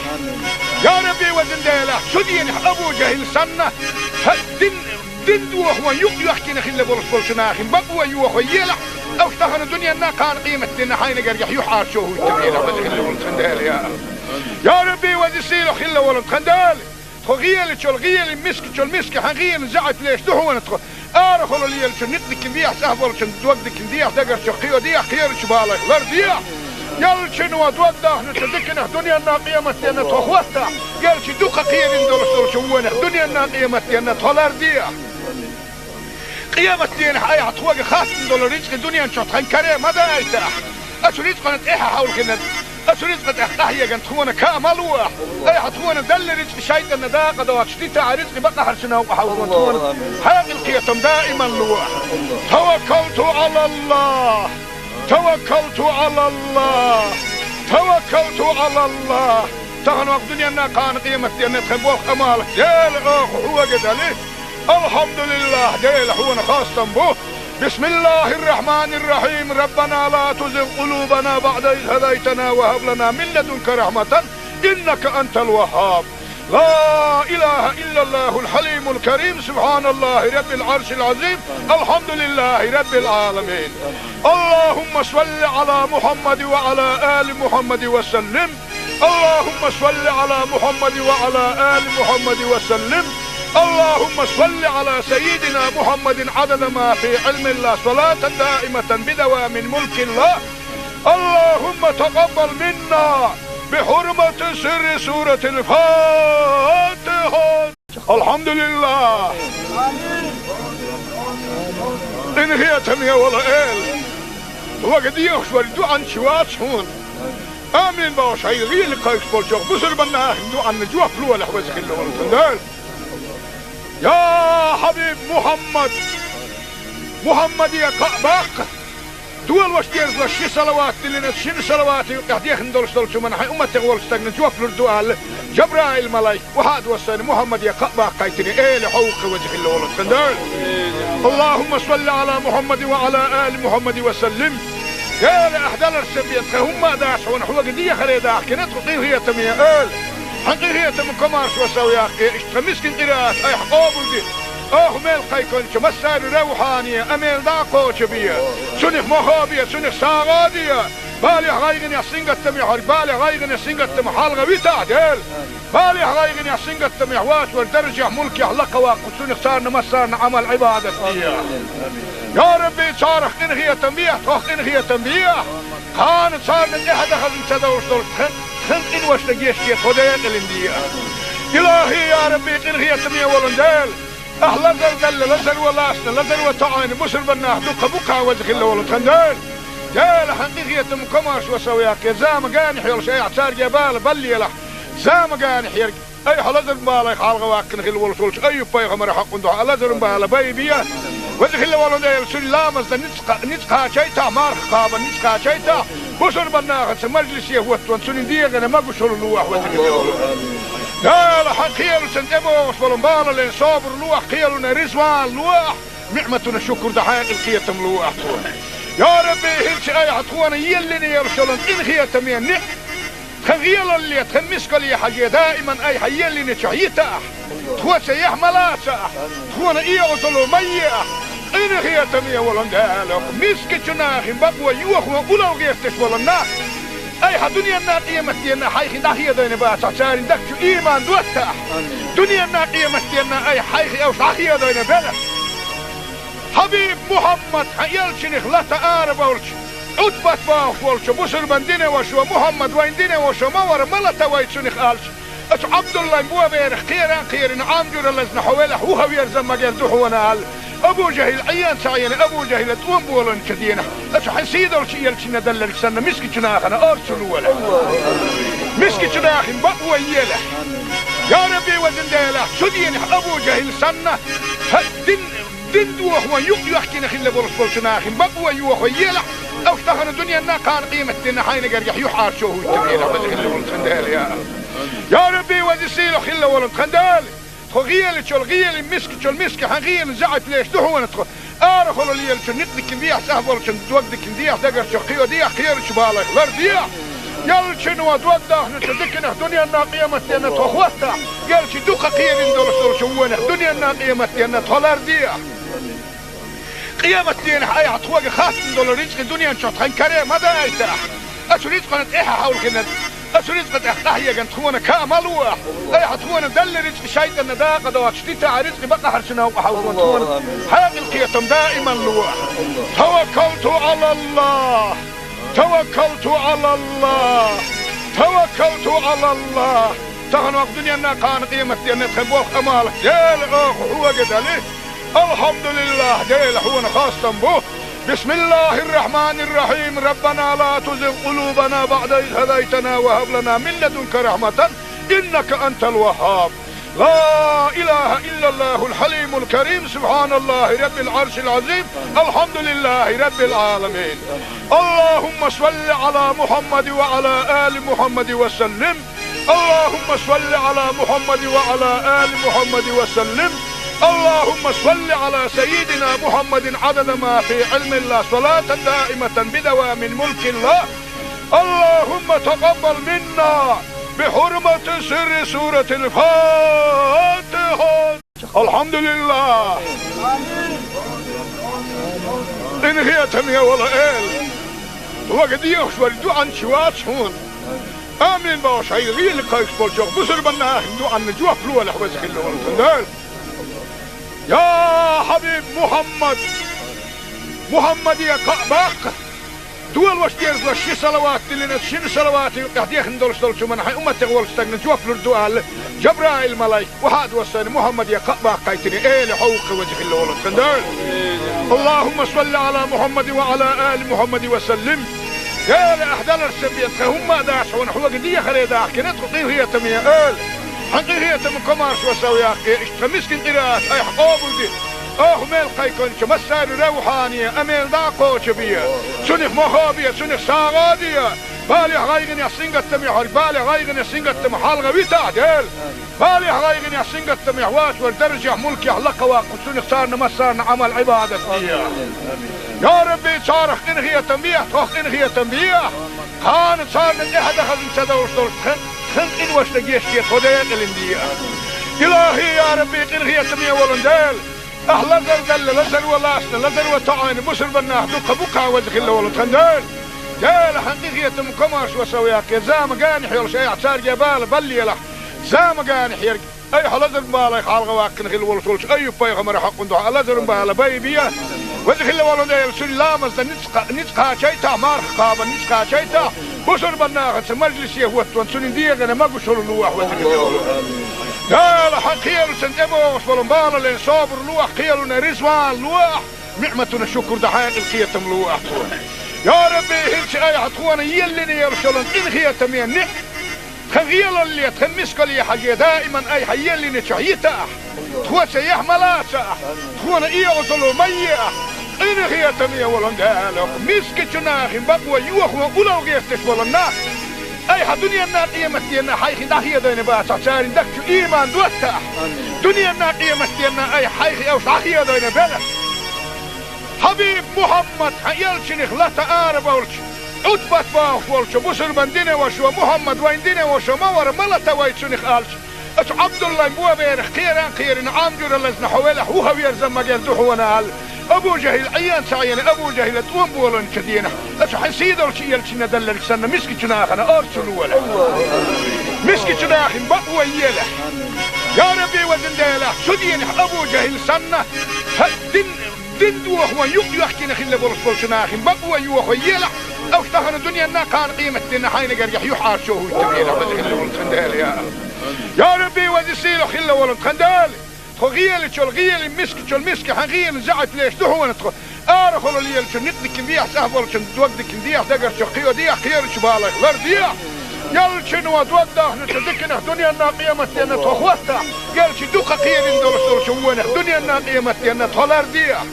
يا ربي وزن ديله شدين أبو جهل سنة دين دوخ ويق يحكي نخيل بولش جناخ بقوى يوخ يله أو اشتهر الدنيا إنها كان قيمة دين حين قريح يحار شو هو التبينة وزن ولن ديله يا ربي وزن سيلو خيل ولن خندال غيال شو الغيال المسك حغيال زعت ليش دحو نتخ ارخل اللي شو نقدك نديح سهبل شو دوقدك نديح دقر شو خيو ديح خير شو بالك لر ديح يل شنو دوقده نتدكنا دنيا الناقيمة تينا تخوستا قال شي دوقه خير ندور شو وين دنيا الناقيمة تينا تولر ديح قيامة تينا اي عطوق خاص ندور رزق دنيا شو تخن كريم هذا ايتا اشو رزق نت ايها حاول كنا أسرزقت أحيا جنت خونا كاملوا أي حتخونا دل رزق شيء النداقة دوات شتيتا رزق بقى حرشنا وحاولون حاق القيتم دائما لوح توكلت على الله توكلت على الله توكلت على الله تغنوا الدنيا كان قيمة دينا تخبوخ أمالك ديل أخ هو قدالي الحمد لله ديل هو خاصة بوه بسم الله الرحمن الرحيم ربنا لا تزغ قلوبنا بعد إذ هديتنا وهب لنا من لدنك رحمة إنك أنت الوهاب لا إله إلا الله الحليم الكريم سبحان الله رب العرش العظيم الحمد لله رب العالمين اللهم صل على محمد وعلى آل محمد وسلم اللهم صل على محمد وعلى آل محمد وسلم اللهم صل على سيدنا محمد عدد ما في علم الله صلاة دائمة بدوام ملك الله اللهم تقبل منا بحرمة سر سورة الفاتحة الحمد لله إن هي تمية ولا إل وقد يخشور عن شوات هون آمين باش هاي غير لقايش بولشوك بسر بنا هندو عن نجوة فلوة لحوزك اللي يا حبيب محمد يا قعباق دول واش دير شي صلوات اللي نتشين صلوات قاعد يخندل شو من حي امتي غول استغن جوف الدوال جبرائيل ملاك وحاد وسن محمد يا قعباق قايتني ايه لحوق وجه اللي ولد خندل اللهم صل على محمد وعلى ال محمد وسلم يا لاحدال السبيت هم داش ونحو قديه خلي داخ كنت قيل هي تميه حقيقية من كمارش وسويا اشتمسكن قراءات اي حقوبل دي ميل قيكون مسار روحانية اميل داقو شبية سنخ مخابية سنخ ساغادية بالي غايغن يحسنق التميح بالي غايغن يحسنق التميح حالغا بيتا ديل بالي غايغن يحسنق التميح واش والدرجة ملك يحلق واقو سنخ سارنا مسارنا عمل عبادة يا ربي صارخ انغية تنبيح توخ انغية تنبيح كانت صارنا احد اخذ انتدوش دول خن وش لقيشتي خديت الاندية إلهي يا ربي إنغي تمية ولندال أهلا زلزل لزل ولاسنا لزل وطعين مسل بناه دقا بقا وزخ الله ولندال جال حقيقية مكماش وسوياك زام قانح يلش اي اعتار جبال بلي له زام قانح يرق اي حلزل بالي خالغ واكن خل ولسولش اي بايغمر حق ندوح لزل بالي بيبيا وزخ الله ولندال سلامز نتقا شيتا مارخ قابا نتقا شيتا بشر بناغت مجلس يهوت وانسون ديغنا ما بشر لوح وذكر لا لا حقيل سنتبو وصلنا لين صابر لوح قيلنا رزوان لوح نعمتنا شكر دحين القيتم لوح يا ربي هلش اي عطوانا يلني يرسلن ان خيتم يعني خغيل اللي تخمسك لي حاجه دائما اي حيلني شحيتا تخوت سيح ملاسا تخونا ايه وصلوا ميه إن هي تمية ولندالك مسك جناخ بقوى يوخ وقولا وغيفتش ولنا أي دنيا الناقية مستينا حيخي داخية دين باسا سارين دكتو إيمان دوتاح دنيا الناقية مستينا أي حيخي أو داخية دين بلا حبيب محمد حيالشنخ لا تآرب ولش عتبة باخ ولش بسر بندينه وشو محمد وين دينه وشو مور ملتا ويتشنخ آلش أش عبد الله بوا بير خيران عام جور لزنا حوله هو هوير زما قال دحونا هال أبو جهل عيان سعيان أبو جهل توم بولن كدينا أش حسيد الشيء اللي ندلل سنة مسك جناخنا أرسل ولا مسك جناخ بقوى يله يا ربي وزن ديله شدين أبو جهل سنة دين دوخ ويق يحكي نخل بولش بولشناخ بقوى يوخ يله أو اشتغل الدنيا نا كان قيمة دينا حين قريح يحار شو هو التبيين أبدا خلي ولد خندال يا ربي وزيسيلو خلي ولد خندال خغيل شو الغيل مسك حغيل زعت ليش دهون تخو أرخلوا لي شو نتك نديح سهبل شو دوقدك نديح دقر شو قيو ديح خير شو بالك لرديح يل شنو دوقده نتدكنا دنيا نا قيمة دينا تخوتها يل شو دوقة قيل ندور شو ونه دنيا نا قيمة دينا تخلرديح قيامة دين حي عطوق خاص دولار رزق الدنيا نشوط هنكره ما ده يتاح أشو رزق أنت إيه حاول كنا أشو رزق أنت إحتاحية كنت خونا كاملوه أي حتخونا دل رزق شيء أن ده قد وقتيت على رزق بقى حرشنا وحاول خونا حاجة القيتم دائما لوح توكلت على الله توكلت على الله توكلت على الله تغنوا الدنيا أنها كان قيمة دين تخبوه أمالك جال هو قد عليه الحمد لله ديل حونا خاصة به بسم الله الرحمن الرحيم ربنا لا تزغ قلوبنا بعد إذ هديتنا وهب لنا من لدنك رحمة إنك أنت الوهاب لا إله إلا الله الحليم الكريم سبحان الله رب العرش العظيم الحمد لله رب العالمين اللهم صل على محمد وعلى آل محمد وسلم اللهم صل على محمد وعلى آل محمد وسلم اللهم صل على سيدنا محمد عدد ما في علم الله صلاة دائمة بدوام ملك الله اللهم تقبل منا بحرمة سر سورة الفاتحة الحمد لله إن هي تمية ولا إل وقد يخشور عن شوات هون آمين باش هاي غير لقايش بالجوغ بسر بنا عن جوه فلوة لحوزك اللي ورسل يا حبيب محمد يا كعباق دول واش دير واش شي صلوات لنا شي صلوات قاعد ندور شو من حي امه تغول استغن جوف الدوال جبرائيل ملاك وهذا وسن محمد يا كعباق قايتني ايه لحوق وجه الله خندال اللهم صل على محمد وعلى ال محمد وسلم يا لاحدال السبيت هم داشون حوق دي خريدا كنت هي تميه حقيقية من كمارش وسوياك اشتمسكن قراءات اي حقوبل دي ميل قيكون مسار روحانية اميل داقو شبية سنخ مخابية سنخ ساغادية بالي غايغن يحسنق التميح بالي غايغن يحسنق التميح حالغا ويتا ديل بالي غايغن يحسنق التميح واش والدرجة ملكي حلقة واقف سنخ صارنا مسارنا عمل عبادة فيها يا ربي صارخ انغية تنبيح تخ انغية تنبيح كانت صارنا احد اخذ انسدوش دول خن إن وش تجيش خديق الاندية إلهي يا ربي إنغي تمية ولندال أهلا دل لزر ولاسنا لزر وطعين بسر بناه دوك بوكا وزخ الله ولندال جال حقيقية مكماش وسوياك زام قاني حيول شيء عصار جبال بلي لح زام قاني حيرك أي حلزر بالي خالغ واكن خل ولسولش أي بايغمر حق ندوح لزر بالي بايبيا وزخ الله ولندال سلامز نتقا شيتا مارخ قابا نتقا شيتا بسر بناغت مجلس يهوت وانسون ديغنا ما بشر لوح وذكر يا لحقيل سنتبوش والمبال اللي صابر لوح قيلنا رزوان لوح نعمتنا الشكر دحاق القيتم لوح يا ربي هلش اي حتخوانا يلني يرسلن ان خيتم ينح خغيل اللي تخمسك لي حاجة دائما اي حيلني تشعيتا تخوى سيح ملاسا تخوانا ايه وصلوا مياه إن هي تمية ولندالك مسك جناخ بقوى يوخ وقلو غيستش ولنا أي دنيا النا قيمة دينا حيخي داخية دينا باسا سارين دكتو إيمان دوتا دنيا النا قيمة دينا أي حيخي أوش داخية دينا بلا حبيب محمد يلشنخ لا تقارب أولش عدبت باوش ولش بسر بندين وشو محمد وين دين وشو مور ملتا ويتشنخ آلش أش عبد الله مبوا بيرخ خيران عامجور اللزن حوالح هو يرزم مجال دوحونا أبو جهل عيان سعيان أبو جهل توم بولن كدينا أش حسيد الشيء الشيء ندلل سنة مسك جناخنا أرسلوا ولا مسك جناخ بقوى يله يا ربي وزن ديله سدين أبو جهل سنة دين دوح ويحكينا خلي برس جناخ بقوى يوخ يله أو اشتغل الدنيا نا كان قيمة دينا حين قريح يحار شو هو التبيين أبدا خلي ولد خندال يا ربي وزيسيلو خلي ولد خندال خغيل شو الغيل مسك حغيل زعت ليش دهون تخ أرخلوا لي شو نتك نديح سهبل شو دوقدك نديح دقر شو قيو ديح خير شو بالك لرديح يل شنو دوقده نتذكنا دنيا نا قيمة دينا تخوتها يل شو دوقة خير ندور شو ونه دنيا نا قيمة دينا تخلرديح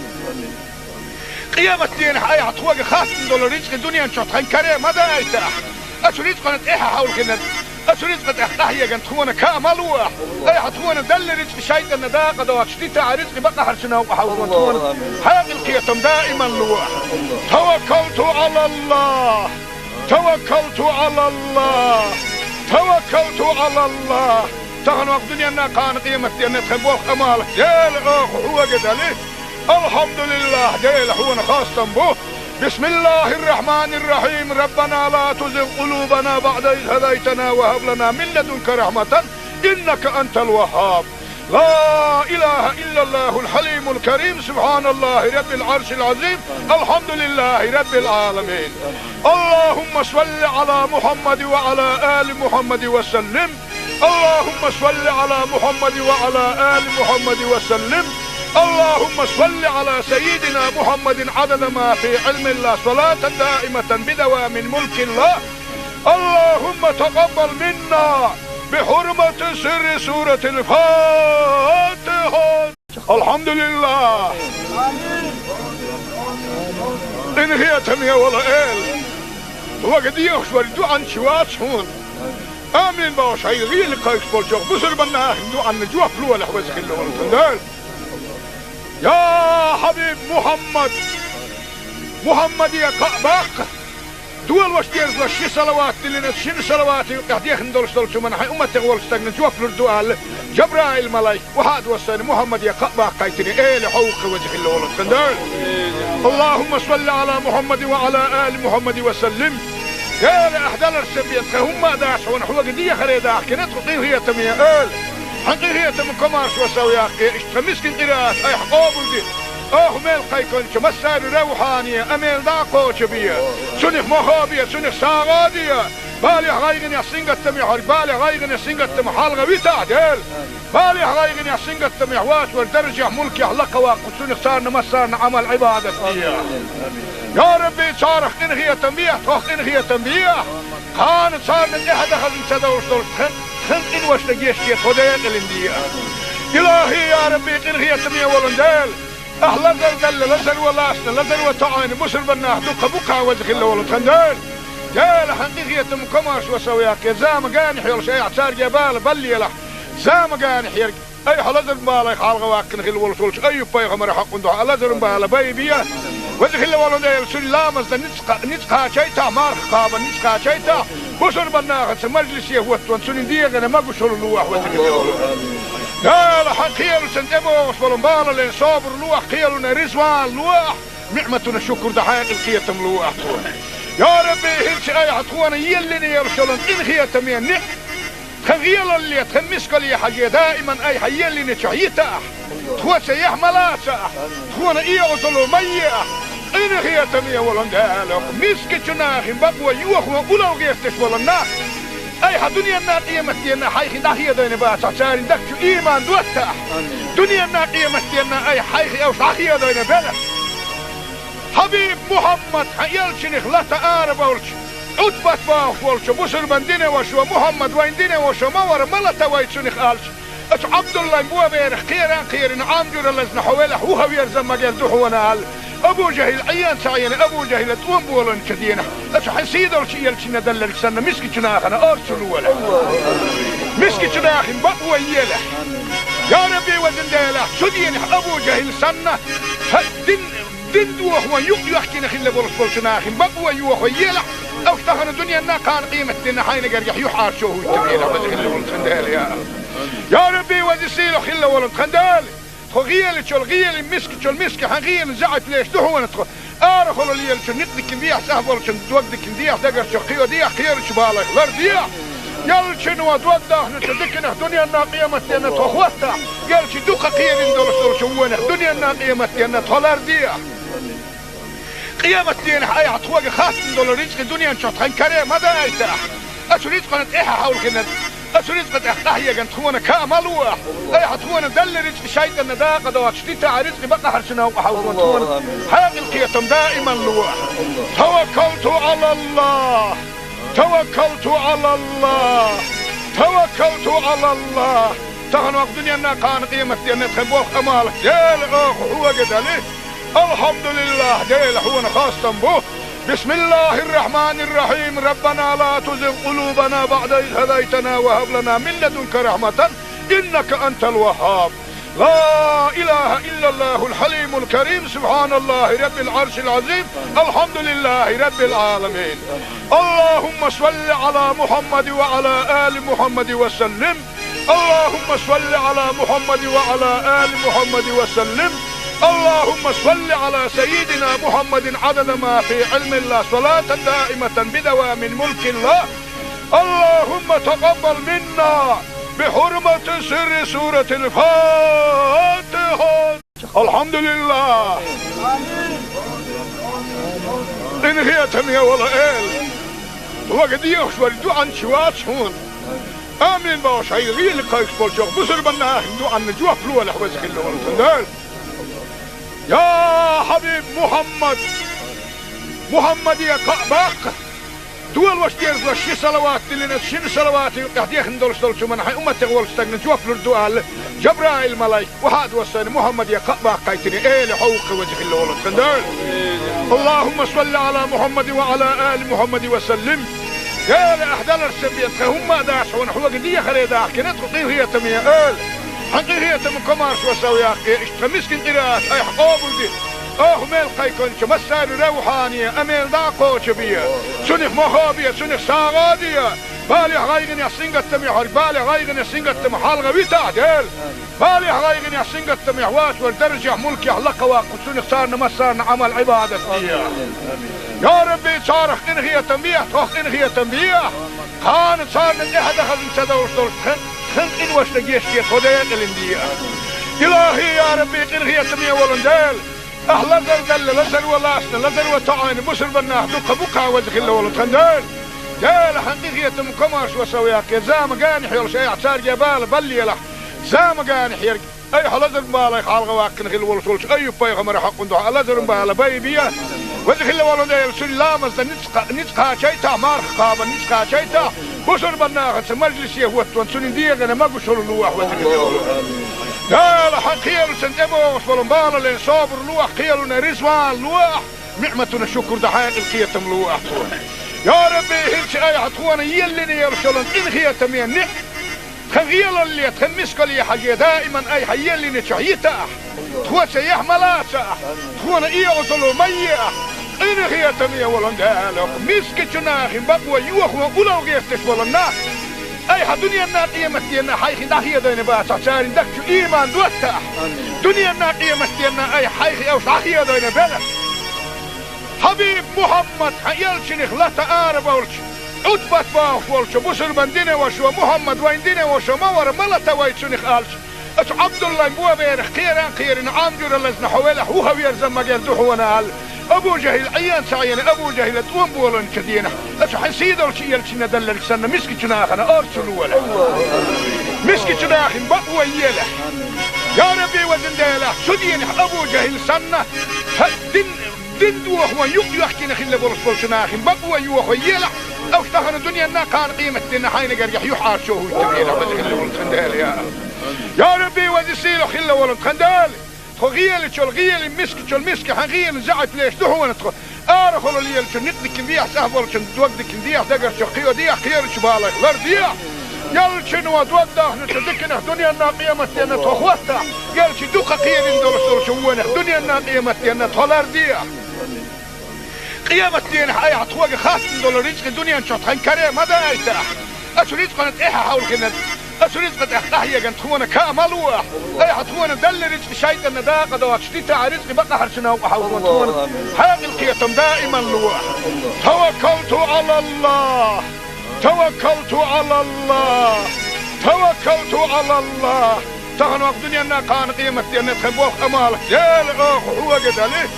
قيامة دين حي عطوق خاتم دول رزق الدنيا نشوط خن كريم ماذا يتاح أشريت قنت إيها حول كنت أشريت قنت أحيا قنت خونا كامل واح أي حتخونا دل رزق شيء النداقة دوات شتيتا رزق بقى حرشنا وحاول خونا هذه القيتم دائما لواح توكلت على الله توكلت على الله توكلت على الله تغن وقت دنيا كان قيمة دينا تخبوخ أمالك ديل هو قدالي الحمد لله ديل هو خاصة به بسم الله الرحمن الرحيم ربنا لا تزغ قلوبنا بعد إذ هديتنا وهب لنا من لدنك رحمة إنك أنت الوهاب لا إله إلا الله الحليم الكريم سبحان الله رب العرش العظيم الحمد لله رب العالمين اللهم صل على محمد وعلى آل محمد وسلم اللهم صل على محمد وعلى آل محمد وسلم اللهم صل على سيدنا محمد عدد ما في علم الله صلاة دائمة بدوام ملك الله اللهم تقبل منا بحرمة سر سورة الفاتحة الحمد لله إن هي تمية ولا إل وقد يخشوا الدعاء شوات هون آمين باش هاي غير لقايك بالجوغ بسر بنا دعاء نجوه فلوة لحوزك اللي والتندال يا حبيب محمد يا قعباق دول واش ديرز لشي صلوات اللي نتشين صلوات يقديخ ندولش دولش من حي أمتك والستقن جوف لردوال جبرائيل ملاي وحاد وصاني محمد يا قعباق قايتني ايه لحوق وجه اللي والتندال اللهم صل على محمد وعلى آل محمد وسلم قال أحدال السبيت هم داش ونحوق دي خريداح كنت قطيه هي تمية قال حقي هي تم كمارش وسوياق اشتمسكن قراءات اي حقوبل دي ميل قيكونش مسار روحانية اميل داقوش بيا سنخ مخابية سنخ ساغادية بالي غايغن يحسنق التمي بالي غايغن يحسنق التمي حالغة ويتعدل بالي غايغن يحسنق التمي حواس والدرجة ملكي حلقة واقف سنخ صارنا مسارنا عمل عبادة بيا يا ربي صارخ انغية تنبيه توخ انغية تنبيه كانت صارنا احد خزن سدوش دول خلق إن وش نجيش كي خديق الاندية إلهي يا ربي إن هي تمية ولندال أهلا دل لزر ولاسنا لزر وطعين مسر بناه دوك بوكا وزخ الله ولتخندال جال حقيقية مكماش وسوياك زام قانح يول شيء اعتار جبال بلي لح زام قانح يرق أي حلزر مبالا يخالغ واكن خل ولسولش أي بيغمر حق دعا لزر مبالا بيبيا وزخ الله ولندال سلامز نتقا شيتا مارخ قابا نتقا شيتا بصر بناغت مجلس يهوتون سنين ديغنا ما قشر اللوح وزخ لا حقيل سنتبو وصبرن بالا لين صابر لوح قيلنا رزوان لوح نعمتنا الشكر دحايق القيتم لوح يا ربي هلش اي عطوانا يلني يرسلن ان خيتم ينك خغيل اللي تخمسك لي حاجة دائما اي حيلني تشعيتا تخوة سيح ملاسا تخوانا ايه وصلوا مياه إن هي تمية ولندالك مسك جناخ بقوى يوخ وقلو غيرتش ولناخ أي دنيا الناقية متينا حيخ داخية دين باسع ساري دكتو إيمان دوتاح دنيا الناقية متينا أي حيخ أو صاحية دين بلا حبيب محمد حيالشنخ لا تقارب أولش عدبت باخ ولش بسر من دين وشو محمد وين دين وشو مور ملتا ويتشنخ آلش أتو عبد الله مبوا بيرخ خيران عامجور اللزن حوالح وهو يرزم مجال دحونا هال أبو جهل عيان سعيان أبو جهل تقوم بولن كدينا أتو حسيدة الشيء يلشنا دلل سنة مسكي جناخنا أرسلوا ولا مسكي جناخن بقوى يلح يا ربي وزن ديلح سدين أبو جهل سنة دين دوخ ويق يحكي نخل بولس جناخن بقوى يوخ ويلح أو اشتغل الدنيا أنها كان قيمة دينا حين قريح يحار شوه التبيلة وزخل بولس خندال يا ربي وزسيلو خلا ولن خندال غيال تشول غيال مسك تشول مسك غيال زعت ليش دهو نتخ ارخل اللي يلش نقدك نديح سهبل شن دوقدك نديح دقر شقيو ديح خير شبالك لر ديح يلش نو دوقده نتدكن دنيا الناقيه متنا تخوتا يلش دوق خير ندول شوونه دنيا الناقيه متنا تولر ديح قيامة دين حي عطوق خاتم دول رزق الدنيا نشوط خن كريم ماذا يتاح اشريت قنت ايها حول كنا أشريت قد أحتاحية قنت خونا كامل واح أي حتخونا دل رزق شيء النداقة دوات شتيتا رزق بقى حرشنا وحاولون خونا حاق القيتم دائما لواح توكلت على الله توكلت على الله توكلت على الله تغن وقت دنيا كان قيمة دينا تخبوخ أمالك ديل هو قد عليه الحمد لله ديل حونا خاصة به. بسم الله الرحمن الرحيم. ربنا لا تزغ قلوبنا بعد إذ هديتنا وهب لنا من لدنك رحمة إنك أنت الوهاب. لا إله إلا الله الحليم الكريم. سبحان الله رب العرش العظيم. الحمد لله رب العالمين. اللهم صل على محمد وعلى آل محمد وسلم. اللهم صل على محمد وعلى آل محمد وسلم. اللهم صل على سيدنا محمد عدد ما في علم الله صلاة دائمة بدوام ملك الله. اللهم تقبل منا بحرمة سر سورة الفاتحة. الحمد لله. إن هي تمية ولا إل وقد يخشوا عن شوات شون آمين باش هاي غير لقايش بولشوق بسر بنا هندو عن نجوه فلوه لحوزك اللي ورسندال. يا حبيب محمد يا قعباق دول واش دير شي صلوات اللي شن صلوات قاعد يخندل شلون شو من حي امه تغول استغن جوف الدوال جبرائيل ملاك وحاد وصل محمد يا قعباق قايتني ايه حوق وجه اللي ولد خندال. اللهم صل على محمد وعلى ال محمد وسلم. يا احدال السبيت هم داش ونحو قديه خلي داخ كنت قيم هي تميه ال حقيقيه من كمارش وسوي يا اخي اشتمسكن قراءه اي حقوب دي ميل قايكون مسار روحانيه اميل داقو تبيه سنخ مخابيه سنخ ساغاديه بالي غايغن يا سنغت ميحر بالي غايغن يا سنغت محال غوي تعدل بالي غايغن يا سنغت ميحوات والدرجه ملك يحلق واقف سنخ صارنا مسارنا عمل عباده يا ربي صارخ إن هي تنبيه توخ إن هي تنبيه خان صار من إحدى خزن تدور صور خن إن وش لقيش كي خديق الاندية. إلهي يا ربي إن هي تنبيه ولندال أهلا زلزل لزل ولاسنا لزل وطعين مسل بناه دقا بقا وزخ الله ولد خندال دال حقيقية مكماش وسوياك زام قانح يلش أي اعتار جبال بلي له زام قانح يرق أي حلزر بالي خالغ واكن خل ولسولش أي بيغمر حق ندوح لزر بالي بيبيا وذك اللي والله ده سلام از نتقا شيتا مارخ قابا نتقا شيتا بشر بناخ مجلس يهوت وانسون ديغنا ما بشر لوح وذك اللي والله لا لا حقير سنتبو وصلن بالا لين صابر لوح قيلنا رزوان لوح نعمتنا شكر دحين القيتم لوح يا ربي هيك اي حتخوانا يلني يرسلن ان خيتم يعني خغيل اللي تخمسك لي حاجه دائما اي حيلني شحيتا تخوى سيح ملاسا تخوانا ايه وصلوا ميه إن هي تمية ولندالك مسك جناخ بقوى يوخوا أولو غيرتش ولنا أي دنيا الناقية مستينا حيخي داخية دين باسا سارين دكتو إيمان دوتا دنيا الناقية مستينا أي حيخي أو شاخية دين بلا حبيب محمد حيالشنخ لا تآرب أولش أدبت باوش ولش بسر بندين وشو محمد وين دين وشو مور ملتا ويتشنخ آلش أش عبد الله مبوا بيرخ خيران عامجور اللزن حوالح وهو يرزم مجال دوحونا هال أبو جهل عيان سعيان أبو جهل توم بولن كدينا أش حسيد الشيء يلشنا دلك سنة مسك جناخنا أرسلوا ولا مسك جناخن بقوى يله يا ربي وزن ديله سدين أبو جهل سنة دين دوح ويحكي نخل برسول جناخن بقوى يوح يله أو اشتهن الدنيا نا كان قيمة دينا حين قريح يحار شوه التبينة وزن ولد خندال يا ربي وزسيله خل ولد خندال خغيل شو الغيل مسك حغيل زعت ليش دهون تخ ارخل اللي شو ندك نديح سهبل شو دوقدك نديح دقر شو قيو ديح خير شو بالك لرديح يل شنو دوقده نتدكنا دنيا الناقيه متينا تخوتا يل شو دوقه قيل ندور شو وين دنيا الناقيه متينا تلرديح قيامة دين حي عطوق خاص ندور رزق الدنيا نشوط خنكره ما دايته اشو رزق نتيحه حول كنا أسريت قد أحيا جن تخونا كاملوه أي حتخونا دل رزق شيء إن دا قد واشتيت رزق بقى حرشنا وحاول تخونا حاجة القيتم دائما لوه توكلت على الله توكلت على الله توكلت على الله تغنوا الدنيا إنها كان قيمة إن تخبوه أمالك ديل هو قد عليه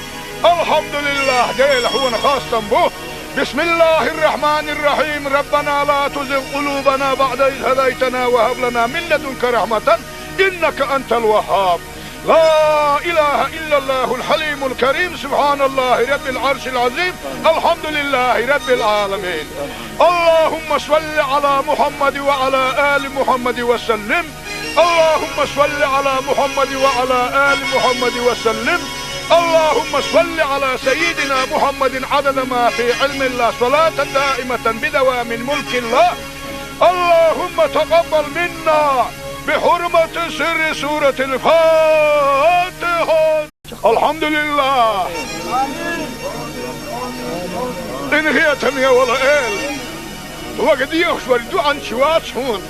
الحمد لله ديل هو خاصة به. بسم الله الرحمن الرحيم. ربنا لا تزغ قلوبنا بعد إذ هديتنا وهب لنا من لدنك رحمة إنك أنت الوهاب. لا إله إلا الله الحليم الكريم. سبحان الله رب العرش العظيم. الحمد لله رب العالمين. اللهم صل على محمد وعلى آل محمد وسلم. اللهم صل على محمد وعلى آل محمد وسلم. اللهم صل على سيدنا محمد عدد ما في علم الله صلاة دائمة بدوام ملك الله. اللهم تقبل منا بحرمة سر سورة الفاتحة. الحمد لله. انهيتم يا والله وقد يخشوا عن شوات هون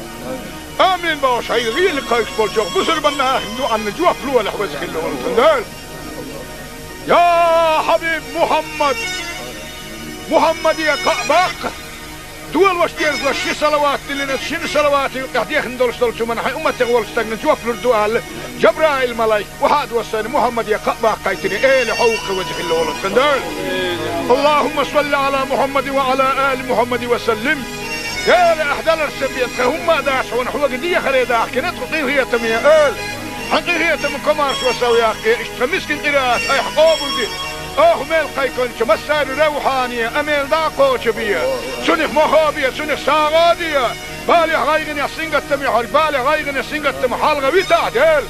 آمين باش هاي غير اللي قايش بالجوغ بسر بنا دو عن جوا فلو ولا حوزك اللي والله يا حبيب محمد يا قباق دول واش دير شي صلوات لنا شي صلوات قاعد يخندل شو من حي امه تغول استغن جوا فلو الدوال جبرائيل ملاك وهاد وسن محمد يا قباق قايتني لحوق وجه اللي والله اللهم صل على محمد وعلى ال محمد وسلم. يا لأحدال السبيت هم داشون حوق دي خريدا كنت قضيه تمية حقيقية من كمارش وسوياك اشتمسكن قراءات اي حقوبل دي ميل قيكونش مسار روحانية اميل داقوش بيا سنخ مخابية سنخ ساغادية بالي غايغن يسنغ التميح بالي غايغن يسنغ التميح حالغا ويتعدل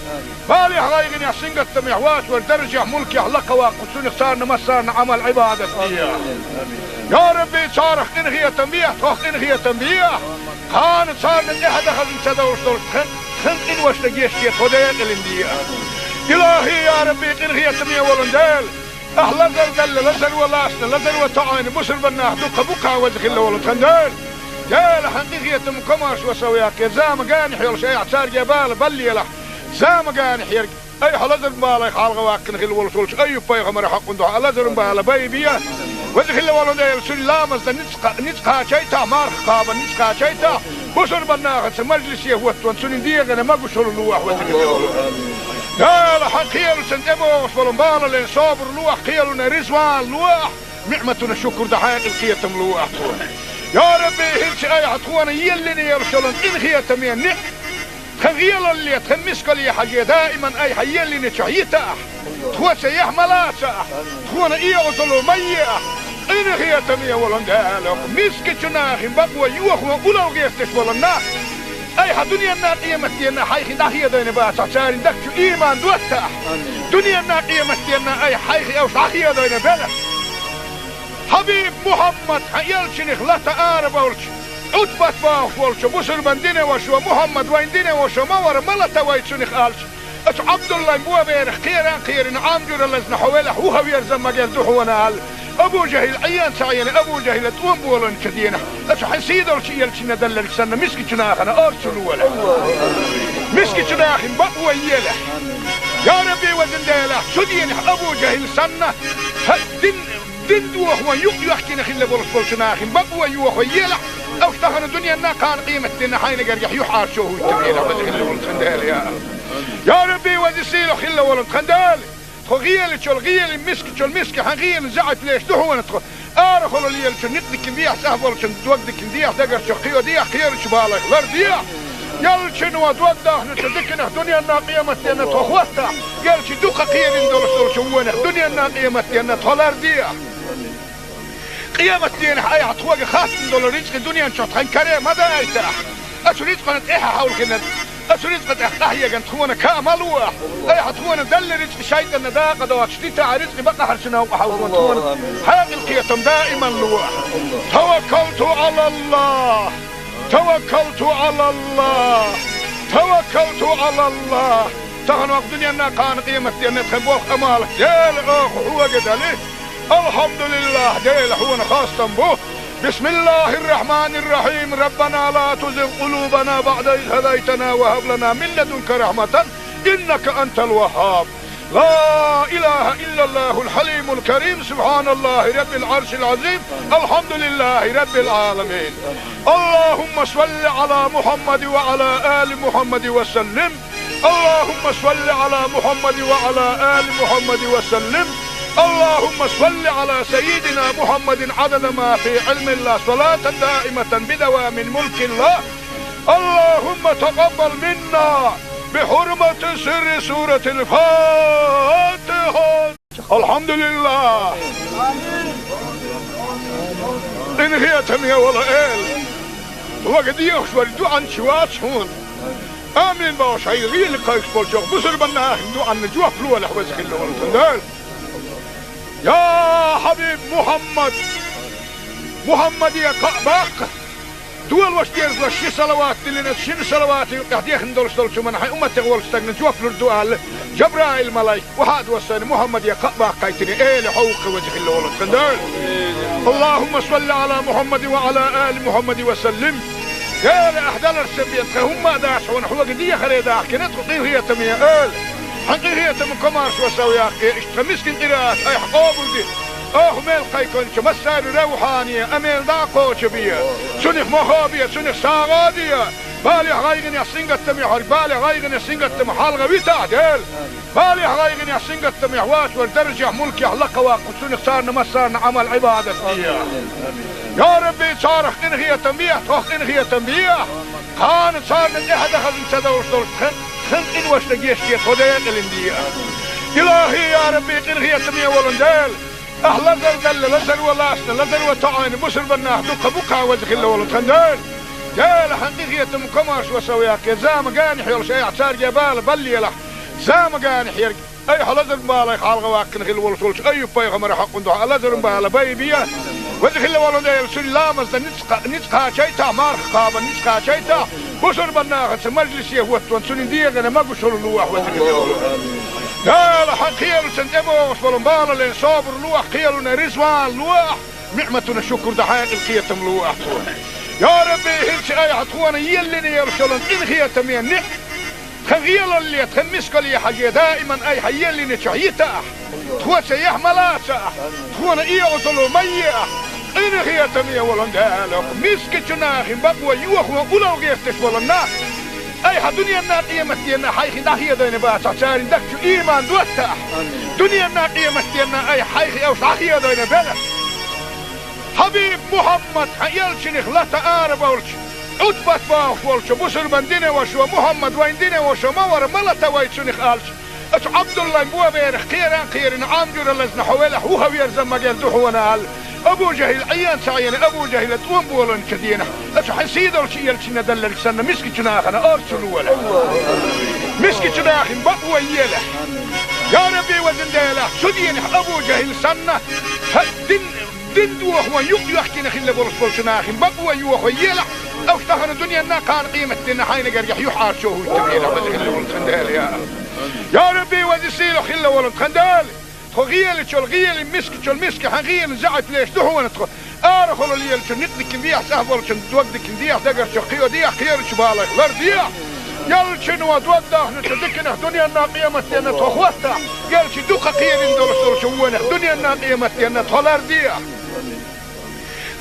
بالي غايغن يسنغ التميح واس والدرجة ملكي حلقة واقو سنخ صارنا مسارنا عمل عبادة بيا يا ربي صارخ انغية تنبيه تخ انغية تنبيه كانت صارنا احد اخذ انسدوش دول خنق ان واشتقيش كي توديق الاندية الهي يا ربي انغية تنبيه ولندال احلا زل لزل ولاسنا لزل وطعين بسر بناه دوك بوكا وزخ الله ولندال جال حقيقية مكماش وسوياك زام قاني حيول شيء عصار جبال بلي له زام قاني حيرك اي حلزر بالي خالغ واكن خل ولسولش اي بايغمر حق ندو حلزر بالي بايبيا وذخل والله سلامز نتقا شيتا مارخ قابا نتقا شيتا بشر بناخت مجلس يهوت وانسون ديغنا ما بشر لوح وذخل والله يا لحقيل سنتبوش والمبال اللي صابر لوح قيلنا رزوان لوح نعمتنا الشكر دحاق القيتم لوح يا ربي هلش اي عطوانا يلني يرسلون ان خيتم ينح خغيل اللي تخمسك لي حاجة دائما اي حيلني تشعيتا تخوة يحملا تخوة ايغطلو ميئة إن هي تمية ولندالك مسك جناخ بقوة يوخوا ولو غيستش ولنا أي دنيا النار قيمتنا حيخي داخية دين باسع سارين دكتو إيمان دوتا دنيا النار قيمتنا أي حيخي أو صحية دين بلا حبيب محمد حيالشنخ لا تقارب أولش أتبت باوش ولش بسر من دينه وشو محمد وين دينه وشو مور ملتا ويتشنخ آلش أش عبد الله مبوا بيرخ خيران عامجور اللزن حوالح هو يرزم مجال دوحونا أبو جهل عيان سعيان أبو جهل توم بولن كدينا أش حسيد أرشي يلشنا دلل سنة مسكي جناخنا أرسلوا ولا مسكي جناخ بقوة يله يا ربي وزنداله سدين أبو جهل سنة دين دوح ويحكينا خلا برسول جناخ بقوة يوح يله أو اشتغل الدنيا نا كان قيمة دينا حين قريح يحار شوه يتبعينا وزخلا ولد يا ربي وزسيله خلا ولد خندال غيل شو الغيل مسك حغيل زعت ليش دهون تخ ارخل لي نقدك بيح سهبل توقدك بيح دقر شو خيو دي خير شبالك لرديا يل شنو توقده نتذكنا دنيا الناقيمه تنا تخوتا قال شي دوق خير ندور شوونه دنيا الناقيمه تنا تولرديا قيامه دين حي عطوق خاص دولار رزق الدنيا نشط خنكره ما دايته اشريت قنت ايه حاول كنا أسريت قد أحيا كان تخونا كامل واح أي حتخونا دل رزق شيء إن ذا قد واشتيت رزق بقى حرشنا وحاول تخونا هذه القيتم دائما لواح توكلت على الله توكلت على الله توكلت على الله تغنوا الدنيا أنها كان قيمة أن تخبوك أمالك ديل أخ هو قد عليه الحمد لله ديل هو خاصة به بسم الله الرحمن الرحيم ربنا لا تزغ قلوبنا بعد إذ هديتنا وهب لنا من لدنك رحمة إنك أنت الوهاب لا إله إلا الله الحليم الكريم سبحان الله رب العرش العظيم الحمد لله رب العالمين اللهم صل على محمد وعلى آل محمد وسلم اللهم صل على محمد وعلى آل محمد وسلم اللهم صل على سيدنا محمد عدد ما في علم الله صلاة دائمة بدوام ملك الله. اللهم تقبل منا بحرمة سر سورة الفاتحة. الحمد لله. إن هي تمية ولا وقد يخشوا عن شوات هون آمين باش هاي غير قايش بالجوغ بسر بناه عن جوا فلو ولا حوزخ الله يا حبيب محمد يا قباق دول واشتيرز لشي صلوات اللي نتشين صلوات يقديخن دولش من حي أمتي غولستغن جوف لردوال جبرائيل ملايك وحاد وصاني محمد يا قباق قايتني ايه حوق وجه الله ولد اللهم صل على محمد وعلى آل محمد وسلم قال أحدال السبيت هم داش ونحو قدية خريدة كنت قطيه هي تمية آل حقي هي تم كمارش وسويا اشتمسكن قراءات اي حقوبل دي ميل قيكونش مسار روحانية اميل داقوش بيا سنخ مخابية سنخ ساغادية بالي غايغن يا سنغت ميحر بالي غايغن يا سنغت محالغة ويتعدل بالي غايغن يا سنغت محواش والدرجة ملكي حلقة واقف سنخ صارنا مسارنا عمل عبادة بيا يا ربي صارخ انغية تنبيه توخ انغية تنبيه خان صارنا احد خزن تدورش خن إن وش نجيش كي خدين الاندية إلهي يا ربي انغية تنبيه ولندال أهلا دل لزر ولاسنا لزر وطعين بسر بناه دوك بوكا وزخ الله ولد خندال جال حقيقية مكمارش وسوياك زام قانح يول شيء اعتار جبال بلي له زام قانح يرق اي حلزر بالا يخالغ واكن خل ولسولش اي بيغمر حق دعاء لزر بالا بيبيا وزخ الله ولد يلسل لامز نتقا شيتا مارخ قابا نتقا شيتا بسر بناه مجلس يهوت سنين ديغنا ما قشر اللوح وزخ الله ولد قال حقيل سنتبو وصلوا بالا لين صابر لوح قيلنا رزوان لوح نعمتنا الشكر دحايق القيتم لوح يا ربي هلش اي عطوانا يلني يرسلن ان خيتم ينح خغيل اللي تخمسك لي حاجة دائما اي حيلني تشعيتا تخوة سيح ملاسا تخوانا ايه وصلوا ميا ان خيتم يولن دالك مسك جناخي بقوة يوخوا اولو غيفتش ولنا اي دنيا الناقية مستينا حيخي داخية دين باسا ساري دكتو ايمان دوتا دنيا الناقية مستينا اي حيخي او صاحية دين بلا حبيب محمد حيالشنخ لا تقارب ولش عدبت باخ ولش بسر بندين وشو محمد وين دين وشو مور ملتا ويتشنخ آلش اتو عبد الله مبوا بيرخ خيران عامجور اللزن حوالح وهو يرزم مجال دحونا آل ابو جهل عيان سعيان ابو جهل توم بولن كدينا اتو حسيدو لشي يلشنا دلل سنة مسكي جناخنا ارسلوا ولا مسكي جناخن بقوة يلح يا ربي وزن ديلا سدين ابو جهل سنة دين دوخ ويق يحكي نخيل لبولس بولشناخن بقوة يوخ ويلح او اشتغل الدنيا انا كان قيمة دينا حين قريح يحار شوه التبيلة وزن لبولس خندال يا ربي وزن سيلو خيل لبولس خندال غيال تشول غيال مسك حغيال زعت ليش دحو ندخل ارخل اللي نقدك نديح سهبل دوقدك نديح دقر شقيو ديح خير شبالك لرديح يلشن ودوده نتدكنا دنيا الناقية متينا تخوتا يلش دوقة قيل اندول شوونه دنيا الناقية متينا تلارديح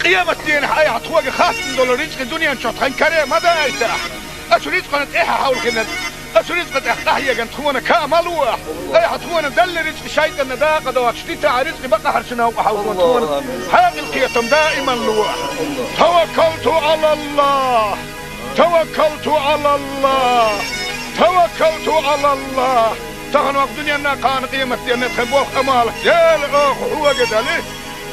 قيامة دينا اي عطوة خاص اندول رزق دنيا نشطحن كريم هذا ايتاح اشو رزق نتقيحة حول كنا أسرزق تحتاهي جن تخونا كاملوا أي حتخونا دل رزق شيء النداقة دوات شتيتا رزق بقى حرشنا وحاولوا تخونا حاق القيتم دائما لوا توكلت على الله توكلت على الله توكلت على الله تغنوا الدنيا كان قيمة دينا تخبوخ أمالك ديل أخ هو قدالي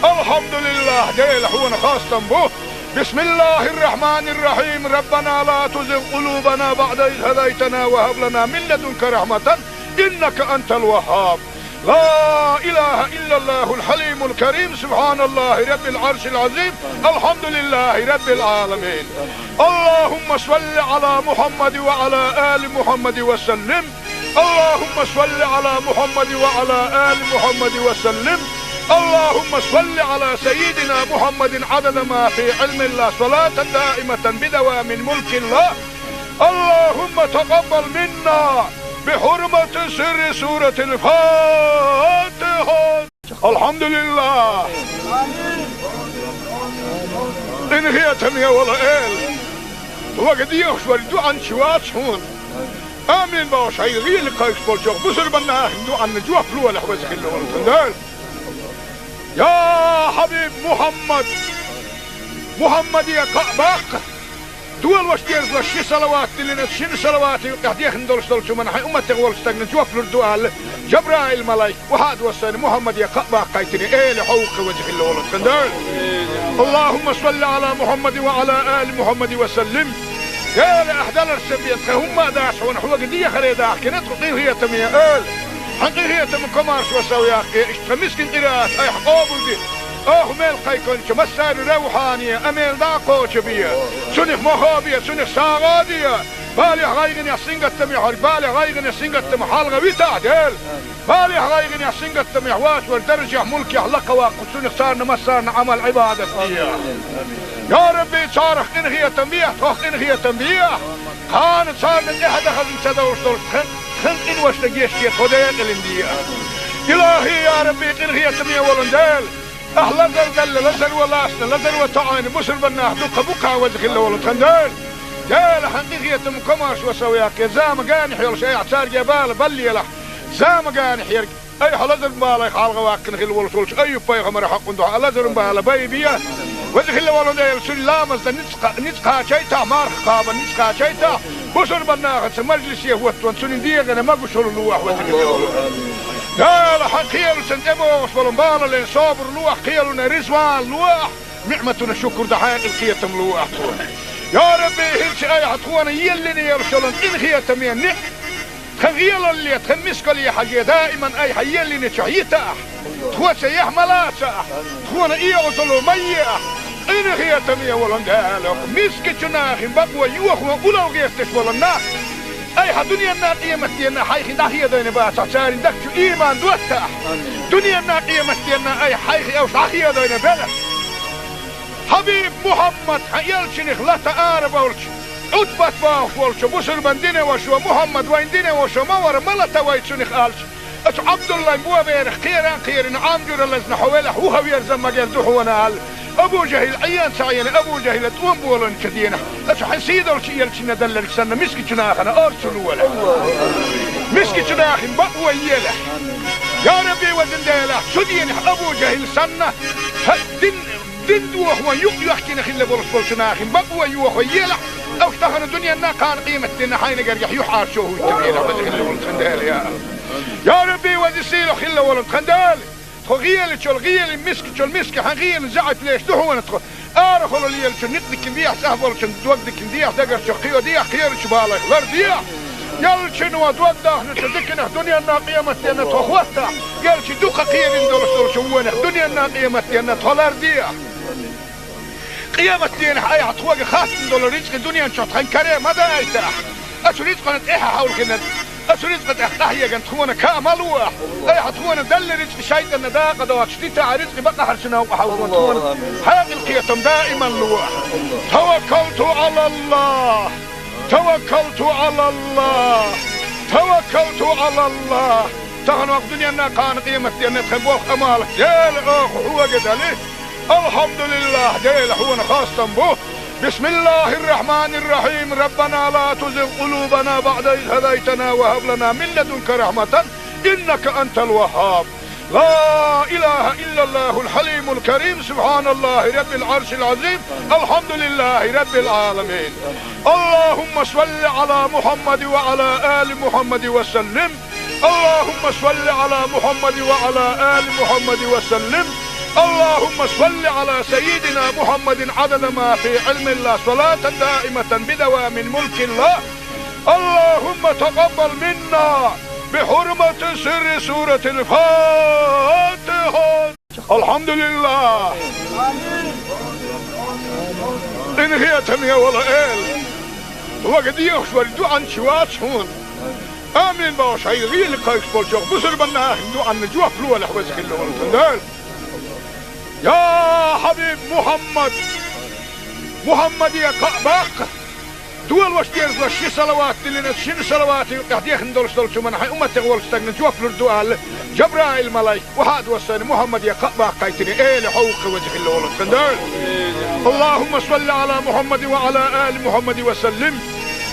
الحمد لله ديل هو خاصة بوه بسم الله الرحمن الرحيم ربنا لا تزغ قلوبنا بعد إذ هديتنا وهب لنا من لدنك رحمة إنك أنت الوهاب لا إله إلا الله الحليم الكريم سبحان الله رب العرش العظيم الحمد لله رب العالمين اللهم صل على محمد وعلى آل محمد وسلم اللهم صل على محمد وعلى آل محمد وسلم اللهم صل على سيدنا محمد عدد ما في علم الله صلاة دائمة بدوام ملك الله اللهم تقبل منا بحرمة سر سورة الفاتحة الحمد لله إن هي تمية ولا إل وقد يخشور دوعا شوات شون آمين باوشي غير لقايش بولشوخ بسر بناه دوعا نجوح فلوة لحوزك اللي ورسندال يا حبيب محمد يا قباق دول واشتيرز لشي صلوات اللي نتشين صلوات يقديخن دولش من حي أمتي غولستغن جوف لردوال جبرائيل ملايك وحاد وصاني محمد يا قباق قايتني ايه لحوق وجه اللي ولد خندال اللهم صل على محمد وعلى آل محمد وسلم قال أحدال السبيت هم داش ونحو قدية خريدة كنت قطيه هي تمية حقيقية من كمارش وسوياك اشتمسكن قراءات اي حقوبل دي ميل قيكون مسار روحانية اميل داقو شبية سنخ مخابية سنخ ساغادية بالي غايغن يسنغت ميحر بالي غايغن يسنغت محالغة ويتعدل بالي غايغن يسنغت ميحواش والدرجة ملك يحلق واقف سنخ صارنا مسارنا عمل عبادة يا ربي صارخ انغية تنبيه توخ انغية تنبيه كانت صارنا احد اخذ انتدور خن ان وشتقيش كي خديق الاندية الهي يا ربي انغية تنبيه ولندال احلى زلزل لزل ولاسنا لزل وطعين بسر بناه دوقة بقى وزخ الله ولتخندال جال حقيقية مكماش وسوياك زام قانح يلش اي اعتار جبال بلي له زام قانح يرق اي حلزر بالي خالغ واكن خل ولتولش اي بايغمر حق ندوح لزر بالا بيبيا وزخ الله ولندال سن لامز نتقا شيتا مارخ قابا نتقا شيتا بسر بناه مجلس يهوت وانسون ديغنا ما قشر اللوح وزخ الله قال حقيقة سنتبوش ولنبالا لين صابر لوح قيلنا رزوان لوح نعمتنا شكر دحين القيتم لوح يا ربي هلش اي حتخوانا يلني يرسلن ان هي تمين تخيل اللي تخمسك لي حاجة دائما اي حيلني شعيتا تخوى سيح ملاسا تخوانا ايه وصلوا مية ان هي تمين ولن دالك مسك جناخ بقوى يوخوا اولو غيستش ولن اي دنيا الناقية مستينا حيخي داخية دين باسا سارين دكتو ايمان دوتا دنيا الناقية مستينا اي حيخي اوش داخية دين بلا حبيب محمد حيالشنخ لا تقارب ولش عتبت باخ ولش بسر بندين وشو محمد وين دين وشو مور ملتا ويتشنخ قالش اش عبد الله مبوا بيرخ خيران عامجر لزن حوالح وهو يرزم مجال دحونا هال ابو جهل عيان سعيان ابو جهل توم بولن كدينا اش حسيد ولش يلشنا دللك سنة مسكي جناخنا ارسلوا ولا مسكي جناخن بقوى يله يا ربي وزن ديله شدين ابو جهل سنة دندو هو يحكي نخل بولس بولشناخن بقوى يوخو يلا او اشتغل الدنيا نا كان قيمة دينا حين قريح يحار شوه التبينة وزخل ولد خندال يا ربي وزسيلو خل ولد خندال خو غيال تشول غيال مسك حغيال زعت ليش دحونا تخو ارخلو ليال شو نتلك نديح سهبول شو دوقدك نديح دقر شو قيو ديح خير شبالك لار ديح يال شنو دوقده نتدكنا دنيا نا قيمة دينا تخوتا يال شي دوقة قيل اندول شوونه دنيا نا قيمة دينا تخلار ديح قيامة دين حي عطوق خاص دولار رزق الدنيا نشوط خنكري ماذا يتاح أشو رزق نتاحها حول كنا أشو رزق تحتاحية كانت تخونا كاملوح أي حتخونا دل رزق شايد النداقة دوات شتيتا رزق بقى حرشنا وحاول تخونا حاق القيتم دائما لوح توكلت على الله توكلت على الله توكلت على الله تغنوا الدنيا نا كان قيمة دين تخبوخ أمالك يا الأخ هو قد عليه الحمد لله ديل حونا خاصة به بسم الله الرحمن الرحيم ربنا لا تزغ قلوبنا بعد إذ هديتنا وهب لنا من لدنك رحمة إنك أنت الوهاب لا إله إلا الله الحليم الكريم سبحان الله رب العرش العظيم الحمد لله رب العالمين اللهم صل على محمد وعلى آل محمد وسلم اللهم صل على محمد وعلى آل محمد وسلم اللهم صل على سيدنا محمد عدد ما في علم الله صلاة دائمة بدوام ملك الله اللهم تقبل منا بحرمة سر سورة الفاتحة الحمد لله إن هي تمية ولا إل وقد يخشور دوعا شوات هون آمين باوش هاي غير لقايش بولشوك بسر بناه دوعا نجوح فلوة لحوزك اللي ولتندال يا حبيب محمد يا قعباق دول واش ديرز واش صلوات اللي نتشين صلوات قاعد ندول شو من حي امه تغول استغنى جوف الدوال جبرائيل ملاي وهذا وسن محمد يا قعباق قايتني ايه لحوق وجه اللي ولد خندال اللهم صل على محمد وعلى ال محمد وسلم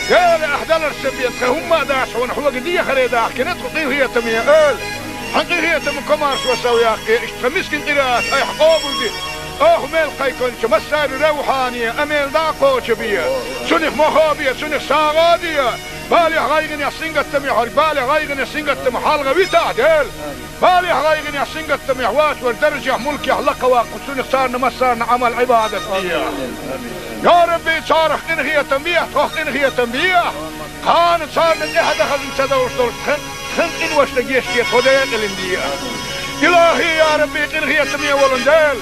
يا لاحدال السبيت هم داش ونحو قديه خريده كنت هي تميه حقيقية من كمارش وسوياك اشتمسكن قراءات اي حقوبل دي ميل قيكون مسار روحانية اميل داقو شبية سنخ مخابية سنخ ساغادية بالي غايغن يسنغت محر بالي غايغن يسنغت محالغة ويتعدل بالي غايغن يسنغت محواش والدرجة ملك يحلق واقف سنخ صارنا مسارنا عمل عبادة يا ربي صارخ إن هي تنبيه توخ إن هي تنبيه كانت صارنا احد اخذ انتدور خنق واشتقيش كي خديت الاندية إلهي يا ربي قنغية تمية ولندال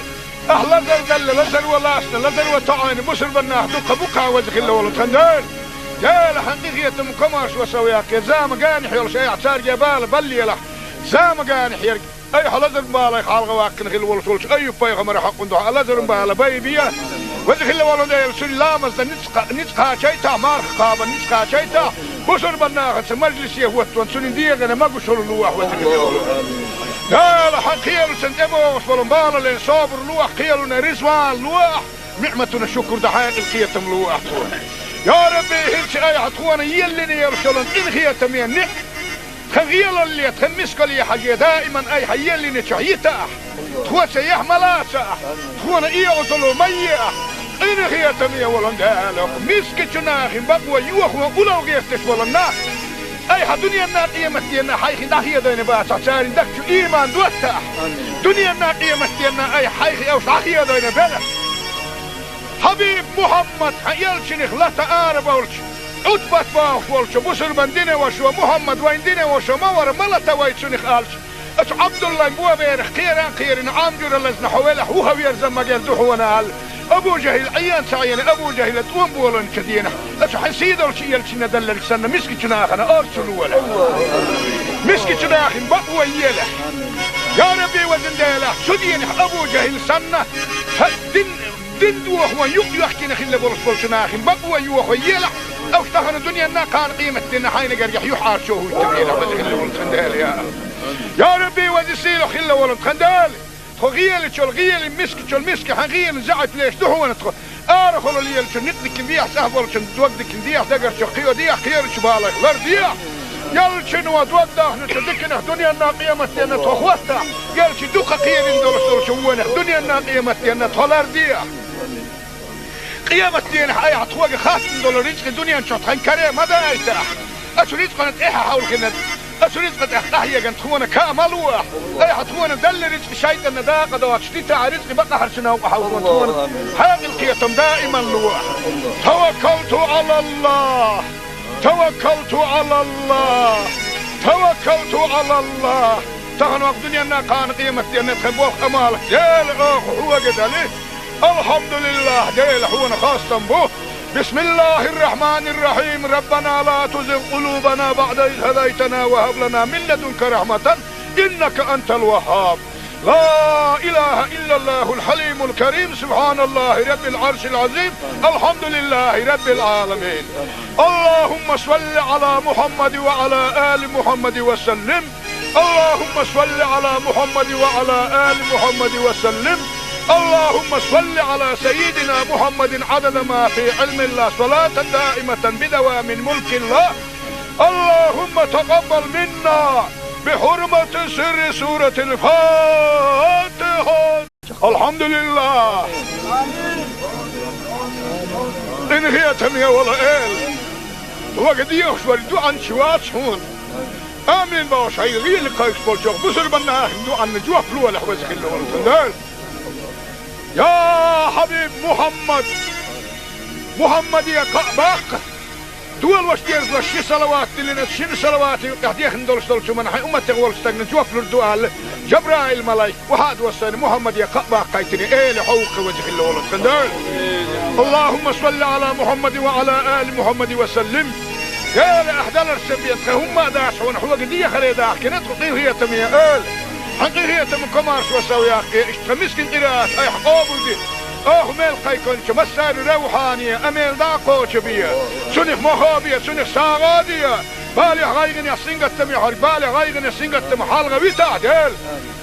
أهلا زل لزل ولاسنا لزل وطعين بسر بناه دقة بقع وزخل ولد خندال جال حقيقية مكماش وسوياك زام قاني حيول شيء اعتار جبال بلي له زام قاني حيرك أي حلزر بالي خالق واكن خل ولسولش أي بيغمر حق ندوح حلزر بالي بيبيا وزخل ولد سلامز نتقى شيء مار خابا نتقى شيء بسر بناه مجلس يهوت وانسون ديغنا ما قشر اللوح وزخل ولد قال حقيل سنتبوش ولنبال لين صابر لوح قيلنا رزوان لوح نعمتنا الشكر دحاق القيتم لوح يا ربي هلش اي حطوانا يلني يرسلون ان خيتم ينك خغيل اللي تخمسك لي حاجة دائما اي حيلني شعيتا تخوى سيح ملاسا تخوانا اي اصلو ميا ان خيتم يولن دالك مسك جناخ بقوى يوخوا ولو غيفتش ولنا اي دنيا الناقية متينا حيخي داخية دين باسع سارين دكتو ايمان دوتا دنيا الناقية متينا اي حيخي اوش داخية دين بلا حبيب محمد حيالشنخ لا تقارب اولش اتبت باوش ولش بسر بندين وشو محمد وين دين وشو مور ملتا ويتشنخ قالش اش عبد الله مبوا بيرخ خيران عامجر اللزن حوالح وهو يرزم مجال دوحونا ابو جهل عيان سعيان ابو جهل تقوم بولن كدينا اش حسيد ولش يلشنا دلل سنة مسكي جناخنا ارسلوا ولا مسكي جناخن بقوى يله يا ربي وزن ديله سدين ابو جهل سنة دين دوح ويحكينا خلا برس ناخن بقوى يوخ يلا او اشتغل الدنيا نا كان قيمة دينا حين قريح يحار شوه يتبينا بس خلا ولد خندال يا ربي وزسيله خلا ولد خندال خغيل شو الغيل مسك حغيل زعت ليش دوح ونتخ ارخل لي شو نقدك نديح سهبل شو توقدك نديح دقر شو خيو ديح خير شبالك غير ديح قال شنو توضح نتذكر الدنيا نا قيمة دينا تخوتها قال شي دوخ خير ندور شوونه الدنيا نا قيمة دينا تولار ديح قيامة دين حياة عطوة خاتم دولار رزق الدنيا نشوط خان كريم ماذا يتاح أشو رزق نتإيحا حول كنت أشو رزق نتإحيا قنت خونا كاملوح أي حطونا دل رزق شايطة نداقة دوات شتيتا رزق بقى حرشنا وحاول وطونا حاق القيتم دائما لوح توكلت على الله توكلت على الله توكلت على الله تغن وقت دنيا ناقان قيمة دين تخبوخ أمالك يا الأخ هو قد عليه الحمد لله ديل حونا خاصة به بسم الله الرحمن الرحيم ربنا لا تزغ قلوبنا بعد إذ هديتنا وهب لنا من لدنك رحمة إنك أنت الوهاب لا إله إلا الله الحليم الكريم سبحان الله رب العرش العظيم الحمد لله رب العالمين اللهم صل على محمد وعلى آل محمد وسلم اللهم صل على محمد وعلى آل محمد وسلم اللهم صل على سيدنا محمد عدد ما في علم الله صلاة دائمة بدوام ملك الله اللهم تقبل منا بحرمة سر سورة الفاتحة الحمد لله إن هي تمية ولا إل وقد يخشوا الدعاء شوات هون آمين باش هاي غير لقايش بولشوخ بسر بنا دعاء نجوح فلوة لحوز خلوة والخندال يا حبيب محمد يا قعباق دول واش ديرز وشي صلوات اللي نتشين صلوات يحديخ ندولش دولش من حي أمتك والستغن جوف لردوال جبرائيل الملايك وهاد وصاني محمد يا قعباق قايتني ايه لحوق وجه الله والخندال اللهم صل على محمد وعلى آل محمد وسلم يا لأحدال السبيت هم داش ونحوق دي خريداح كنت قطيه هي تمية آل حقيقية من كمارش وسوياك اشتمسكن قراءات اي حقوبل دي ميل قيكون مسار روحانية اميل داقو شبية سنخ مخابية سنخ ساغادية بالي غايغن يحسنقت تميح بالي غايغن يحسنقت تميح حالغة ويتعدل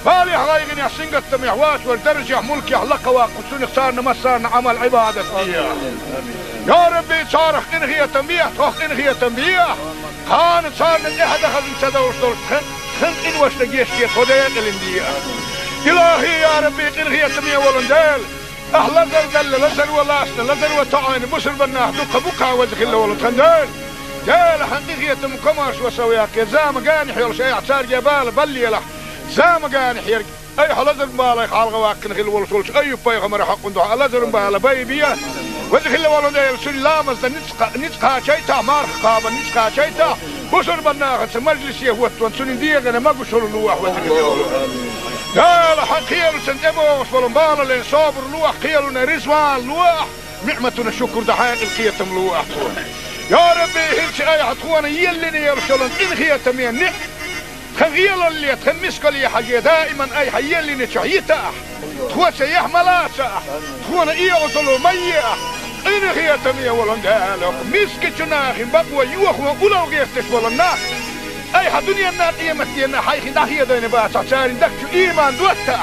بالي غايغن يحسنقت تميح واس والدرجة ملكي حلقة واقو سنخ صارنا مسارنا عمل عبادة فيها يا ربي صارخ انغية تنبيح توخ انغية تنبيح خان صارنا احد خزن سدوش دول خن إن واشتقيش كي خديت الاندية إلهي يا ربي قنغية تمية ولندال أهلا زل لزل ولاسنا لزل وطعين بسر بناه دقة بقع وزخل ولد خندال جال حقيقية مكمارش وسوياك زام قاني حيول شيء اعتار جبال بلي له زام قاني حيرك أي حلزر بالي خالق واكن خل ولسولش أي بيغمر حق ندوح لزر بالي بيبيا وزخل ولدال سلامز نتقى شيتا مار خابا نتقى شيتا بصر بناخت مجلس يهوتون سنين ديغنا ما قشر اللوح وتقول لا حقيل سنتبو وصلوا بالا لين صابر لوح قيلنا رزوان لوح نعمتنا شكر دحاق القيتم لوح يا ربي هلش اي عطوانا يلني يرسلن ان خيتم ينع خغيل اللي تخمسك لي حاجة دائما اي حيلني تشعيتا تخوة يحملا تخوانا ايه وصلوا مياه إن خيتم يولن دالك مسك جناخ بقوى يوخوا أولو غيرتش ولنا أي دنيا النار قيمتنا حيخ داخية دين باسا ساري دكتو إيمان دوتا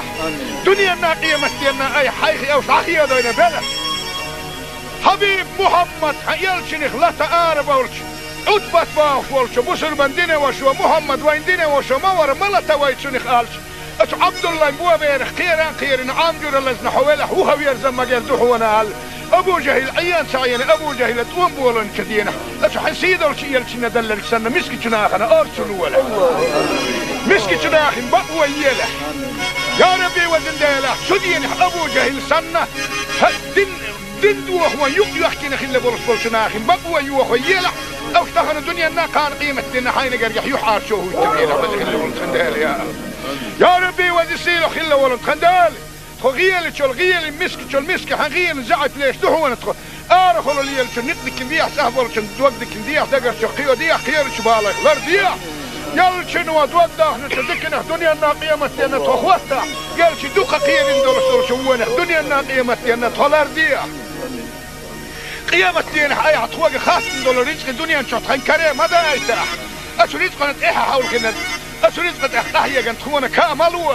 دنيا النار قيمتنا أي حيخ أو صحية دين بلا حبيب محمد حيالشنخ لا تآرب أولش عدبت باخ ولش بسر بندين وشو محمد وين دين وشو مور ملتا ويتشنخ آلش أتو عبد الله بوا بيرخ خيران عامجور اللزن حوالح وهو يرزم مجال دحونا آل أبو جهل عيان سعيان أبو جهل توم بولن كدينا أتو حسيدو الشيء يلشنا دلل سنة مسكي جناخنا أرسلوا ولا مسكي جناخن بقوى يلا يا ربي وزن ديلا سدين أبو جهل سنة دين دوخ ويق يحكينا خلا برسول جناخن بقوى يوخ يلا أو اشتغل الدنيا نا كان قيمة دينا حين قريح يحار شوه التبينا خلا ولن خندال يا ربي وزن سيلو خلا ولن خندال غيال تشول غيال مسك حغيال زعت ليش دحو نتخ ارخل اللي تشنق ديك بيح سهبل تشن دوق ديك بيح دغر شقيو دي خير شباله لر دي يال شنو دوده نتدكن دنيا الناقيمه تنا تخوتا قال شي دوق خير ندور شوونه دنيا الناقيمه تنا تولر دي قيامه تنا اي عطوق خاص ندور رزق الدنيا نشط كريم هذا ايتا اشريت قنت ايه حاول كنا أسريت قد أحتاحيا قد تخونا كاملوا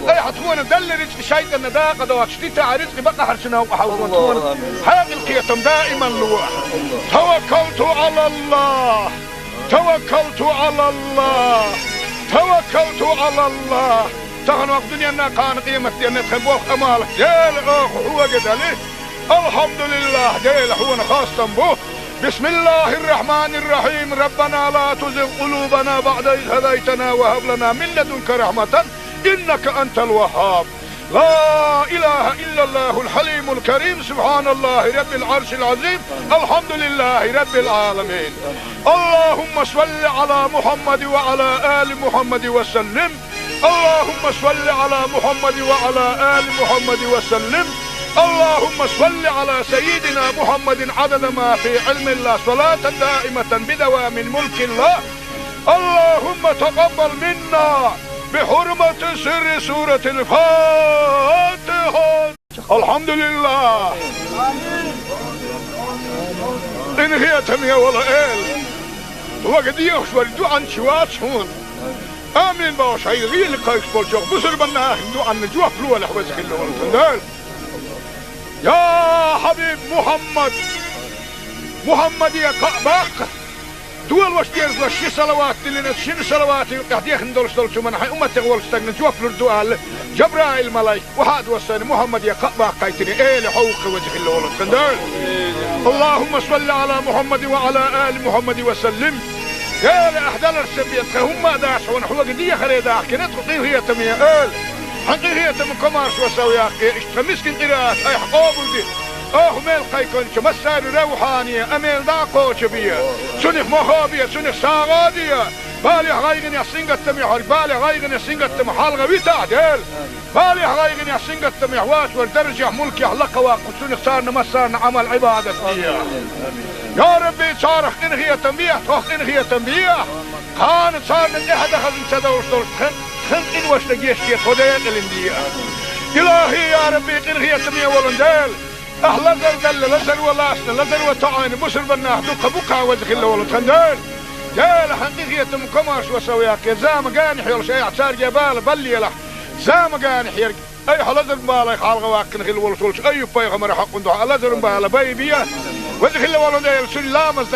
أي حتخونا دل رزق شايد النداقة دوات شتيتا رزق بقى حرشنا وحاولوا تخونا حاق القيتم دائما لوح توكلت على الله توكلت على الله توكلت على الله تغنوا الدنيا كان قيمة أن تخبوه أمالك ديل هو قد عليه الحمد لله ديل هو خاصة به بسم الله الرحمن الرحيم ربنا لا تزغ قلوبنا بعد إذ هديتنا وهب لنا من لدنك رحمة إنك أنت الوهاب لا إله إلا الله الحليم الكريم سبحان الله رب العرش العظيم الحمد لله رب العالمين اللهم صل على محمد وعلى آل محمد وسلم اللهم صل على محمد وعلى آل محمد وسلم اللهم صل على سيدنا محمد عدد ما في علم الله صلاة دائمة بدوام ملك الله اللهم تقبل منا بحرمة سر سورة الفاتحة الحمد لله إن هي تمية ولا إل وقد يخشور دوعا شوات شون آمين باش هاي غير لقايش بولشوق بسر بناه دوعا نجوه فلوه لحوزك اللي ولتندال يا حبيب محمد يا قعباق دول واش دير شي صلوات اللي نتشين صلوات قاعد ندولش شو من حي امتي غول استغن جوف الدوال جبرائيل ملاك وحاد وسن محمد يا قعباق قايتني ايه لحوق وجه اللي ولد كندال اللهم صل على محمد وعلى ال محمد وسلم يا لاحدال السبيت هم داش ونحو قديه خريدا كنت هي تميه ال حقيقية من كمارس وسويا اشتمسكن قراءات اي حقوبل دي ميل قايكون مسار روحانية اميل داقو شبية سنخ مخابية سنخ ساغادية بالي غايغن يسنغت تميحر بالي غايغن يسنغت تمحال غويتا ديل بالي غايغن يسنغت تميحوات والدرجة ملك يحلق واقو سنخ سارنا مسارنا عمل عبادة يا ربي صارخ انغية تنبيه توخ انغية تنبيه كانت صارنا احد اخذ انتدورش دول خن إن وش لقيشتي خديت الاندية إلهي يا ربي إنغي تمية ولندال أهلا زلزل لزل ولاسنا لزل وطعاني بسر بناه دوقة بقى وزخ الله ولندال جال حقيقية مكماش وسوياك زام قانح يلش أي اعتار جبال بلي له زام قانح يرق أي حلزر مبالي خالغ واكن خل ولسولش أي بيغمر حق ندوح لزر مبالي بيبيا وزخ الله ولندال سلامز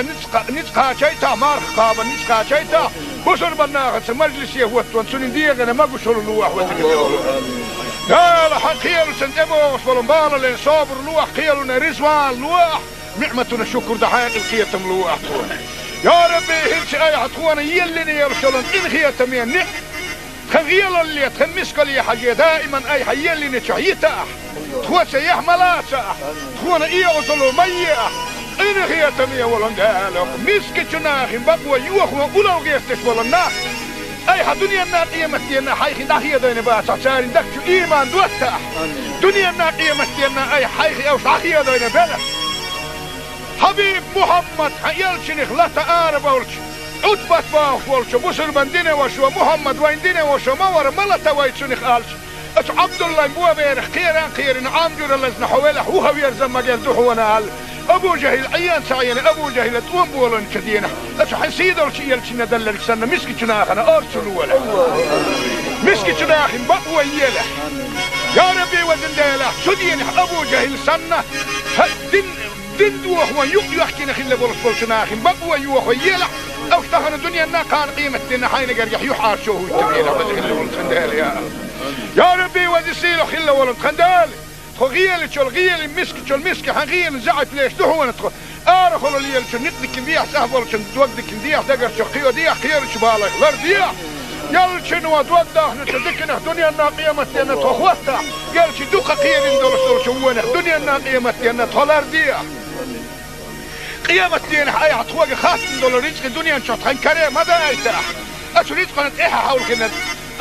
نتقا شيتا مارخ قابا نتقا شيتا بسر بناخت مجلس يهوتون سنين ديغنا ما قشر اللوح وتقول قال حقيل سنتبو وصلوا بالا لين صابر لوح قيلنا رزوان لوح نعمتنا شكر دحاق القيتم لوح يا ربي هلش اي عطوانا يلني يرسلن ان خيتم ينع خغيل اللي تخمسك لي حاجة دائما اي حيلني شعيتا تخوة يحملا تخونا ايه وصلوا مية إن هي تمية ولندالك مسك جناخ بقوى يوخ وأولو غيرتش ولنا أي دنيا النار قيمتنا حيخ داخية دين باس عسارين دكتو إيمان دوتا دنيا النار قيمتنا أي حيخ أو داخية دين بلا حبيب محمد يلشنخ لا تعارب أولش أتبت باخ ولش بسر بندين وشو محمد وين دين وشو مور ملتا ويتشنخ آلش أش عبد الله بوا بيرخ خيران عامجور اللزن حوالح وهو يرزم مجال دوحونا هال أبو جهل عيان سعيان أبو جهل توم بولن كدينا أش حسيد أولش يلشنا دللك سنة مسكي جناخنا أرسلوا ولا مسكي جناخن بقوى يلا يا ربي وزن ديلا شدين أبو جهل سنة دين دوح ويحكي نخل بولش بولشناخن بقوى يوح ويلا أو اشتغل الدنيا نا كان قيمتنا حين قريح يحار شوه التبيلة وزخل ولد خندال يا ربي وزسيله خل ولد خندال خغيل شو الغيل مسك حغيل زعت ليش دهون تخ ارخل لي شو ندك بيح سهبل شو تودك بيح دقر شو قيو ديح خير شو بالك لرديح يل شنو تودا نتدكنا دنيا نا قيمتنا تخوتا يل شو دوق خير ندور شو دنيا نا قيمتنا تلرديح قيامة دين حي عطوق خاص دولار رزق الدنيا نشوط خنكرة ماذا يتاح أسريت قناة إيها حول كنا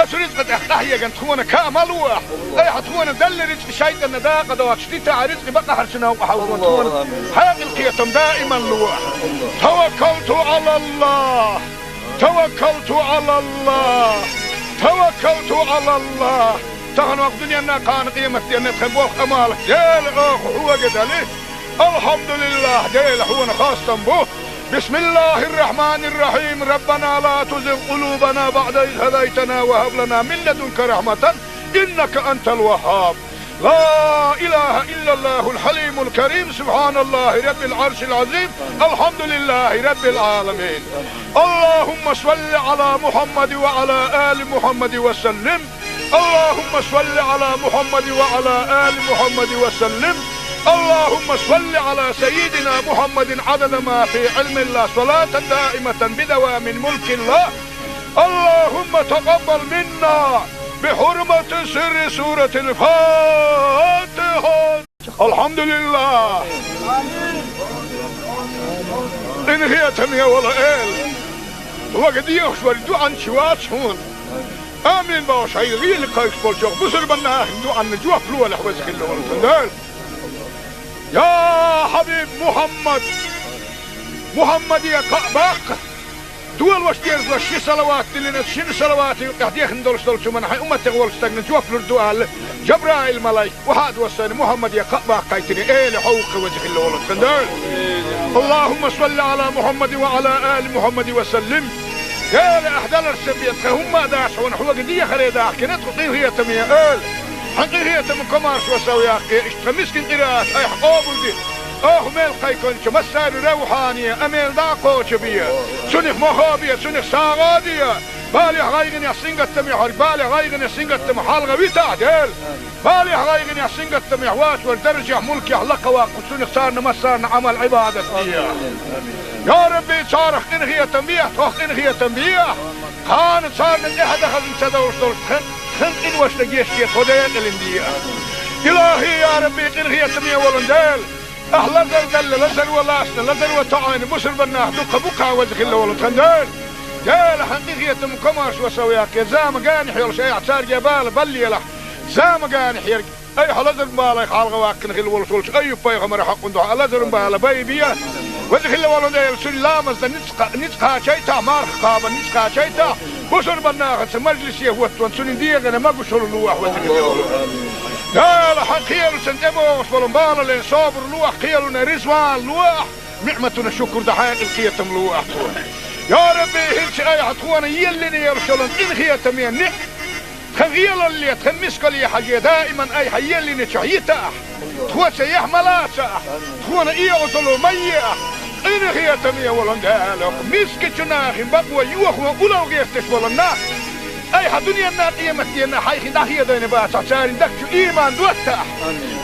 أسريت قناة إحتاحية قناة تخونا كاملوح أي حتخونا دل رزق شايد النداقة دوات شديتا رزق بقى حرشنا وحاولون تخونا حاق القيتم دائما لوح توكلت على الله توكلت على الله توكلت على الله تغنوا الدنيا نا كان قيمة دين تخبوخ أمالك يا الأخ هو قد عليه الحمد لله ديل حونا خاصة به بسم الله الرحمن الرحيم ربنا لا تزغ قلوبنا بعد إذ هديتنا وهب لنا من لدنك رحمة إنك أنت الوهاب لا إله إلا الله الحليم الكريم سبحان الله رب العرش العظيم الحمد لله رب العالمين اللهم صل على محمد وعلى آل محمد وسلم اللهم صل على محمد وعلى آل محمد وسلم اللهم صل على سيدنا محمد عدد ما في علم الله صلاة دائمة بدوام ملك الله اللهم تقبل منا بحرمة سر سورة الفاتحة الحمد لله إن هي تمية ولا إل وقد يخشور دوعا شوات هون آمين باوش هاي غير لقايش بولشوك بسر بناه دوعا نجوح فلوة لحوزك اللي ولتندال يا حبيب محمد يا كعباق دول واش ديرز واش صلوات لنا شن صلوات قاعد يخندل شتول من حي امه تغول استغن جوف الدوال جبرائيل ملاك وهاد وسن محمد يا كعباق قايتني ايه لحوق وجه الولد خندال اللهم صل على محمد وعلى ال محمد وسلم يا لاحدال السبيت هم داشون حوق دي خريدا كنت هي تميه حقيقة من كمارش وسويا اشتمسكن قراءات اي حقوبل دي ميل قيكون مسار روحانية اميل داقو شبية سنخ مخابية سنخ ساغادية بالي غايغن يسنغ التميح بالي غايغن يسنغ التميح حالغا بيتا ديل بالي غايغن يسنغ التميح واش والدرجة ملكي حلقة واقو سنخ صارنا مسارنا عمل عبادة فيها يا ربي صارخ انغية تنبيح توخ انغية تنبيح كانت صارنا احد اخذ انسدوش دول خلق إن واشتقيش كي خدين الإندية إلهي يا ربي إنغية تمية ولندال أهلا دل لزر ولاسنا لزر وطعين بسر بناه دوك بوكا وزخ الله ولندال جال حقيقية مكماش وسوياك يا زام قاني حيول شيء اعتار جبال بلي لح زام قاني حيرك أي حلزر مبالا خالغ واكن خل ولسولش أي بايغمر حق ندوح حلزر مبالا بايبيا وزخ الله ولندال سلامز نتقها شيتا مارخ قابا نتقها شيتا بسر بناخت مجلس يهوت وانسون ديغنا ما بشر لوح وذكر لا لا خير سنتبوس ولمبالا لين صابر لوح خيرنا رزوان لوح نعمتنا شكر دحاق القيتم لوح يا ربي هلش اي حطوانا يلني يرسلن ان خيتم يعني خغيل اللي تخمسك لي حاجه دائما اي حيلني شعيتا تخوى سيح ملاسا تخوانا ايه وصلوا ميه إن هي تمية ولندالك مسك جناخ بقوى يوخ وأولو غيرتش ولنا أي دنيا نا قيمتنا حيخ داخية دين باس عسارين دكتو إيمان دوتا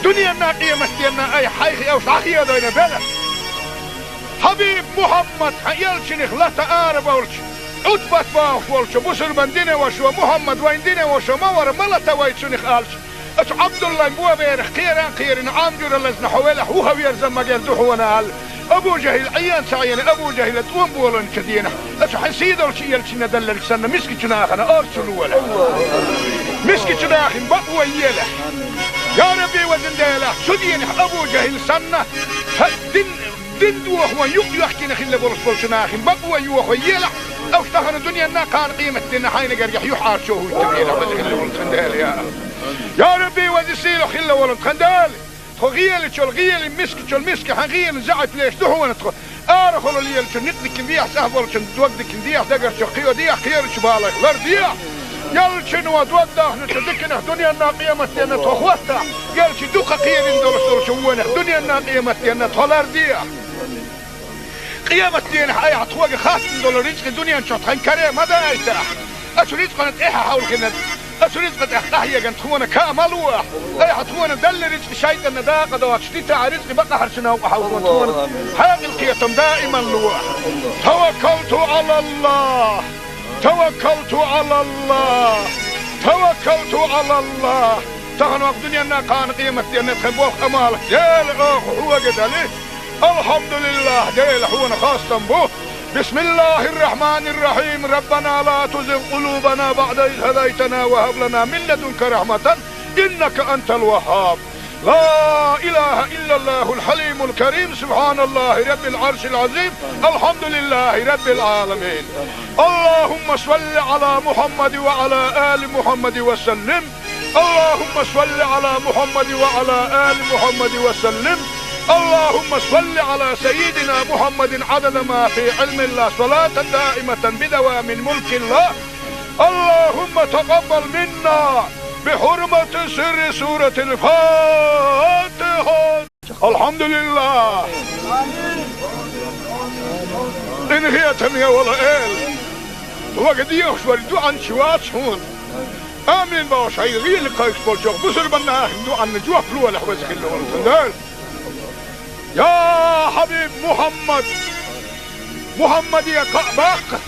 دنيا نا قيمتنا أي حيخ أو داخية دين بلا حبيب محمد يلشنخ لا تعارب أولش أتبت باخ ولش بسر بندين وشو محمد وين دين وشو مور ملتا ويتشنخ آلش أش عبد الله بوا بيرخ خيران عامجور اللزن حوالح وهو يرزم مجال دوحونا أبو جهل عيان سعيان أبو جهل تقوم بولن كدينا أسو حسيد أرشي يلشنا دلل سنة مسكي جناخنا أرسلوا ولا مسكي جناخن بقوى يلا يا ربي وزن ديلا سدين أبو جهل سنة دين دوه يحكينا خلا برسول جناخن بقوى يوه يلا أو تخن الدنيا نا كان قيمة دينا حين قريح يحار شوه التبينا بس خلا ولد خندال يا ربي وزن سيلو خلا ولد خندال غيال شو الغيال مسك حغيال زعت ليش دهو نتخ أرخل ليال شو نقدك نديح سهبل شو توقدك نديح دقر شو خيو ديح خير شو بالك غير ديح يال شنو توقده نتذكر الدنيا الناقية متينا تخوتها قال شو دوقة خير ندور شو الدنيا الناقية متينا تولر ديح قيامة دين حي عطوق خاص ندور رزق الدنيا نشوط خن كريم هذا يتاح أشريت قناة إيها حول كنا أشريت قد أحيا كنت خونا كامل واح أي حتخونا دل رزق شيء النداقة دوات شتيتا رزق بقى حرشنا وحاول خونا حاق القيتم دائما لواح توكلت على الله توكلت على الله توكلت على الله تغنوا الدنيا نا كان قيمة دينا تخبوخ أمالك ديل أخ هو قدالي الحمد لله ديل هو خاصة به بسم الله الرحمن الرحيم ربنا لا تزغ قلوبنا بعد إذ هديتنا وهب لنا من لدنك رحمة إنك أنت الوهاب لا إله إلا الله الحليم الكريم سبحان الله رب العرش العظيم الحمد لله رب العالمين اللهم صل على محمد وعلى آل محمد وسلم اللهم صل على محمد وعلى آل محمد وسلم اللهم صل على سيدنا محمد عدد ما في علم الله صلاة دائمة بدوام ملك الله اللهم تقبل منا بحرمة سر سورة الفاتحة الحمد لله إن هي تمية ولا إل وقد يخشوا الدعاء شوات هون آمين باش هاي غير لقايش بولشوخ بسر بنا دعاء نجوح فلوة لحوزك اللي يا حبيب محمد يا قعباق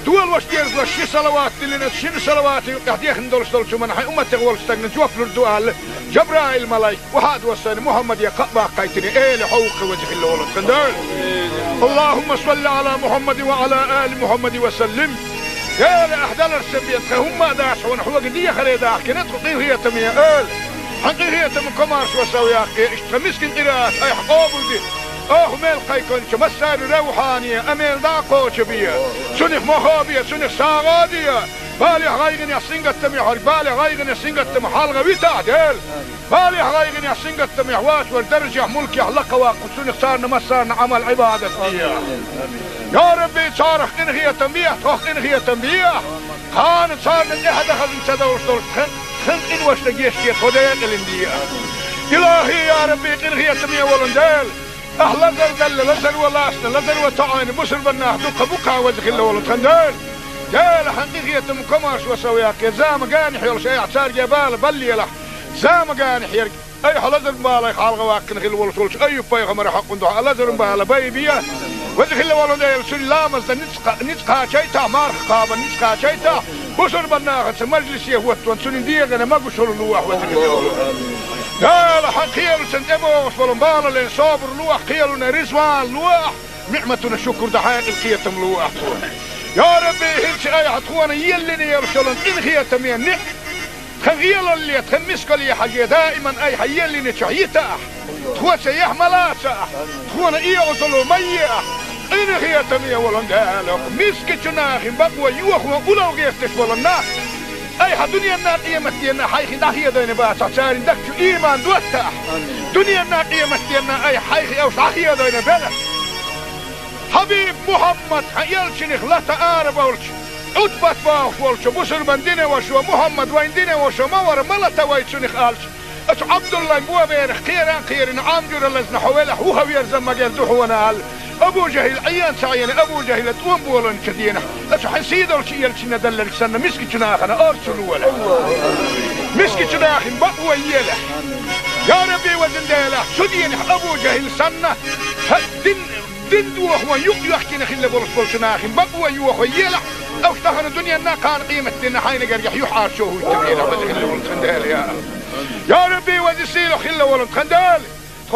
دول واش دير وش صلوات اللي نشين صلوات قاعدين ندور شو من حي امتي غول استغن جوف الدوال جبرائيل ملاك وهذا وصل محمد يا قعباق قايتني ايه لحوق وجه الله ولد خندال اللهم صل على محمد وعلى ال محمد وسلم يا لاحدال السبيت هم داش ونحو قديه خريدا كنت تطير هي تميه ال حقيقة من كمارش وسويا اشتمسكن قراءات اي حقوبل دي ميل قيكون كمسار روحانية اميل داقو شبية سنخ مخابية سنخ ساغادية بالي غايغن يحسنغت تميح بالي غايغن يحسنغت تميح حالغا ويتعدل بالي غايغن يحسنغت تميح واش والدرجة ملكي حلقة واقو سنخ سارنا مسارنا عمل عبادة فيها يا ربي صارخ انغية تنبيح توخ انغية تنبيح خان صارنا احد خزن سدوش دول خن إن وش نجيش كي خديت الاندية إلهي يا ربي إنغي تمية ولندال أهل دل لزل ولاسنا لزل وتعاني بسر بناه دوقة بقى وزخ الله ولد خندال جال حقيقية مكماش وسوياك يا زام قانح يول شيء اعتار جبال بلي لح زام قانح يرق أي حلزل بالا يخالغ واكن خل ولسولش أي بيغمر حق ندوح لزل بالا بيبيا وزخ الله ولندال سل لامز نتقى شيطا مارخ قابا نتقى شيطا بسر بناغت مجلس يهوتون سنين ديغنا ما قشر اللوح وزن قال حقيل سنتبو وصفلن بالا لين صابر لوح قيلنا رزوان لوح نعمتنا الشكر دحاق القيتم لوح يا ربي هلش اي عطوانا يلني يرشلن إن خيتم ينع خغيل اللي تخمسك لي حاجة دائما اي حيلني تشعيتا تخوة سيح ملاسا تخوانا ايه وصلوا مياه إن خيتم يولن دالك مسك جناخ بقوى يوخ وقلو غيفتش ولناك أي دنيا الناقية متينا حيخي داخية دين باسا ساري دكتو إيمان دوتا دنيا الناقية متينا أي حيخي أو صحية دين بلا حبيب محمد حيالشنخ لا تآرب أولش عدبت باخ ولش بسر بندين وشو محمد وين دين وشو مور ملتا ويتشنخ آلش أتو عبد الله مبوا بيرخ خيران عامجور اللزن حوالح وهو يرزم مجال دحونا آل أبو جهل عيان سعيان أبو جهل تقوم بولن كدينا أتو حسيدر شيء يلشنا دلل سنة مسكي جناخنا أرسلوا ولا مسكي جناخن بقوى يلا يا ربي وزن ديلا سدين أبو جهل سنة دين دوخ يحكينا خلا برسول جناخن بقوى يوخ يلا أو تخن الدنيا نا كان قيمة دينا حين قريح يحار شوه التبينا بس خلا ولد خندال يا ربي وزن سيلو خلا ولد خندال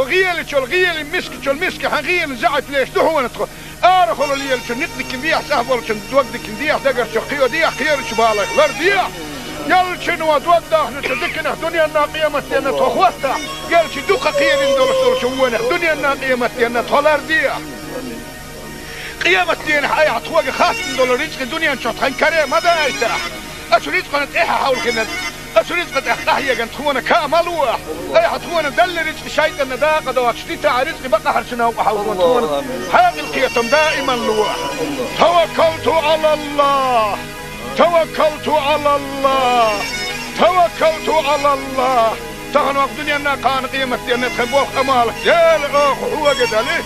غيل شل غيل مسك حغيل زعت ليش دهون تخ آرخل الليل شو نقدك بيح سهبل شو دوقدك بيح دقر شو خيو ديح خير شو بالك لر ديح يل شنو دوقده نتذكر دنيا الناقية متينا تخوستا يل شو دوق خير ندور شو وين دنيا الناقية متينا تلر ديح قيامة دين حياة حتوقع خاص ندور رزق الدنيا نشوط خن كريم ماذا أيتها أشو رزق نت إيه حاول كنا أشو رزق أحتاجي كنت خونا كامل واح أي حتخونا دل رزق شيء إن ده قد واشتيت رزق بقى حرشنا وحاول خونا حياة القيتم دائما لواح توكلت على الله توكلت على الله توكلت على الله تهنوا الدنيا ناقان قيمة دين تخبوه أمالك ديل هو قدالي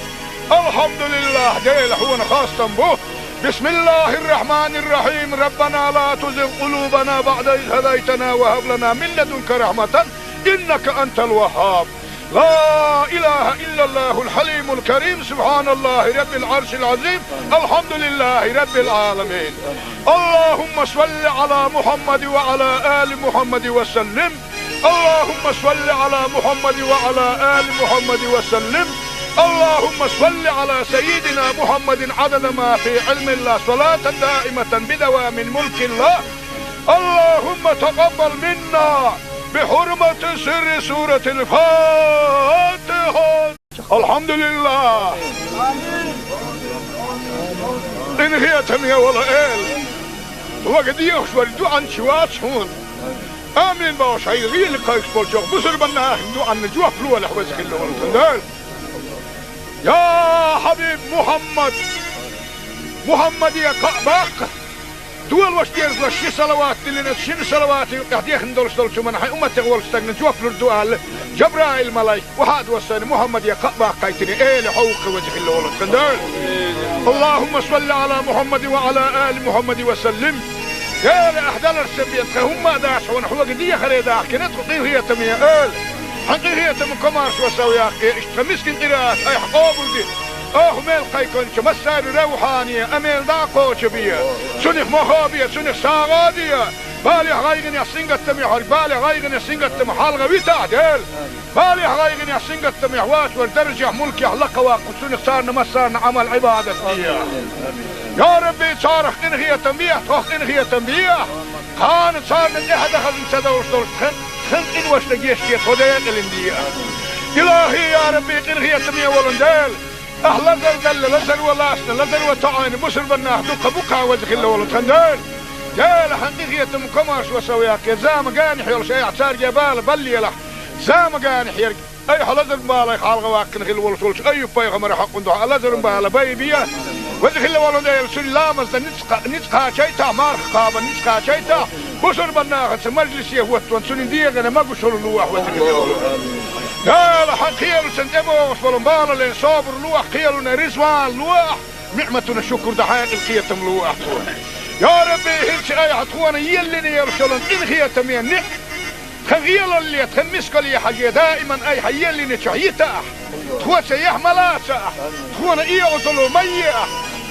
الحمد لله ديل هو خاصة به بسم الله الرحمن الرحيم ربنا لا تزغ قلوبنا بعد إذ هديتنا وهب لنا من لدنك رحمة إنك أنت الوهاب لا إله إلا الله الحليم الكريم سبحان الله رب العرش العظيم الحمد لله رب العالمين اللهم صل على محمد وعلى آل محمد وسلم اللهم صل على محمد وعلى آل محمد وسلم اللهم صل على سيدنا محمد عدد ما في علم الله صلاة دائمة بدوام ملك الله اللهم تقبل منا بحرمة سر سورة الفاتحة الحمد لله إن هي تمية ولا إل وقد يخشور دوعا شوات شون آمين باوش هاي غير لقايش بولشوك بسر بنا دوعا نجوه فلوة لحوزك اللي يا حبيب محمد يا قعباق دول واش دير شي صلوات اللي نتشين صلوات قاعدين ندور شو من حي امتي غول استغن جوف الدوال جبرائيل ملاك وحاد وسن محمد يا قعباق قايتني ايه لحوق وجه اللي كندال اللهم صل على محمد وعلى ال محمد وسلم يا احدال السبيت هم داش ونحو قديه خريدا كنت هي تميه حقيقية من كمارش وسويا اشتمسكن قراءات اي حقوبل دي ميل قيكون مسار روحانية اميل داقو شبية سنخ مخابية سنخ ساغادية بالي غايغن يسنغت تميحر بالي غايغن يسنغت تمحال غويتا ديل بالي غايغن يسنغت تميحوات والدرجة ملك يحلق واقو سنخ سارنا مسارنا عمل عبادة يا ربي صارخ انغية تنبيه توخ انغية تنبيه كانت صارنا احد اخذ انسدوش دول خن إن وش لجيشتي توديك الاندية إلهي يا ربي إنغية تمية ولندال أهلا زلزل لزل ولاسنا لزل وطعين بسر بناه دوك بوكا وجه الله ولندال جال حقيقية مكماش وسوياك زام قانح يلش أي اعتار جبال بلي له زام قانح يرق أي حلزل بالي خالغ واكن غير ولسولش أي بايغمر حق ندوح لزل بالي بايبيا وجه الله ولندال سلامز نتقا شيتا مارخ قابا نتقا شيتا بسر بناخذ مجلس يهوت وانسون ديغنا ما بشر لوح وتكلم لا لا حقيل سنتبو فلمبال لين صابر لوح قيلنا رزوان لوح نعمتنا شكر دحين القيتم لوح يا ربي هلش اي حتخوانا يلني يرسلن ان خيتم يعني خغيل اللي تخمسك لي حاجه دائما اي حيلني شهيتا تخوت يحملا تخوانا ايه وصلوا ميه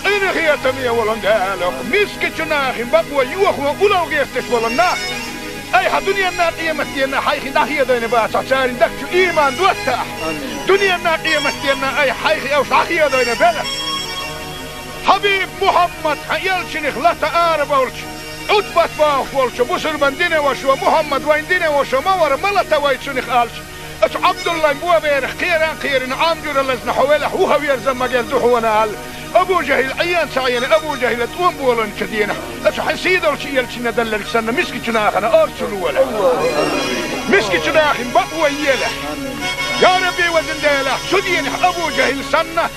إن هي تمية ولندالك مسكتنا خن بقوى يوخوا أولو غيرتش ولنا أي حدنيا الناقية متينا حيخي داخية دين باسا سارين دكتو إيمان دوتا دنيا الناقية متينا أي حيخي أو شاخية دين بلا حبيب محمد حيالشنخ لا تقارب أولش عطبت باخ ولش بسر بندين وشو محمد ويندين وشو مور ملتا ويتشنخ آلش أش عبد الله مبوا بيرخ خيران عامجور اللزن حوالح وهو يرزم مجال دوحونا أبو جهل عيان سعيان أبو جهل توم بولن كدينا أش حسيد الشيء يلشنا دلك سنة مسكتنا أخنا أرسلوا ولا مسكتنا أخن بقوى يلا يا ربي وزن ديلا سدين أبو جهل سنة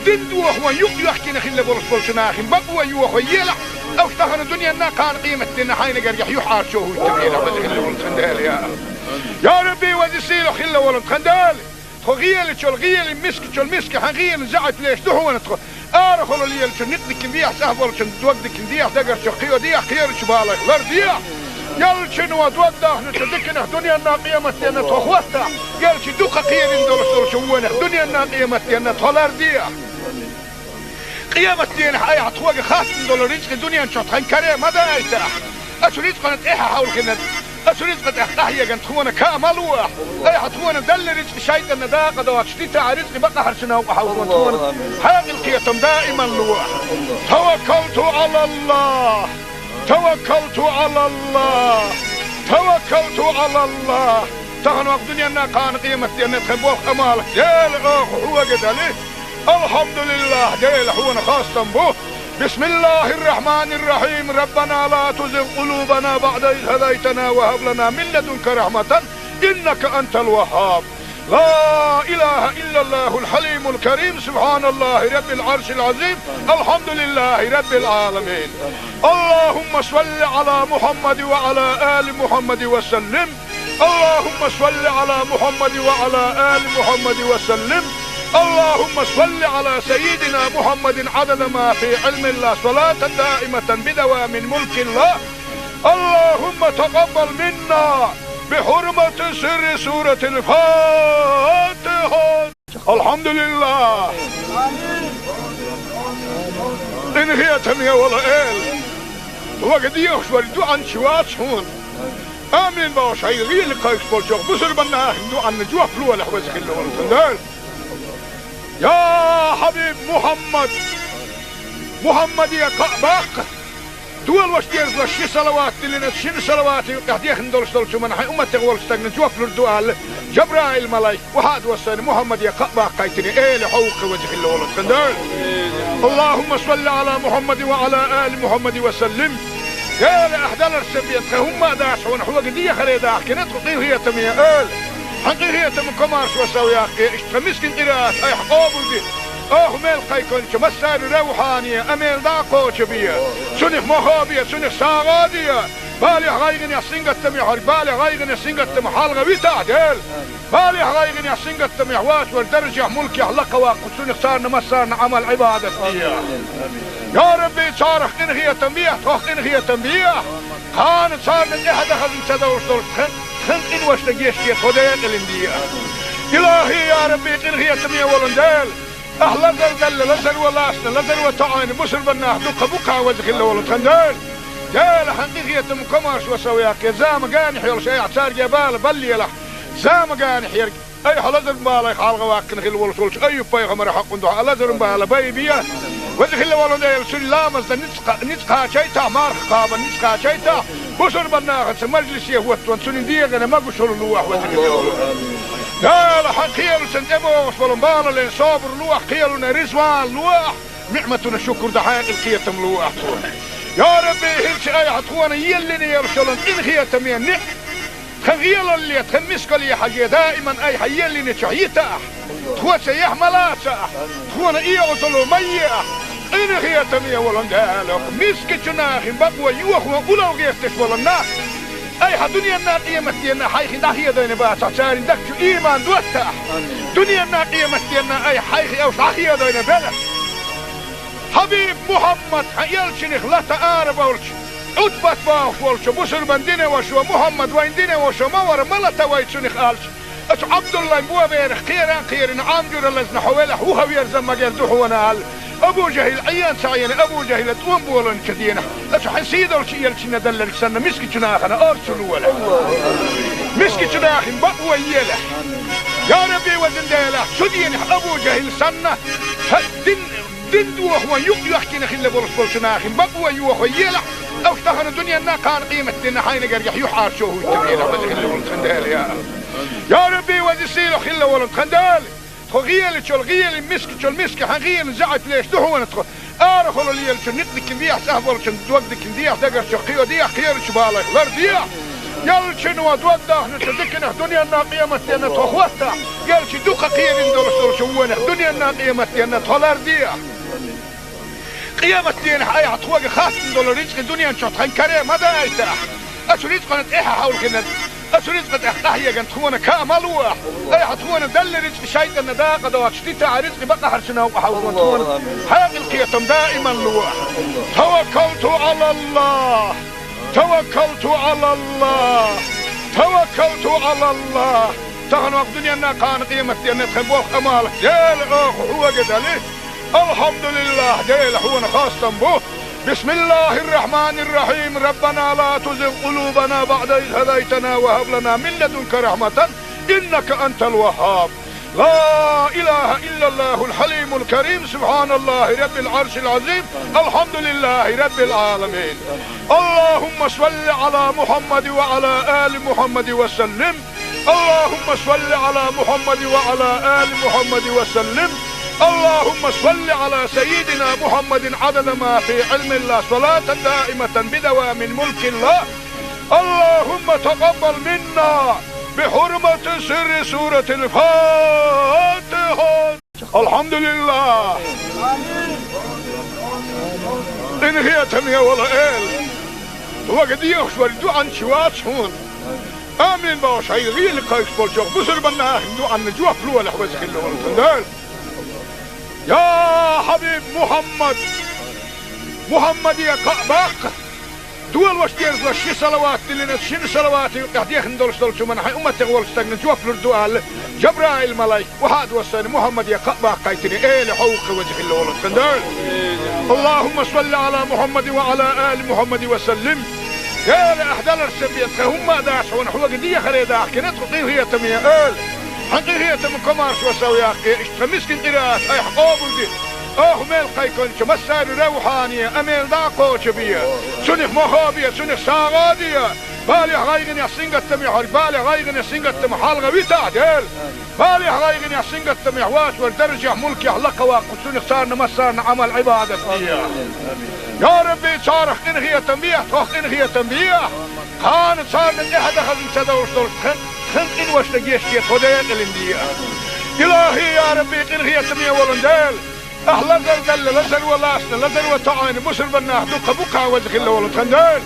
دين دوه يحكي نخل بولس بولشنا أخن بقوى يوه يلا أو اشتغل الدنيا نا كان قيمة دينا حين قريح يحار شوه التبينا وزن خل يا ربي وزسيل خل ولن خندال خغيل شو الغيل مسك حغيل زعت ليش دهون آرخل اللي شو نقدك بيح سهبل شو دوقدك بيح دقر شو خيو ديح خير شو بالك لر ديح يل شنو دوده نتذكر دنيا الناقية متينا تخوستا يل شو دوق خير ندور شو وين دنيا الناقية متينا تلر ديح قيامة دين حي حتوقع خاص ندور رزق الدنيا نشوط خن كريم ماذا أيتها أشو رزق نتإيحا حول كنا أسرزقت أحيا جن تخونا كاملوا أي حتخونا دل رزق شيطان داقة دوات شتيتا رزق بقى حرشنا وحاولون تخونا حاق القيتم دائما لوا توكلت على الله توكلت على الله توكلت على الله تغنوا الدنيا أنها كان قيمة أن تخبوه أمالك ديل هو قدالي الحمد لله ديل هو خاصة به بسم الله الرحمن الرحيم ربنا لا تزغ قلوبنا بعد إذ هديتنا وهب لنا من لدنك رحمة إنك أنت الوهاب لا إله إلا الله الحليم الكريم سبحان الله رب العرش العظيم الحمد لله رب العالمين اللهم صل على محمد وعلى آل محمد وسلم اللهم صل على محمد وعلى آل محمد وسلم اللهم صل على سيدنا محمد عدد ما في علم الله صلاة دائمة بدوام ملك الله اللهم تقبل منا بحرمة سر سورة الفاتحة الحمد لله إن هي تنيا ولا إل وقد يخشور عن شوات هون آمين باش هاي غير قايس بولشوك بصر بنا عن جوا فلوه لحوزك اللي ولتندال يا حبيب محمد يا قعباق دول واش ديرز واش شي صلوات اللي شنو صلوات قاعد يخندل شو من حي امه تغول استغنى جوا فلو جبرائيل ملاك وهاد وسن محمد يا قعباق قايتني ايه لحوق وجه اللي ولتندال اللهم صل على محمد وعلى ال محمد وسلم يا لأحدال السبيت هم داشون حوق دي خليدا كنت قيل هي تمية حقي هي تم كمارش وسويا اشتمسكن قراءات اي حقوبل دي ميل قيكون كمسار روحانية اميل داقو شبية سنخ مخابية سنخ ساغادية بالي غايغن يسنغ التميح بالي غايغن يسنغ التميح حالغ ويتا ديل بالي غايغن يسنغ التميح واش والدرجة ملكي حلقة واقو سنخ صارنا مسارنا عمل عبادة فيها يا ربي صارخ إن هي تنبيه توخ إن هي تنبيه كان صارنا إحدى خزن سدوش دول خن إن وش تجيش كي خدين الإندية إلهي يا ربي إن هي تنبيه ولندال أهلا دل لزل ولاسنا لزل وتعين بسر بناه دوك بوكا وزخ الله ولتخندال جال حقيقية مكماش وسوياك يا زام قاني حيول شيء عصار جبال بلي لح زام قاني حيرك أي حلزر بالي خالغ واكن خل ولسولش أي بايغمر حق ندوح حلزر بالي بايبيا وذخل والله سلامة نتقى شيء مارخ قابا نتقى شيء بصر بناخذ مجلس يهوت وانسون ديغ انا ما بشر اللوح وذخل يا لحقيل سنتبو وصلوا بالا لين صابر لوح قيلنا رزوان لوح نعمتنا الشكر دحاق القيتم لوح يا ربي هلش اي حطوانا يلني يرسلون ان خيتم ينع خغيل اللي تخمسك لي حاجة دائما اي حيلني شعيتا تخوى سيح ملاسا تخوانا ايه وصلوا مية إن هي تمية ولندالك مسك جناخ بقوى يوخ وقلو غيفتش ولناك أي دنيا الناقية مستينا حيخي داخية دين باسا سارين دكتو إيمان دوتا دنيا الناقية مستينا أي حيخي أو شاخية دين بلا حبيب محمد حيالشنخ لا تآرب أولش عدبت باوش ولش بسر من دينه وشو محمد وين دينه وشو مور ملتا ويتشنخ آلش أتو عبد الله مبوا بيرخ خيران عامجور اللزن حوالح وهو يرزم مجال دوحونا أبو جهل عيان سعيان أبو جهل تقوم بولن كدينه أتو حسيد أولش يلشنا دلل سنة مسكي جناخنا أرسلوا ولا مسكي جناخ بقوى يله يا ربي وزن ديله سدين أبو جهل سنة دين دوح ويحكينا خلا برسول جناخ بقوى يوخ يله أو اشتغل الدنيا أنها كان قيمة دينا حين قريح يحار شوه التبينة بس خلا ولد خندال يا ربي وزن سيلو خلا ولد خندال غيل شو الغيل مسك حغيل زعت ليش دهو ندخل ارخل اللي شو نقدك نديح سهبل شو توقدك نديح دقر شو قيو ديح خير شو بالك غير ديح يل شنو توقدك نتذكر الدنيا الناقيه متينا تخوتها قال شي دوقه قيل ندور شو الدنيا الناقيه متينا تولر ديح قيامة دين حياة تخوق خاص دولار رزق الدنيا نشوط خن كريم هذا ايتاح اشريت قنت ايها حول كنت أسريت قد أحيا جن تخونا كاملوا أي حتخونا دل رزق شيطان داقة دوات شتيتا رزق بقى حرشنا وحاولون تخونا حاق القيتم دائما لوح توكلت على الله توكلت على الله توكلت على الله تغنوا الدنيا أنها كان قيمة دينا تخبوخ أمالك ديل هو قدالي الحمد لله ديل هو خاصة به بسم الله الرحمن الرحيم ربنا لا تزغ قلوبنا بعد إذ هديتنا وهب لنا من لدنك رحمة إنك أنت الوهاب. لا إله إلا الله الحليم الكريم سبحان الله رب العرش العظيم الحمد لله رب العالمين. اللهم صل على محمد وعلى آل محمد وسلم. اللهم صل على محمد وعلى آل محمد وسلم. اللهم صل على سيدنا محمد عدد ما في علم الله صلاة دائمة بدوام ملك الله. اللهم تقبل منا بحرمة سر سورة الفاتحة. الحمد لله. إن هي تمية ولا إل وقد يخشوا الدعاء شوات هون آمين باش هاي غير لقايش بولجوك بسر بنا دعاء نجوه فلوة لحوزك اللي والتندال. يا حبيب محمد يا قعباق دول واشتيرز لشي صلوات اللي نتشين صلوات يقديخ ندولش دولشو من حي أمتك والستاقن جوف لردوال جبرائيل ملايك وحاد وصاني محمد يا قعباق قايتني ايه لحوق وجه اللي والتندال. اللهم صل على محمد وعلى آل محمد وسلم. يا لأحدال السبيت هم داش ونحو قدية خريداك كنت قطيه هي تمية ايه حقي هي تم كمارش وسوياك اشتمسكن قراءات اي حقوبل دي ميل قيكونش مسار روحانية اميل داقوش بيا سنخ مخابية سنخ ساغادية بالي غايغن يا سنغة تميح بالي غايغن يا سنغة تميح حالغة ويتعدل بالي غايغن يا سنغة تميح واش والدرجة ملكي حلقة واقو سنخ صارنا مسارنا عمل عبادة فيها. يا ربي صارخ انغية تنبيح توخ انغية تنبيح خان صارنا احد خزن سدوش دول خن إن وش لقيشتي خدين الاندية. إلهي يا ربي إنغي تمية ولندال أهلا زل لزل ولاسنا لزل وطعين بسر بناه دوقة بقى وزخ الله ولندال.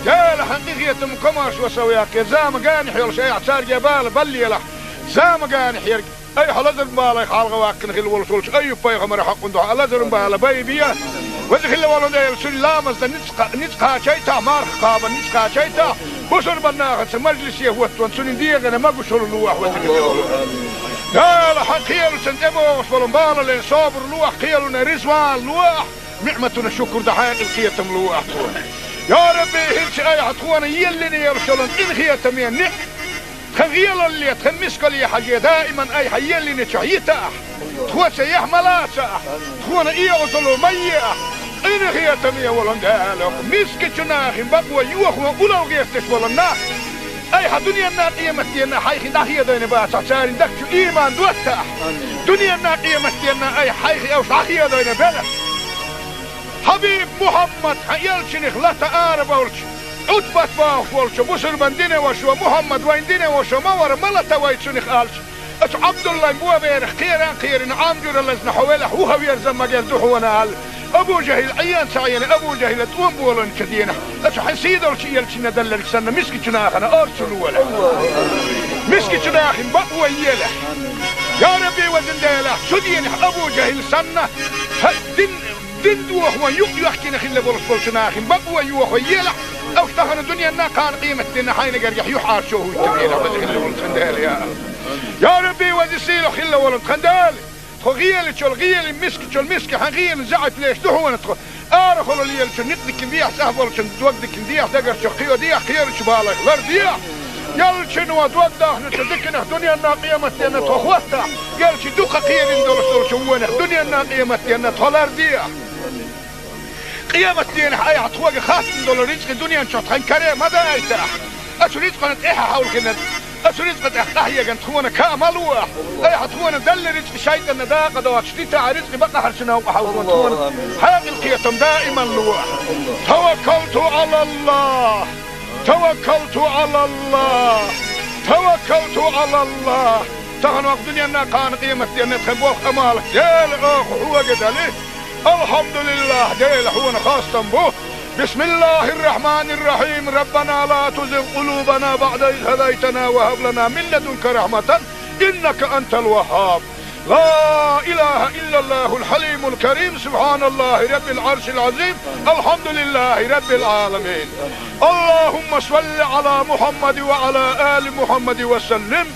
جال حقيقية مكماش وسوياك زام قانح يول شيء اعتار جبال بلي له زام قانح يرق أي حلزل بالا يخالغ واكن خل ولسولش أي بيغمر حق ندوح لزل بالا بيبيا وزخ الله ولندال سلامز نتقى شيطا مارخ قابا نتقى شيطا بسر بناغت مجلس يهوتون سنين ديغنا ما قشر اللوح وزقل قال حقيل سنتبو وصفلن بالا لين صابر لوح قيلنا رزوان لوح نعمتنا الشكر دحاق القيتم لوح. يا ربي هلش اي حطوانا يلني يرسلن إن خيتم ينق خغيل اللي تخمسك لي حاجة دائما اي حيلني تحييتا تخوة سيح ملاسا تخوانا ايه غزلو مياه إن هي تمية ولندالك مسك جناخ بقوى يوخ وقلو غيرتش ولناخ أي دنيا الناقية متينا حيخي داخية دين باسا ساري دكتو إيمان دوتا دنيا الناقية متينا أي حيخي أو شاخية دين بلا حبيب محمد حيالشنخ لا تقارب أولش عطبت باخ ولش بسر بندين وشو محمد وين دين وشو مور ملتا ويتشنخ آلش أش عبد الله مبوا بيرخ خيران عامجور اللزن حوالح وهو يرزم مجال دحونا هال أبو جهل عيان سعيان أبو جهل توم بولن كدينا أش حسيدر شيء يلشنا دلك سنة مسكي شناخنا أرسل ولا مسكي شناخن بقوى يله يا ربي وزن ديله شدين أبو جهل سنة دين دوخ ويحكي نخيل بولس شناخن بقوى يوخ يله أو اشتهن الدنيا نا كان قيمة دينا حين قريح يحار شوه التبيل وزن خل يا ربي وزن سيلو خل ولن خندال غيال شو الغيال مسك حغيال زعت ليش دهون ندخل ارخل اللي شو نقدك بيح سهل شو دوقدك بيح دقر شو خيو ديح خير شو بالك لر ديح يل شنو دوقده نتذكر دنيا الناقيه متينا تخوتها يل شو دوقه خير ندور شو وين دنيا الناقيه متينا تولر ديح قيامة دين حي عطوق خاص ندور رزق الدنيا نشوط خن كريم هذا ايتها اشو رزق نتاحها حول كنا أسرزقت أحيا كان تخونا كامل واح أي حتخونا دل رزق شيء أن داقة دوات شديتها رزق بقى حرشنا وحاولون تخونا حاق القيتم دائما لواح توكلت على الله توكلت على الله توكلت على الله تغنوا الدنيا أنها كان قيمة أن تخبوه أمالك ديل أخ هو قدالي الحمد لله ديل هو خاصة به. بسم الله الرحمن الرحيم ربنا لا تزغ قلوبنا بعد إذ هديتنا وهب لنا من لدنك رحمة إنك أنت الوهاب. لا إله إلا الله الحليم الكريم سبحان الله رب العرش العظيم الحمد لله رب العالمين. اللهم صل على محمد وعلى آل محمد وسلم.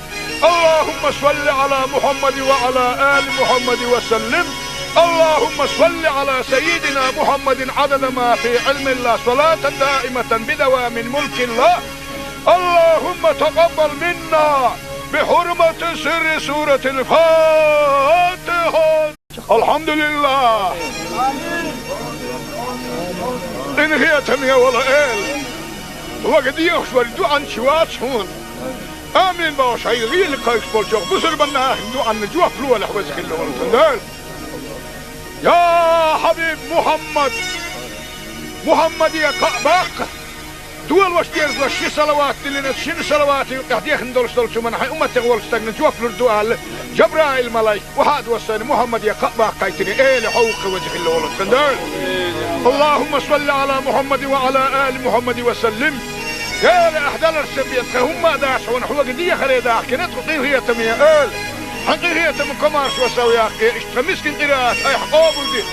اللهم صل على محمد وعلى آل محمد وسلم. اللهم صل على سيدنا محمد عدد ما في علم الله صلاة دائمة بدوام ملك الله. اللهم تقبل منا بحرمة سر سورة الفاتحة. الحمد لله. إن هي تمية ولا إل وقد يخشوا الدعاء شوات شون آمين باش هاي غير لقايك بولشوك بسر بنا دعاء نجوا فلوه لحوزك اللي ورسندال. يا حبيب محمد يا قعباق دول واش دير شي صلوات اللي نتشين صلوات قاعد يخندل شو من حي امتي ولستغن جوف الدعاء جبرائيل ملاك وهاد وسن محمد يا قعباق قايتني ايه لحوق وجه اللي ولستغن. اللهم صل على محمد وعلى ال محمد وسلم. يا احدال السبيت هم داش ونحو قديه خريدا كنت قيريه تميه ال حقيقيه من كمارش وسويا اشتمسكن قراءات اي حقوب دي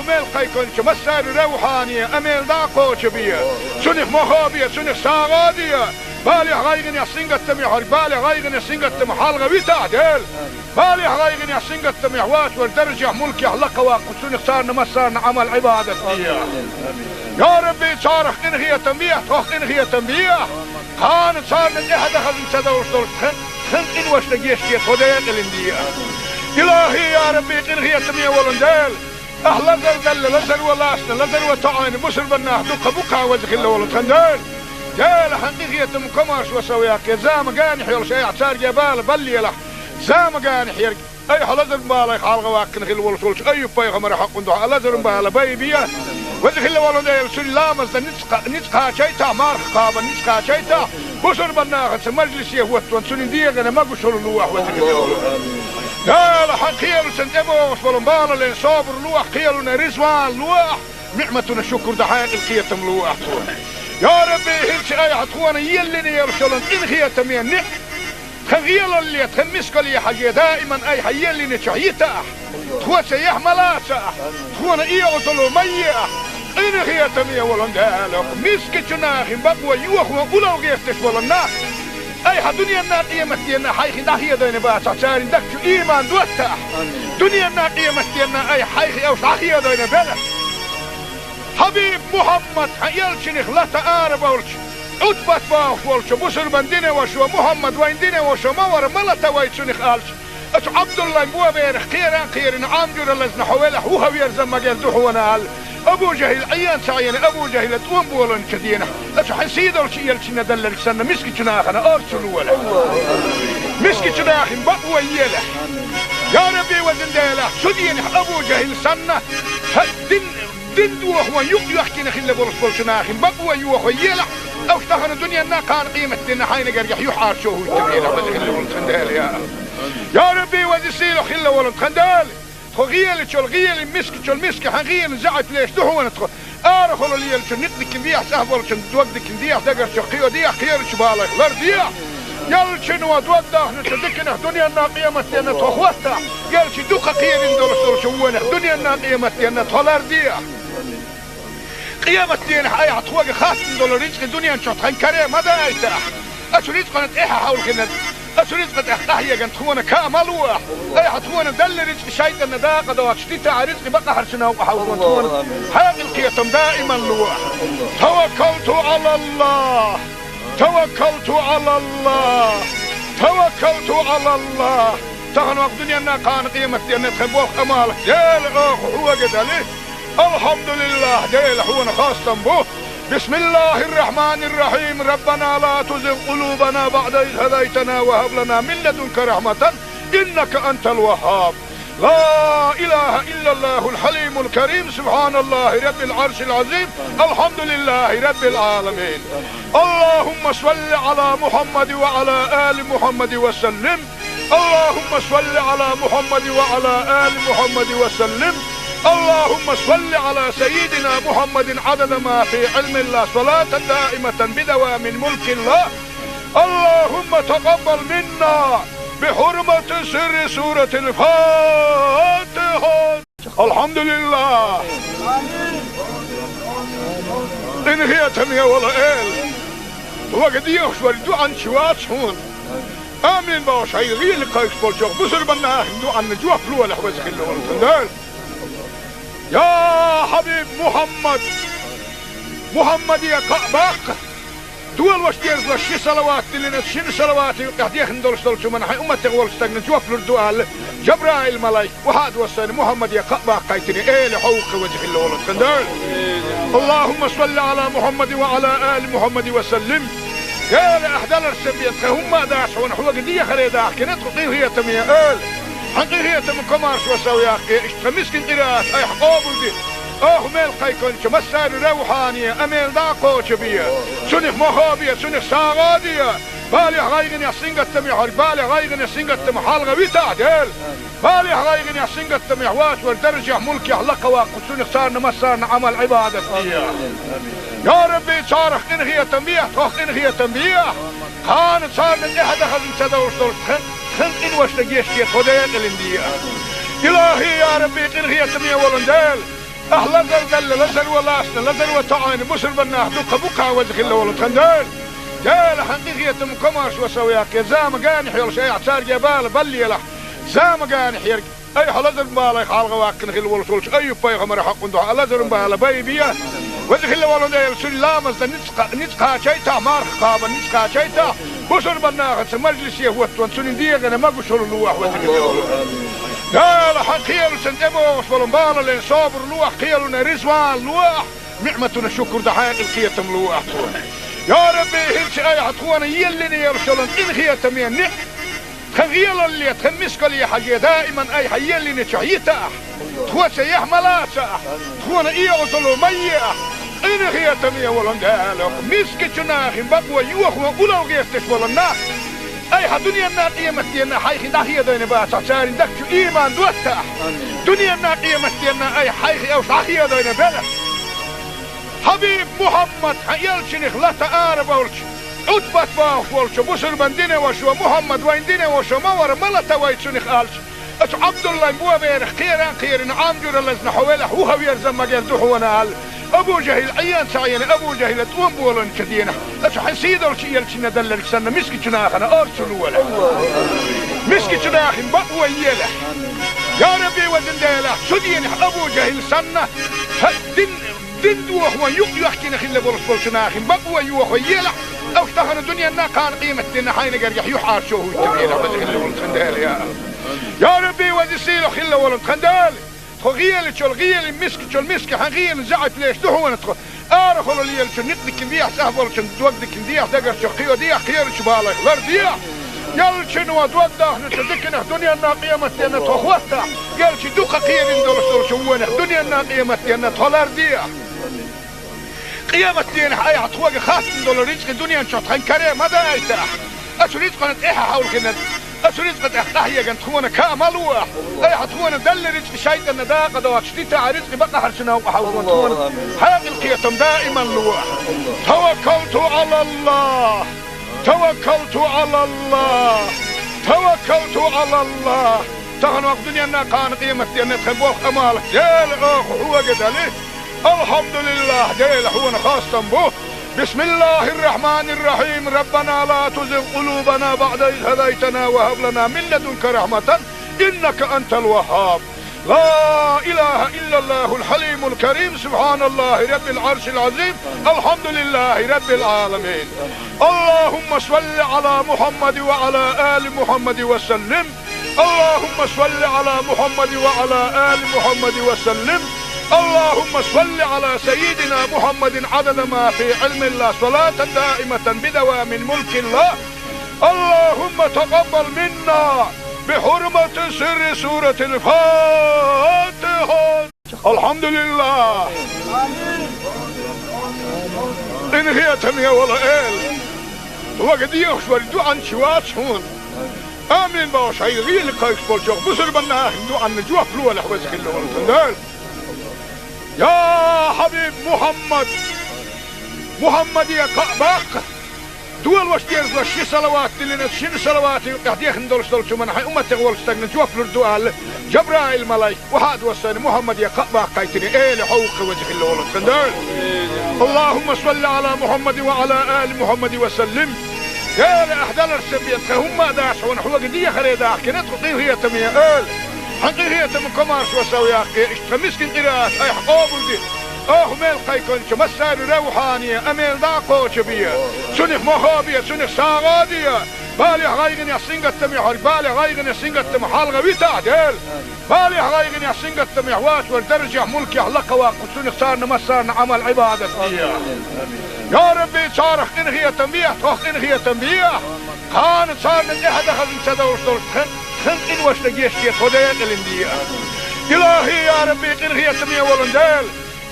ميل قايكون مسار روحانيه اميل داقو تبيه سنخ مخابيه سنخ ساغاديه بالي غايغن يا سنغت تمي بالي غايغن يا سنغت تمي حلقه بتاعدل بالي غايغن يا سنغت تمي حواس والدرجه ملك حلقه واقف سنخ صارنا مسارنا عمل عباده يا ربي صارخ انهي تنبيه توخ انهي تنبيه كان صارنا احد اخذ تدور خن ان واش لقيش كي توديق الانديه الهي يا ربي انهي تنبيه ولندل اهلا زلزل لزل ولاسنا لزل وتعاني مسر بناه دقه بقى وجه الله ولد خندل جال حقيقيه كمارش وسوياك زام قانح يا شيء اعتار جبال بلي له زام قانح يرق اي حلزر بالك حلقه واكن خل ولسولش اي بايغمر حق ندو لزر بالا بيبيه وجه الله ولد سلامز نتقا شيتا مار خاب نتقا شيتا مسر بناه مجلس يهوت وانسون ديغنا ما قشر لوح وجه الله لا لا حقيقة سنتبو وصلن بالا لين صابر لوح قيلنا رزوان لوح نعمتنا الشكر دحين القيتم لوح يا ربي هلش اي حتخوانا يلي يرسلن ان خيتم ينح خغيل اللي تخمسك لي حاجة دائما اي حيلي نشعيتا تخوى سيح ملاسا تخوانا ايه وصلوا مياه ان خيتم يولن دالك مسك جناخي بقوى يوخوا اولو غيفتش ولنا اي دنيا الناقية متينا حيخي داخية دينا باسا سارين دكتو ايمان دوتا دنيا الناقية متينا اي حيخي اوش داخية دينا بلا حبيب محمد يلشنخ لا تقارب ولش عتبت باخ ولش بسر بندين وشو محمد وين دين وشو مور ملتا ويتشنخ قالش اش عبد الله مو بيرخ خيران عامجر لزنا حوالح وهو يرزم مجال دحونا ابو جهل عيان سعيان ابو جهل توم بولن كدينا اش حسيد ولش يلشنا دلك سنه مسكي جناخنا ارسلوا ولا مسكي جناخن بقوى يله يا ربي وزن ديله سدين ابو جهل سنه دندو هو يحكي نخل بولس بولشناخن بقوى يوخو يله او اشتغل الدنيا نا كان قيمه دنا حين قرح يحار شو التبيله وزن ولد خندال يا ربي وزسيل خل ولد خندال خغيل شو الغيل مسك حغيل زعت ليش دحونا تخ ارخل لي نقدك بيح سهبل شن توقدك بيح دقر شقيو دي خير شبالك لرديح يلشن ودوده نتدكنا دنيا نا قيمه دنا تخوتا يلش دوخ خير ندور شوونه دنيا نا قيمه دنا تلرديح قيامة دين حي عطوق خاص دولار رزق الدنيا نشوط خنكري ما دا يتاح اش رزق نتاحها حول كنا اش رزق تحتاحيا كانت خونا كاملوح اي حتخونا دل رزق شايت النداقة دوات شتيتا رزق بقى حرشنا وحاول خونا حاق القيتم دائما لوح توكلت على الله توكلت على الله توكلت على الله تغنوا الدنيا نا كان قيمة دين تخبوخ امالك ديل اخ هو قد عليه الحمد لله ديل حونا خاصة به بسم الله الرحمن الرحيم ربنا لا تزغ قلوبنا بعد إذ هديتنا وهب لنا من لدنك رحمة إنك أنت الوهاب لا إله إلا الله الحليم الكريم سبحان الله رب العرش العظيم الحمد لله رب العالمين. اللهم صل على محمد وعلى آل محمد وسلم. اللهم صل على محمد وعلى آل محمد وسلم. اللهم صل على سيدنا محمد عدد ما في علم الله صلاة دائمة بدوام ملك الله. اللهم تقبل منا بحرمة سر سورة الفاتحة. الحمد لله. إن هي تمية ولا إل وقد يخشوا الدعاء شوات شون آمين باش هاي غير لقايك بولشوك بسر بناه دعاء نجوح فلوه لحوزك اللي ولد يا حبيب محمد يا قباق دول واش دير شي صلوات اللي شنو صلوات قاعد يخندل دول من حي امتي غول استغنى جوف الدوال جبرائيل ملاك وهذا وصل محمد يا قباق قايتني ايه حوق وجه الله خندل. اللهم صل على محمد وعلى ال محمد وسلم. يا احدال السبيت هم داش ونحو قديه خريدا كنت هي تميه ال حقيقه تم كمارش وسوي اخي مسكين قراءات اي حقوبدي ميل قيكون مسار روحانيه اميل داقو شبيه سنخ مخابيه سنخ ساغاديه بالي غايغن يا سنغت تمي بالي غايغن يا سنغت تمي حلقه بتاعدل بالي غايغن يا سنغت تمي واش ودرجه ملكي حلقه وسنخ صارنا مسارنا عمل عباده فيها. يا ربي صارخ انغيه تنبيه تخ انغيه تنبيه خان صارنا احد خزن سدور خن ان واش تجيش كي خدين الانديه الهي يا ربي انغيه تنبيه ولندل اهلا زل لزل ولاسنا لزل وتعين بشر بناه دوك بقع وجه الله ولد خندل جال حقيقيه مكماش وسوياك يا زام قاني حيل شيء اعتار جبال بلي له زام قاني حير اي حلزر بالا خالق واكن خل ولسولش اي باي غمر حق ندو حلزر بالا بيبيا وجه الله ولد سلامز نتقا شيتا مار خابا نتقا شيتا بشر بناه مجلس يهوت وانسون دي انا ما بشر لوح وجه الله يا لحقيل سنتبو وصلوا بالا لين صابر لوح قيلنا رزوان لوح نعمتنا شكر دحايق القيتم لوح يا ربي هلش اي عطوانا يلني يرسلن ان خيتم ينع خغيل اللي تخمسك لي حاجة دائما اي حيلني شعيتا تخوى سيح ملاسا تخوانا اي عطلو ميا ان خيتم يولن دالك مسك جناخ بقوى يوخ وقلو غيستش ولنا اي دنيا الناقية مستينا حيخي داخية دين باسا ساري دكتو ايمان دوتا دنيا الناقية مستينا اي حيخي اوش داخية دين بلا حبيب محمد حيالشنخ لا تقارب اولش عدبت باوش ولش بسر من دينه وشو محمد وين دينه وشو مور ملتا ويتشنخ آلش اتو عبد الله مبوا بيرخ خيران عامجور اللزن حويله هو يرزم مجال دوحونا هال ابو جهل عيان سعيان ابو جهل تقوم بولن كدينه اتو حنسيد اولش يلشنا دللك سنة مسكي جناخنا ارسلوا ولا مسكي جناخ بقوى يله يا ربي وزن ديله سدين ابو جهل سنة دين دوخ ويحكينا خلا برسول شناخين بقوى يوخ ويلا او اشتغل الدنيا نا كان قيمة دينا حين قريح يحار شوه التبيلة بس خلا ولد خندال يا ربي وزيسيلو خلا ولد خندال خغيل شو الغيل مسك حغيل زعف ليش دهو ندخل ارخل لي شو نقدك نديح سهبل شو توقدك نديح دقر شو قيو ديح خير شو بالك غير ديح قال شنو توضح نتذكر الدنيا نا قيمة دينا تخوتها قال شي دوقة قيل ندور شو الدنيا نا قيمة دينا تخلار ديح قيامة دين حياة حتوقع خاصة دولار رزق الدنيا نشوط خين كريم هذا ايتاح اسو رزق نتاحة حول كنت اسو رزق تحتاحية كنت تخونا كاملوح اي حتخونا دل رزق شايطة نداقة دوات شتيتا رزق بقى حرشنا وحاول تخونا حياة القيتم دائما لوح توكلت على الله توكلت على الله تغنوا الدنيا نا كان قيمة دين تخبوخ امالك يا الاخ هو قد عليه الحمد لله ديل حونا خاصة به بسم الله الرحمن الرحيم ربنا لا تزغ قلوبنا بعد إذ هديتنا وهب لنا من لدنك رحمة إنك أنت الوهاب لا إله إلا الله الحليم الكريم سبحان الله رب العرش العظيم الحمد لله رب العالمين. اللهم صل على محمد وعلى آل محمد وسلم. اللهم صل على محمد وعلى آل محمد وسلم. اللهم صل على سيدنا محمد عدد ما في علم الله صلاة دائمة بدوام ملك الله. اللهم تقبل منا بحرمة سر سورة الفاتحة. الحمد لله. إن هي تمية ولا إل وقد يخشوا الدعاء شوات هون آمين باش هيغي لقايك بالجوغ بسر بنا دعاء نجوح فلوة لحوزك اللي والتندال. يا حبيب محمد يا قباق دول واش دير شي صلوات اللي شنو صلوات قاعد يخندل شو من حي امتي غول استغنى جوف الدوال جبرائيل ملاك وهذا وصل محمد يا قباق قايتني ايه لحوق وجه الله ولد خندال. اللهم صل على محمد وعلى ال محمد وسلم. يا احدال السبيت هم داش ونحو قديه خريدا كنت هي تميه حقيقة من كمارش وسوياقي اشتمسكن قراءة أي حقوبل دي ميل قيكون مسار روحانية أميل داقو شبية سنخ مخابية سنخ ساغادية بالي غايغن يسنغت تميحر بالي غايغن يسنغت تمحالغ ويتعدل بالي غايغن يسنغت تميحواش والدرجة ملك يحلق واقو سنخ صارنا مسارنا عمل عبادة يا ربي صارخ إنغية تنبيه توخ إنغية تنبيه خان صارنا إحدى خزن سدوش دول خن إنوش لقيشتي خديق الاندية إلهي يا ربي إنغية تنبيه ولندل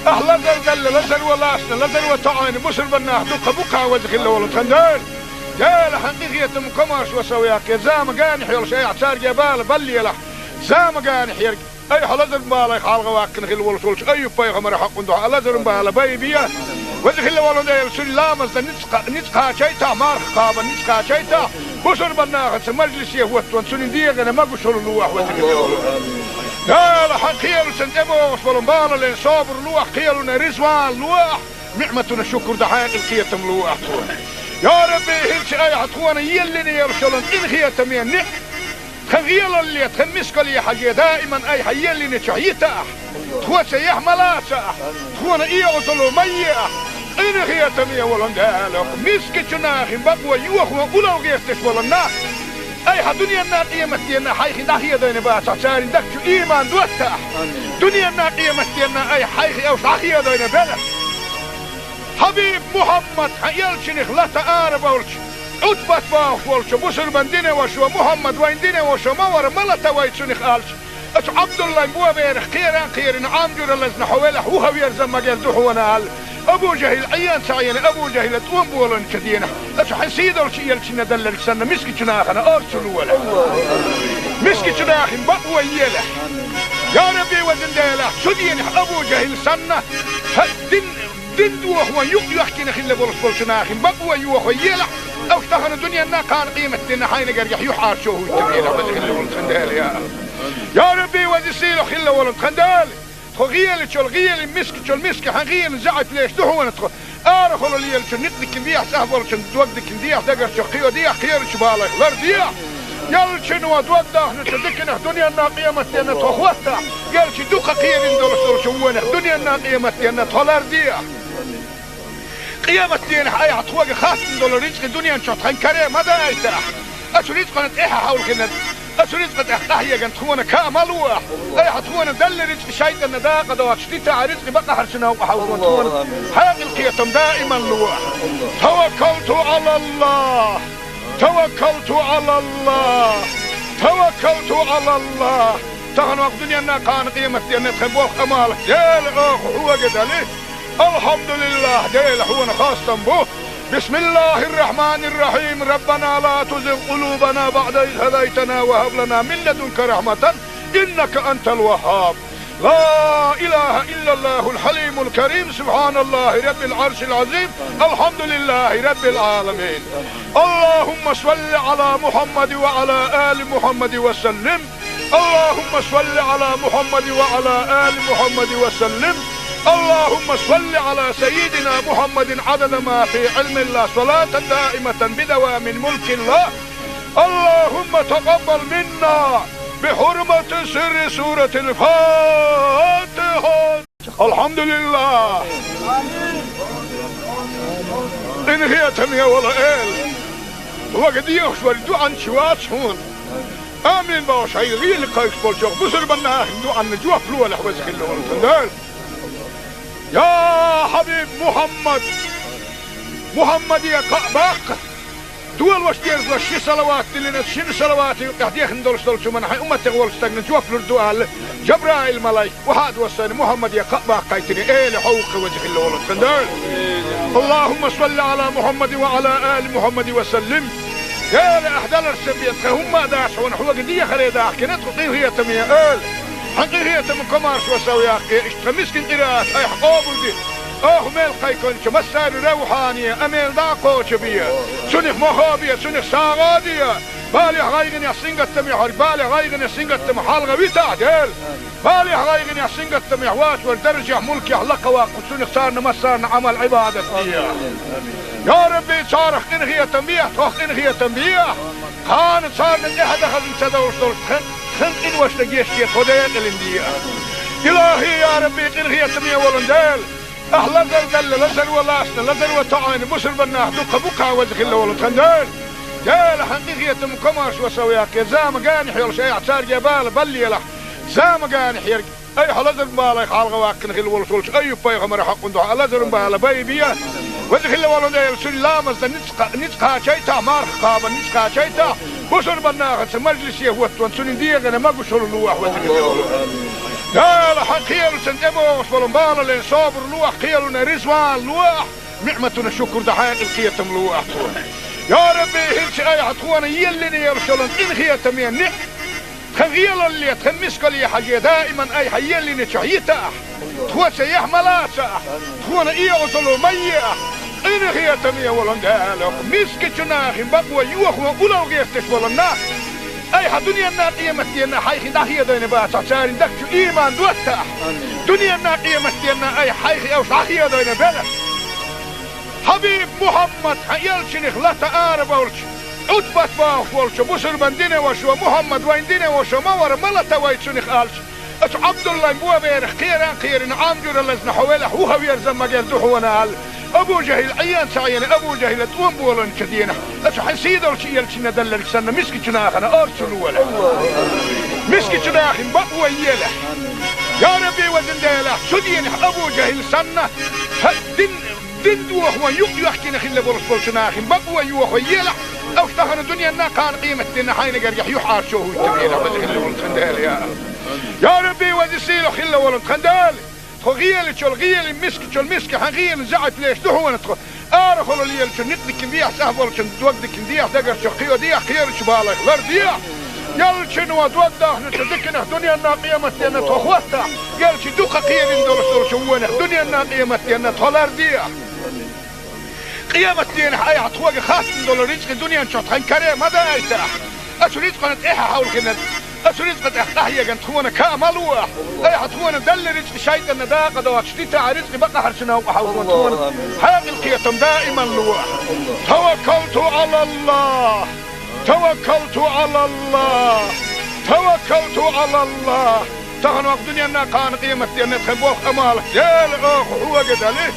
أهلا دل لزر ولاسنا لزر وطعين بسر بناه دوقة بقى وزخي ولد خندل جال حقيقية مكمارش وسوياك زام قانح يول شيء اعتار جبال بلي له زام قانح يرق أي حلزر بالا يخالغ واقن خل ولسولش أي بيغمر حق ندوح لزر بالا بيبيا وزخي ولد يلسل لامز نتقى شيتا مارخ قابا نتقى شيتا بسر بناه مجلس يهوتون سنين ديغنا ما قشر اللوح وزخي ولد قال حقيقة سنتبو وصبرن بالا لين صابر لوح قيلنا رزوان لوح نعمتنا الشكر دحاق القيتم لوح يا ربي هلش اي عطوانا يلني يرشلن إن هي تمين نق خغيل اللي تخمسك لي حاجة دائما اي حيلني شعيتا تخوى سيح ملاسا تخوانا ايه غطلو ميئة إن هي تمين ولن دالك مسك جناخي بقوى يوخوا أولو غيرتش ولن ناخ اي دنيا النار قيمتنا حيخي داخية دين باسا ساري دكتو ايمان دوتا دنيا النار قيمتنا اي حيخي او شاخية دين بلا حبيب محمد يلشن خلطة آرب ولش عطبت باخ ولش بسر بندين وشو محمد وين دين وشو مور ملتا ويتشن خالش اش عبد الله مبوا بيرخ خيران عامجر اللزن حوالح وهو يرزم مجال دحونا هال ابو جهل عيان سعيان ابو جهل توم بولن كدينا اش حسيد ولش يلشن دلل سنة مسكي شناخنا ارسلوا ولا مسكي شناخن بقوى يلح يا ربي وزن ديلا سدين ابو جهل سنة دين وهو يحكي نخيل بولش ناخن بقوى يوهو يلح او اشتغل الدنيا نا كان قيمة دينا حين قريح يحار شوه التبيل وزي خيل ولد خندال يا ربي وزي سيلو خيل ولد خندال غيل شو الغيل مسك حغيل زعت ليش دهو نتخو ارخلو ليل شو نقدك نديح سهبل شو دوقدك نديح دقر شو خيو ديح خير شبالك لر ديح يل شنو ودوده نتدكنا دنيا نا قيمة دينا تخوتا يل شو دوقة خير اندول شوونه دنيا نا قيمة دينا تخلر ديح قيامة دين حياة عطوة خاصة دول رزق الدنيا نشطحن كريم هذا ايتاح اشو رزق نتاحة حول كنا اشو رزق تحتاحية كانت تخونا كاملوح اي حتخونا دل رزق شايدة نداقة دوات شتيتا رزق بقى حرشنا وحاولون تخونا حياة القيتم دائما لوح توكلت على الله توكلت على الله توكلت على الله تغنوا الدنيا نا كان قيمة دين نتخبوخ امالك ديل هو قد عليه الحمد لله ديل هو خاصة به بسم الله الرحمن الرحيم ربنا لا تزغ قلوبنا بعد إذ هديتنا وهب لنا من لدنك رحمة إنك أنت الوهاب لا إله إلا الله الحليم الكريم سبحان الله رب العرش العظيم الحمد لله رب العالمين اللهم صل على محمد وعلى آل محمد وسلم اللهم صل على محمد وعلى آل محمد وسلم اللهم صل على سيدنا محمد عدد ما في علم الله صلاة دائمة بدوام ملك الله اللهم تقبل منا بحرمة سر سورة الفاتحة الحمد لله إن هي تمية ولا إل وقد يخشور دوعا شوات شون آمين باوش هاي غير لقايش بولشوك بسر بناه دوعا نجوه فلوه لحوزك اللي ورسندال يا حبيب محمد يا قعباق دول واش دير شي صلوات اللي نتشين صلوات قاعد يخندول شو من حي امتي غول استغن جوف الدوال جبرائيل ملاي وهاد وصاني محمد يا قعباق قايتني ايه لحوق وجه اللي ولد خندال اللهم صل على محمد وعلى ال محمد وسلم يا لاحدال السبيت هم داش ونحوق دي خلي داح كنت هي تميه حقيقية من كمارش وسوياك اشتمسكن قراءة اي حقوبل دي ميل قيكون مسار روحانية اميل داقو شبية سنخ مخابية سنخ ساغادية بالي غايغن يسنغت تميحر بالي غايغن يسنغت تمحالغ ويتعدل بالي غايغن يسنغت تميحوات والدرجة ملك يحلق واقو سنخ صارنا مسارنا عمل عبادة يا ربي صارخ إن هي تنبيه توخ إن هي تنبيه خان صارنا إحدى خزن سدوش دول خنق واشتا جيشتي خدايا قلندية إلهي يا ربي قنغية تمية ولندال أحلى زلزل لزل ولاسنا لزل وطعين بسر بناه دقا بقا وزخ الله ولد خندال جال حقيقية مكماش وسوياك زام قانح يول شيء اعتار جبال بلي له زام قانح يرق أي حلزر بالي خالق واكن خل ولسولش أي بايغمر حق ندوح لزر بالي بايبيا وزخ الله ولد يلسل لامز نتقا شيتا مارخ قابا نتقا شيتا بسر بناه مجلس يهوت وانسون ديغنا ما بشر لوح وزخ الله ولد قال حقيل سنتبوش ولنبال لين صابر لوح قيلنا رزوان لوح نعمتنا شكر دحين القيتم لوح يا ربي هلش اي حطوانا يلني يرسلن ان خيتم ينح خغيل اللي تخمسك لي حاجة دائما اي حيلني شعيتا تخوى سيح ملاسا تخوانا اي اصلو ميا ان خيتم يولن دالك مسك جناخي بقوى يوخوا اولو غيستش ولنا اي دنيا الناقية متينا حيخي داخية دين باسا سارين دكتو ايمان دوتا دنيا الناقية متينا اي حيخي اوش داخية دين بلا حبيب محمد يلشنخ لا تعارب ولش عتبت باخ ولش بسر بندين وشو محمد وين دين وشو مور ملتا ويتشنخ آلش اش عبد الله مبوا بيرخ خيران عامجور اللزن حويله وهو يرزم مجال دحونا ابو جهل عيان سعيان ابو جهل توم بولن كدينا اش حسيد ولش يلشنا دلل سنة مسكي جناخنا ارسلوا ولا مسكي جناخن بقوى يله يا ربي وزن ديله سدين ابو جهل سنة دندو هو يحكي نخل بولس بولشناخن بقوى يوخو يلا او اشتغل الدنيا نا كان قيمة دينا حين قريح يحار شوه يتبينا وزخل ولد خندال يا ربي وزسيلو خل ولد خندال خو غيالي شو الغيالي مسك شو المسك حغيالي زعت ليش دهو نتخو ارخلو ليال شو نقدك ديح سهبول شو دوقدك ديح دقر شو قيو ديح خير شو بالك لر ديح يال شنو دوقده نتدكنا دنيا نا قيمة دينا تخوتا يال شو دوقا قيالي ندول شوونه دنيا نا قيمة دينا تخلر ديح قيامة دين حي عطوق خاص دولار رزق الدنيا نشوط خنكري ماذا يتاح أشو رزق نتإحا حول كنا أشو رزق تحتحيا كنت هوانا كاملوح أي حطونا دل رزق شايد النداقة دوات شتيتا رزق بقى حرشنا وحاول كنت هوانا هذه القيتم دائما لوح توكلت على الله توكلت على الله توكلت على الله تغنوا الدنيا نا كان قيمة دين تخبوخ أمالك يا أخ هو قد عليه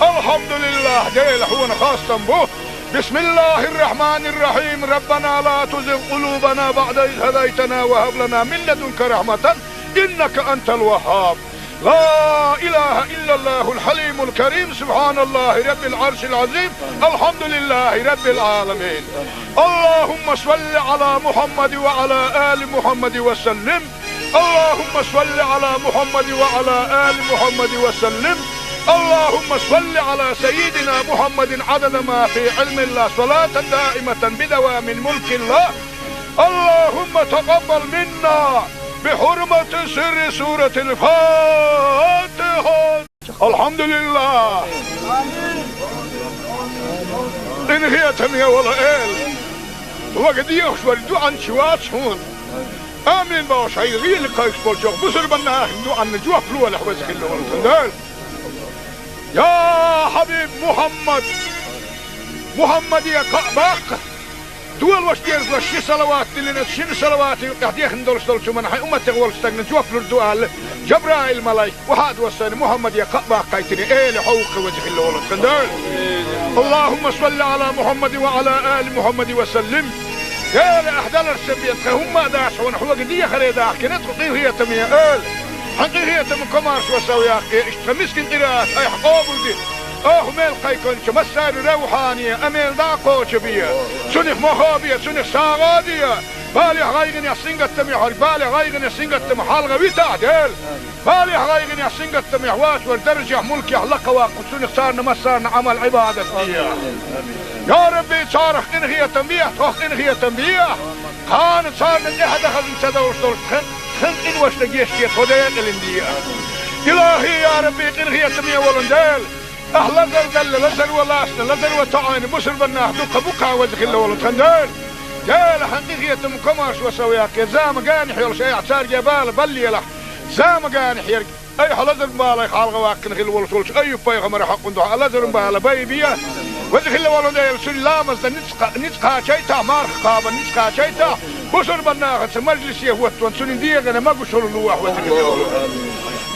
الحمد لله ديل حونا خاصة به بسم الله الرحمن الرحيم ربنا لا تزغ قلوبنا بعد إذ هديتنا وهب لنا من لدنك رحمة إنك أنت الوهاب لا إله إلا الله الحليم الكريم سبحان الله رب العرش العظيم الحمد لله رب العالمين اللهم صل على محمد وعلى آل محمد وسلم اللهم صل على محمد وعلى آل محمد وسلم اللهم صل على سيدنا محمد عدد ما في علم الله صلاة دائمة بدوام ملك الله اللهم تقبل منا بحرمة سر سورة الفاتحة الحمد لله إن هي تمية ولا إل وقد يخشور عن شوات هون آمين باش هاي غير لقايش بولشوخ بسر بناه عن جوف لولا لحوزك اللي ولتندال يا حبيب محمد يا قعباق دول واش ديرز واش صلوات اللي نشين صلوات قاعد يخندل شتول من حي امه تغول استغن جوف للدوال جبرائيل ملاك وحاد وسن محمد يا قعباق قايتني ايه حوق وجه الله ولد خندال اللهم صل على محمد وعلى ال محمد وسلم يا لاحدال السبيت هم داش ونحو قديه خريدا كنت هي تميه حقيقية من كمارش وسوياك اشتمسكن قراءات اي حقوبل دي ميل قيكونش مسار روحانية اميل داقوش بيا سنخ مخابية سنخ ساغادية بالي غايغن يحسين قتم يحر بالي غايغن يحسين قتم حالغة ويتعدل بالي غايغن يحسين قتم يحواس وردرجة ملك يحلق واقو سنخ صارنا مسارنا عمل عبادة بيا يا ربي صارخ انغية تنبيه تخ انغية تنبيه كانت صارنا احد خزن سدوش دول خنق واشتا جيشتي خدايا قلندية إلهي يا ربي قنغية تمية ولندال أحلى زلزل لزل ولاسنا لزل وطعين بسر بناه دقا بقا وزخ الله ولد خندال جال حقيقية مكماش وسوياك زام قانح يول شيء اعتار جبال بلي له زام قانح يرق اي حلزر مبالي خالغ واكن خل ولسولش اي بايغمر حق ندوح حلزر مبالي بايبيا وزخ الله ولد يلسل لامز نتقا شيتا مارخ قابا نتقا شيتا بصر بناخت مجلس يهوتون سنين ديغنا ما قشر اللوح وتكلم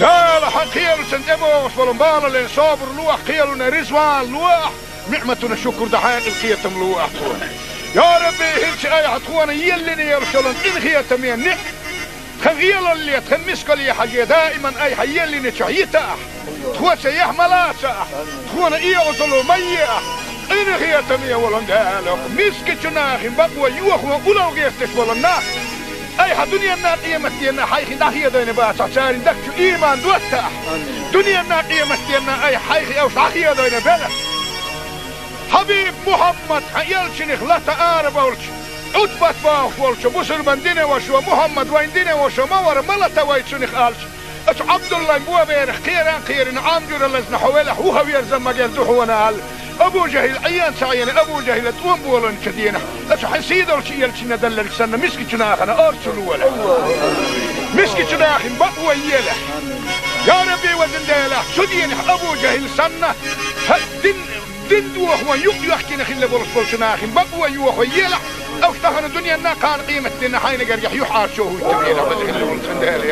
لا حق خيال سندموس ولنبال لين صابر لوح خيالنا رزوان لوح نعمتنا شكر دحاق القيتم لوح يا ربي هلش اي عطوانا يلني يرسلن ان خيتم ينع خغيال اللي تخمسك لي حاجة دائما اي حيلني تحييتا تخوة يحملا تخوة ايغطلو ميئة ان خيتم يولن دالك مسك جناخ بقوة يوخوا ولو غيستش ولناك اي دنيا النار قيمتنا حيخي داخية دين باسع ساري دكتو ايمان دوتا دنيا النار قيمتنا اي حيخي اوش داخية دين بلا حبيب محمد يلشنخ لا تعارب ولش عتبت باخ ولش بسر من دينه وشو محمد وين دينه وشو مور ملتا ويتشنخ آلش اتش عبد الله بوا بيرخ خيران عامجر اللزن حوالح وهو يرزم مجال دحونا آل ابو جهل عيان سعيان ابو جهل تقوم بولن كدينه اتش حسيد ولش يلشن دلل سنة مسكي جناخنا ارسلوا ولا مسكي جناخ بقوى يله يا ربي وزن ديله سدين ابو جهل سنة دين دوخ ويحكينا خلا بولش بقوى يوخ يله او اشتغل الدنيا نا كان قيمة دينا حين قريح يحار شوه يتبينا وزن ولن خندال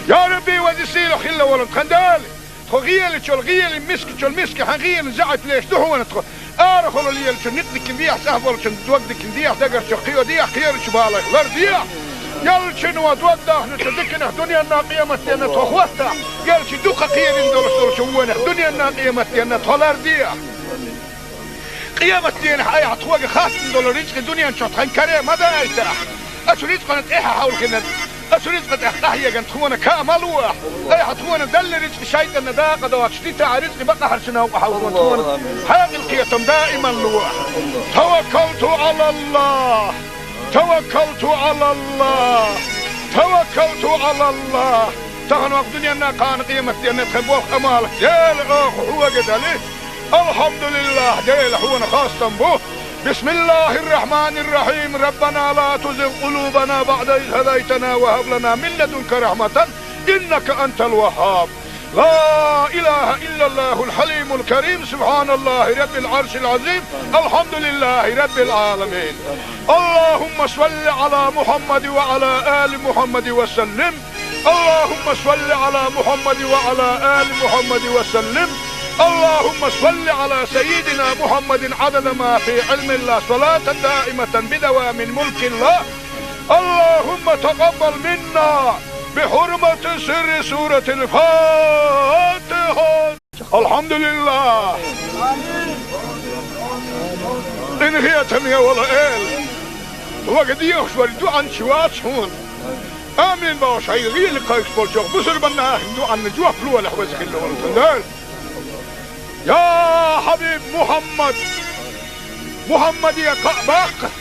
يا ربي وزن سيلو خلا ولن خندال غيل مسك حغيل زعت ليش دحو ندخل ارخل لي نقدك نديح سهبل توقدك نديح دقر شقيو ديح خير شبالك غير ديح يلشن ودوده نتدكنا دنيا نا قيمتنا تخوتا يلشي دوقه خير ندول شوونه دنيا نا قيمتنا تولر ديح قيمتنا اي عطوق خاص ندول رزق دنيا نشط خنكري ماذا ايتاح اشريت قنت ايها حول كنا أسريت قد أحيا جنت خونا كاملوه أي حتخونا دل رزق شيء النداقة دوات شديت عرزق بقى حرشنا وحاولون خونا هذه القيتم دائما لوح توكلت على الله توكلت على الله توكلت على الله تغنوا الدنيا أنها كان قيمة أن تخبوك أمالك ديل أخ هو قدالي الحمد لله ديل خونا خاصة به بسم الله الرحمن الرحيم ربنا لا تزغ قلوبنا بعد إذ هديتنا وهب لنا من لدنك رحمة إنك أنت الوهاب لا إله إلا الله الحليم الكريم سبحان الله رب العرش العظيم الحمد لله رب العالمين اللهم صل على محمد وعلى آل محمد وسلم اللهم صل على محمد وعلى آل محمد وسلم اللهم صل على سيدنا محمد عدد ما في علم الله صلاة دائمة بدوام ملك الله اللهم تقبل منا بحرمة سر سورة الفاتحة الحمد لله إن هي تمية ولا إل وقد يخشوا الدعاء شوات هون آمين باش هاي غير لقايك بالجوغ بسر بنا دعاء نجوة فلوة لحوزك الله والتندال يا حبيب محمد يا قباق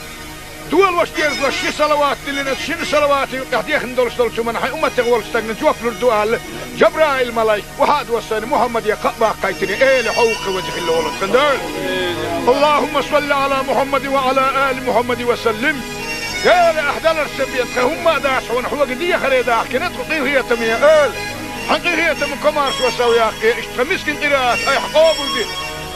دول واشتيرز وشي صلوات اللي نتشين صلوات يحديخ ندولش دولش من حي أمتك والستاق نجوف لردوال جبرائيل ملاي وحاد وصاني محمد يا قباق قايتني ايه لحوق وجه الله والتندال اللهم صل على محمد وعلى آل محمد وسلم يا لأحدال السبيت هم داش ونحوق دي خريداح كنت قطيه هي تمية آل حقيقية من كمارش وسوياك اشتغمسكن قراءات اي حقوبل دي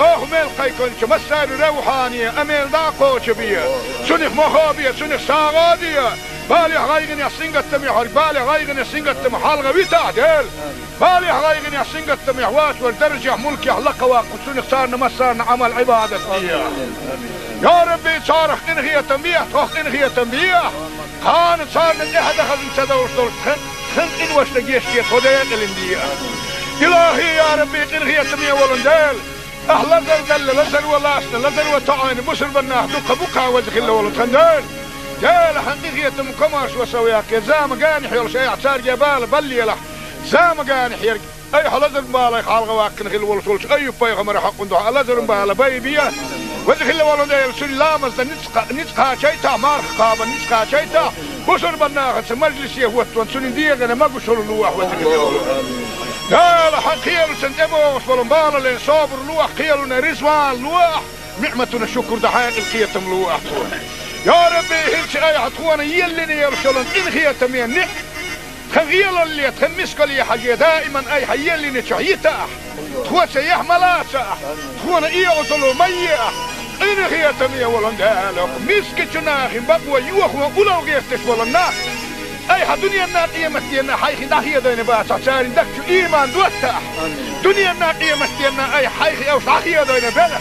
ميل قيكونش مسار روحانية اميل داقوش بيا سنخ مخابية سنخ ساغادية بالي غايغن يحسنقت تميحر بالي غايغن يحسنقت تمحالغة بيتعدل بالي غايغن يحسنقت تميحواش والدرجة ملك يحلق واقو سنخ سارنا مسارنا عمل عبادة فيها يا ربي صارخ انغية تنبيح توخ انغية تنبيح خان صارنا احد اخذ انتدوش دول خن إنوش نجيشتي خدين الاندية إلهي يا ربي إنغية تمية ولندال أهلا دل لزر ولاسنا لزر وطعين مسر بناه دوقة بقى وزخ الله ولندال جال حقيقية مكمارش وسوياك يا زام قانح يلش اي اعتار جبال بلي لح زام قانح يرق اي حلزر مبالا يخالغ واكن خل ولسولش اي بيغمر حق اندوح لزر مبالا بيبيا وزخ الله ولندال سن لامز نتقى شيطا مارخ قابا نتقى شيطا بصر بناخت مجلس يهوتون سنين ديغنا ما قشر اللوح وزخ لا حق خيال سندموس ولنبال لين صابر لوح خيالنا رزوان لوح نعمتنا شكر دحاق القيتم لوح يا ربي هلش اي عطوانا يلني يرسلن ان خيتم ينع خغيل اللي تخمسك لي حاجة دائما اي حيلني تحييتا تخوة يحملا تخونا ايغطلو ميئة إن خياتم يا ولن دالك مسك جناخين بقوا يوخوا ولو غيرتش ولنا أي دنيا الناقية متينا حيخ داخية دين بات عشان دكتو إيمان دوتا دنيا الناقية متينا أي حيخ أو صاحية دين بلا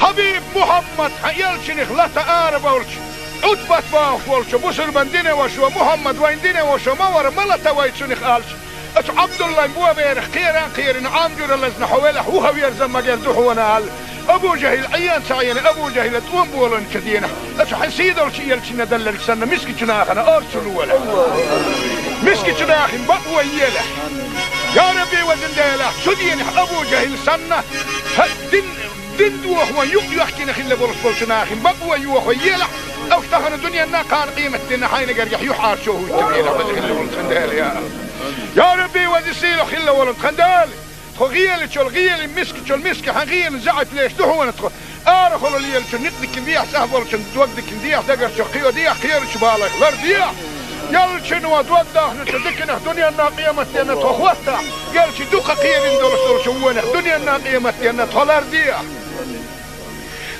حبيب محمد حيالشنخ لا تقارب أولش عطبت باف ولش بسر بندين وشو محمد وين دين وشو مور ملتا ويتشنخ آلش أش عبد الله بوا بيرخ خيران عامجر اللزن حوالح هو يرزم مجال دحونا آل أبو جهل عيان سعيان أبو جهل توم بولن كدينا أش حسيد الشيء يلشنا دلل سنة مسك جناخنا أرسل ولا مسك جناخن بقوى يله يا ربي وزن ديله شدين أبو جهل سنة دين دوخ ويق يحكي خلا برسول جناخن بقوى يوخ يله أو تخن الدنيا نا كان قيمة لنا حين قريح يحار شوه التبيين وزن خلا ولد خندال يا ربي وزن سيلو خلا ولد خندال غيال تشول غيال مسك تشول مسك غيال زعت ليش دهو نتخ أرخل اللي يلش نقدك نديح سهبل شن دوقدك نديح دقر شقيو ديح خير شبالك لر ديح يلش نوا دوقده نتدكنا دنيا الناقية متينا تخوستا يلش دوقة قير ندور شوونه دنيا الناقية متينا تولر ديح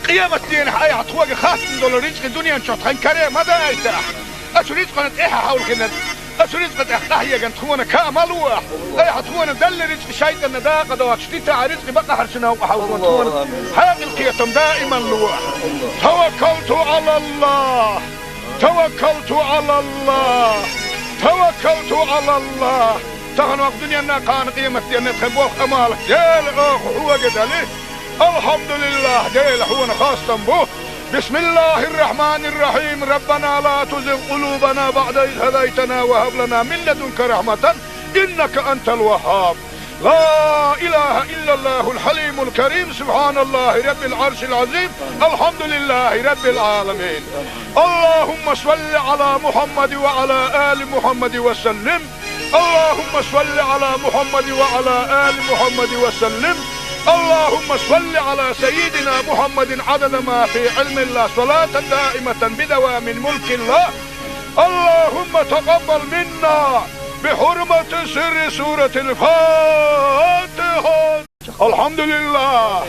قيامة دين حياة حطوق خاص ندور رزق دنيا نشطحن كريم هذا ايتاح أشو رزق نتإيحا حول كنا أسريت قد أحتاهي جن تخونا كاملوا أي حتخونا دل رزق شيء النداقة دوات شتيتا رزق بقى حرشنا وحاولون تخونا حياة القيتم دائما لوح توكلت على الله توكلت على الله توكلت على الله تغنوا الدنيا أنها كان قيمة أن تخبوه أمالك ديل هو قدالي الحمد لله ديل هو خاصة به بسم الله الرحمن الرحيم ربنا لا تزغ قلوبنا بعد إذ هديتنا وهب لنا من لدنك رحمة إنك أنت الوهاب لا إله إلا الله الحليم الكريم سبحان الله رب العرش العظيم الحمد لله رب العالمين اللهم صل على محمد وعلى آل محمد وسلم اللهم صل على محمد وعلى آل محمد وسلم اللهم صل على سيدنا محمد عدد ما في علم الله صلاة دائمة بدوام ملك الله اللهم تقبل منا بحرمة سر سورة الفاتحة الحمد لله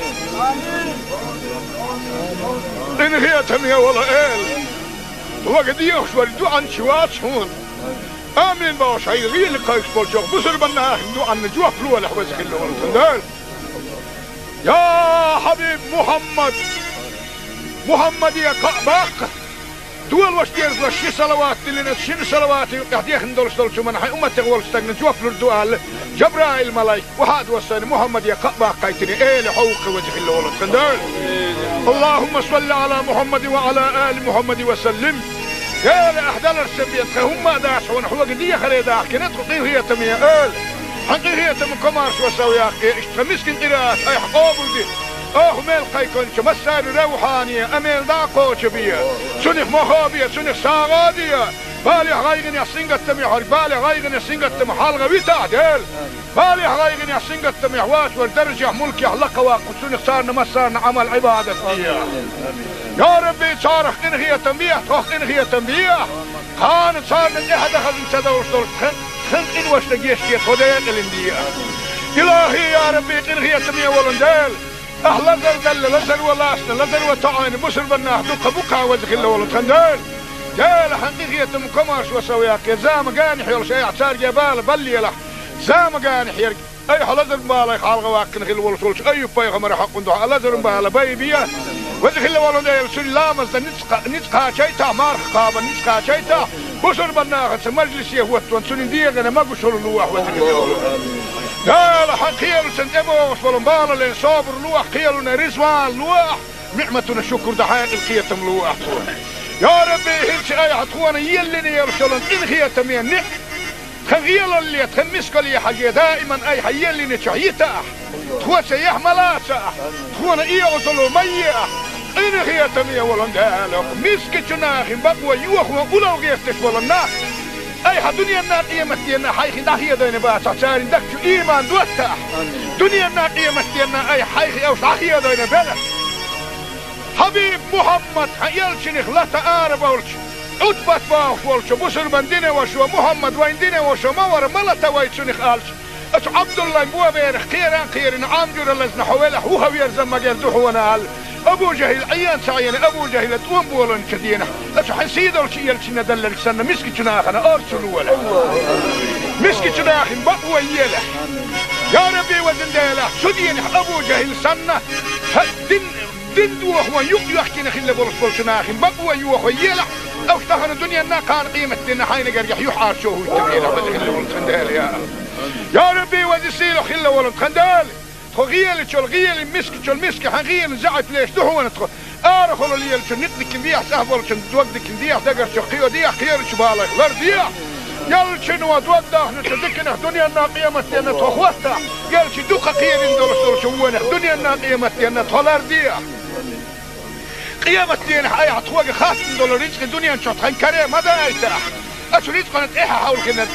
إن هي تمية ولا إل وقد يخشور عن شوات شون آمين باش هاي غير لقايش بولشوك بسر بنا دو عن نجوح فلوة لحوزك اللي ورسل يا حبيب محمد يا قعباق دول واشتير وشي صلوات اللي نتشين صلوات يحديخ ندولش دولشو من حي أمتك ولستغن جوف لردوال جبرائيل ملايك وحاد وصاني محمد يا قعباق قايتني ايه لحوق وجه اللي ولد خندال اللهم صل على محمد وعلى آل محمد وسلم يا لأحدال السبيت هم داش ونحوق دي خريداك كنتخو قيه هي تمية آل حقيقية من كمارش وسوياك اشتمسكن قراءات اي حقوبل دي ميل قيكونش مسار روحانية اميل داقوش بيا سنخ مخابية سنخ ساغادية بالي غايغن يحسنق التميح بالي غايغن يحسنق التميح حالغا ويتا ديل بالي غايغن يحسنق التميح واش والدرجة ملكي حلقا واقو سنخ سارنا مسارنا عمل عبادة فيها يا ربي صارخ انخية تنبيح توخ انخية تنبيح كانت صارنا احد اخذ انسدوش دول خن إن واشتجيش كي خديق الاندية إلهي يا ربي إنهي تمية ولندال أحلى زلزل لزل ولاسنا لزل وطعين بسر بناه دوقة بقى وزخ الله ولد خندال جال حقيقية مكماش وسوياك زام قانح يلش أي اعتار جبال بلي لح زام قانح يرق أي حلزر بالي خالغ واكن خل ولش أي بيغمر حق ندوح لزر بالي بيبيا وزخ الله ولندال سلامز نتقى شيتا مارخ قابا نتقى شيتا بسر بناخت مجلس يهوت وانسون ديغنا ما بشر لوح وذكر لا لا حقيل سنتبو وصلنا لين صابر لوح قيلنا رزوان لوح نعمتنا شكر دحين القيتم لوح يا ربي هلش اي حطوانا يلي يرسلن ان خيتم يعني خغيل اللي تخمسك لي حاجه دائما اي حيلي نشعيتا تخوس يحملا تخونا ايه وصلوا ميه إن هي تمية ولندالك مسك جناخين بقوا يوخوا ولو غيرتش ولنا أي دنيا الناقية متينا حيخ داخية دين بات عشان دكتو إيمان دوتا دنيا الناقية متينا أي حيخ أو صاحية دين بلا حبيب محمد يلشنخ لا تقارب أولش عطبت باف ولش بسر بندين وشو محمد وين دين وشو مور ملتا ويتشنخ آلش أش عبد الله بوا بيرخ خيران عامجر اللزن حوالح وهو يرزم مجال دحونا أبو جهل عيان سعيان أبو جهل توم بولن كدينا أشو حنسيد الشيء الشنا دلل سنة مسكي جناخنا أرسلوا ولا مسكي جناخن بقوى يلا يا ربي وزنديلا شدين أبو جهل سنة دين دوه يحكي نخل بولس بولشناخن بقوى يوه يلا أو اشتغل الدنيا نا كان قيمة دينا حين قريح يحار شوه التبينا وزخل ولد خندال يا ربي وزسيلو خل ولد خندال غيال شو الغيال مسك حغيال زعت ليش دهون تخو ارخلوا لي شو نقدك نديح سهبل شو توقدك نديح دقر شو قيو ديح خير شو بالك لر ديح يال شنو توقده نتذكر دنيا نا قيمة دينا تخوتها يال شو دوقه خير ندور شو هو دنيا نا قيمة دينا تولر ديح قيمة دينا هاي عطوق خاص دولار رزق الدنيا نشوط خن كريم ماذا يتاح أشو رزق نتاحها حول كنا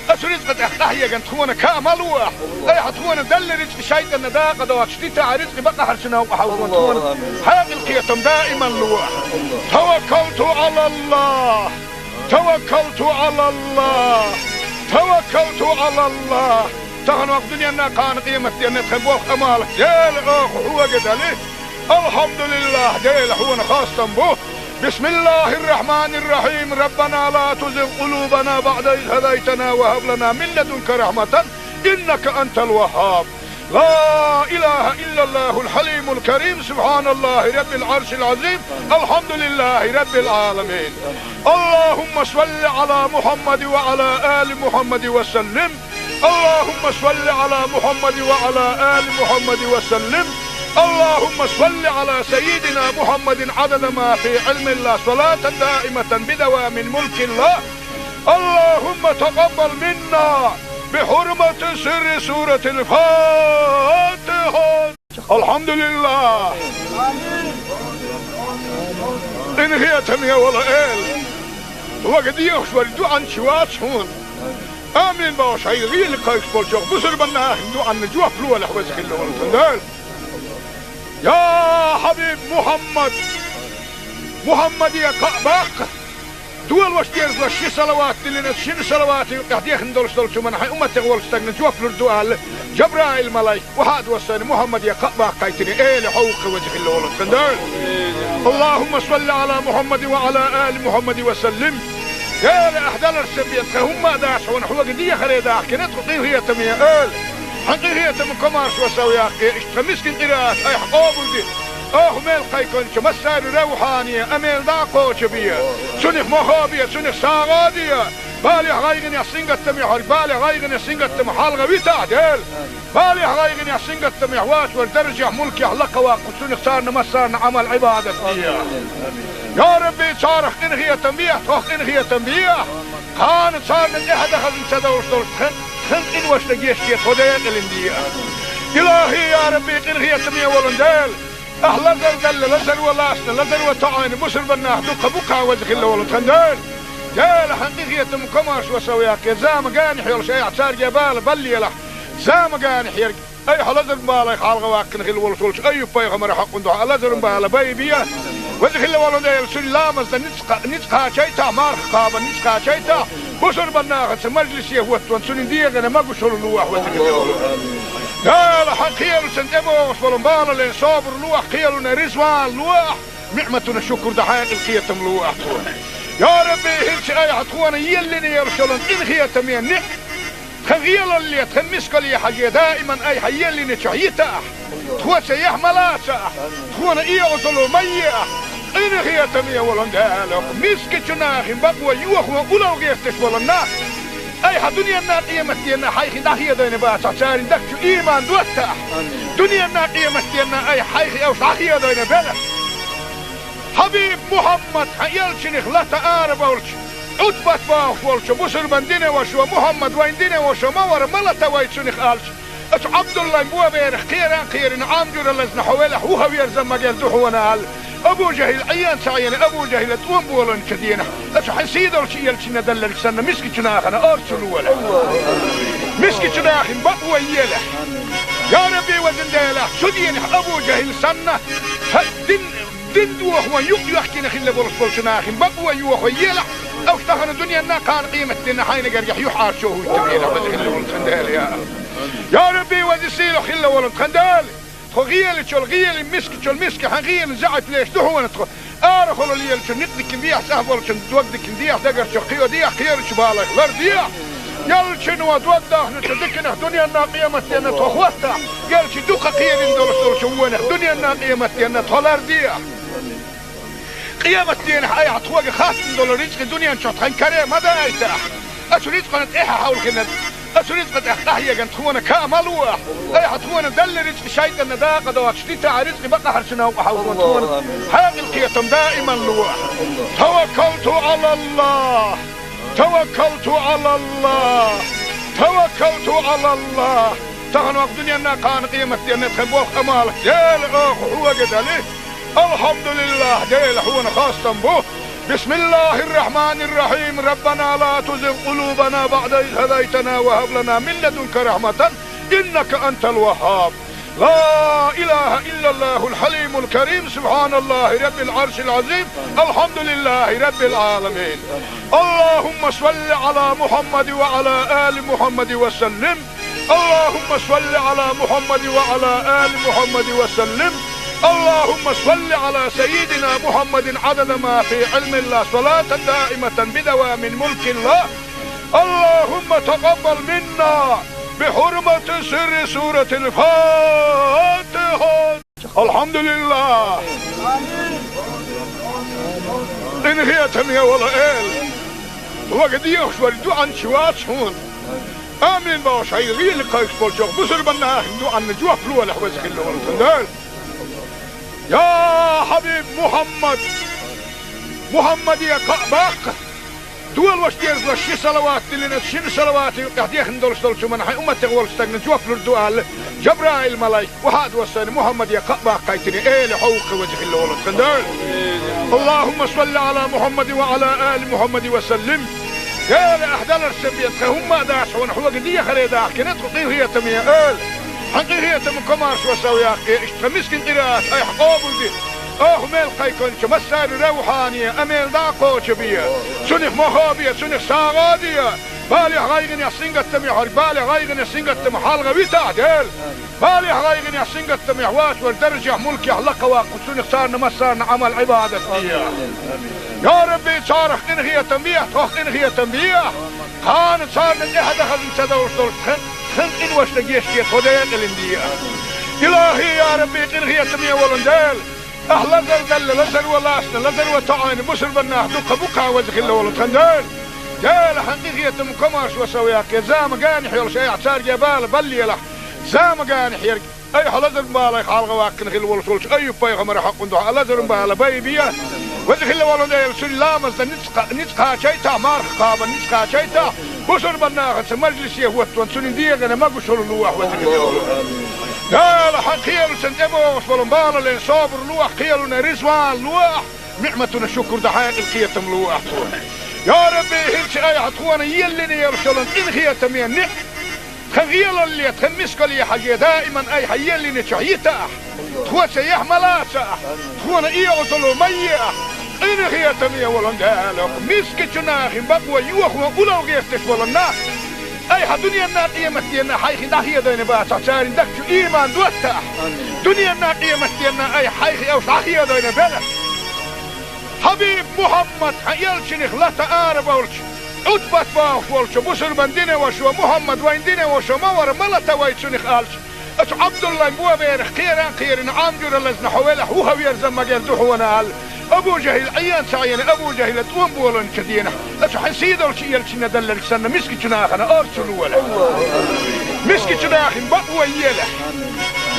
أشو رزق نتاحها جن تخونا كاملوه أي حتخونا دل رزق شيء النداقة دوات شتيتا رزق بقى حرشنا وحاول تخونا هذه القيتم دائما لوح توكلت على الله توكلت على الله توكلت على الله تغنوا الدنيا نا كان قيمة دينا تخبوه أمالك يا الأخ هو قد عليه الحمد لله ديل حونا خاصة به بسم الله الرحمن الرحيم ربنا لا تزغ قلوبنا بعد إذ هديتنا وهب لنا من لدنك رحمة إنك أنت الوهاب لا إله إلا الله الحليم الكريم سبحان الله رب العرش العظيم الحمد لله رب العالمين اللهم صل على محمد وعلى آل محمد وسلم اللهم صل على محمد وعلى آل محمد وسلم اللهم صل على سيدنا محمد عدد ما في علم الله صلاة دائمة بدوام ملك الله اللهم تقبل منا بحرمة سر سورة الفاتحة الحمد لله إن هي تمية ولا إل وقد يخشوا الدعاء شوات هون آمين باش هاي غير اللي قايس بولشوك بصر بنا دعاء نجوح فلوة لحوزك اللي ونتندال يا حبيب محمد يا كعبك دول واشتيرز لشي صلوات اللي نتشين صلوات قاعدين خندول شدول من حي أمة تغول استغنى جوف للدوال جبرائيل ملاي وحاد وساني محمد يا كعبك قايتني ايه لحوق وجه اللي ولد خندال اللهم صل على محمد وعلى آل محمد وسلم يا لأحدال السبيت هم داش ونحوق دي خريدا كنت قيل هي تمية آل حقيقية من كمارش وسويا اشتمسكن قراءات اي حقوبل دي ميل قيكونش مسار روحانية اميل داقوش بيا سنخ مخابية سنخ ساغادية بالي غايغن يحسنق التميح بالي غايغن يحسنق التميح حالغة ويتعدل بالي غايغن يحسنق التميح واسور درجة ملكي حلقة واقف سنخ صارنا مسارنا عمل عبادة فيها يا ربي صارخ انغية تنبيح تخ انغية تنبيح كانت صارنا احد اخذ سدور خلق إن واشتقيش كي توديق الاندية إلهي يا ربي إنغية تمية ولندال أهلا دل لزر ولاسنا لزر وطعين بسر بناه دوك بوكا وزخ الله ولندال يا لحقيقية مكماش وسوياك يا زام قانح يول شيء عصار جبال بلي لح زام قانح يرق أي حلزر مبالا يخالغ واكن خل ولسولش أي فايغ مرحق وندوح لزر مبالا بايبيا وزخ الله ولندال سلامز نتقها شيطا مارخ قابا نتقها شيطا بصر بناخذ مجلس يهوت وانسون ديغ انا ما قشر اللوح وذكر لا لحق خيال سنتبو وصفلن بالا لين صابر لوح خيالنا رزوان لوح نعمتنا الشكر دحاق الخيتم لوح يا ربي هلش اي حتخوانا يلني يرسلن ان خيتم ينك خغيال اللي تخمسك لي حاجة دائما اي حيلني تحييتا تخوة سيح ملاسا تخوانا ايه غطلو ميئة إن هي تمية ولندالك مسك جناخ بقوى يوخ وقلو غيفتش ولناك أي دنيا النا قيمة دينا حيخي داخية دينا باسع ساري دكتو إيمان دوتا دنيا النا قيمة دينا أي حيخي أو داخية دينا بلا حبيب محمد حيالشنخ لا تقارب أولش عدبت باوش ولش بسر من دينا وشو محمد وين دينا وشو مور ملتا ويتشنخ آلش أش عبد الله مبوا بيرخ خيران عامجور اللزن حوالح وهو يرزم مجال دوحونا هال أبو جهل عيان سعيان أبو جهل توم بولن كدينا أش حنسيد الشيء الشنا دلل سنة مسكي جناخنا أرسلوا ولا مسكي جناخ بقوى يلا يا ربي وزنديلا شدين أبو جهل سنة دين دوح يحكي نخل بولس جناخ بقوى يوخ يلا أو اشتغل الدنيا نا كان قيمة دينا حين قريح يحار شوه التبينا وزخل ولد خندال يا ربي وزسيلو خل ولد خندال غيل شل غيل مسك حغيل زعت ليش دهون تخ خلو ليل شل نقدك ديح سهبل شل دوقدك ديح دقر شل قيو ديح خير شبالك لر ديح يل شنو دوقده نتدكنا دنيا الناقيمة تينا تخوستا يل شي دوقة قيل دول شوونه دنيا الناقيمة تينا تولر ديح قيامة تينا اي عطوق خاص دول رزق دنيا نشوط خن كريم هذا ايتاح اشو رزق نتايها حول كنا اشو رزق احتاحيا كانت تخونا كاملوح اي حتخونا دل رزق شايطان داقة دوات شتيتا رزق بقى حرشنا وحاول تخونا حاق القيتم دائما لوح توكلت على الله توكلت على الله توكلت على الله تغنوا الدنيا ناقان قيمة دينا تخبوخ امالك ديل اخ هو قدالي الحمد لله ديل هو خاصة به بسم الله الرحمن الرحيم ربنا لا تزغ قلوبنا بعد إذ هديتنا وهب لنا من لدنك رحمة إنك أنت الوهاب لا إله إلا الله الحليم الكريم سبحان الله رب العرش العظيم الحمد لله رب العالمين اللهم صل على محمد وعلى آل محمد وسلم اللهم صل على محمد وعلى آل محمد وسلم اللهم صل على سيدنا محمد عدد ما في علم الله صلاة دائمة بدوام ملك الله اللهم تقبل منا بحرمة سر سورة الفاتحة الحمد لله إن هي تمية ولا إل وقد يخشوا الدعاء شوات هون آمين باش هاي غير لقايك بولشوخ بسر بنا دعاء نجوه فلوه لحوزك الله والتندال يا حبيب محمد يا قباق دول واش دير وش صلوات اللي نتشين صلوات قاعد ندولش دولش من حي امتي ولش تاغن جوف الدعاء جبرائيل ملاك وهاد وسن محمد يا قباق قايتني ايه لحوق وجه الله ولا تندال اللهم صل على محمد وعلى ال محمد وسلم يا احدال السبيت هم داش ونحو قديه خليدا كنت قطيه هي تميه ال حقيقية من كمارش وسويا اشتمسكن قراءات اي حقوبل دي ميل قيكون مسار روحانية اميل داقو شبية سنخ مخابية سنخ ساغادية بالي غايغن يسنقت تميحر بالي غايغن يسنقت تمحالغة بيتعدل بالي غايغن يسنقت تميحواش والدرجة ملك يحلق واقو سنخ صارنا مسارنا عمل عبادة فيها يا ربي صارخ انغية تنبيح توخ انغية تنبيح خان صارنا احد اخذ انتدوش دول خن إن وش نجيش كيف خدين الاندية إلهي يا ربي إنغية تمية ولندال أهلا دل لزر ولاسنا لزر وطعين مصر بناه دوقة بقى وزخ الله ولندال دال حقيقية مكمارش وسوياك يا زام قانح يلا شيء اعتار جبال بلي له زام قانح يرق أي حلزر مبالا يخالغ واكن خل ولسولش أي بايغمر حق ندوح لزر مبالا بايبيا وزخ الله ولندال سن لامز نتقى شيطا مارخ قابا نتقى شيطا بصر بناغت مجلس يهوت وانسون ديغنا ما قشر اللوح وزخ لا حقيل سنتبو وصبرنبالا لين صابر لوح قيلنا رزوان لوح نعمتنا شكر دحايق القيتم لوح يا ربي هلش اي عطوانا يلني يرشلن إن خيتم نعم خغيل اللي تخمسك لي حاجة دائما اي حيلني شعيتا تخوة سيح ملاسا تخوانا ايه وصلوا مياه إن خيتم يولن دالك مسك جناخ بقوة يوخ وقلو غيرتش ولنا أي دنيا الناقية متينا حيخي ناحية دين باسا ساري دكتو إيمان دوتا دنيا الناقية متينا أي حيخي أو صحية دين بلا حبيب محمد حيالشنخ لا تقارب أولش عدبت باوش ولش بسر بندين وشو محمد وين دين وشو مور ملتا ويتشنخ آلش أتو عبد الله مبوا بيرخ خيران عامجور اللزن حوالح هو يرزم مجال دحونا آل أبو جهل عيان سعيان أبو جهل توم بولن كدينا أتو حسيدة الشيء يلشنا دلل سنة مسكي جناخنا أرسلوا ولا مسكي جناخن بقوة يلا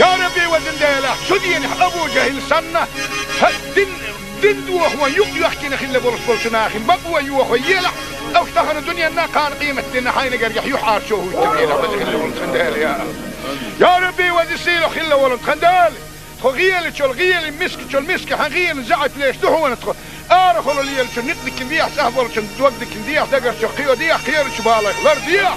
يا ربي وزن ديلا سدين أبو جهل سنة دين دوخ ويق يحكينا خلا برسول جناخن بقوة يوخ يلا أفتحنا دنيا ناقان قيمة دينا حين قريح يحار شوه التبينا بذل ولن خندال يا ربي وزن سيلو خلا ولن خندال غيل مسك حغيل زعت ليش دهون تخ خلو ليل شو نقدك ديح سهبل شو دوقدك ديح دقر شو قيو ديح خير شبالك لر ديح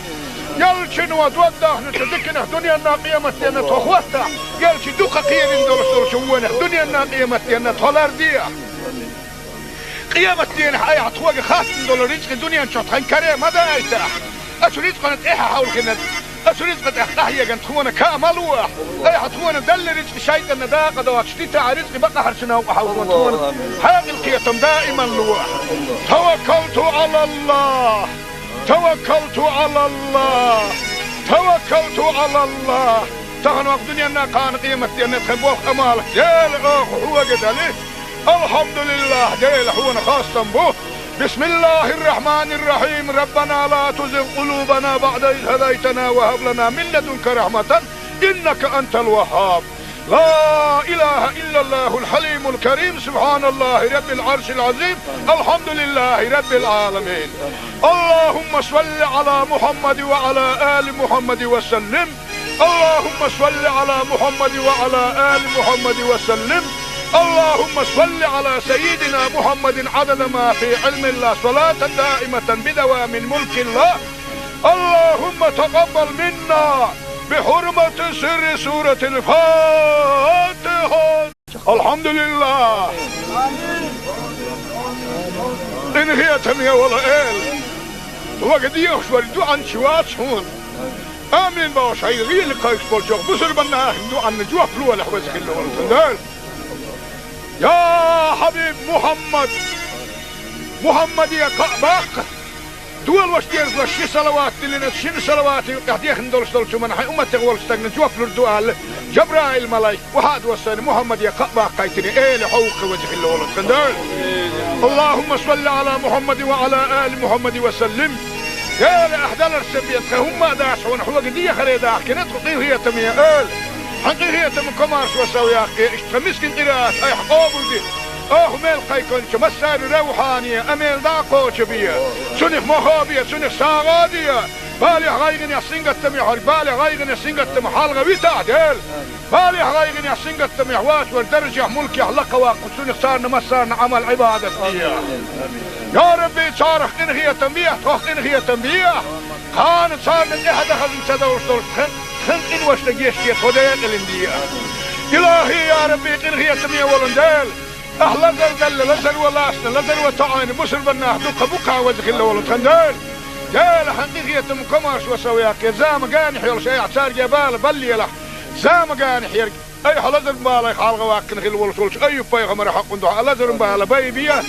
يل شنو دوقده نتدكنا دنيا الناقية متينا تخوستا يل شي دوقة قيل دول شوونه دنيا الناقية متينا تولر ديح قيامة دين اي عطوق خاص دول رزق دنيا نشوط خن كريم هذا ايتاح اشو رزق نتايها حول كنا رزق تحتاج أن تكون كاملوا أي حتكون دل رزق شيء النداقة دوات شتيتا رزق بقى حرشنا وحاول حاقل دائما لوح. توكلت على الله توكلت على الله توكلت على الله. تهن وقت دنيا كان قيمة أن تخبوه أمالك ديل هو قدله الحمد لله ديل هو خاصة به. بسم الله الرحمن الرحيم. ربنا لا تزغ قلوبنا بعد إذ هديتنا وهب لنا من لدنك رحمة إنك أنت الوهاب. لا إله إلا الله الحليم الكريم. سبحان الله رب العرش العظيم. الحمد لله رب العالمين. اللهم صل على محمد وعلى آل محمد وسلم. اللهم صل على محمد وعلى آل محمد وسلم. اللهم صل على سيدنا محمد عدد ما في علم الله صلاة دائمة بدوام ملك الله. اللهم تقبل منا بحرمة سر سورة الفاتحة. الحمد لله. إن هي تمية ولا إل وقد يخشوا عن شوات شون آمين باش هاي غير قايش بالجوق بصر بنا هندو عن جوا فلو ولا حوزك اللي ورسندال. يا حبيب محمد يا قعباق دول واشتير وشي صلوات اللي نتشين صلوات قاعدين ندول شو من حي أمتي ولستغن جوا فلو الدوال جبرائيل ملاك وهاد وصاني محمد يا قعباق قايتني إيه لحوق وجه اللي ورسندال. اللهم صل على محمد وعلى آل محمد وسلم. يا لأحدال السبيت هم داسون حوق دي خريدا كنت قيهية تمية آل حقيقية من كمارش وسوياك اشتمسكن قراءات اي حقوبل دي ميل قيكون مسار روحانية اميل داقو شبية سنخ مخابية سنخ ساغادية بالي غايغن يسنغت تميح بالي غايغن يسنغت تميح حالغا ويتا ديل بالي غايغن يسنغت تميح واش والدرجة ملكي حلقا واقو سنخ سارنا مسارنا عمل عبادة يا ربي صارخ انهي تنبيه توخ انهي تنبيه كان صارنا احد خزن سدوش دول خن إن وش لجيشتي توديك الاندية. إلهي يا ربي انهي تنبيه ولندال أهلا زلزل لزل ولاسنا لزل وطعين بسر بناه دوك بوكا وزخ الله ولندال جال حقيقية مكماش وسوياك زام قانح يلش اي اعتار جبال بلي له زام قانح يرق اي حلزر بالي خالغ واكن خل ولش اي بايغمر حق ندو لزر بالا بيبيا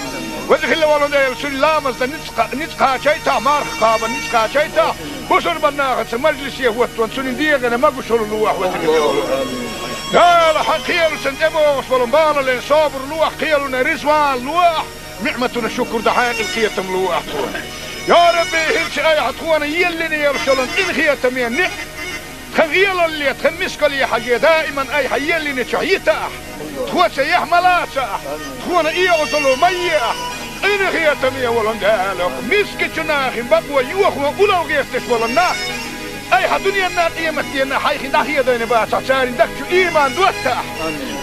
وزخ الله ولندال سلامز نتقا شيتا مارخ قابا نتقا شيتا بسر بناه مجلس يهوت وانسون ديغنا ما بشر لوح وزخ الله قال حقيل سنتبو وصلن بالا لين صابر لوح قيلنا رزوان لوح نعمتنا شكر دحين القيتم لوح يا ربي هلش اي حتوانا يلني يرسلن ان هي تمين تغيل اللي تمسك لي حاجه دائما اي حيلني شعيته تخو سيح ملاسه تخونا اي وصلوا ميه ان هي تمين ولندالك مسك جناخ بقوى يوخ ولو غيرتش ولنا اي دنيا الناقيه متينا حيخ داهيه دين با صارين دك ايمان دوتا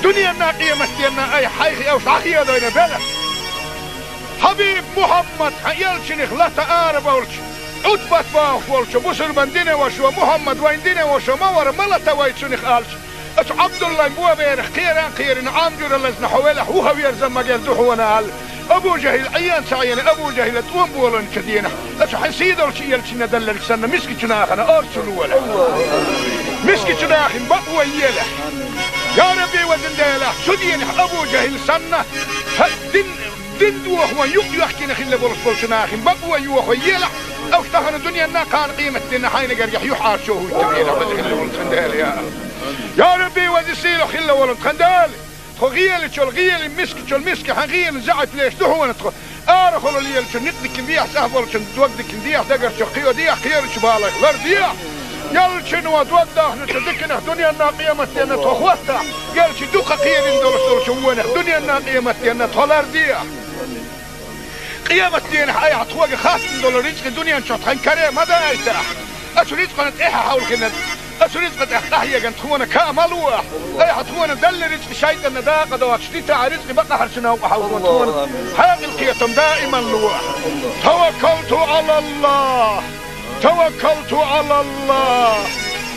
دنيا الناقيه متينا اي حيخ او صاحيه دين بلا حبيب محمد يلشنخ لا تقارب ولش عتبت باخ ولش بسر بندينه وشو محمد ويندينه وشو مور ملتا ويتشنخ قالش اش عبد الله بو بير خيران عامجر لزن حوله هو يرزم مجال دحونا ابو جهل عيان سعيان ابو جهل توم بولن كدينا اش حسيد ولش يلشن دلل سنه مسكي جناخنا ارسلوا ولا مسكي جناخ بقوى يله يا ربي وزندله سدين ابو جهل سنه دندو هو يحكي نخل بولش بولشناخن بقوى يوخو يلا او تخن الدنيا نا كان قيمة دينا حين قرقح يحار شوه التبينة وزخل ولد خندال يا ربي وزسيلو خل ولد خندال خو غيالي شو الغيالي مسك شو المسك حغيالي زعت ليش دهو نتخو ارخلو ليال شو نقدك نديح سهبول شو دوقدك نديح دقر شو قيو ديح خير شو بالك لر ديح يال شنو دوقده نتدكنا دنيا نا قيمة دينا تخوتا يال شو دوقا قيل ندول شوونه دنيا نا قيمة دينا تولر ديح قيامة دين حي عطوق خاص دول رزق الدنيا نشوط خن كريم ماذا يتاح اش رزق نتاح حول كنا اش رزق تحتاج ان تكون كامل اي حتكون دل رزق شيء النداقه دوات شتيتا رزق بقى حرشنا وحاول تكون حاق القيتم دائما لوح. توكلت على الله توكلت على الله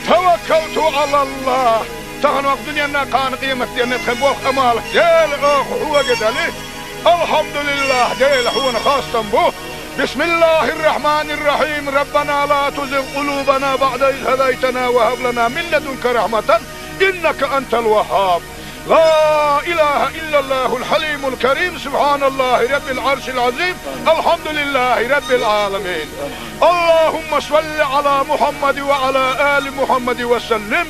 توكلت على الله. تهن وقت دنيا كان قيمة دين تخبوه امالك يا هو قدله الحمد لله ديل هو خاصة به. بسم الله الرحمن الرحيم ربنا لا تزغ قلوبنا بعد إذ هديتنا وهب لنا من لدنك رحمة إنك أنت الوهاب. لا إله إلا الله الحليم الكريم سبحان الله رب العرش العظيم الحمد لله رب العالمين. اللهم صل على محمد وعلى آل محمد وسلم.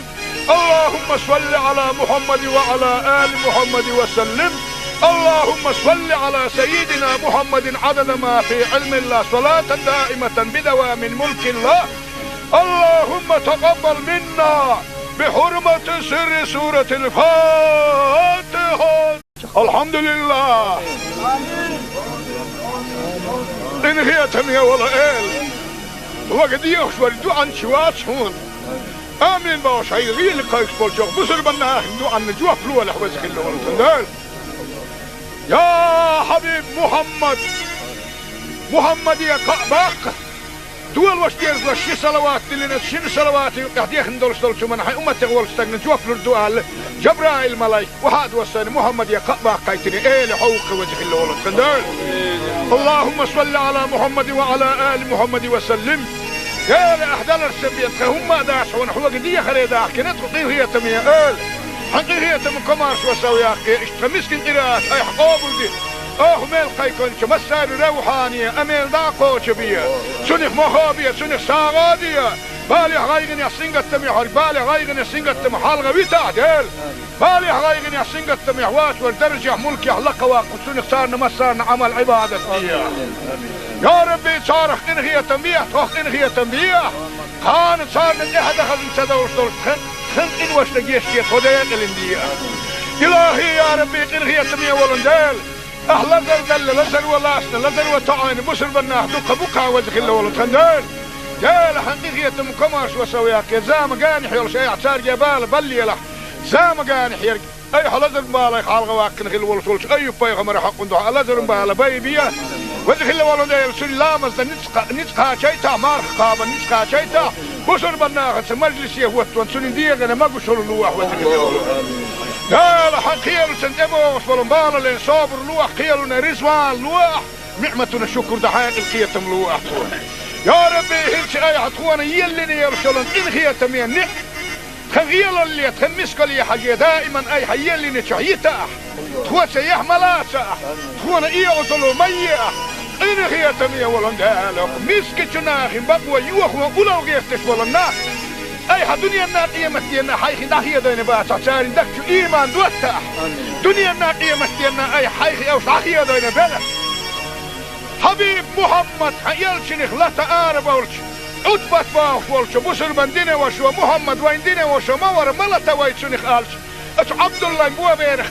اللهم صل على محمد وعلى آل محمد وسلم. اللهم صل على سيدنا محمد عدد ما في علم الله صلاة دائمة بدوام ملك الله. اللهم تقبل منا بحرمة سر سورة الفاتحة. الحمد لله. إن هي تمية ولا إل وقد يخشوا الدعاء شوات هون آمين باش هاي غير اللي قايس بولشوك بصر بنا دعاء نجوا فلوه لحوزك اللي ولتندال. يا حبيب محمد يا قابق دول واش ديرز وش صلوات اللي شن صلوات قاعد ندولش من حي امتي ولش تاغن جوف الدعاء جبرائيل ملاك وحد وصل محمد يا قابق قايتني ايه لحوق وجه اللي ولتندال. اللهم صل على محمد وعلى ال محمد وسلم. يا لأحدال السبيت هم داش ونحو قدية خليدا كنت قطير هي تمية قال حقير هي تم كمارش وسوي أخي اشتمسكن قراءات أي حقابل دي ميل قيكونش مسار روحانية أميل داقوش بيا سنخ مخابية سنخ ساغادية بالي غايغن يحسنق التميح بالي غايغن يحسنق التميح حالغة بيتعدل بالي غايغن يحسنق التميح واس والدرجة ملكي حلقة واقف سنخ صارنا مسارنا عمل عبادة فيها. يا ربي صارخ إنغية تنبيه تخ إنغية تنبيه خان صار من إحدى خزن سدوش دول خن إن وش تجيشتي خدين الإندية. إلهي يا ربي إنغية تنبيه ولندال أهلا دل لزر ولاسنا لزر وطعين بسر بناه دقا بقا وزخ الله ولتخندال. جال حقيقية مكماش وسوياك يا زام قاني حيول شيء عصار جبال بلي له زام قاني حيرك أي حلزر مبالا خالغ واقن خل ولسولش أي بايغ مرحق ندوح لزر مبالا بايبيا وذخ الله ولندال سلامز نتقا شيتا مارخ قابا نتقا شيتا بسر بناه مجلس يهوتون سنديغنا ما قشر اللوح وذخ الله قال حق خيال سندموش ولنبالا لين صابر لوح خيالنا رزوان لوح نعمتنا الشكر دحاق القيتم لوح. يا ربي هلش اي عطوانا يلني يرسلن إن هي تمين خغيل اللي تخمسك لي حاجة دائما اي حيلني شعيتا تخوى سيح ملاسا تخوانا اي عطلو ميا إن هي تمين ولن دالك مسك جناخ بقوى يوخ وقلو غيفتش ولن ناخ اي دنيا الناقية مستينا حيخي داخية دين باسا ساري دكتو ايمان دوتا دنيا الناقية مستينا اي حيخي اوش داخية دين بلا حبيب محمد حيالشنخ لا تعارب ولش عدبت باف ولش بسر بندنا وشو محمد ويندنا وشو مور ملتا ويتشنخ آلش اتو عبد الله مبوا بيرخ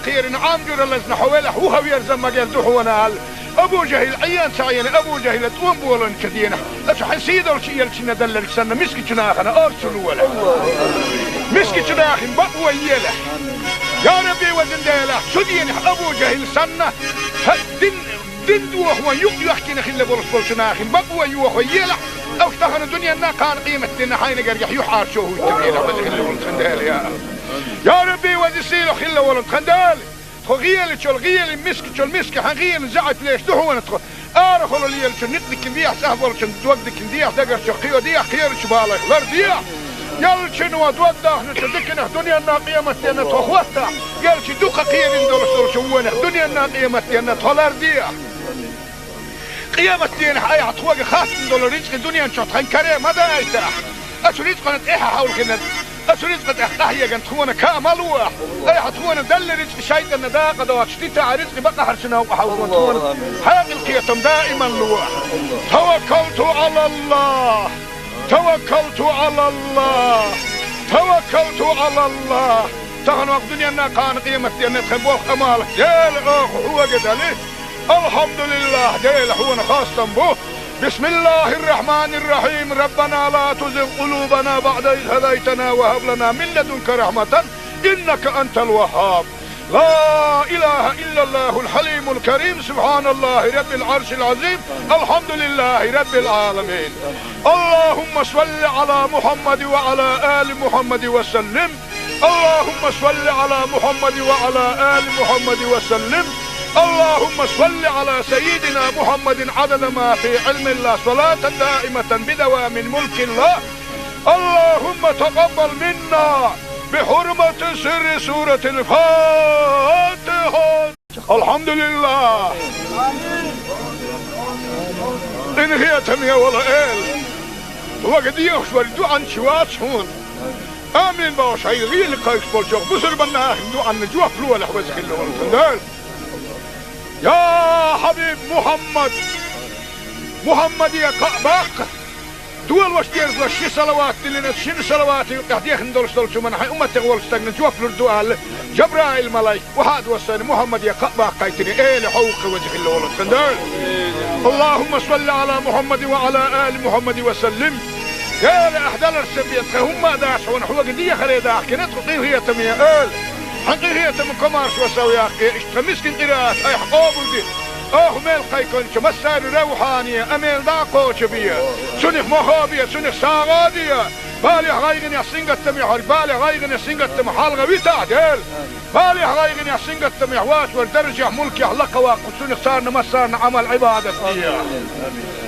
خيران عامجور اللزن حوالح وهو يرزم مقال دوحونا هال ابو جهل عيان سعيان ابو جهل تقوم بولن كدينه اتو حسيد ولش يلشنا دللك سنة مسكي جناخنا ارسلوا ولا مسكي جناخن بقوى يلح يا ربي وزندالح شدينح ابو جهل سنة دين دوخ ويحكي نخيل برسول شناخن بقوى يوخ ويلح او اشتغل الدنيا نا كان قيمة دينا حين قريح يحار شوه التبيلة وذخل ولد خندال يا ربي وذسيله خل ولد خندال غيل شو الغيل مسك حغيل زعت ليش دحو ندخل ارخل اللي شو نقدك نديح سهبل شو توقدك نديح دقر شو خيو ديح خير شبالك غير ديح يلشن ودوده نتدكنه دنيا نا قيمة دينا تخوته يلشي دوقة قيل اندول شوونه دنيا نا قيمة دينا تولار ديح قيامة دين حياة عطوة خاتم دول رزق الدنيا نشوط خين كريم هذا ايتاح اسو رزق نتقيها حول كنت اسو رزق نتقيها كنت تخونا كاملوح اي حتخونا دل رزق شايد النداقة دوات شتيتا رزق بقى حرشنا وحاول تخونا حياة القيتم دائما لوح توكلت على الله توكلت على الله توكلت على الله تغنوا الدنيا نا كان قيمة دين تخبوخ امالك يا الاخ هو قد عليه الحمد لله ديل حونا خاصة به. بسم الله الرحمن الرحيم ربنا لا تزغ قلوبنا بعد إذ هديتنا وهب لنا من لدنك رحمة إنك أنت الوهاب. لا إله إلا الله الحليم الكريم سبحان الله رب العرش العظيم الحمد لله رب العالمين. اللهم صل على محمد وعلى آل محمد وسلم. اللهم صل على محمد وعلى آل محمد وسلم. اللهم صل على سيدنا محمد عدد ما في علم الله صلاة دائمة بدوام ملك الله. اللهم تقبل منا بحرمة سر سورة الفاتحة. الحمد لله. إن هي تمية ولا إل وقد يخشوا الدعاء شوات هون آمين باش هاي غير لقايش بولشوك بسر بنا دعاء نجوح فلوة لحوزك اللون. يا حبيب محمد يا قباق دول واش دير شي صلوات اللي شنو صلوات قاعد يخندل شو من حي امتي غول استغنى جوف الدعاء جبرائيل ملايك وهاد وصل محمد يا قباق قايتني ايه لحوق وجه اللون خندل. اللهم صل على محمد وعلى ال محمد وسلم. يا لاحدال السبيت هم داش ونحو قديه خريدا كنت قيل هي تميه ال حقيقة من كمارش وسوي أخي اشتمسكن قراءات أي حقوبل دي ميل قيكون مسار روحانية أميل داقو شبية سنخ مخابية سنخ ساغادية بالي غايغن يحسين قتم يحر بالي غايغن يحسين قتم حالغة بيتعدل بالي غايغن يحسين قتم يحواش والدرجة ملك يحلق واقو سنخ صارنا مسارنا عمل عبادة فيها.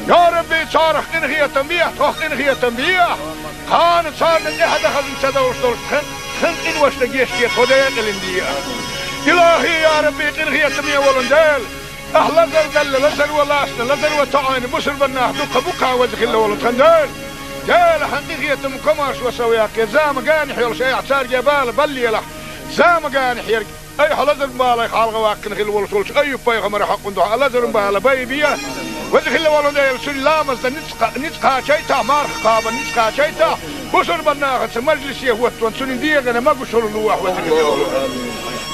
يا ربي صارخ إنغية تنبيه توخ إنغية تنبيه خان صارنا إحدى خزن سدوش دول خن إن واش نجيش كي خديق الاندية. إلهي يا ربي إنغية تنبيه ولندال أهلا زل لزل ولاسنا لزل وتعاني بسر بناه دوك بكا وجه الله ولد خندال جال حقيقية مكمارش وسوياك يا زام قانح يلا شيء اعتار جبال بلي له زام قانح يرق أي حلزر بالا يخالغ واكن خل ولسولش أي بايغمر حق ندوح لزر بالا بايبيا وجه الله ولد يلسل لامز نتقا شيتا مارخ قابا نتقا شيتا بسر بناه مجلس يهوت وانسون ديغنا ما قشر اللوح وجه الله ولد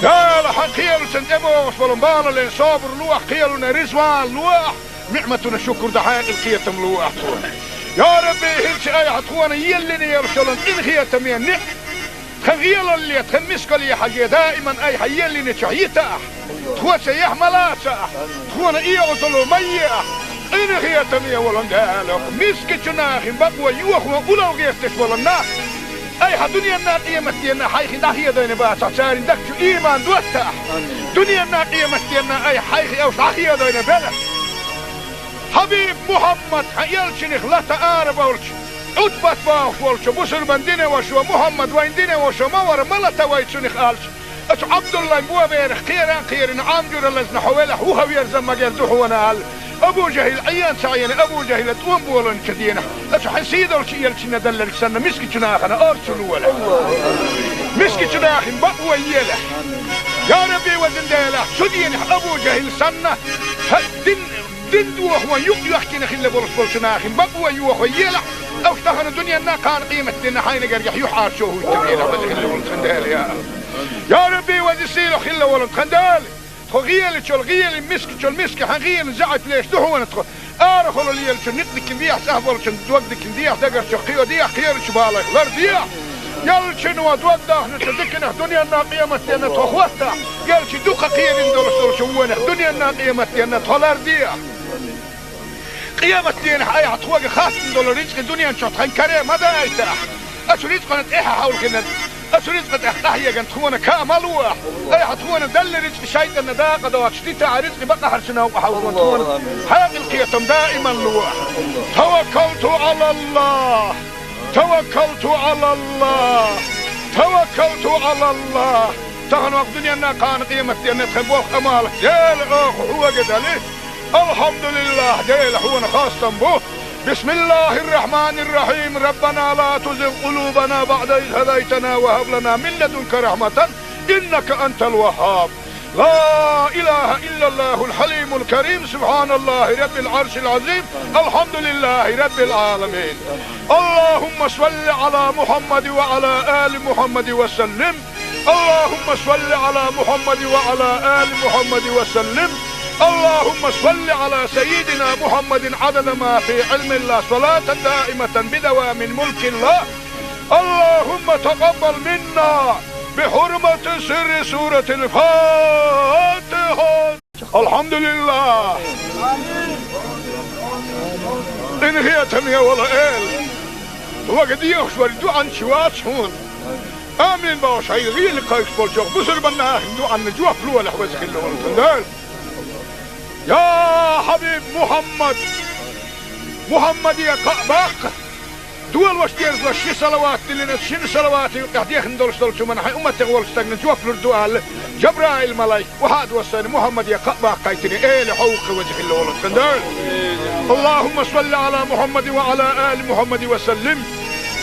قال حقيل سنتبو وصلن بالا لين صابر لوح قيلنا رزوان لوح نعمتنا شكر دحائق القيتم لوح يا ربي هلش اي حطوانا يلني يرسلن إن خيتم ينح خغيل اللي تخمسك لي حاجة دائما اي حيلني شعيتا تخوى سيح ملاسا تخوانا ايه وصلوا مياه إن خيتم يولن قالك مسك جناخ بقوى يوخ وقلو غيستش ولنا أي دنيا الناقية مستينا حيخي داخية دين باسا ساري دكتو إيمان دوتا دنيا الناقية مستينا أي حيخي أو شاخية دين بلا حبيب محمد يلشنخ لا تقارب أولش عدبت باوش ولش بسر بندين وشو محمد وين دين وشو مور ملتا ويتشنخ آلش أش عبد الله مبوا بيرخ خيران عامجور اللزن حوالح هو ويرزم مجال دحونا آل أبو جهل عيان سعيان أبو جهل توم بولن كدينا أش حسيد الشيء يلشنا دلل سنة مسكي جناخنا أرسل ولا مسكي جناخن بقوى يلا يا ربي وزن ديلا سدين أبو جهل سنة دين دوخ ويق يحكينا خلا برسول جناخن بقوى يوخ يلا أو اشتغل الدنيا نا كان قيمة دينا حين قريح يحار شوه التبينا وزن خلا ولد خندال يا ربي وزن سيلو خلا ولد خندال غيل تشول غيل مسك تشول مسك حغيل زعت ليش دحو ندخل ارخل اللي يلش نقدك نديح سهبل شن دوقدك نديح دقر شقيو ديح خير شبالك غير ديح يلش نو دوقده نتدكن دنيا الناقيه متينا تخوتا يلش دوقه خير ندور شوونه دنيا الناقيه متينا تولر ديح قيامة دين حي حتوق خاص ندور رزق الدنيا نشط كريم هذا ايتاح اشريت قنت ايه حاول كنا أسريت قد أحتاهي جن تخونا كاملوا أي حتخونا دل رزق شيء النداقة دوات شتيتا رزق بقى حرشنا وحاولون تخونا حاق القيتم دائما لوح توكلت على الله توكلت على الله توكلت على الله تغنوا الدنيا أنها كان قيمة أن تخبوه أمالك جيل أخ هو قد عليه الحمد لله جيل هو خاصة به بسم الله الرحمن الرحيم ربنا لا تزغ قلوبنا بعد إذ هديتنا وهب لنا من لدنك رحمة إنك أنت الوهاب لا إله إلا الله الحليم الكريم سبحان الله رب العرش العظيم الحمد لله رب العالمين. اللهم صل على محمد وعلى آل محمد وسلم. اللهم صل على محمد وعلى آل محمد وسلم. اللهم صل على سيدنا محمد عدد ما في علم الله صلاة دائمة بدوام ملك الله. اللهم تقبل منا بحرمة سر سورة الفاتحة. الحمد لله. إن هي تمية ولا إل وقد يخشوا الدعاء شوات هون آمين باش هاي غير لقايش بولشوك بسر بناه دعاء نجوح فلوة لحوزك اللي ولد يا حبيب محمد يا قباق دول واشتيرز وشي صلوات لنا شن صلوات قاعد يخندول شو من حي أمتي والستجن جوف للدوال جبرائيل ملاك وهذا وصل محمد يا قباق قايتني لحوق وجه الله الخندال. اللهم صل على محمد وعلى آل محمد وسلم.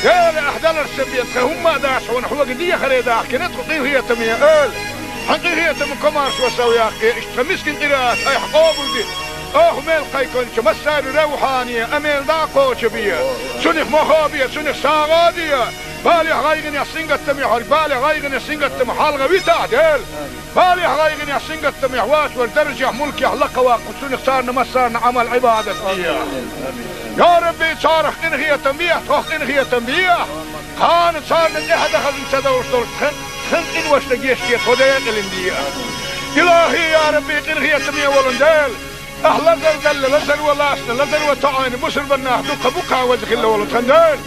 يا لأحدال السبيت هم داش ونحوق دي خريدا كنت قيهية تمية حقيقية من كمارش وسوياك اشتمسكن قراءات اي حقوبل دي ميل قيكون مسار روحانية اميل داقو شبية سنخ مخابية سنخ ساغادية بالي غايغن يسنغت تميح بالي غايغن يسنغت تميح حالغا ويتا ديل بالي غايغن يسنغت تميح واش والدرجة ملكي حلقة واقو سنخ سارنا مسارنا عمل عبادة يا ربي صارخ انغية تنبيه توخ انغية تنبيه كان صارنا احد خلن سدوش دول خن إن وش لجيشتي توديك الاندية إلهي يا ربي إنغية تمية ولندال أهلا زلزل لزل ولاسنا لزل وطعين بسر بناه دوك بوكا وزخ الله ولندال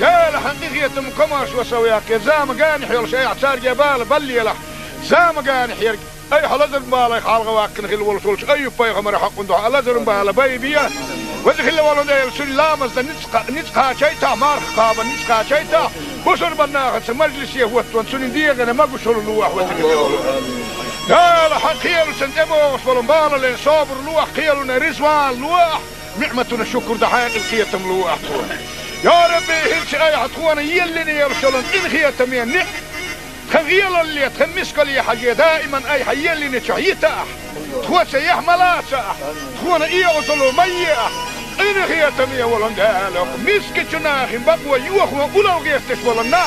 جال حقيقية مكماش وسوياك زام قانح يلش أي عتار جبال بلي له زام قانح يرق أي حلزل بالي خالغ واكن خل ولسولش أي بايغمر حق ندوح لزل بالي بايبيا وزخ الله ولندال سلامز نتقا شيتا مارخ قابا نتقا شيتا بسر بناخت مجلس يهوت وانسون ديغنا ما بشر لوح وتكلم لا لا حقيل سنتبو فلمبال لين صابر لوح قيلنا رزوان لوح نعمتنا الشكر دحين القيتم لوح يا ربي هلش اي حطوانا يلني يرسلن ان خيتم ينك خغيل اللي تخمسك لي حاجه دائما اي حيلني شعيته تخوس يحملاسه تخونا اي وصلوا ميه إن هي تمية ولندالك مسك جناخ بقوى يوخ وأولى وغيرتش ولنا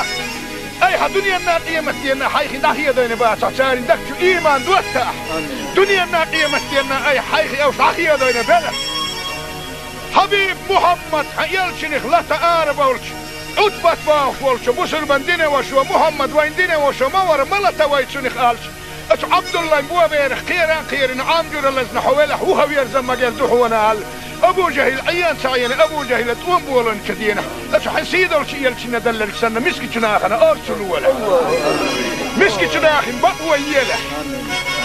أي دنيا الناقية متينا حيخ داخية دين باسع سارين دكتو إيمان دوتاح دنيا الناقية متينا أي حيخ أو داخية دين بلا حبيب محمد يلشنخ لا تقارب ولش عتبت باخ ولش بسر بندين وشو محمد وين دين وشو مور ملتا ويتشنخ آلش أش عبد الله مبوا بيرخ خيران عامجر اللزن حوالح وهو يرزم مجال دحونا أبو جهل عيان سعيان أبو جهل توم بولن كدينا أش حسيد الشيء يلشنا دلل سنة مسك جناخنا أرسلوا ولا مسك جناخ بقوى يله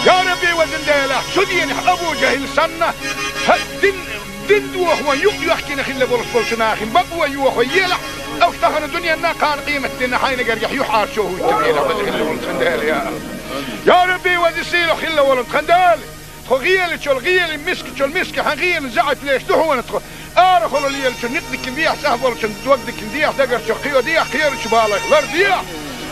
يا ربي وزن ديله سدين أبو جهل سنة دين وهو يحكي نخل بولس جناخ بقوى يوهو يله أو اشتغل الدنيا نا كان قيمة دينا حين قريح يحار شوه التبينة وزن ولن خندال يا ربي وزن سيلو خل ولن خندال خغيل شو الغيل مسك حغيل زعت ليش دحونا تخو ارخل اللي شو نقدك بيح سهبل شو توقدك بيح دقر شو خيو ديح خير شو بالك لرديح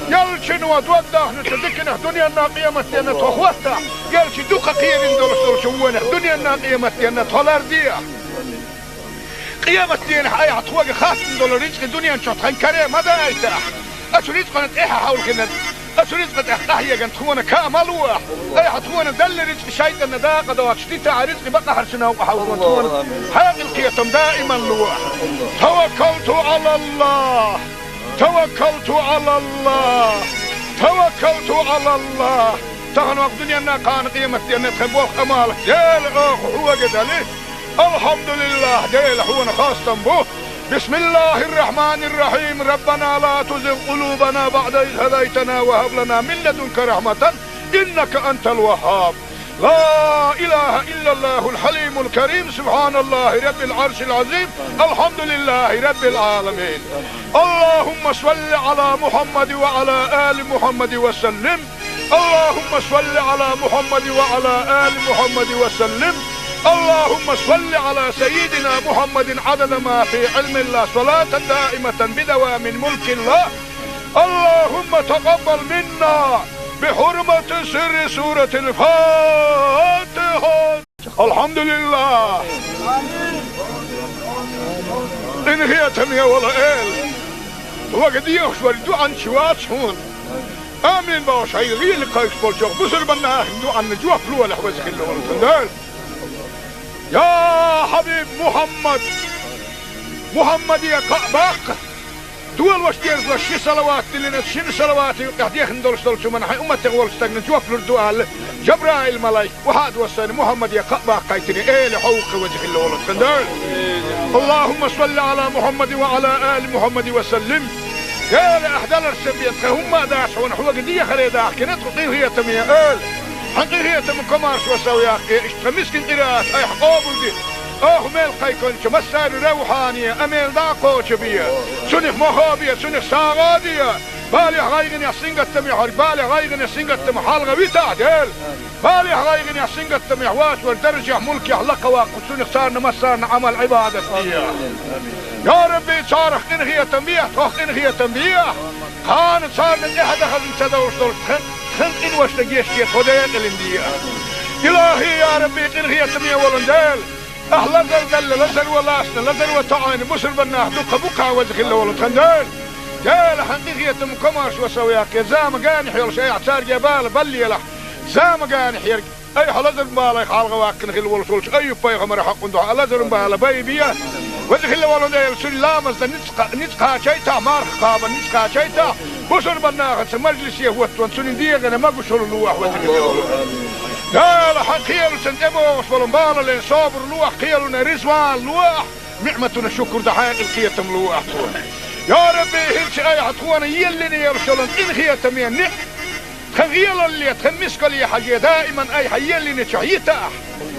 يل شنو توقده نتدكنا دنيا الناقيه متينا تخوتا يل شو دوق خير ندور شو وين دنيا الناقيه متينا تلرديح قيامة دين حي عطوق خاص ندور رزق الدنيا شو تنكره ما دا يتاح اشو رزق نتاح حول كنا أسرز قد أحيا جن تخونا كاملوه أي حتخونا دل رزق شيء النداء قد واشتيت رزق بقى حرشنا وحاولون تخونا هذه القيتم دائما لوح توكلت على الله توكلت على الله توكلت على الله تغن وقت دنيا كان قيمة دينا تخبوه أمالك ديل هو قد عليه الحمد لله ديل هو خاصة به بسم الله الرحمن الرحيم ربنا لا تزغ قلوبنا بعد إذ هديتنا وهب لنا من لدنك رحمة إنك أنت الوهاب لا إله إلا الله الحليم الكريم سبحان الله رب العرش العظيم الحمد لله رب العالمين اللهم صل على محمد وعلى آل محمد وسلم اللهم صل على محمد وعلى آل محمد وسلم اللهم صل على سيدنا محمد عدد ما في علم الله صلاة دائمة بدوام ملك الله اللهم تقبل منا بحرمة سر سورة الفاتحة الحمد لله إن هي تمية ولا إل وقد يخشوا الدعاء شوات هون آمين باش هاي غير لقايش بولشوك بسر بناه دعاء نجوه فلوه لحوزك اللي والتندال يا حبيب محمد يا قباق دول واشتيرز وشي صلوات لنا شن صلوات قاعد يخندول شو من حي أمتي والستجن جوف للدوال جبرائيل ملاك وهذا وصل محمد يا قباق قايتني لحوق وجه الله والتندال اللهم صل على محمد وعلى آل محمد وسلم يا لأحدال السبيت هم داش ونحوق دي خريدا كنت قيهية تمية حقيقة مكمارش وسوياك اشتمسكن قراءات اي حقوبل دي ميل قيكون مسار روحانية اميل داقو شبية سنخ مخابية سنخ ساغادية بالي غايغن يسنغت تميح بالي غايغن يسنغت تميح حالغ ويتعدل بالي غايغن يسنغت تميح واش والدرجة ملكي حلقة واقو سنخ صارنا مسارنا عمل عبادة فيها يا ربي صارخ انغية تنبيح تخ انغية تنبيح خان صارنا احد خزن سدوش دول خن ان وشتقيش كي خدين الاندية الهي يا ربي انغية تنبيح ولندال اهلا دل لزل ولاسنا لزل وطعين بسر بناه دقا بقا وزخ الله ولتخندال قال حقيقية مكمارش وسوياك يا زام قاني حيول شيء اعتار جبال بلي له زام قاني حيرك اي حلزر مبالا خالغ واكن خل ولسولش اي بايغ مرا حق ندو حلزر مبالا بايبيا وزخ الله ولندال سلامز نتقا شيتا مارخ قابا نتقا شيتا بسر بناه مجلس يهوت سنين ديغنا ما قشر اللوح وزخ الله قال حقيقة سنتبوش ولنبالا لين صابر لوح قيلنا رزوان لوح نعمتنا شكر دحاق القيتم لوح يا ربي هلش اي عطوانا يلني يرسلن ان خيتم ينع خغيل اللي تخمسك لي حاجة دائما اي حيلني شعيتا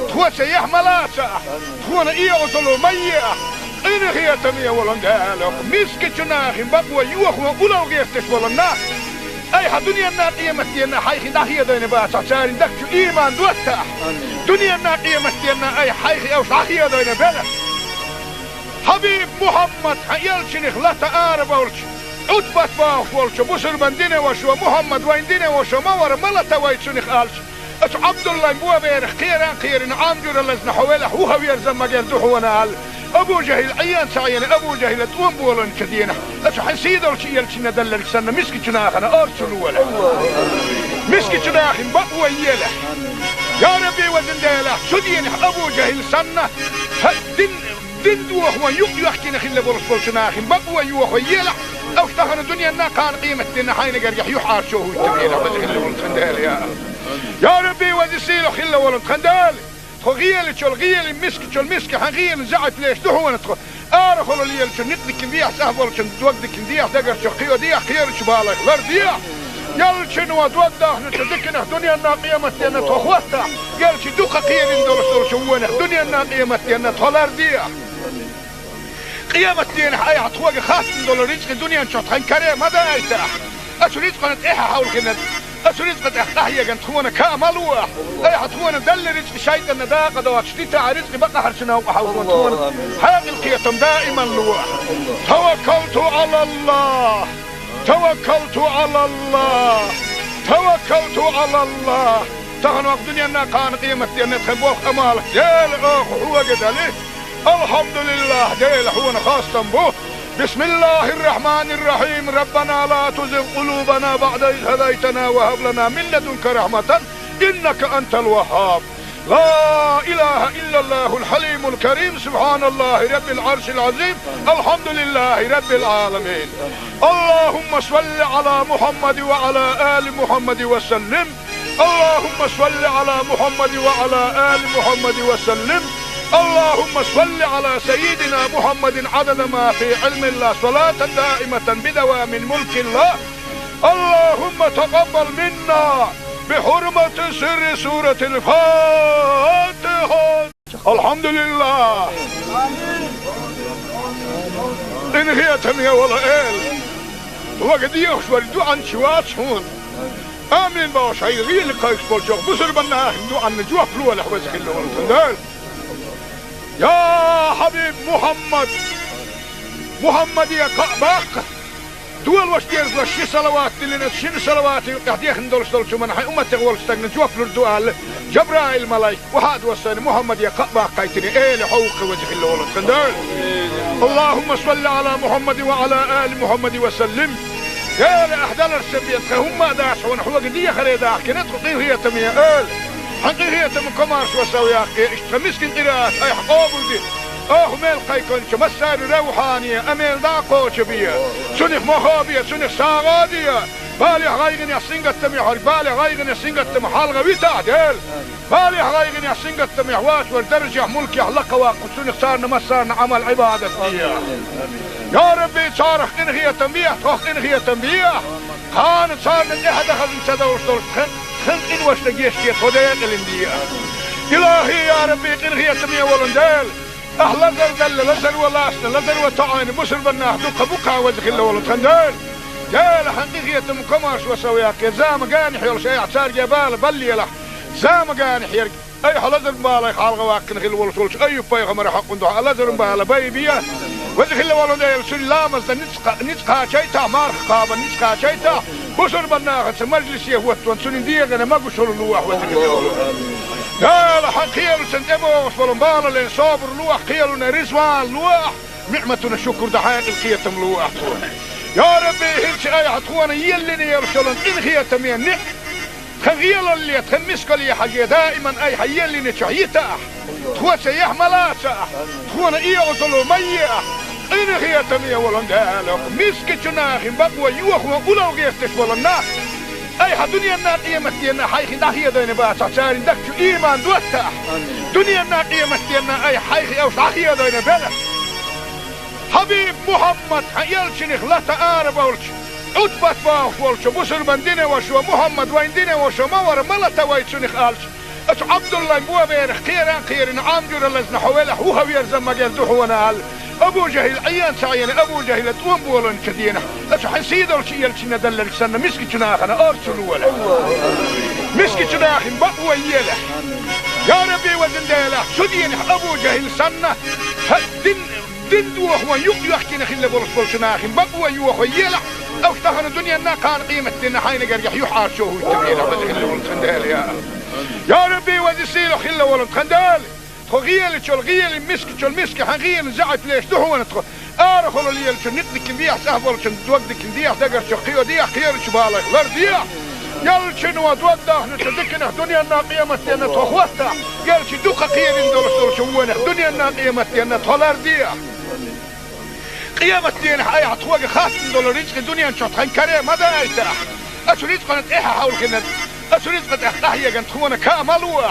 تخوى سيح ملاسا تخوانا اي عطلو ميا ان خيتم يولن قالك مسك جناخ بقوى يوخ وقلو قيفتش ولنا اي دنيا الناقية مستينا حيخي داخية دين باسع ساري دكتو ايمان دوتا دنيا الناقية مستينا اي حيخي اوش داخية دين بلا حبيب محمد حيالشنخ لا تقارب ولش عدبت باخ ولش بسر بندين وشو محمد وين دين وشو مور ملتا ويتشنخ قالش اتو عبد الله مبوا بيرخ خيران عامجور اللزن حوالح وهو يرزم مقال دوحو ونال ابو جهل عيان سعيان ابو جهل تقوم بولن كدينه اتو حنسيد ولش يلشنا دللك سنة مسكي جناخنا ارسلوا ولا مسكي جناخ بقوى يله يا ربي وزن ديله شدينح ابو جهل سنة دين دوخ ويحكينا خلا برسول شناخن بقوى يوخ ويلا او اشتغل الدنيا انا كان قيمة دينا حين قريح يحار شوه التبيلة وزي خلا ولد خندال يا ربي وزي سيلو خلا ولد خندال غيالي شو الغيالي مسك حغيالي زعت ليش دحو ونتخو ارخلو ليالي شو نقدك نديح سهبول شو دوقدك نديح دقر شو قيو ديح خيالي شو بالك غير ديح يال شنو دوقدح نتذكنا دنيا انا قيمة دينا تخوستا يال شي دوقا قيالي ندول شوونه دنيا انا قيمة دينا تخلار ديح قيامة دين حياة عطوة خاصة دول رزق الدنيا نشوط خين كريم هذا ايتاح اسو رزق نتاحة حول كنت اسو رزق نتاحية كنت خونا كاملوح اي حطونا دل رزق شايد النداقة دوات شتيتا رزق بقى حرشنا وحاولنا حاق القيتم دائما لوح توكلت على الله توكلت على الله توكلت على الله تغنوا الدنيا انا كان قيمة دين تخبوخ امالك يا الاخ هو قدالي الحمد لله ديل حونا خاصة به بسم الله الرحمن الرحيم ربنا لا تزغ قلوبنا بعد إذ هديتنا وهب لنا من لدنك رحمة إنك أنت الوهاب لا إله إلا الله الحليم الكريم سبحان الله رب العرش العظيم الحمد لله رب العالمين اللهم صل على محمد وعلى آل محمد وسلم اللهم صل على محمد وعلى آل محمد وسلم اللهم صل على سيدنا محمد عدد ما في علم الله صلاة دائمة بدوام ملك الله اللهم تقبل منا بحرمة سر سورة الفاتحة الحمد لله إن هي تمية ولا إل وقد يخشوا الدعاء عن شوات هون آمين باش هاي غير لقايش بولشوخ بسر بنا دعاء عن نجوة فلوة لحوزك اللي يا حبيب محمد يا قباق دول وشتيرز وشي صلوات اللي نتشين صلوات قاعدين ندولش دولشو من حي أمة تغول استغنى جوف لردوال جبرائيل ملايك وهاد وصاني محمد يا قباق قايتني ايه لحوق وجه اللي ولد خندال اللهم صل على محمد وعلى آل محمد وسلم يا لأحدال السبيت هم داش ونحوق دي خريداح كنت قطير هي تمية قال حقيقية مكمارش وسوياك اشتمسكن قراءات اي حقوبل دي ميل قيكون مسار روحانية اميل داقو شبية سنخ مخابية سنخ ساغادية بالي غايغن يسنغت تميح بالي غايغن يسنغت تميح حالغ ويتعدل بالي غايغن يسنغت تميح واش والدرجة ملكي حلقة واقو سنخ صارنا مسارنا عمل عبادة فيها يا ربي صارخ انغية تنبيح تخ انغية تنبيح خان صارنا احد خزن سدوش دولش خنقين وش تجيشتي خديت الاندية إلهي يا ربي قنغية تمية ولندال أهلا زل لزل ولاسنا لزل وطعين بسر بناه دوك بوكا وزخ الله ولد خندال جال حقيقية مكماش وسوياك زام قانح يول شيء اعتار جبال بلي له زام قانح يرق أي حلزر بالا خالق واكن خل ولد أي بيغمر حق ندوح لزر بالا بيبيا وزخ الله ولد سلامز نتقا شيتا مارخ قابا نتقا شيتا بسر بناه مجلس يهوت وانسون ديغنا ما قشر اللوح وزخ الله ولد قال حقيل سنتبو وصلن بالا لين صابر لوح قيلنا رزوان لوح نعمتنا شكر دحايق القيتم لوح يا ربي هلش اي عطوانا يلني يرسلن إن خيتم نعم خغيل اللي تخمسك لي حاجة دائما اي حيلني شعيتا تخوى سيح ملاسا تخوانا اي عطلو ميا إن خيتم ولن دالك مسك جناخ بقوى يوخ وقلو غيفتش ولن أي دنيا الناقية متينا حيخي ناحية دين باسا ساري دكتو إيمان دوتا دنيا الناقية متينا أي حيخي أو شاخية دين بلا حبيب محمد يلشنخ لا تقارب أولش عطبت باوش ولش بسر بندين وشو محمد وين دين وشو مور ملتا ويتشنخ آلش أش عبد الله مبوا بيرخ خيران عامجور اللزن حوالح هو ويرزم مجال دحونا آل أبو جهل عيان سعيان أبو جهل توم بولن كدينا أش حسيد الشيء يلشنا دلل سنة مسكي جناخنا أرسلوا ولا مسكي جناخن بقوى يله يا ربي وزن ديله شدين أبو جهل سنة دين دوخ ويحكي خلي بولس جناخن بقوى يوخ يله أو افتخن الدنيا نا كان قيمة دينا حين قريح يحار شوه التبينا وزن خلي بولس خندال يا ربي وزن سيلو خلي بولس خندال غيل تشول غيل مسك تشول مسك حغيل زعت ليش دهو نتخ ارخل اللي يلش نقدك بيح سهبل شن دوقدك بيح دقر شقيو ديح خير شبالك لر ديح يلش نو دوقده نتدكن دنيا الناقيه متينا تخوتا يلش دوق خير دول شوونه دنيا الناقيه متينا تولر ديح قيامة دين حي عطوق خاص دول رزق دنيا نشطحن كريم هذا ايتاح اشريت قنت ايه حاول كنا أسريت قد أحتاهي جن تخونا كاملوا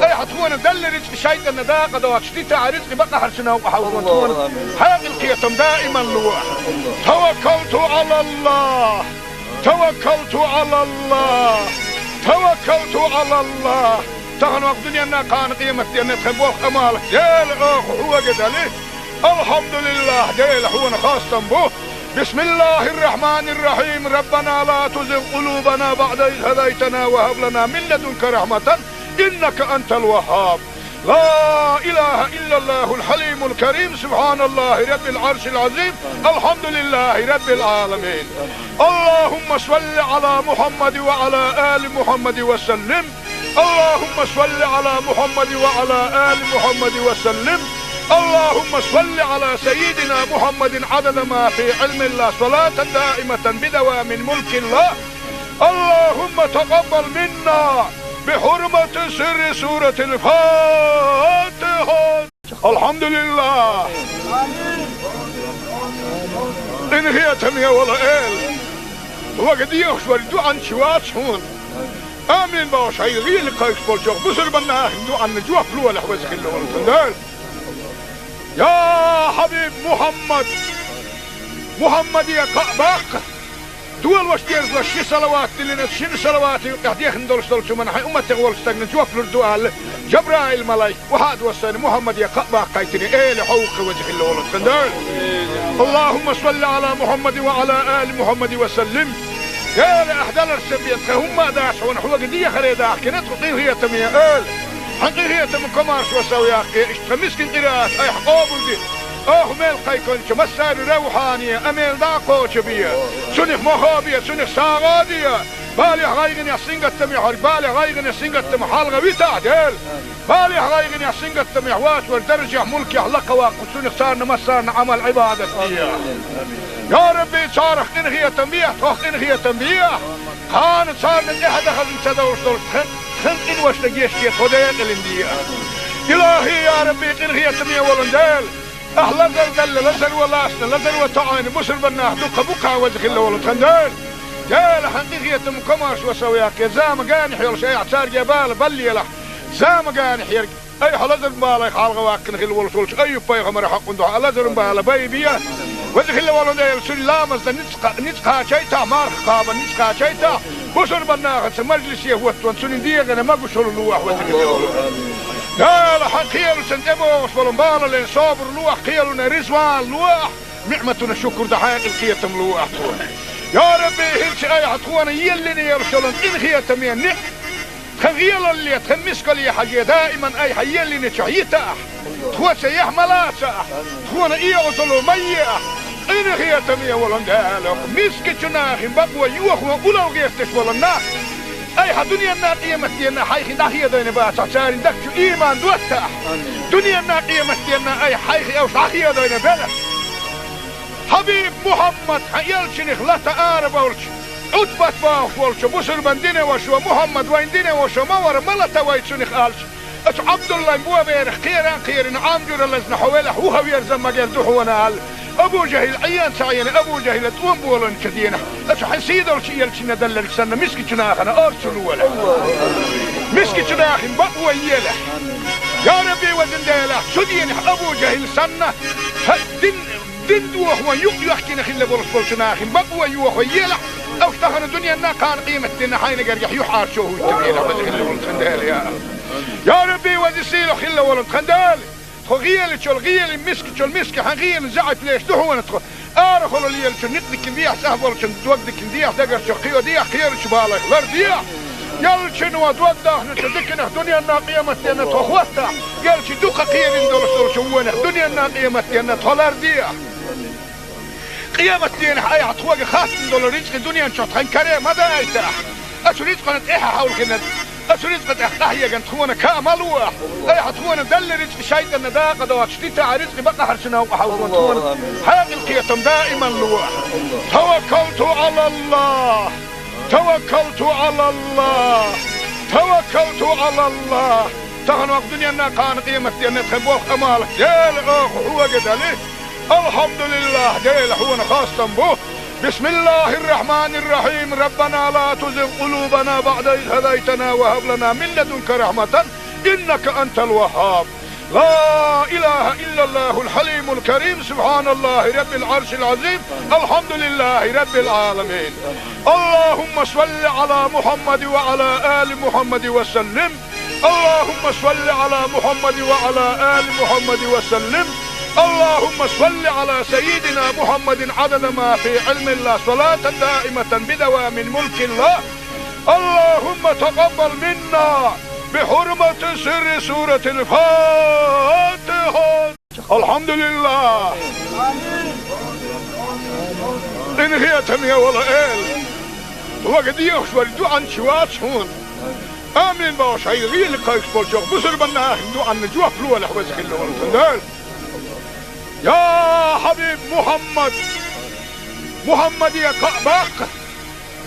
أي حتخونا دل رزق شيء النداقة دوات شديت رزق بقى حرشنا وحاولون تخونا حاق القيتم دائما لوح توكلت على الله توكلت على الله توكلت على الله تغنوا الدنيا أنها كان قيمة أن تخبوه أمالك ديل هو قدالي الحمد لله ديل هو خاصة به بسم الله الرحمن الرحيم ربنا لا تزغ قلوبنا بعد إذ هديتنا وهب لنا من لدنك رحمة إنك أنت الوهاب لا إله إلا الله الحليم الكريم سبحان الله رب العرش العظيم الحمد لله رب العالمين اللهم صل على محمد وعلى آل محمد وسلم اللهم صل على محمد وعلى آل محمد وسلم اللهم صل على سيدنا محمد عدد ما في علم الله صلاة دائمة بدوام ملك الله اللهم تقبل منا بحرمة سر سورة الفاتحة الحمد لله إن هي تمية ولا إل وقد يخشور دوعا شوات شون آمين باوش هاي غير قايش بولشوخ بسر بناه دوعا نجوح فلوة لحوزك اللي ورسل يا حبيب محمد يا قعباق دول وشتيرز لشي صلوات اللي نتشين صلوات يقعديخ ندولش دولش من حي أمتي غولش تاقن جوف لردوال جبرائيل ملايك وحاد وصاني محمد يا قعباق قايتني ايه لحوق وجه اللي ولد خندال اللهم صل على محمد وعلى آل محمد وسلم يا لأحدال السبيت هم داش ونحوق دي خريداك نتقيه هي تمية آل حقيقية من كمارش وسوياك اشتمسكن قراءات اي حقوبل دي ميل قيكونش مسار روحانية اميل داقوش بيا سنخ مخابية سنخ ساغادية بالي غايغن يحسنق التميح بالي غايغن يحسنق التميح حالغا بيتا ديل بالي غايغن يحسنق التميح واتور درجة ملكي حلقة واقف سنخ سارنا مسارنا عمل عبادة يا ربي صارخ انغية تنبيح توخ انغية تنبيح كانت صارنا احد اخذ انسدوش دول خنقين وش لقيشتي خديت الاندية إلهي يا ربي قنغية تمية ولندال أهلا زل لزل ولاسنا لزل وطعين بسر بناه دوك بوكا وزخ الله ولد خندال جال حقيقية مكماش وسوياك زام قانح يول شيء اعتار جبال بلي له زام قانح يرق أي حلزر بالا خالق واكن خل ولش أي بيغمر حق ندوح لزر بالا بيبيا وزخ الله ولد سلامز نتقا شيتا مارخ قابا نتقا شيتا بصر بناخت مجلس يهوت سنين ديغنا ما قشل لوح وذكر لا لا خيال سنتبوس بالمبال لين صابر لوح خيالنا رزوان لوح نعمتنا شكر دحين الخيتم لوح يا ربي هلش اي حطوانا يلي يرسلن ان خيتم يعني خغيل اللي تخمسك لي حاجه دائما اي حيلي نشعيته تخوت يحملا تخونا اي وصلوا ميه إن هي تمية ولندالك مسك جناخ بقوى يوخ وأولو غيرتش ولنا أي دنيا الناقية متينا حيخي داخية دين باسع سارين دكتو إيمان دوتاح دنيا الناقية متينا أي حيخي أو داخية دين بلا حبيب محمد يلشنخ لا تقارب ولش عطبت باوش ولش بسر من دينه وشو محمد وين دينه وشو مور ملتا ويتشنخ آلش أش عبد الله مبوا بيرخ خيران عامجور اللزن حوالح وهو يرزم مجال دوحونا أبو جهل عيان سعيان أبو جهل توم بولن كدينا أش حسيد الشيء يلشنا دلل سنة مسك جناخنا أرسلوا ولا مسك جناخ بقوى يله يا ربي وزن ديله سدين أبو جهل سنة دين دوه يحكينا خلى بولس جناخ بقوى يوه يله أو اشتغل الدنيا نا كان قيمة دينا حين قريح يحار شوه التبيله وزن ولد خندال يا ربي وزن سيله خلى ولد خندال غيل شو الغيل مسك حغيل زعت ليش دحونا تخو ارخل اللي شو نقدك نديح سهبل شو توقدك نديح دقر شو خيو ديح خير شو بالك لرديح يل شنو توضح نتدكنا دنيا الناقيه متينا تخوتا يل شي دوقه خير ندور شو وين دنيا الناقيه متينا تلرديح قيامة دين حي عطوق خاص ندور رزق الدنيا نشوط خنكري ما دايته اش رزق نتيحها حول كنا أسرز قد أحيا جن تخونا كاملوه أي حتخونا دل رزق شيء النداء قد واشتيت على رزق بقى حرسنا وحاولون تخونا هذا القيتم دائما لوح توكلت على الله توكلت على الله توكلت على الله تغنوا الدنيا أنها كان قيمة أن تخبوه أمالك ديل أخ هو قد عليه الحمد لله ديل هو خاصة به بسم الله الرحمن الرحيم ربنا لا تزغ قلوبنا بعد إذ هديتنا وهب لنا من لدنك رحمة إنك أنت الوهاب لا إله إلا الله الحليم الكريم سبحان الله رب العرش العظيم الحمد لله رب العالمين اللهم صل على محمد وعلى آل محمد وسلم اللهم صل على محمد وعلى آل محمد وسلم اللهم صل على سيدنا محمد عدد ما في علم الله صلاة دائمة بدوام ملك الله اللهم تقبل منا بحرمة سر سورة الفاتحة الحمد لله إن هي تمية ولا إل وقد يخشوا الدعاء شوات هون آمين باش هاي غير قايس بولشوك بسر بنا دعاء نجوح فلوة لحوزك اللي والتندال يا حبيب محمد يا كعباق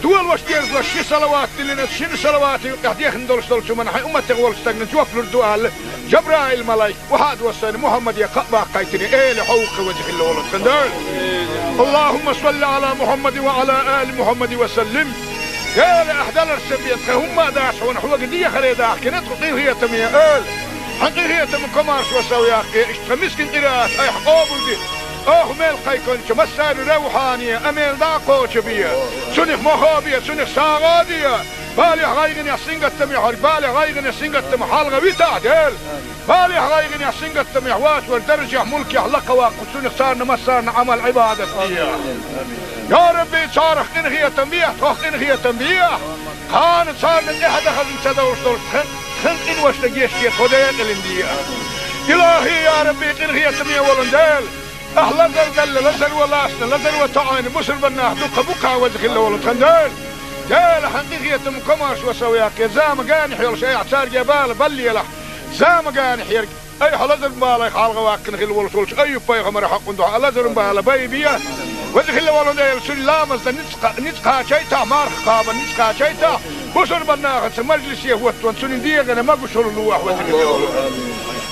دول واش ديرز وشي صلوات اللي نتشين صلوات قاعد يخندل شو من حي امتك ولستغن جوف الدعاء جبرائيل ملاك وهذا وصل محمد يا كعباق قايتني ايه لحوق وجه الله والتندال اللهم صل على محمد وعلى ال محمد وسلم يا لاحدال السبيت هم داش ونحو قديه خليدا كنت هي تميه حقيقة مكمارش وسويا اشتمسكن قراءات اي حقوبل دي ميل قيكونش مسار روحانية اميل داقو شبية سنخ مخابية سنخ ساغادية بالي غايغن يحسنغ التميح بالي غايغن يحسنغ التميح حالغوي تعدل بالي غايغن يحسنغ التميح واس والدرجة ملكي حلقة واقو سنخ صارنا مسارنا عمل عبادة فيها يا ربي صارخ انغي تنبيح تخ انغي تنبيح كانت صارنا احد خزن سدوش دول خلق إن واشتقيش كي خدين الاندية إلهي يا ربي إنغي تمية ولندال أهلا دل لزل ولاسنا لزل وطعين بسر بناه دوك بوكا وزخ الله ولتخندال جال حقيقية مكماش وسوياك زام قاني حيول شيء اعتار جبال بلي لح زام قاني حيرك أي حلزل مبالا يخالغ واكن خيل ولسولش أي بايغ مرحق ندوح لزل مبالا بايبيا وزخ الله ولندال سلامز نتقا شيتا مارخ قابا نتقا شيتا بسر بناخت مجلس يهوت سنين ديغنا ما قشل لوح وزخ الله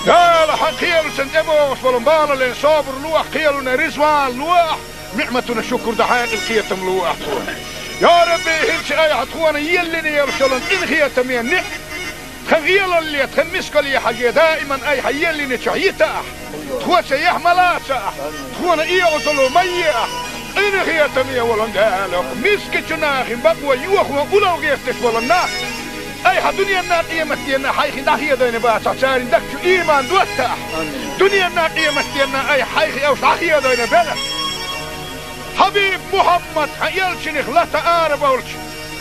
لا لا خيل سنتبوس بالمبالا لين صابر لوح خيلنا رزوان لوح نعمتنا شكر دحين القيتم لوح يا ربي هلش اي حتخوانا يلي يرسلن ان خيتم يعني خغيل اللي تخمسك لي حاجه دائما اي حيلي نشعيته تخوت يحملا تخوانا اي وصلوا ميه إن خيتم يا ولن دالك مسك جناخ بقوى يوخ وقلو غيرتش ولنا أي دنيا قيمتنا حيخ داخية دين باسع سار دكتو إيمان دوتا دنيا قيمتنا أي حيخ أو داخية دين بلا حبيب محمد يلشنخ لا تعارف ولش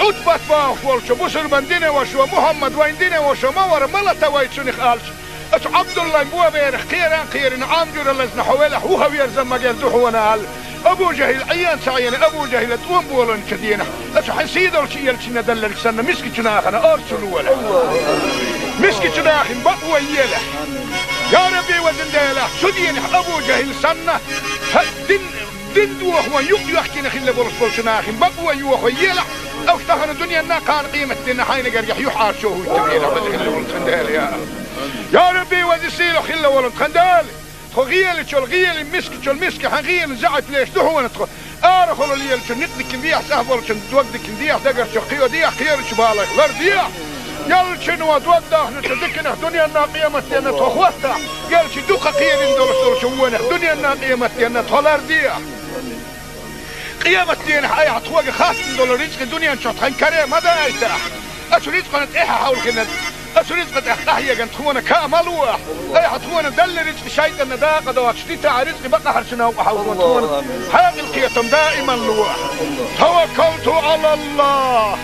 عتبت باخ ولش بسر بندنا وشو محمد ويندنا وشو مور ملتا ويتشنخ آلش أتو عبد الله بوا بيرخ خيران عامجور اللزن حوالح وهو يرزم مجال دحونا هال أبو جهل عيان سعيان أبو جهل تقوم بولن كدينا أتو حنسيد ولش يلشنا دللك سنة مسك جناخنا أرسلوا ولا مسك جناخ بقوى يلا يا ربي وزن ديلا سدين أبو جهل سنة دين دوخ ويحكي نخيل بولش جناخ بقوى يوخ يلا أو تخن الدنيا نا كان قيمة دينا حين قريح يحار شوه التبيلة وزن ولن خندال يا ربي وزسيلو خلا ولن خندال غيال شو الغيال مسك حغيال زعت ليش دهو نتخ ارخل اللي شو نقدك نديح سهبل شو دوقدك نديح دقر شو خيو ديح خير شو بالك غير ديح يل شنو دوقده نتذكر الدنيا نا قيمتنا تخوستا يل شي دوقه قيل ندور شو وين الدنيا نا قيمتنا تولر ديح قيمتنا اي عطوق خاص دولار رزق الدنيا شو تخن كريم هذا ايتاح اشو رزق نت ايها حول كنا أسرزقت أحيا جن تخونا كاملوه أي حتخونا دل رزق شيء النداقة دوات شتيت رزق بقى حرشنا وحاول تخونا حاق القيتم دائما لوه توكلت على الله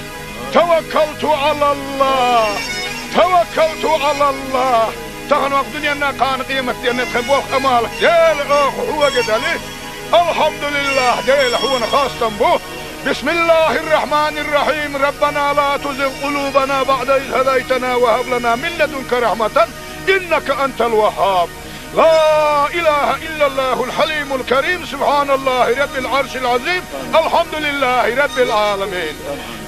توكلت على الله توكلت على الله تغنوا الدنيا نا كان قيمة دينا تخبوخ أمالك ديل أخ هو قدالي الحمد لله ديل هو خاصة به بسم الله الرحمن الرحيم ربنا لا تزغ قلوبنا بعد إذ هديتنا وهب لنا من لدنك رحمة إنك أنت الوهاب لا إله إلا الله الحليم الكريم سبحان الله رب العرش العظيم الحمد لله رب العالمين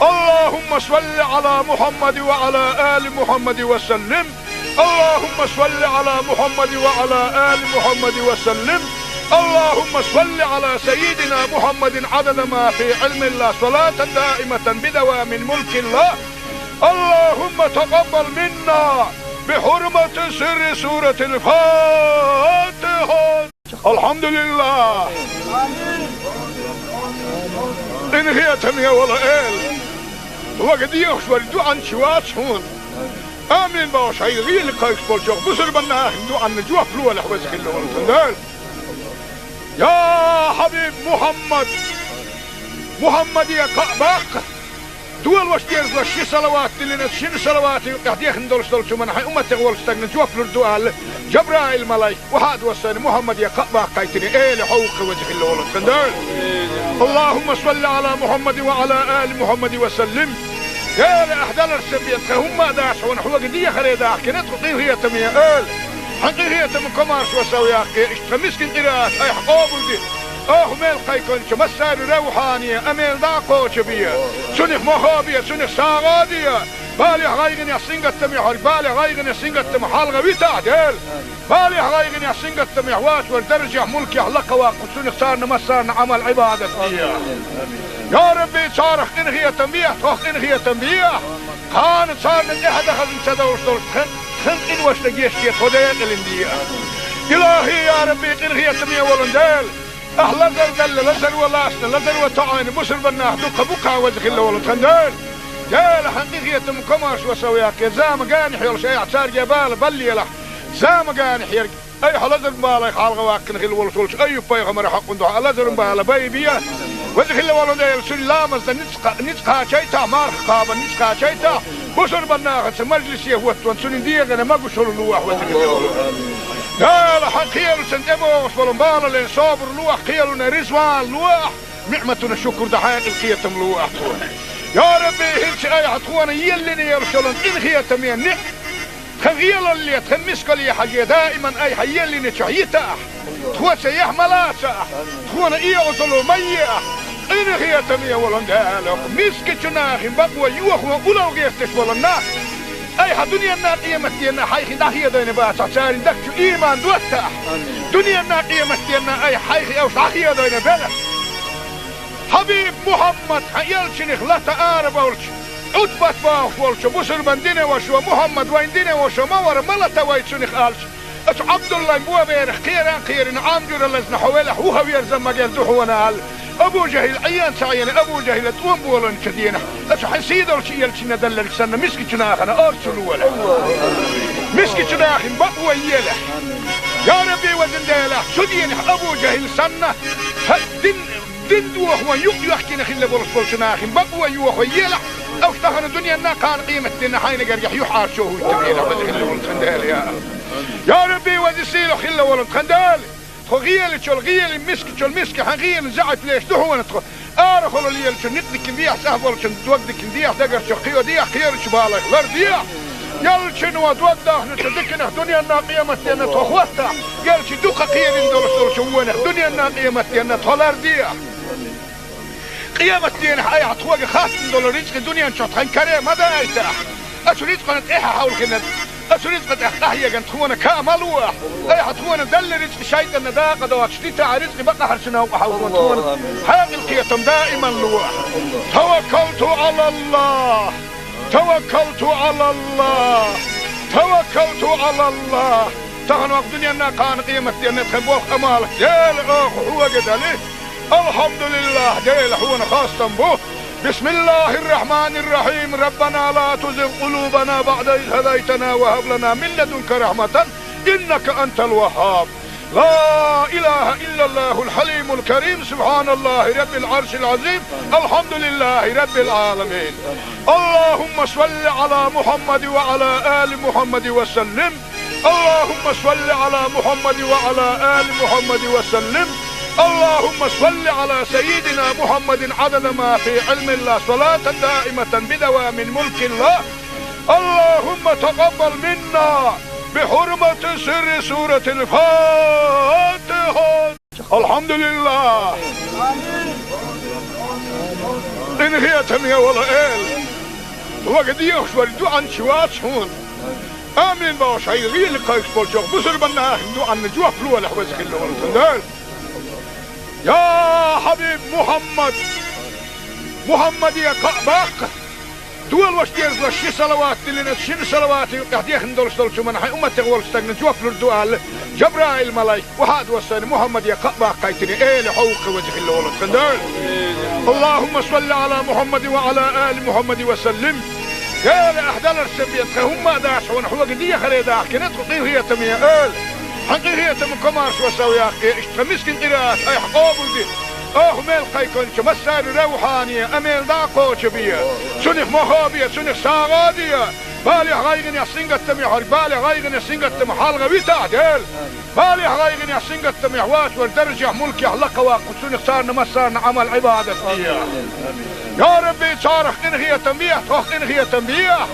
اللهم صل على محمد وعلى آل محمد وسلم اللهم صل على محمد وعلى آل محمد وسلم اللهم صل على سيدنا محمد عدد ما في علم الله صلاة دائمة بدوام ملك الله اللهم تقبل منا بحرمة سر سورة الفاتحة الحمد لله إن هي تمية ولا إل وقد يخشوا الدعاء شوات هون آمين باش هاي غير لقايك بالجوخ بسر بنا دعاء نجوه فلوة لحوزك اللي والتندال يا حبيب محمد يا قباق دول وشتيرز لشي صلوات اللي نتشين صلوات يحديخ ندولش دولشو من حي أمت تغول استغنى جوف لردوال جبرائيل ملايك وحاد وساني محمد يا قباق قايتني ايه لحوق وجه اللي ولد خندال اللهم صل على محمد وعلى آل محمد وسلم يا لأحدال السبيت هم داس ونحوق دي خريداك كنت قيم هي تمية آل حقيقية من كمارس وسوياك اشتمسكن قراءات اي حقوبل دي ميل قيكون مسار روحانية اميل داقو شبية سنخ مخابية سنخ ساغادية بالي غايغن يحسنق التميح بالي غايغن يحسنق التميح حالغا بيتعدل بالي غايغن يحسنق التميح واش والدرجة ملك يحلق واقو سنخ صارنا مسارنا عمل عبادة يا ربي صارخ انهي تنبيه توخ انهي تنبيه كانت صارنا احد اخذ انتدوش دول خن وش لقيشتي خديق الاندية إلهي يا ربي إنغي يتمية ولندال أهلا زل لزل ولاسنا لزل وطعين بسر بناه دوك بكا وزخ الله ولندال جال حقيقية مكماش وسوياك زام قانح يلش اي اعتار جبال بلي له زام قانح يرق اي حلزل بالي حالغ واكن غير ولتولش اي بيغمر حق ندوح لزل بالي بيبيا وزخ الله ولندال سلامز نتقا شيتا مارخ قابا نتقا شيتا بسر بناه مجلس يهوت وانسون ديغنا ما قشر اللوح وزخ الله قال حقيل سنتبو وصبرنبال لين صابر لوح قيلنا رزوان لوح نعمتنا الشكر دحين القيتم لوح يا ربي هلش اي عطوانا يلني يرسلن القيتم يعني خغيل اللي تخمسك لي حاجة دائما اي حيلني شعيتا تخوى سيح ملاسا تخوانا ايه وصلوا ميح إن خيتم يا ولندالك مسك جناخ بقوى يوخ وقلو غيفتش ولناك أي دنيا نا قيمتنا حيخ داخية دين باسع سار دكتو إيمان دوتا دنيا نا قيمتنا أي حيخ أو داخية دين بلا حبيب محمد يلشنخ لا تعارف ولش عتبت باخ ولش بسر بندنا وشو محمد ويندنا وشو مور ملتا ويتشنخ آلش أتو عبد الله بوا بيرخ خيران عامجور اللزن حوالح وهو يرزم مجال دحونا أبو جهل عيان سعينا أبو جهل توم بولن كدينا أشو حسيدر شيء يلشنا دلل سنة مسكي شناخنا أرسلوا ولا مسكي شناخن بقوى يلا يا ربي وزن ديلا شو دينا أبو جهل سنة دين دوخ ويق يحكينا خلا بولس شناخن بقوى يوخ يلا أو افتخنا الدنيا نا كان قيمة دينا حين قريح يحار شو هو التبينا وزن خلا بولس خندال يا ربي وزن سيلو خلا بولس خندال خغيل شو الغيل مسك حغيل زعت ليش دهو نتخ أرخل اللي شو نقدك نديح سهل شو دوقدك نديح دقر شو قيو ديح خير شو بالك لر ديح يل شنو دوقده نتدكنا دنيا الناقية متينا تخوستا يل شو دوقة قيل ندور شو ونا دنيا الناقية متينا تولر ديح قيامة دينا أي عطوق خاص ندور رزق دنيا شو تخنكري ماذا أيتها أشو رزق نتإيها حول كنا أسريت قد أحيا كان تخونا كاملوا أي حتخونا دل رزق شيطان نداقة دوات شتيتا رزق بقى حرشنا وحاولون تخونا حاق القيتم دائما لوح توكلت على الله توكلت على الله توكلت على الله تغنوا الدنيا أنها كان قيمة دينا تخبوه أمالك ديل هو قدالي الحمد لله ديل هو خاصة به بسم الله الرحمن الرحيم ربنا لا تزغ قلوبنا بعد إذ هديتنا وهب لنا من لدنك رحمة إنك أنت الوهاب لا إله إلا الله الحليم الكريم سبحان الله رب العرش العظيم الحمد لله رب العالمين اللهم صل على محمد وعلى آل محمد وسلم اللهم صل على محمد وعلى آل محمد وسلم اللهم صل على سيدنا محمد عدد ما في علم الله صلاة دائمة بدوام ملك الله اللهم تقبل منا بحرمة سر سورة الفاتحة الحمد لله إن هي تمية ولا إل وقد يخشور دوعا شوات شون آمين باوش هاي غير لقايش بولشوك بسر بنا دوعا نجوح فلوة لحوزك اللي ورسندال يا حبيب محمد يا قعباق دول واش دير شي صلوات اللي نتشين صلوات قاعد يخندل شو من حي امه تغول استغن جوف الدوال جبرائيل ملايك وهاد وصل محمد يا قعباق قايتني ايه لحوق وجه الله ولا تندل اللهم صل على محمد وعلى ال محمد وسلم يا لاحدال السبيت هم داش ونحو قديه خريدا كنت قضيه تميه ال حقيقية من كمارش وسويا اشتمسكن قراءات اي حقوبل دي ميل قيكونش مسار روحانية اميل داقوش بيا سنخ مخابية سنخ ساغادية بالي غايغن يحسنق التميح بالي غايغن يحسنق التميح حالغا بيتا ديل بالي غايغن يحسنق التميح واش والدرجة ملكي حلقة واقف سنخ صارنا مسارنا عمل عبادة يا ربي صارخ انغية تنبيح توخ انغية تنبيح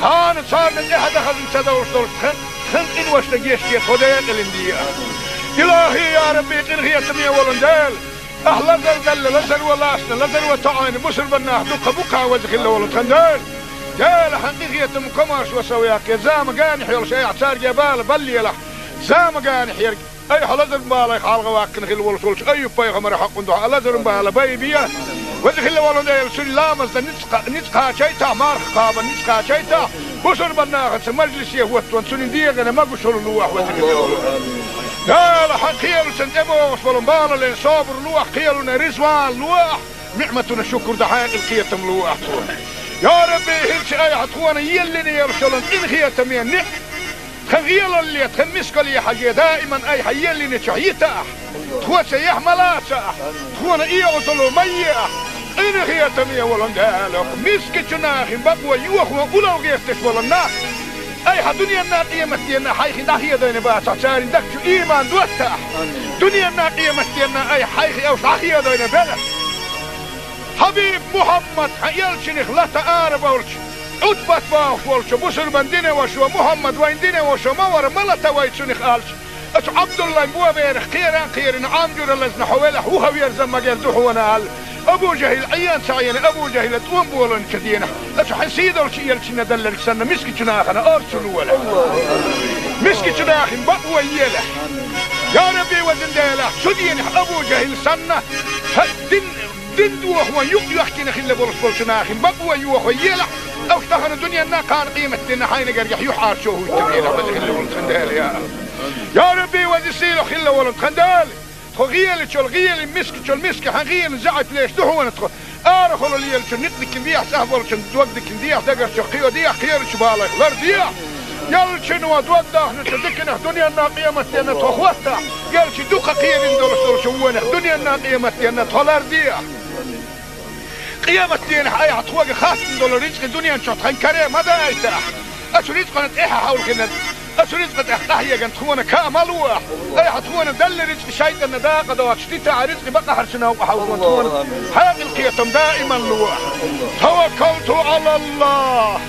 كانت صارنا احد اخذ انتدور خن إن وش تجيش كي خديك الاندية إلهي يا ربي إنغية تمية ولندال أهلا زل لزل ولاسنا لزل وطعين بسر بناه دقة بقى وزخ الله ولندال جال حقيقية مكماش وسوياك يا زام قانح يلش أي اعتار جبال بلي له زام قانح يرق أي حلزر بالك حالغ واكن خل ولش أي بيغمر حق ندوح لزر بالا بيبيا وزخ الله ولندال سن لامز نتقى شيتا مارخ قابا نتقى شيتا بسر بناخت مجلس يهوت وانسون ديغنا ما بشر لوح وذكر لا لا حقيل سنتبو فلمبال لين صابر لوح قيلنا رزوان لوح نعمتنا شكر دحين القيتم لوح يا ربي هلش اي حطوانا يلني يرشلن ان خيتم يعني خغيل اللي تخمسك لي حاجه دائما اي حيلني شعيته تخوت يحملا تخونا اي وصلوا ميه إن هي تمية ولندالك مسك جناخ بقوى يوخ وقولوا غيرتش ولنا أي دنيا الناقية متينا حيخي داخية دين باسع سارين دكتو إيمان دوتاح دنيا الناقية متينا أي حيخي أو داخية دين بلد حبيب محمد يلشنخ لا تقارب ولش عدبت باوش ولش بسر من دينه وشو محمد وين دينه وشو مور ملتا ويتشنخ آلش أتو عبد الله مبوا بيرخ خيران عامجور اللزن حوالح وهو يرزم مجال دوحونا أبو جهل عيان سعينا أبو جهل توم بولن كدينا أتو حسيدر شيء يلشنا دلل سنة مسكي جناخنا أرسلوا ولا مسكي جناخن بقوى يلا يا ربي وزن ديلا شو دينا أبو جهل سنة دين دوخ ويق يحكينا خلا بولس بولشناخن بقوى يوخ يلا أو افتخنا الدنيا أنها كان قيمة دينا حين قريح يحار شوه التبينا وزن خلا بولس خندال يا ربي وزن سيلو خلا ولن خندال غيل شل غيل مسك حغيل زعت ليش دهون تخ آرخل ليل شل نقدك كنديح سهبل شل دوقدك كنديح دقر شقيو ديح خير شبالك لرديح يل شنو دوقده نتدكنا دنيا الناقيمة أن تخوته يل شدوق خير دول شوونه دنيا الناقيمة أن تلرديح قيامة دين حي عطوق خاص دول رزق الدنيا نشط خن كريم ماذا يتاح أشريت قناة إيها حول كنا أشريت قد أحتاحية قنت خونا كاملوح أي حطونا دل رزق شايطان داقة دوات شتيتا رزق بقى حرشنا وحاول خونا حاق القيتم دائما لوح توكلت على الله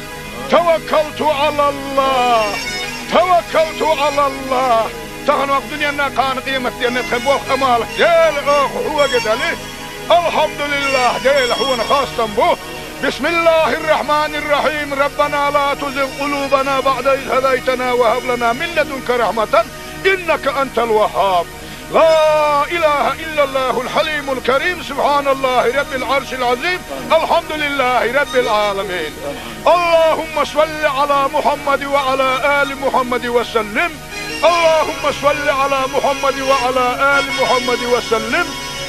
توكلت على الله توكلت على الله تغنوا الدنيا أنها كان قيمة أن تخبوه أمالك ديل هو قدالي الحمد لله ديل هو خاصة به بسم الله الرحمن الرحيم ربنا لا تزغ قلوبنا بعد إذ هديتنا وهب لنا من لدنك رحمة إنك أنت الوهاب لا إله إلا الله الحليم الكريم سبحان الله رب العرش العظيم الحمد لله رب العالمين اللهم صل على محمد وعلى آل محمد وسلم اللهم صل على محمد وعلى آل محمد وسلم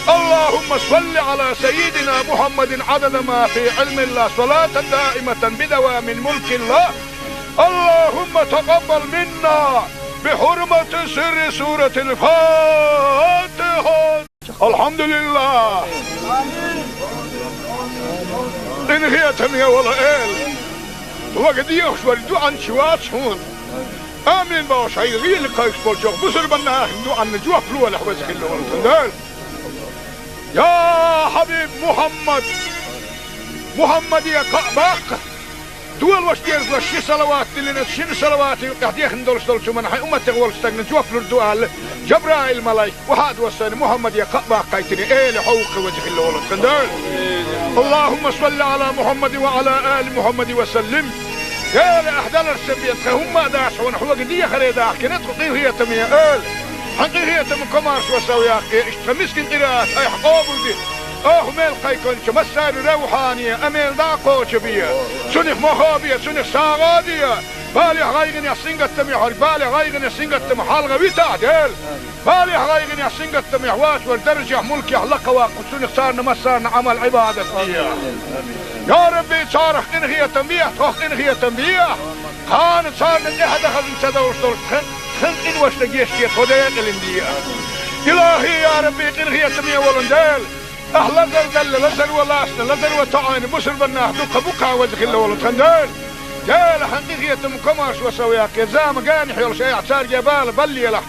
اللهم صل على سيدنا محمد عدد ما في علم الله صلاة دائمة بدوام ملك الله اللهم تقبل منا بحرمة سر سورة الفاتحة الحمد لله إن هي تمية ولا إل وقد يخشوا الدعاء شوات هون آمين باش هاي غير لقايك بالشوق بصر بنا دعاء نجوح فلوة لحوزك اللي والتندال يا حبيب محمد يا كعباق دول واشتيرز لشي صلوات اللي نتشين صلوات قاعد يخندل شو من حي أمتك والستجن جوف للدوال جبرائيل ملاي وهذا وصل محمد يا كعباق قايتني إيه لحوق وجه اللي والتندال اللهم صل على محمد وعلى آل محمد وسلم يا أحدال السبيت هم داش ونحو قدية خريدة كنت قطيه هي تمية آل حقي هي تم كمارش وسوي أخي اشتمسكن قراءة أي حقوبل دي ميل قيكونش مسار روحانية أميل داقو شبية سنخ مخابية سنخ ساغادية بالي غايغن يحسنق التميح بالي غايغن يحسنق التميح حالغة ويتعدل بالي غايغن يحسنق التميح واش والدرجة ملكي حلقة واقو سنخ صارنا مسارنا عمل عبادة فيها يا ربي صارخ إنغية تنبيح تخ إنغية تنبيح كانت صارنا إحدى خزن سدوش خن إن واشتقيش كي خدين الإندية إلهي يا ربي إنغية تنبيح ولندال أهلا دل لزل ولاسنا لزل وطعين بسر بناه دوك بوكا وجه الله ولتخندال جال حقيقية مكماش وسوياك زام قاني حيول شيء اعتار جبال بلي له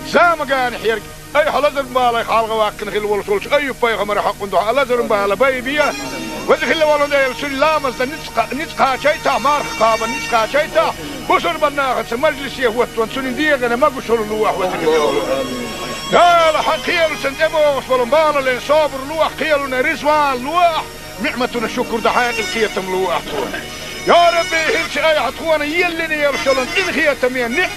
زام قاني حيرك أي حلزر بالي خالق واكن خل ولسولش أي بايغ مرة حق ندوح لزر بالي بيبيا وجه الله ولندال سلامز نتقا شيتا مارخ قابا نتقا شيتا بسر بناه مجلس يهوت وانسون ديغنا ما بشر الواح وجه الله لا حق خيال سنتمو وصلوا بالا لين صابر لوح خيالنا رزوان لوح نعمتنا شكر دحايق الخيتم لوح يا ربي هلش اي عطوانا يلني يرسلن ان خيتم ينك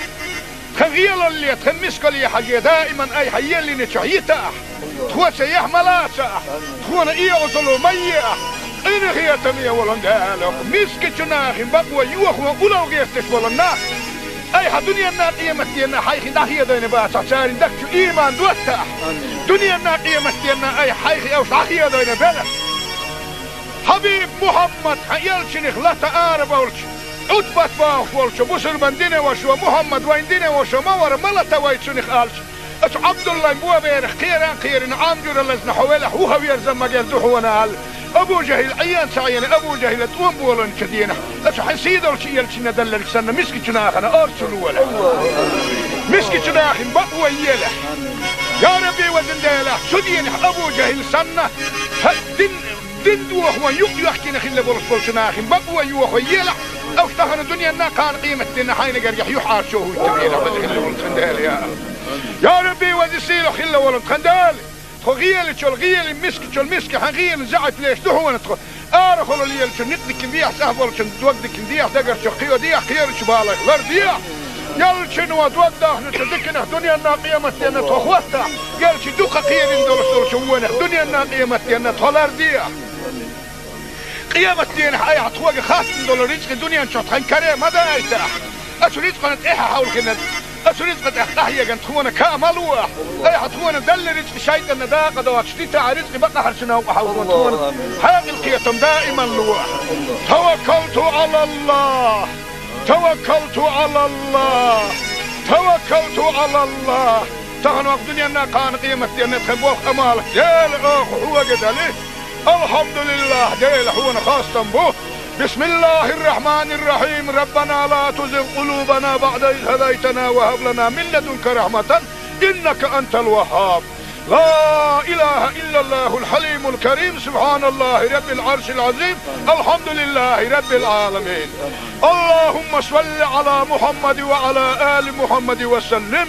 خغيال اللي تخمسك لي حاجة دائما اي حيلني تحييتا تخوى سيح ملاسا تخوانا ايه وصلوا مية ان خيتم يولن دالك مسك جناخ بقوى يوخ وقلو قيستش ولناك أي دنيا الناقية متينا حيخي داخية دين باسا ساري دكتو إيمان دوتا دنيا الناقية متينا أي حيخي أو داخية دين بلا حبيب محمد حيالشنخ لا تقارب أولش عدبت باخ ولش بسر من دينه وشو محمد وين دينه وشو مور ملتا ويتشنخ آلش أتو عبد الله مبوا بيرخ خيران عامجور اللزن حوالح وهو يرزم مجال دوحونا آل أبو جهل عيان سعيان أبو جهل تقوم بولن كدينه أتو حنسيد ولش يلشنا دلل سنة مسكي جناخنا أرسلوا ولا مسكي جناخ بقوى يله يا ربي وزن ديله سدين أبو جهل سنة دين دوح ويحكينا خلا بولش جناخ بقوى يوح ويله أو اشتهر الدنيا أنها كان قيمة دينا حين قريح يحار شوه التبينة وزن بولش ديله يا ربي وزسيله خلا ولن خندال خغيل شو الغيل مسك حغيل زعت ليش دهون تخ آرخل اللي شو نقدك نديح سهبل شو دوقدك نديح دقر شو خيو ديح خير شو بالك لرديح يل شنو دوقده نتذكنا دنيا الناقية متينا تخوته يل شو دوق خير ندول شوونه دنيا الناقية متينا تلرديح قيامة دين حي عطوق خاص ندول رزق دنيا نشوط خن كريم ماذا يتاح أشو رزقنا إيها حول كنا أسرزق أحيا كان تخونا كامل واح أي حتخونا دل رزق شيطان داقة دوات شتيتا رزق بقى حرشنا وحاول تخونا حاجة القيتم دائما لواح توكلت على الله توكلت على الله توكلت على الله تغنوا الدنيا أنها كان قيمة أن تخبوك أمالك ديل أخ هو قدالي الحمد لله ديل هو خاصة به بسم الله الرحمن الرحيم ربنا لا تزغ قلوبنا بعد إذ هديتنا وهب لنا من لدنك رحمة إنك أنت الوهاب لا إله إلا الله الحليم الكريم سبحان الله رب العرش العظيم الحمد لله رب العالمين اللهم صل على محمد وعلى آل محمد وسلم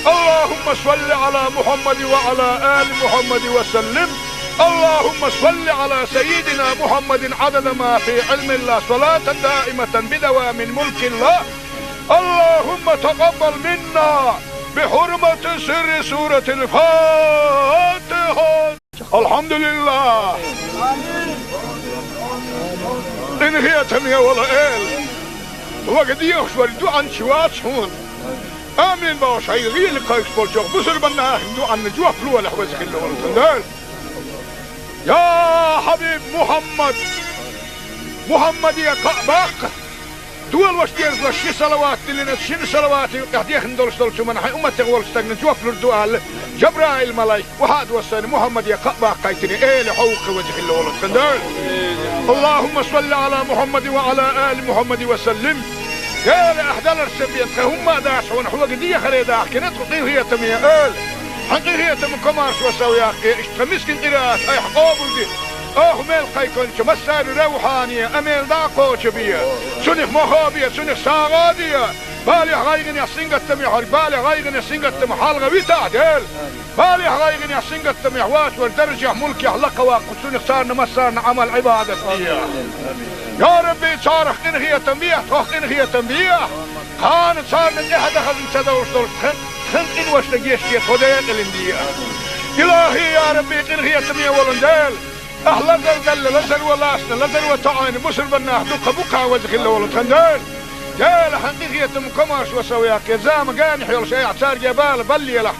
اللهم صل على محمد وعلى آل محمد وسلم اللهم صل على سيدنا محمد عدد ما في علم الله صلاة دائمة بدوام ملك الله اللهم تقبل منا بحرمة سر سورة الفاتحة الحمد لله إن هي تمية ولا إل وقد يخشوا الدعاء شوات هون آمين باش هاي غير لقايك بولشوك بسر بنا دعاء نجوة فلوة لحوزك اللي يا حبيب محمد يا كعبك دول وشتيرز وشي صلوات اللي شن صلوات يحديخ ندولش دولشو من حي أمة تغول استغنى جوف لردوال جبرائيل ملايك وحاد وصاني محمد يا كعبك قايتني ايه لحوق وجه اللي ولد خندال اللهم صل على محمد وعلى آل محمد وسلم قال أحدال السبيت هم داش ونحوق دي خريداح كنت قطيه هي تمية قال حقيقية من كمارش وسوي أخي اشتمسكن قراءة أي حقابل دي ميل قيكون مسار روحانية أميل داقو شبية سنخ مخابية سنخ ساغادية بالي غايغن يحسنق التميح بالي غايغن يحسنق التميح حالغة بيتعدل بالي غايغن يحسنق التميح واش والدرجة ملك يحلق واقو سنخ صارنا مسارنا عمل عبادة يا ربي صارخ إنهي تنبيه توخ إنهي تنبيه كانت صارنا إحدى خزن سدوش دول خن إن وش لقيشتي خديت الاندية إلهي يا ربي إنهي تنبيه ولندال أهلا زل لزل ولاسنا لزل وتعاين مسر بناه دوك بوكا وزخ الله ولد خندال جال حقيقية مكماش وسوياك زام قانح يول شيء اعتار جبال بلي له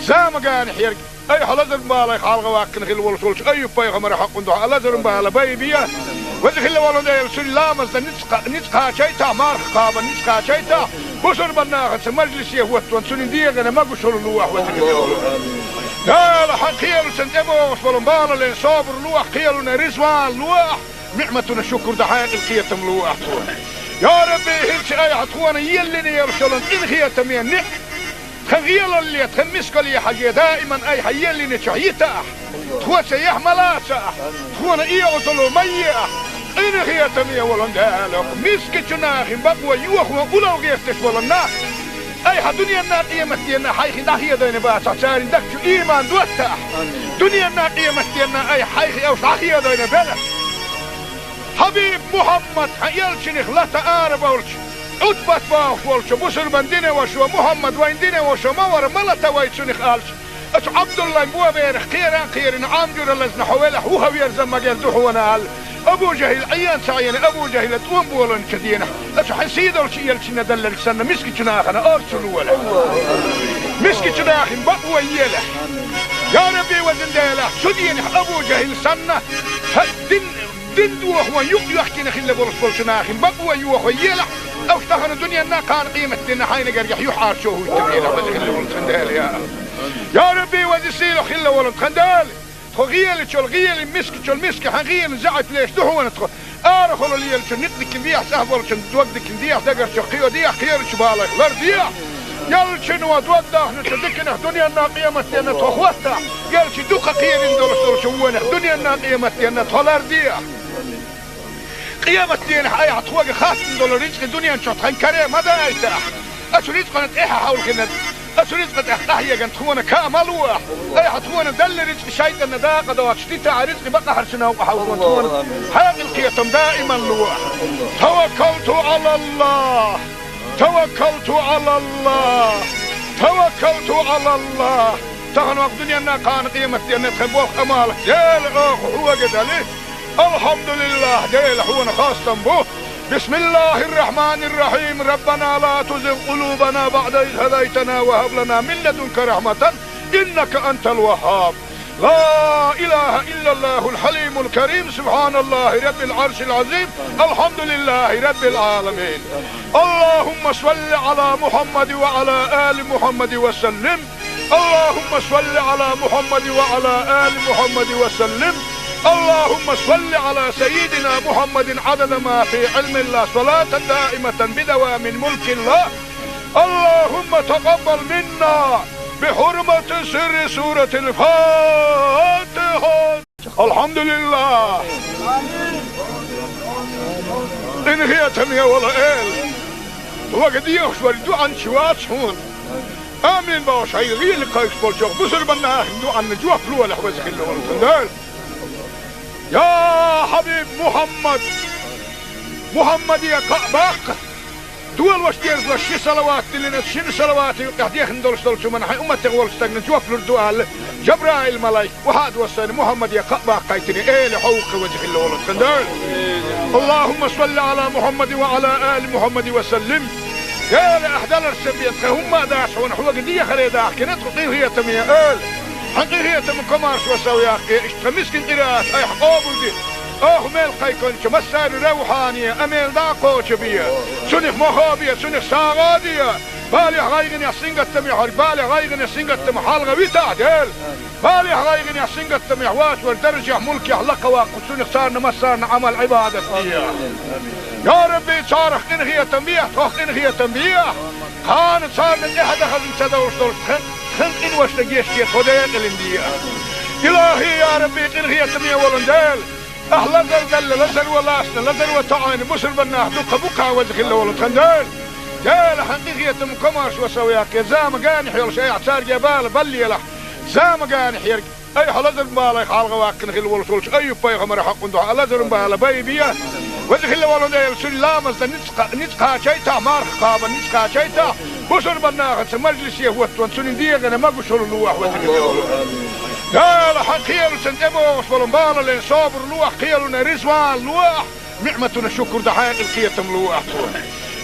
زام قانح يرق أي حلزل بالا يخالغ واكن خل ولد أي بيغمر حق ندوح لزل بالا بيبيا وزخ الله ولد سن لامز نتقا شيتا مارخ قابا نتقا شيتا مسر بناه مجلس يهوت سن ديغنا ما قشر اللوح وزخ الله ولد قال حقيل سنتبو وصفلن بالا لين صابر لوح قيلنا رزوان لوح نعمتنا شكر دحين القيتم لوح يا ربي هلش اي حتخوانا يلني يرسلن إن خيتم ينح خغيل اللي تخمسك لي حاجة دائما اي حيلني شعيتا تخوى سيح ملاسا تخوانا ايه وصلوا ميح إن خيتم يولن دالك مسك جناخ بقوى يوخ وقلو غيفتش ولنا أي دنيا الناقية مستينا حيخي داخية دين باسا ساري دكتو إيمان دوتا دنيا الناقية مستينا أي حيخي أو شاخية دين بلا حبيب محمد يلشنخ لا تقارب أولش أدبت باخ ولش بسر بندين وشو محمد وين دين وشو مور ملتا ويتشنخ آلش أش عبد الله مبوا بيرخ خيران عامجر اللزن حوالح هو يرزم مجال دحونا آل أبو جهل عيان سعيان أبو جهل توم بولن كدينا أش حسيد الشيء يلشنا دلل سنة مسك جناخنا أرسل ولا مسك جناخن بقوى يله يا ربي وزن ديله شدين أبو جهل سنة دين دوخ ويحكي نخل بولس جناخن بقوى يوخ يله أو اشتهن الدنيا نا كان قيمة دينا حين قريح يحار شوه التبينا وزن بولس خندال يا ربي وزسيله خل ولد خندال غيل تشول غيل مسك تشول مسك حغيل زعت ليش دحونا تخ ارخل اللي يلش نقدك نديح سهبل شن دوقدك نديح دقر شقيو ديح خير شبالك لرديح يلش نو دوقدك نتدكنا دنيا الناقيه متينا تخوتا يلش دوق خير ندول شوونه دنيا الناقيه متينا تولرديح قيامة دين حي عطوق خاص ندول رزق الدنيا نشط كريم هذا ايتاح اشريت قنت ايه حاول كنا أسرزقت أحيا كان تخونا كامل واح أي حتخونا دل رزق شيطان داقة دوات شتيتا رزق بقى حرشنا وحاول تخونا حاق القيتم دائما لواح توكلت على الله توكلت على الله توكلت على الله تغنوا الدنيا أنها كان قيمة أن تخبوك أمالك ديل أخ هو قدالي الحمد لله ديل هو خاصة به بسم الله الرحمن الرحيم ربنا لا تزغ قلوبنا بعد إذ هديتنا وهب لنا من لدنك رحمة إنك أنت الوهاب. لا إله إلا الله الحليم الكريم سبحان الله رب العرش العظيم الحمد لله رب العالمين. اللهم صل على محمد وعلى آل محمد وسلم. اللهم صل على محمد وعلى آل محمد وسلم. اللهم صل على سيدنا محمد عدد ما في علم الله صلاة دائمة بدوام ملك الله. اللهم تقبل منا بحرمة سر سورة الفاتحة. الحمد لله انهيتم يا ولا وقد يخشور دوعا شوات شون آمين باش هاي غير لقايش بولشوك بسر بنا دوعا جوا فلوة لحوزك اللي ورسندال. يا حبيب محمد يا قعباق دول وشتيرز وشي صلوات لنا شن صلوات قاعد يخندول شو من حي امه تغول استغن جوف الدوال جبرائيل ملايك وهاد وسن محمد يا قعباق قايتني لحوق وجه الله والخندال. اللهم صل على محمد وعلى ال محمد وسلم. يا لاحدال السبيت هم داشون حوق دي خريدا كنت قضيه تميا حقيقية من كمارش وسوياك اشتمسكن قراءات اي حقوبو دي ميل قيكونش مسار روحانية اميل داقوش بيا سنخ مخابية سنخ ساغادية بالي غايغن يحسنغت تميح بالي غايغن يحسنغت تميح حالغا ويتا ديل بالي غايغن يحسنغت تميح واش والدرجة ملكي حلقة واقو سنخ صارنا مسارنا عمل عبادة فيها. يا ربي صارخ انغية تنبيح توخ انغية تنبيح خان صارنا احد خزن سدوش دول خن إن واشتقيش كي خدين الاندية. إلهي يا ربي إنغي يتمية ولندال أهلا زلزل لزل ولاسنا لزل وطعين بسر بناه دوقة بقى وزخ الله ولندال. جال حقيقي يتم كمارش وسوياك زام قانح يلش اي اعتار جبال بلي لح زام قانح يرق اي حلزر بالي خالغ واقن خل ولش اي بايغمر حق ندو لزر بالي بيبيا وزخ الله ولندال سلامز نتقا شيتا مارخ قابا نتقا شيتا بسر بناغت مجلس يهوت وانسون ديغنا ما بشر لوح وذكر قال حقيل سنتبوش ولنبال لين صابر لوح قيلنا رزوان لوح نعمتنا شكر دحين القيتم لوح.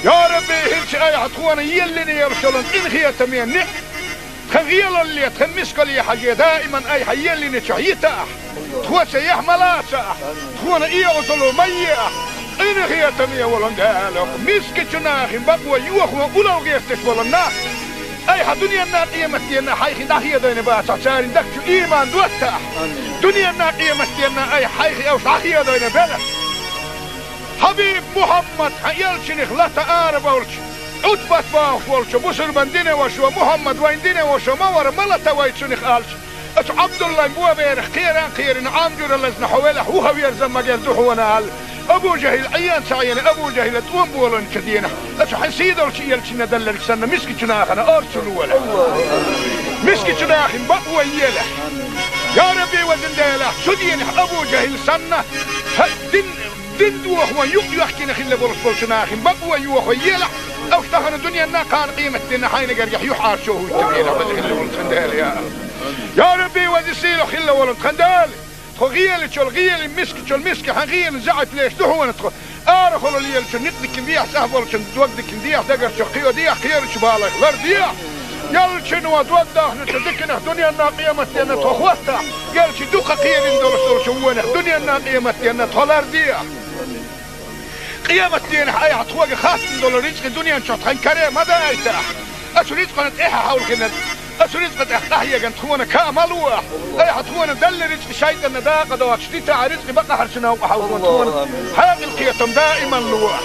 يا ربي هلش اي حطوانا يلني يرسلن انخيتم يا تخيل اللي تخمسك لي حاجة دائما اي حيلني شعيتا تخوة سيحملا تخوانا ايه وصلوا مياه إن هي تمية ولندالك مسك جناخ بقوى يوخ وأولو غيرتش ولنا أي دنيا النار قيمتنا حيخ داخية دين باسع سارين دكتو إيمان دوتا دنيا النار قيمتنا أي حيخ أو داخية دين بلد حبيب محمد يلشنخ لا تقارب ولش عتبت باوش ولش بسر بندين وشو محمد ويندين وشو مور ملتا ويتشنخ آلش أتو عبد الله مبوا بيرخ خيران عامجور اللزن حوالح وهو يرزم مجال دوحونا أبو جهل عيان سعيان أبو جهل توم بولن كدينا أتو حنسيد ولشي يلشنا دلل سنة مسكي جناخنا أرسلوا ولا مسكي جناخن بقوى يلح يا ربي وزندالح سدين أبو جهل سنة دين دوخ ويحكينا خلا بولش بولشناخن بقوى يوخ يلح أو اشتغل الدنيا نا كان قيمة دينا حين قريح يحار شوه التبينا وزخلا ولن يا ربي وزسيلو خلا ولن خندال غيال شو الغيال مسك حغيال زعت ليش دهون تخ ارخل ليال شو نقدك نديح سهبل شو دوقدك نديح دقر شو قيو ديح خير شو بالك لر ديح يال شنو دوقدك نتدكنا دنيا نا قيمتنا تخوتا يال شو دوقه خير ندور شو ونه دنيا نا قيمتنا تولر ديح قيمتنا اي عطوق خاص ندور رزق دنيا شو تخن كريم ما دايته اشو رزق نتيحه حول كنا أسرزقت أحيا كانت خونا كاملوح أي حتخونا دل رزق شيطان داقة دوات شتيتا رزق بقى حرشنا وحاولون خونا حاق القيتم دائما لوح.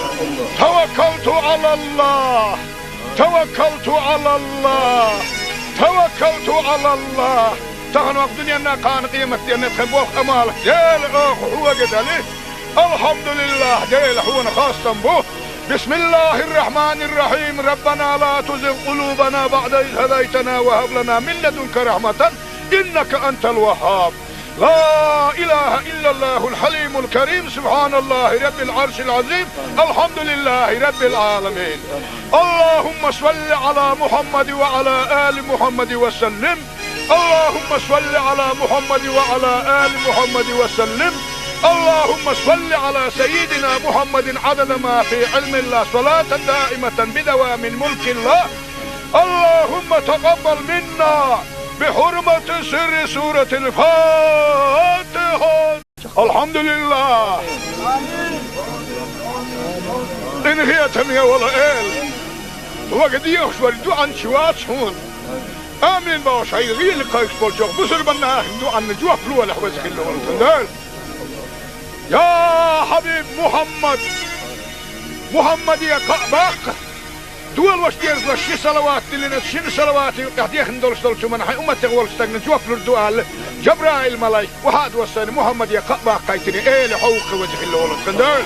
توكلت على الله توكلت على الله توكلت على الله تغن وقت دنيا كان قيمتي أن تخبوخ أمالك ديل أخ هو قدالي الحمد لله ديل حونا خاصة بوه. بسم الله الرحمن الرحيم ربنا لا تزغ قلوبنا بعد إذ هديتنا وهب لنا من لدنك رحمة إنك أنت الوهاب. لا إله إلا الله الحليم الكريم سبحان الله رب العرش العظيم الحمد لله رب العالمين. اللهم صل على محمد وعلى آل محمد وسلم. اللهم صل على محمد وعلى آل محمد وسلم. اللهم صل على سيدنا محمد عدد ما في علم الله صلاة دائمة بدوام ملك الله. اللهم تقبل منا بحرمة سر سورة الفاتحة. الحمد لله. إن هي تمية ولا إل وقد يخشوا الدعاء شوات هون آمين باش هاي غير لقايك بولشوك بسر بنا دعاء نجوا فلوه لحوزك اللي والتندال. يا حبيب محمد يا كعباك دول واش ديرز لشي صلوات اللي نتشين صلوات يحديخ ندولش دولش من حي أمتك والستاقنا جوف للدعاء جبرائيل ملايك وحاد وصاني محمد يا كعباك قايتني إيه لحوق وجه اللي والتندال.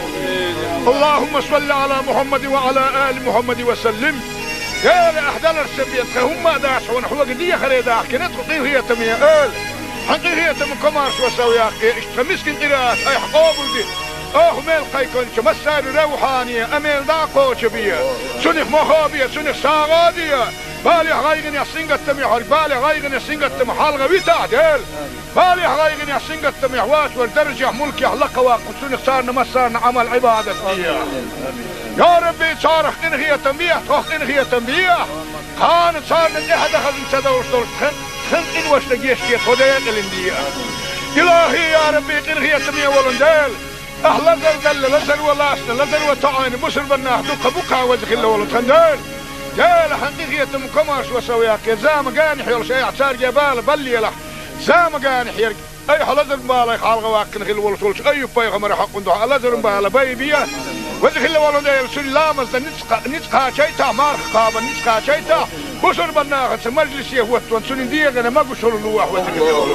اللهم صل على محمد وعلى آل محمد وسلم. يا أحدال السبيت هم داش ونحو قدية خريداك كنت قطيه هي تمية آل حقي هي تم كمارش وسوياك اشتمسكن قراءات اي حقوبل دي ميل قيكونش مسار روحانية اميل داقوش بيا سنخ مخابية سنخ ساغادية بالي غايغن يحسين قتم يحر بالي غايغن يحسين قتم حالغة ويتعدل بالي غايغن يحسين قتم يحواس وردرجة ملك يحلق واقو سنخ صارنا مسارنا عمل عبادة فيها. يا ربي صارخ انغية تنبيه تخ انغية تنبيه كانت صارنا احد خزن تدورش دورش خن إن وش نجيش كي خدين الاندية. إلهي يا ربي انغية تنبيه ولندال أهلا زل لزل ولاسنا لزل وطعين بسر بناه دوك بوكا وجه الله ولتخندال جال حقيقية مكماش وسوياك زام قاني حيول شيء اعتار جبال بلي له زام قاني حيرك اي حلزر بالي خالق واكن خل ولسولش اي بايغمر حق ندوح لزر بالي بيبيا وجه الله ولندال سلامز نتقا شيتا مارخ قابا نتقا شيتا بسر بناه مجلس يهوت سنين ديغنا ما قشر الواح وجه الله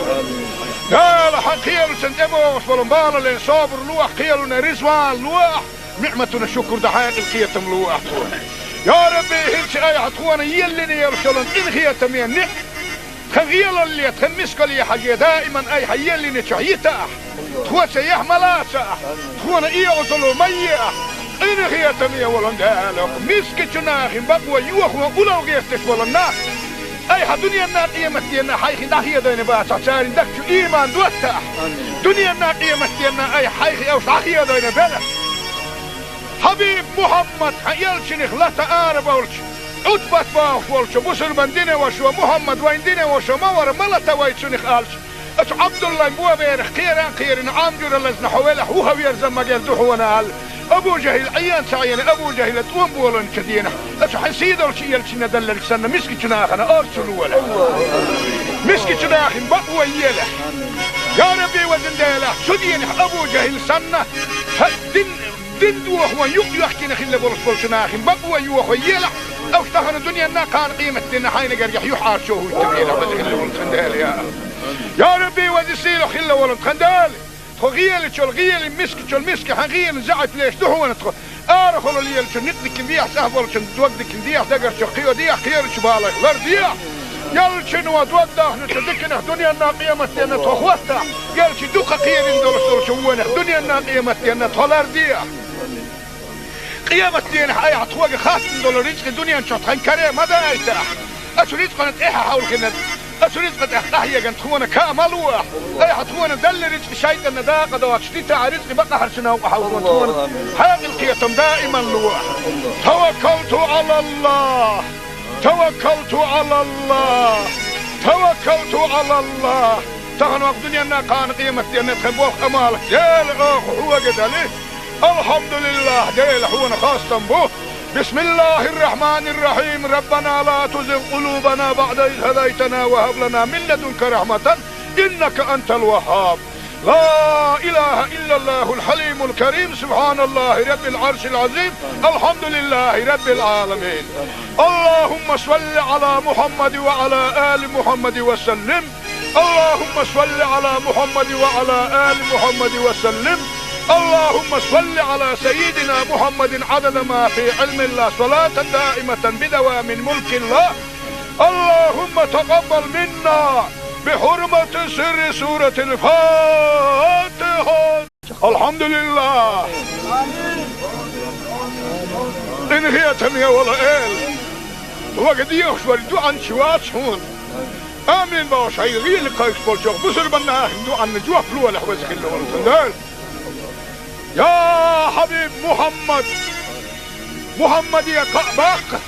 لا حق خيال سنتمو وصلوا بالا لين صابر لوح خيالنا رزوان لوح نعمتنا شكر دحايق الخيتم لوح. يا ربي هلش اي حطوانا يلني يرسلن ان خيتم ينك خغيال اللي تخمسك لي حاجة دائما اي حيلني تحييتا تخوى سيح ملاسا تخوانا ايه وصلوا ميئة ان خيتم يولن دالك مسك جناخ بقوى يوخ وقلو غيفتش ولناك اي دنيا الناقية متينا حيخي داخية دين باسا ساري دكتو ايمان دوتا دنيا الناقية متينا اي حيخي او ساخية دين بلا حبيب محمد حيالشنخ لا تقارب اولش عدبت باف ولش بسر بندين وشو محمد وين دين وشو مور ملتا ويتشنخ آلش اتو عبد الله مبوا بيرخ خيران عامجور اللزن حوالح وهو يرزم مقال دوحونا آل ابو جهل عيان سعيان ابو جهل تقوم بولن كدينا اتو حسيد ولش يلشنا دلل سنة مسكي جناخنا ارسلوا ولا مسكي جناخن بقوى يله يا ربي وزن ديله شدين ابو جهل سنة دين دوح ويحكي نخيل بولش ناخن بقوى يوخ يله او اشتهر الدنيا انا كان قيمة دينا حين قريح يحار شوه التبينة وزن ولن خندال يا ربي وزن سيلو خلا ولن خندال غيال شو الغيال مسك شو المسك حغيال زعت ليش دهو ندخل ارخل اللي شو نقدك نديح سهبل شو دوقدك نديح دقر شو خيو ديح خير شو بالك غير ديح يال شنو دوقده نتذكر الدنيا الناقية متينا تخوتها يال شي دوقة خير ندور شو وين الدنيا الناقية متينا تولار ديح قيامة دينا اي عطوة خاص ندور رزق الدنيا نشوط خن كريم ماذا ايتاح اشو رزق نتاحها حول كنا رزق احتاحية كانت تخونا كامل واح اي حتخونا دل رزق شايد النداقة دوات شتيتا رزق بقى حرشنا وحاولون تخونا حاق القيتم دائما لواح توكلت على الله توكلت على الله توكلت على الله تغنوا الدنيا انا كان قيمة دينا تخبوخ امالك ديل اخ هو قدالي الحمد لله ديل هو خاصة بوه. بسم الله الرحمن الرحيم ربنا لا تزغ قلوبنا بعد إذ هديتنا وهب لنا من لدنك رحمة إنك أنت الوهاب. لا إله إلا الله الحليم الكريم سبحان الله رب العرش العظيم الحمد لله رب العالمين. اللهم صل على محمد وعلى آل محمد وسلم. اللهم صل على محمد وعلى آل محمد وسلم. اللهم صل على سيدنا محمد عدد ما في علم الله صلاة دائمة بدوام ملك الله. اللهم تقبل منا بحرمة سر سورة الفاتحة. الحمد لله. إن هي تمية ولا إل وقد يخشوا الدعاء شوات هون آمين باش هاي غير لقايش بولشوك بسر بناه دعاء نجوا فلوه لحوزك اللي ولتندال. يا حبيب محمد يا باق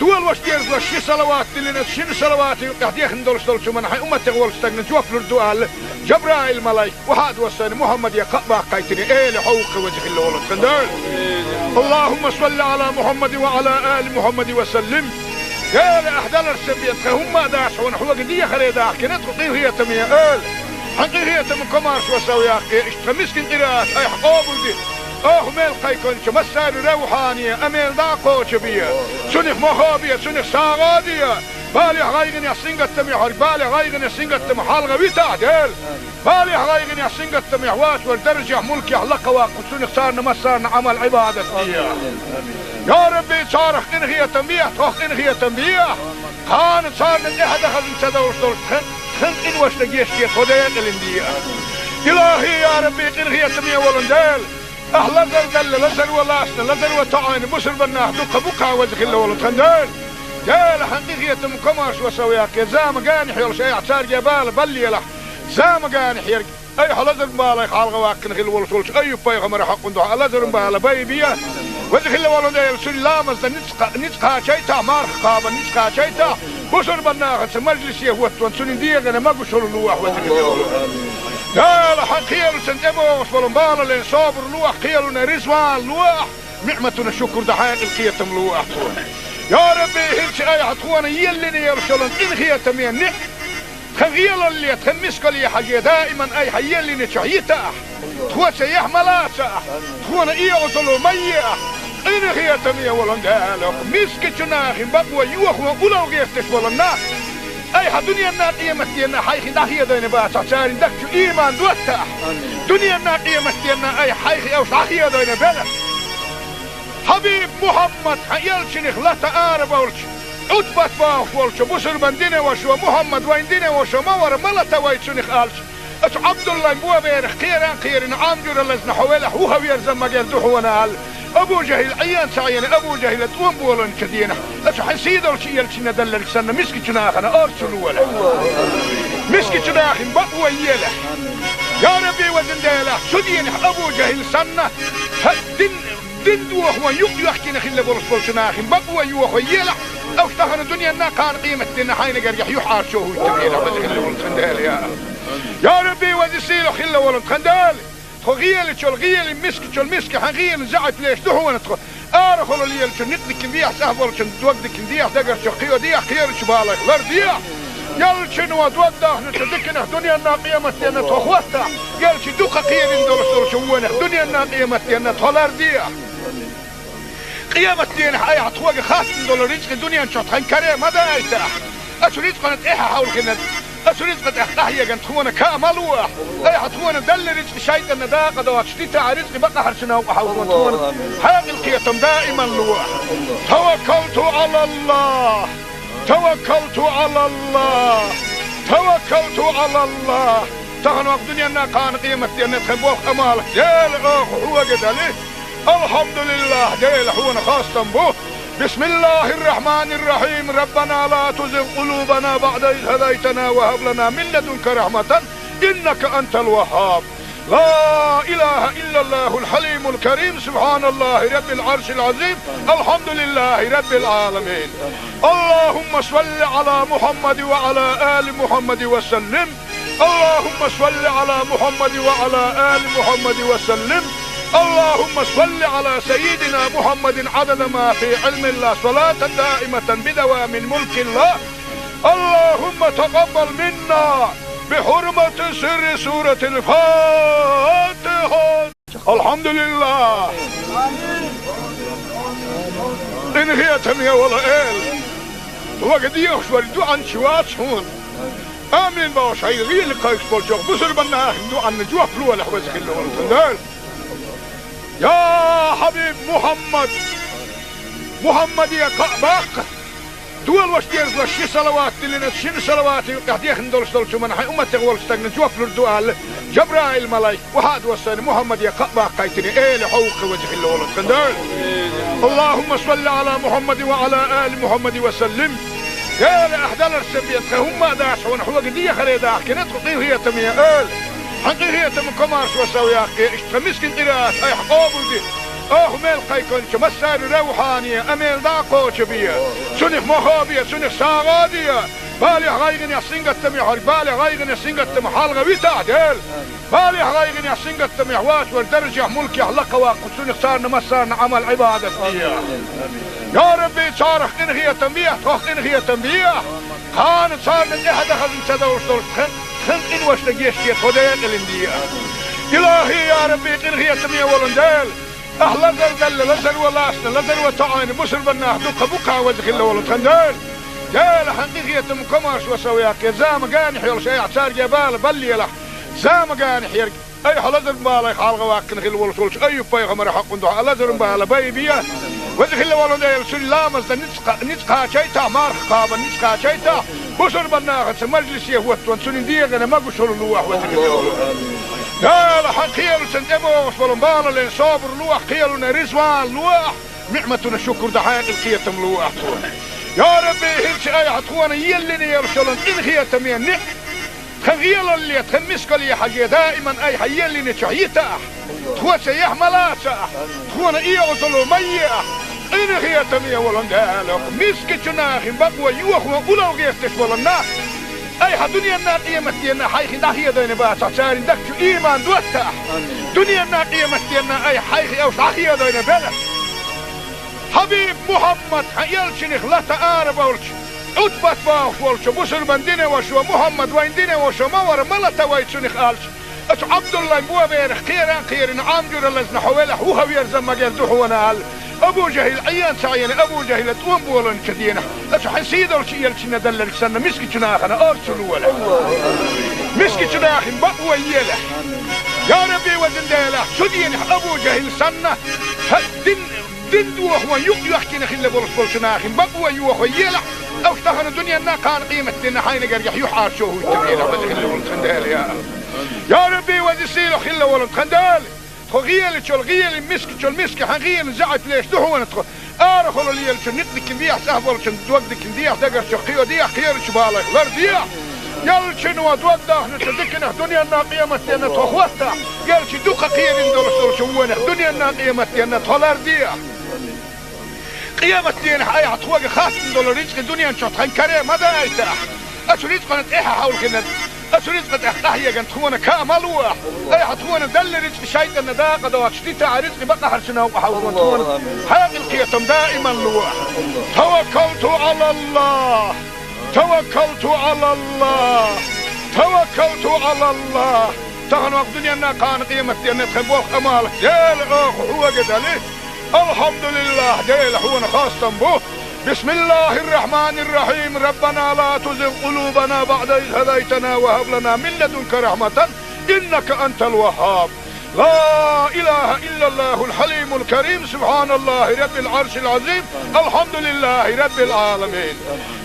دول واشتيرز وشي صلوات لنا شن صلواتي قاعد يخندل شتول من حي امتي غول استغن جوف الدوال جبرائيل ملاك وهاد وسن محمد يا باق قايتني ايه لحوق وجه الله خندل اللهم صل على محمد وعلى ال محمد وسلم قال احدال السبيت هم داش ونحو قديه خليدا كنت قضيه تميه ال حقيقيه من كمارش وسوي اخي اشتمسكن قراءات اي حقوق دي ميل قايكون مسار روحانية اميل داقو شبيه سنخ مخابية سنخ ساغادية بالي غايغن يا سنغت محر بالي غايغن يا سنغت محالغة بيتعدل بالي غايغن يا سنغت محوات والدرجة ملكي حلقة واقو سنخ صارنا مسارنا عمل عبادة يا ربي صارخ انغية تنبيه توخ انغية تنبيه خان صارنا احد اخذ انتدوش دول خن انوش لقيشتي خديق الاندية الهي يا ربي انغية تنبيه ولندال أهلا دل لزر ولاسنا لزر وتعاين بسر بناه دوك بوكا وجه الله ولا تخندل قال حقيقية مكماش وسوياك زام قانح يلا شيء اعتار جبال بلي له زام قانح يرق اي حلزر بالا خالغ واكن خل ولا تولش اي بايغمر حق ندو لزر بالا بيبيا وجه الله ولا ديل سلامز نتقا شيتا مار قابا نتقا شيتا بسر بناه مجلس يهوت وانسون ديغنا ما قشر لوح وجه الله قال حقيل سنتبو وصبرنبالا لين صابر لوح قيلنا رزوان لوح نعمتنا شكر دحايق القيتم لوح يا ربي هلش اي حطوانا يلني يرسلن ان خيتم ينح خغيل اللي تخمسك لي حاجة دائما اي حيلني شحيتا تخوى سيح ملاسا تخوانا ايه وصلوا ميح ان خيتم يولن قالك مسك جناخي بقوى يوخوا اولو غيفتش ولنا اي حدنيا الناقية مستينا حيخي داخية دين باسا سارين دكتو ايمان دوتا دنيا الناقية مستينا اي حيخي او شاخية دين بلا حبيب محمد حيالشنخ لا تقارب اولش اتبت باوش ولش بسر بندين وشو محمد وين دين وشو مور ملتا ويتشنخ قالش اتو عبد الله مبوا بيرخ خيران عامجور اللزن حوالح هو ويرزم مقال دحونا قال ابو جهل عيان سعيان ابو جهل توم بولن كدينا اتو حسيدو يلشنا دلل سنة مسكي جناخنا ارسلوا ولا مسكي جناخن بقوى يلا يا ربي وزن ديلا سدين ابو جهل سنة دين دوخ ويق يحكينا خلا بولس بولشناخن بقوى يوخ يلا او اشتغل الدنيا نا كان قيمة دينا حين قريح يحار شوه التبينا بس خلا بولس خندال يا ربي وزن سيلو خلا بولس خندال غيل تشول غيل مسك تشول مسك حغيل زعت ليش دحونا تخ ارخلوا لي نقدك نديح سهبل دوقدك نديح دقر شقيو ديح خير شبالك لرديح يلشن ودوده نتدكنا دنيا الناقيه متينا تخوتا يلش دوقه قير ندول شوونه دنيا الناقيه متينا تولرديح قيامة دين حي عطوق خاص ندول رزق الدنيا نشط كريم هذا ايتاح اشريت قناه ايه حاول كنا أسريت قد أحتاهي جن تخونا كاملوا أي حتخونا دل رزق شيء النداقة دوات شتيتا رزق بقى حرشنا وحاولوا تخونا حاق القيتم دائما لوح توكلت على الله توكلت على الله توكلت على الله تغنوا الدنيا أنها كان قيمة أن تخبوه أمالك ديل هو قدالي الحمد لله ديل هو خاصة به بسم الله الرحمن الرحيم ربنا لا تزغ قلوبنا بعد إذ هديتنا وهب لنا من لدنك رحمة إنك أنت الوهاب لا إله إلا الله الحليم الكريم سبحان الله رب العرش العظيم الحمد لله رب العالمين اللهم صل على محمد وعلى آل محمد وسلم اللهم صل على محمد وعلى آل محمد وسلم اللهم صل على سيدنا محمد عدد ما في علم الله صلاة دائمة بدوام ملك الله اللهم تقبل منا بحرمة سر سورة الفاتحة الحمد لله إن هي تمية ولا إل وقد يخشور دوعا شوات شون آمين باوش هاي غير لقايش بولشوخ بسر بناه دوعا نجوح فلوة لحوزك اللي ورسل يا حبيب محمد يا باق دول واشتيرز وشي صلوات لنا شن صلواتي قاعد يخندل شتول من حي امتي غول استغن جوف الدوال جبرائيل ملاك وهاد وسن محمد يا باق قايتني ايه لحوق وجه الله ولا تخندل اللهم صل على محمد وعلى ال محمد وسلم قال احدال السبيت هم داش ونحو قديه خليدا كنت قضيه تميه حقيقية من كمارش وسوياقي اشتمسكن قراءات اي حقوبل دي ميل قيكون مسار روحانية اميل داقو شبية سنخ مخابية سنخ ساغادية بالي غايغن يسنغت تميح بالي غايغن يسنغت تميح حالغا ويتا ديل بالي غايغن يسنغت تميح واش والدرجة ملكي حلقة واقف سنخ صارنا مسارنا عمل عبادة فيها يا ربي صارخ انغية تنبيه توخ انغية تنبيه خان صارنا احد خزن سدوش دول خن ان وش لقيشتي تودين الاندية الهي يا ربي انغية تنبيه ولنديل لزر دل لزر ولاسنا لزر وطعين بسر بناه دقة بقى وزخ الله ولتخنديل جال حقيقية مكماش وسوياك زام قانح يول شيء اعتار جبال بلي له زام قانح يرق اي حلزر بالي خالغ واكن خل ولتولش اي باي غمر حق ندو لزر بالي بيبيا وزخ الله ولنديل سلامز نتقا شيتا مارخ قابا نتقا شيتا بسر بناه مجلس يهوت وانسون ديغنا ما قشل اللوح وزخ الله قال حقيل سنتبوش ولنبال لين صابر لوح قيلنا رزوان لوح نعمتنا شكر دحين القيتم لوح يا ربي هلش اي حتخوانا يلني يرشلون انخيتم ينك خغيل اللي تخمسك لي حاجة دائما اي حيلني تشعيتا تخوة يحملاسا تخوانا اي اصلو ميا انخيتم يولن دالك مسك جناخي بقوة يوخوا اولو غيستش ولناك اي دنيا النار قيمتنا حيخي داخية دين باسا سارين دكتو ايمان دوتا دنيا النار قيمتنا اي حيخي اوش داخية دين بلد حبيب محمد يلشنخ لا تقارب ولش عتبت باوش ولش بسر من دينه وشو محمد وين دينه وشو مور ملتا ويتشنخ قالش اتش عبد الله مبوا بيرخ خيران عامجور اللزن حوالح وهو يرزم مجال دوحونا قال ابو جهل عيان سعيان ابو جهل تقوم بولن كدينه اتش حسيد ولش يلشنا دلل سنة مسكي جناخنا ارسلوا ولا مسكي جناخن بقوى يله يا ربي وزن ديله سدين ابو جهل سنة دين دوخ يحكي نخيل بولش بولشناخن بقوى يوخ يله او اشتغل الدنيا نا كان قيمة دينا حين قريح يحار شوه التبيله وزخيل ولد خندال يا ربي وزسيله خيل ولد خندال غيل شو الغيل مسك حغيل زعت ليش دحونا تخو ارخل ليل شو نقدك نديح سهبل شو دوقدك نديح دقر شو قيو ديح خير شو بالك لر ديح يل شنو دوقدك نتدكنا دنيا نا قيمتنا تخوتا يل شو دوقه خير ندور شو ونه دنيا نا قيمتنا تولر ديح قيمتنا هاي عطوق خاص ندور رزق الدنيا نشوط خن كريم ماذا يتاح اشو رزق نتاح حول كنا أسرزقت أحيا كان تخونا كاملوح أي حتخونا دل رزق شيطان نداقة دوات شتيتا رزق بقى حرشنا وحاولون تخونا حاق القيتم دائما لوح توكلت على الله توكلت على الله توكلت على الله تغن وقت دنيا كان قيمتي أن تخبوخ أمالك ديل أخ هو قدالي الحمد لله ديل هو خاصة به بسم الله الرحمن الرحيم ربنا لا تزغ قلوبنا بعد إذ هديتنا وهب لنا من لدنك رحمة إنك أنت الوهاب لا إله إلا الله الحليم الكريم سبحان الله رب العرش العظيم الحمد لله رب العالمين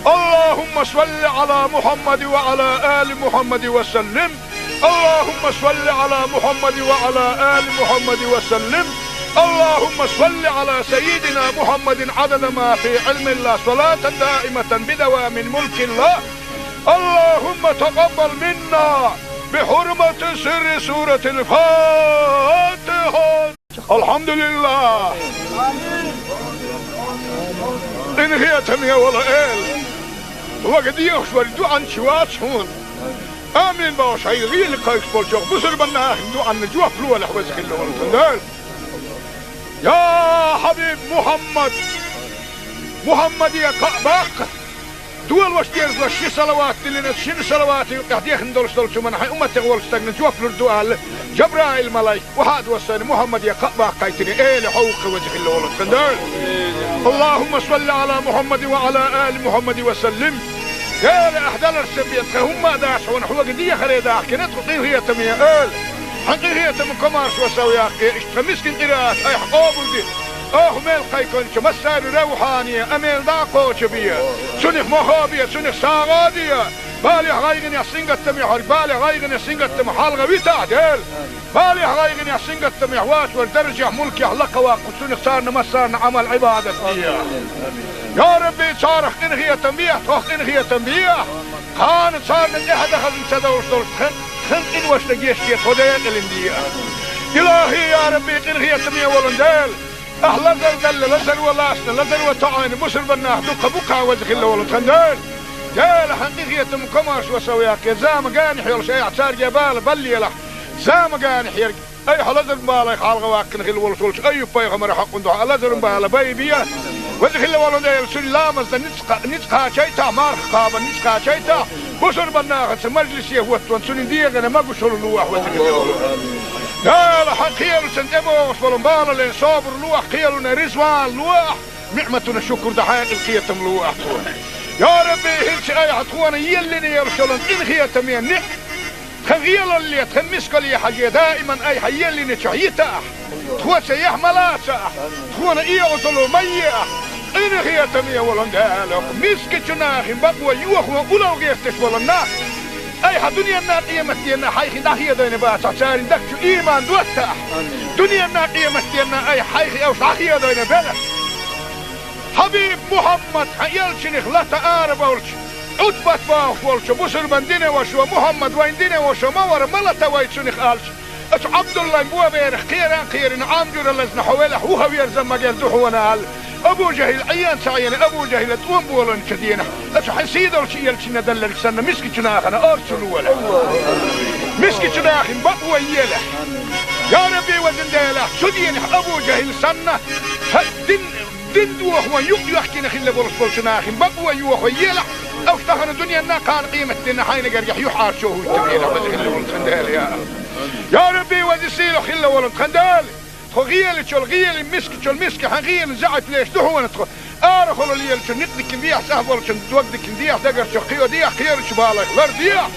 اللهم صل على محمد وعلى آل محمد وسلم اللهم صل على محمد وعلى آل محمد وسلم اللهم صل على سيدنا محمد عدد ما في علم الله صلاة دائمة بدوام ملك الله اللهم تقبل منا بحرمة سر سورة الفاتحة الحمد لله إن هي تمية ولا إل وقد يخشوا الدعاء شوات هون آمين باش هاي غير لقايك بولشوك بسر بناه دعاء نجوه فلوة لحوزك اللي والتندال يا حبيب محمد يا قعباق دول واش ديرز لشي صلوات اللي نتشين صلوات يقديخ ندولش دولش من حي أمتك ولستك نجوف للدوال جبرائيل ملاي وهاد وصاني محمد يا قعباق قايتني ايه لحوق وجه اللي ولد خندال اللهم صل على محمد وعلى آل محمد وسلم قال احدال السبيت هم داش ونحو قدية خريداح كنت قطيه هي تمية قال حقيقية من كمارش وسوياقي اشتمسكن قراءات اي حقوبل دي ميل قيكون مسار روحانية اميل داقو شبية سنخ مخابية سنخ ساغادية بالي غايغن يسنغت تميح بالي غايغن يسنغت تميح حالغا ويتا ديل بالي غايغن يسنغت تميح واش والدرجة ملكي حلقة واقف سنخ صارنا مسارنا عمل عبادة فيها يا ربي صارخ انغية تنبيه توخ انغية تنبيه خان صارنا احد خزن سدوش دول خلق وش نجيشتي خديق الاندية إلهي يا ربي قنغية تمية ولندال أهلا زل لزل ولاسنا لزل وطعين بسر بناه دقة بقع وزخل ولد خندال جال حقيقية مكماش وسوياك زام قاني حيول شيء اعتار جبال بلي له زام قاني حيرك أي حلزر بالي خالق واكن خل ولسولش أي بيغمر حق ندوح لزر بالي بيبيا وزخل ولد سلامز نتقى شيتا مارخ قابا نتقى شيتا بسر بناه مجلس يهوت وانسون ديغنا ما بشر الواح وزخل لا حقيقة سنتبو وصلوا بالا لين صابر لوح قيلنا رزوان لوح نعمتنا الشكر دحايق القيتم لوح يا ربي هلش اي عطوانا يلني يرسلن إن هي تمين نك خغيل اللي تخمسك لي حاجة دائما اي حيلني شعيتا تخوى سيح ملاسا تخوانا اي عطلو ميا إن هي تمين ولن دالك مسك جناخ بقوى يوخ وقلو قيفتش ولنا اي دنيا الناقية مستينا حيخي داخية دين باسا ساري دكتو ايمان دوتا دنيا الناقية مستينا اي حيخي او ساخية دين بلا حبيب محمد يلشنخ لا تقارب ولش عتبت باف ولش بسر بندين وشو محمد وين دين وشو مور ملتا ويتشنخ آلش اتو عبد الله بوا بيرخ خيران عامجور اللزن حوالح وهو يرزم مجال دحونا آل ابو جهل عيان سعيان ابو جهل تقوم بولن كدينا اتو حسيد ولش يلشن دلل سنة مسكي جناخنا ارسلوا ولا مسكي جناخن بقوى يلح يا ربي وزن ديلح شدين ابو جهل سنة دين دوخ ويحكي نخيل برسول شناخن بقوى يوخ يلح او اشتهر الدنيا انها كان قيمة دينا حين قريح يحار شوه التبعيلة وزخل ولد خندال يا ربي وزسيلو خل ولد خندال غيل شو الغيل مسك شو المسك حغيل زعت ليش دحو ندخل ارخل اللي شو نقدك نديح سهبل شو دوقدك نديح دقر شو خيو ديح خير شو بالك غير ديح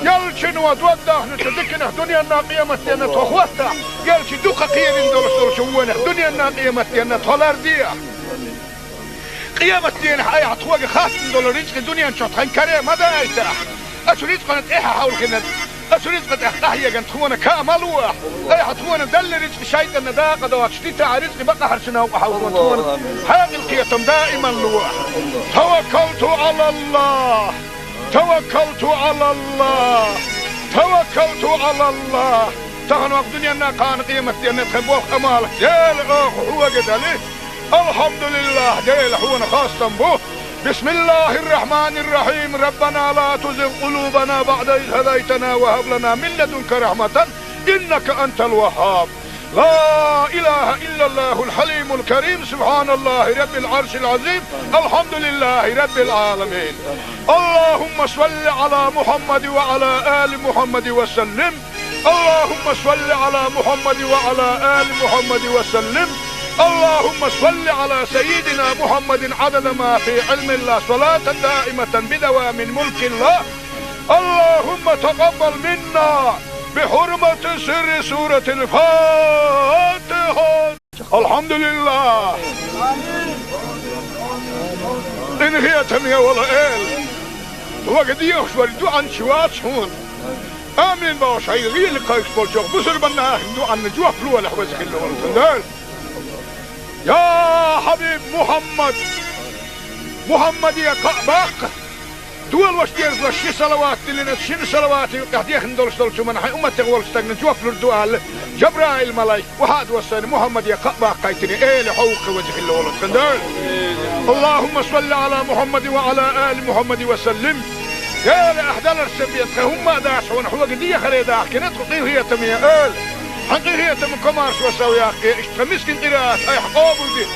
يل شنو دوده نتذكر الدنيا الناقية متينا تخوتها يل شي دوقة قيل ندور شو الدنيا الناقية متينا تولار ديح قيامة دين حي عطوة خاص دول رزق الدنيا نشوط خن كريم هذا ايتاح اشو رزق نتاحها حول كنت اشو رزق تحتاحية كنت خونا كامل واح اي حطونا دل رزق شايد النداقة دوات شتيتا رزق بقى حرشنا وحاولون تخونا حاق القيتم دائما لواح توكلت على الله توكلت على الله توكلت على الله تغنوا الدنيا انها كان قيمة دين تخبوخ امالك ديل اخ هو قدالي الحمد لله ديل حونا خاصة به بسم الله الرحمن الرحيم ربنا لا تزغ قلوبنا بعد إذ هديتنا وهب لنا من لدنك رحمة إنك أنت الوهاب لا إله إلا الله الحليم الكريم سبحان الله رب العرش العظيم الحمد لله رب العالمين اللهم صل على محمد وعلى آل محمد وسلم اللهم صل على محمد وعلى آل محمد وسلم اللهم صل على سيدنا محمد عدد ما في علم الله صلاة دائمة بدوام ملك الله اللهم تقبل منا بحرمة سر سورة الفاتحة الحمد لله إن هي تمية ولا إل وقد يخشوا عن شوات هون آمين باش هاي غير لقايش بولشوخ بسر بنا هندو عن نجوه فلوة لحوزك اللي يا حبيب محمد يا قباق دول واش دير شي صلوات اللي نشين صلوات قاعد يخندول شو من حي امتي غول استغن جوف الدوال جبرائيل الملايك وهاد وسن محمد يا قباق قايتني ايه لحوق وجه اللي ولد خندال اللهم صل على محمد وعلى ال محمد وسلم يا لاحدال السبيت هم داش ونحو قديه خلي داخ كنت قيل هي تميه ال حقيقية من كمارش وسوياك اشتمسكن قراءات اي حقوبل دي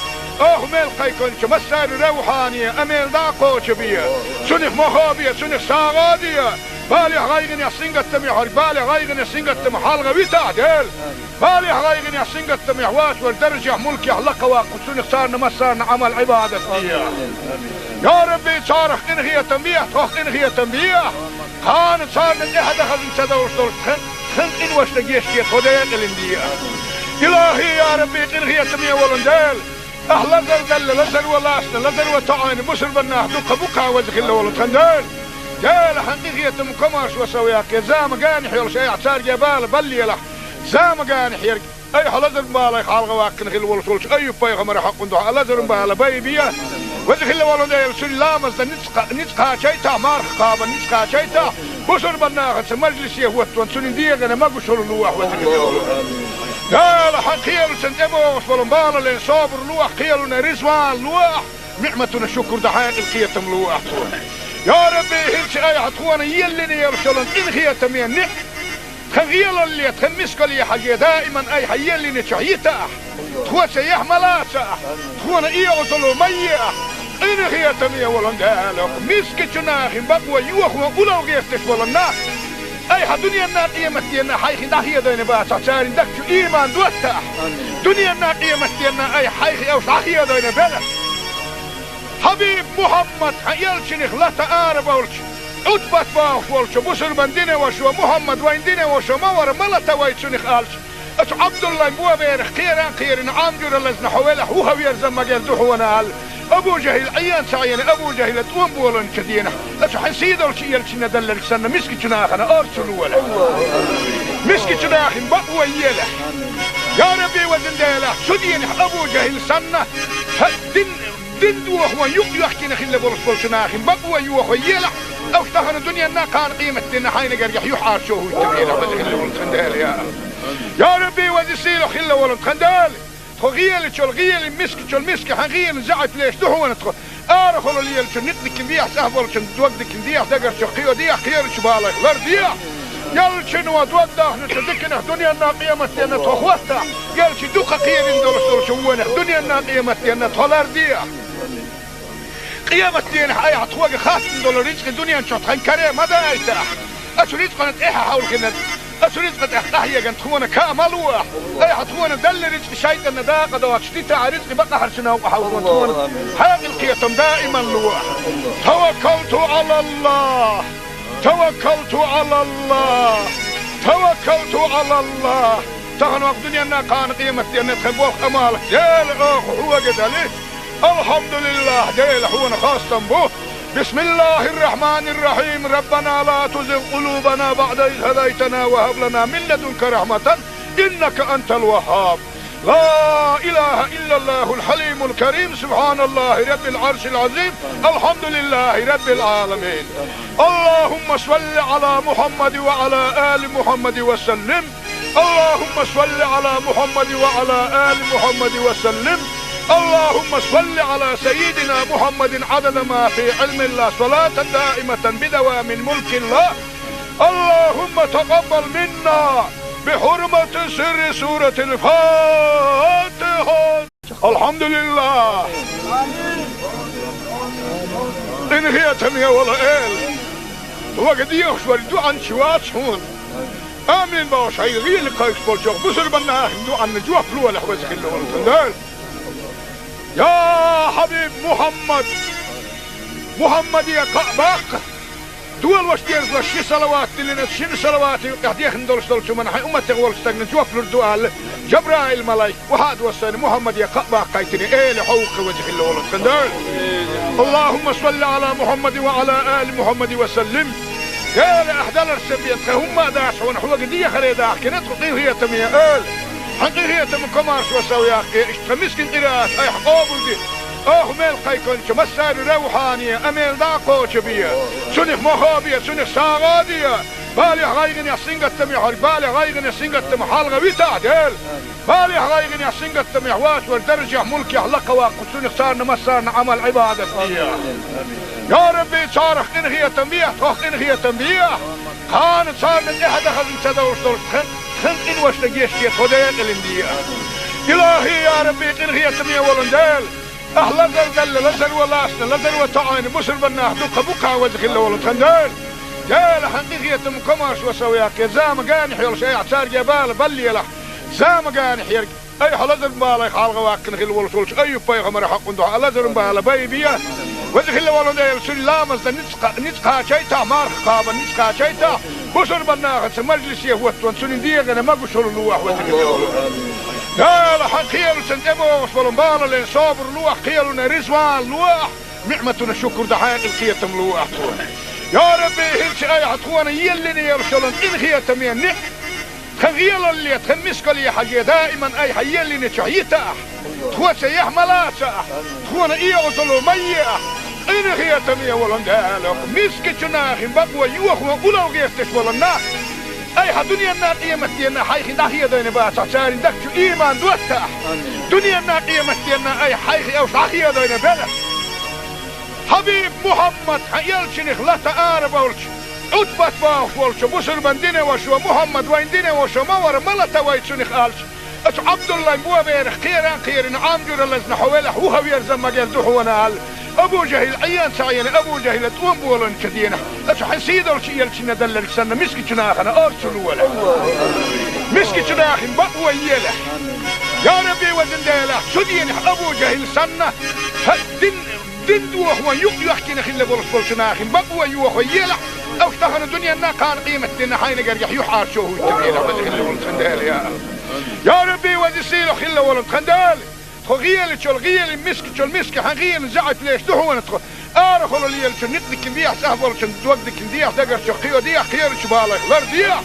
ميل قيكون مسار روحانية اميل داقو شبية سنخ مخابية سنخ ساغادية بالي غايغن يحسنق التميح بالي غايغن يحسنق التميح حالغا بيتا ديل بالي غايغن يحسنق التميح واش والدرجة ملك يحلق واقو سنخ صارنا مسارنا عمل عبادة يا ربي صارخ ان هي تنبيه توخ ان هي تنبيه كانت صارنا احد اخذ انتدور خلق إن واش نجيشتي خديق الاندية إلهي يا ربي إن هي تمية ولندال أهلا زل لزل ولاسنا لزل وطعين بسر بناه دقة بقع وزخل ولد خندال جال حقيقية مكماش وسوياك زام قاني حيول شيء اعتار جبال بلي له زام قاني حيرك اي حلزل بالي خالق واكن خل ولد اي بيغمر حق ندوح لزل بالي بيبيا وذخل والله ده يلسون لامز ده نتقا شيتا مارخ قابا نتقا شيتا بشر بناغت مجلس يهوت وانسون ديغنا ما بشر لوح وذخل والله لا لا حقيل سنتبو وصلن بالا لين صابر لوح قيلنا رزوان لوح نعمتنا شكر دحين القيتم لوح يا ربي هلش اي حطوانا يلني يرسلن ان خيتم يعني خغيل اللي تخمسك لي حاجه دائما اي حيلني شعيتا تخوت يحملاتا تخونا ايه وصلوا ميه ان خيتم يا ولن قالك مسكتنا اخي بقوا يوخوا ولو غيرتش ولنا اي الدنيا الناقيه متينا حيخ دحيه دين بات صارين دك ايمان دوتا دنيا الناقيه متينا اي حيخ او صحيه دين بلا حبيب محمد حيلشني خلات عرب ولش عتبت باخ ولش بصر بندينه وشو محمد ويندينه وشو مور ملتا ويتشني خالش اتش عبد الله بو بير خيران عامجر لزنا حوله هو يرزم مجال دحونا ابو جهل عيان سعيان ابو جهل توم بولن كدينا اتش حسيد ولش يلشنا دلل سنه مسكتنا اخنا ارسل ولا مسكتنا اخ بقوا يله يا ربي وزندله سدين ابو جهل سنه دين وهو يحكي نخل برسول شناخ بقوا يوخو يلا او اشتهن الدنيا نا كان قيمة دينا حين قريح يحار شوه التبينا بدخل ولد خندال يا ربي وزيسيلو خل ولد خندال خغيل تشول غيل مسك تشول مسك حغيل زعت ليش دحو ندخل ارخلوا لي نتنك نديح سهبل دوقدك نديح دقر شقيو ديح خير شبالك لرديح يلشن ودوده نتذكر دنيا الناقية متينا تخوتها يلش دوقة قيل ندور شوونه دنيا الناقية متينا تولرديح قيامة دين حي عطوق خاصن دول رزق الدنيا نشوط خنكريه ماذا ايتاح اسو رزق نتاحا حول كنا اسو رزق تحتاحيا كانت تخونا كاملوح اي عطونا دل رزق شايد النداقة دوات شتيتا رزق بقى حرشنا وحاول تخونا حاق القيتم دائما لوح توكلت على الله توكلت على الله توكلت على الله تغنوا الدنيا نا كان قيمة دين نتخبوخ امالك جيل اخ هو قد عليه الحمد لله ديل حونا خاصة به بسم الله الرحمن الرحيم ربنا لا تزغ قلوبنا بعد إذ هديتنا وهب لنا من لدنك رحمة إنك أنت الوهاب لا إله إلا الله الحليم الكريم سبحان الله رب العرش العظيم الحمد لله رب العالمين اللهم صل على محمد وعلى آل محمد وسلم اللهم صل على محمد وعلى آل محمد وسلم اللهم صل على سيدنا محمد عدد ما في علم الله صلاة دائمة بدوام ملك الله اللهم تقبل منا بحرمة سر سورة الفاتحة الحمد لله إن هي تنيا ولا إل وقد يخشور دوعا شوات شون آمين باوش هاي غير لقايش بولشوخ بسر بنا دوعا نجوح فلوة لحوزك اللي ولتندال يا حبيب محمد يا قعباق دول وشتيرز وشي صلوات اللي شن صلوات قاعد يخندول شو من حي امه تغول استغن جوف الدوال جبرائيل ملاك وحاد وسن محمد يا قعباق قايتني ايه لحوق وجه اللي ولد خندال اللهم صل على محمد وعلى ال محمد وسلم يا لاحدال السبيت هم داش ونحو قديه خريدا كنت هي تميه حقيقية من كمارش وسوياقي اشتمسكن قراءات اي حقوبل دي ميل قيكونش مسار روحانية اميل داقوش بيا سنخ مخابية سنخ ساغادية بالي غايغن يحسين قتمي حرق بالي غايغن يحسين قتمي حالغة ويتا ديل بالي غايغن يحسين قتمي حواس والدرجة ملكي حلقة واقف سنخ صارنا مسارنا عمل عبادة فيها يا ربي صارخ انغية تنبيه توخ انغية تنبيه كانت صارنا احد اخذ انتدورش خنق إن وشتجيش كي تودين الإندية إلهي يا ربي إنغي تمية ولندال أهلا دل لزر ولاسنا لزر وطعين بسر بناه دوك بوكا وزخل ولد خندال جال حقيقية مكماش وسوياك زام قانح يلش أي عتار جبال بلي له زام قانح يرق أي حلزر بالي خالغ واكن خل ولش أي بيغمر حق ندوح لزر بالي بيبيا وزخل ولد يلسل لامز نتقا شيتا مارخ قابا نتقا شيتا بشر بناغت مجلس يهوت وانسون ديغنا ما بشر لوح وزخل لا لا حقيل سنتبو وصلن بالا لين صابر لوح قيلنا رزوان لوح نعمتنا شكر دحين القيتم لوح يا ربي هلش اي عطوانا يلني يرسلن ان خيتم يعني خغيل اللي تخمسك لي حاجة دائما اي حيلني شعيتا تخوة يحملاسة تخونا إيغطلو ميئة إن هي تمية ولندالك مسك جناخ بقوة يوخوا أولو غيرتش ولنا أي دنيا النار قيمتنا حيخي داخية دين باسا سارين دكتو إيمان دوتا دنيا النار قيمتنا أي حيخي أو شاخية دين بلا حبيب محمد يلشنخ لا تآرب أولش أتبت باخ ولش بسر من دينه وشو محمد وين دينه وشو مور ملتا ويتشنخ آلش أتو عبد الله مبوا بينخ خيران عامجور اللزن حويله وهو يرزم مجال دحونا أبو جهل عيان سعيان أبو جهل تقوم بولن كدينه أتو حسيد ولش يلشنا دلل سنة مسكي جناخنا أرسلوا ولا مسكي جناخن بقوة يله يا ربي وزنداله سدين أبو جهل سنة دين دوه يحكي نخيل بولش ناخن بقوة يوه يله أو اشتغل الدنيا نا كان قيمة دينا حين قريح يحار شوه التبيله وزخيل ولن خندال يا ربي وزسيله خيل ولن خندال غيل شو الغيل مسك حغيل زعت ليش دحونا تخو ارخل ليل شو نقدك نديح سهبل شو دوقدك نديح دقر شو خيو ديح خير شو بالك لر ديح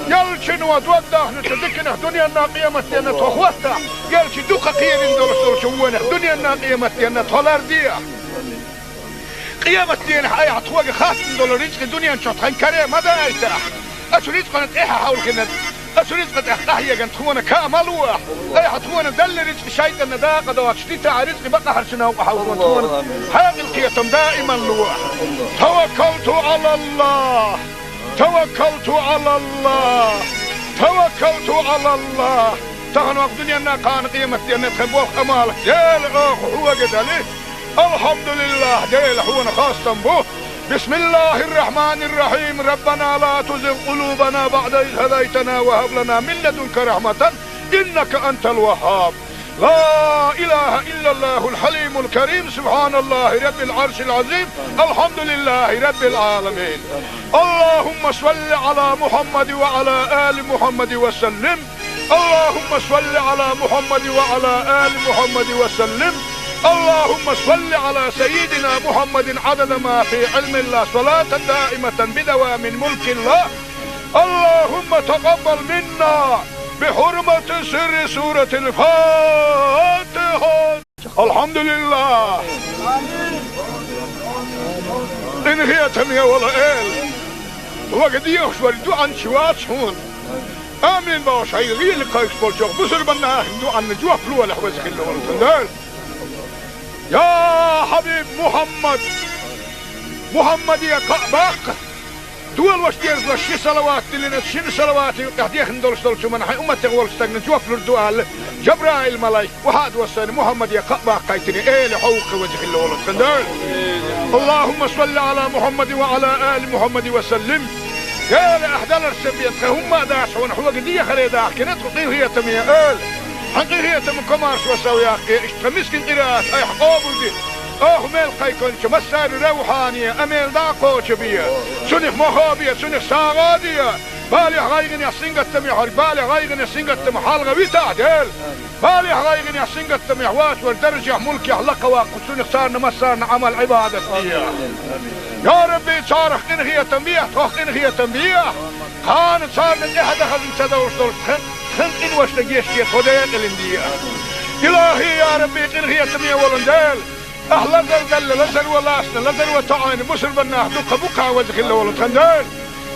يل شنو دوقدك نتدكنا دنيا نا قيمة دينا تخوتا يل شو دوقا خير ندول شو دنيا نا قيمة دينا تخلر ديح قيامة دينا حيا تخوغ خاص ندول رزق الدنيا نشوط خين كريم ماذا ايتاح اشو رزق نتقيحة حول كنا أسو رزق أحيا جن تخونا كاملوه أي حتخونا دل رزق شيطان داقة دوات شتيتا رزق بقى حرشنا وحاولون تخونا حاق القيتم دائما لوح توكلت على الله توكلت على الله توكلت على الله تغن وقت دنيا كان قيمة دينا تخبوخ أمالك ديل أخ هو قدالي الحمد لله ديل هو خاصة بوه بسم الله الرحمن الرحيم ربنا لا تزغ قلوبنا بعد إذ هديتنا وهب لنا من لدنك رحمة إنك أنت الوهاب لا إله إلا الله الحليم الكريم سبحان الله رب العرش العظيم الحمد لله رب العالمين اللهم صل على محمد وعلى آل محمد وسلم اللهم صل على محمد وعلى آل محمد وسلم اللهم صل على سيدنا محمد عدد ما في علم الله صلاة دائمة بدوام ملك الله اللهم تقبل منا بحرمة سر سورة الفاتحة الحمد لله إن هي تمية ولا إل وقد يخشوا الدعاء شوات هون آمين باش هاي غير قايس بولشوك بسر بنا دعاء نجوح فلوة لحوزك اللي والتندال يا حبيب محمد يا كعباق دول واش ديرز لشي صلوات اللي نتشين صلوات يقديخ ندولش من حي أمتك والستغن جوف لردوال جبرائيل ملايك وهاد وصاني محمد يا كعباق قايتني ايه لحوق وجه اللي ولد تندال اللهم صل على محمد وعلى آل محمد وسلم يا لأحدال السبيت هم داش ونحوق دي خريداح كنت قطيه هي تمية آل حقيقة من كمارش وسوياق اشتمسكن قراءات اي حقوبل دي ميل قيكونش مسار روحانية اميل داقوش بيا سنخ مخابية سنخ ساغادية بالي غايغن يحسنق التميح بالي غايغن يحسنق التميح حالغا بيتا ديل بالي غايغن يحسنق التميح واش وردرجة ملكي حلقة واقو سنخ صارنا مسارنا عمل عبادة بيا يا ربي صارخ انغية تنبيح توخ انغية تنبيح خان صارنا احد خزن تدورش دولش خن إن وش نجيش كي خدين الإندية إلهي يا ربي إن هي تمية ولندال أهلا دل لزل ولاسنا لزل وطعين بسر بناه دوك بوكا وزخ الله ولتخندال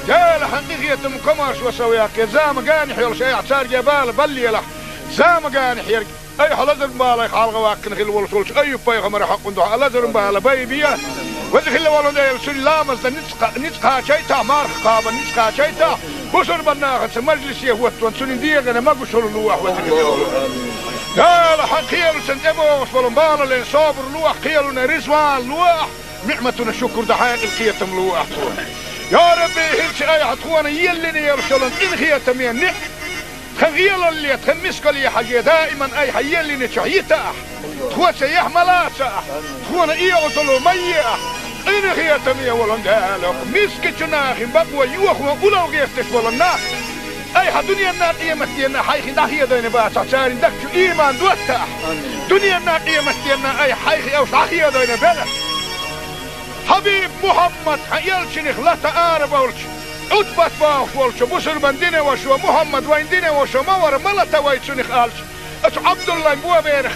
دال حقيقية مكمارش وسوياك يا زام قانح يول شيء اعتار جبال بلي له زام قانح يرق أي حلزر بالا يخالغ واكن خيل ولسولش أي بيغمر حق دوها لزر بالا بيبيا وزخ الله ولندال سلامز نتقها شيتا مارخ قابا نتقها شيتا بسر بناغت مجلسيه وطوان سنين ديغنا ما قشل اللوح وزقل دال حقيل سنتبو وصفلن بالا لين صابر لوح قيلنا رزوان لوح نعمتنا الشكر دحاق القيتم لوح يا ربي هلش اي حطوانا يلني يرسلن إن خيتم ينع خغيل اللي تخمسك لي حاجة دائما اي حيلني شعيتا تخوة سيح ملاسا تخوانا ايه غطلو ميئة إن هي تمية ولندالك مسك جناخ بقوة يوخوا أولو غيرتش ولنا أي دنيا نا قيمة دينا حيخي داخية دينا باسا سارين دكتو إيمان دوتا دنيا نا قيمة دينا أي حيخي أو شاخية دينا بلا حبيب محمد يلشنخ لا تآرب أولش أتبت باخ ولش بسر من دينا وشو محمد وين دينا وشو مور ملتا ويتشنخ آلش أتو عبد الله بوا بير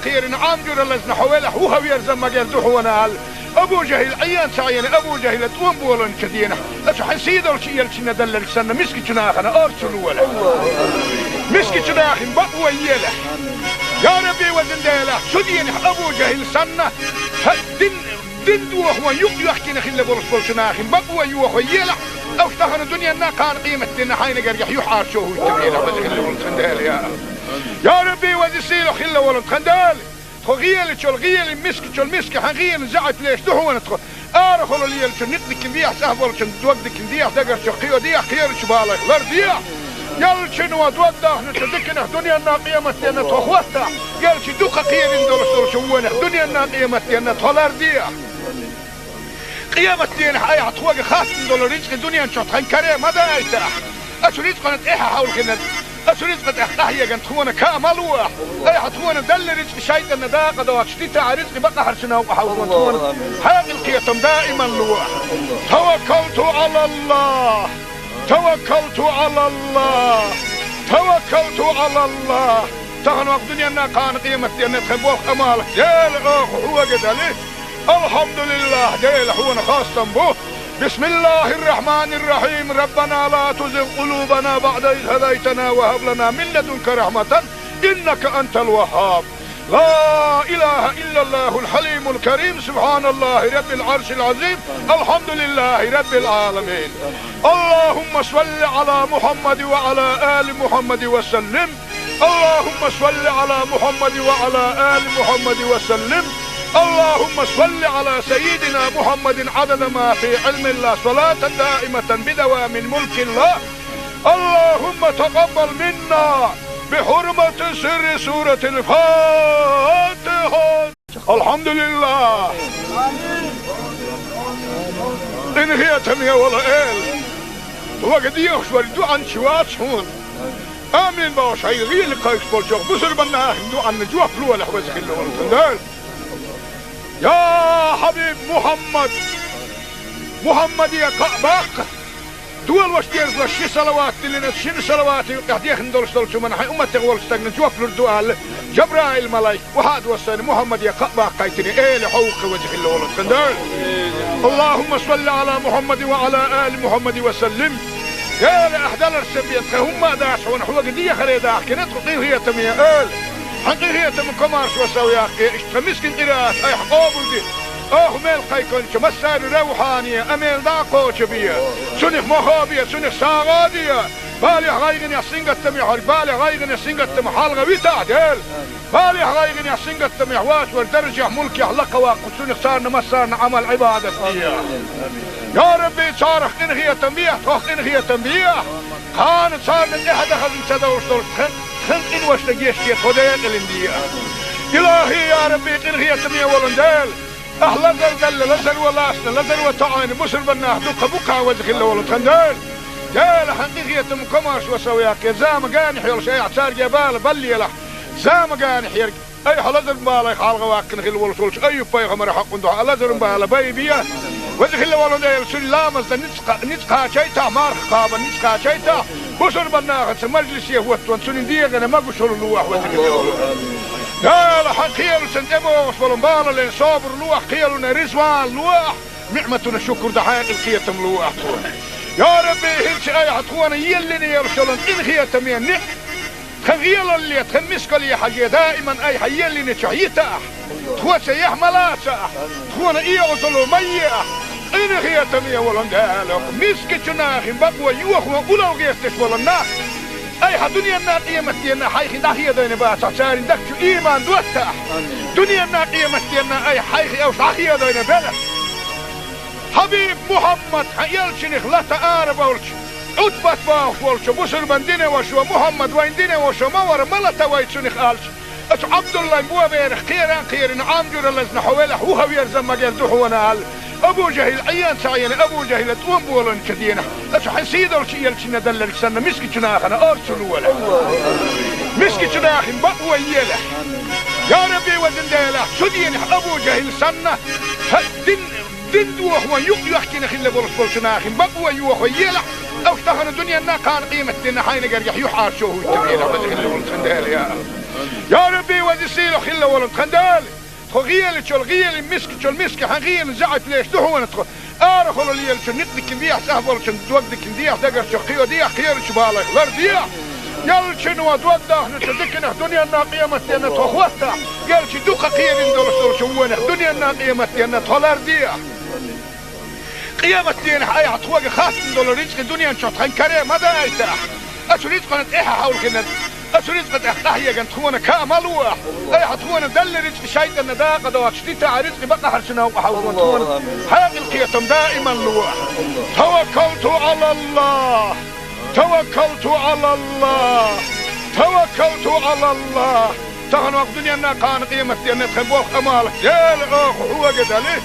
خيران عام جور لزنا حوله هو يرزم ما قال دحونا أبو جهل عيان سعيان أبو جهل توم بولن كدينا أتو حسيد الشيء اللي ندلل سنة مسك جناخنا أرسل ولا مسك جناخ بقوى يله يا ربي وزن ديله شدين أبو جهل سنة دين دوخ ويحكي خلا برسول جناخ بقوى يوخ يله أو تهنا الدنيا نا كان قيمة دين حين قريح يحار شو يتبيله وزن خلا يا ربي وزن سيله خلا ولن خندال غيال شو الغيال مسك حغيال زعت ليش دحو ندخل ارخل اللي شو نقدك نديح سهبل شو دوقدك نديح دقر شو قيو ديح خير شو بالك غير ديح يال شنو دوقده نتذكر دنيا نا قيمتنا تخوته يال شي دوقه قيم ندور شو وين دنيا نا قيمتنا تولر ديح قيمتنا اي عطوق خاص ندور رزق الدنيا شو تخن كريم هذا ايته اشو رزق قنت ايه حاول كنا أسريت قد أحتاجي جن تكون كامل واحد أي حتكون دل رزق شيء النداء قد واشتيت رزق بقى حرشنا وحاول تكون هذه القيتم دائما لواحد توكلت على الله توكلت على الله توكلت على الله تهنوا الدنيا أنها كان قيمة أن تخبوك أمالك ديل أخ هو قدلي الحمد لله ديل هو خاصة به بسم الله الرحمن الرحيم ربنا لا تزغ قلوبنا بعد إذ هديتنا وهب لنا من لدنك رحمة إنك أنت الوهاب لا إله إلا الله الحليم الكريم سبحان الله رب العرش العظيم الحمد لله رب العالمين اللهم صل على محمد وعلى آل محمد وسلم اللهم صل على محمد وعلى آل محمد وسلم اللهم صل على سيدنا محمد عدد ما في علم الله صلاة دائمة بدوام ملك الله اللهم تقبل منا بحرمة سر سورة الفاتحة الحمد لله إن هي تمية ولا إل وقد يخشوا عن شوات هون آمين باش هاي غير لقايش بولشوخ بسر بنا هندو عن نجوه فلوة لحوزك اللي يا حبيب محمد يا كعبك دول واشتيرز لشي صلوات اللي نتشين صلواتي قاعدين ندولش شو من حي امتي غول استغن جوف للدوال جبرائيل ملايك وحاد وسن محمد يا كعبك قايتني ايه لحوق وجه اللي ولد كندال اللهم صل على محمد وعلى ال محمد وسلم يا لاحدال السبيت هم داش ونحو قديه خليدا كنت قيل هي تميه حقيقية من كمارش وسويا اشتمسكن قراءات اي حقوبل دي ميل قيكون شمسار روحانية اميل داقو شبية سنخ مخابية سنخ ساغادية بالي غايغن يحسنق التميح بالي غايغن يحسنق التميح حالغا ويتا ديل بالي غايغن يحسنق التميح واش والدرجة ملك يحلق واقو سنخ صارنا مسارنا عمل عبادة يا ربي صارخ انغية تنبيح توخ انغية تنبيح كانت صارنا احد اخذ انسدوش دول خلق إن واشتقيشتي خديك الاندية إلهي يا ربي إنغي يتمية ولندال أهلا زلزل لزل ولاسنا لزل وطعين بسر بناه دوك بكا وزخ الله ولد خندال دال حقيقية مكماش وسوياك زام قانح يلش اي اعتار جبال بلي له زام قانح يرق اي حلزر بالي خالغ واكن خل ولد اي بيغمر حق ندوح لزر بالي بيبيا وزخ الله ولندال سلامز نتقا شيتا مارخ قابا نتقا شيتا بسر بناغت مجلس يهوت وانسون ديغنا ما قشر اللوح وزخ لا لا حقيل سنتبو وصبرن لين صابر لوح قيلنا رزوان لوح نعمتنا شكر دحين القيتم لوح يا ربي هلش اي حتخوانا يلني يرسلن الغية تمين خغيل اللي تخمسك لي حاجة دائما اي حيلني شعيتا تخوى سيح ملاسا تخوانا ايه وصلوا ميح الغية تمين ولن دالك مسك جناخ بقوى يوخوا اولو غيستش ولن اي دنيا الناقية مستينا حيخي داخية دين باسا سارين دكتو ايمان دوتا دنيا الناقية مستينا اي حيخي اوش داخية دين بلا حبيب محمد يلشنخ لا تقارب ولش عدبت باخ ولش بسر بندين وشو محمد وين دين وشو مور ملتا ويتشنخ قالش اتو عبد الله بوا بيرخ خيران عام جور لزنا حوله هو يرزم ما قال دحونا ابو جهل عيان سعيان ابو جهل توم بولن كدينا اتو حسيد الشيء يلشنا دلل سنة مسك جناخنا ارسل ولا مسك جناخ بقوى يله يا ربي وزن ديله شدين ابو جهل سنة دين دوخ ويحكي نخل برسول جناخ بقوى يوخ يله او تهنا الدنيا نا كان قيمة دين حين قريح يحار شو يتبينا وزن ديله يا يا ربي وزيسيل خلا ولد خندال خغيل تشول غيل مسك تشول مسك حغيل زعت ليش دهون تخ ارخل لي تشول نقدك بيح سهبل تشول دوقدك بيح دقر شقيو ديح خير شبالك لر ديح يل شنو دوقده نتدكنا دنيا الناقيه متنا تخوتا يل شي دوقه خير ندور شوونه دنيا الناقيه متنا تولر ديح قيامة دين حياة تخوق خاص ندور رزق الدنيا نشوط خنكره ما دايته أشريت قناة إيه حاول كنا أشريت قد أحيا كنت خونا كاملوه أي حتخونا دل رزق شيء النداقة دوات شديت رزق بقى حرشنا وحاول خونا حاجة القيتم دائما لوه توكلت على الله توكلت على الله توكلت على الله تغنوا الدنيا كان قيمة دين تخبوه أمالك ديل هو قدله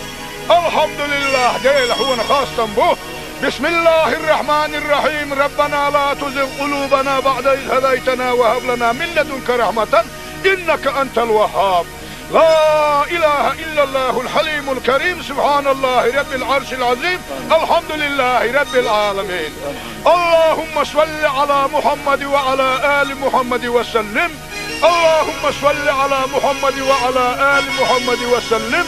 الحمد لله ديل هو خاصة به بسم الله الرحمن الرحيم ربنا لا تزغ قلوبنا بعد إذ هديتنا وهب لنا من لدنك رحمة إنك أنت الوهاب لا إله إلا الله الحليم الكريم سبحان الله رب العرش العظيم الحمد لله رب العالمين اللهم صل على محمد وعلى آل محمد وسلم اللهم صل على محمد وعلى آل محمد وسلم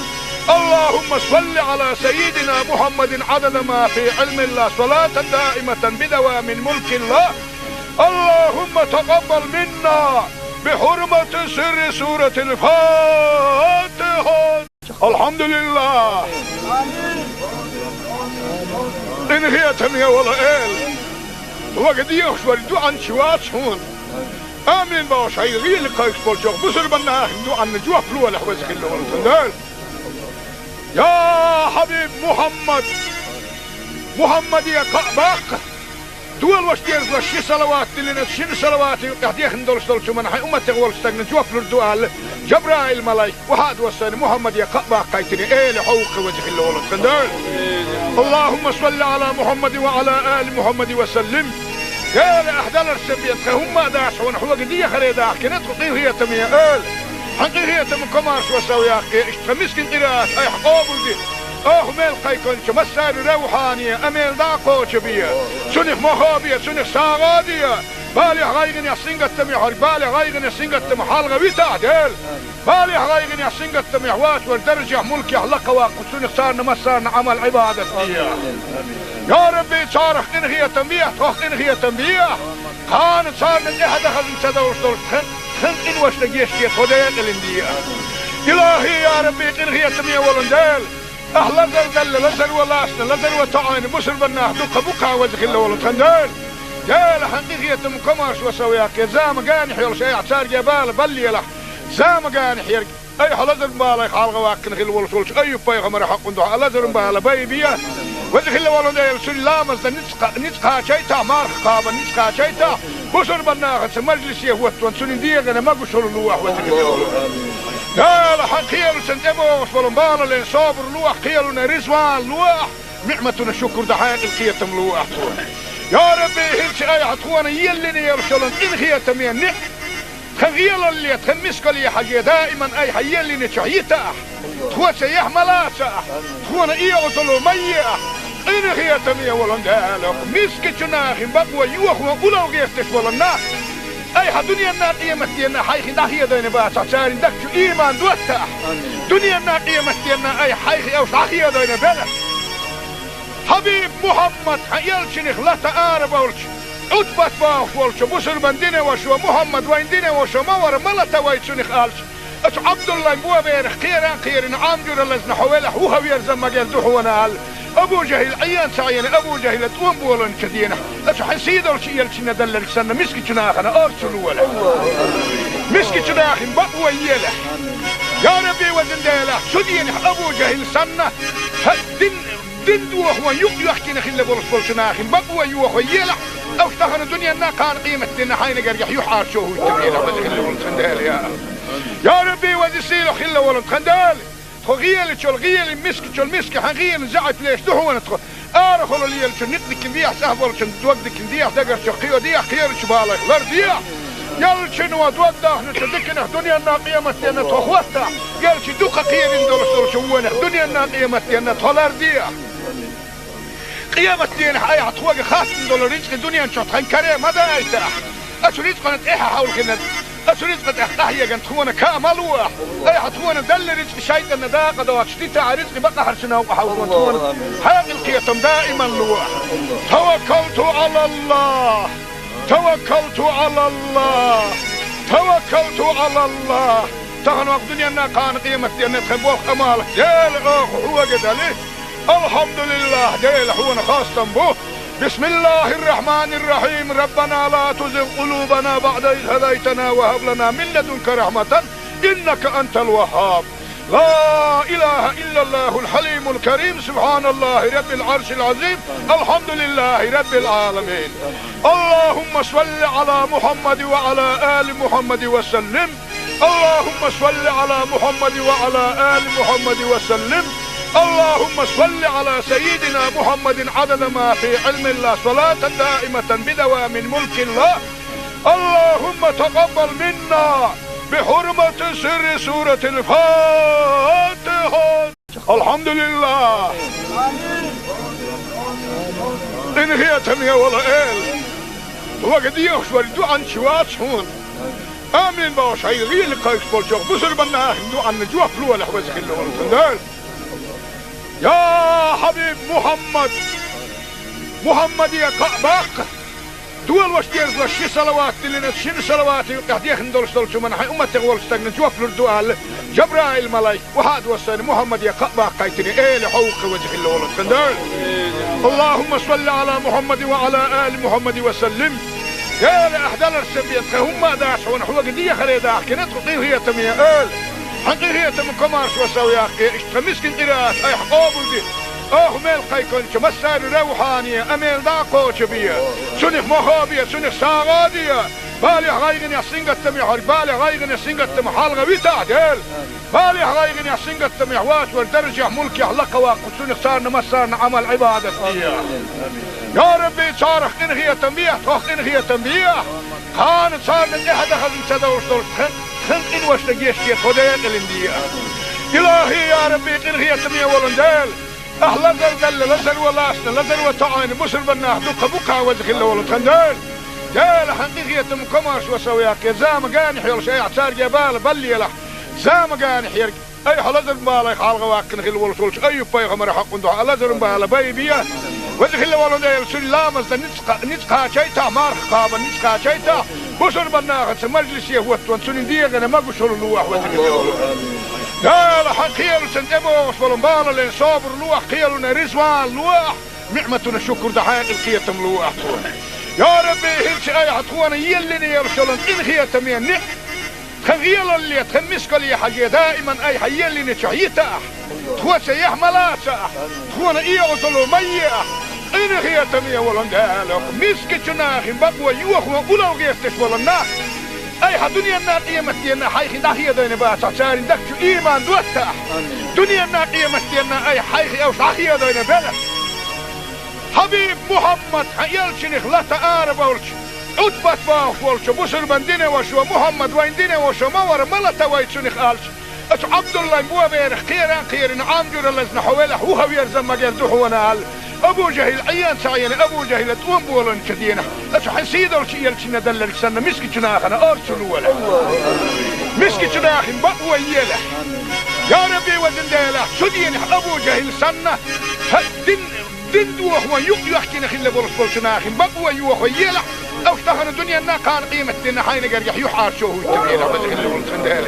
اللهم صل على سيدنا محمد عدد ما في علم الله صلاة دائمة بدوام ملك الله اللهم تقبل منا بحرمة سر سورة الفاتحة الحمد لله إن هي تنيا ولا إل وقد يخشور دوعا شوات هون آمين باوش هاي غير لقايش بولشوك بسر بنا دوعا جوا فلوة لحوزك اللي ولتندال يا حبيب محمد يا كعباك دول وشتير وشي صلوات لنا شن صلوات قاعد ندول شو من حي امه تغول استغن جوف الدوال جبرائيل ملاك وهاد وسن محمد يا كعباك قايتني ايه لحوق وجه الله ولد خندال اللهم صل على محمد وعلى ال محمد وسلم يا احدال السبيت هم داش ونحو قديه خريدا كنت هي تميه حقيقية من كمارش وسوياقي اشتمسكن قراءات اي حقوبل دي ميل قيكونش مسار روحانية اميل داقوش بيا سنخ مخابية سنخ ساغادية بالي غايغن يحسين قتمي حرق بالي غايغن يحسين قتمي حالغة ويتا ديل بالي غايغن يحسين قتمي حواس والدرجة ملكي حلقة واقف سنخ صارنا مسارنا عمل عبادة فيها يا ربي صارخ انغية تنبيه توخ انغية تنبيه كانت صارنا احد اخذ انسدوش دول خن إن وشتجيش كي توديك الاندية إلهي يا ربي إن هي تمية ولندال أهلا دل لزر ولاسنا لزر وطعين بسر بناه دوك بوكا وزخ الله ولندال جال حقيقية مكماش وسوياك زام قانح يول شيء عصار جبال بلي له زام قانح يرق أي حلزر بالك حالغ واكن خل ولسولش أي بيغمر حق ندو حلزر بالا بيبيا وزخ الله ولندال سلامز نتقا شيتا مارخ قابا نتقا شيتا بسر بناخت مجلس يهوت وانسون ديغنا ما بشر لوح وذكر لا لا حقيل سنتبو وصلن بالا لين صابر لوح قيلنا رزوان لوح نعمتنا شكر دحاق القيتم لوح يا ربي هلش اي عطوانا يلني يرشلن ان خيتم ينح خغيل اللي تخمسك لي حاجة دائما اي حيلني تشعيتا تخوة سيح ملاسا تخونا ايه وصلوا مياه إن هي تمية ولندالك مسك جناخ بقوى يوخ وقلو غيرتش ولنا أي دنيا الناقية متينا حيخي ناخية دين باسع سارين دكتو إيمان دوتا دنيا الناقية متينا أي حيخي أو شاخية دين بلا حبيب محمد يلشنخ لا تقارب ولش أتبت باخ ولش بسر من دينه وشو محمد وين دينه وشو مور ملتا ويتشنخ آلش أتو عبد الله مبوا بيرخ خيران عامجور اللزن حويله هو بيرزم مجال دوحونا أبو جهل عيان سعيان أبو جهل تقوم بولن كدينا أتو حسيد ولشي يلشنا دلل سنة مسكي جناخنا أرسلوا ولا مسكي جناخن بقوى يله يا ربي وزنداله سدين أبو جهل سنة دين دوح ويحكينا خلا بولش جناخن بقوى يوخ يله أو اشتغل الدنيا نا كان قيمة دينا حين قريح يحار شوه يتبينا وزخلا ولن يا ربي وزيسيل خلا ولن خندال خغيل تشول غيل مسك حغيل زعت ليش دهون تخ ارخل لي تشول نقدك بيح سهبل تشول دوقدك بيح دقر شقيو ديح خير شبالك لر ديح يل شنو دوده نتدكنا دنيا الناقيه متنا تخوتا يل شي دوقه خير ندول شوونه دنيا الناقيه متنا تولر ديح قيامة دين حياة تخوق خاص ندول رزق الدنيا نشوط خنكره ما دايته اشريت قناة ايه حاول كنا أسرزقت أحيا كان تخونا كامل واح أي حتخونا دل رزق شيطان داقة دوات شتيتا رزق بقى حرشنا وحاولون تخونا هذه القيتم دائما لواح توكلت على الله توكلت على الله توكلت على الله تغن وقت دنيا كان قيمة دينا تخبوخ أمالك ديل هو قدالي الحمد لله ديل هو خاصة به بسم الله الرحمن الرحيم ربنا لا تزغ قلوبنا بعد إذ هديتنا وهب لنا من لدنك رحمة إنك أنت الوهاب لا إله إلا الله الحليم الكريم سبحان الله رب العرش العظيم الحمد لله رب العالمين اللهم صل على محمد وعلى آل محمد وسلم اللهم صل على محمد وعلى آل محمد وسلم اللهم صل على سيدنا محمد عدد ما في علم الله صلاة دائمة بدوام ملك الله اللهم تقبل منا بحرمة سر سورة الفاتحة الحمد لله إن هي تمية ولا إل وقد يخشوا الدعاء شوات هون آمين باش هاي غير لقايش بولشوخ بسر بنا هندو عن نجوح فلوة لحوزك اللي والتندال يا حبيب محمد يا قعباق دول واش ديرز لشي صلوات اللي نتشين صلوات قاعد يخندل شدول من حي أمة تغول استغنى جوف للدوال جبرائيل ملايك وهاد وصاني محمد يا قعباق قايتني ايه لحوق وجه اللي والتندال اللهم صل على محمد وعلى آل محمد وسلم يا لأحدال السبيت هم داش ونحو قدية خريداح كنت قطيه هي تمية آل حقي هي تم كمارش وسوي أخي اشتمسكن قراءات أي حقوبل دي ميل قيكونش مسار روحانية أميل داقوش بيا سنخ مخابية سنخ ساغادية بالي غايغن يحسنق التميح بالي غايغن يحسنق التميح حالغا ويتا ديل بالي غايغن يحسنق التميح واش والدرجة ملكي حلقة واقف سنخ صارنا مسارنا عمل عبادة فيها يا ربي صارخ إن هي تنبيه توخ إن هي تنبيه كانت صارنا إحدى خزن سدوش دول خن إن واش نجيش كي خديق الاندية إلهي يا ربي إن هي تنبيه ولندال أهلا دل لزل ولاسنا لزل وتعاين بسر بناه دوك بوكا وزخ الله ولتندال دال حقيقية مكماش وسوياك زام قاني حيال شيء اعتار جبال بلي له زام قاني حيال أي حلزر بالي خالق واقن خل ولسولش أي بيغمر حق دعاء لزر بالي بيبيا وزخ الله ولندال سلامز نتقا شيتا مارخ قابا نتقا شيتا بسر بناه مجلس يهوت وانسون ديغنا ما قشر اللوح وزخ الله دال حقيقة سنتبو وصفلن بالا لين صابر لوح قيلنا رزوان لوح نعمتنا الشكر دحاق القيتم لوح يا ربي هلش اي حتخوانا يلني يرسلن إن هي تمين نعم خغيل اللي تخمسك لي حاجة دائما اي حيلني شعيتا تخوى سيح ملاسا تخوانا ايه غسلو ميا إن هي تمين ولن دالك مسك جناخ بقوى يوخ وقلو غيفتش ولن ناخ أي دنيا الناقية مستينا حيخي داخية دين باسا ساري دكتو إيمان دوتا دنيا الناقية مستينا أي حيخي أو ساخية دين بلا حبيب محمد حيالشنخ لا تآرب أولش عدبت باخ ولش بسر بندين وشو محمد وين دين وشو مور ملتا ويتشنخ آلش أتو عبد الله مبوا بيرخ خيران عامجور اللزن حوالح وهو يرزم مجال دوحونا آل أبو جهل عيان سعيان أبو جهل تقوم بولن كدينا أتو حسيد الشيء يلشنا دلل سنة مسك جناخنا أرسلوا ولا مسك جناخ بقوى يله يا ربي وزن ديله شدين أبو جهل سنة دين دوخ ويحكي نخيل برسول جناخ بقوى يوخ يله أو اشتهر الدنيا أنها كان قيمة دينا حين قريح يحار شوه التبينة وزن خندال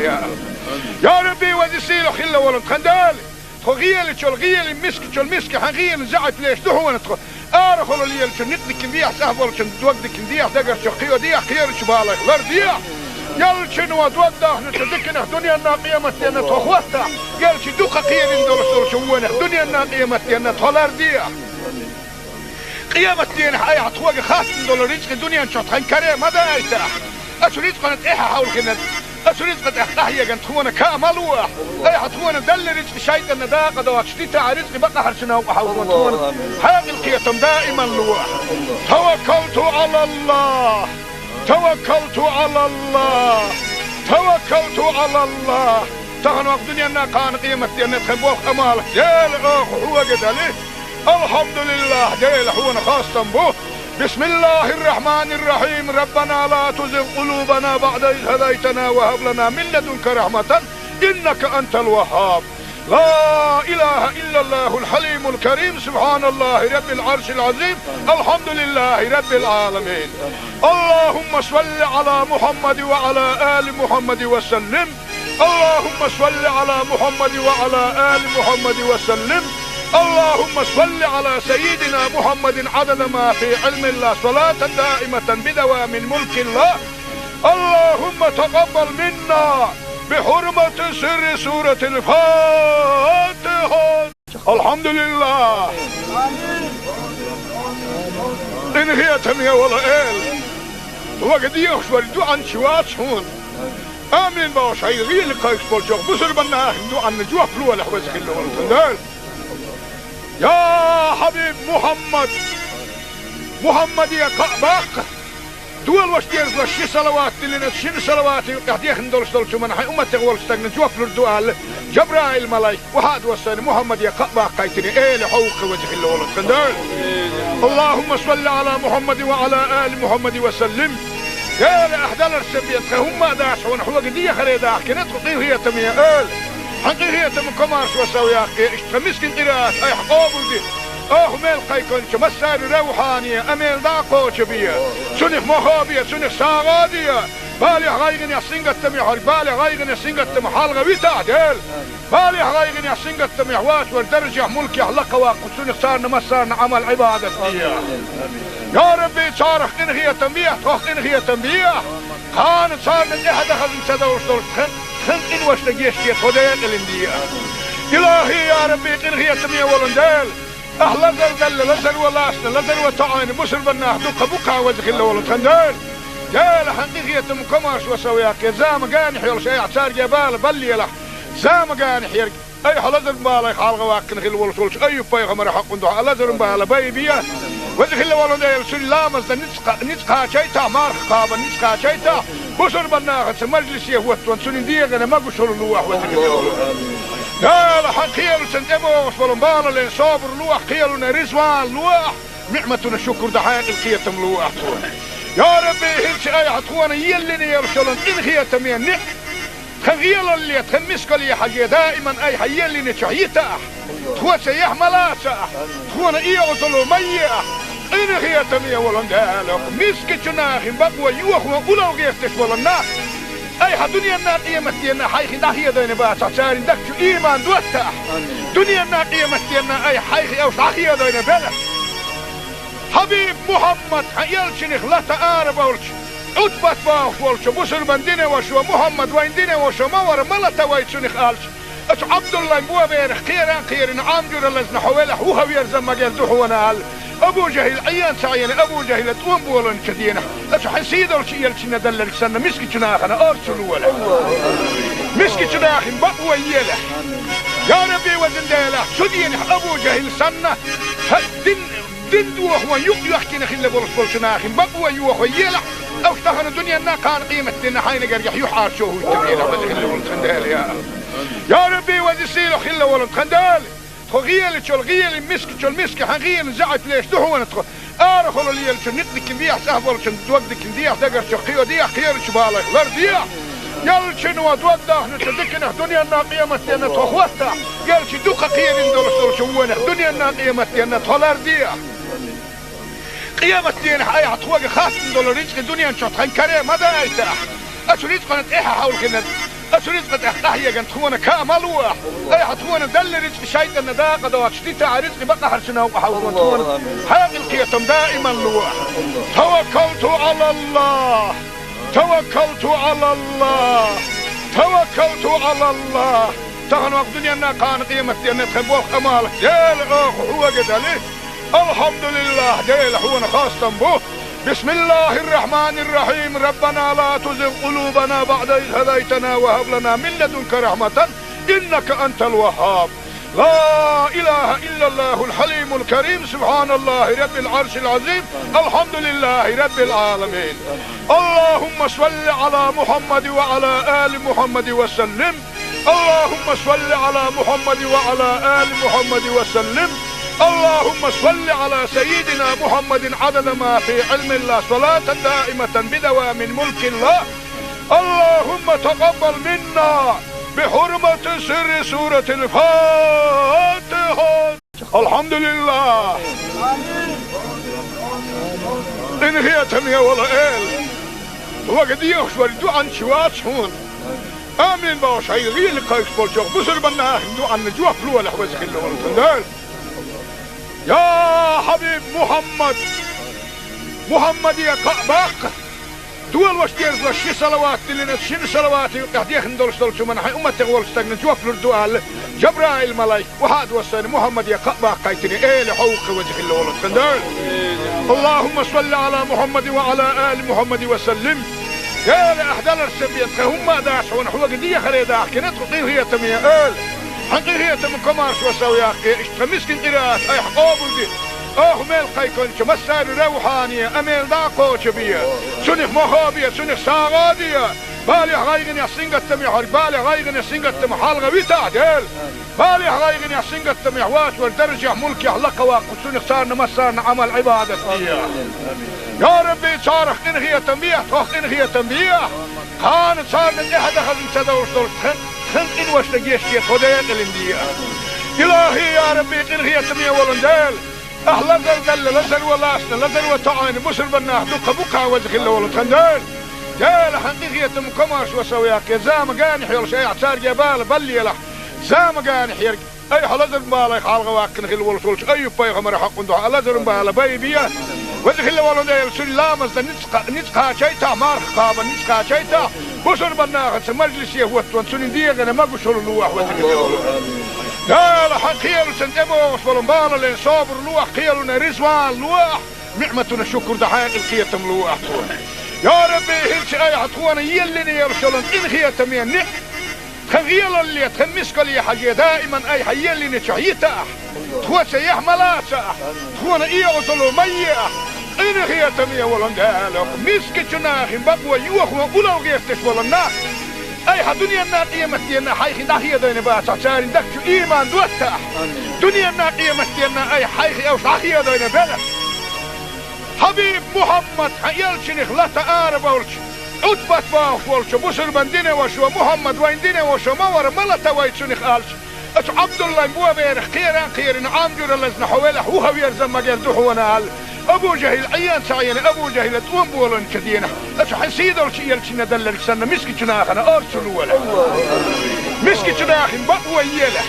يا ربي وزن سيلو خلا ولن خندال غيال شو الغيال مسك شو المسك حغيال زعت ليش ده هو نتخ أرخل اللي شو نقدك نديح سهل شو دوقدك نديح دقر شو قيو ديح خير شو بالك غير ديح يال شنو دوقده نتذكر الدنيا الناقية متينا تخوتها يال شو دوق قيل ندور شو وين الدنيا الناقية متينا تخلر ديح قيامة دينا أي عطوق خاص ندور رزق الدنيا نشوط خن كريم هذا أيتها أشو رزق نتإيها حول كنا أسرزقت أحيا كان تخونا كامل واح أي حتخونا دل رزق شيطان داقة دوات شتيتا رزق بقى حرشنا وحاولون تخونا هذه القيتم دائما لواح توكلت على الله توكلت على الله توكلت على الله تغن وقت دنيا كان قيمة دينا تخبوخ أمالك ديل هو قدالي الحمد لله ديل هو خاصة به بسم الله الرحمن الرحيم ربنا لا تزغ قلوبنا بعد إذ هديتنا وهب لنا من لدنك رحمة إنك أنت الوهاب. لا إله إلا الله الحليم الكريم سبحان الله رب العرش العظيم الحمد لله رب العالمين. اللهم صل على محمد وعلى آل محمد وسلم. اللهم صل على محمد وعلى آل محمد وسلم. اللهم صل على سيدنا محمد عدد ما في علم الله صلاة دائمة بدوام ملك الله. اللهم تقبل منا بحرمة سر سورة الفاتحة. الحمد لله. إن هي تمية ولا إل وقد يخشوا عن شوات هون آمين باش هاي غير لقايش بولجوك بسر بنا هندو عن نجوه فلوة لحوزك اللي يا حبيب محمد يا قعباق دول واش دير شي صلوات اللي شنو صلوات قاعد يخندلش دول شو من حي امه تغول استغنى جوف الدوال جبرائيل ملايك وهاد وصاني محمد يا قعباق قايتني ايه لحوق وجه اللي ولد خندل. اللهم صل على محمد وعلى ال محمد وسلم. يا لاحدال السبيت هم داش ونحو قديه خريدا كنت قيم هي تميه ال حقيقية من كمارش وسويا اشتمسكن قراءات اي حقوبل دي ميل قايكون مسار روحانية اميل داقوش بيا سنخ مخابية سنخ ساغادية بالي غايغن يحسنغ التميح بالي غايغن يحسنغ التميح حالغا ويتا ديل بالي غايغن يحسنغ التميح واش والدرجة ملك يحلق واقو سنخ سارنا مسارنا عمل عبادة ديا. يا ربي صارخ انغية تنبيح توخ انغية تنبيح كانت صارنا احد اخذ انتدوش دول خلقين واش لقيشتي خدين الاندية. إلهي يا ربي قنغية تمية ولندال أهلا زلزل لزل ولاسنا لزل وطعين مسر بناه دوكا بوكا وزخ اللي ولد خندال جال حقيقية مكماش وسوياك زام قانح يلش اي اعتار جبال بلي له زام قانح يرق اي حلزل بالا يخالغ واكن غير ولد ولش اي بايغمر حق ندوح لزل بالا بايبيا وزخ اللي ولندال سن لامز نتقا شيتا مارخ قابا نتقا شيتا بسر بناه مجلس يهوت وانسون ديغنا ما قشر اللوح وزخ اللي ولد لا لا حقيقة سنتبوش ولنبالا لين صابر لوح قيلنا رزوان لوح نعمتنا شكر دحين القيتم لوح. يا ربي هلش اي حطوانا يلني يرشلون انخية تمين خغيل اللي تخمسك لي حاجة دائما اي حيلني شحيتا تخوى سيح ملاسا تخوانا ايه وصلوا مياه انخية تمين ولن دالك مسك جناخ بقوى يوخوا اولو غيفتش ولن اي دنيا الناقية مستينا حيخي داخية دين باسا سارين دكتو ايمان دوتا دنيا الناقية مستينا اي حيخي اوش داخية دين بلا حبيب محمد يلشنخ لا تقارب ولش عطبت باخ ولش بسر بندين وشو محمد وين دين وشو مور ملتا ويتشنخ قالش اش عبد الله مبوا بيرخ خيران عامجر اللزن حوالح وهو يرزم مجال دحونا هال ابو جهل عيان سعيان ابو جهل توم بولن كدينا اش حسيد ولش يلشنا دلك سنة مسكي جناخنا ارسلوا ولا مسكي جناخن بقوا يله يا ربي وزن ديله سدين ابو جهل سنة دندوه ويحكي نخل بولش ناخن بقوا يوخ يله او اشتهر الدنيا نا كان قيمة دينا حين قريح يحار شوه التبينة وزخل ولد خندال يا ربي وزسيلو خل ولد خندال غيل تشول غيل مسك تشول مسك حغيل زعت ليش دحو ندخل ارخلوا لي نقدك نديح سهبل توقدك نديح دقر شقيو ديح خير شبالك لرديح يلشن ودوده نتدكنه دنيا الناقية متينا تخوتها يلش دوخ خير ندول شوونه دنيا الناقية متينا تولرديح قيامة دين حي عطوق خاص ندول رزق الدنيا نشوط خنكريه ماذا ايتاح اشو رزق نتاحها حول كنا اشو رزق احيا كان تخونا كاملوح اي حتخونا دل رزق شيطان نداقه دوات شتيتا رزق بقى حرشنا وحاول تخونا حاجة القيتم دائما لوح توكلت على الله توكلت على الله توكلت على الله تغنوا الدنيا نا كان قيمة دينا تخبوه امالك ديل اخ هو قد عليه الحمد لله ديل هو خاصة به. بسم الله الرحمن الرحيم ربنا لا تزغ قلوبنا بعد إذ هديتنا وهب لنا من لدنك رحمة إنك أنت الوهاب. لا إله إلا الله الحليم الكريم سبحان الله رب العرش العظيم الحمد لله رب العالمين. اللهم صل على محمد وعلى آل محمد وسلم. اللهم صل على محمد وعلى آل محمد وسلم. اللهم صل على سيدنا محمد عدد ما في علم الله صلاة دائمة بدوام ملك الله. اللهم تقبل منا بحرمة سر سورة الفاتحة. الحمد لله. إن هي تمية ولا إل وقد يخشور دوان شوات شون آمين باش هاي غير لقايش بولشوق بسر بنا دوان جوا فلوة لحوزك اللي ولتندال. يا حبيب محمد يا قعباق دول واش ديرز واش شي صلوات لنا شي صلوات قاعد يخندل شو من حي امه تغول استغنى جوف الدوال جبرائيل ملاك وهاد وسن محمد يا قعباق قايتني ايه لحوق وجه اللي ولد خندال. اللهم صل على محمد وعلى ال محمد وسلم. يا لاحدال السبيت هم داشون حوق دي خريدا كنت قيهيه تميه ال حقيقيه تم كمارش وسويا اشتمسكن قراءات اي حقوب دي ميل قايكون مسار روحانيه اميل داقو شبيه سنخ مخابيه سنخ ساغاديه بالي غايغن يسنغت تمي بالي غايغن يسنغت تمي حلقه ويتعدل بالي غايغن يسنغت تمي حواس والدرجه ملكي حلقه واقف سنخ صارنا مسارنا عمل عباده يا ربي صارخ انغيه تنبيه توخ انغيه تنبيه كان صارنا احد خزن تدور خن ان واش لقيش كي خدين الانديه الهي يا ربي انغيه تنبيه ولندال أهلا دل لزر ولاسنا لزر وتعين بسر بناه دقة بقى وجه الله ولد خندال جال حقيقية مكماش وسوياك يا زام قانح يلا شيء اعتار جبال بلي له زام قانح يرق اي حلزر بالك حلقة واكن خل ولد ولد اي بايغمر حق ندوح لزر بالا بايبيا وجه الله ولد يلسل لامز نتقى شيتا مارخ قابا نتقى شيتا بسر بناه مجلس يهوت وانسون ديغنا ما بشر لوح وجه الله ولد يا لحق خيالو سنتبوش ولنبالا لين صابر لوح خيالنا رزوان لوح نعمتنا شكر دحين القيتم لوح يا ربي هلش اي عطوانا يليني يرسلون ان خيتم ينح خغيال اللي تخمسك لي حاجة دائما اي حيليني شعيتا تخوى سيح ملاسا تخوانا اي عطلو ميا ان خيتم يولن دالك مسك جناخي بقوى يوخوا ولو غيرتش ولناك اي دنيا الناقية متينا حيخي داخية دينا باسع سارين دكتو ايمان دوتاح دنيا الناقية متينا اي حيخي اوش داخية دينا بلا حبيب محمد يلشنخ لا تقارب اولش اتبت باوش ولش بسر بندينة وشو محمد وين دينة وشو مور ملتا ويتشنخ الش اتو عبد الله مبوا بيرخ خيران عامجور اللزن حوالح وهو يرزم مجال دوحونا ابو جهل عيان سعيان ابو جهل تقوم بولن كدينا اتو حسيد ولش يلشنا دلل سنة مسكي جناخنا ارسلوا ولا مسكي جناخن بقوى يلح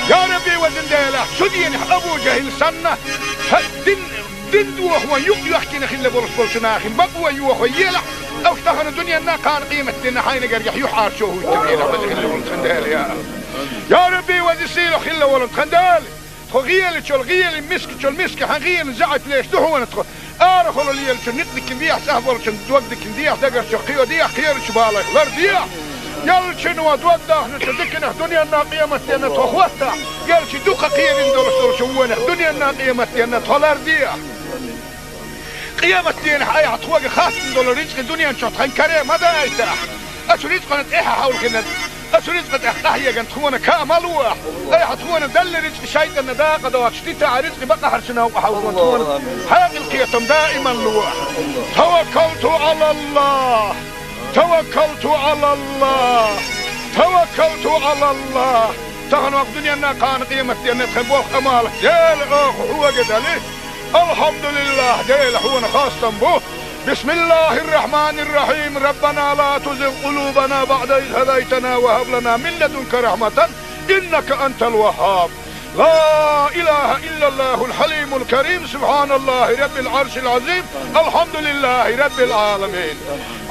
يا ربي وزن ديلح سدين ابو جهل سنة دين دوح ويحكينا خلا برس بلشناخن بقوى يوح ويلح او اشتغل الدنيا نا كان قيمة دينا حين قريح يحار شوه يتبينا خلا ولد خندال يا ربي وزن سيلو خلا ولد خندال غيال شو الغيال مسك حغيال زعت ليش دحونا تخو ارخل اللي شو نقدك نديح سهبل شو توقدك نديح دقر شو قيو ديح خير شو بالك لر ديح يال شنو توقدح نتدكنا دنيا الناقيه متينا تخوتا قال شي دوقه خير ندور شو وانا دنيا الناقيه متينا تولر ديح قيامة دين حي عطوق خاص دولار رزق الدنيا نشوط خن كريم ماذا يتاح اشريت قناه ايه حاول كنا اشريت قد احيا كانت خونا كامل واح اي حتخونا دل رزق شيطان داقه دوات شتيتا رزق بقى حرشنا وحاول خونا حاجه القيتم دائما لواح توكلت على الله توكلت على الله توكلت على الله تغن وقت دنيا كان قيمة دينا تخبوخ امالك ديل اخ هو قد عليه الحمد لله ديل هو خاصة به بسم الله الرحمن الرحيم ربنا لا تزغ قلوبنا بعد إذ هديتنا وهب لنا من لدنك رحمة إنك أنت الوهاب لا إله إلا الله الحليم الكريم سبحان الله رب العرش العظيم الحمد لله رب العالمين.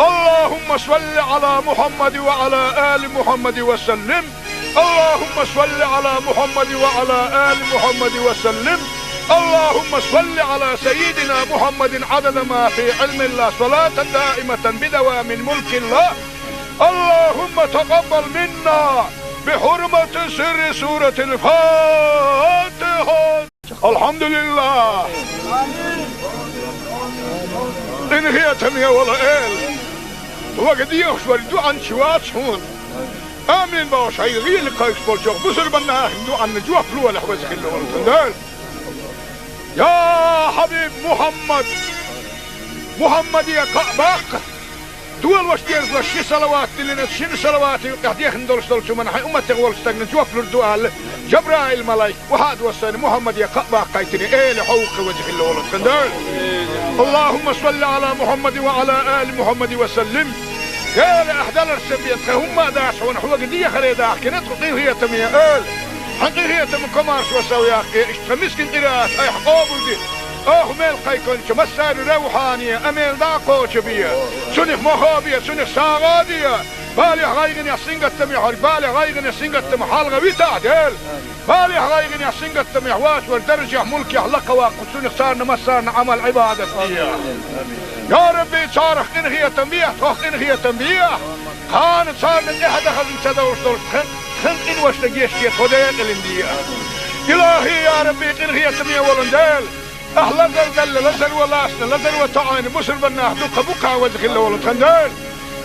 اللهم صل على محمد وعلى آل محمد وسلم. اللهم صل على محمد وعلى آل محمد وسلم. اللهم صل على سيدنا محمد عدد ما في علم الله صلاة دائمة بدوام ملك الله. اللهم تقبل منا بحرمة سر سورة الفاتحة. الحمد لله. إن هي تمية ولا إل وقد يخشوا الدعاء شوات شون آمين باش هاي غير لقايش بولشوق بسر بناه دعاء نجوح فلوة لحوزك اللي ولد يا حبيب محمد يا قباق دول واش ديرز لشي صلوات اللي شن صلوات قاعد ندولش من حي امتي غول استغنى جوف الدوال جبرائيل ملاك وهاد وصل محمد يا قباق قايتني ايه لحوق وجه الله كندال. اللهم صل على محمد وعلى ال محمد وسلم. يا لاحدال السبيت هم داش ونحو قديه خريدا كنت قيه هي تميه ال حقي هي تم كمارش وسويا اشتمسكن قرات اي حقوبدي ميل قيكون مسار روحانية اميل داقو شبيه سنخ مخابية سنخ ساغادية بالي غايغن يا سنغة تميح بالي غايغن يا سنغة تميح حالغة ويتعدل بالي غايغن يا سنغة تميح واش والدرجة ملكي حلقة واقو سنخ صارنا مسارنا عمل عبادة فيها. يا ربي صارخ انغية تنبيح توخ انغية تنبيح خان صارنا احد خزن سدوش دول خن انوش لقيش كي خدين الاندية. الهي يا ربي انغية تنبيح ولندال لزر دل لزر ولاسنا لزر وطعين بسر بناه دوك بوكا وجه الله ولد خندال.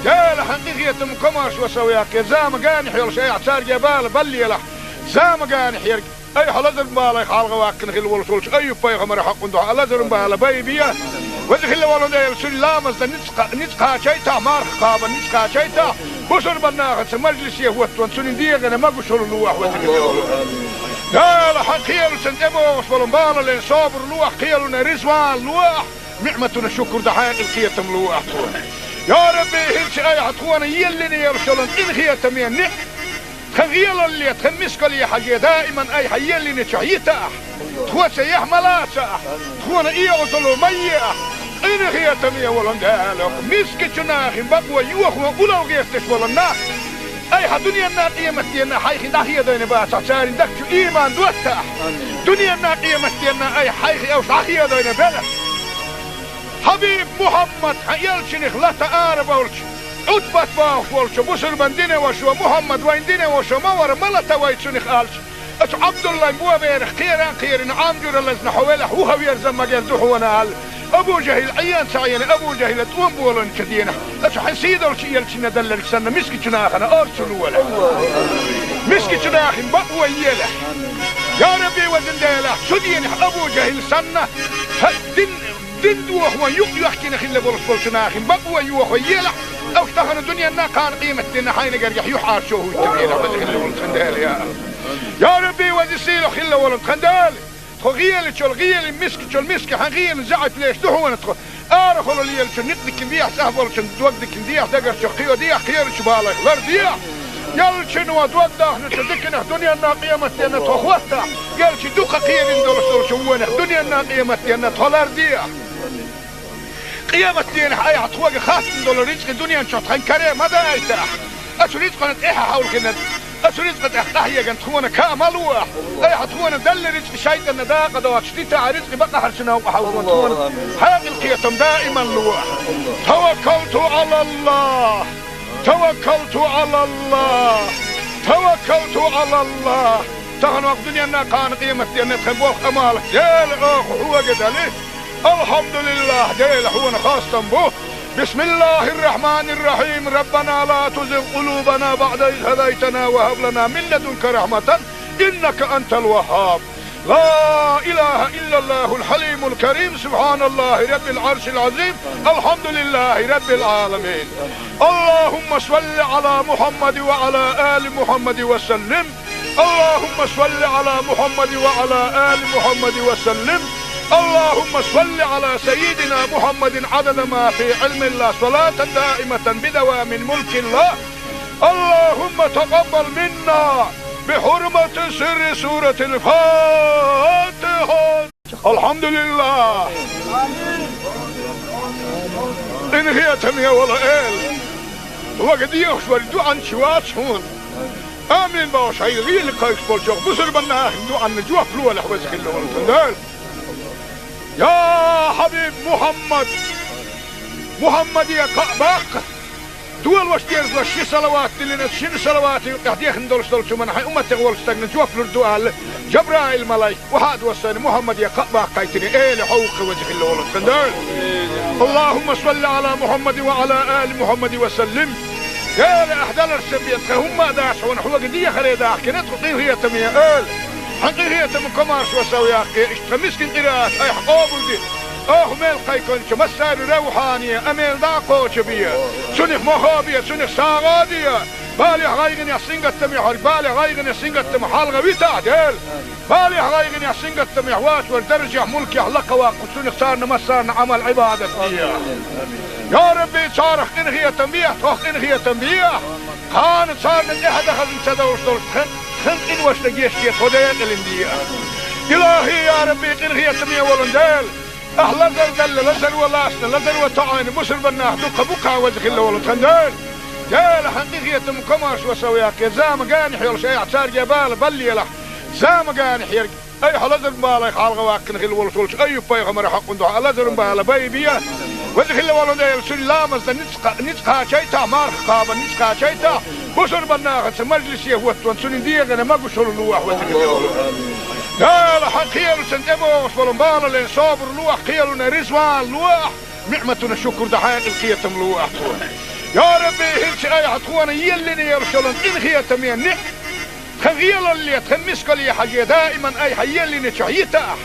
قال حقيقية مكماش وسوياك يا زام قاني حيول شيء اعتار جبال بلي له زام قاني حيرك اي حلزر بالا يخالغ واكن خل ولسولش اي بيغمر حق ندوح لزر بالا بيبيا وجه الله ولد سلامز نتقا شيتا مارخ قابا نتقا شيتا بسر بناه مجلس يهوت وانسون ديغنا ما قشر اللوح وجه الله. قال حقيقة سنتبو وصلوا بالا لين صابر لوح قيلنا رزوان لوح نعمتنا الشكر دحايق القيتم لوح. يا ربي هلش اي عطوانا يلني يرسلن ان هي تمين نك خغيل اللي تخمسك لي حاجة دائما اي حيلني شعيتا تخوى سيح ملاسا تخوانا ايه وصلوا ميا ان هي تمين ولن دالك مسك جناخي بقوى يوخ وقلو قيستش ولن ناخ اي دنيا الناقية مستينا حيخي داخية دين باسا ساري دكتو ايمان دوتا دنيا الناقية مستينا اي حيخي او ساخية دين بلا حبيب محمد يلشنخ لا تعارب ولش عتبت باخ ولش بسر بندين وشو محمد وين دين وشو مور ملتا ويتشنخ آلش اتو عبد الله مبوا بيرخ خيران عامجور اللزن حوالح وهو يرزم مجال دحونا آل ابو جهل عيان سعيان ابو جهل تقوم بولن كدينا اتو حسيد ولش يلشن دللك سنة مسكي جناخنا ارسلوا ولا مسكي جناخن بقوى يلح يا ربي وزن ديلح شدين ابو جهل سنة دين دوخ ويحكي نخيل لبولس بولشناخين بقوى يوخ ويلح او اشتغل الدنيا انا كان قيمة دينا حين قريح يحار شوه التبين وزي خيل ولد خندال يا ربي وزي سيلو خيل ولد خندال غيال شو الغيال مسك حنغيال زعت ليش دهو ندخل ارخلوا لي شو نقدك نديح سهبل شو دوقدك نديح دقر شو قيو ديح خير شو بالك لر ديح يال شنو دوقده نتذكر الدنيا انا قيمة دينا تخوتها يال شو دوقه قيل ندور شو وين الدنيا انا قيمة دينا تولر ديح قيامة دين حي عطوة خاص دول رزق الدنيا نشوط خن كريم ماذا يتاح أشو رزق قنت إيها حول كنا أشو رزق تحتاحية قنت خونا كامل واح أي حطونا دل رزق شايد النداقة دوات شديتا رزق بقى حرشنا وحاولون تونا حاق القيتم دائما لواح توكلت على الله توكلت على الله توكلت على الله تغنوا الدنيا أنها كان قيمة دين تخبوخ أمالك يا لغاخ هو قدالي الحمد لله ديل حونا خاصة به. بسم الله الرحمن الرحيم. ربنا لا تزغ قلوبنا بعد إذ هديتنا وهب لنا من لدنك رحمة إنك أنت الوهاب. لا إله إلا الله الحليم الكريم سبحان الله رب العرش العظيم الحمد لله رب العالمين. اللهم صل على محمد وعلى آل محمد وسلم. اللهم صل على محمد وعلى آل محمد وسلم. اللهم صل على سيدنا محمد عدد ما في علم الله صلاة دائمة بدوام ملك الله. اللهم تقبل منا بحرمة سر سورة الفاتحة. الحمد لله. إن هي تمية ولا إل وقد يخشوا عن شوات هون آمين باش هاي غير لقايش بولشوق بسر بنا هندو عن نجوة فلوة لحوزك اللي يا حبيب محمد يا قباق دول واش ديرز لشي صلوات اللي نتشين صلوات قاعد يخندولش دولشو من حي امتي غولش تاقنا جوف لردوال جبرائيل ملاي وهاد وصاني محمد يا قباق قايتني ايه لحوق وجه اللي ولد خندال. اللهم صل على محمد وعلى آل محمد وسلم. يا لأحدال السبيت هم داش ونحو قدية خلي داخ كنت قيه هي تمية آل حقيقية مكمارش وسوياك اشتمسكن قراءات اي حقوبل دي ميل قيكونش مسار روحانية اميل داقوش بيا سنخ مخابية سنخ ساغادية بالي غايغن يسنغت محور بالي غايغن يسنغت محال غويتا ديل بالي غايغن يسنغت محوات والدرجة ملك يحلق واقو سنخ صارنا مسارنا عمل عبادة يا ربي صارخ انغية تنبيه توخ انغية تنبيه خان صارنا احد اخذ انتدوش دول خن انوش لقيشتية خدين الاندية إلهي يا ربي انغية تنبيه ولنديل أهلا زل لزل ولاسنا لزل وطعين مسل بناه دوكا بوكا وزخ الله ولتخندين جال حقيقية مكماش وسوياك زام قانح يلش اي اعتار جبال بلي له زام قانح يرق اي حلزل مبالا يخالغ واكن خل ولتولش اي بايغمر حق دعا لزل مبالا بيبيا وزخ الله ولنديل سل لامز نتقا شيتا مارخ قابا نتقا شيتا بسر بناه مجلس يهوتون سنين ديغنا ما قشر اللوح وزخ الله ولنديل لا لا حقيقة سنتبوش ولنبالا لين صابر لوح قيلنا رزوان لوح نعمتنا شكر دحين القيتم لوح يا ربي هلش اي حطوانا يلني يرشلون انخية تمين خغيل اللي تخمسك لي حاجة دائما اي حيلني شعيتا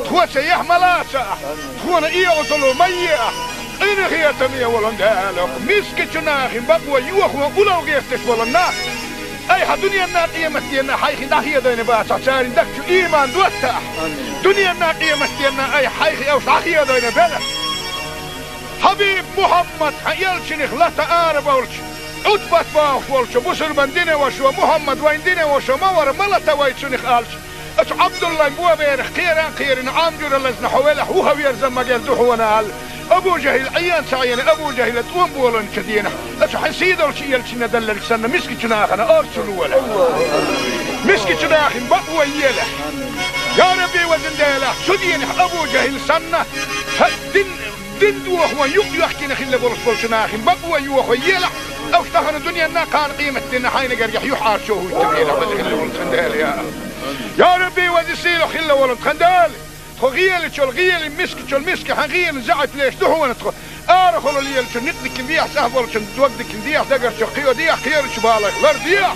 تخوة سيح ملاسا تخوانا ايه وصلوا ميئة انخية تمين ولن دالك مسك جناخي بقوة يوخوا اولو غيفتش ولن اي دنيا الناقية مستينا حيخي داخية دين باسا سارين دكتو ايمان دوتا دنيا الناقية مستينا اي حيخي اوش داخية دين بلا حبيب محمد حيالشنخ لا تقارب ولش عطبت باخ ولش بسر بندين وشو محمد وين دين وشو مور ملتا ويتشنخ قالش اش عبد الله مبوا بيرخ خيران عامجر اللزن حوالح وهو يرزم مجال دحونا هال ابو جهل عيان سعيان ابو جهل توم بولن كدينا اش حسيد ولش يلشنا دلل سنة مسكي جناخنا ارسلوا ولا مسكي جناخن بقوا يله يا ربي وزن ديله سدين ابو جهل سنة دين وهو يحكي نخل بولش بولشناخن بقوا يوهو يله او اشتهن الدنيا نا كان قيمة دينا حين قريح يحار شوه التبينه وزخل بولشن يا ربي وزسيلو خل ولد خندال خغيل تشول غيل مسك تشول مسك حغيل زعت ليش دحو ندخل ارخلوا لي نقدك نديح سهبل توقدك نديح دقر شقيو ديح خير شبالك لرديح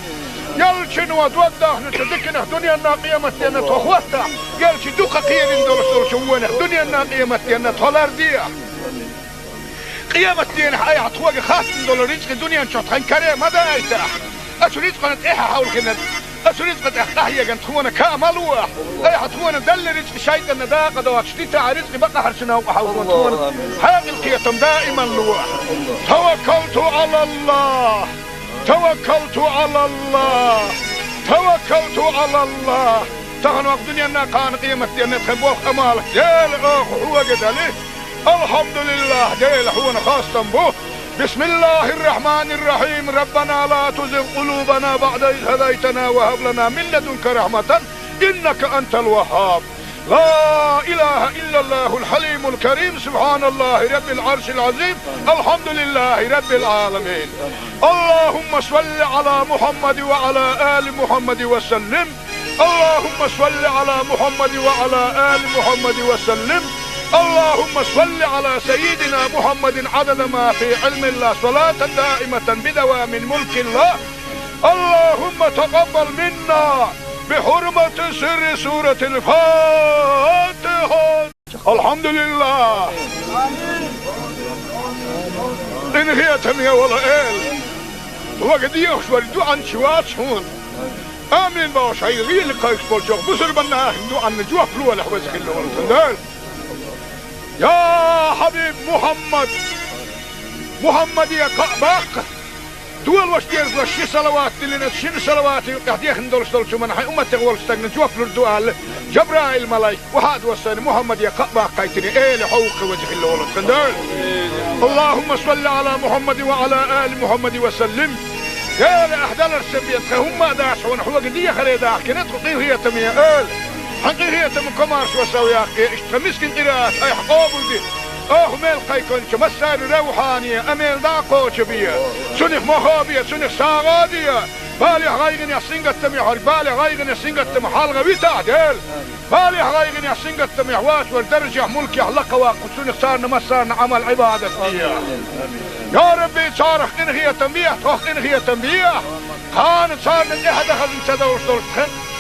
يلشن ودوده نتدكنا دنيا الناقيه متينا تخوتا يلش دوقه قير ندول شوونه دنيا الناقيه متينا تولرديح قيامة دين حي عطوق خاص ندول رزق الدنيا نشوط خنكري ما دايته اشريت قناه ايها حول كنا أسريت قد أحيا جن تخونا كاملوه أي حتخونا دل رزق شيء النداء قد واشتيت رزق بقى حرشنا وحاول تخونا حاجة القيتم دائما لوح توكلت على الله توكلت على الله توكلت على الله تغنوا الدنيا أنها كان قيمة أن تخبوه أمالك ديل هو قد عليه الحمد لله ديل هو خاصة به بسم الله الرحمن الرحيم ربنا لا تزغ قلوبنا بعد إذ هديتنا وهب لنا من لدنك رحمة إنك أنت الوهاب لا إله إلا الله الحليم الكريم سبحان الله رب العرش العظيم الحمد لله رب العالمين اللهم صل على محمد وعلى آل محمد وسلم اللهم صل على محمد وعلى آل محمد وسلم اللهم صل على سيدنا محمد عدد ما في علم الله صلاة دائمة بدوام ملك الله اللهم تقبل منا بحرمة سر سورة الفاتحة الحمد لله إن هي تمية ولا إل وقد يخشور دوعا شوات شون آمين باوش هاي غير لقايش بولشوك بسر بناه دوعا نجوح فلوة لحوزك اللي ورسندال يا حبيب محمد يا قعباق دول واش دير واش صلوات لنا شن صلوات قاعد ندول شو من حي امه تغول استغن جوف الدوال جبرائيل ملاك وهذا وسن محمد يا قعباق قايتني ايه لحوق وجه الله ولد خندال اللهم صل على محمد وعلى ال محمد وسلم يا لاحدال السبيت هم داشون حوق دي خريدا كنت هي تميه حقيقية مكمارش وسوياك اشتمسكن قراءات اي حقوبل دي ميل قيكونش مسار روحانية اميل داقوش بيا سنخ مخابية سنخ ساغادية بالي غايغن يسنغت محور بالي غايغن يسنغت محال غويتا ديل بالي غايغن يسنغت محوات والدرجة ملك يحلق واقو سنخ صارنا مسارنا عمل عبادة يا ربي صارخ انغية تنبيه توخ انغية تنبيه خان صارنا احد اخذ انتدوش دول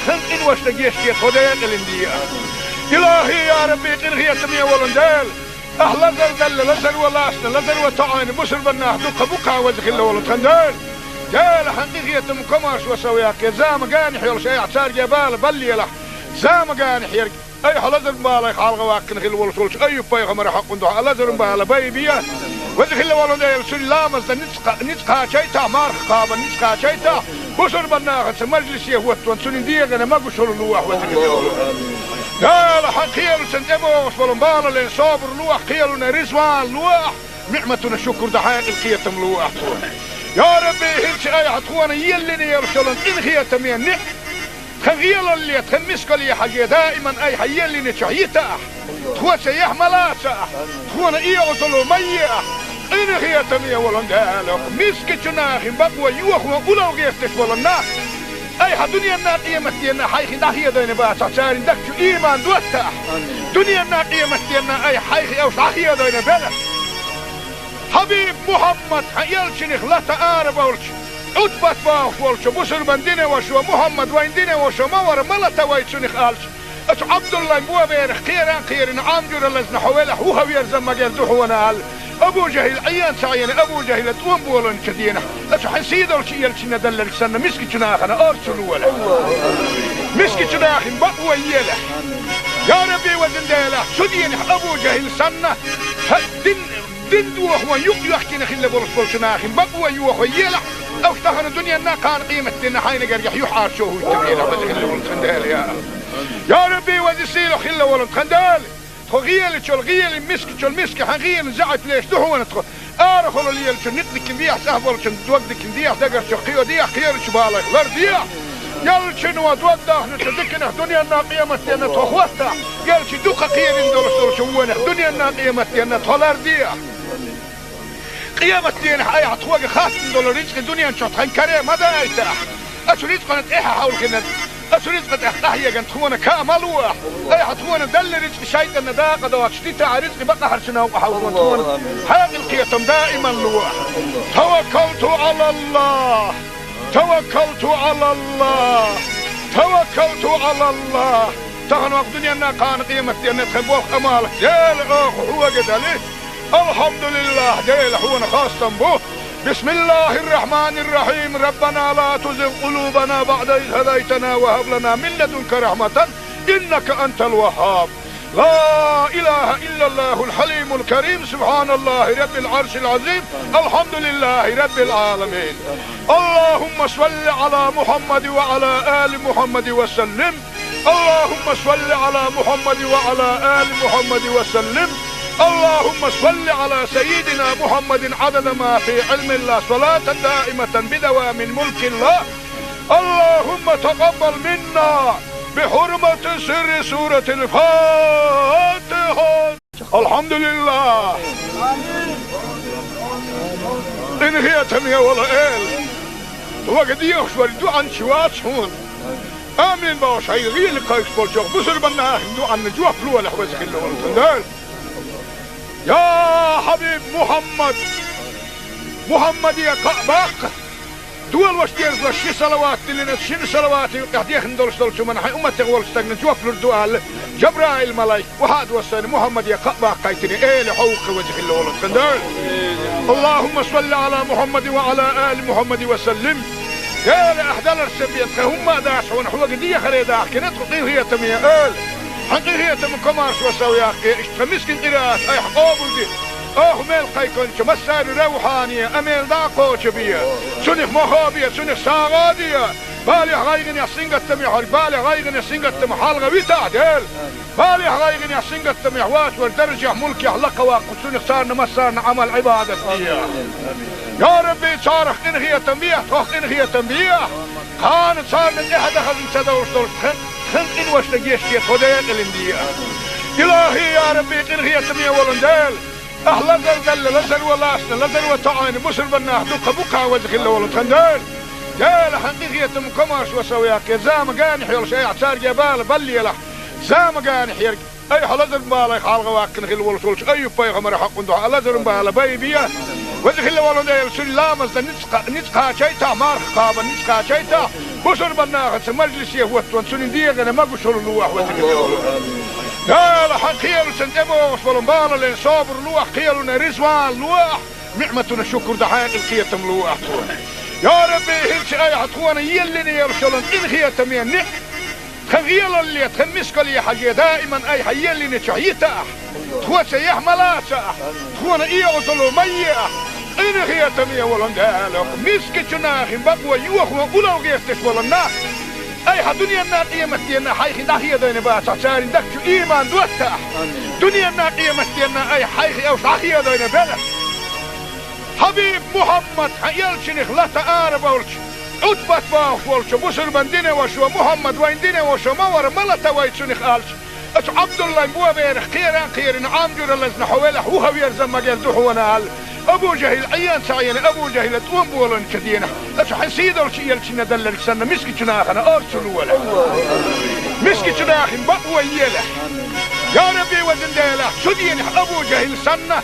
خنق واشتقيش كي خدين الاندية إلهي يا ربي قنغية تمية ولندال أهلا زل لزل ولاسنا لزل وطعين بسر بناه دوك بوكا وزخل ولد خندال جال حقيقية مكماش وسوياك يا زام قاني حيول شيء عصار جبال بلي له زام قاني حيرك أي حلزر بالك حلقة واكن خل ولش أي بيغمر حق عنده حلزر باله بيبيا وزخل ولد سلامز نتقى شيء مار خابا نتقى شيء بسر بناه مجلس يهوت وانسون دي أنا ما بشر لوح وزخل قال حقيل سنتبوش والمبال اللي صابر لوح قيلنا رزوان لوح نعمتنا شكر دحين القيتم لوح يا ربي هلش اي عطوانا يلني يرسلون ان خيتم يعني خغيل اللي تخمسك لي حاجة دائما اي حيلني شعيتا تخوى سيح ملاسا تخوانا اي عطلو ميا ان خيتم يا ولن قالك مسك جناخي بقوى يوخوا ولو غيستش ولنا اي دنيا الناقية متينا حيخي داخية دين باسع سارين دكتو ايمان دوتا دنيا الناقية متينا اي حيخي اوش داخية دين بلا حبيب محمد يلشنخ لا تعارف ولش عتبت باوش ولش بسر بندينه وشو محمد وين دينه وشو مور ملتا ويتشنخ قالش اتو عبد الله بوا بيرخ خيران عامجر لزنا حوله هو يرزم مجال دحونا ابو جهل عيان سعيان ابو جهل توم بولن كدينا اتو حسيد ولش يلشنا دلل سنه مسكي جناخنا ارسل ولا مسكي جناخ بقوى يله يا ربي وزندله سدين ابو جهل سنه دين دوخ ويحكينا خلا برس ناخن بقوى يوخ يلا او اشتغل الدنيا نا كان قيمة دينا حين قريح يحار شو هو التبيلة بس خلا ولد خندال يا ربي وزيسيلو خلا ولد خندال خغيل شو الغيل مسك حغيل زعت ليش دحو نتخ ارخل لي شو نقدك بيح سهبل شو توقدك بيح دقر شو قيو ديح خير شو بالك غير ديح قال شنو توضح نتذكر الدنيا نا قيمة دينا تخوتها قال شي دوقة خير ندور شو الدنيا نا قيمة دينا تخلر ديح قيامة دين حي عطوق خاص دولار رزق الدنيا نشوط خن كريم ماذا يتاح أسريت قناة إيها حول كنا أسريت قناة إحتاحية قناة تخونا كامل واح أي حتخونا دل رزق شايت النداقة دوات شتيتا رزق بقى حرشنا وحاول تخونا هذه القيتم دائما لواح توكلت على الله توكلت على الله توكلت على الله تغنى وقت دنيا كان قيمة دين تخبوخ أمالك يا الأخ هو قد عليه الحمد لله ديل حونا خاصة به بسم الله الرحمن الرحيم ربنا لا تزغ قلوبنا بعد إذ هديتنا وهب لنا من لدنك رحمة إنك أنت الوهاب لا إله إلا الله الحليم الكريم سبحان الله رب العرش العظيم الحمد لله رب العالمين اللهم صل على محمد وعلى آل محمد وسلم اللهم صل على محمد وعلى آل محمد وسلم اللهم صل على سيدنا محمد عدد ما في علم الله صلاة دائمة بدوام ملك الله اللهم تقبل منا بحرمة سر سورة الفاتحة الحمد لله إن هي تمية ولا إل وقد يخشوا الدعاء شوات هون آمين باش هاي غير لقايش بالجوغ بسر بناه دعاء نجوح فلوة لحوزك اللي والتندال يا حبيب محمد يا قعباق دول واش ديرز لشي صلوات اللي نشين صلوات قاعد ندولش دولش من حي امتي غول استغنى جوف الدوال جبرائيل ملاك وهاد وسن محمد يا قعباق قايتني ايه لحوق وجه اللي ولد خندال اللهم صل على محمد وعلى ال محمد وسلم يا لاحدال السبيت هم داش ونحو قديه خريداح كنت هي تميه ال حقيقية من كمارس وسوياك اشتمسكن قراءات اي حقوبل دي ميل قيكونش مسار روحانية اميل داقوش بيا سنخ مخابية سنخ ساغادية بالي غايغن يحسين قتمي حال بالي غايغن يحسين قتمي حال غوي تعديل بالي غايغن يحسين قتمي حواس والدرجة ملكي حلقة واقو سنخ صارنا مسارنا عمل عبادة بيا يا ربي صارخ انغية تنبيه توخ انغية تنبيه كانت صارنا احد خزن سدوش دولش خنق واشتقيش كي خدين الاندية إلهي يا ربي قنغية تمية ولندال أهلا زل لزل ولاسنا لزل وطعين بسر بناه دوك بوكا وزخل ولد خندال جال حقيقية مكماش وسوياك يا زام قاني حيول شيء عصار جبال بلي له زام قاني حيرك اي حلزر بالي حالغ واكن خل ولد اي بيغمر حق عنده حلزر بالي بيبيا وزخل ولد سلامز نتقى شيتا مار خابا نتقى شيتا بصر بناخت مجلس يهوتون سنين ديغنا ما قشر اللوح وزخل لا حقيل سنتبو وصلوا بالا لين صابر لوح قيلنا رزوان لوح نعمتنا الشكر دحين القيتم لوح يا ربي هلش اي عطوانا يلني يرسلن ان خيتم ينك خغيل اللي تخمسك لي حاجة دائما اي حيلني تشعيتا تخوة سيح ملاسا تخوانا ايه وصلوا ميئة ان خيتم يولن دالك مسك جناخ بقوة يوخ وقلو قيستش ولنا اي دنيا النار قيمتنا حيخي داخية دين باسا ساري دكتو ايمان دوتا دنيا النار قيمتنا اي حيخي او ساخية دين بلا حبيب محمد يلشنخ لا تعارب ولش عتبت باخ ولش بسر من دينه وشو محمد وين دينه وشو مور ملتا ويتشنخ آلش اش عبد الله مبوا بيرخ خيران عامجر اللزن حوالح وهو يرزم مجال دحونا آل ابو جهل عيان سعيان ابو جهل تقوم بولن كدينه اش حسيد ولش يلشن دلل سنة مسكي جناخنا ارسلوا ولا مسكي جناخن بقوى يله يا ربي وزن ديله شدين ابو جهل سنة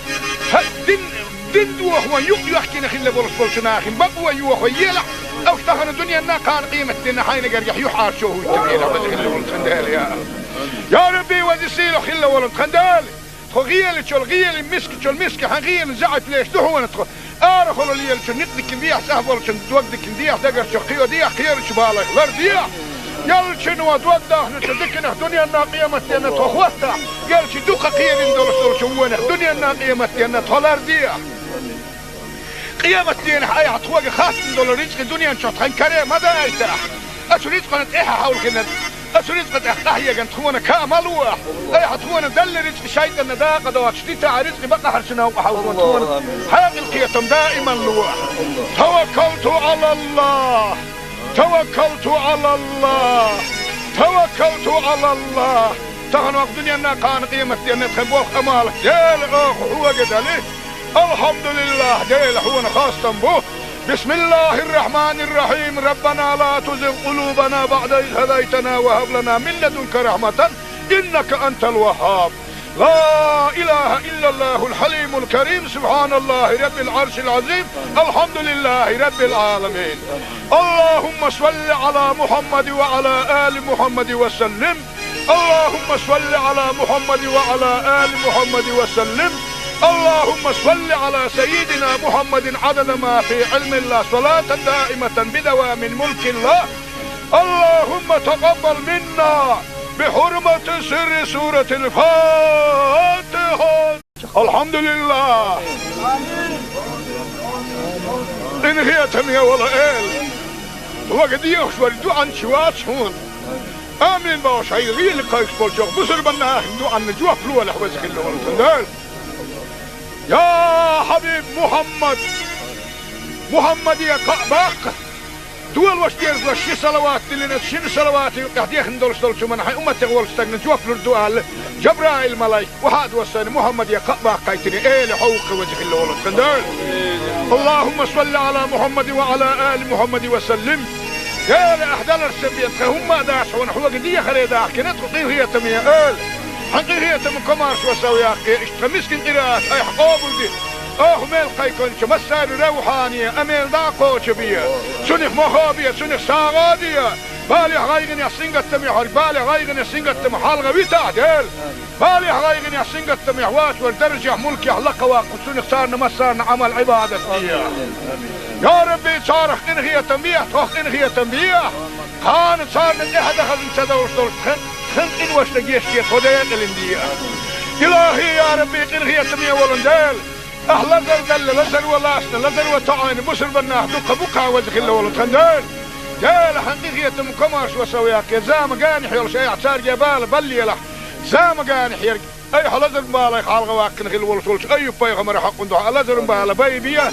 دين دوخ ويق يحكي نخيل بولش ناخن بقوى يوخ ويله او اشتهن الدنيا نا كان قيمة دين حين قريح يحار شوه التبينة وزخل ولن خندال يا ربي وزيسيلو خل ولن خندال غيل تشول غيل مسك حغيل زعت ليش دهو نتخ ارخل ليل شو نقدك نديح سهبل شو دوقدك نديح دقر شو قيو ديح خير شبالك لر ديح يل شنو دوقده نتدكنا دنيا نا قيمتنا تخوتا يل شي دوقه قيل ندول شو وين دنيا نا قيمتنا تولر ديح قيمتنا اي عطوق خاص ندول رزق دنيا نشوط خن كريم هذا ايتح اشو رزق نت ايه حاول كنا أسرزق تحتاهي جن تخونا كاملوا أي حتخونا دل رزق شيء النداقة دوات شديتها رزق بقى حرشنا وحاولوا تخونا حاق القيتم دائما لوح توكلت على الله توكلت على الله توكلت على الله تغنوا الدنيا كان قيمة دينا تخبوخ أمالك ديل أخ هو قدالي الحمد لله ديل هو خاصة به بسم الله الرحمن الرحيم ربنا لا تزغ قلوبنا بعد إذ هديتنا وهب لنا من لدنك رحمة إنك أنت الوهاب لا إله إلا الله الحليم الكريم سبحان الله رب العرش العظيم الحمد لله رب العالمين اللهم صل على محمد وعلى آل محمد وسلم اللهم صل على محمد وعلى آل محمد وسلم اللهم صل على سيدنا محمد عدد ما في علم الله صلاة دائمة بدوام ملك الله اللهم تقبل منا بحرمة سر سورة الفاتحة الحمد لله إن هي تمية ولا إل وقد يخشور دوعا شوات هون آمين باش هاي غير لقايش بولشوخ بسر بنا دوعا نجوه فلوه لحوزك اللي ورسندال يا حبيب محمد يا قعباق دول واشتيرز لشي صلوات اللي نتشين صلواتي قاعديخ ندولش دولشو من حي أمتي غولش تاقن جوافلو الدوال جبرائيل ملايك وحاد وصاني محمد يا قعباق قايتني ايه لحوق وجه اللي ولد خندال اللهم صل على محمد وعلى آل محمد وسلم يا لأحدال السبيت هم داش ونحو قدية خلي داح كنت قيل هي تمية آل حقيقية من كمارش وسويا اشتمسكن قراءات اي حقوبل دي ميل قيكون مسار روحانية اميل داقو شبية سنخ مخابية سنخ ساغادية بالي غايغن يحسنغت تميحر بالي غايغن يحسنغت تمحال غويتا ديل بالي غايغن يحسنغت تميحوات والدرجة ملك يحلق واقو سنخ سارنا مسارنا عمل عبادة يا ربي صارخ انغية تنبيه توخ انغية تنبيه كانت صارنا احد اخذ انتدوش دول خن إن واشتقيشتي خديت الاندية إلهي يا ربي إنغي تمية ولندال أهلا زلزل لزل ولاسنا لزل وطعين بسر بناه دقا بقا وزخ الله ولندال جال حقيقية مكماش وسوياك زام قانح يلش اي اعتار جبال بلي له زام قانح يرق اي حلزر مبالا يخالغ واكن خل ولسولش اي بايغمر حق اندوح لزر مبالا بايبيا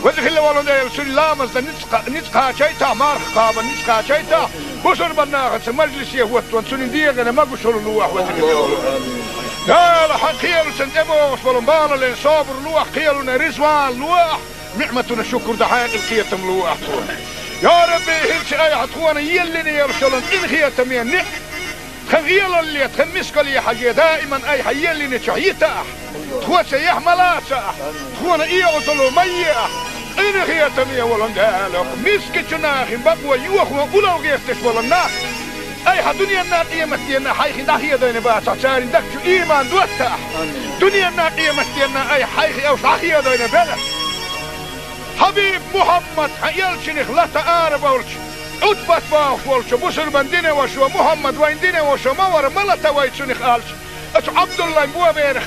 وزخ الله ولندال سلامز نتقا شيتا مارخ قابا نتقا شيتا بسر بناخت مجلس يهوتون سنين ديغنا ما قشر اللوح وزخل لا حقيل سنتبو وصلوا بالا لين صابر لوح قيلنا رزوان لوح نعمتنا الشكر دحين القيتم لوح يا ربي هلش اي عطوانا يلني يرسلن ان خيتم ينك خغيل اللي تخمسك لي حاجة دائما اي حيلني شعيتا تخوة سيح ملاسا تخونا ايه وصلوا ميئة إن خيتم يا ولن دالك مسك جناخ بقوى يوخ ولو غيرتش ولنا أي دنيا الناقية متينا حيخ داخية دين بات عشان دكتو إيمان دوتا دنيا الناقية متينا أي حيخ أو داخية دين بلا حبيب محمد يلشنخ لا تعارف ولش أتبت باخ ولش بسر بندين وشو محمد وين دين وشو مور ملتا ويتشنخ آلش أش عبد الله بوا بيرخ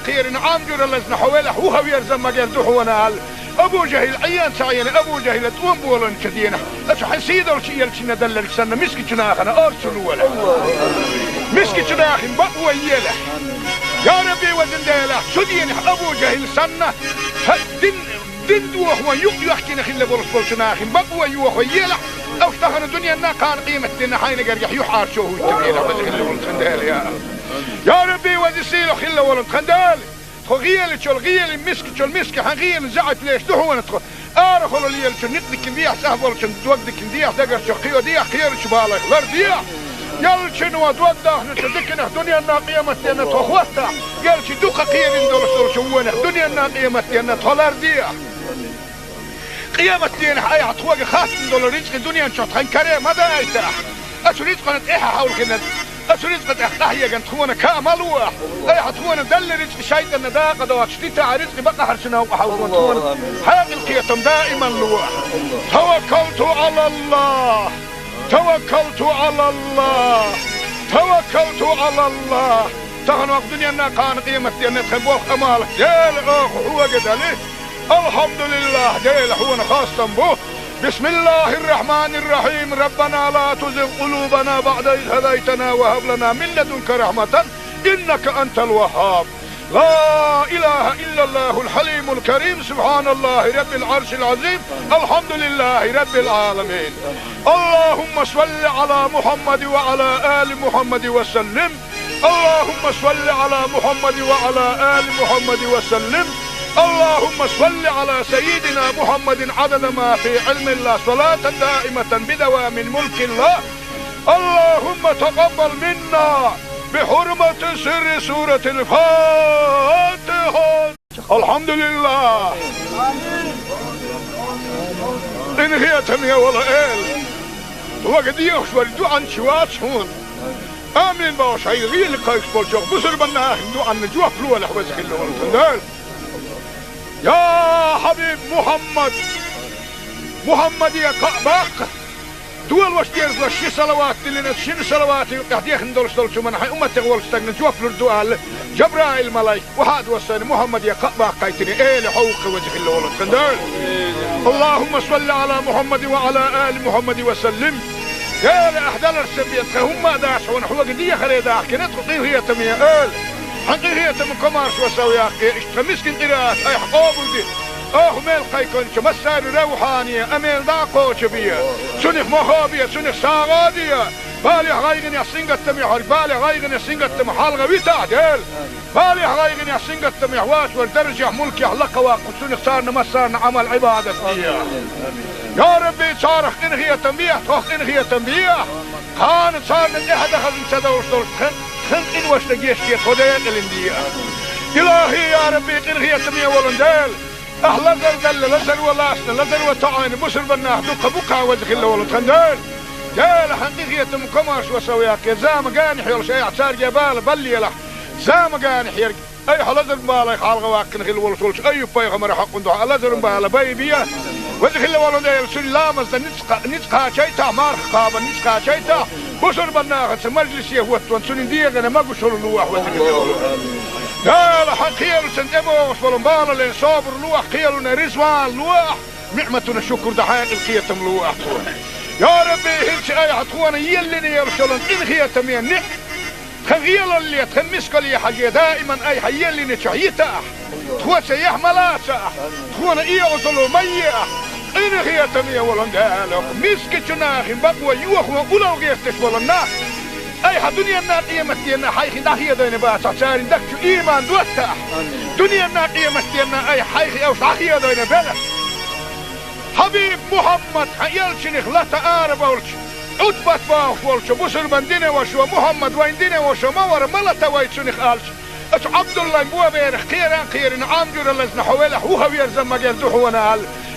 خيران عامجور اللزن حوالح هو يرزم مجال دحونا هال أبو جهل عيان سعيان أبو جهل توم بولن كدينا أش حسيد ولش يلشنا دللك سنة مسك جناخنا أرسل ولا مسك جناخن بقوى يلح يا ربي وزن ديلا شدين أبو جهل سنة دين دوخ ويحكي نخل بولش بولشناخن بقوى يوخ يلح أو اشتغل الدنيا نا كان قيمة دينا حين قريح يحار شوه التبينا وزخل بولش خندال يا ربي وزيسيلو خلا ولد خندال خغيل تشول غيل مسك تشول مسك حغيل زعت ليش دحو ندخل ارخلوا لي تشول ندك نديح سهبل تشول دوقدك نديح دقر شقيو ديح خير شبالك لر ديح يل شنو دوقده نتدكنا دنيا الناقيه متينا تخوتا يل شي دوقه خير ندور شوونه دنيا الناقيه متينا تولر ديح قيامة دين حي عطوق خاص دولار رزق الدنيا نشوط خنكري ما دا يتاح أشو رزق نتإيحا حول كنا أشو رزق تحتاحيا كانت تخوانا كاملوح أي حتخوانا دل رزق شايد النداقة دوات شتيتا رزق بقى حرشنا وحاول تخوانا حاق القيتم دائما لوح توكلت على الله توكلت على الله توكلت على الله تغنوا الدنيا نا كان قيمة دين تخبوخ أمالك جيل أخ هو قدالي الحمد لله ديل حونا خاصة به بسم الله الرحمن الرحيم ربنا لا تزغ قلوبنا بعد إذ هديتنا وهب لنا من لدنك رحمة إنك أنت الوهاب لا إله إلا الله الحليم الكريم سبحان الله رب العرش العظيم الحمد لله رب العالمين اللهم صل على محمد وعلى آل محمد وسلم اللهم صل على محمد وعلى آل محمد وسلم اللهم صل على سيدنا محمد عدد ما في علم الله صلاة دائمة بدوام ملك الله اللهم تقبل منا بحرمة سر سورة الفاتحة الحمد لله إن هي تمية ولا إل وقد يخشور دوعا شوات هون آمين باوش هاي غير لقايش بولشوخ بسر بنا دوعا جوح فلوة لحوزك اللي ورسل يا حبيب محمد يا كعباق دول واشتير وشي صلوات لنا شن صلوات قاعد يخندل شو من حي امه تغول استغن جوف الدوال جبرائيل ملاك وهذا وسن محمد يا كعباق قايتني ايه لحوق وجه الله خندل اللهم صل على محمد وعلى ال محمد وسلم يا لاحدال السبيت هم داشون حوق دي خريدا كنت هي تميه حقيقية من كمارش وسوياقي اشتمسكن قراءات اي حقوب دي ميل قيكون مسار روحانية اميل داقو شبية سنخ مخابية سنخ ساغادية بالي غايغن يحسين قتم يحر بالي غايغن يحسين قتم حالغة ويتعدل بالي غايغن يحسين قتم يحواس والدرجة ملك يحلق واقو سنخ صارنا مسارنا عمل عبادة فيها يا ربي صارخ انغية تنبيه تخ انغية تنبيه كانت صارنا احد اخذ انسدوش دول خلق إن واشتقيش كي خدين الإندية إلهي يا ربي إنغي يتمية ولندال أهلا دل لزل ولاسنا لزل وطعين بسر بناه دوك بوكا وزخ الله ولندال جال حقيقي يتم كماش وسوياك زام قانح يول شيء عسار جبال بلي لح زام قانح يرق أي حلزر بالي خالغ واقن خل ولسولش أي بايغمر حق ندوح حلزر بالي بايبيا وزخ الله ولندال سلامز نتقا شيتا مارخ قابا نتقا شيتا بسر بناخت مجلس يهوت وانسون ديغنا ما بشر لوح وذكر يا لحقيل سنتبوش ولنبال لين صابر لوح قيلنا رزوان لوح نعمتنا شكر دحاق القيتم لوح يا ربي هلش اي حتخوانا يلني يرسلن ان خيتم ينح خغيل اللي تخمسك لي حاجة دائما اي حيلني تحييتا تخوى سيح ملاسا تخوانا اي اصلو ميئة إن هي تمية ولندالك مسك جناخ بقوى يوخ ولو غيرتش ولنا أي دنيا الناقية متينا حيخ داخية دين بات عشان دكتو إيمان دوتا دنيا الناقية متينا أي حيخ أو داخية دين بلا حبيب محمد يلشنخ لا تعارف ولش أتبت باخ ولش بسر بندين وشو محمد وين دين وشو مور ملتا ويتشنخ آلش أش عبد الله بوا بيرخ خيران عامجور اللزن حوالح هو يرزم مجال دحونا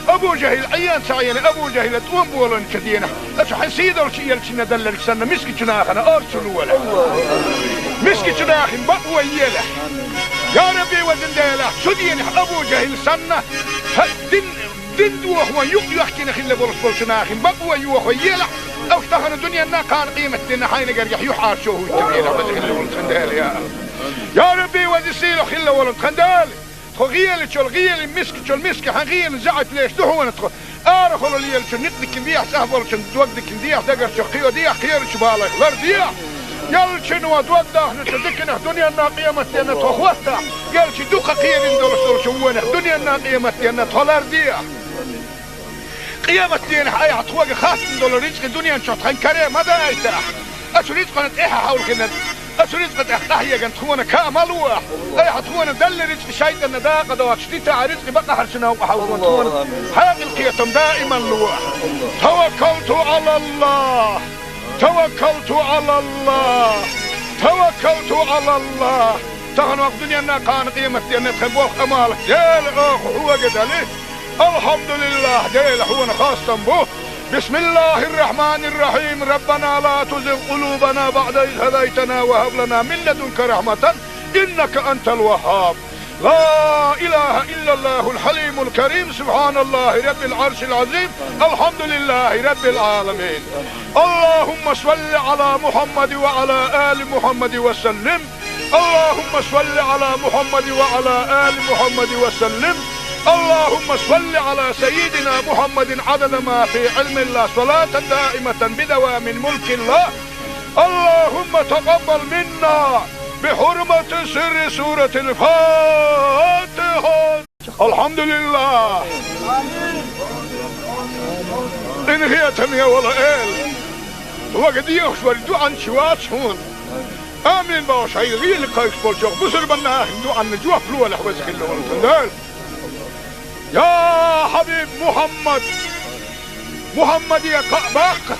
أبو جهل عيان سعيان أبو جهل تقوم بولن كدينا أشو حنسيد أول شيء يلشنا دلل سنة مسكي جناخنا أرسلوا ولا مسكي جناخن بقوى يلا يا ربي وزنديلا سدين أبو جهل سنة دين دوه ويحكينا خلا برسول شناخن بقوى يوه يلا أو اشتغل الدنيا نا كان قيمة دينا حين قريح يحار شوه يتبينا وزخلا ولد خندال يا ربي وزسيلو خلا ولد خندال غيل شو الغيل مسك حغيل زعت ليش دهو نتخ ارخل ليل شو نقدك بيح سهبل شو توقدك بيح دقر شو خيو ديح خير شو بالك لر ديح يل شنو توقده نتذكنا دنيا نا قيمتنا تخوستا قال شي دوقه خير ندور شو ونه دنيا نا قيمتنا تولر ديح قيمتنا هاي عطوق خاص دولار رزق الدنيا شو تخن كريم ماذا ايتح اشو رزق نتيحه حول كنا أسريت قد أحيا جن تخونا كامل واح أي حتخونا دل رزق شيء إن ده قد واشتيت عرزق بقى حرشنا وحاولنا تخونا هذه القيتم دائما لواح توكلت على الله توكلت على الله توكلت على الله تغن وقت دنيا كان قيمتي أن تخبوك أمالك ديل هو قد عليه الحمد لله ديل هو خاصة به بسم الله الرحمن الرحيم ربنا لا تزغ قلوبنا بعد إذ هديتنا وهب لنا من لدنك رحمة إنك أنت الوهاب لا إله إلا الله الحليم الكريم سبحان الله رب العرش العظيم الحمد لله رب العالمين اللهم صل على محمد وعلى آل محمد وسلم اللهم صل على محمد وعلى آل محمد وسلم اللهم صل على سيدنا محمد عدد ما في علم الله صلاة دائمة بدوام ملك الله اللهم تقبل منا بحرمة سر سورة الفاتحة الحمد لله إن هي تمية ولا إل وقد يخشوا الدعاء شوات هون آمين باش هاي غير لقايك بولشوك بسر بنا دعاء نجوه فلوة لحوزك الله والتندال يا حبيب محمد يا قعباق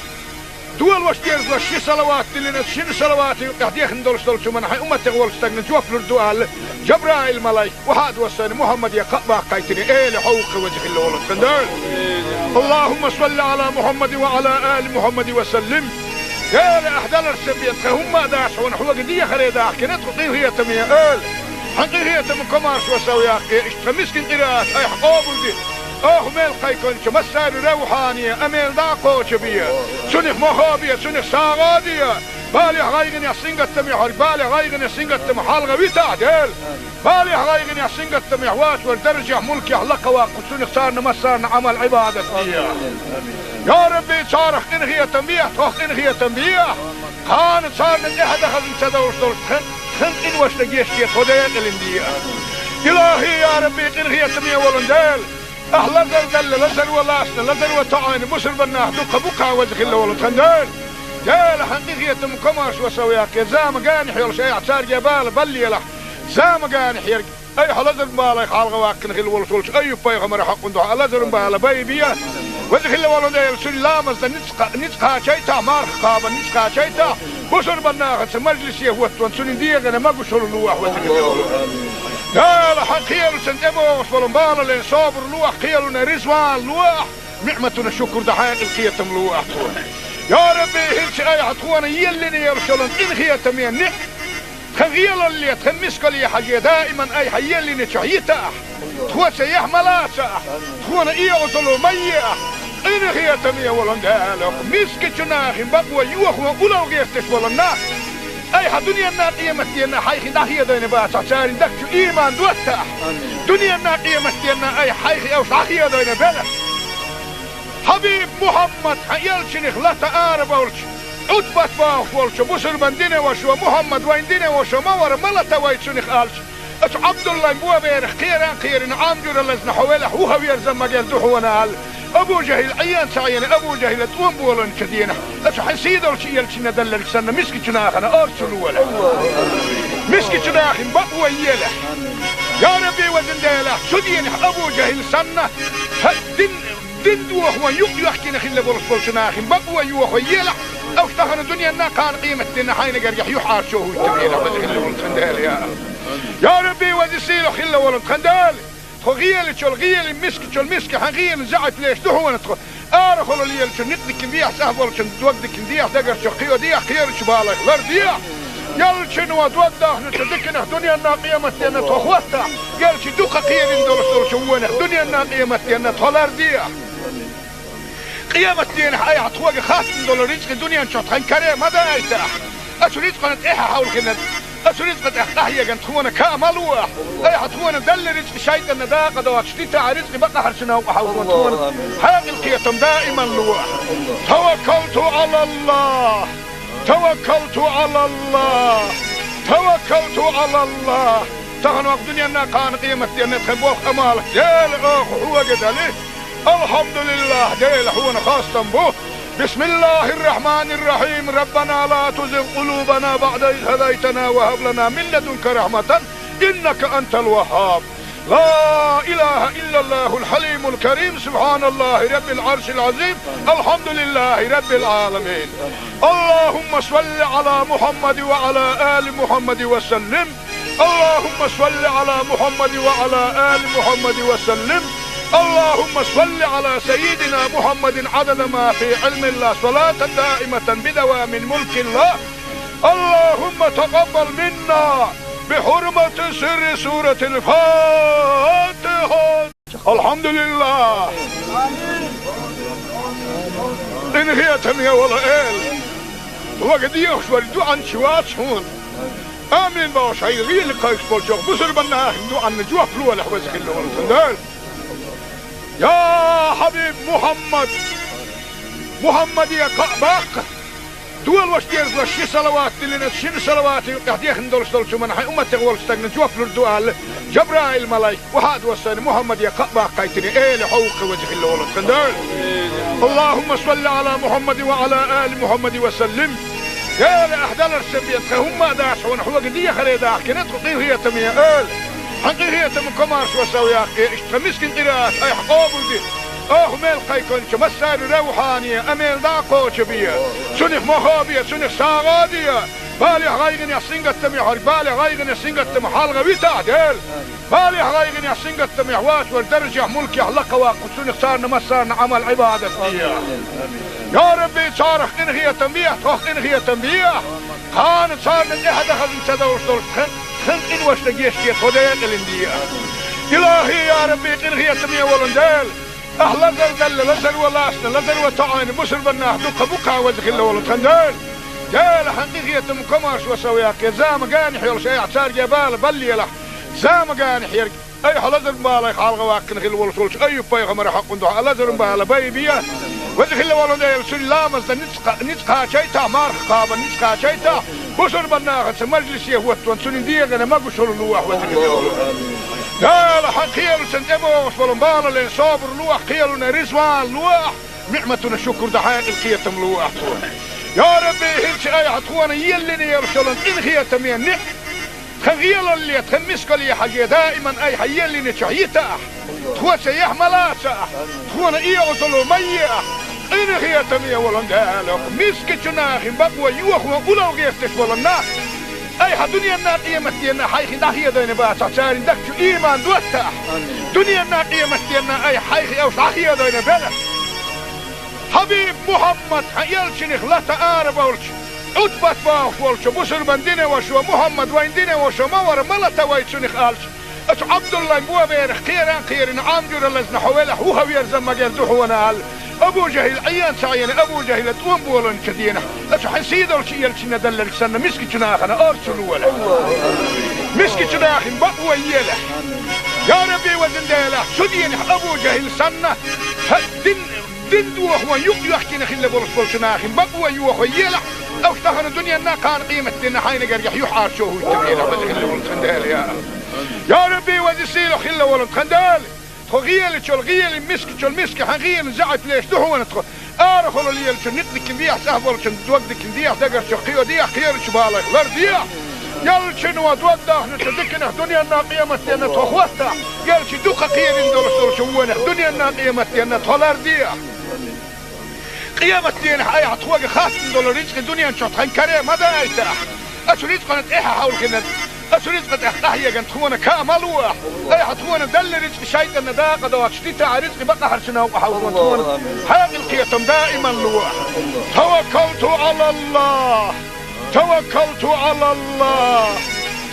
دول واش ديرز لشي صلوات اللي نتشين صلوات يقديخ ندولش دولش من حي أمتي غولش تقن جوف لردوال جبرائيل ملايك وهاد وساني محمد يا قعباق قايتني ايه لحوق وجه الله والتندال اللهم صل على محمد وعلى آل محمد وسلم يا لأحدال السبيت هم داش ونحو قدية خريداح كنت قطيه هي تمية آل حقي هي تم كمارش وسوياك اشتمسكن قراءات اي حقوبل دي ميل قيكونش مسار روحانية اميل داقوش بيا سنخ مخابية سنخ ساغادية بالي غايغن يحسنغ التمي بالي غايغن يحسنغ التمي حالغة ويتعدل بالي غايغن يحسنغ التمي حواس والدرجة ملكي حلقة واقف سنخ صارنا مسارنا عمل عبادة بيا يا ربي صارخ انغية تنبيه توخ انغية تنبيه كانت صارنا احدى خزن تدورش خن إن وش لقيش كي خديق الاندية إلهي يا ربي إن هي تمية ولندال أهلا دل لزر ولاسنا لزر وتعاين مسر بناه دوقة بقى وزخ الله ولتندال جال حقيقية مكماش وسوياك زام قانح يول شيء اعتار جبال بلي لح زام قانح يرق أي حلزر مبالا يخالغ واكن خل ولسولش أي بيغمر حق دعا لزر مبالا بيبيا وزخ الله ولندال سلامز نتقى شيطا مارخ قابا نتقى شيطا بشر بناغت مجلس يهوتون سنين ديغنا ما بشر اللوح وزخل لا حقيل سنتبو وصفلن بالا لين صابر لوح قيلنا رزوان لوح نعمتنا الشكر دحاق القيتم لوح يا ربي هلش اي عطوانا يلني يرسلن إن خيتم ينك خغيل اللي تخمسك لي حاجة دائما اي حيلني شعيتا تخوى سيح ملاسا تخوانا ايه عطلو مياه إن خيتم يولن دالك مسك جناخ بقوى يوخ وقلو غيرتش ولنا أي دنيا الناقية مستينا حيخ داخية دين باسع ساري دكتو إيمان دوتا دنيا الناقية مستينا أي حيخ أو صاخية دين بلا حبيب محمد حيالشنخ لا تقارب أولش عدبت باخ ولش بسر بندين وشو محمد وين دين وشو مور ملتا ويتشنخ آلش أش عبد الله بوا بيرخ خيران عامجور اللزن حوالح وهو يرزم مجال دحونا آل أبو جهل عيان سعيان أبو جهل تقوم بولن كدينا أش حسيد الشيء يلشنا دلل سنة مسكي جناخنا أرسلوا ولا مسكي جناخن بقوى يلا يا ربي وزنديلا سدين أبو جهل سنة دين دوخ ويحكينا خلا برسول جناخن بقوى يوخ يلا أو اشتغل الدنيا نا كان قيمة دينا حين قريح يحار شوه يتبينا وزخل ولن خندال يا ربي وزسيلو خلا ولن خندال غيل شل غيل مسك حغيل زعت ليش دهون تخ أرخل ليل شل نقدك ديح سهل شل دوقدك ديح دقر شقيو ديح خير شبالك لر ديح يل شنو دوقده نتدكنا دنيا الناقية متينا تخوستا يل شدوق خير دول شوونه دنيا الناقية متينا تلر ديح قيامة دين حياة حطوق خاص دول رزق دنيا نشطحن كريم هذا ايتاح أشو رزق نتإيحا حول كنا أشو رزق تحتاحيا كنت خونا كاملوح أي حطونا دل رزق شايدنا داقة دوات شتيتا رزق بقى حرشنا وحاولون خونا حاق القيتم دائما لوح توكلت على الله توكلت على الله توكلت على الله تغنوا الدنيا ناقان قيمة دين تخبوخ أمالك ديل أخ هو قدالي الحمد لله ديل هو خاصة به بسم الله الرحمن الرحيم ربنا لا تزغ قلوبنا بعد إذ هديتنا وهب لنا من لدنك رحمة إنك أنت الوهاب لا إله إلا الله الحليم الكريم سبحان الله رب العرش العظيم الحمد لله رب العالمين اللهم صل على محمد وعلى آل محمد وسلم اللهم صل على محمد وعلى آل محمد وسلم اللهم صل على سيدنا محمد عدد ما في علم الله صلاة دائمة بدوام ملك الله اللهم تقبل منا بحرمة سر سورة الفاتحة الحمد لله إن هي تمية ولا إل وقد يخشور عن شوات هون آمين باش هاي غير لقايش بولشوك بسر بنا هندو عن نجوه فلوة لحوزك اللي يا حبيب محمد يا قعباق دول واش دير شي صلوات اللي شنو صلوات قاعد يخندل شو من حي امتي غول استغن جوف الدوال جبرائيل ملاك وحد وسن محمد يا قعباق قايتني ايه لحوق وجه اللي ولد خندل اللهم صل على محمد وعلى ال محمد وسلم يا لاحدال السبيت هم داش ونحو قديه خلي داخ كنت قيل هي تميه ال حقيقة من كمارش وسوي أخي اشتمسكن قراءة أي حقوبل دي ميل قيكون مسار روحانية أميل داقو شبية سنخ مخابية سنخ ساغادية بالي غايغن يحسنق التميح بالي غايغن يحسنق التميح حالغا بيتا ديل بالي غايغن يحسنق التميح واش والدرجة ملك يحلق واقو سنخ سارنا مسارنا عمل عبادة يا ربي صارخ إنغية تنبيح توخ إنغية تنبيح خانت صارنا إحدى خزن تدوش دول خن إن واش لقيشتي خديق الاندية إلهي يا ربي إنغية تنبيح ولندال أهلا زلزل لزل ولاسنا لزل وطعين مسر بناه دقا بقا وزخ الله ولد خندال جال حقيقية مكماش وسوياك زام قانح يول شيء اعتار جبال بلي له زام قانح يرق أي حلزر مبالا يخالغ واكن خل ولد أي بيغمر حق ندوح لزر مبالا بيبيا وزخ الله ولد يلسل لامز نتقا شيتا مارخ قابا نتقا شيتا بسر بناه مجلس يهوت وانسون ديغنا ما قشر اللوح وزخ الله ولد قال حقيل سنتبوش ولنبالا لين صابر لوح قيلنا رزوان لوح نعمتنا شكر دحين القيتم لوح يا ربي هلش اي حطوانا يلني يرسلن ان خيتم يعني خغيل اللي تخمسك لي حاجة دائما اي حيلني شحيتا تخوى سيح ملاسا تخوانا ايه وصلوا ميح ان خيتم يا ولن قالك مسكتنا اخي بقوى يوخوا ولو غيفتش ولنا اي دنيا الناقية متينا حيخي داخية دين باسا سارين دكتو ايمان دوتاح دنيا الناقية متينا اي حيخي اوش داخية دين بلا حبيب محمد يلشنخ لا تقارب ولش عتبت باوش ولش بسر بندين وشو محمد وين دين وشو مور ملتا ويتشنخ قالش اش عبد الله مبوا بيرخ خيران عامجر اللزن حوالح وهو يرزم مجال دوحونا هال ابو جهل عيان سعيان ابو جهل توم بولن كدينا اش حسيد ولش يلشنا دللك سنة مسكتنا اخنا ارسلوا ولا مسكتنا اخن بقوى يلا يا ربي وزن ديلا شدين ابو جهل سنة دندوه ويحكي نخل برسول شناخن بقوى يوخ يلا او اشتغل الدنيا ناقان قيمة دينا حين قريح يحار شوه التبينة وزخل ولد خندال يا ربي وزسيلو خل ولد خندال خغيل شو الغيل مسك حغيل زعت ليش دهون تخو ارخل ليل شو نقدك نديح سهل شو دوقدك نديح دقر شو قيو ديح خير شبالك لر ديح يل شنو دوده نتدكنا دنيا الناقية متينا تخوستا يل شي دوقا قيل اندول شوونه دنيا الناقية متينا تولر ديح قيامة دين حي حطوق خاص دول رزق الدنيا نشطحن كريم هذا ايتاح اش رزق نتيحا حول كنا أسرزقت أحيا جن تخونا كاملوا أي حتخونا دل رزق شيء النداء قد واشتيت رزق بقى حرشنا وحاول تخونا هذه القيتم دائما لوا توكلت على الله توكلت على الله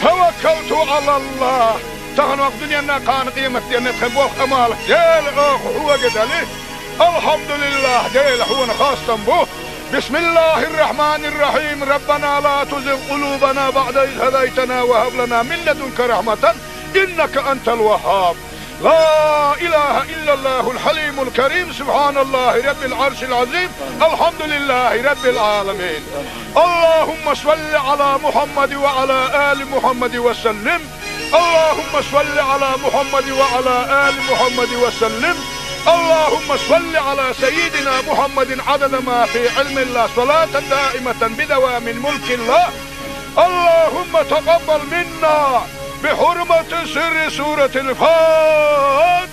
توكلت على الله تغنوا الدنيا أنها كان قيمتي أن تخبوه أمالك ديل هو قدالي الحمد لله ديل هو خاصة به بسم الله الرحمن الرحيم ربنا لا تزغ قلوبنا بعد إذ هديتنا وهب لنا من لدنك رحمة إنك أنت الوهاب لا إله إلا الله الحليم الكريم سبحان الله رب العرش العظيم الحمد لله رب العالمين اللهم صل على محمد وعلى آل محمد وسلم اللهم صل على محمد وعلى آل محمد وسلم اللهم صل على سيدنا محمد عدد ما في علم الله صلاة دائمة بدوام ملك الله اللهم تقبل منا بحرمة سر سورة الفاتحة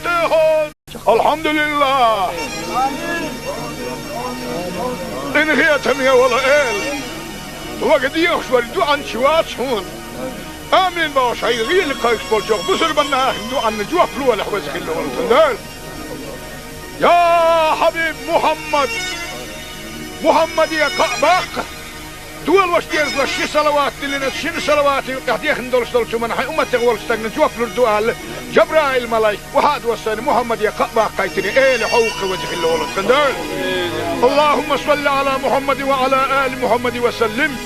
الحمد لله إن هي تمية ولا إل وقد يخشور عن شوات هون آمين باش هاي غير لقايش بالجوغ بسر بنا دو عن جوه فلوة لحوزك اللي ولتندال يا حبيب محمد يا كعباق دول واش ديرز واش صلوات لنا شن صلوات قاعد يخندل شتول من حي امه تغول استغن جوف الدوال جبرائيل ملاك وهاد وسن محمد يا كعباق قايتني لحوق وجه اللي ولتندال اللهم صل على محمد وعلى آل محمد وسلم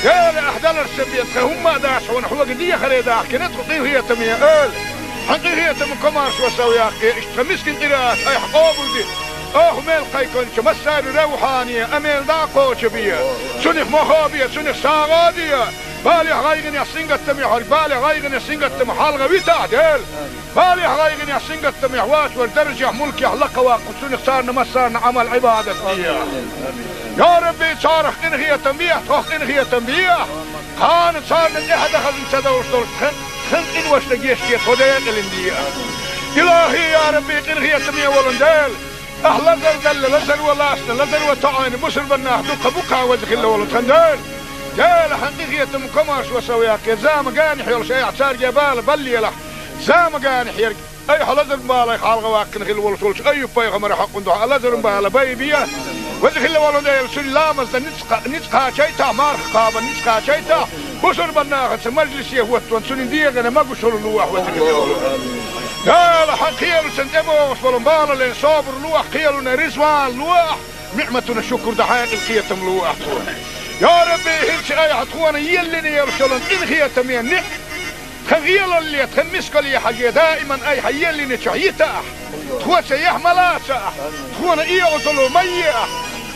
يا لأحدال السبيت هم داشون حوق دي خريدا كنت هي تمية حقيقية من كمارش وسوياك اشتمسكن قراءات اي حقوبل دي ميل قيكونش مسار روحانية اميل داقوش بيا سنخ مخابية سنخ ساغادية بالي غايغن يحسنق التميح بالي غايغن يحسنق التميح حالغوي تعدل بالي غايغن يحسنق التميح واش والدرجة ملكي حلقة واقو سنخ صارنا مسارنا عمل عبادة بيا يا ربي صارخ انغية تنبيح تخ انغية تنبيح كانت صارنا احد اخذ انسدوش دول خلق إن واشتقيش كي توديق الاندية إلهي يا ربي إنغية تمية ولندال أهلا دل لزل ولاسنا لزل وطعين بسر بناه دوك بوكا وزخ الله ولندال جال حقيقية مكماش وسوياك زام قاني حيول شيء عسار جبال بلي لح زام قاني حيرك أي حلزر مبالا خالغ واقن خل ولسولش أي بايغمر حق ندوح حلزر مبالا بايبيا وزخ الله ولندال سلامز نتقا شيتا مارخ قابا نتقا شيتا بسر بناخت مجلس يهوتون سنين ديغنا ما بشر اللوح وزكي يا لحق خيالو سنتبو وصبرون بالا لين صابر لوح خيالونا رزوان لوح نعمتنا شكر دحاق الخياتم لوح يا ربي هلش اي حتخوانا يليني يرسلون ان خياتم ينح خغيال اللي تخمسك لي حاجة دائما اي حياليني تحييتا تخوى سيح ملاسا تخوانا اي اصلو ميئة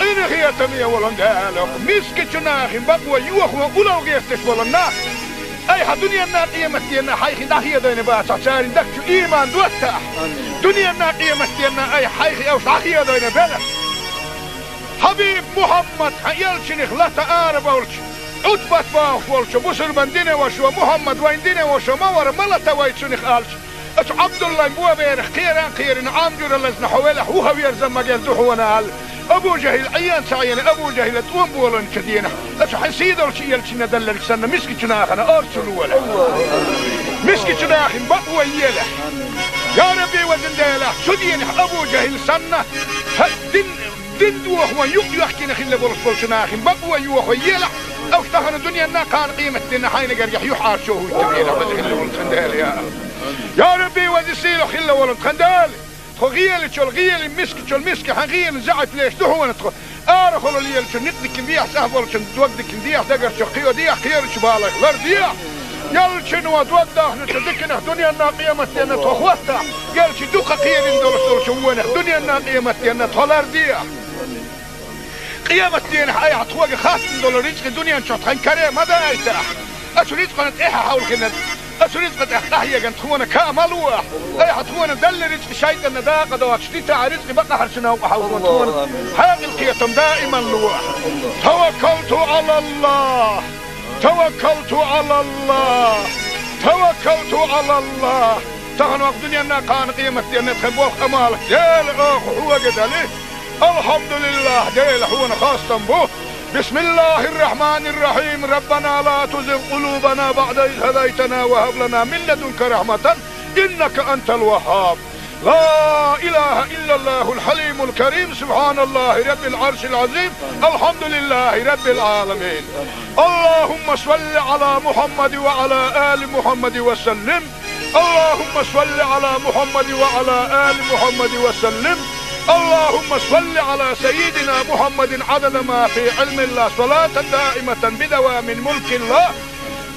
إن هي تمية ولندالك مسك جناخ بقوى يوخ وقلو غيفتش ولناخ أي دنيا الناقية متينا حيخي داخية دين باسع سارين دكتو إيمان دوتاح دنيا الناقية متينا أي حيخي أوش داخية دين بلح حبيب محمد حيالشنخ لا تقارب أولش أتبت باوش ولش بسر من دينه وشو محمد وين دينه وشو مور ملتا ويتشنخ آلش أش عبد الله مبوا بيرخ خيران عامجور اللزن حوالح هو يرزم مجال دحونا أبو جهل عيان سعيان أبو جهل تقوم بولن كدينا أش حسيد أرش يلشنا دلل سنة مسكي جناخنا أرسلوا ولا مسكي جناخ بقوى يله يا ربي وزن ديله سدين أبو جهل سنة دين دوخ ويحكينا خلا برس جناخ بقوى يوخ يله أو تخن الدنيا نا كان قيمة دينا حين قريح يحار شوه يتبينا وزن ولن خندال يا ربي وزن سيلو خلا ولن خندال غيال شو الغيال مسك حغيال زعت ليش دحوا نتخ ارخل اللي شو نقدك نديح سهبل شو توقدك نديح دقر شو خيو ديح خير شو بالك غير ديح يال شنو توقدك نتذكر الدنيا الناقيه متينا تخوتها قال شي دوقه خير ندور شو الدنيا الناقيه متينا تولر ديح قيامة دين حياة تخوق خاص ندور رزق الدنيا نشوط خنكري ماذا يتاح اشريت قناه ايه حاول كنا أسرزقت أحيا جن تخونا كاملوا أي حتخونا دل رزق شيء النداء قد واشتيت رزق بقى حرشنا وحاول تخونا هذه القيتم دائما لوح توكلت على الله توكلت على الله توكلت على الله تغنوا الدنيا أنها كان قيمة دينا تخبوه أمالك ديل هو قدالي الحمد لله ديل هو خاصة به بسم الله الرحمن الرحيم ربنا لا تزغ قلوبنا بعد إذ هديتنا وهب لنا من لدنك رحمة إنك أنت الوهاب. لا إله إلا الله الحليم الكريم سبحان الله رب العرش العظيم الحمد لله رب العالمين. اللهم صل على محمد وعلى آل محمد وسلم. اللهم صل على محمد وعلى آل محمد وسلم. اللهم صل على سيدنا محمد عدد ما في علم الله صلاة دائمة بدوام ملك الله.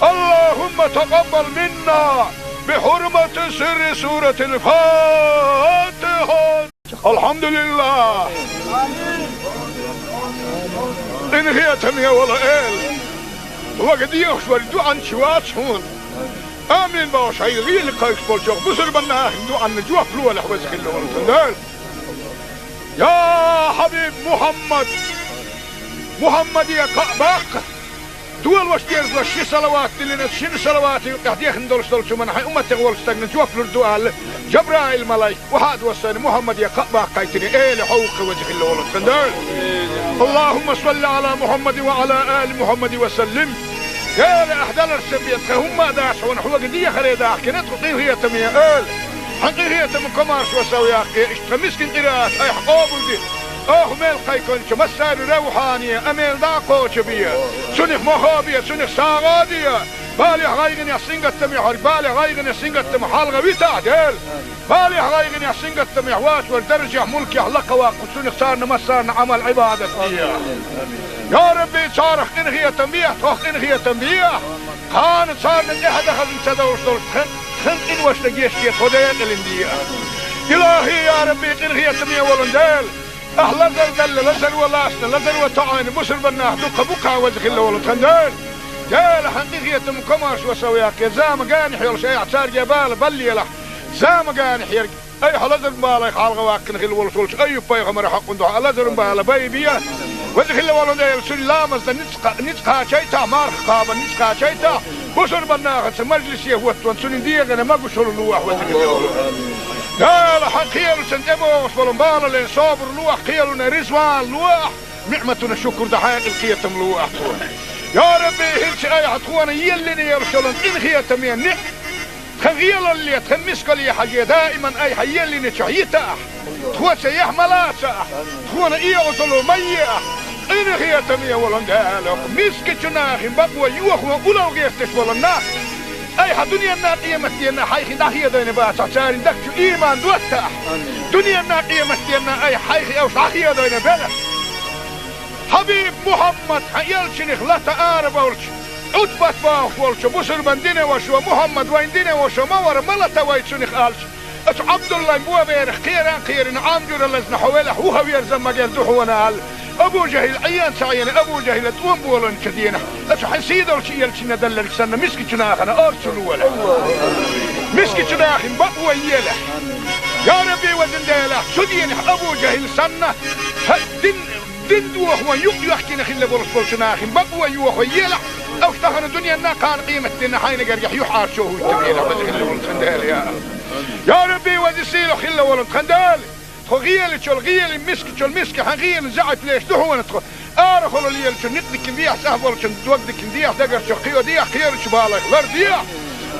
اللهم تقبل منا بحرمة سر سورة الفاتحة. الحمد لله. إن هي تمية ولا إل وقد يخشوا الدعاء شوات هون آمين باش هاي غير لقايك بولشوك بسر بنا دعاء نجوح فلوة لحوزك اللي ورسل. يا حبيب محمد يا قعباق دول واش ديرز لشي صلوات اللي نتشين صلوات يقديخ ندولش دولش من حي أمتك ولستغن جوف لردوال جبرائيل ملايك وحاد وصاني محمد يا قعباق قايتني ايه لحوق وجه اللي ولد. اللهم صل على محمد وعلى آل محمد وسلم. قال أحدال السبيت هم داش ونحو قدية خريداح كنت قطيه هي تمية قال حقي هي تم كمارش وسوي أخي اشتمسكن قراءات أي حقابل دي ميل قيكونش مسار روحانية أميل داقوش بيا سنخ مخابية سنخ ساغادية بالي غايغن يحسنغت تمي بالي غايغن يحسنغت تمي حالغة ويتعدل بالي غايغن يحسنغت تمي حواس والدرجة ملكي حلقة واقف سنخ صارنا مسارنا عمل عبادة بيا. يا ربي صارخ إنغية تنبيه توخ إنغية تنبيه خان صارنا إحدى خزن تدورش دولش خن إن وش نجيش كي خدين الاندية. إلهي يا ربي إنغية تنبيه ولندال أهلا دل لزر ولاسنا لزر وتعاين بسر بناه دوقا بوكا وزخ الله ولد خندال جال حقيقية مكمارش وسوياك يا زام قانح يا شيء اعتار جبال بلي له زام قانح يرق أي حلزر بالا يخالغ واكن خل ولسولش أي بيغمر حق دعاء لزر بالا بيبيا وزخ الله ولد سلامز نتقا شيتا مارخ قابا نتقا شيتا بسر بناه مجلس يهوت سنين ديغنا ما قشر اللوح وزخ الله ولد. قال حقيل سنتبو وصبلن بالا لين صابر لوح قيلنا رزوان لوح نعمتنا الشكر دحايق القيتم لوح. يا ربي هلش اي عطوانا يلني يرسلن إن خيتم ينع خغيل اللي تخمسك لي حاجة دائما اي حيلني تشعيتا تخوة سيح ملاسا تخوانا ايه غسلو ميا إن خيتم يولن دالك مسك جناخ بقوة يوخ وقلو غيفتش ولناك أي دنيا الناقية مستينا حيخ داخية دين باسا ساري دكتو إيمان دوتا دنيا الناقية مستينا أي حيخ أو صاحية دين بلا حبيب محمد حيالشنخ لا تقارب أولش عدبت باخ ولش بسر بندين وشو محمد وين دين وشو مور ملتا ويتشنخ آلش أتو عبد الله مبوا بيرخ خيران عامجور اللزن حوالح وهو يرزم مجال دحونا آل أبو جهل عيان سعيان أبو جهل تقوم بولن كدينا أتو حسيدة وشي يلشنا دلل سنة مسكي جناخنا أرسلوا ولا مسكي جناخن بقوة يلح يا ربي وزن ديلح شدين أبو جهل سنة دين دوخ ويق يحكينا خلا برسول جناخن بقوة يوخ ويلح أو اشتغل الدنيا النا كان قيمة دينا حين قريح يحار شوه التبيلة بس خلا ولد خندال يا ربي وزن سيلو خلا ولد خندال غيال تشول غيال مسك تشول مسك حغيال زعت ليش دهو نتخ ارخل اللي يلش نقدك نديح سهبل شن دوقدك نديح دقر شقيو ديح خير شبالك لر ديح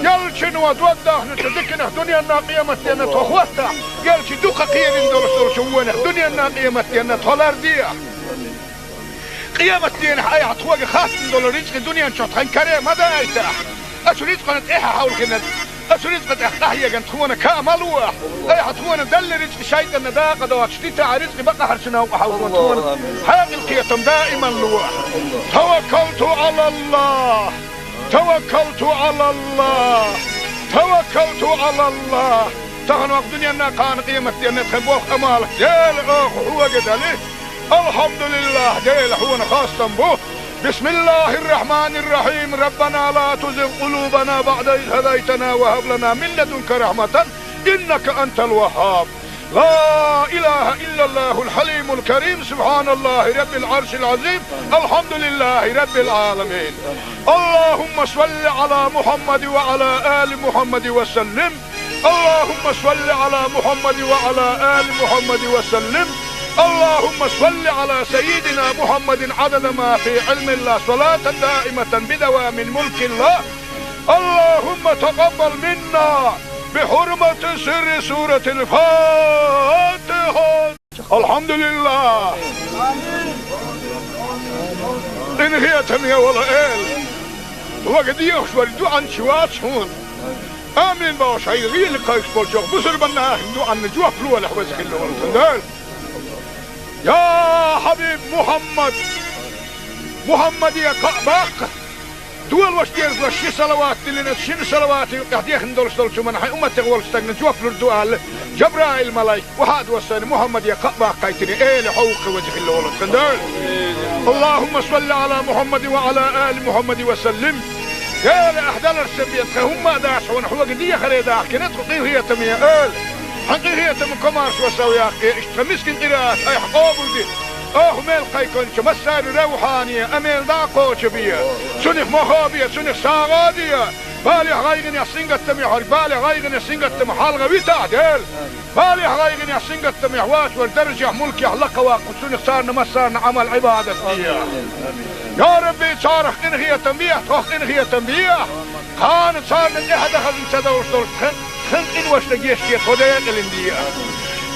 يلش نو دوقده نتدكن دنيا الناقيه متينا تخوتا يلش دوق خير ندور شوونه دنيا الناقيه متينا تولر ديح قيامة دين حي عطوق خاص ندور رزق الدنيا نشوط خن كريم هذا ايتا اش رزق نت ايه حاول كنا أسرزقت أحتاحية كانت تخونا كاملوح أي حتخونا دل رزق شايد النداقة دوات شتيتا رزق بقى حرشنا وحاولون تخونا حاق القيتم دائما لوح. توكلت على الله توكلت على الله توكلت على الله تغنوا الدنيا كان قيمة دينا تخبوخ أمالك ديل أخ هو قدالي الحمد لله ديل هو خاصة بوه. بسم الله الرحمن الرحيم ربنا لا تزغ قلوبنا بعد إذ هديتنا وهب لنا من لدنك رحمة إنك أنت الوهاب. لا إله إلا الله الحليم الكريم سبحان الله رب العرش العظيم الحمد لله رب العالمين. اللهم صل على محمد وعلى آل محمد وسلم. اللهم صل على محمد وعلى آل محمد وسلم. اللهم صل على سيدنا محمد عدد ما في علم الله صلاة دائمة بدوام ملك الله. اللهم تقبل منا بحرمة سر سورة الفاتحة. الحمد لله. إن هي تمية ولا إل وقد يخشوا عن شوات هون آمين باش هاي غير لقايش بولشوق بسر بنا هندو عن نجوه فلوه لحوزك اللي ورسندال. يا حبيب محمد يا قعباق دول واش دير شي صلوات اللي شن صلوات قاعد يخندل شو من حي امتي ولستك نجوه فلور دوال جبرائيل ملايك وحد وصاني محمد يا قعباق قايتني ايه لحوق وجهك اللي ورسندال. اللهم صل على محمد وعلى آل محمد وسلم. يا لأحدال السبيت هم داش ونحو قدية خريدة كنت قطير هي تمية آل حقير هي تم كمارش وسويا اشتمسكن قراءات اي حقابل دي ميل قيكون مسار روحانية اميل داقو شبية سنخ مخابية سنخ ساغادية بالي غايغن يسنغت تمي حرق بالي غايغن يسنغت تمي حالغة ويتعدل بالي غايغن يسنغت تمي حواش والدرجة ملك يحلق واقو سنخ سارنا مسارنا عمل عبادة يا ربي صارخ إن هي تنبيه توخ إن هي تنبيه كانت صارنا إحدى خزن تدوش دول خن إن وش لقيشتي خديق الاندية.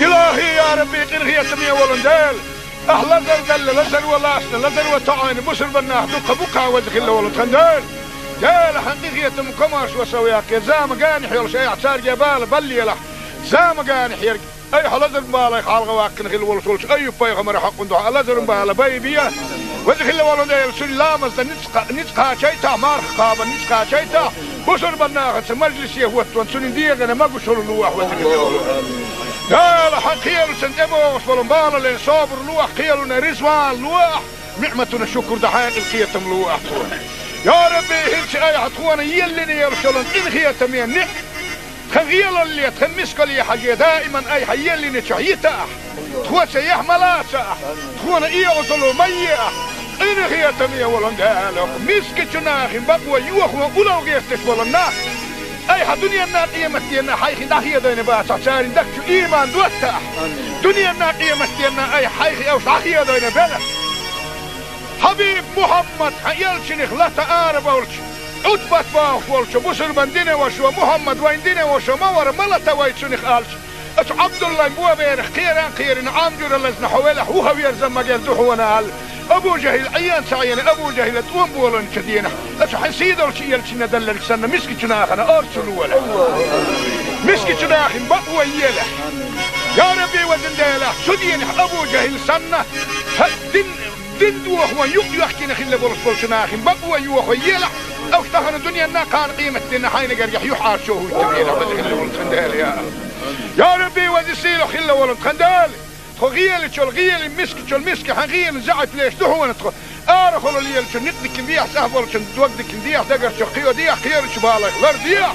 إلهي يا ربي إن هي تنبيه ولندال أهلا زلزل لزل ولاسنا لزل وطعاني بسر بناه دوك بوكا وجهك اللي ولد خندال جال حقيقية مكماش وسوياك زام قاني حيول شيء اعتار جبال بلي له زام قاني حيرك اي حلزر بالي حالغ واكن خل ولسولش اي بايغمر حق ندو لزر بالي بيبيه وجهك اللي ولد يلسل لامز نتقا شيتا مارخ قابا نتقا شيتا بسر بناه مجلس يهوت وانسون ديغنا ما قشر لوح وجهك اللي ولد قال حقيل سنتبو وصلن بالا لين صابر لوح قيلنا رزوان لوح نعمتنا شكر دحين القيتم لوح يا ربي هلش اي حتخوانا يلني يرسلن ان هي تمين تخيل اللي تخمسك لي حاجة دائما اي حيلني شعيتا تخوى سيح ملاسا تخوانا ايه وصلوا مية ان هي تمين ولن دالك مسك جناخ بقوى يوخوا اولو غيستش ولن اي دنيا الناقية مستينا حيخي داخية دين باسا سارين دكتو ايمان دوتا دنيا الناقية مستينا اي حيخي اوش داخية دين بلا حبيب محمد يلشنخ لا تقارب ولش عتبت باوش ولش بسر بندين وشو محمد وين دين وشو مور ملتا ويتشنخ قالش اش عبد الله مبوا بيرخ خيران عامجر اللزن حوالح وهو يرزم مجال دحونا هال ابو جهل عيان سعيان ابو جهل توم بولن كدينا اش حسيد ولش يلشنا دللك سنة مسكي جناخنا ارسلوا ولا مسكي جناخن بقوى يله يا ربي وزن ديله سدين ابو جهل سنة دندو هو يحكي نخل بولس بولشناخن بقوى يوخو يله او اشتهن الدنيا نا كان قيمة دينا حين قريح يحار شوه التبينة وزن ولد خندال يا ربي وزسيلو خل ولد خندال خغيل تشول غيل مسك تشول مسك حغيل زعت ليش دحونا تخو ارخلو ليل تشول ندك نديح سهبل تشول دوقدك نديح دقر شقيو ديح خير شبالك لرديح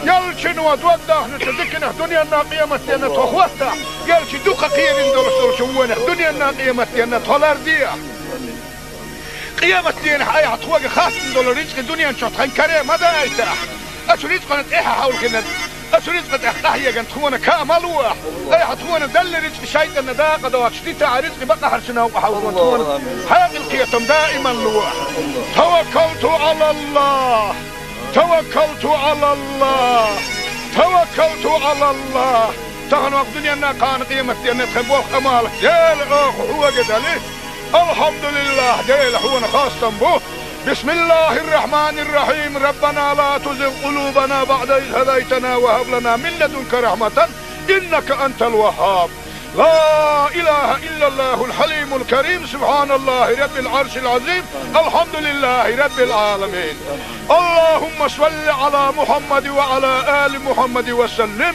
يلشن ودوده نتذكنا دنيا نا قيمة دينا تخوتا يلش دوقا خير ندول شوونه دنيا نا قيمة دينا تخلرديح قيامة دينا اي حتخوغ خاص ندول رزق دنيا نشوت خنكري ماذا ايتاح اش رزق نتاحا حول كنا أسريت قد أحيا جنت خونا كاملوه أي حتخونا دل رزق شيء النداقة دوات شديت رزق بقى حرشنا وحاول خونا هذه القيتم دائما لوح توكلت على الله توكلت على الله توكلت على الله تغنوا الدنيا أنها كان قيمة أن تخبوه أمالك ديل أخ هو قد عليه الحمد لله ديل هو خاصة به بسم الله الرحمن الرحيم ربنا لا تزغ قلوبنا بعد إذ هديتنا وهب لنا من لدنك رحمة إنك أنت الوهاب لا إله إلا الله الحليم الكريم سبحان الله رب العرش العظيم الحمد لله رب العالمين. اللهم صل على محمد وعلى آل محمد وسلم.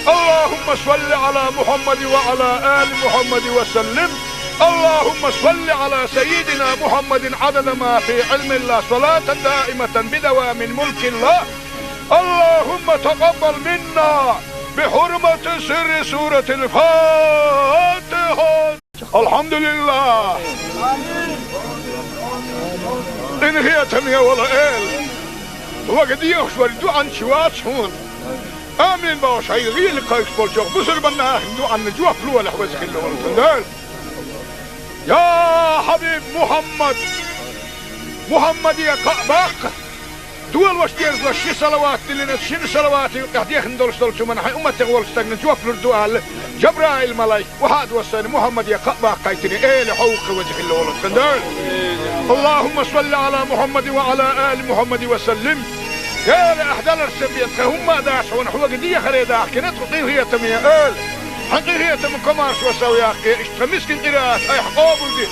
اللهم صل على محمد وعلى آل محمد وسلم. اللهم صل على سيدنا محمد عدد ما في علم الله صلاة دائمة بدوام ملك الله. اللهم تقبل منا بحرمة سر سورة الفاتحة. الحمد لله. إن هي تمية ولا إل وقد يخشوا عن شوات هون آمين باش هاي غير لقايش بولشوق بسر بناه ندو عن نجوه فلوه لحوزك اللي ولد يا حبيب محمد يا باق دول واش دير شي صلوات لنا شي صلوات قاعد ندول شو من حي امه تغول استغن جوف الدوال جبرائيل ملاك وهذا وسن محمد يا باق قايتني له حوق وجه الله خندل اللهم صل على محمد وعلى ال محمد وسلم يا احدال السبيت هم داش ونحو قديه خريدا كنت هي تميه حقيقة من كمارش وسويا مسكين قراءات اي حقوبل دي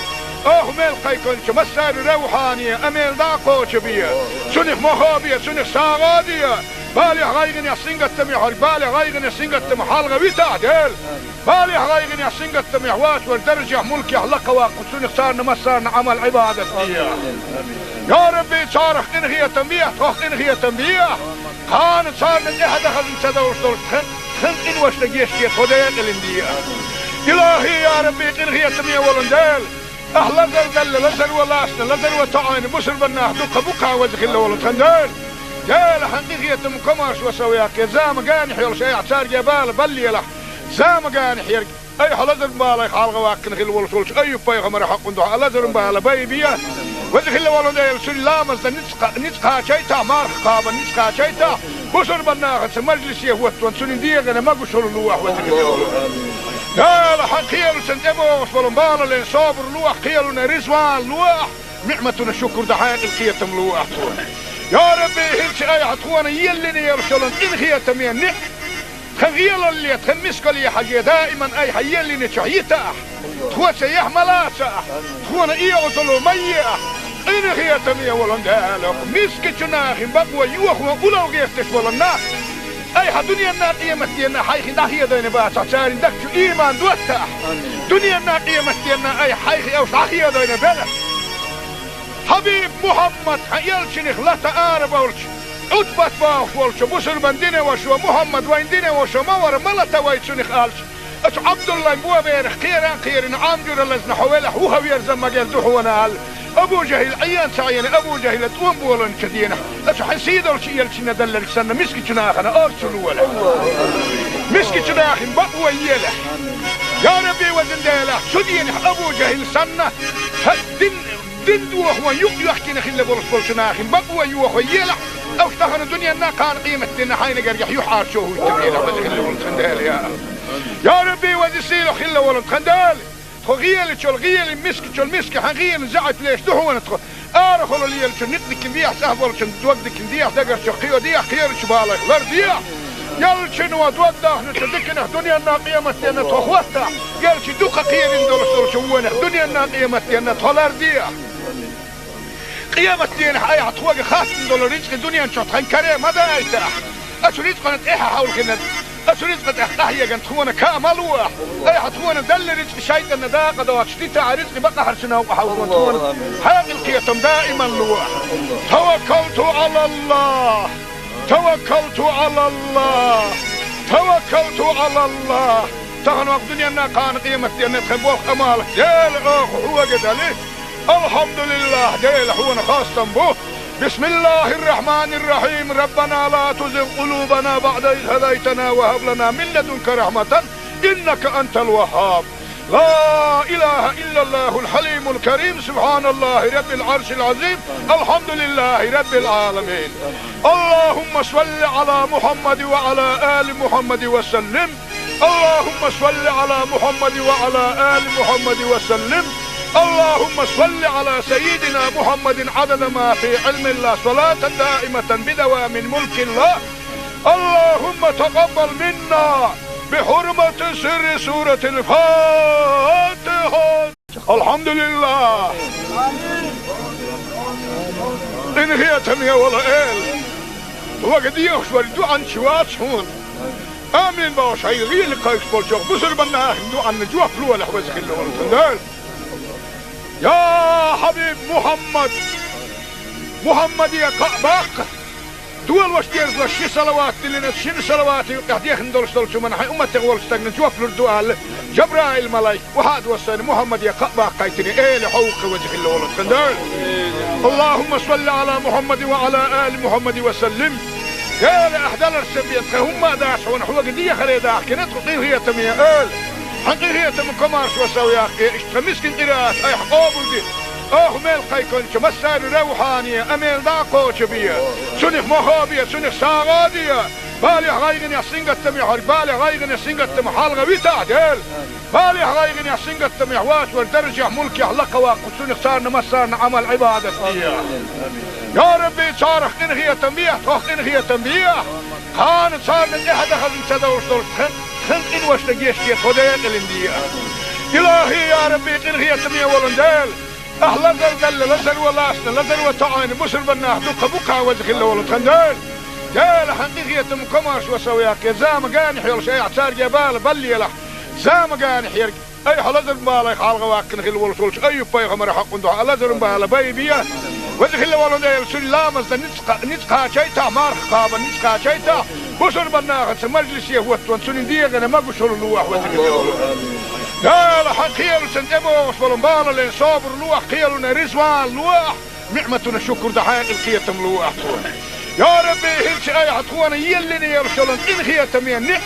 ميل قيكون مسار روحانية اميل داقو شبية سنخ مخابية سنخ ساغادية بالي غايغن يسنق التميح بالي غايغن يسنق التميح حالغا ويتا ديل بالي غايغن يسنق التميح واس والدرجة ملكي حلقة واقو سنخ صارنا مسارنا عمل عبادة فيها يا ربي صارخ انغية تنبيح تخ انغية تنبيح كانت صارنا احد اخذ انتدورش دول خلق إن واشتقيش كي خديق الاندية إلهي يا ربي إنغية تمية ولندال أهلا دل لزر ولاسنا لزر وطعين بسر بناه دوك بوكا وزخ الله ولندال جال حقيقية مكماش وسوياك زام قاني حيول شيء عصار جبال بلي لح زام قاني حيرك أي حلزر مبالا خالغ واكن خل ولسولش أي بايغمر حق ندوح حلزر مبالا بايبيا وزخ الله ولندال سلامز نتقا شيتا مارخ قابا نتقا شيتا بسر بناخت مجلس يهوت وانسون ديغنا ما بشر لوح وذكر لا حقيل سنتبو وصلوا بالا لين صابر لوح قيلنا رزوان لوح نعمتنا الشكر دحاق القيتم لوح يا ربي هلش اي حطوانا يلني يرسلون ان خيتم ينح خغيل اللي تخمسك لي حاجة دائما اي حيلني شعيتا تخوى سيح ملاسا تخوانا ايه وصلوا ميئة إن هي تمية ولندالك مسك جناخ بقوى يوخ وقلو جيفتش ولنا أي دنيا الناقية متينا حيخي ناخية دين باسع ساري دكتو إيمان دوتاح دنيا الناقية متينا أي حيخي أو صحية دين بلا حبيب محمد حيالشنخ لا تقارب أولش أتبت باوش ولش بسر من دينه وشو محمد وين دينه وشو مور ملتا ويتشنخ آلش أش عبد الله بوا بيرخ خيران عامجر اللزن حوالح وهو يرزم مجال دوحونا أبو جهل عيان سعيان أبو جهل تقوم بولن كدينا أش حسيد أرش يلشنا دلل سنة مسكي جناخنا أرسلوا ولا مسكي جناخ بقوى يلح يا ربي وزن ديلح سدين أبو جهل سنة دين دوح ويحكينا خلا برس جناخ بقوى يوح يلح أو اشتغل الدنيا نا كان قيمة دينا حين قريح يحار شوه يتبينا وزن خلا ولد خندال يا ربي وزن سيلو خلا ولد خندال غيل مسك حغيل زعت ليش دحو نتخ ارخل لي نقدك نديح سهبل تودك نديح دقر شقيو ديح خير شبالك غير ديح يلشن ودوده نتدكنا دنيا الناقيه متينا تخوتا قالش دوق خير ندور شوونه دنيا الناقيه متينا تولر ديح قيامه دين حي عطوق خاص دولار رزق الدنيا نشط خنكره ما دايته اشريت قنت ايه حاول كنا أشريت قد أحيا قنت خونا كامل واح أي حتخونا دل رزق شايت النداقة دوات شتيتا عرزقي بقى حرشنا وحاول خونا حاق القيتم دائما لواح توكلت على الله توكلت على الله توكلت على الله تغنوا وقت دنيا ناقان قيمة دينا تخبوخ أمالك ديل أخ هو قد عليه الحمد لله ديل حونا خاصة بوه بسم الله الرحمن الرحيم ربنا لا تزغ قلوبنا بعد إذ هديتنا وهب لنا من لدنك رحمة إنك أنت الوهاب لا إله إلا الله الحليم الكريم سبحان الله رب العرش العظيم الحمد لله رب العالمين اللهم صل على محمد وعلى آل محمد وسلم اللهم صل على محمد وعلى آل محمد وسلم اللهم صل على سيدنا محمد عدد ما في علم الله صلاة دائمة بدوام ملك الله اللهم تقبل منا بحرمة سر سورة الفاتحة الحمد لله إن هي تمية ولا إل وقد يخشوا الدعاء شوات هون آمين باش هاي غير لقايش بولشوخ بسر بنا دعاء نجوح فلوة لحوزك الله والتندال يا حبيب محمد يا باق دول واش دير شي صلوات لنا شي صلوات قاعد ندور شو من حي امه تغول استغن جوف الدوال جبرائيل ملاك وهذا وسن محمد يا باق قايتني له حوق وجه الله والتندال اللهم صل على محمد وعلى ال محمد وسلم يا احدال السبيت هم داش ونحو قديه خريدا كنت هي تميه حقيقة من كمارش وسوياك اشتمسكن قراءات اي حقوبل دي ميل قيكون مسار روحانية اميل داقو شبية سنخ مخابية سنخ ساغادية بالي غايغن يا سنغتم يا بالي غايغن يا سنغتم حالغا ويتعدل بالي غايغن يا سنغتم يا واش والدرجة ملك يحلق واقو سنخ صارنا مسارنا عمل عبادة يا ربي صارخ انغية تنبيه توخ انغية تنبيه خان صارنا احد خزن سدوش دول خن ان وش نجيش كي خديق الاندية الهي يا ربي انغية تنبيه ولندل اهلا دل لزل ولاسنا لزل وتعاين بسر بناه دوك بوكا وزخ الله ولد خندل جال حقيقية مكمارش وسوياك يا زام قانح يا شيء اعتار جبال بلي له زام قانح يرق اي حلزر بالا خالق واكن خل ولسولش اي بايغمر حق ندو لزر بالا بيبيا وزخ الله ولد سلامز نتقا شيتا مارخ قابا نتقا شيتا بسر بناه مجلس يهوت وانسون ديغنا ما قشر اللوح وزخ الله قال حقيل سنتبو وصلوا بالا لين صابر لوح قيلنا رزوان لوح نعمتنا الشكر دحايق القيتم لوح يا ربي هلش اي عطوانا يلني يرسلن ان خيتم ينع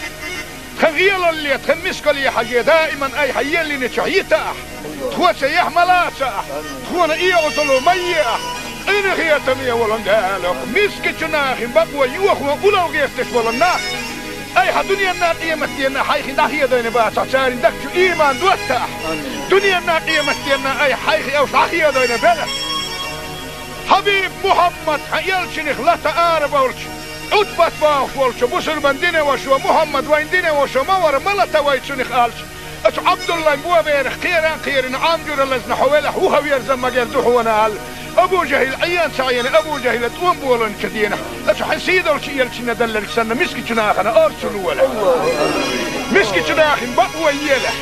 خغيل اللي تخمسك لي حاجة دائما اي حيلني شعيتا تخوى سيح ملاسا تخوانا ايه وصلوا ميا ان خيتم يولن دالك مسك جناخ بقوى يوخوا اولو غيفتش ولنا اي دنيا الناقية متينا حيخي داخية دين باسا ساري دكتو ايمان دوتا دنيا الناقية متينا اي حيخي او صاحية دين بلا حبيب محمد يلشنخ لا تعارب ولش عتبت باخ ولش بسر بندين وشو محمد وين دين وشو مور ملتا ويتشنخ آلش اتو عبد الله مبوا بيرخ خيران عامجور اللزن حويله هو يرزم مجال دحونا آل ابو جهل عيان سعيان ابو جهل توم بولن كدينا اتو حسيد ولش يلشن دلل سنة مسكي جناخنا ارسلوا ولا مسكي جناخن بقوى يله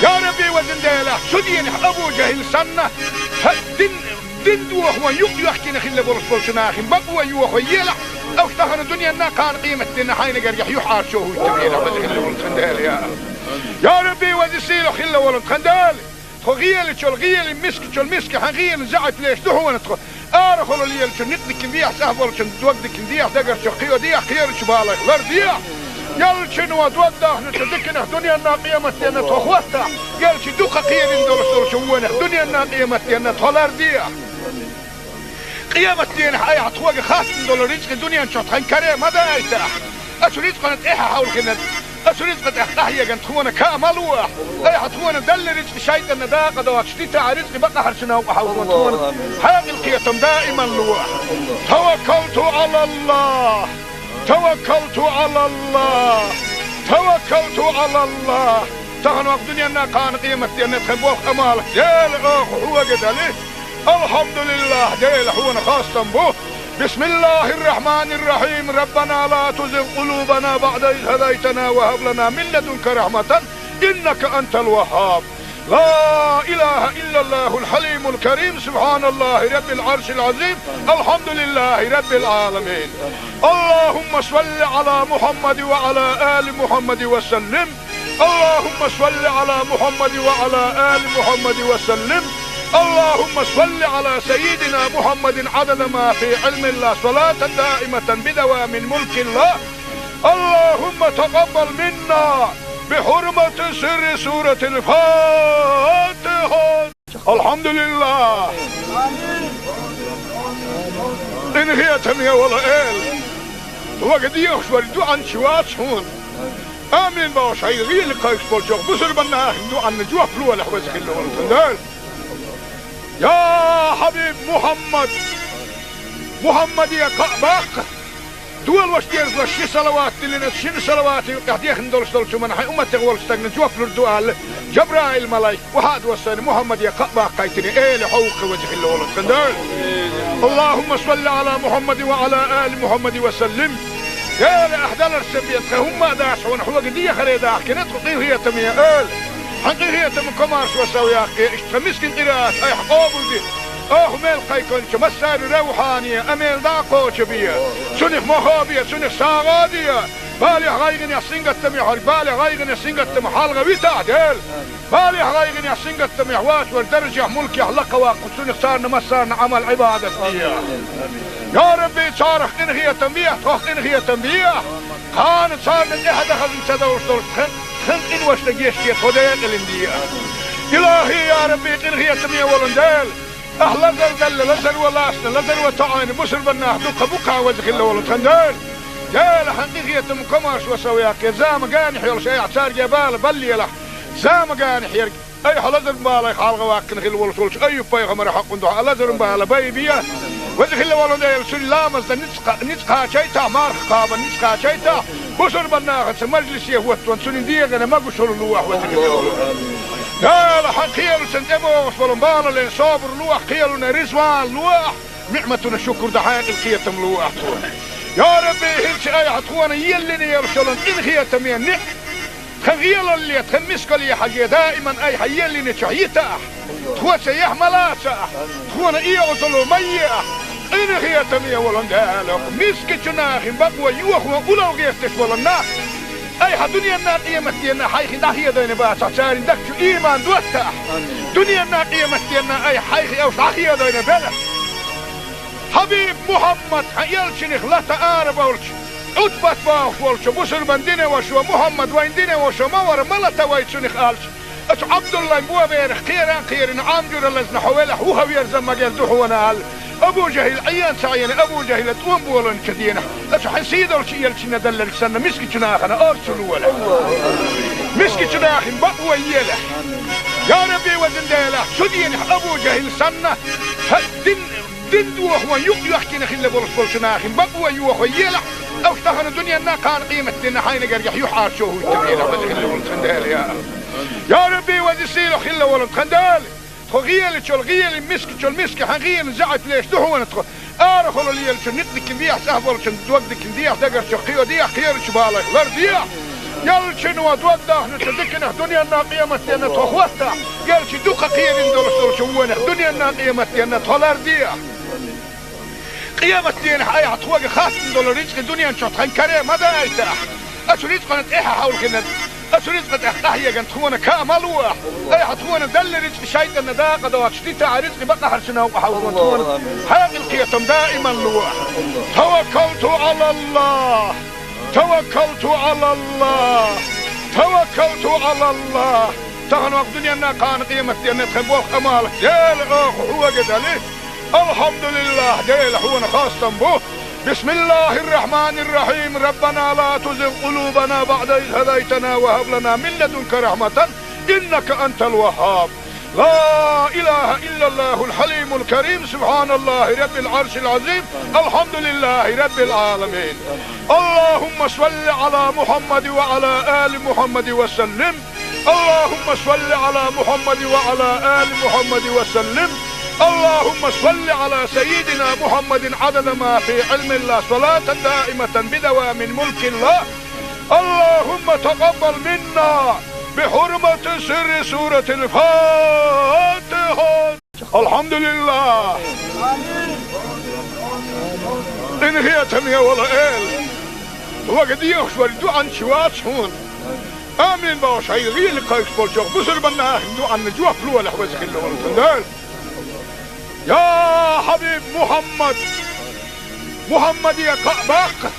يا ربي وزن ديله سدين ابو جهل سنة دين دوخ ويق يحكي نخيل برسول ناخن بقوى يوخ ويلا او اشتهن الدنيا نا كان قيمة دين حين قريح يحار شوه التبيل خل ولد خندال يا ربي وزسيل خل ولد خندال خغيل تشول غيل مسك تشول مسك حغيل زعت ليش دحو ندخل ارخل اللي يلش نقدك بيح سهبل شن دوقدك بيح دقر شقيو ديح خير شبالك غير ديح يلشن ودوده نتذكر دنيا نا قيمة دين تخوته يلش دوق خير ندور شوونه دنيا نا قيمة دين تولر ديح قيامة دين حياة عطوة خاصة دول رزق الدنيا نشوط خن كريم هذا ايتاح اسو رزق نتاحة حول كنا اسو رزق تحتاحية كانت تخونا كاملوح اي عطونا دل رزق شايدة نداقة دوات شتيتا رزق بقى حرشنا وحاولون تخونا حياة القيتم دائما لوح توكلت على الله توكلت على الله توكلت على الله تغنوا الدنيا نا كان قيمة دين نتخبوخ امالك جيل اخو هو قدالي الحمد لله ديل حونا خاصة به بسم الله الرحمن الرحيم ربنا لا تزغ قلوبنا بعد إذ هديتنا وهب لنا من لدنك رحمة إنك أنت الوهاب لا إله إلا الله الحليم الكريم سبحان الله رب العرش العظيم الحمد لله رب العالمين اللهم صل على محمد وعلى آل محمد وسلم اللهم صل على محمد وعلى آل محمد وسلم اللهم صل على سيدنا محمد عدد ما في علم الله صلاة دائمة بدوام ملك الله اللهم تقبل منا بحرمة سر سورة الفاتحة الحمد لله إن هي تمية ولا إل وقد يخشور دوعا شوات شون آمين باوشي غير لقايش بوشوك بسر بناه دوعا نجوه فلوة لحوزك اللي ولتندال يا حبيب محمد يا قعباق دول واش دير شي صلوات اللي نشين صلوات قاعد ندور شو من حي امتي غول استغن جوف الدوال جبرائيل ملاك وحد وصل محمد يا قعباق قايتني ايه لحوق وجه اللي ولد كندال اللهم صل على محمد وعلى ال محمد وسلم يا لاحدال السبيت هم داش ونحو قديه خريدا كنت هي تميه حقيقية من كمارش وسوياك اشتمسكن قراءات اي حقوبل دي ميل قيكون مسار روحانية اميل داقو شبية سنخ مخابية سنخ ساغادية بالي غايغن يا سنغتم يا بالي غايغن يا سنغتم حالغا ويتعدل بالي غايغن يا سنغتم يا واش والدرجة ملك يحلق واقو سنخ صارنا مسارنا عمل عبادة يا ربي صارخ انغية تنبيه توخ انغية تنبيه خان صارنا احد خزن سدوش دول خنقين واشتا جيشتي خدايا قلندية إلهي يا ربي قنغية تمية ولندال أهلا زلزل لزل ولاسنا لزل وطعين بسر بناه دوقا بقا وزخ الله ولتخندال جال حقيقية مكماش وسوياك زام قانح يلش أي اعتار جبال بلي له زام قانح يرق أي حلزر بالا يخالغ واكن خل ولتولش أي بايغمر حق ندوح لزر بالا بايبيا وزخ الله ولندال سن لامز نتقا شيتا مارخ قابا نتقا شيتا بسر بناه مجلس يهوت وانسون ديغنا ما قشر اللوح وزخ الله ولندال قال حقيل سنتبوش ولنبالا لين صابر لوح قيلنا رزوان لوح نعمتنا شكر دحين القيتم لوح يا ربي هلش اي حتخوانا يلني يرشلون ان خيتم ينح خغيل اللي تخمسك لي حاجة دائما اي حيلني شعيتا تخوى سيح ملاسا تخوانا ايه وصلوا ميئة ان خيتم يولن دالك مسك جناخ بقوى يوخوا اولو غيستش ولناخ اي دنيا الناقية مستينا حيخي داخية دين باسا سارين دكتو ايمان دوتا دنيا الناقية مستينا اي حيخي اوش داخية دين بلا حبيب محمد يلشنخ لا تقارب ولش عتبت باخ ولش بسر بندين وشو محمد وين دين وشو مور ملتا ويتشنخ قالش اش عبد الله مبوا بيرخ خيران عامجر لزن حوالح وهو يرزم مجال دحونا هال ابو جهل عيان سعيان ابو جهل توم بولن كدينا اش حسيد ولش يلشنا دلك سنة مسكي جناخنا ارسلوا ولا مسكي جناخن بقوى يله يا ربي وزن ديله شدين ابو جهل سنة دندو هو يحكي نخل بولش بولشناخن بقوى يوخو يله او اشتغل الدنيا نا كان قيمة دينا حين قرقح يحار شوه التبينة وزخل ولد خندال يا ربي وزسيلو خل ولد خندال غيال تشول غيال مسك تشول مسك حغيال زعت ليش دحونا تخو ارخلوا لي تشول ندك نديح سهبل تشول دوقدك نديح دقر شقيو ديح خير شبالك لرديح يلشن ودوده نتدكنا دنيا نا قيمة دينا تخوستا يلش دوقا خير ندول شوونه دنيا نا قيمة دينا تخلرديح قيامة دين حي عطوق خاص دولار رزق الدنيا نشوط خنكري ماذا يتاح أشو رزق نتإيحا حول كنا أشو رزق نتإيحا كانت هوانا كاملوح أي حطونا دل رزق شايد النداقة دوات شديتا رزق بقى حرشنا وحاولون هوانا هاقي القيتم دائما لوح توكلت على الله توكلت على الله توكلت على الله تغنوا الدنيا نا كان قيمة دين نتخبوخ أمالك يالي هو قدالي الحمد لله ديل حونا خاصة به بسم الله الرحمن الرحيم ربنا لا تزغ قلوبنا بعد إذ هديتنا وهب لنا من لدنك رحمة إنك أنت الوهاب لا إله إلا الله الحليم الكريم سبحان الله رب العرش العظيم الحمد لله رب العالمين اللهم صل على محمد وعلى آل محمد وسلم اللهم صل على محمد وعلى آل محمد وسلم اللهم صل على سيدنا محمد عدد ما في علم الله صلاة دائمة بدوام ملك الله اللهم تقبل منا بحرمة سر سورة الفاتحة الحمد لله إن هي تمية ولا إل وقد يخشور عن شوات هون آمين باوش هاي غير لقايش بولشوك بسر بناه عن جواب لولا لحوزك اللي ولتندال يا حبيب محمد يا قباق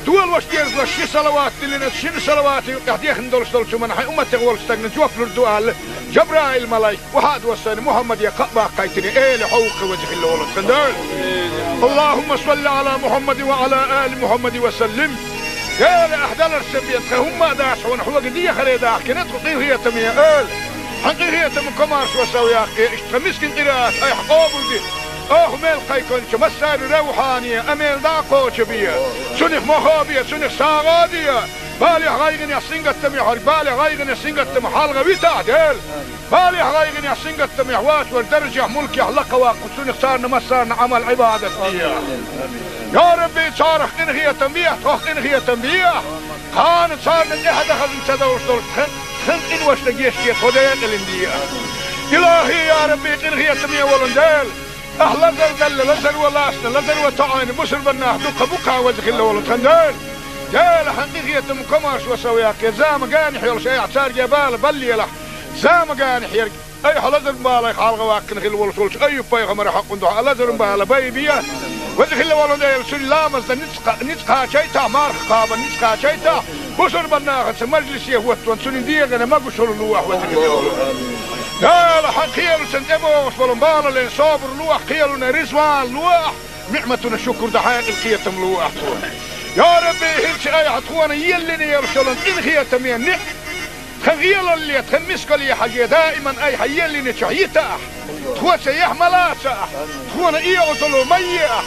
دول واش ديرز واش شي صلوات اللي نتشين صلوات قاعد يخندل شتل من حي امه تقول استغنى جوف للدوال جبرائيل ملاي وهاد وسن محمد يا قباق قايتني ايه لحوق وجه الله ولد خندال اللهم صل على محمد وعلى ال محمد وسلم يا لاحدال السبيت هم داشون حوق دي خريدا كنت هي تميه حقيقية من كمارش وسوياك اشتمسكن قراءات اي حقوبل دي ميل قيكونش مسار روحانية اميل داقوش بيا سنخ مخابية سنخ ساغادية بالي غايغن يحسين قتم يحر بالي غايغن يحسين قتم حالغة بيتا ديل بالي غايغن يحسين قتم يحواس والدرجة ملك يحلق واقو سنخ صارنا مسارنا عمل عبادة بيا يا ربي صارخ انغية تنبيه توخ انغية تنبيه كانت صارنا احد اخذ انتدوش دول خنقين واشتا جيشتي خدايا قلندية إلهي يا ربي قنغية تمية ولندال أهلا زلزل لزل ولاسنا لزل وطعين بسر بناه دوقا بقا وزخ الله ولد خندال جال حقيقية مكماش وسوياك زام قانح يلش اي اعتار جبال بلي له زام قانح يرق اي حلزر مبالا يخالغ واكن خل ولش اي بايغمر حق ندوح حلزر مبالا بايبيا وزخ الله ولد يلسل لامز نتقا شيتا مارخ قابا نتقا شيتا بصر بناخت مجلس يهوت سنين ديغنا ما قشر اللوح وذكر لا لا خيال سنتبوس ولنبال لين صابر لوح خيالنا رزوان لوح نعمتنا شكر دحاق القيتم لوح يا ربي هلش اي عطوانا يلني يرسلن ان خيتم يعني خغيال اللي تخمسك لي حاجة دائما اي حيلني شعيتا تخوة سيح ملاسا تخوانا اي عطلو ميا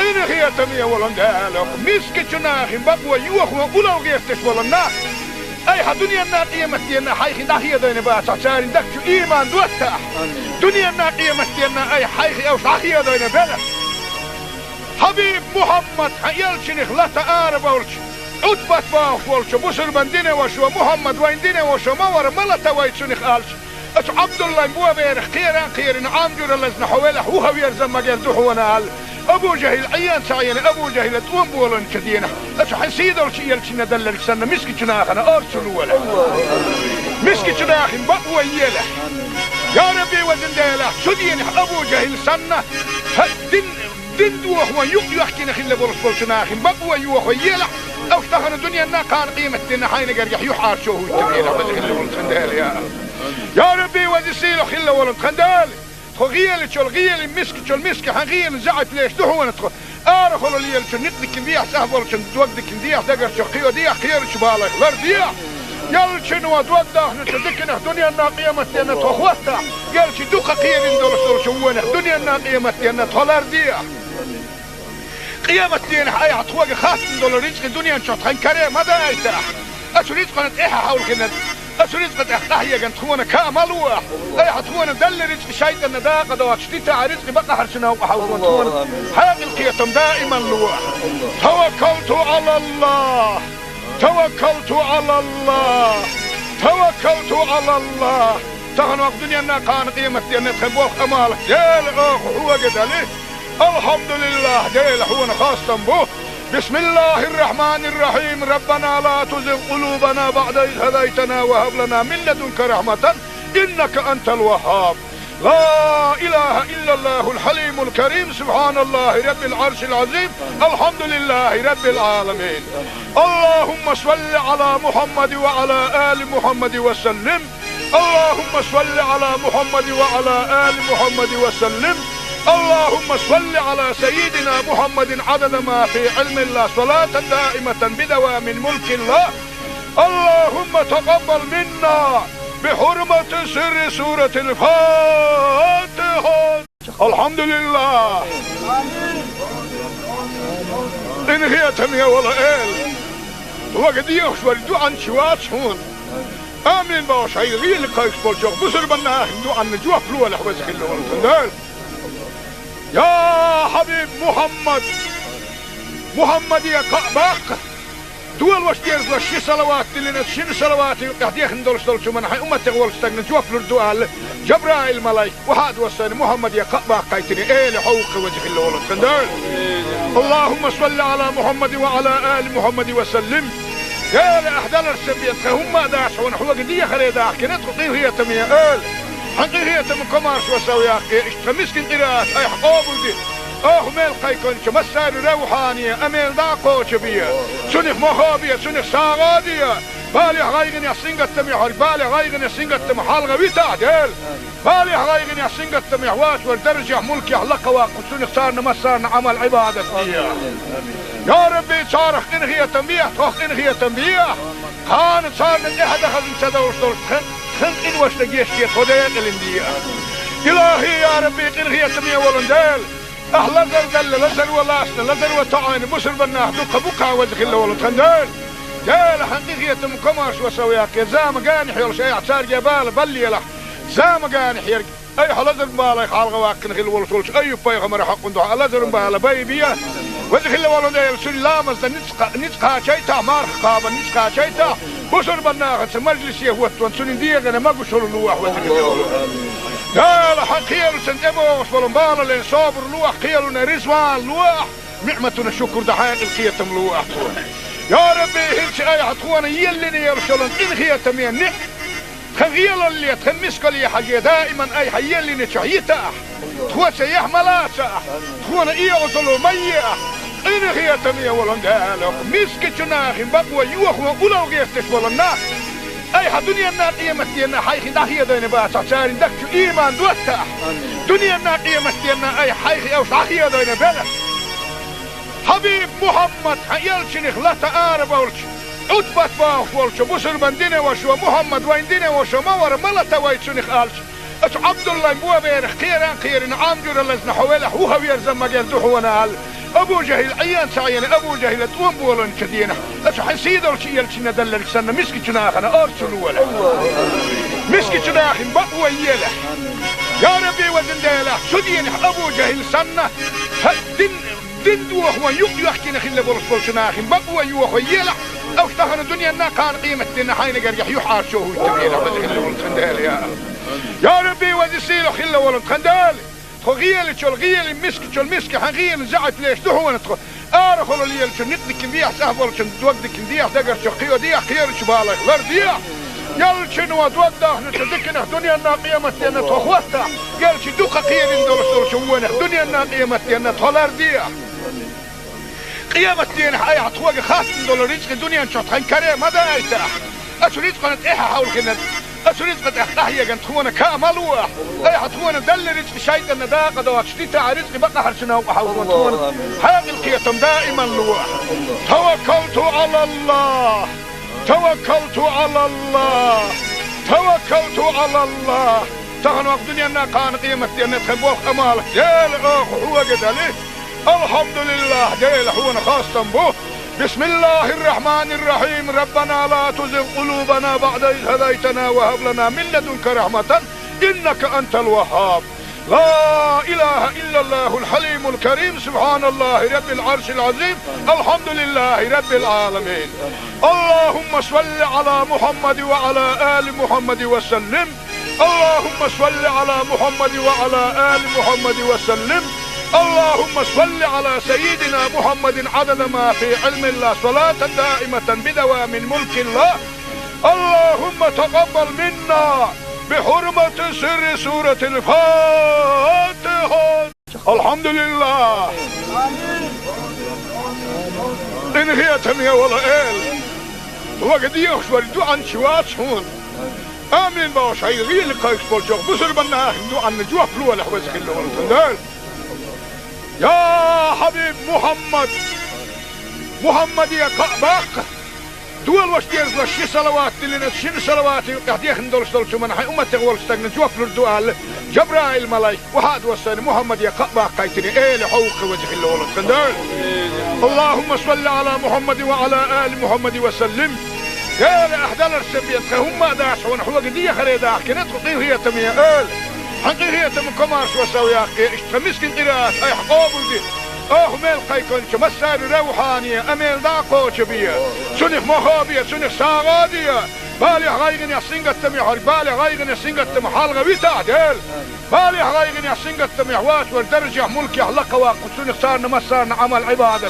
ان خيتم يولن دالك مسك جناخ بقوة يوخ وقلو غيفتش ولنا اي دنيا الناقية مستينا حيخي داخية دين باسا سارين دكتو ايمان دوتا دنيا الناقية مستينا اي حيخي اوش داخية دين بلا حبيب محمد يلشنخ لا تعارب ولش عتبت باخ ولش بسر من دينه وشو محمد وين دينه وشو مور ملتا ويتشنخ آلش اش عبد الله بوا بيرخ خيران عامجور اللزن حوله هو يرزم مجال دحونا ابو جهل عيان سعيان ابو جهل تقوم بولن كدينه اش حسيد ولش يلشنا دلل سنه مسكي جناخنا ارسلوا ولا مسكي جناخ بقوى يله يا ربي وزن ديله سدين ابو جهل سنه دين دوخ يحكينا خلا برسول شناخين بقوى يوخ يلا او اشتغل الدنيا نا كان قيمة دينا حين قريح يحار شوه التبيلة بس خلا ولد خندال يا ربي وزيسيلو خلا ولد خندال خغيل شو الغيل مسك حغيل زعت ليش دحو ندخل ارخل لي نقدك نديح سهبل توقدك نديح دقر شو قيو ديح خير شبالك غير ديح يلشن ودوده نتذكر الدنيا نا قيمة دينا تخوتها يلشي دوقة قيل دول شوونه الدنيا نا قيمة دينا تولار ديح قيامة دين حياة عطوة خاصة دول رزق الدنيا نشوط خين كريم هذا ايتاح اسو رزق نتقيها حول كنا اسو رزق نتقيها جنتخونا كاملوح اي عطونا دل رزق شايطة نداقة دوات شتيتا رزق بقى حرشنا وحاول ونتخونا حياة القيتم دائما لوح توكلت على الله توكلت على الله توكلت على الله تغنوا الدنيا نا كان قيمة دين تخبوخ امالك يا اخ هو قد عليه الحمد لله ديل حونا خاصة به بسم الله الرحمن الرحيم ربنا لا تزغ قلوبنا بعد إذ هديتنا وهب لنا من لدنك رحمة إنك أنت الوهاب لا إله إلا الله الحليم الكريم سبحان الله رب العرش العظيم الحمد لله رب العالمين اللهم صل على محمد وعلى آل محمد وسلم اللهم صل على محمد وعلى آل محمد وسلم اللهم صل على سيدنا محمد عدد ما في علم الله صلاة دائمة بدوام ملك الله اللهم تقبل منا بحرمة سر سورة الفاتحة الحمد لله إن هي تمية ولا إل وقد يخشوا عن شوات هون آمين باش هاي غير لقايش بالجوغ بسر بنا هندو عن نجوة فلوة لحوز خلو والخندال يا حبيب محمد يا قعباق دول واش ديرز لشي صلوات اللي نتشين صلوات يقديخ ندولش دولشو من حي أمتك والستاق نجوف لردوال جبرائيل ملايك وحاد وصاني محمد يا قعباق قايتني ايه لحوق وجه الله والخندال اللهم صل على محمد وعلى آل محمد وسلم يا لأحدال السبيت هم داش ونحوق دي خريداح كنت قطيه هي تمية آل حقي هي تم كمارش وسوياك اشتمسكن قراءة اي حقوبل دي ميل قيكونش مسار روحانية اميل داقوش بيا سنخ مخابية سنخ ساغادية بالي غايغن يحسنقت تميح بالي غايغن يحسنقت تميح حالغة ويتعدل بالي غايغن يحسنقت تميح واش والدرجة ملك يحلق واقو سنخ صارنا مسارنا عمل عبادة فيها يا ربي صارخ انغية تنبيح توخ انغية تنبيح خان صارنا احد خزن سدوش دولش خن إن وش لقيش كي خديت الاندية إلهي يا ربي إنغية تمية ولندال أهل لزل لزل ولاسنا لزل وطعين بسر بناه دوقة بقى وزخ الله ولندال جال حقيقية مكماش وسوياك زام قانح يلش اي اعتار جبال بلي لح زام قانح يرق اي حلزل بالا يخالغ واكن خل ولسولش اي بيغمر حق اندوح لزل بالا بيبيا وزخ الله ولندال سل لامز نتقى شيطا مارخ قابا نتقى شيطا بسر بناغت مجلس يهوت وانسونين ديغنا ما قشر اللوح وزخ الله لا لا خيال سنتبوس ولنبال لين صابر لوح خيالنا رزوان لوح نعمتنا شكر دحاق القيتم لوح يا ربي هلش اي عطوانا يلني يرسلن ان خيتم يعني خغيل اللي تخمسك لي حاجة دائما اي حيلني شعيتا تخوة سيح ملاسا تخوانا ايه عطلو مية إن خياتم يا ولن دالك مسك جناخ بقوى يوخ ولو جيستش ولنا أي دنيا النار قيمتنا حيخ دحية دين بات عشان دك إيمان دوتة دنيا النار قيمتنا أي حيخ أو صحية دين بلا حبيب محمد يلشن خلطة آرب أولش أتبت باخ ولش بسر بندين وشو محمد وين دين وشو مور ملتا ويتشن خالش أش عبد الله بوا بير خيران عامجر لزن حوله هو يرزم مجال دحونا أبو جهل عيان سعيان أبو جهل توم بولن كدينا أش حسيد الشيء يلشن دلل سنة مسك جناخنا أرسل ولا مسك جناخ بقوى يله يا ربي وزن ديله شدين أبو جهل سنة دين دوخ ويق يحكي خلي بولش جناخ بقوى يوخ يله أو تهنا الدنيا نا كان قيمة دين حين قريح يحار شو هو التبيين خلي بولش خندال يا ربي وزن سيله خلي بولش خندال غيال تشول غيال مسك حغيال زعت ليش دهو نتخ ارخل اللي يلش نقدك بيح سهبل شن دوقدك بيح دقر شقيو دي خير شبالك لرديا يلش نو دوقده نتدكن دنيا الناقيمه ان تخوتا يلش دوق خير ندور شوونه دنيا الناقيمه ان تلرديا قيامه دين حي عطوق خاص دولار رزق دنيا شطحن كريم هذا ايتا اشريت قنت ايه حاول كنا أشريت قد أحيا جن تخونا كاملوا أي حتخونا دل رزق شيء إن دا قد واشتيت رزق بقى حرشنا وحاولون تخونا حياة القيتم دائما لوا توكلت على الله توكلت على الله توكلت على الله تغنوا الدنيا كان قيمة أن تخبوه أمالك ديل هو قدلي الحمد لله ديل هو خاصة به بسم الله الرحمن الرحيم ربنا لا تزغ قلوبنا بعد إذ هديتنا وهب لنا من لدنك رحمة إنك أنت الوهاب لا إله إلا الله الحليم الكريم سبحان الله رب العرش العظيم الحمد لله رب العالمين اللهم صل على محمد وعلى آل محمد وسلم اللهم صل على محمد وعلى آل محمد وسلم اللهم صل على سيدنا محمد عدد ما في علم الله صلاة دائمة بدوام ملك الله اللهم تقبل منا بحرمة سر سورة الفاتحة الحمد لله إن هي تمية ولا إل وقد يخشور دوعا شوات شون آمين باش هاي غير لقايش بولشوك بسر بناه دوعا نجوه فلوه لحوزك اللي ولتندال يا حبيب محمد يا قعباق دول واش دير شي صلوات اللي نتشين صلوات قاعد يخندولش دول شو من حي امه تغول استغن جوف الدوال جبرائيل ملاي وحاد وسن محمد يا قعباق قايتني ايه لحوق وجه اللي ولد كندال اللهم صل على محمد وعلى ال محمد وسلم يا احدال السبيت هم داش ونحو قديه خريدا كنت قيل هي تميه ال حقيقية من كمارش وسويا اشتمسكن قراءات اي حقوبل دي ميل قيكون مسار روحانية اميل داقو شبية سنخ مخابية سنخ ساغادية بالي غايغن يسنغت تميحر بالي غايغن يسنغت تمحال غويتا ديل بالي غايغن يسنغت تميحوات والدرجة ملك يحلق واقو سنخ سارنا مسارنا عمل عبادة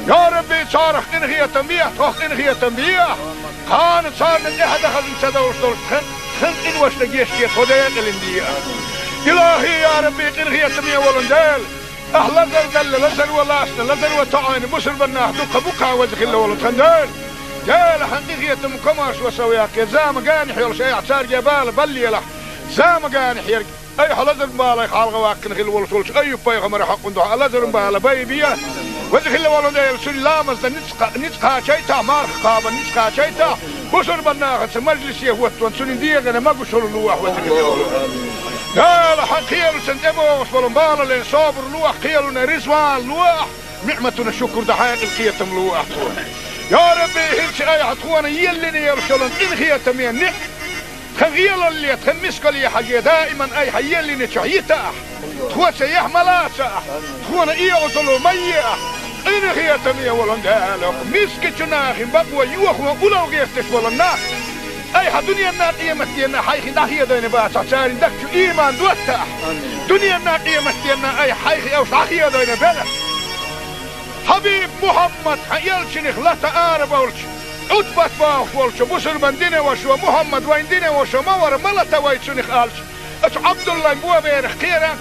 يا ربي صارخ انغية تنبيه توخ انغية تنبيه كانت صارنا احد اخذ انسدوش دول خن إن وش لجيشتي خديق الاندية إلهي يا ربي إنغية تمية ولندال أهلا زلزل لزل ولاسنا لزل وطعين مسل بناه دوقة بقى وزخ الله ولندال جال حقيقية مكماش وسوياك زام قانح يلش أي عصار جبال بلي له زام قانح يرق أي حلزل بالي خالغ واكن خل ولسولش أي بيغمر حق ندوح لزل بالي بيبيا وزخ الله ولندال سلامز نتقى شيتا مارخ قابا نتقى شيتا بصر بناخت مجلس يهوت وانسون ديغنا ما قشر اللوح وذكر لا لا حقيل سنتبو وصلن بالا لين صابر لوح قيلنا رزوان لوح نعمتنا شكر دحين القيتم لوح يا ربي هلش اي حطوانا يلني يرشلن ان خيتم ينح خغيل اللي تخمسك لي حاجه دائما اي حيلني شعيتا تخوت يحملاسا تخونا ايه وصلوا ميه إن هي تمية ولندالك مسك جناخ بقوى يوخ ولو غيرتش ولنا أي دنيا النار قيمة دينا حيخ دحية دين بات عشان دك إيمان دوتة دنيا النار قيمة دينا أي حيخ أو صحية دين بلا حبيب محمد يلشن خلطة آرب أولش أتبت باخ ولش بسر بندين وشو محمد وين دين وشو مور ملتا ويتشن خالش أش عبد الله بوا بير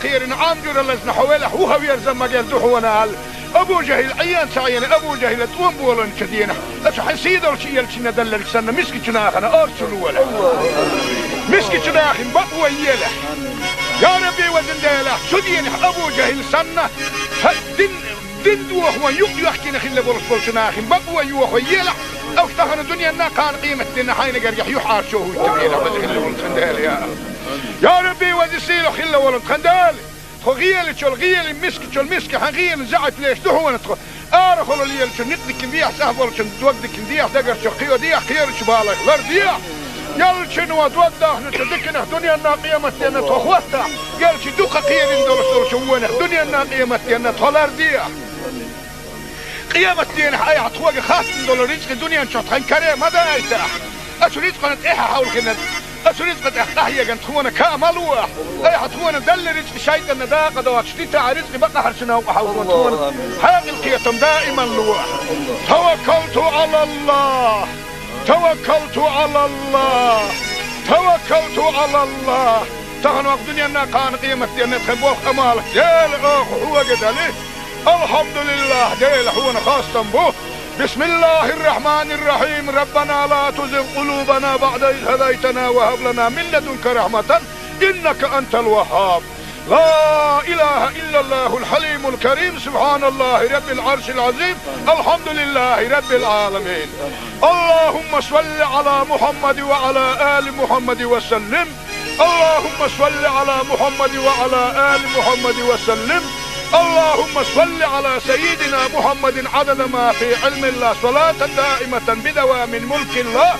خيران عامجر لزن حوله هو يرزم مجال دحونا أبو جهل عيان سعيان أبو جهل توم بولن كدينا أشحن سيدر شيء يلشنا دلك سنة مسكي جناخنا أرسلوا ولا مسكي جناخن بقوا يلا يا ربي وزن ديلا شدين أبو جهل سنة دين دوه يحكي نخل بولس بولشناخن بقوا يوه يلا أو اشتغل الدنيا نا كان قيمة دينا حين قريح يحار شوه التبينا وزن خل ولد خندال يا ربي وزن سيلو خل ولد خندال غيال شو الغيال مسك حغيال زعت ليش دهون تخ أرخلوا لي شو نقدك نديح سهل شو توقدك نديح دقر شو قيو ديح خير شو بالك لرديح يال شنو توضح نتدكنا دنيا الناقية متينا تخوتها يال شو دوخ خير ندور شو وين دنيا الناقية متينا تلرديح قيامة دين حي عطوق خاص ندور رزق الدنيا نشوط خنكرة ما ده يتاح أشو رزق نتإيحها حول كنا أسريت قد أحيا جنت هو كاملوه أي حتونا دل رزق شيء النداء قد واشتيت على رزق بقى حرشنا وحاولون هذه القيتم دائما لوح توكلت على الله توكلت على الله توكلت على الله تغنوا الدنيا أنها كان قيمة أن تخبوه أمالك ديل هو قد عليه الحمد لله ديل هو خاصة به بسم الله الرحمن الرحيم ربنا لا تزغ قلوبنا بعد إذ هديتنا وهب لنا من لدنك رحمة إنك أنت الوهاب لا إله إلا الله الحليم الكريم سبحان الله رب العرش العظيم الحمد لله رب العالمين اللهم صل على محمد وعلى آل محمد وسلم اللهم صل على محمد وعلى آل محمد وسلم اللهم صل على سيدنا محمد عدد ما في علم الله صلاة دائمة بدوام ملك الله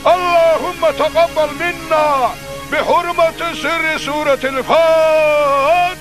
اللهم تقبل منا بحرمة سر سورة الفاتحة.